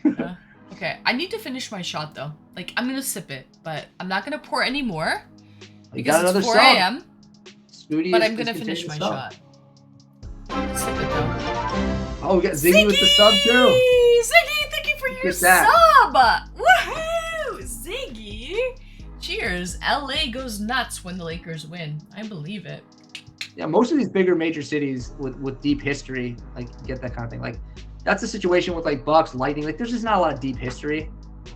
Okay, I need to finish my shot though. Like I'm gonna sip it, but I'm not gonna pour any more. You got another it's 4 a.m. But I'm gonna finish my shot. Sip it though. Oh, we got Ziggy with the sub too. Ziggy, thank you for your sub. Woohoo, Ziggy. Cheers. LA goes nuts when the Lakers win. I believe it. Yeah, most of these bigger major cities with deep history, like get that kind of thing. Like that's the situation with like Bucks, Lightning. Like there's just not a lot of deep history.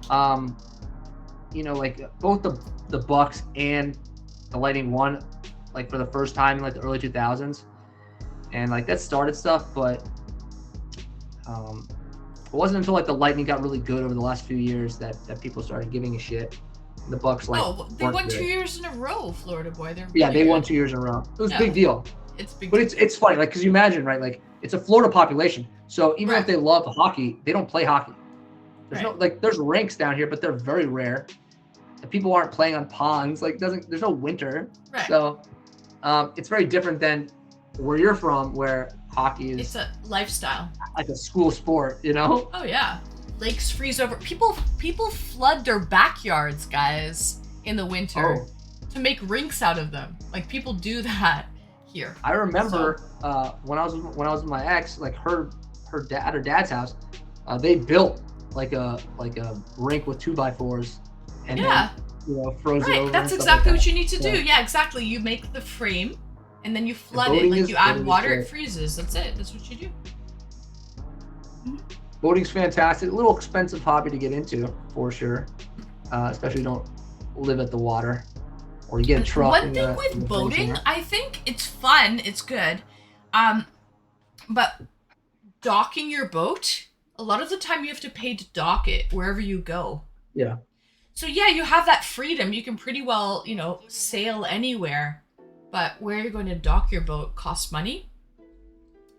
Like both the Bucks and the Lightning won like for the first time in like the early 2000s. and like that started stuff, but it wasn't until like the Lightning got really good over the last few years that people started giving a shit. The Bucks like they won weren't 2 good. years in a row, Florida boy. They're Yeah, really they won good. 2 years in a row. It was a Yeah. big deal. It's big. But it's funny, like, because you imagine, right? Like, it's a Florida population, so even Right. if they love hockey, they don't play hockey. There's Right. no like, there's rinks down here, but they're very rare. And people aren't playing on ponds. Like, there's no winter. Right. So, it's very different than where you're from, where hockey is It's a lifestyle. like a school sport. You know? Oh yeah, lakes freeze over. People flood their backyards, guys, in the winter to make rinks out of them. Like people do that here. I remember when I was with my ex, like her dad at her dad's house, they built like a rink with 2x4s, and Yeah. then froze it Right, over. that's and stuff exactly like what that. you need to do. Yeah. Yeah, exactly. You make the frame, and then you flood it. boating Like is- you add boating is water, it great. freezes. That's it. That's what you do. Boating's fantastic. A little expensive hobby to get into for sure, especially if you don't live at the water or you get a truck. One in thing the- in with the boating, freezer. I think it's fun. It's good. But docking your boat, a lot of the time you have to pay to dock it wherever you go. Yeah. So yeah, you have that freedom. You can pretty well, sail anywhere. But where you're going to dock your boat costs money.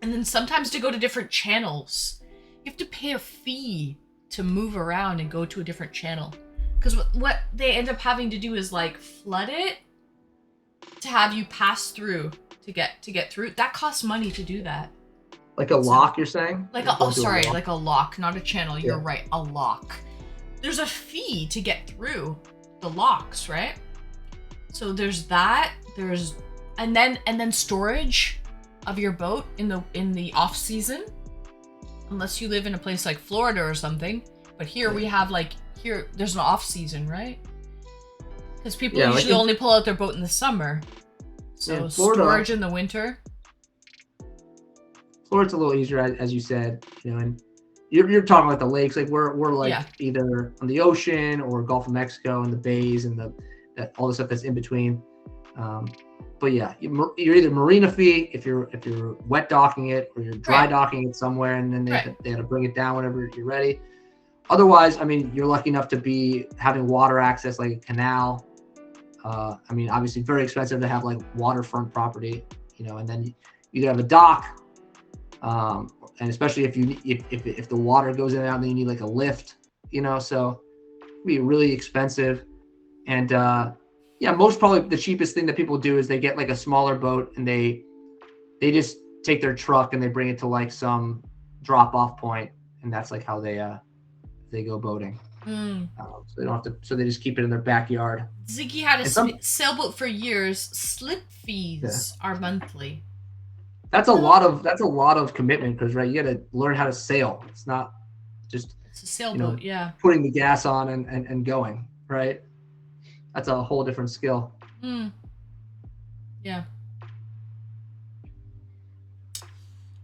And then sometimes to go to different channels, you have to pay a fee to move around and go to a different channel. Because what they end up having to do is like flood it to have you pass through to get through. That costs money to do that. Like a lock, you're saying? Like You're going to lock. like a lock, not a channel. You're Yeah. right, a lock. There's a fee to get through the locks, right? So there's that. And then storage of your boat in the off season, unless you live in a place like Florida or something. But here we have there's an off season, right? Because people usually only pull out their boat in the summer. So in Florida- storage in the winter. Florida's a little easier, as you said, and you're talking like the lakes, like we're like Yeah. either on the ocean or Gulf of Mexico and the bays and all the stuff that's in between. But yeah, you're either marina fee if you're wet docking it, or you're dry Right. docking it somewhere, and then they Right. have to bring it down whenever you're ready. Otherwise, I mean, you're lucky enough to be having water access, like a canal. I mean, obviously, very expensive to have like waterfront property, and then you either have a dock, and especially if the water goes in and out, then you need like a lift, so it'd be really expensive. And yeah, most probably the cheapest thing that people do is they get like a smaller boat and they just take their truck and they bring it to like some drop off point, and that's like how they go boating. So they don't have to. So they just keep it in their backyard. Ziggy had a And sailboat for years. Slip fees are monthly. That's a lot of commitment, because right, you got to learn how to sail. It's not just It's a sailboat, yeah. putting the gas on and going, right? That's a whole different skill. Yeah.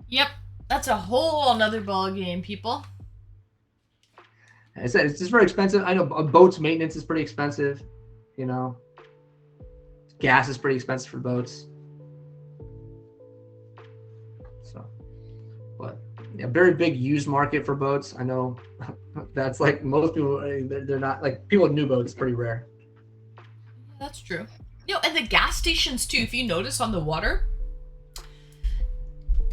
Yep. That's a whole another ball game, people. I said it's just very expensive. I know a boat's maintenance is pretty expensive. Gas is pretty expensive for boats. So, but yeah, very big used market for boats. I know that's like most people. They're not like people with new boats. Pretty rare. That's true. And the gas stations too, if you notice on the water,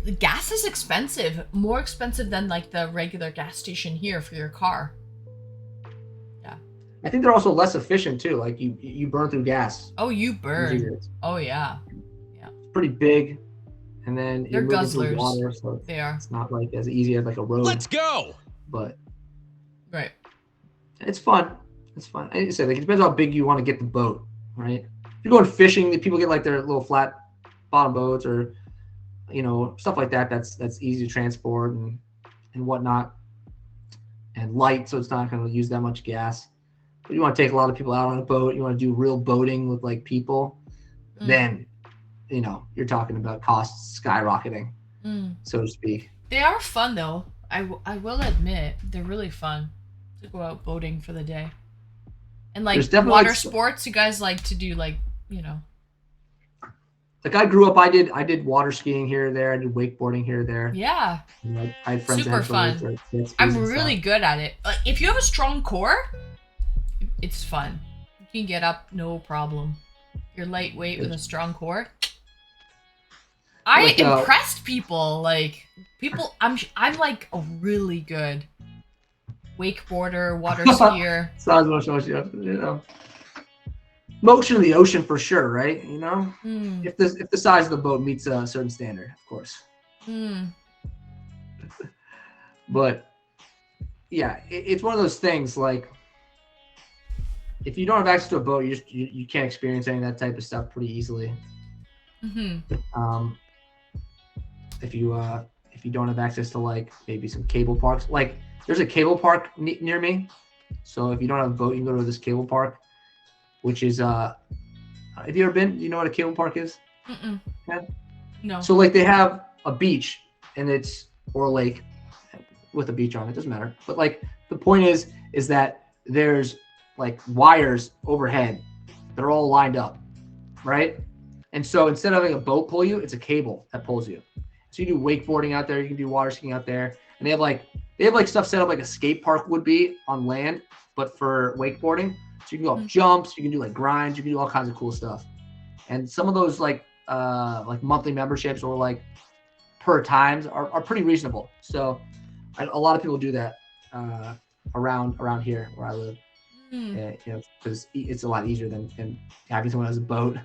the gas is expensive. More expensive than like the regular gas station here for your car. I think they're also less efficient too. Like you burn through gas. Oh, you burn. It's Oh, yeah. pretty big, and then They're you're moving through guzzlers. water, so They are. it's not like as easy as like a road. Let's go. But Right. it's fun. It's fun. Like I said, like, it depends how big you want to get the boat, right? If you're going fishing, people get like their little flat bottom boats or stuff like that. That's easy to transport and whatnot, and light, so it's not going to use that much gas. But you want to take a lot of people out on a boat. You want to do real boating with like people. Then, you're talking about costs skyrocketing, so to speak. They are fun though. I will admit they're really fun to go out boating for the day. And like There's definitely water like sports, you guys like to do like like I grew up. I did water skiing here or there. I did wakeboarding here or there. Yeah. And, like, I had friends Super that had fun. boats or I'm really good at it. Like, if you have a strong core, it's fun. You can get up, no problem. You're lightweight with a strong core. I Like, impressed people. Like people, I'm like a really good wakeboarder, water skier. Size motion, you know. Motion of the ocean for sure, right? You know, if the size of the boat meets a certain standard, of course. But yeah, it's one of those things. Like, if you don't have access to a boat, you can't experience any of that type of stuff pretty easily. If you don't have access to like maybe some cable parks, like there's a cable park near me. So if you don't have a boat, you can go to this cable park, which is have you ever been? You know what a cable park is? Yeah? No. So like they have a beach and or a lake with a beach on it, doesn't matter. But like the point is that there's like wires overhead. They're all lined up, right? And so instead of having a boat pull you, it's a cable that pulls you. So you do wakeboarding out there, you can do water skiing out there, and they have like stuff set up like a skate park would be on land, but for wakeboarding. So you can go up jumps, you can do like grinds, you can do all kinds of cool stuff. And some of those like monthly memberships or like per times are pretty reasonable. So a lot of people do that around here where I live. You know, because it's a lot easier than having someone who has a boat.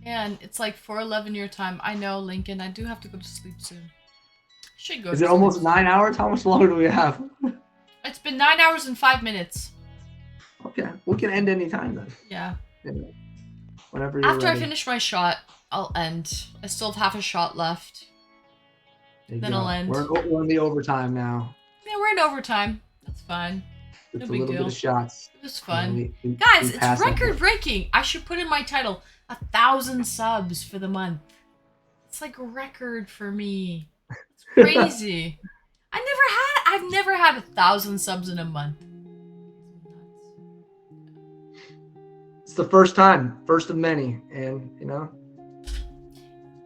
And it's like 4:11 your time. I know, Lincoln. I do have to go to sleep soon. Should go. Is it almost 9 hours? How much longer do we have? It's been 9 hours and 5 minutes. Okay, we can end any time then. Yeah. Whenever you're After ready. I finish my shot, I'll end. I still have half a shot left. Then I'll end. We're in the overtime now. Yeah, we're in overtime. That's fine. It's No a big little deal. bit of shots. It was fun. We Guys, it's passed it. record breaking. I should put in my title 1,000 subs for the month. It's like a record for me. It's crazy. I've never had 1,000 subs in a month. It's the first time, first of many, and you know.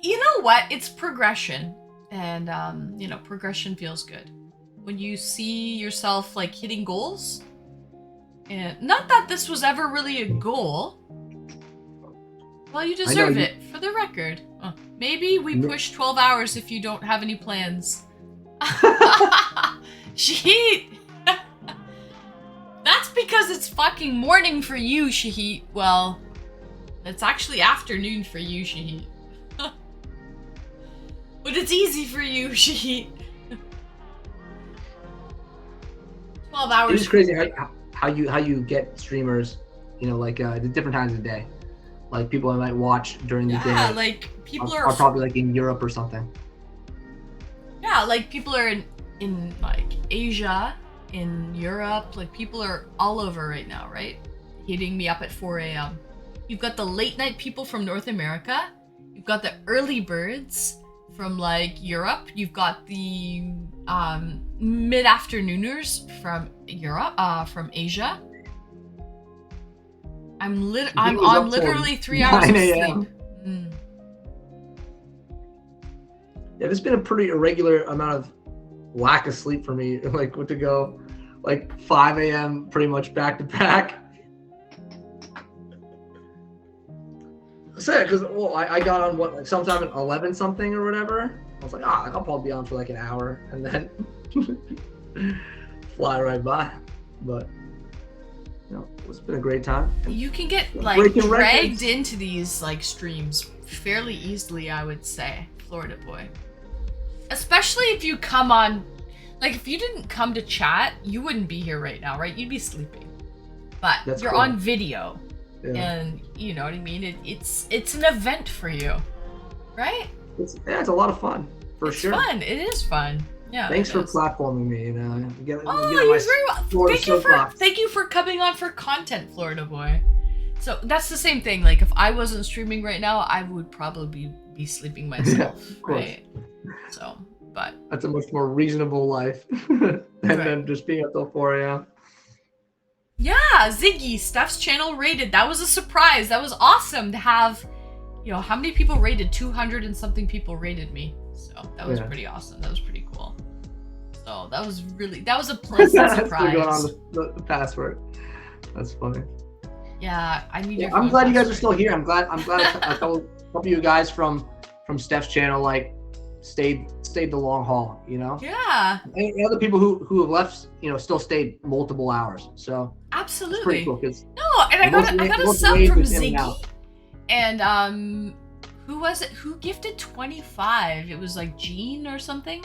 You know what? It's progression, and progression feels good when you see yourself like hitting goals. And not that this was ever really a goal. Well, you deserve it, for the record. Maybe we push 12 hours if you don't have any plans. Shahid! That's because it's fucking morning for you, Shahid. Well, it's actually afternoon for you, Shahid. But it's easy for you, Shahid. 12 hours. It's crazy how you get streamers, you know, like at different times of the day. Like people I might watch during the day. Yeah, like people are probably like in Europe or something. Yeah, like people are in like Asia, in Europe, like people are all over right now, right? Hitting me up at 4 a.m. You've got the late night people from North America. You've got the early birds from like Europe. You've got the mid-afternooners from Europe, from Asia. I'm on literally 3 hours of sleep. Yeah, there's been a pretty irregular amount of lack of sleep for me. Like to go like 5 a.m. pretty much back to back. I said because I got on like sometime at 11 something or whatever. I was like, I'll probably be on for like an hour and then fly right by. But you know, it's been a great time. You can get like Breaking dragged records. into these like streams fairly easily, I would say, Florida boy. Especially if you come on, like if you didn't come to chat, you wouldn't be here right now, right? You'd be sleeping. But That's you're cool. on video, Yeah. and you know what I mean. It's an event for you, right? It's a lot of fun for It's sure. fun. It is fun. Yeah. Thanks it for is. platforming me. You know, You're very well. Thank you for coming on for content, Florida boy. So that's the same thing. Like if I wasn't streaming right now, I would probably be sleeping myself, of course. right? So, but That's a much more reasonable life than just being up till 4 a.m. Yeah, Ziggy, Steph's channel rated. That was a surprise. That was awesome to have, you know, how many people rated? 200 and something people rated me. So that was pretty awesome. That was pretty cool. So that was a pleasant surprise. Still going on the password. That's funny. Yeah, I need your I'm glad phone you guys are password. still here. I'm glad a couple of you guys from Steph's channel like stayed the long haul, you know? Yeah. And other people who have left, you know, still stayed multiple hours. So absolutely. It's pretty cool because no, and I got a sub from Ziggy. And who was it? Who gifted 25? It was like Jean or something?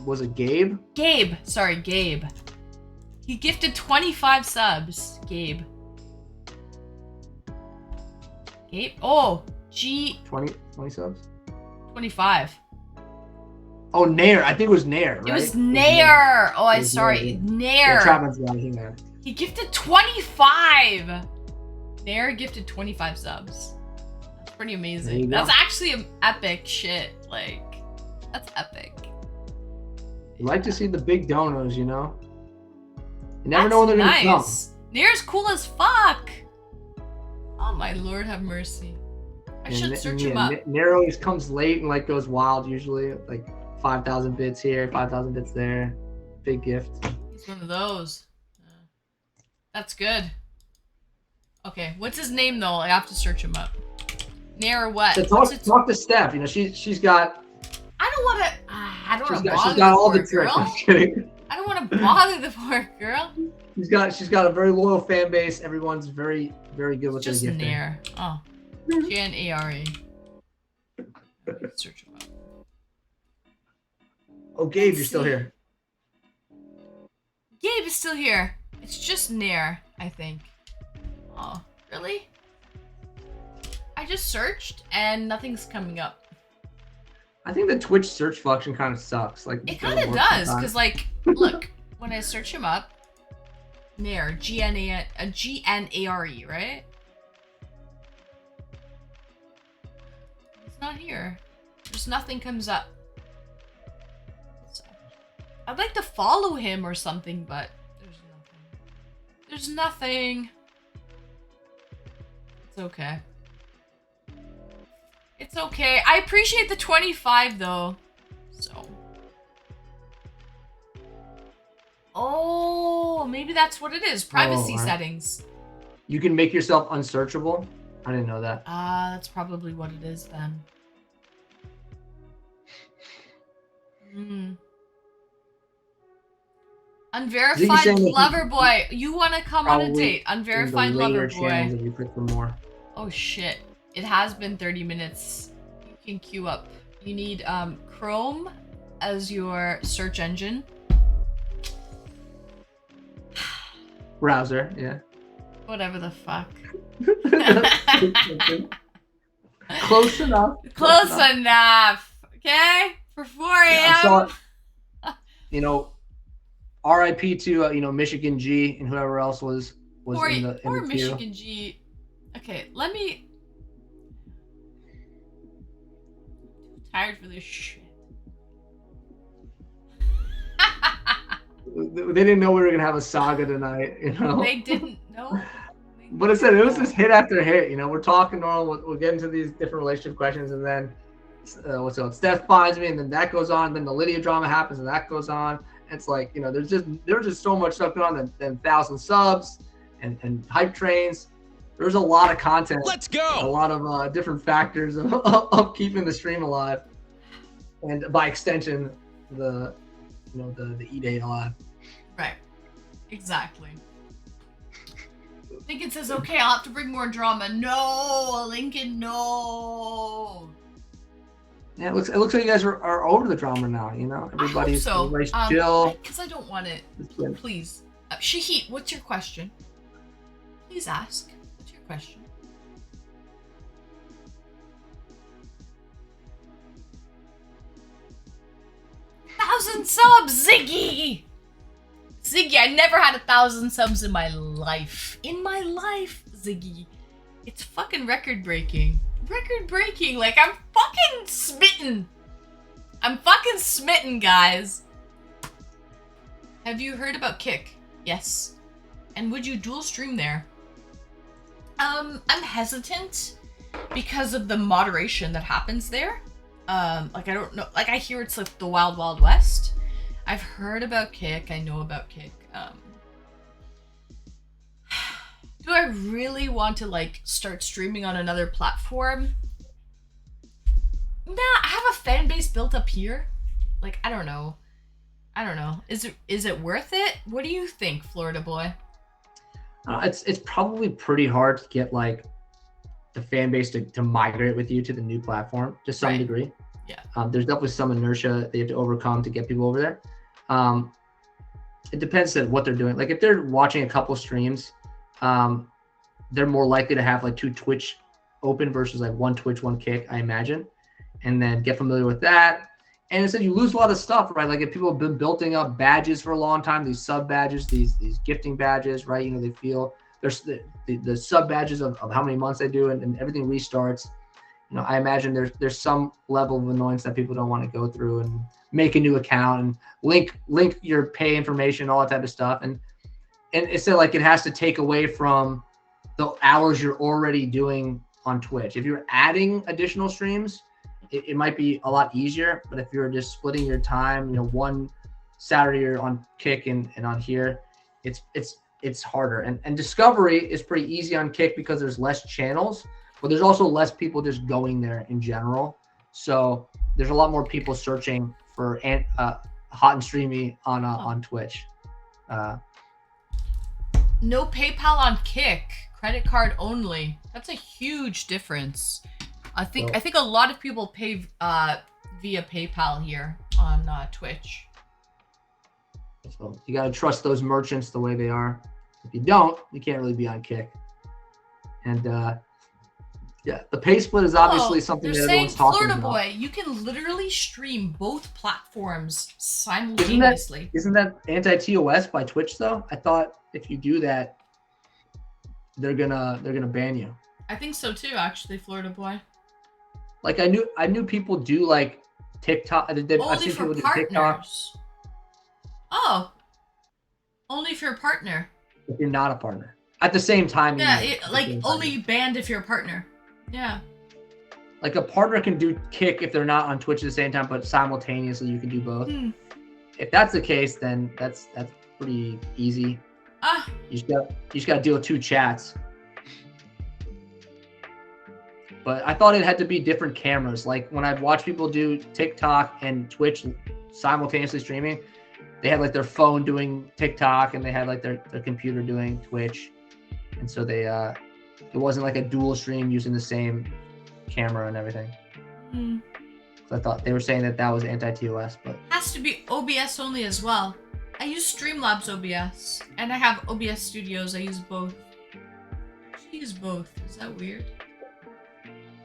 Was it Gabe? Gabe. Sorry, Gabe. He gifted 25 subs. Gabe. Gabe? Oh, 20 subs? 25. Oh, Nair. I think it was Nair, right? It was Nair. Oh, I'm sorry. Nair. Yeah, Travin's got it there. He gifted 25. Nair gifted 25 subs. That's pretty amazing. That's actually an epic shit. Like, that's epic. You like to see the big donos, you know? You never know when they're gonna come. Nair's cool as fuck. Oh my lord, have mercy. I should search him up. Nair always comes late and like goes wild usually. Like 5,000 bits here, 5,000 bits there. Big gift. He's one of those. That's good. Okay, what's his name though? I have to search him up. Nair what? So talk to Steph. You know, she's got. I don't want to. I don't want to bother she's got all the the tricks. girl. I'm kidding. I don't want to bother the poor girl. She's got a very loyal fan base. Everyone's very good with their gifting. Just Nair. Oh, G-N-A-R-E. Search him up. Oh, Gabe, you're still here. Gabe is still here. It's just Nair, I think. Oh, really? I just searched and nothing's coming up. I think the Twitch search function kind of sucks. Like it kind of does, because like, look, when I search him up, Nair, G-N-A-R-E, right? It's not here. Just nothing comes up. So, I'd like to follow him or something, but there's nothing. There's nothing. It's okay. It's okay. I appreciate the 25 though. So. Oh, maybe that's what it is. Privacy settings. You can make yourself unsearchable? I didn't know that. That's probably what it is then. Unverified lover boy. You want to come on a date? Unverified lover boy. You click for more. Oh shit. It has been 30 minutes. You can queue up. You need Chrome as your search engine. Browser, yeah. Whatever the fuck. Close enough. Close enough. Okay? For 4 a.m. You know, RIP to you know, Michigan G and whoever else was in the Michigan G. Okay, let me. I'm too tired for this shit. They didn't know we were gonna have a saga tonight, you know. They didn't know. But I said it was just hit after hit. You know, we're talking normal. We'll get into these different relationship questions, and then Steph finds me, and then that goes on. And then the Lydia drama happens, and that goes on. It's like, you know, there's just so much stuff going on. Then 1,000 subs and hype trains. There's a lot of content. Let's go. A lot of different factors of keeping the stream alive, and by extension, the eDate alive. Right. Exactly. Lincoln says, okay, I'll have to bring more drama. No, Lincoln, no. Yeah, it looks like you guys are over the drama now, you know? Everybody's chill. Because I don't want it. Please. Shahid, what's your question? Please ask. What's your question? Thousand subs, Ziggy! Ziggy, I never had 1,000 subs in my life. In my life, Ziggy. It's fucking record breaking. Record breaking. Like, I'm fucking smitten. I'm fucking smitten, guys. Have you heard about Kick? Yes. And would you dual stream there? I'm hesitant because of the moderation that happens there. Like I don't know, like I hear it's like the Wild Wild West. I've heard about Kick, I know about Kick. Do I really want to like start streaming on another platform? Nah, I have a fan base built up here. Like, I don't know. Is it worth it? What do you think, Florida boy? It's probably pretty hard to get like the fan base to migrate with you to the new platform to some degree. Yeah. There's definitely some inertia they have to overcome to get people over there. It depends on what they're doing. Like if they're watching a couple streams, they're more likely to have like 2 Twitch open versus like 1 Twitch, 1 Kick, I imagine, and then get familiar with that. And instead you lose a lot of stuff, right? Like if people have been building up badges for a long time, these sub badges, these gifting badges, right? You know, they feel there's the sub badges of how many months they do, and everything restarts. You know, I imagine there's some level of annoyance that people don't want to go through and make a new account and link your pay information, all that type of stuff. And it's like it has to take away from the hours you're already doing on Twitch. If you're adding additional streams, it might be a lot easier. But if you're just splitting your time, you know, one Saturday you're on Kick and on here, it's harder. And discovery is pretty easy on Kick because there's less channels, but there's also less people just going there in general. So there's a lot more people searching for hot and streamy on Twitch. No PayPal on Kick, credit card only. That's a huge difference. I think a lot of people pay via PayPal here on Twitch. So you gotta trust those merchants the way they are. If you don't, you can't really be on Kick. And yeah, the pay split is obviously something that everyone's talking Florida about. boy, you can literally stream both platforms simultaneously. Isn't that anti-TOS by Twitch though? I thought if you do that, they're gonna ban you. I think so too, actually, Florida boy. Like I knew people do like TikTok. I've seen people do TikTok. Oh, only if you're a partner. If you're not a partner, at the same time. Yeah, only banned if you're a partner. Yeah. Like a partner can do Kick if they're not on Twitch at the same time, but simultaneously you can do both. If that's the case, then that's pretty easy. You just gotta deal with 2 chats. But I thought it had to be different cameras. Like when I've watched people do TikTok and Twitch simultaneously streaming, they had like their phone doing TikTok and they had like their computer doing Twitch. And so they it wasn't like a dual stream using the same camera and everything. So I thought they were saying that was anti-TOS, but has to be OBS only as well. I use Streamlabs OBS and I have OBS Studios. I use both. I use both. Is that weird?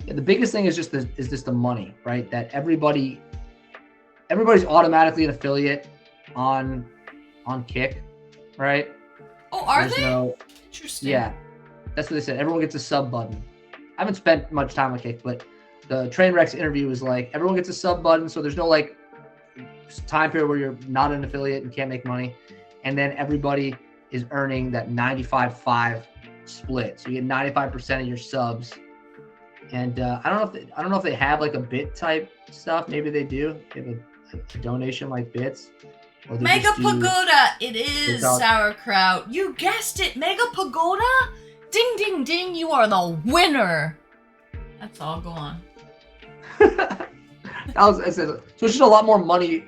Yeah, the biggest thing is just the money, right? That everybody's automatically an affiliate on Kick, right? Oh, are they? Interesting. Yeah, that's what they said. Everyone gets a sub button. I haven't spent much time on Kick, but the Trainwreck's interview was like everyone gets a sub button, so there's no like time period where you're not an affiliate and can't make money, and then everybody is earning that 95-5 split. So you get 95% of your subs. And I don't know if they have like a bit type stuff. Maybe they do. They have a donation like bits. Mega Pagoda. It is sauerkraut. You guessed it. Mega Pagoda. Ding ding ding. You are the winner. That's all. Go on. So it's just a lot more money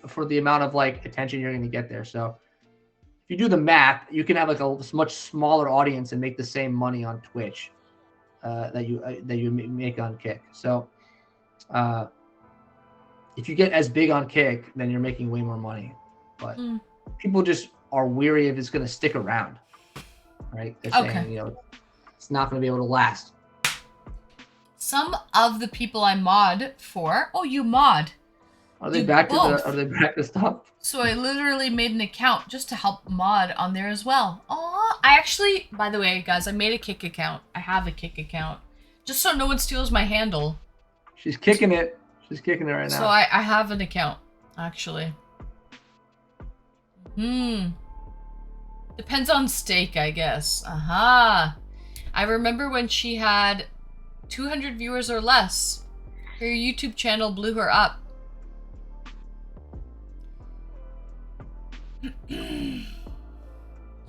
for the amount of like attention you're going to get there. So if you do the math, you can have like a much smaller audience and make the same money on Twitch. That you make on Kick. So if you get as big on Kick, then you're making way more money. But people just are weary if it's going to stick around, right? They're saying, it's not going to be able to last. Some of the people I mod for, you mod. Are they back to stuff? So I literally made an account just to help mod on there as well. Oh, I actually, by the way, guys, I made a Kick account. I have a Kick account. Just so no one steals my handle. She's kicking it. She's kicking it right now. So I have an account, actually. Depends on stake, I guess. Aha. I remember when she had 200 viewers or less. Her YouTube channel blew her up.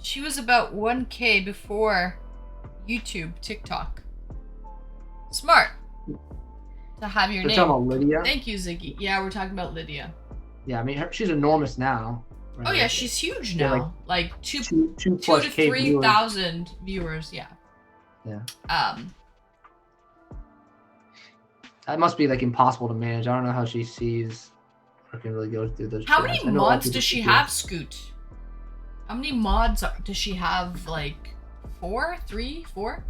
She was about 1K before YouTube, TikTok. Smart. To have your We're name. talking about Lydia. Thank you, Ziggy. Yeah, we're talking about Lydia. Yeah, I mean, she's enormous now. Right? Oh yeah, she's huge Yeah, now. Like two two to K 3,000 viewers. Yeah. Yeah. That must be like impossible to manage. I don't know how she sees or can really go through those. How channels. many mods does she have, Scoot? How many mods does she have? Like 4, 3, 4?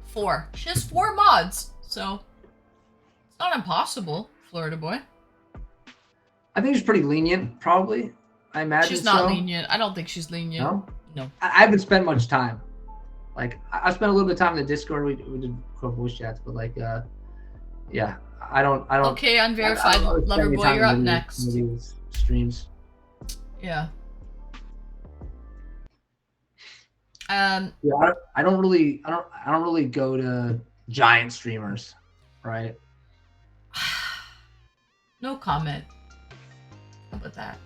4. She has 4 mods, so it's not impossible, Florida boy. I think she's pretty lenient, probably. I imagine She's not so. lenient. I don't think she's lenient. No? No. I haven't spent much time. Like, I spent a little bit of time in the Discord. We did quick voice chats, but like, yeah, I don't. Okay, unverified I don't really spend lover any boy, time you're up in next. these streams. Yeah. Yeah, I don't really go to giant streamers, right? No comment. How about that?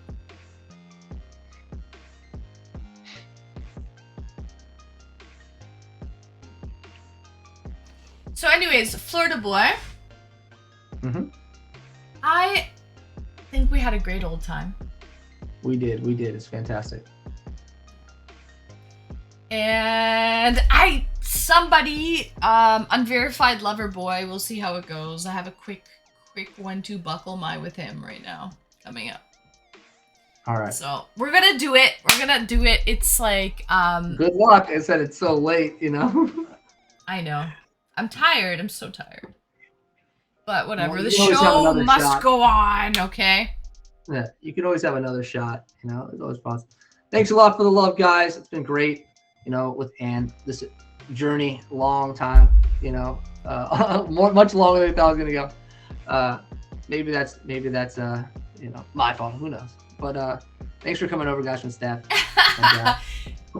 So anyways, Florida boy. Mm-hmm. I think we had a great old time. We did. It's fantastic. And somebody, unverified lover boy, we'll see how it goes. I have a quick 1-2 buckle my with him right now coming up. All right. So we're gonna do it. It's like, Good luck. I said it's so late, you know. I know. I'm tired. I'm so tired. But whatever. Well, the you can always have show another must shot. go on, okay? Yeah, you can always have another shot. You know, it's always possible. Thanks a lot for the love, guys. It's been great. You know, with Ann, this journey, long time. You know, much longer than I thought I was gonna go. Maybe that's you know, my fault. Who knows? But thanks for coming over, guys, from staff. And,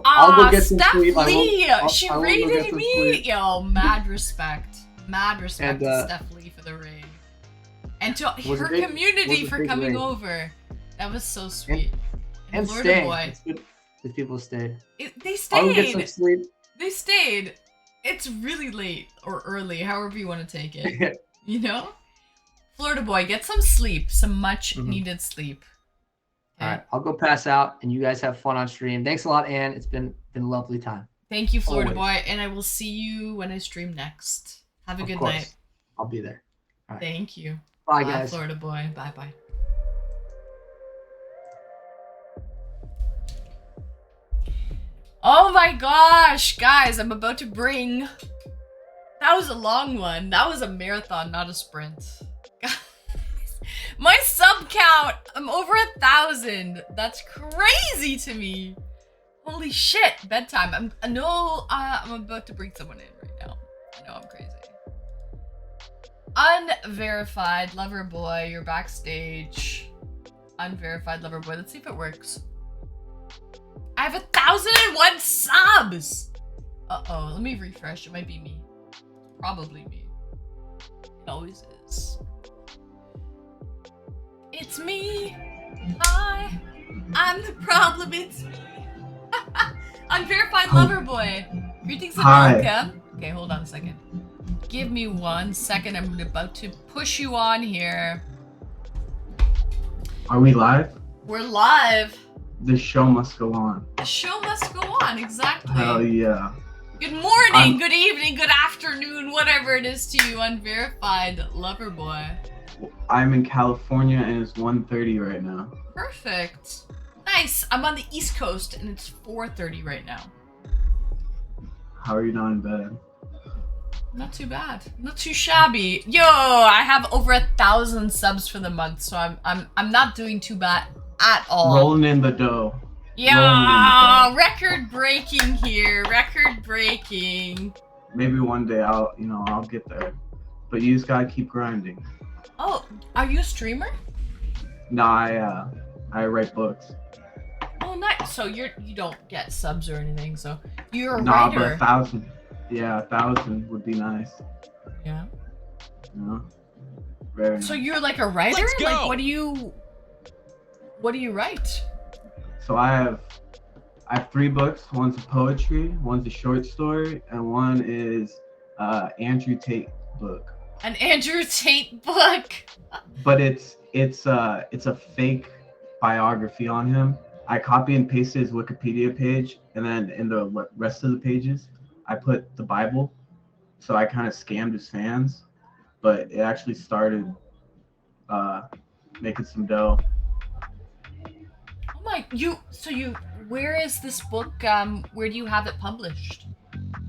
I'll go get some Steph sleep. Lee, I will she go get raided some me. sleep. Yo, mad respect And, to Steph Lee for the raid, and to was her a big- community was a for big coming raid. over. That was so sweet. And Florida staying. boy, It's good if people stayed. they I'll go get some stayed. sleep. They stayed. It's really late or early, however you want to take it. You know, Florida boy, get some sleep, some much needed sleep. All right, I'll go pass out, and you guys have fun on stream. Thanks a lot, Ann. It's been a lovely time. Thank you, Florida Always. boy, and I will see you when I stream next. Have a Of good course. night. I'll be there. All right. Thank you. Bye, guys. Florida boy. Bye bye. Oh my gosh, guys, I'm about to bring. That was a long one. That was a marathon, not a sprint. Guys, my sub count, I'm over 1,000. That's crazy to me. Holy shit, bedtime. I'm about to bring someone in right now. I know I'm crazy. Unverified lover boy, you're backstage. Unverified lover boy. Let's see if it works. I have 1,001 subs. Uh-oh, let me refresh. It might be me. Probably me. It always is. It's me. I'm the problem. It's me. Unverified lover boy. Greetings and welcome. Okay, hold on a second. Give me 1 second. I'm about to push you on here. Are we live? We're live. The show must go on. The show must go on. Exactly. Hell yeah. Good morning, good evening, good afternoon, whatever it is to you, unverified lover boy. I'm in California and it's 1:30 right now. Perfect. Nice. I'm on the East Coast and it's 4:30 right now. How are you not in bed? Not too bad. Not too shabby. Yo, I have over 1,000 subs for the month, so I'm not doing too bad at all. Rolling in the dough. Yeah, record breaking here. Record breaking. Maybe one day I'll get there. But you just gotta keep grinding. Oh, are you a streamer? No, I write books. Oh, nice. So you don't get subs or anything. So you're a Nah, but writer. 1,000. Yeah, 1,000 would be nice. Yeah. You know? Very So nice. you're like a writer? Let's go. Like what do you write? So I have 3 books. One's a poetry, one's a short story, and one is Andrew Tate book. An Andrew Tate book. But it's a fake biography on him. I copy and pasted his Wikipedia page, and then in the rest of the pages, I put the Bible. So I kind of scammed his fans, but it actually started making some dough. Oh my, where is this book? Where do you have it published?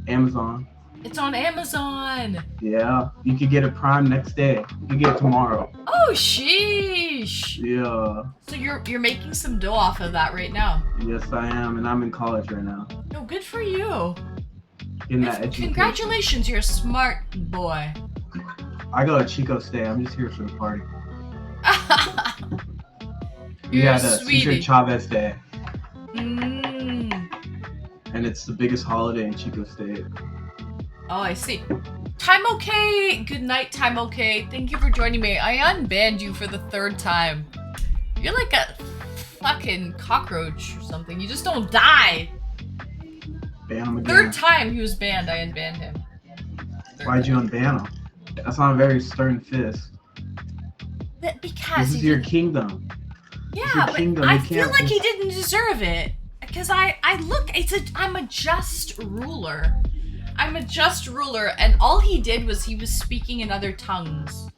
Amazon. It's on Amazon. Yeah, you could get it Prime next day. You could get it tomorrow. Oh sheesh. Yeah. So you're making some dough off of that right now. Yes, I am, and I'm in college right now. No, good for you. Getting that education. Congratulations, you're a smart boy. I go to Chico State. I'm just here for the party. You're a Cesar sweetie. Chavez Day, Mm. and it's the biggest holiday in Chico State. Oh, I see. Time okay. Good night, Time okay. Thank you for joining me. I unbanned you for the 3rd time. You're like a fucking cockroach or something. You just don't die. Ban him again. 3rd time he was banned. I unbanned him. Why'd you unban him? That's not a very stern fist. Because This is he your didn't- kingdom. Yeah, your but kingdom, I you feel can't like he just- didn't deserve it. Because I'm a just ruler. I'm a just ruler, and all he did was he was speaking in other tongues.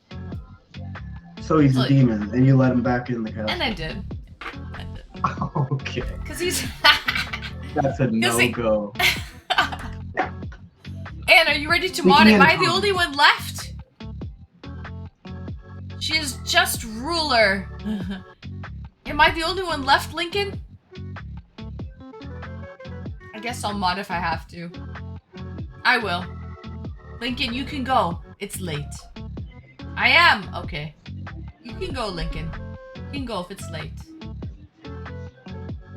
So he's a Look. demon, and you let him back in the castle. And I did. Okay, Because he's... that's a no-go. Anne, are you ready to Speaking mod? Am in I the tongues. only one left? She is just ruler. Am I the only one left, Lincoln? I guess I'll mod if I have to. I will. Lincoln, you can go. It's late. I am. Okay. You can go, Lincoln. You can go if it's late.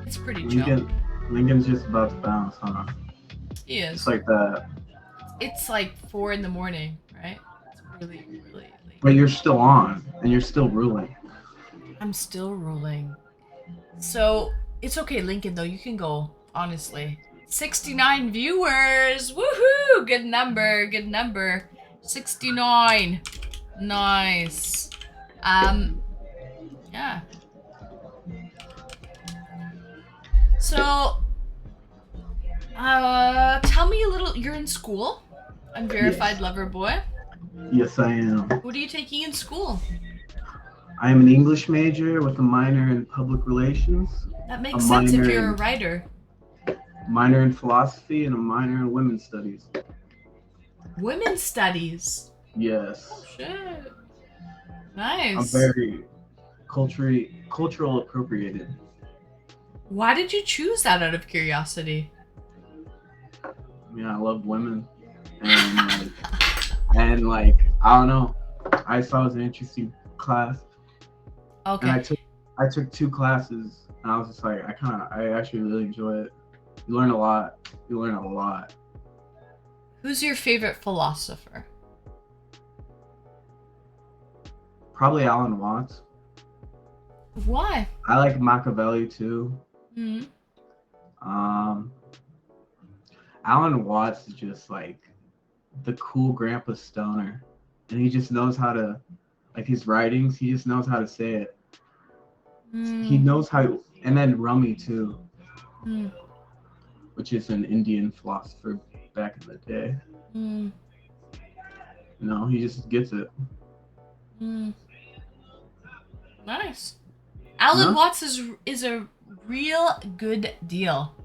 It's pretty chill. Lincoln's just about to bounce, huh? He is. It's like that. It's like 4 in the morning, right? It's really, really late. But you're still on, and you're still ruling. I'm still ruling. So, it's okay, Lincoln, though. You can go, honestly. 69 viewers! Woohoo! Good number, good number. 69. Nice. Yeah. So, tell me a little, you're in school? Unverified Yes. lover boy. Yes, I am. What are you taking in school? I am an English major with a minor in public relations, That makes sense if minor you're a in- writer. minor in philosophy, and a minor in women's studies. Women's studies. Yes. Shit. I'm Nice. very cultural appropriated. Why did you choose that out of curiosity? I mean, I love women, and like I don't know. I thought it was an interesting class, and Okay. I took 2 classes, and I was just like, I actually really enjoy it. You learn a lot. You learn a lot. Who's your favorite philosopher? Probably Alan Watts. Why? I like Machiavelli too. Hmm. Alan Watts is just like the cool grandpa stoner, and he just knows how to, like his writings, he just knows how to say it. He knows how, and then Rumi too, Mm. which is an Indian philosopher back in the day. Mm. You know, he just gets it. Mm. Nice. Alan Huh? Watts is a real good deal.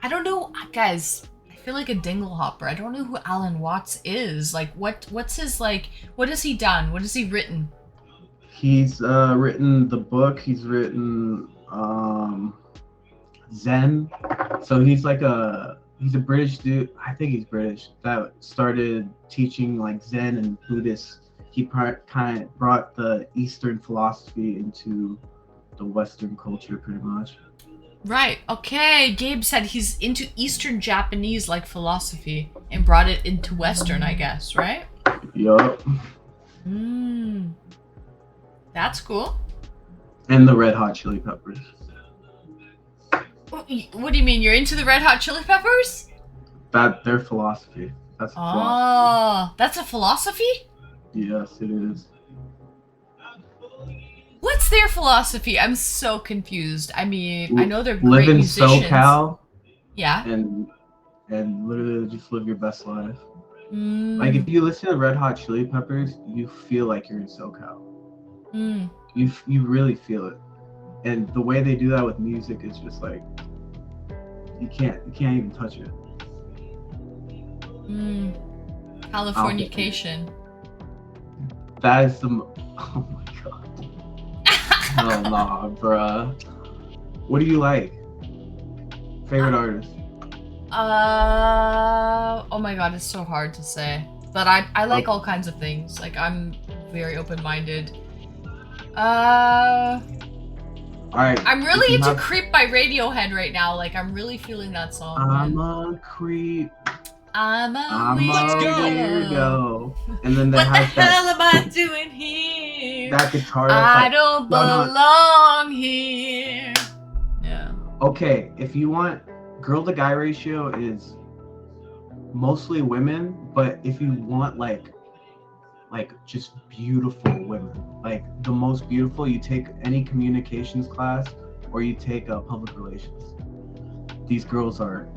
I don't know, guys. I feel like a dingle hopper. I don't know who Alan Watts is. Like, what's his like? What has he done? What has he written? He's written the book. He's written Zen. So he's a British dude. I think he's British that started teaching like Zen and Buddhist. He kind of brought the Eastern philosophy into the Western culture, pretty much. Right. Okay. Gabe said he's into Eastern Japanese like philosophy and brought it into Western, I guess, right? Yup. That's cool. And the Red Hot Chili Peppers. What do you mean? You're into the Red Hot Chili Peppers? That their philosophy. That's a philosophy. Oh, that's a philosophy? Yes, it is. What's their philosophy? I'm so confused. I mean, I know they're great Live in musicians. SoCal. Yeah. And literally just live your best life. Like if you listen to Red Hot Chili Peppers, you feel like you're in SoCal. You really feel it. And the way they do that with music is just like you can't even touch it. Californication. That is the oh my god. Oh nah, bruh. What do you like? Favorite artist? Oh my god, it's so hard to say. But I like all kinds of things. Like I'm very open-minded. Alright. I'm really into Creep by Radiohead right now. Like I'm really feeling that song. I'm a creep. I'm a weirdo. And then they what the have hell am I doing here? that guitar. I don't belong here. Yeah. Okay, if you want, girl to guy ratio is mostly women, but if you want like just beautiful women, like the most beautiful, you take any communications class or you take public relations. These girls are,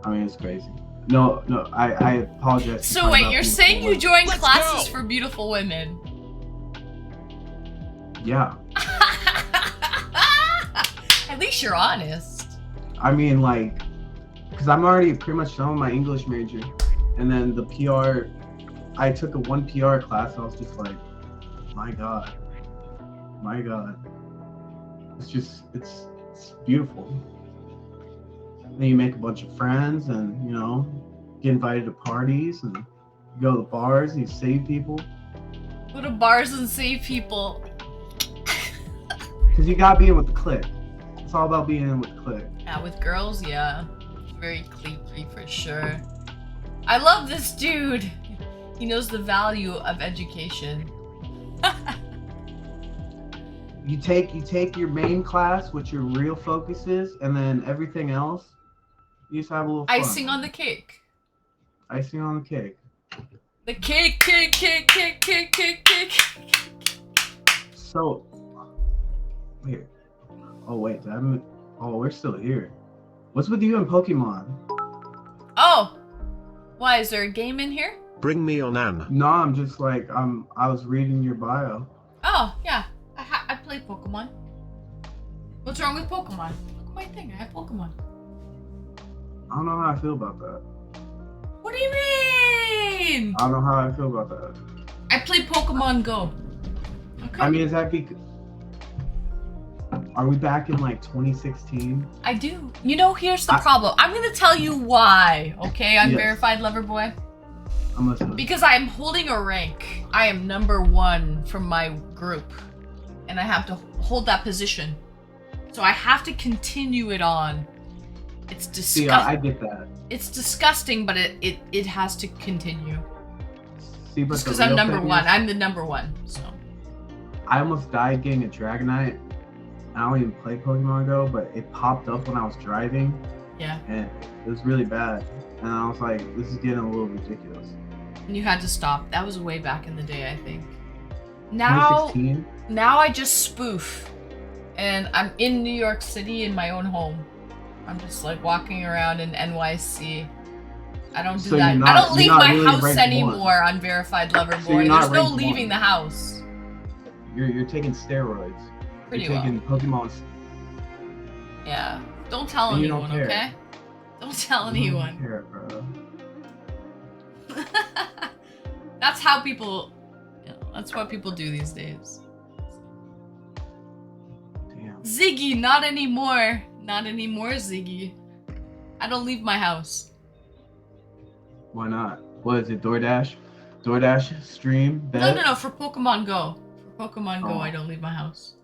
I mean, it's crazy. No, I apologize. So wait, you're saying you joined classes for beautiful women? Yeah. At least you're honest. I mean, like, because I'm already pretty much done with my English major. And then the PR, I took one PR class. I was just like, my God. It's beautiful. Then you make a bunch of friends and, you know, get invited to parties and go to the bars and you save people. Go to bars and save people. Because you gotta be in with the clique. It's all about being in with the clique. Yeah, with girls, yeah. Very cliquey for sure. I love this dude. He knows the value of education. You take your main class, which your real focus is, and then everything else, you just have a little fun. Icing on the cake. Icing on the cake. The cake. So, wait. Oh wait, we're still here. What's with you and Pokemon? Oh, why is there a game in here? Bring me on Anne. No, I'm just like I was reading your bio. Oh yeah, I play Pokemon. What's wrong with Pokemon? Look at my thing. I have Pokemon. I don't know how I feel about that. What do you mean? I don't know how I feel about that. I play Pokemon Go. Okay. I mean, is that because? Are we back in like 2016? I do. You know, here's the problem. I'm gonna tell you why. Okay, I'm Yes. verified lover boy. I'm listening. Because I am holding a rank. I am #1 from my group, and I have to hold that position. So I have to continue it on. It's disgusting. See, I get that. It's disgusting, but it has to continue. See, but Just the because I'm real number thing one. is, I'm the #1. So. I almost died getting a Dragonite. I don't even play Pokemon Go, but it popped up when I was driving. Yeah. And it was really bad. And I was like, this is getting a little ridiculous. And you had to stop. That was way back in the day, I think. Now 2016? Now I just spoof. And I'm in New York City in my own home. I'm just like walking around in NYC. I don't do So that. you're I not- don't leave you're not my really house ranked anymore on Verified Lover So you're Boy. not There's no ranked leaving one. the house. You're taking steroids. Pretty You're taking Pokemon. Yeah. Don't tell And you don't anyone, care. okay? Don't tell I don't anyone. care, bro. That's how people. That's what people do these days. Damn. Ziggy, not anymore. Not anymore, Ziggy. I don't leave my house. Why not? What is it, DoorDash? DoorDash stream? No, Bet? no, no. For Pokemon Go. For Pokemon Go, Oh. I don't leave my house.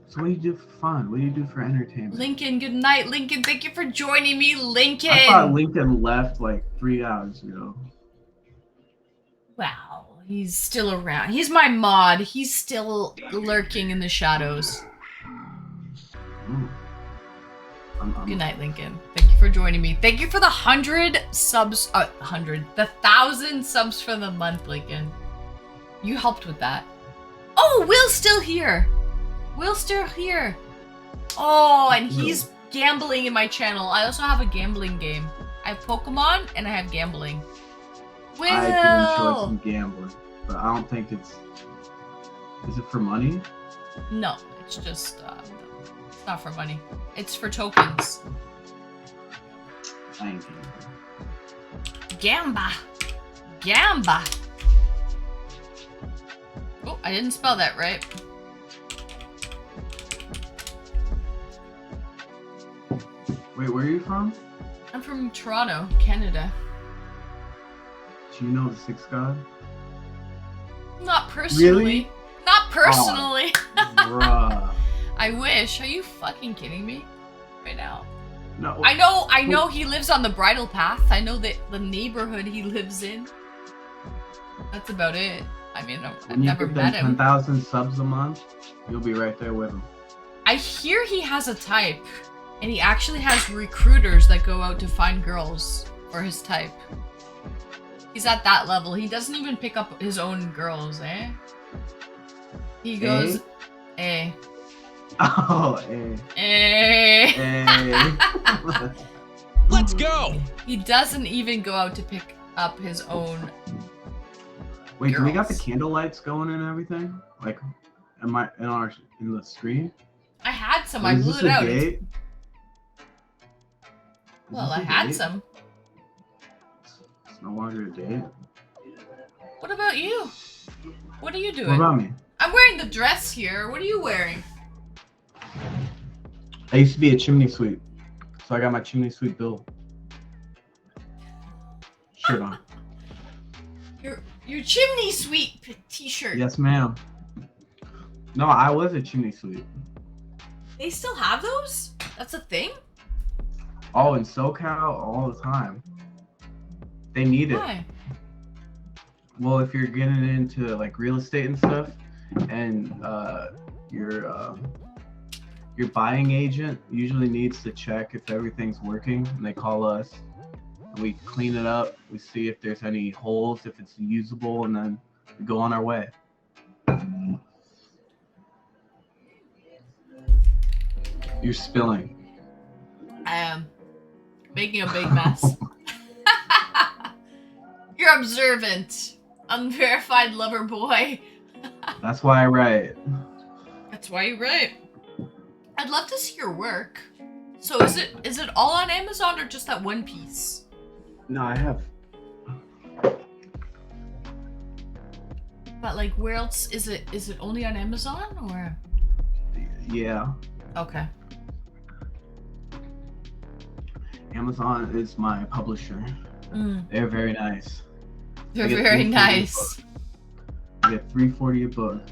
So what do you do for fun? What do you do for entertainment? Lincoln, good night, Lincoln. Thank you for joining me, Lincoln. I thought Lincoln left like 3 hours ago. Wow, he's still around. He's my mod. He's still lurking in the shadows. Good night, Lincoln. Thank you for joining me. Thank you for the 100 subs. The 1,000 subs for the month, Lincoln. You helped with that. Oh, Will's still here. Will's still here. Oh, and he's gambling in my channel. I also have a gambling game. I have Pokemon and I have gambling. Will! I do enjoy some gambling, but I don't think it's... Is it for money? No, it's just, it's not for money. It's for tokens. Thank you. Gamba. Gamba. Oh, I didn't spell that right. Wait, where are you from? I'm from Toronto, Canada. Do you know the Sixth God? Not personally. Really? Not personally. Bruh. I wish. Are you fucking kidding me? Right now. No. I know he lives on the bridle path. I know that the neighborhood he lives in. That's about it. I mean, I've never met him. 10,000 subs a month, you'll be right there with him. I hear he has a type, and he actually has recruiters that go out to find girls for his type. He's at that level. He doesn't even pick up his own girls, eh? He goes, eh. Oh, Let's go! He doesn't even go out to pick up his own. Wait, girls. do we got the candle lights going and everything? Like, am I in the screen? I had some. Or I is blew this it a out. date? Well, Is I this a had date? some. It's no longer a date. What about you? What are you doing? What about me? I'm wearing the dress here. What are you wearing? I used to be a chimney sweep, so I got my chimney sweep bill shirt on. Your chimney sweep t-shirt. Yes, ma'am. No, I was a chimney sweep. They still have those? That's a thing? Oh, in SoCal, all the time. They need it. Why? Well, if you're getting into like real estate and stuff, and your buying agent usually needs to check if everything's working, and they call us, and we clean it up. We see if there's any holes, if it's usable, and then we go on our way. You're spilling. I am making a big mess. You're observant. Unverified lover boy. That's why I write. That's why you write. I'd love to see your work. So is it all on Amazon or just that one piece? No, I have. But like, where else is it? Is it only on Amazon or? Yeah. Okay. Amazon is my publisher. They're very nice. They're very nice. I get $3.40 a book.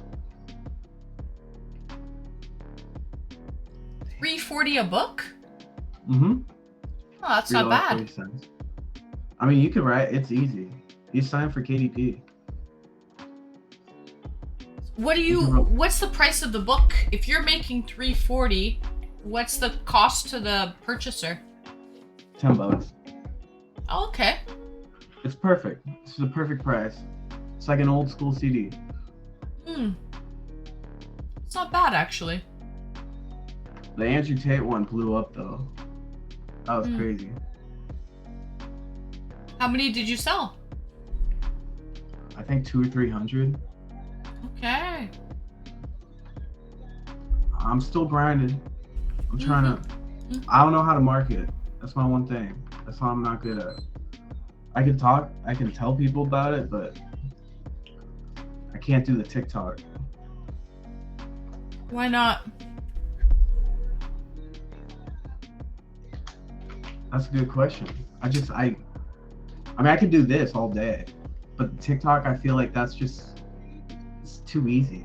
$3.40 a book? Mm-hmm. Oh, that's not bad. $3.40. I mean, you can write. It's easy. You sign for KDP. What's the price of the book? If you're making $3.40, what's the cost to the purchaser? $10. Oh, okay. It's perfect. This is a perfect price. It's like an old school CD. It's not bad, actually. The Andrew Tate one blew up though. That was crazy. How many did you sell? I think 200 or 300. Okay. I'm still grinding. I'm trying to. I don't know how to market it. That's my one thing. That's what I'm not good at. I can talk. I can tell people about it, but I can't do the TikTok. Why not? That's a good question. I mean, I could do this all day, but TikTok, I feel like it's too easy.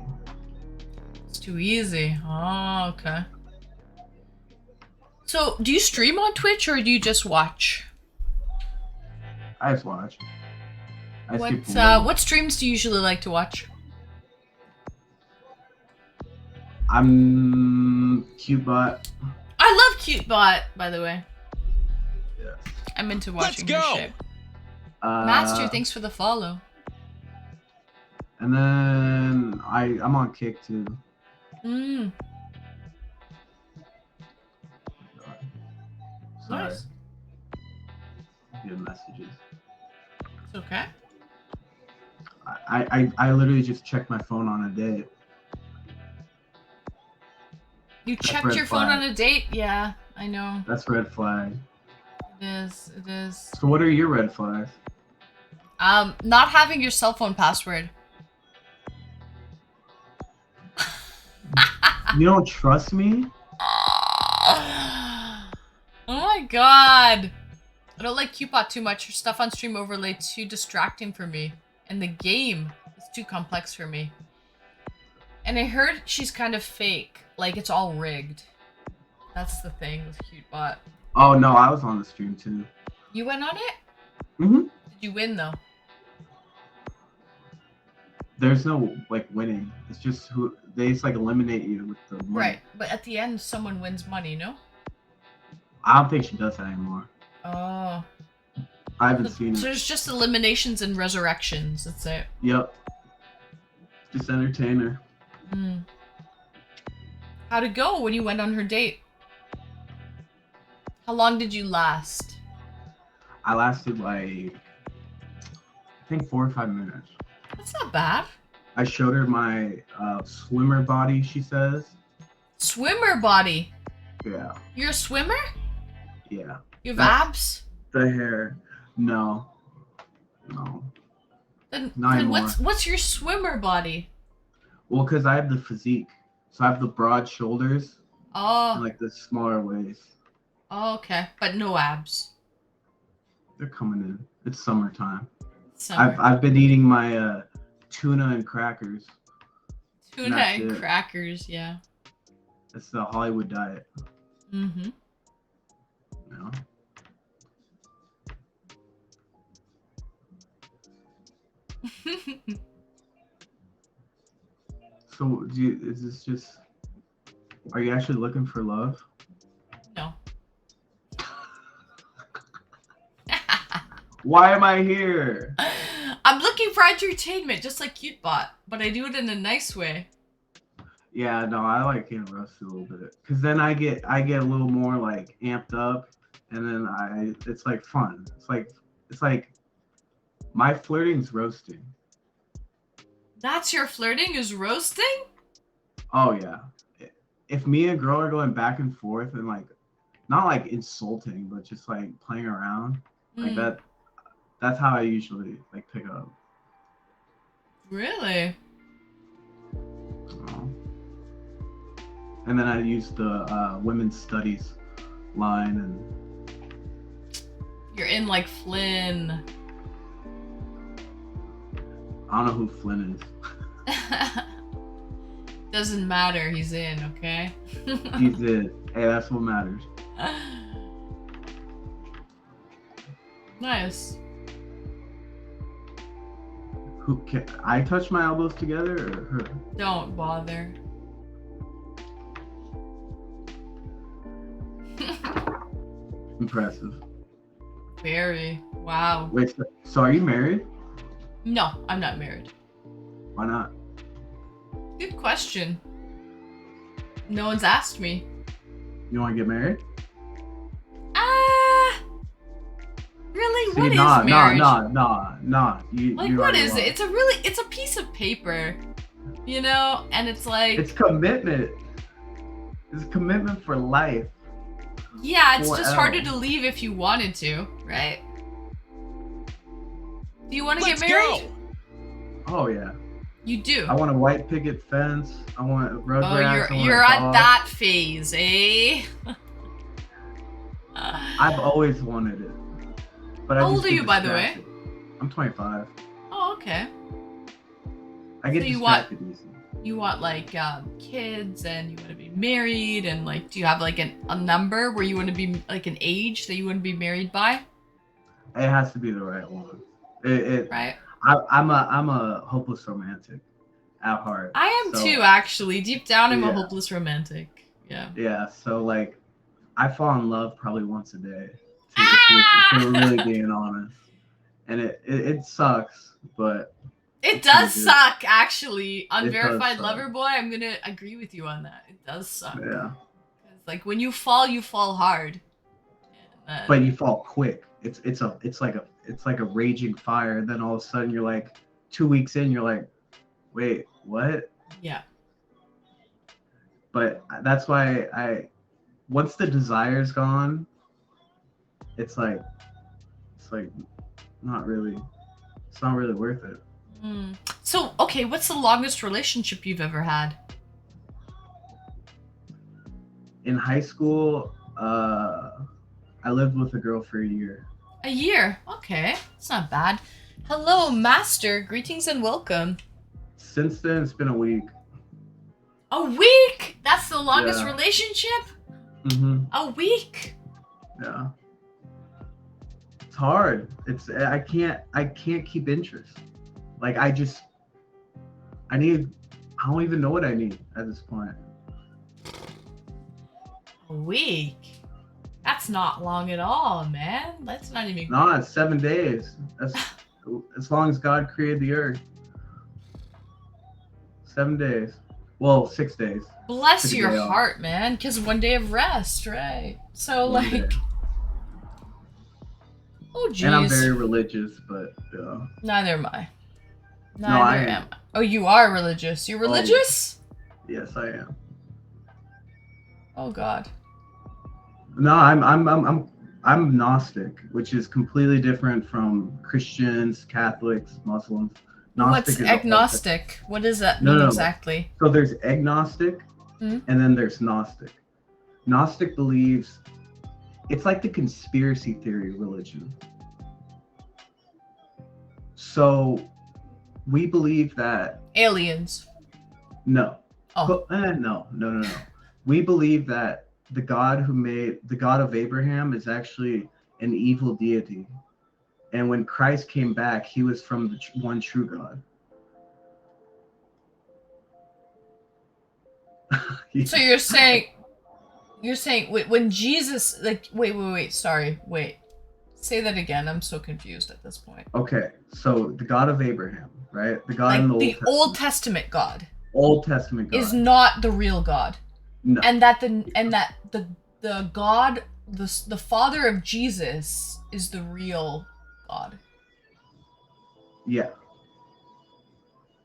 It's too easy. Oh, okay. So, do you stream on Twitch or do you just watch? I just watch. I skip the What streams do you usually like to watch? I'm CuteBot. I love CuteBot, by the way. Yes. I'm into watching Let's her go. shit. Master, thanks for the follow. And then I'm on Kick too. Mm, Sorry. nice. Good messages. It's okay. I literally just checked my phone on a date. You That's checked red your phone flag. on a date? Yeah, I know. That's red flag. It is. It is. So what are your red flags? Not having your cell phone password. You don't trust me? Oh my god. I don't like Cupot too much. Her stuff on stream overlay too distracting for me. And the game is too complex for me. And I heard she's kind of fake. Like it's all rigged. That's the thing with Cutebot. Oh no, I was on the stream too. You went on it? Mm-hmm. Did you win though? There's no like winning. It's just who they just like eliminate you with the money. Right. But at the end someone wins money, no? I don't think she does that anymore. Oh. I haven't seen So it. there's just eliminations and resurrections, that's it. Yep. Just entertainer. Hmm. How'd it go when you went on her date? How long did you last? I lasted like I think 4 or 5 minutes. That's not bad. I showed her my swimmer body, she says. Swimmer body. Yeah. You're a swimmer? Yeah. You have That's- abs? The hair. No. Then not anymore. what's your swimmer body? Well, because I have the physique. So I have the broad shoulders Oh, and like the smaller waist. oh okay. But no abs. They're coming in. It's summertime. Summer. I've been eating my tuna and crackers. Tuna that's and it. crackers, yeah. It's the Hollywood diet. Mm-hmm. You know? So is this just? Are you actually looking for love? No. Why am I here? I'm looking for entertainment, just like Cutebot, but I do it in a nice way. Yeah, no, I like getting roasted a little bit, cause then I get a little more like amped up, and then it's like fun. It's like my flirting's roasting. That's your flirting is roasting? Oh yeah. If me and a girl are going back and forth and like, not like insulting, but just like playing around, like that. That's how I usually like pick up. Really? And then I use the women's studies line, and You're in like Flynn. I don't know who Flynn is. Doesn't matter, he's in, okay? He's it. Hey, that's what matters. Nice. Who can I touch my elbows together or her? Don't bother. Impressive. Very. Wow. Wait, so are you married? No, I'm not married. Why not? Good question. No one's asked me. You want to get married? Really? See, What is nah. marriage? Like, you what already is lost. it? It's a piece of paper, you know? And it's like, It's commitment. It's commitment for life. yeah, it's just harder forever. to leave if you wanted to, right? Do you want to get Let's married? go. Oh yeah. You do. I want a white picket fence. I want Oh, rugrats. you're at that phase, eh? I've always wanted it. But I How just old are get you, by the way? distracted. I'm 25. Oh, okay. I get So you want- distracted easily. you want like kids and you want to be married and like do you have like a number where you want to be like an age that you want to be married by? It has to be the right one. Right. I'm a hopeless romantic at heart. I am so, too, actually. Deep down, I'm a yeah. hopeless romantic. Yeah. Yeah. So like, I fall in love probably once a day. If we're really being honest, and it sucks, but It does suck, actually. It Unverified does lover suck. boy, I'm gonna agree with you on that. It does suck. Yeah. 'Cause, like when you fall hard. And, But you fall quick. It's like a raging fire. Then all of a sudden you're like 2 weeks in, you're like, wait, what? yeah. But that's why once the desire's gone, it's like not really, it's not really worth it. So, okay, what's the longest relationship you've ever had? In high school, I lived with a girl for a year. A year. Okay, it's not bad. Hello, Master. Greetings and welcome. Since then, it's been a week. A week? That's the longest Yeah. relationship? Mm-hmm. A week? Yeah. It's hard. I can't keep interest. Like I don't even know what I need at this point. A week? That's not long at all, man. That's not even... No, it's 7 days. That's as long as God created the earth. 7 days. Well, 6 days. Bless Took a your day off. heart, man. Because one day of rest, right? So, One like... day. Oh, jeez. And I'm very religious, but Neither am I. No, I Neither am. am I. Oh, you are religious. You're religious? Yes, I am. Oh, God. No, I'm Gnostic, which is completely different from Christians, Catholics, Muslims. Gnostic What's is a whole agnostic? What does that No, mean no. exactly? So there's agnostic, Hmm? and then there's Gnostic. Gnostic believes it's like the conspiracy theory religion. So we believe that Aliens. no. Oh. No. We believe that the God of Abraham is actually an evil deity. And when Christ came back, he was from the one true God. So you're saying when Jesus, like, wait, sorry, wait. Say that again. I'm so confused at this point. Okay, so the God of Abraham, right? The God in Like the the Old Testament God Old Testament God is not the real God. No. And that the God, the Father of Jesus is the real God. Yeah.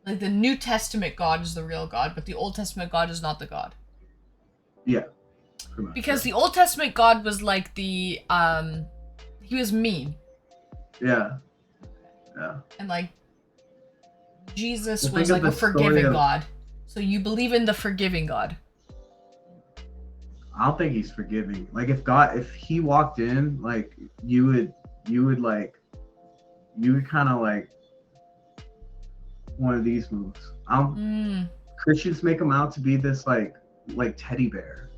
Like the New Testament God is the real God, but the Old Testament God is not the God. Yeah. Because the Old Testament God was like the he was mean. Yeah. Yeah. And like Jesus Well, was think like of a the story forgiving of- God. So you believe in the forgiving God. I don't think he's forgiving. Like if he walked in, like you would kind of like one of these moves. Christians make him out to be this like teddy bear.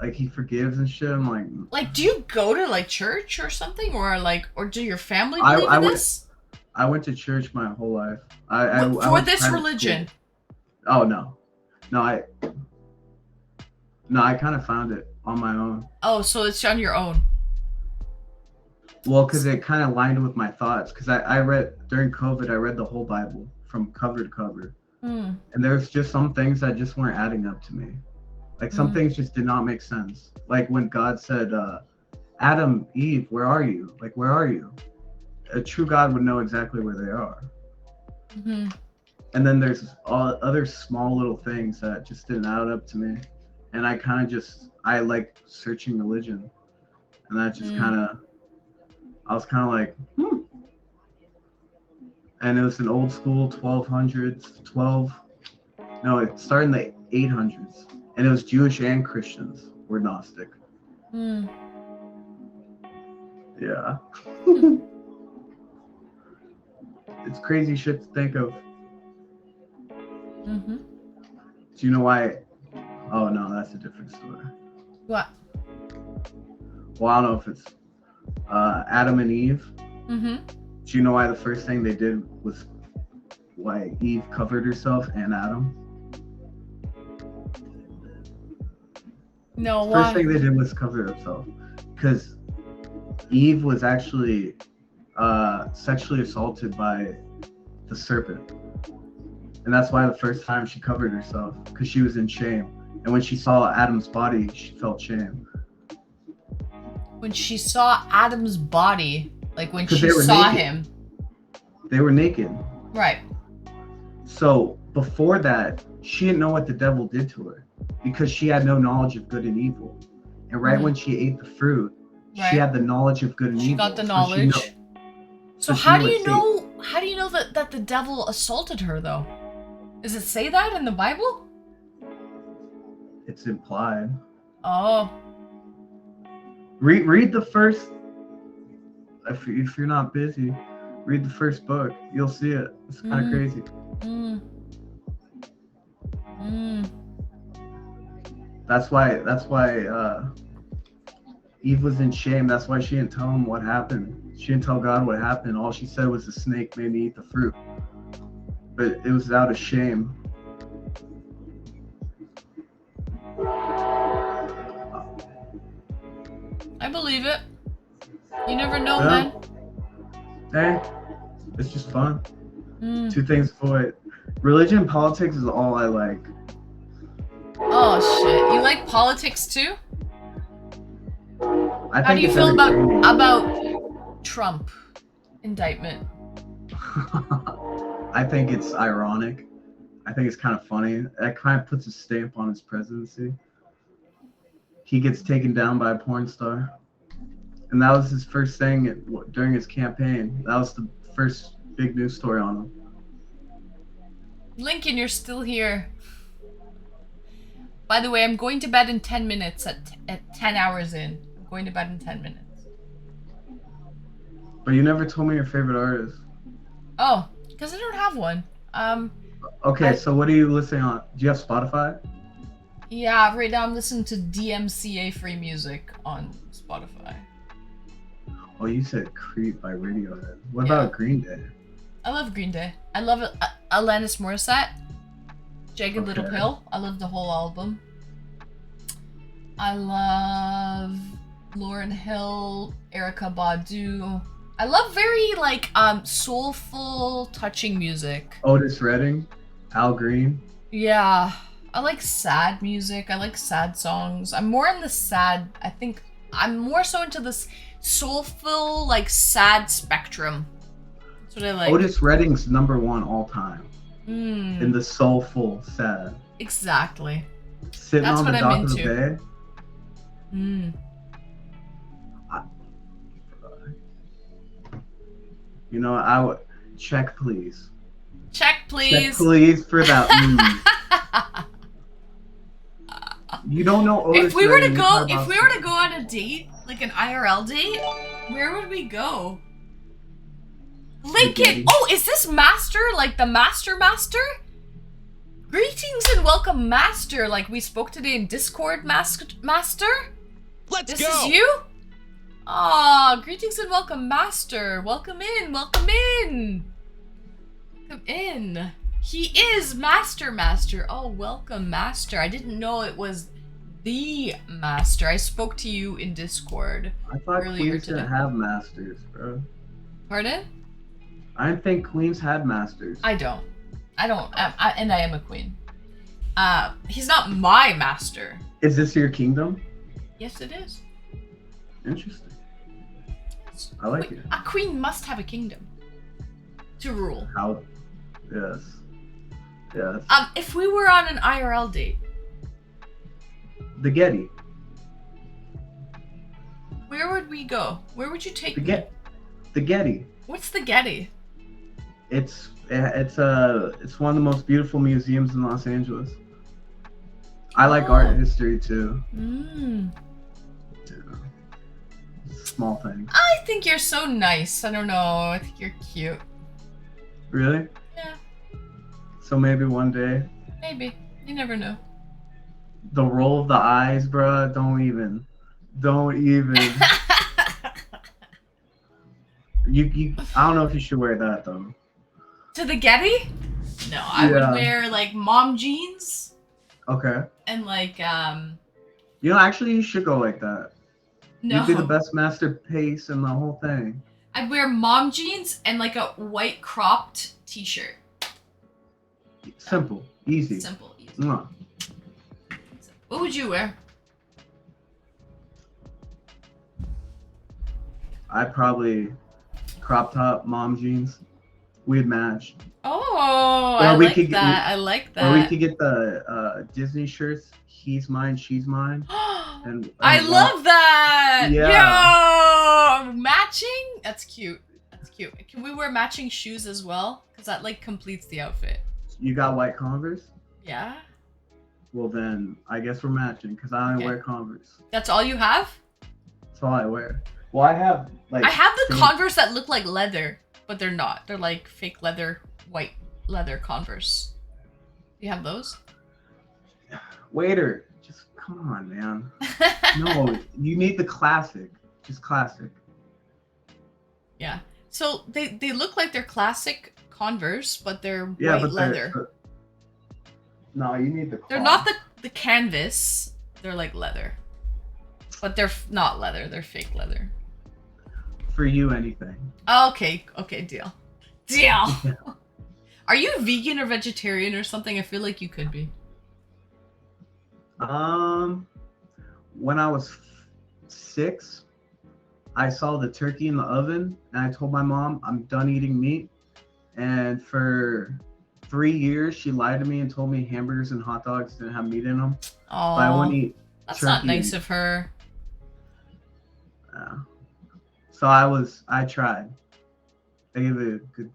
Like he forgives and shit. I'm like, do you go to like church or something, or do your family believe in this? I went to church my whole life. For went to this private religion? School. Oh no, I kind of found it on my own. Oh, so it's on your own. Well, because it kind of aligned with my thoughts. Because I read during COVID, I read the whole Bible from cover to cover, and there's just some things that just weren't adding up to me. Like some things just did not make sense. Like when God said, "Adam, Eve, where are you? Like where are you?" A true God would know exactly where they are. Mm-hmm. And then there's all other small little things that just didn't add up to me, and I like searching religion, and that just I was kind of like, And it was an old school 1200s, it started in the 800s, and it was Jewish and Christians were Gnostic. Yeah. It's crazy shit to think of. Mm-hmm. Do you know why? Oh no, that's a different story. What? Well, I don't know if it's Adam and Eve. Mm-hmm. Do you know why the first thing they did was why Eve covered herself and Adam? No, The why? first thing they did was cover themselves because Eve was actually sexually assaulted by the serpent, and that's why the first time she covered herself, because she was in shame, and when she saw Adam's body, she felt shame. When she saw Adam's body, like when 'Cause she they were saw naked. him. They were naked. Right. So before that, she didn't know what the devil did to her because she had no knowledge of good and evil. And right when she ate the fruit, Right. she had the knowledge of good and She evil. got the So knowledge. So she how knew do what you know? How do you know that the devil assaulted her though? Does it say that in the Bible? It's implied. Oh. Read the first. If you're not busy, read the first book. You'll see it. It's kind of crazy. That's why Eve was in shame. That's why she didn't tell him what happened. She didn't tell God what happened. All she said was the snake made me eat the fruit. But it was out of shame. I believe it. You never know, Yeah. man. Hey, it's just fun. Two things for it. Religion and politics is all I like. Oh shit! You like politics too? How do you feel about Trump indictment? I think it's ironic. I think it's kind of funny. That kind of puts a stamp on his presidency. He gets taken down by a porn star. And that was his first thing during his campaign. That was the first big news story on him. Lincoln, you're still here. By the way, I'm going to bed in 10 minutes at 10 hours in. I'm going to bed in 10 minutes. But you never told me your favorite artist. Oh, because I don't have one. Okay, so what are you listening on? Do you have Spotify? Yeah, right now I'm listening to DMCA free music on Spotify. Oh, you said Creep by Radiohead. What about Green Day? I love Green Day. I love Alanis Morissette. Jagged Little Pill. I love the whole album. I love Lauryn Hill, Erykah Badu. I love very like soulful, touching music. Otis Redding, Al Green. Yeah, I like sad music. I like sad songs. I'm more in the sad. I think I'm more so into this soulful, like sad spectrum. That's what I like. Otis Redding's #1 all time. In the soulful sad. Exactly. Sitting That's on what the I'm dock of the into. bay. You know, I would check please. Check please. Check please for that. You don't know Otis If we were to Redding, go on a date, like an IRL date, where would we go? Lincoln! Oh, is this Master? Like the Master? Greetings and welcome, Master. Like we spoke today in Discord, Master? Let's this go! This is you? Aw, greetings and welcome, Master. Welcome in, welcome in. Welcome in. He is Master. Oh, welcome, Master. I didn't know it was the Master. I spoke to you in Discord I thought earlier Queens today. didn't have masters, bro. Pardon? I didn't think Queens had masters. I don't. And I am a queen. He's not my master. Is this your kingdom? Yes, it is. Interesting. I like it. A queen must have a kingdom to rule. How? Yes. Yes. If we were on an IRL date. The Getty. Where would we go? Where would you take me? The Getty. What's the Getty? It's one of the most beautiful museums in Los Angeles. I like art history too. Small thing. I think you're so nice. I don't know. I think you're cute. Really? Yeah. So maybe one day Maybe. You never know. The roll of the eyes, bruh. Don't even. I don't know if you should wear that though. To the Getty? No, I would wear like mom jeans. Okay. And like Actually, you should go like that. No. You'd be the best master pace in the whole thing. I'd wear mom jeans and like a white cropped t-shirt. Simple, easy. Simple, easy. Mwah. What would you wear? I'd probably crop top, mom jeans. We'd match. Oh, I like that. I like that. Or we could get the Disney shirts. He's mine, she's mine. And I love that. Yeah. Yo, matching. That's cute. That's cute. Can we wear matching shoes as well? Because that like completes the outfit. You got white Converse? Yeah. Well then, I guess we're matching because I only wear Converse. That's all you have? That's all I wear. Well, I have like. I have the Converse that look like leather, but they're not. They're like fake leather, white leather Converse. You have those? Waiter, just come on, man. No, you need the classic. Just classic. Yeah. So they look like they're classic Converse, but they're Yeah, white but leather. No, you need the. They're not the canvas. They're like leather, but they're not leather. They're fake leather. For you, anything. Okay. Okay. Deal. Are you vegan or vegetarian or something? I feel like you could be. When I was 6, I saw the turkey in the oven, and I told my mom I'm done eating meat. And for 3 years, she lied to me and told me hamburgers and hot dogs didn't have meat in them. Oh, but I wouldn't eat. That's not nice of her. So I tried. I gave it a good.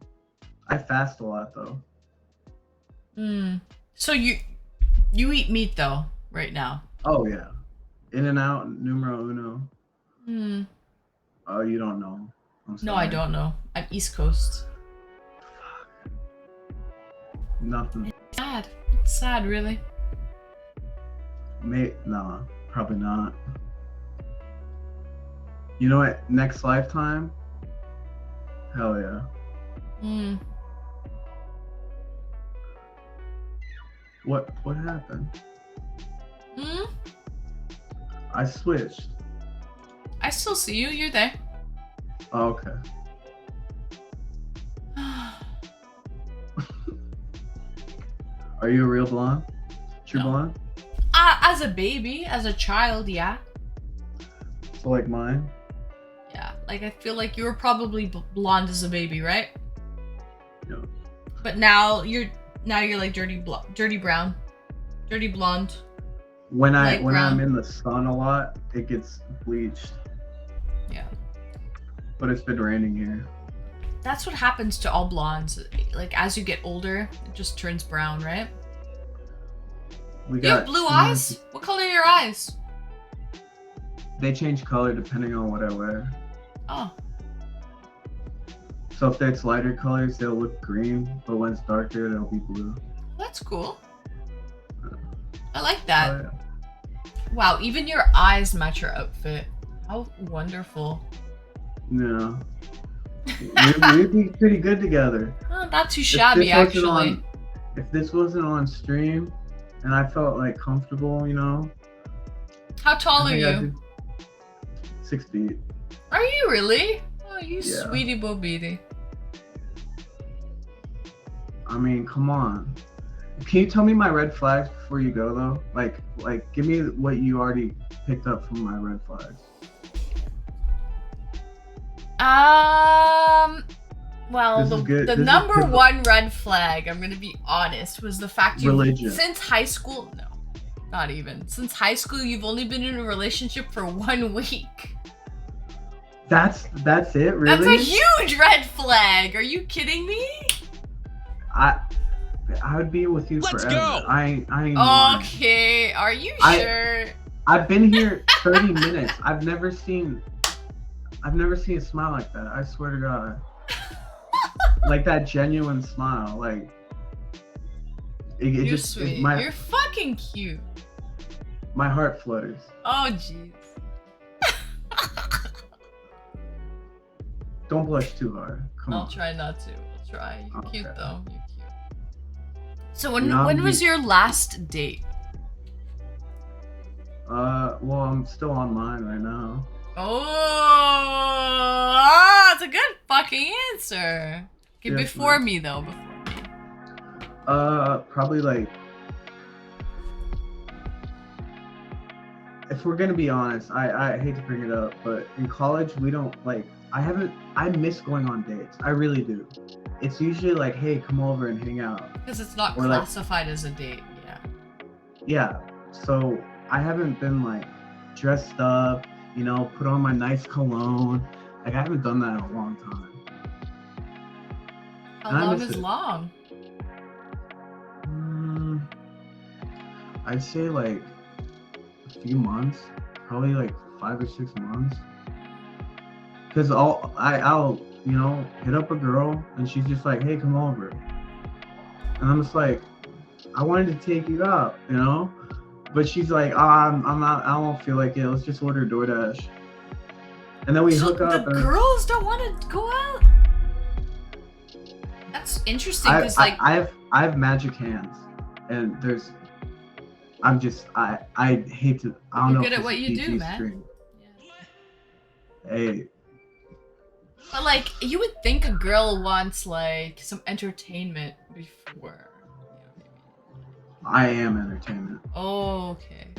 I fast a lot though. So you eat meat though right now? Oh yeah, In and Out, numero uno. Oh, you don't know? I'm sorry. No, I don't know. I'm East Coast. Nothing. It's sad. It's sad, really. Nah, probably not. You know what? Next lifetime? Hell yeah. What happened? I switched. I still see you. You're there. Oh, okay. Are you a real blonde? True blonde? As a baby, as a child, yeah. So like mine? Yeah, like I feel like you were probably blonde as a baby, right? Yeah. But now you're like dirty brown, dirty blonde. When I'm in the sun a lot, it gets bleached. Yeah. But it's been raining here. That's what happens to all blondes. Like as you get older, it just turns brown, right? You have blue eyes? What color are your eyes? They change color depending on what I wear. Oh. So if it's lighter colors, they'll look green, but when it's darker, they'll be blue. That's cool. I like that. Oh, yeah. Wow, even your eyes match your outfit. How wonderful. Yeah. We'd be pretty good together. Oh, not too shabby, actually. If this wasn't on stream and I felt like comfortable, How tall are you? 6 feet. Are you really? Oh, you Yeah. sweetie bobidi. I mean, come on. Can you tell me my red flags before you go, though? Like, give me what you already picked up from my red flags. Well, the number one red flag, I'm gonna be honest, was the fact since high school, no, not even. Since high school, you've only been in a relationship for 1 week. That's it, really? That's a huge red flag. Are you kidding me? I would be with you forever. Go. I ain't Okay, are you sure? I've been here 30 minutes. I've never seen a smile like that. I swear to God. Like that genuine smile. Like It You're just sweet. my You're fucking cute. my heart flutters. Oh jeez. Don't blush too hard. Come I'll on. try not to. I'll try. You're cute Okay. though. You're cute. So You know, when was your last date? Well, I'm still on mine right now. Oh, that's a good fucking answer. Okay, Yes, before ma'am. me though. Before me. Probably like. If we're gonna be honest, I hate to bring it up, but in college we don't like. I miss going on dates. I really do. It's usually like, hey, come over and hang out. Because it's not Or, like- classified as a date. Yeah. Yeah. So I haven't been like dressed up, you know, put on my nice cologne. Like I haven't done that in a long time. How And I long miss is it. long? I'd say like a few months, probably like 5 or 6 months. Cause I'll you know hit up a girl and she's just like, hey, come over, and I'm just like, I wanted to take you out, you know, but she's like, I'm not, I don't feel like it. Let's just order DoorDash, and then we So hook up. the and girls don't want to go out? That's interesting I because like have magic hands, and I hate to. I don't You're know. good if at this what is you do, PG man. stream. Yeah. Hey, But like you would think a girl wants like some entertainment before. I am entertainment. Oh, okay.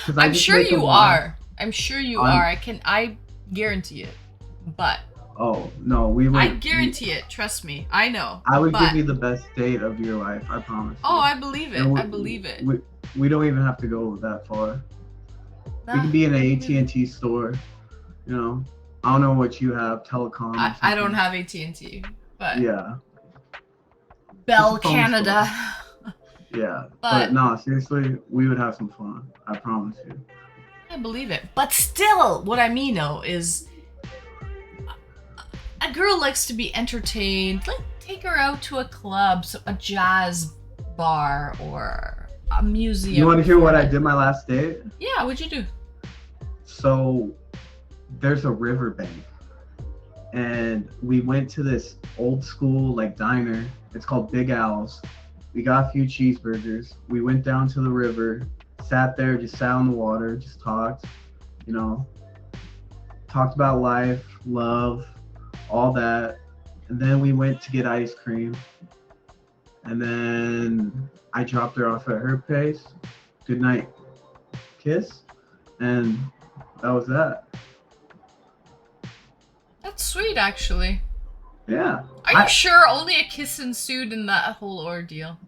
'Cause I I'm just sure make them you laugh. are. I'm sure you I'm- are. I guarantee it. But Oh no, we would. I guarantee it. Trust me. I know. I would but, give you the best date of your life. I promise. Oh, you. I believe it. And I believe it. We don't even have to go that far. We Nah, could be in an I believe it. AT&T store. You know, I don't know what you have, telecom. or I don't something. have AT&T, but Yeah, Bell Just a phone Canada. yeah. But- But no, seriously, we would have some fun. I promise you. I believe it. But still, what I mean though is a girl likes to be entertained. Like take her out to a club, so a jazz bar or a museum. You want to hear what I did my last date? Yeah, what'd you do? So there's a riverbank, and we went to this old school like diner. It's called Big Al's. We got a few cheeseburgers. We went down to the river, sat there, just sat on the water, just talked, you know, talked about life, love, all that. And then we went to get ice cream. And then I dropped her off at her place. Good night kiss. And that was that. That's sweet, actually. Yeah. Are you sure only a kiss ensued in that whole ordeal?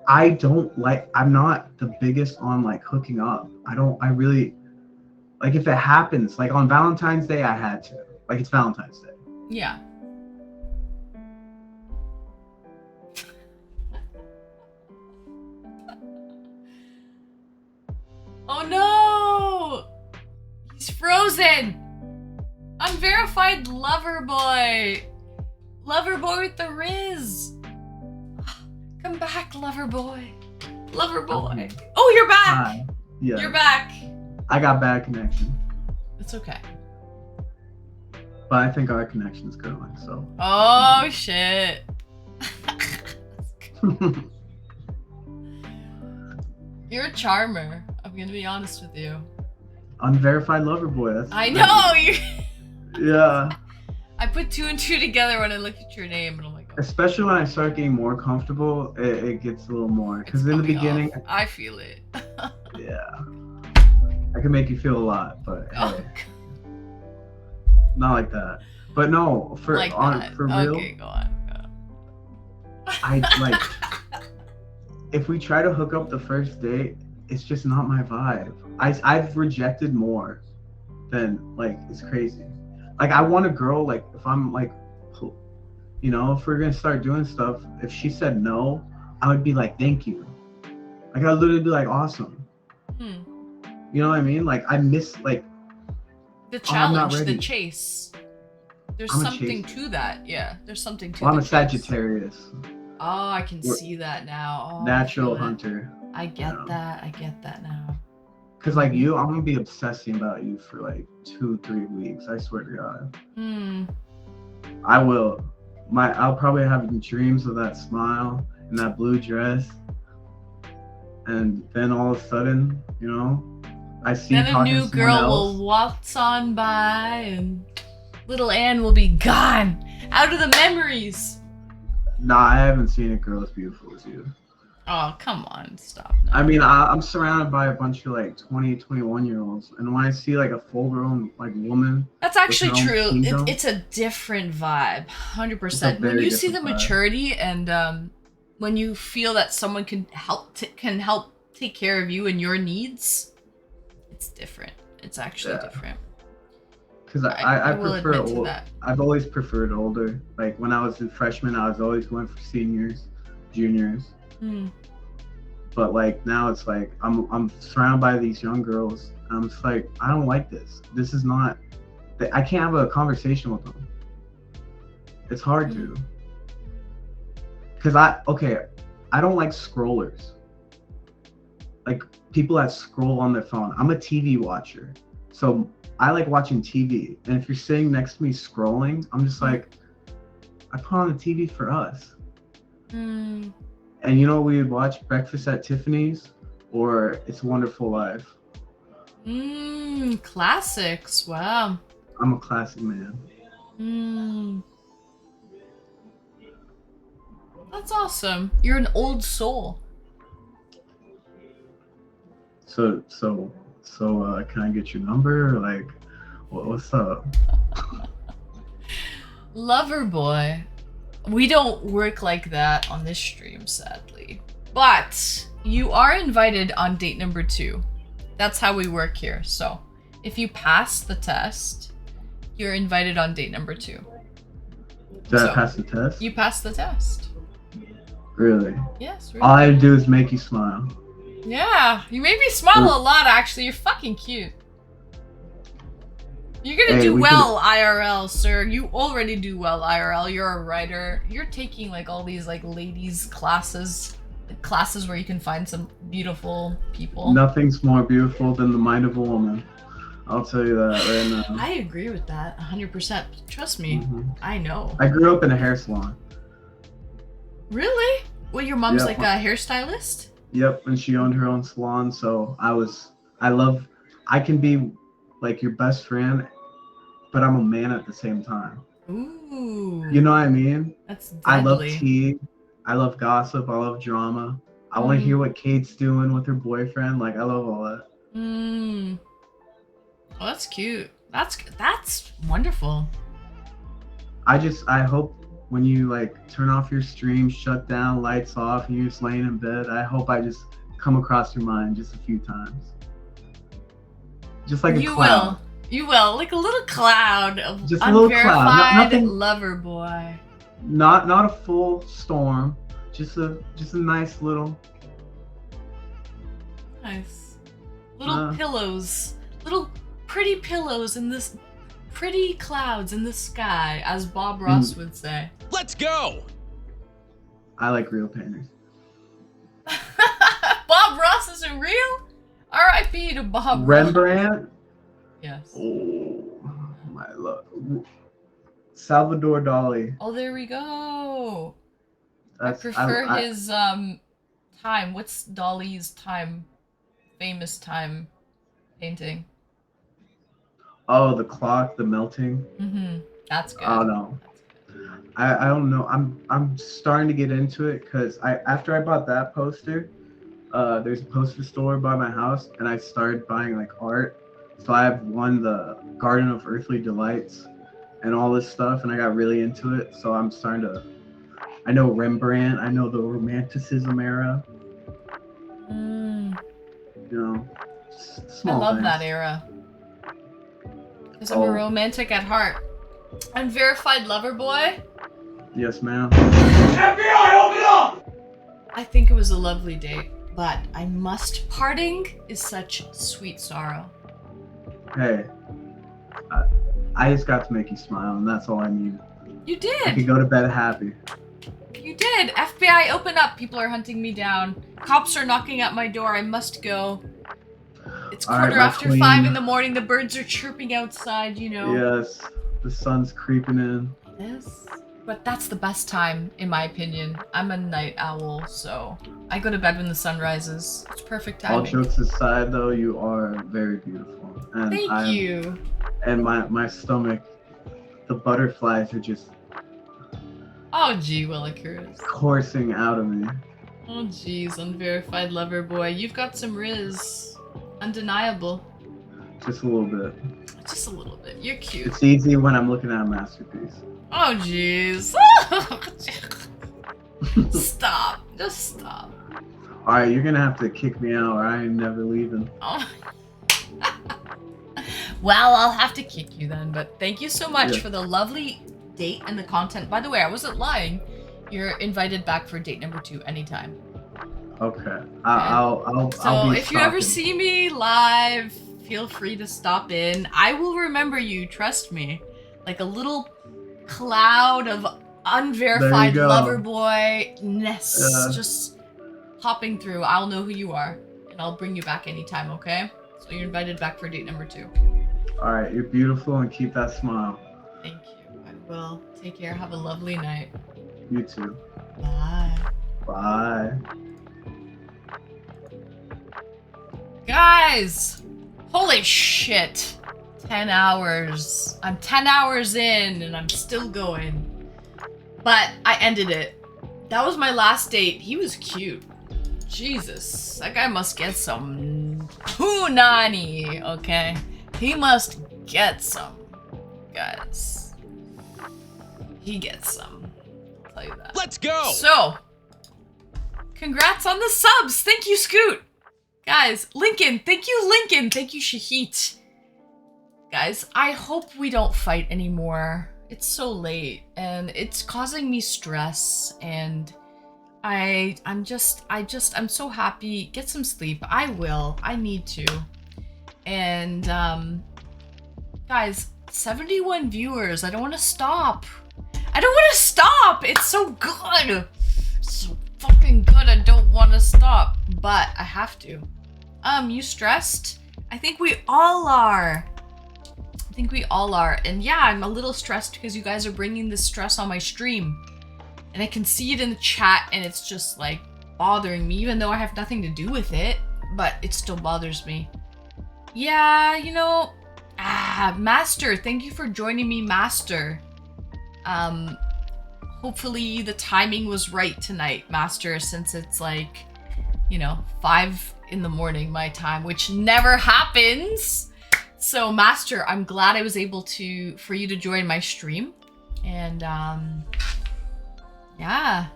I'm not the biggest on like hooking up. I really, like if it happens, like on Valentine's Day, I had to. Like it's Valentine's Day. Yeah. Oh no! He's frozen! Unverified lover boy! Lover boy with the Riz! Come back, lover boy. Lover boy. Oh, you're back! Hi. Yeah. You're back! I got bad connection, It's okay. but I think our connection is good one. So. Oh shit. You're a charmer. I'm gonna be honest with you. Unverified lover boy. That's. I know you. Yeah. I put 2 and 2 together when I looked at your name, and I'm like, oh, Especially when I start getting more comfortable, it gets a little more. Because it's in the coming beginning, off. I feel it. yeah, I can make you feel a lot, but Oh, hey, not like that. But no, for like on that. for real, Okay, go on. I like. If we try to hook up the first date, it's just not my vibe. I've rejected more than like it's crazy. Like I want a girl, like if I'm like, you know, if we're gonna start doing stuff, if she said no, I would be like, thank you. Like I'd literally be like, awesome. Hmm. You know what I mean? Like I miss like The I'm not challenge, the ready. chase. There's I'm a something chaser. to that. Yeah, there's something to Well, I'm a the chase. Sagittarius. Oh, I can We're see that now. Oh, natural I feel it. hunter. I get that. I get that now. Cause like you, I'm gonna be obsessing about you for like 2-3 weeks. I swear to God. I will. I'll probably have dreams of that smile and that blue dress, and then all of a sudden, you know, I see you Then a talking new to someone girl else. will waltz on by, and little Anne will be gone, out of the memories. Nah, I haven't seen a girl as beautiful as you. Oh, come on, stop now. I mean, I'm surrounded by a bunch of like 20, 21-year-olds, and when I see like a full-grown like woman, That's actually with her own true. kingdom, It's a different vibe, 100%. When very you see the different vibe. maturity and when you feel that someone can help take care of you and your needs, it's different. It's actually different. Because I prefer old. I've always preferred older. Like when I was a freshman, I was always going for seniors, juniors. But like now it's like I'm surrounded by these young girls. And I'm just like, I don't like this. This is not. I can't have a conversation with them. It's hard to. Because I don't like scrollers. Like people that scroll on their phone. I'm a TV watcher, so I like watching TV. And if you're sitting next to me scrolling, I'm just like, I put on the TV for us. And you know what we would watch? Breakfast at Tiffany's or It's a Wonderful Life. Classics. Wow. I'm a classic man. That's awesome. You're an old soul. So can I get your number? Like, what's up? Lover boy. We don't work like that on this stream, sadly. But you are invited on date number 2. That's how we work here. So if you pass the test, you're invited on date number 2. Did I pass the test? You passed the test. Really? Yes, really. All I do is make you smile. Yeah, you made me smile a lot, actually. You're fucking cute. You're gonna do well IRL, sir. You already do well IRL. You're a writer. You're taking like all these like ladies classes where you can find some beautiful people. Nothing's more beautiful than the mind of a woman. I'll tell you that right now. I agree with that 100%. Trust me, I know. I grew up in a hair salon. Really? Well, your mom's like a hairstylist? Yep, and she owned her own salon, so I can be like your best friend, but I'm a man at the same time. Ooh. You know what I mean? That's deadly. I love tea. I love gossip. I love drama. I want to hear what Kate's doing with her boyfriend. Like, I love all that. Oh, that's cute. That's wonderful. I hope when you like turn off your stream, shut down, lights off, and you're just laying in bed, I hope I just come across your mind just a few times. Just like a cloud. You will. Like a little cloud of just a little cloud. Nothing lover boy. Not a full storm. Just a nice little. Nice. Little pillows. Little pretty pillows in this pretty clouds in the sky, as Bob Ross would say. Let's go! I like real painters. Bob Ross isn't real? R.I.P. to Bob Rembrandt? Ross. Yes. Oh, my love. Salvador Dali. Oh, there we go. I prefer his time. What's Dali's famous time painting? Oh, the clock, the melting. That's good. Oh no, I don't know. I'm starting to get into it because after I bought that poster, there's a poster store by my house, and I started buying like art. So I have the Garden of Earthly Delights, and all this stuff, and I got really into it. So I'm starting to. I know Rembrandt. I know the Romanticism era. You know, small I love things. that era. Because I'm a romantic at heart. I'm verified lover boy. Yes, ma'am. FBI, open up! I think it was a lovely date, but parting is such sweet sorrow. Hey, I just got to make you smile, and that's all I need. You I could did. go to bed happy. You did. FBI, open up. People are hunting me down. Cops are knocking at my door. I must go. It's All right, quarter my after queen. 5 in the morning. The birds are chirping outside, you know. Yes, the sun's creeping in. Yes. But that's the best time, in my opinion. I'm a night owl, so I go to bed when the sun rises. It's perfect All timing. jokes aside, though, you are very beautiful. And Thank you. And my stomach, the butterflies are just Oh, gee, Willikers. coursing out of me. Oh, jeez, unverified lover boy. You've got some riz. Undeniable. Just a little bit. Just a little bit. You're cute. It's easy when I'm looking at a masterpiece. Oh, jeez. Stop. Just stop. All right, you're gonna have to kick me out, or I ain't never leaving. Oh. Well, I'll have to kick you then, but thank you so much for the lovely date and the content. By the way, I wasn't lying. You're invited back for date number 2 anytime. Okay. I'll So be if you ever stopping. see me live, feel free to stop in. I will remember you, trust me. Like a little cloud of unverified go. lover boy ness just hopping through. I'll know who you are, and I'll bring you back anytime, okay? So you're invited back for date number 2. All right, you're beautiful, and keep that smile. Thank you. I will. Take care. Have a lovely night. You too. Bye. Bye. Guys! Holy shit. 10 hours. I'm 10 hours in and I'm still going. But I ended it. That was my last date. He was cute. Jesus. That guy must get some punani, okay? He must get some, guys. He gets some. I'll tell you that. Let's go! So, congrats on the subs. Thank you, Scoot. Guys, Lincoln. Thank you, Lincoln. Thank you, Shahit. Guys, I hope we don't fight anymore. It's so late and it's causing me stress and I'm so happy. Get some sleep. I will. I need to. And guys, 71 viewers. I don't want to stop. I don't want to stop. It's so good. So fucking good. I don't want to stop, but I have to. You stressed? I think we all are. I think we all are. And yeah, I'm a little stressed because you guys are bringing this stress on my stream. And I can see it in the chat and it's just like bothering me, even though I have nothing to do with it, but it still bothers me. Yeah, you know, Master, thank you for joining me, Master. Hopefully the timing was right tonight, Master, since it's like, you know, 5 in the morning my time, which never happens. So Master, I'm glad I was able for you to join my stream. And yeah.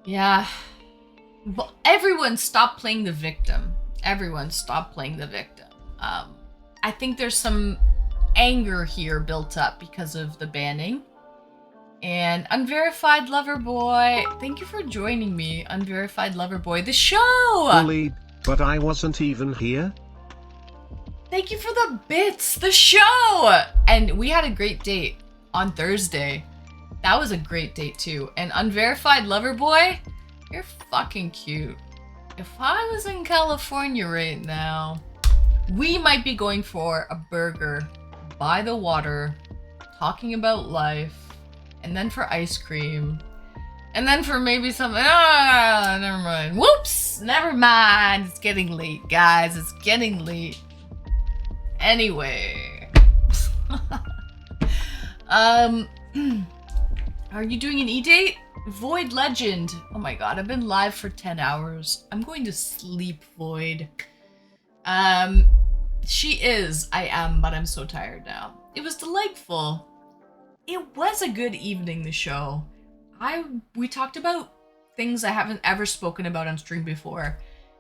Yeah. But everyone stop playing the victim. Everyone stop playing the victim. I think there's some anger here built up because of the banning. And Unverified Lover Boy, thank you for joining me, Unverified Lover Boy, the show! Bullied, but I wasn't even here. Thank you for the bits, the show! And we had a great date on Thursday. That was a great date too. And Unverified Lover Boy, you're fucking cute. If I was in California right now, we might be going for a burger by the water, talking about life, and then for ice cream, and then for maybe something. Never mind. Whoops! Never mind. It's getting late, guys. It's getting late. Anyway. Are you doing an e-date? Void Legend. Oh my god, I've been live for 10 hours. I'm going to sleep, Void. She is. I am, but I'm so tired now. It was delightful. It was a good evening, the show. We talked about things I haven't ever spoken about on stream before.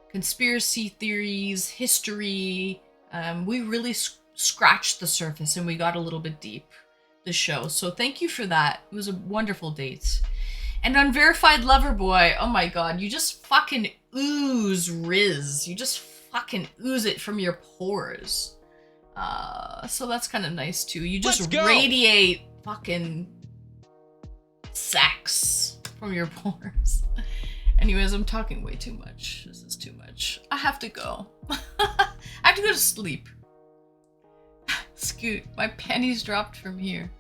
Conspiracy theories, history. We really scratched the surface and we got a little bit deep, the show. So thank you for that. It was a wonderful date. And Unverified Lover Boy, oh my god, you just fucking ooze Riz. You just fucking ooze it from your pores. So that's kind of nice too. You just radiate fucking sex from your pores. Anyways, I'm talking way too much. This is too much. I have to go. I have to go to sleep. Scoot, my pennies dropped from here.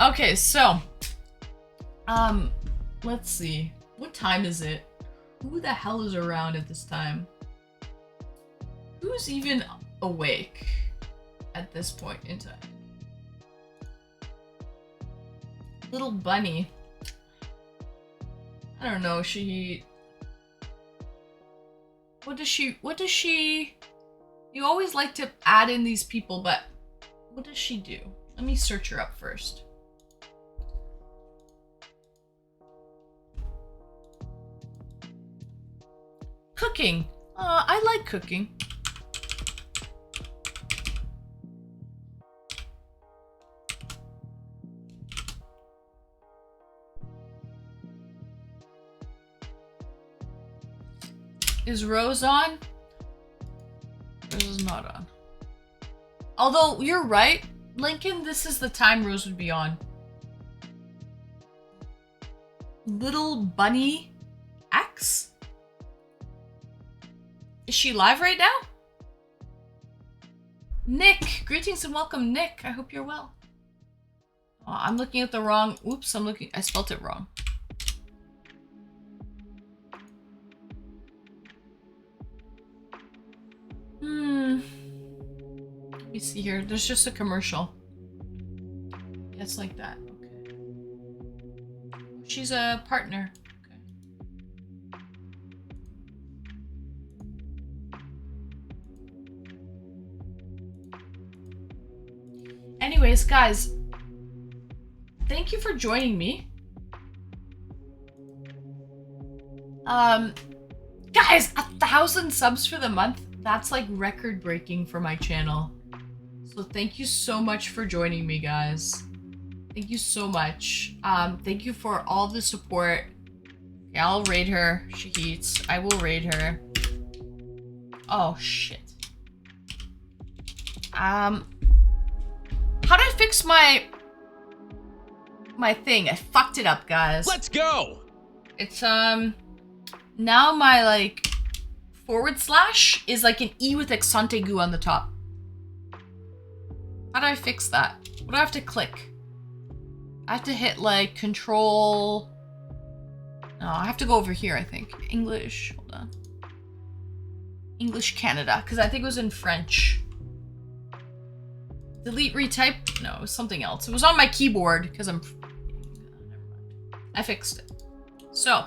Okay, so let's see. What time is it? Who the hell is around at this time? Who's even awake at this point in time? Little bunny. I don't know, what does she you always like to add in these people, but what does she do? Let me search her up first. Cooking. I like cooking. Is Rose on? Rose is not on. Although, you're right, Lincoln, this is the time Rose would be on. Little Bunny X? Is she live right now? Nick! Greetings and welcome, Nick. I hope you're well. Oh, I'm looking at the wrong... Oops, I spelt it wrong. Let me see here. There's just a commercial. Yeah, it's like that. Okay. She's a partner. Okay. Anyways, guys, thank you for joining me. Guys, 1,000 subs for the month. That's like record breaking for my channel. So thank you so much for joining me, guys. Thank you so much. Thank you for all the support. Okay, I'll raid her. She eats. I will raid her. Oh, shit. How do I fix my thing? I fucked it up, guys. Let's go! It's, now my, like, / is like an E with accent aigu on the top. How do I fix that? What do I have to click? I have to hit like control. No, I have to go over here, I think. English, hold on. English Canada, because I think it was in French. Delete, retype? No, it was something else. It was on my keyboard, because I'm... Never mind. I fixed it. So.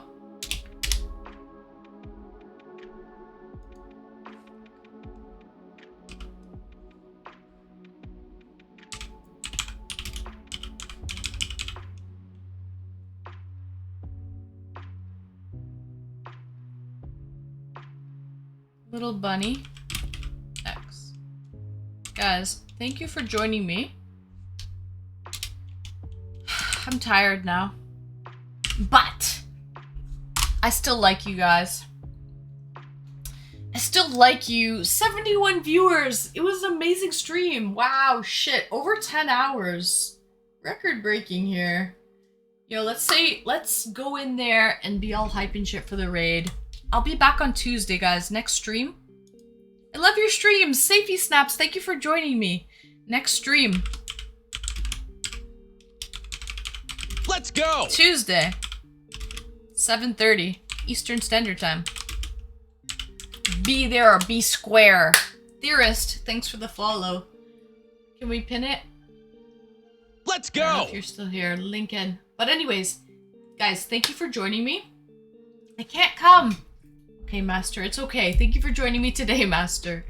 Little Bunny X. Guys, thank you for joining me. I'm tired now. But I still like you guys. I still like you. 71 viewers. It was an amazing stream. Wow, shit. Over 10 hours. Record breaking here. Yo, let's go in there and be all hype and shit for the raid. I'll be back on Tuesday, guys. Next stream. I love your streams. Safety Snaps, thank you for joining me. Next stream. Let's go! Tuesday. 7:30 Eastern Standard Time. Be there or be square. Theorist, thanks for the follow. Can we pin it? Let's I don't know go! if you're still here, Lincoln. But anyways, guys, thank you for joining me. I can't come. Okay, Master, it's okay. Thank you for joining me today, Master.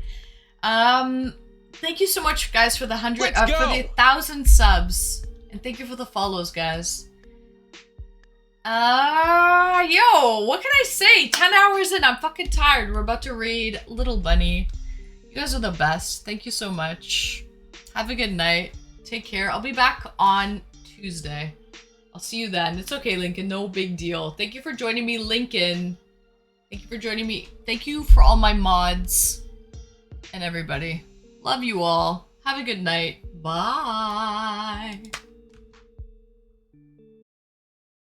Thank you so much, guys, for the for the 1,000 subs, and thank you for the follows, guys. Yo, what can I say? 10 hours in, I'm fucking tired. We're about to raid Little Bunny. You guys are the best. Thank you so much. Have a good night. Take care. I'll be back on Tuesday. I'll see you then. It's okay, Lincoln. No big deal. Thank you for joining me, Lincoln. Thank you for joining me. Thank you for all my mods. and everybody. Love you all. Have a good night. Bye.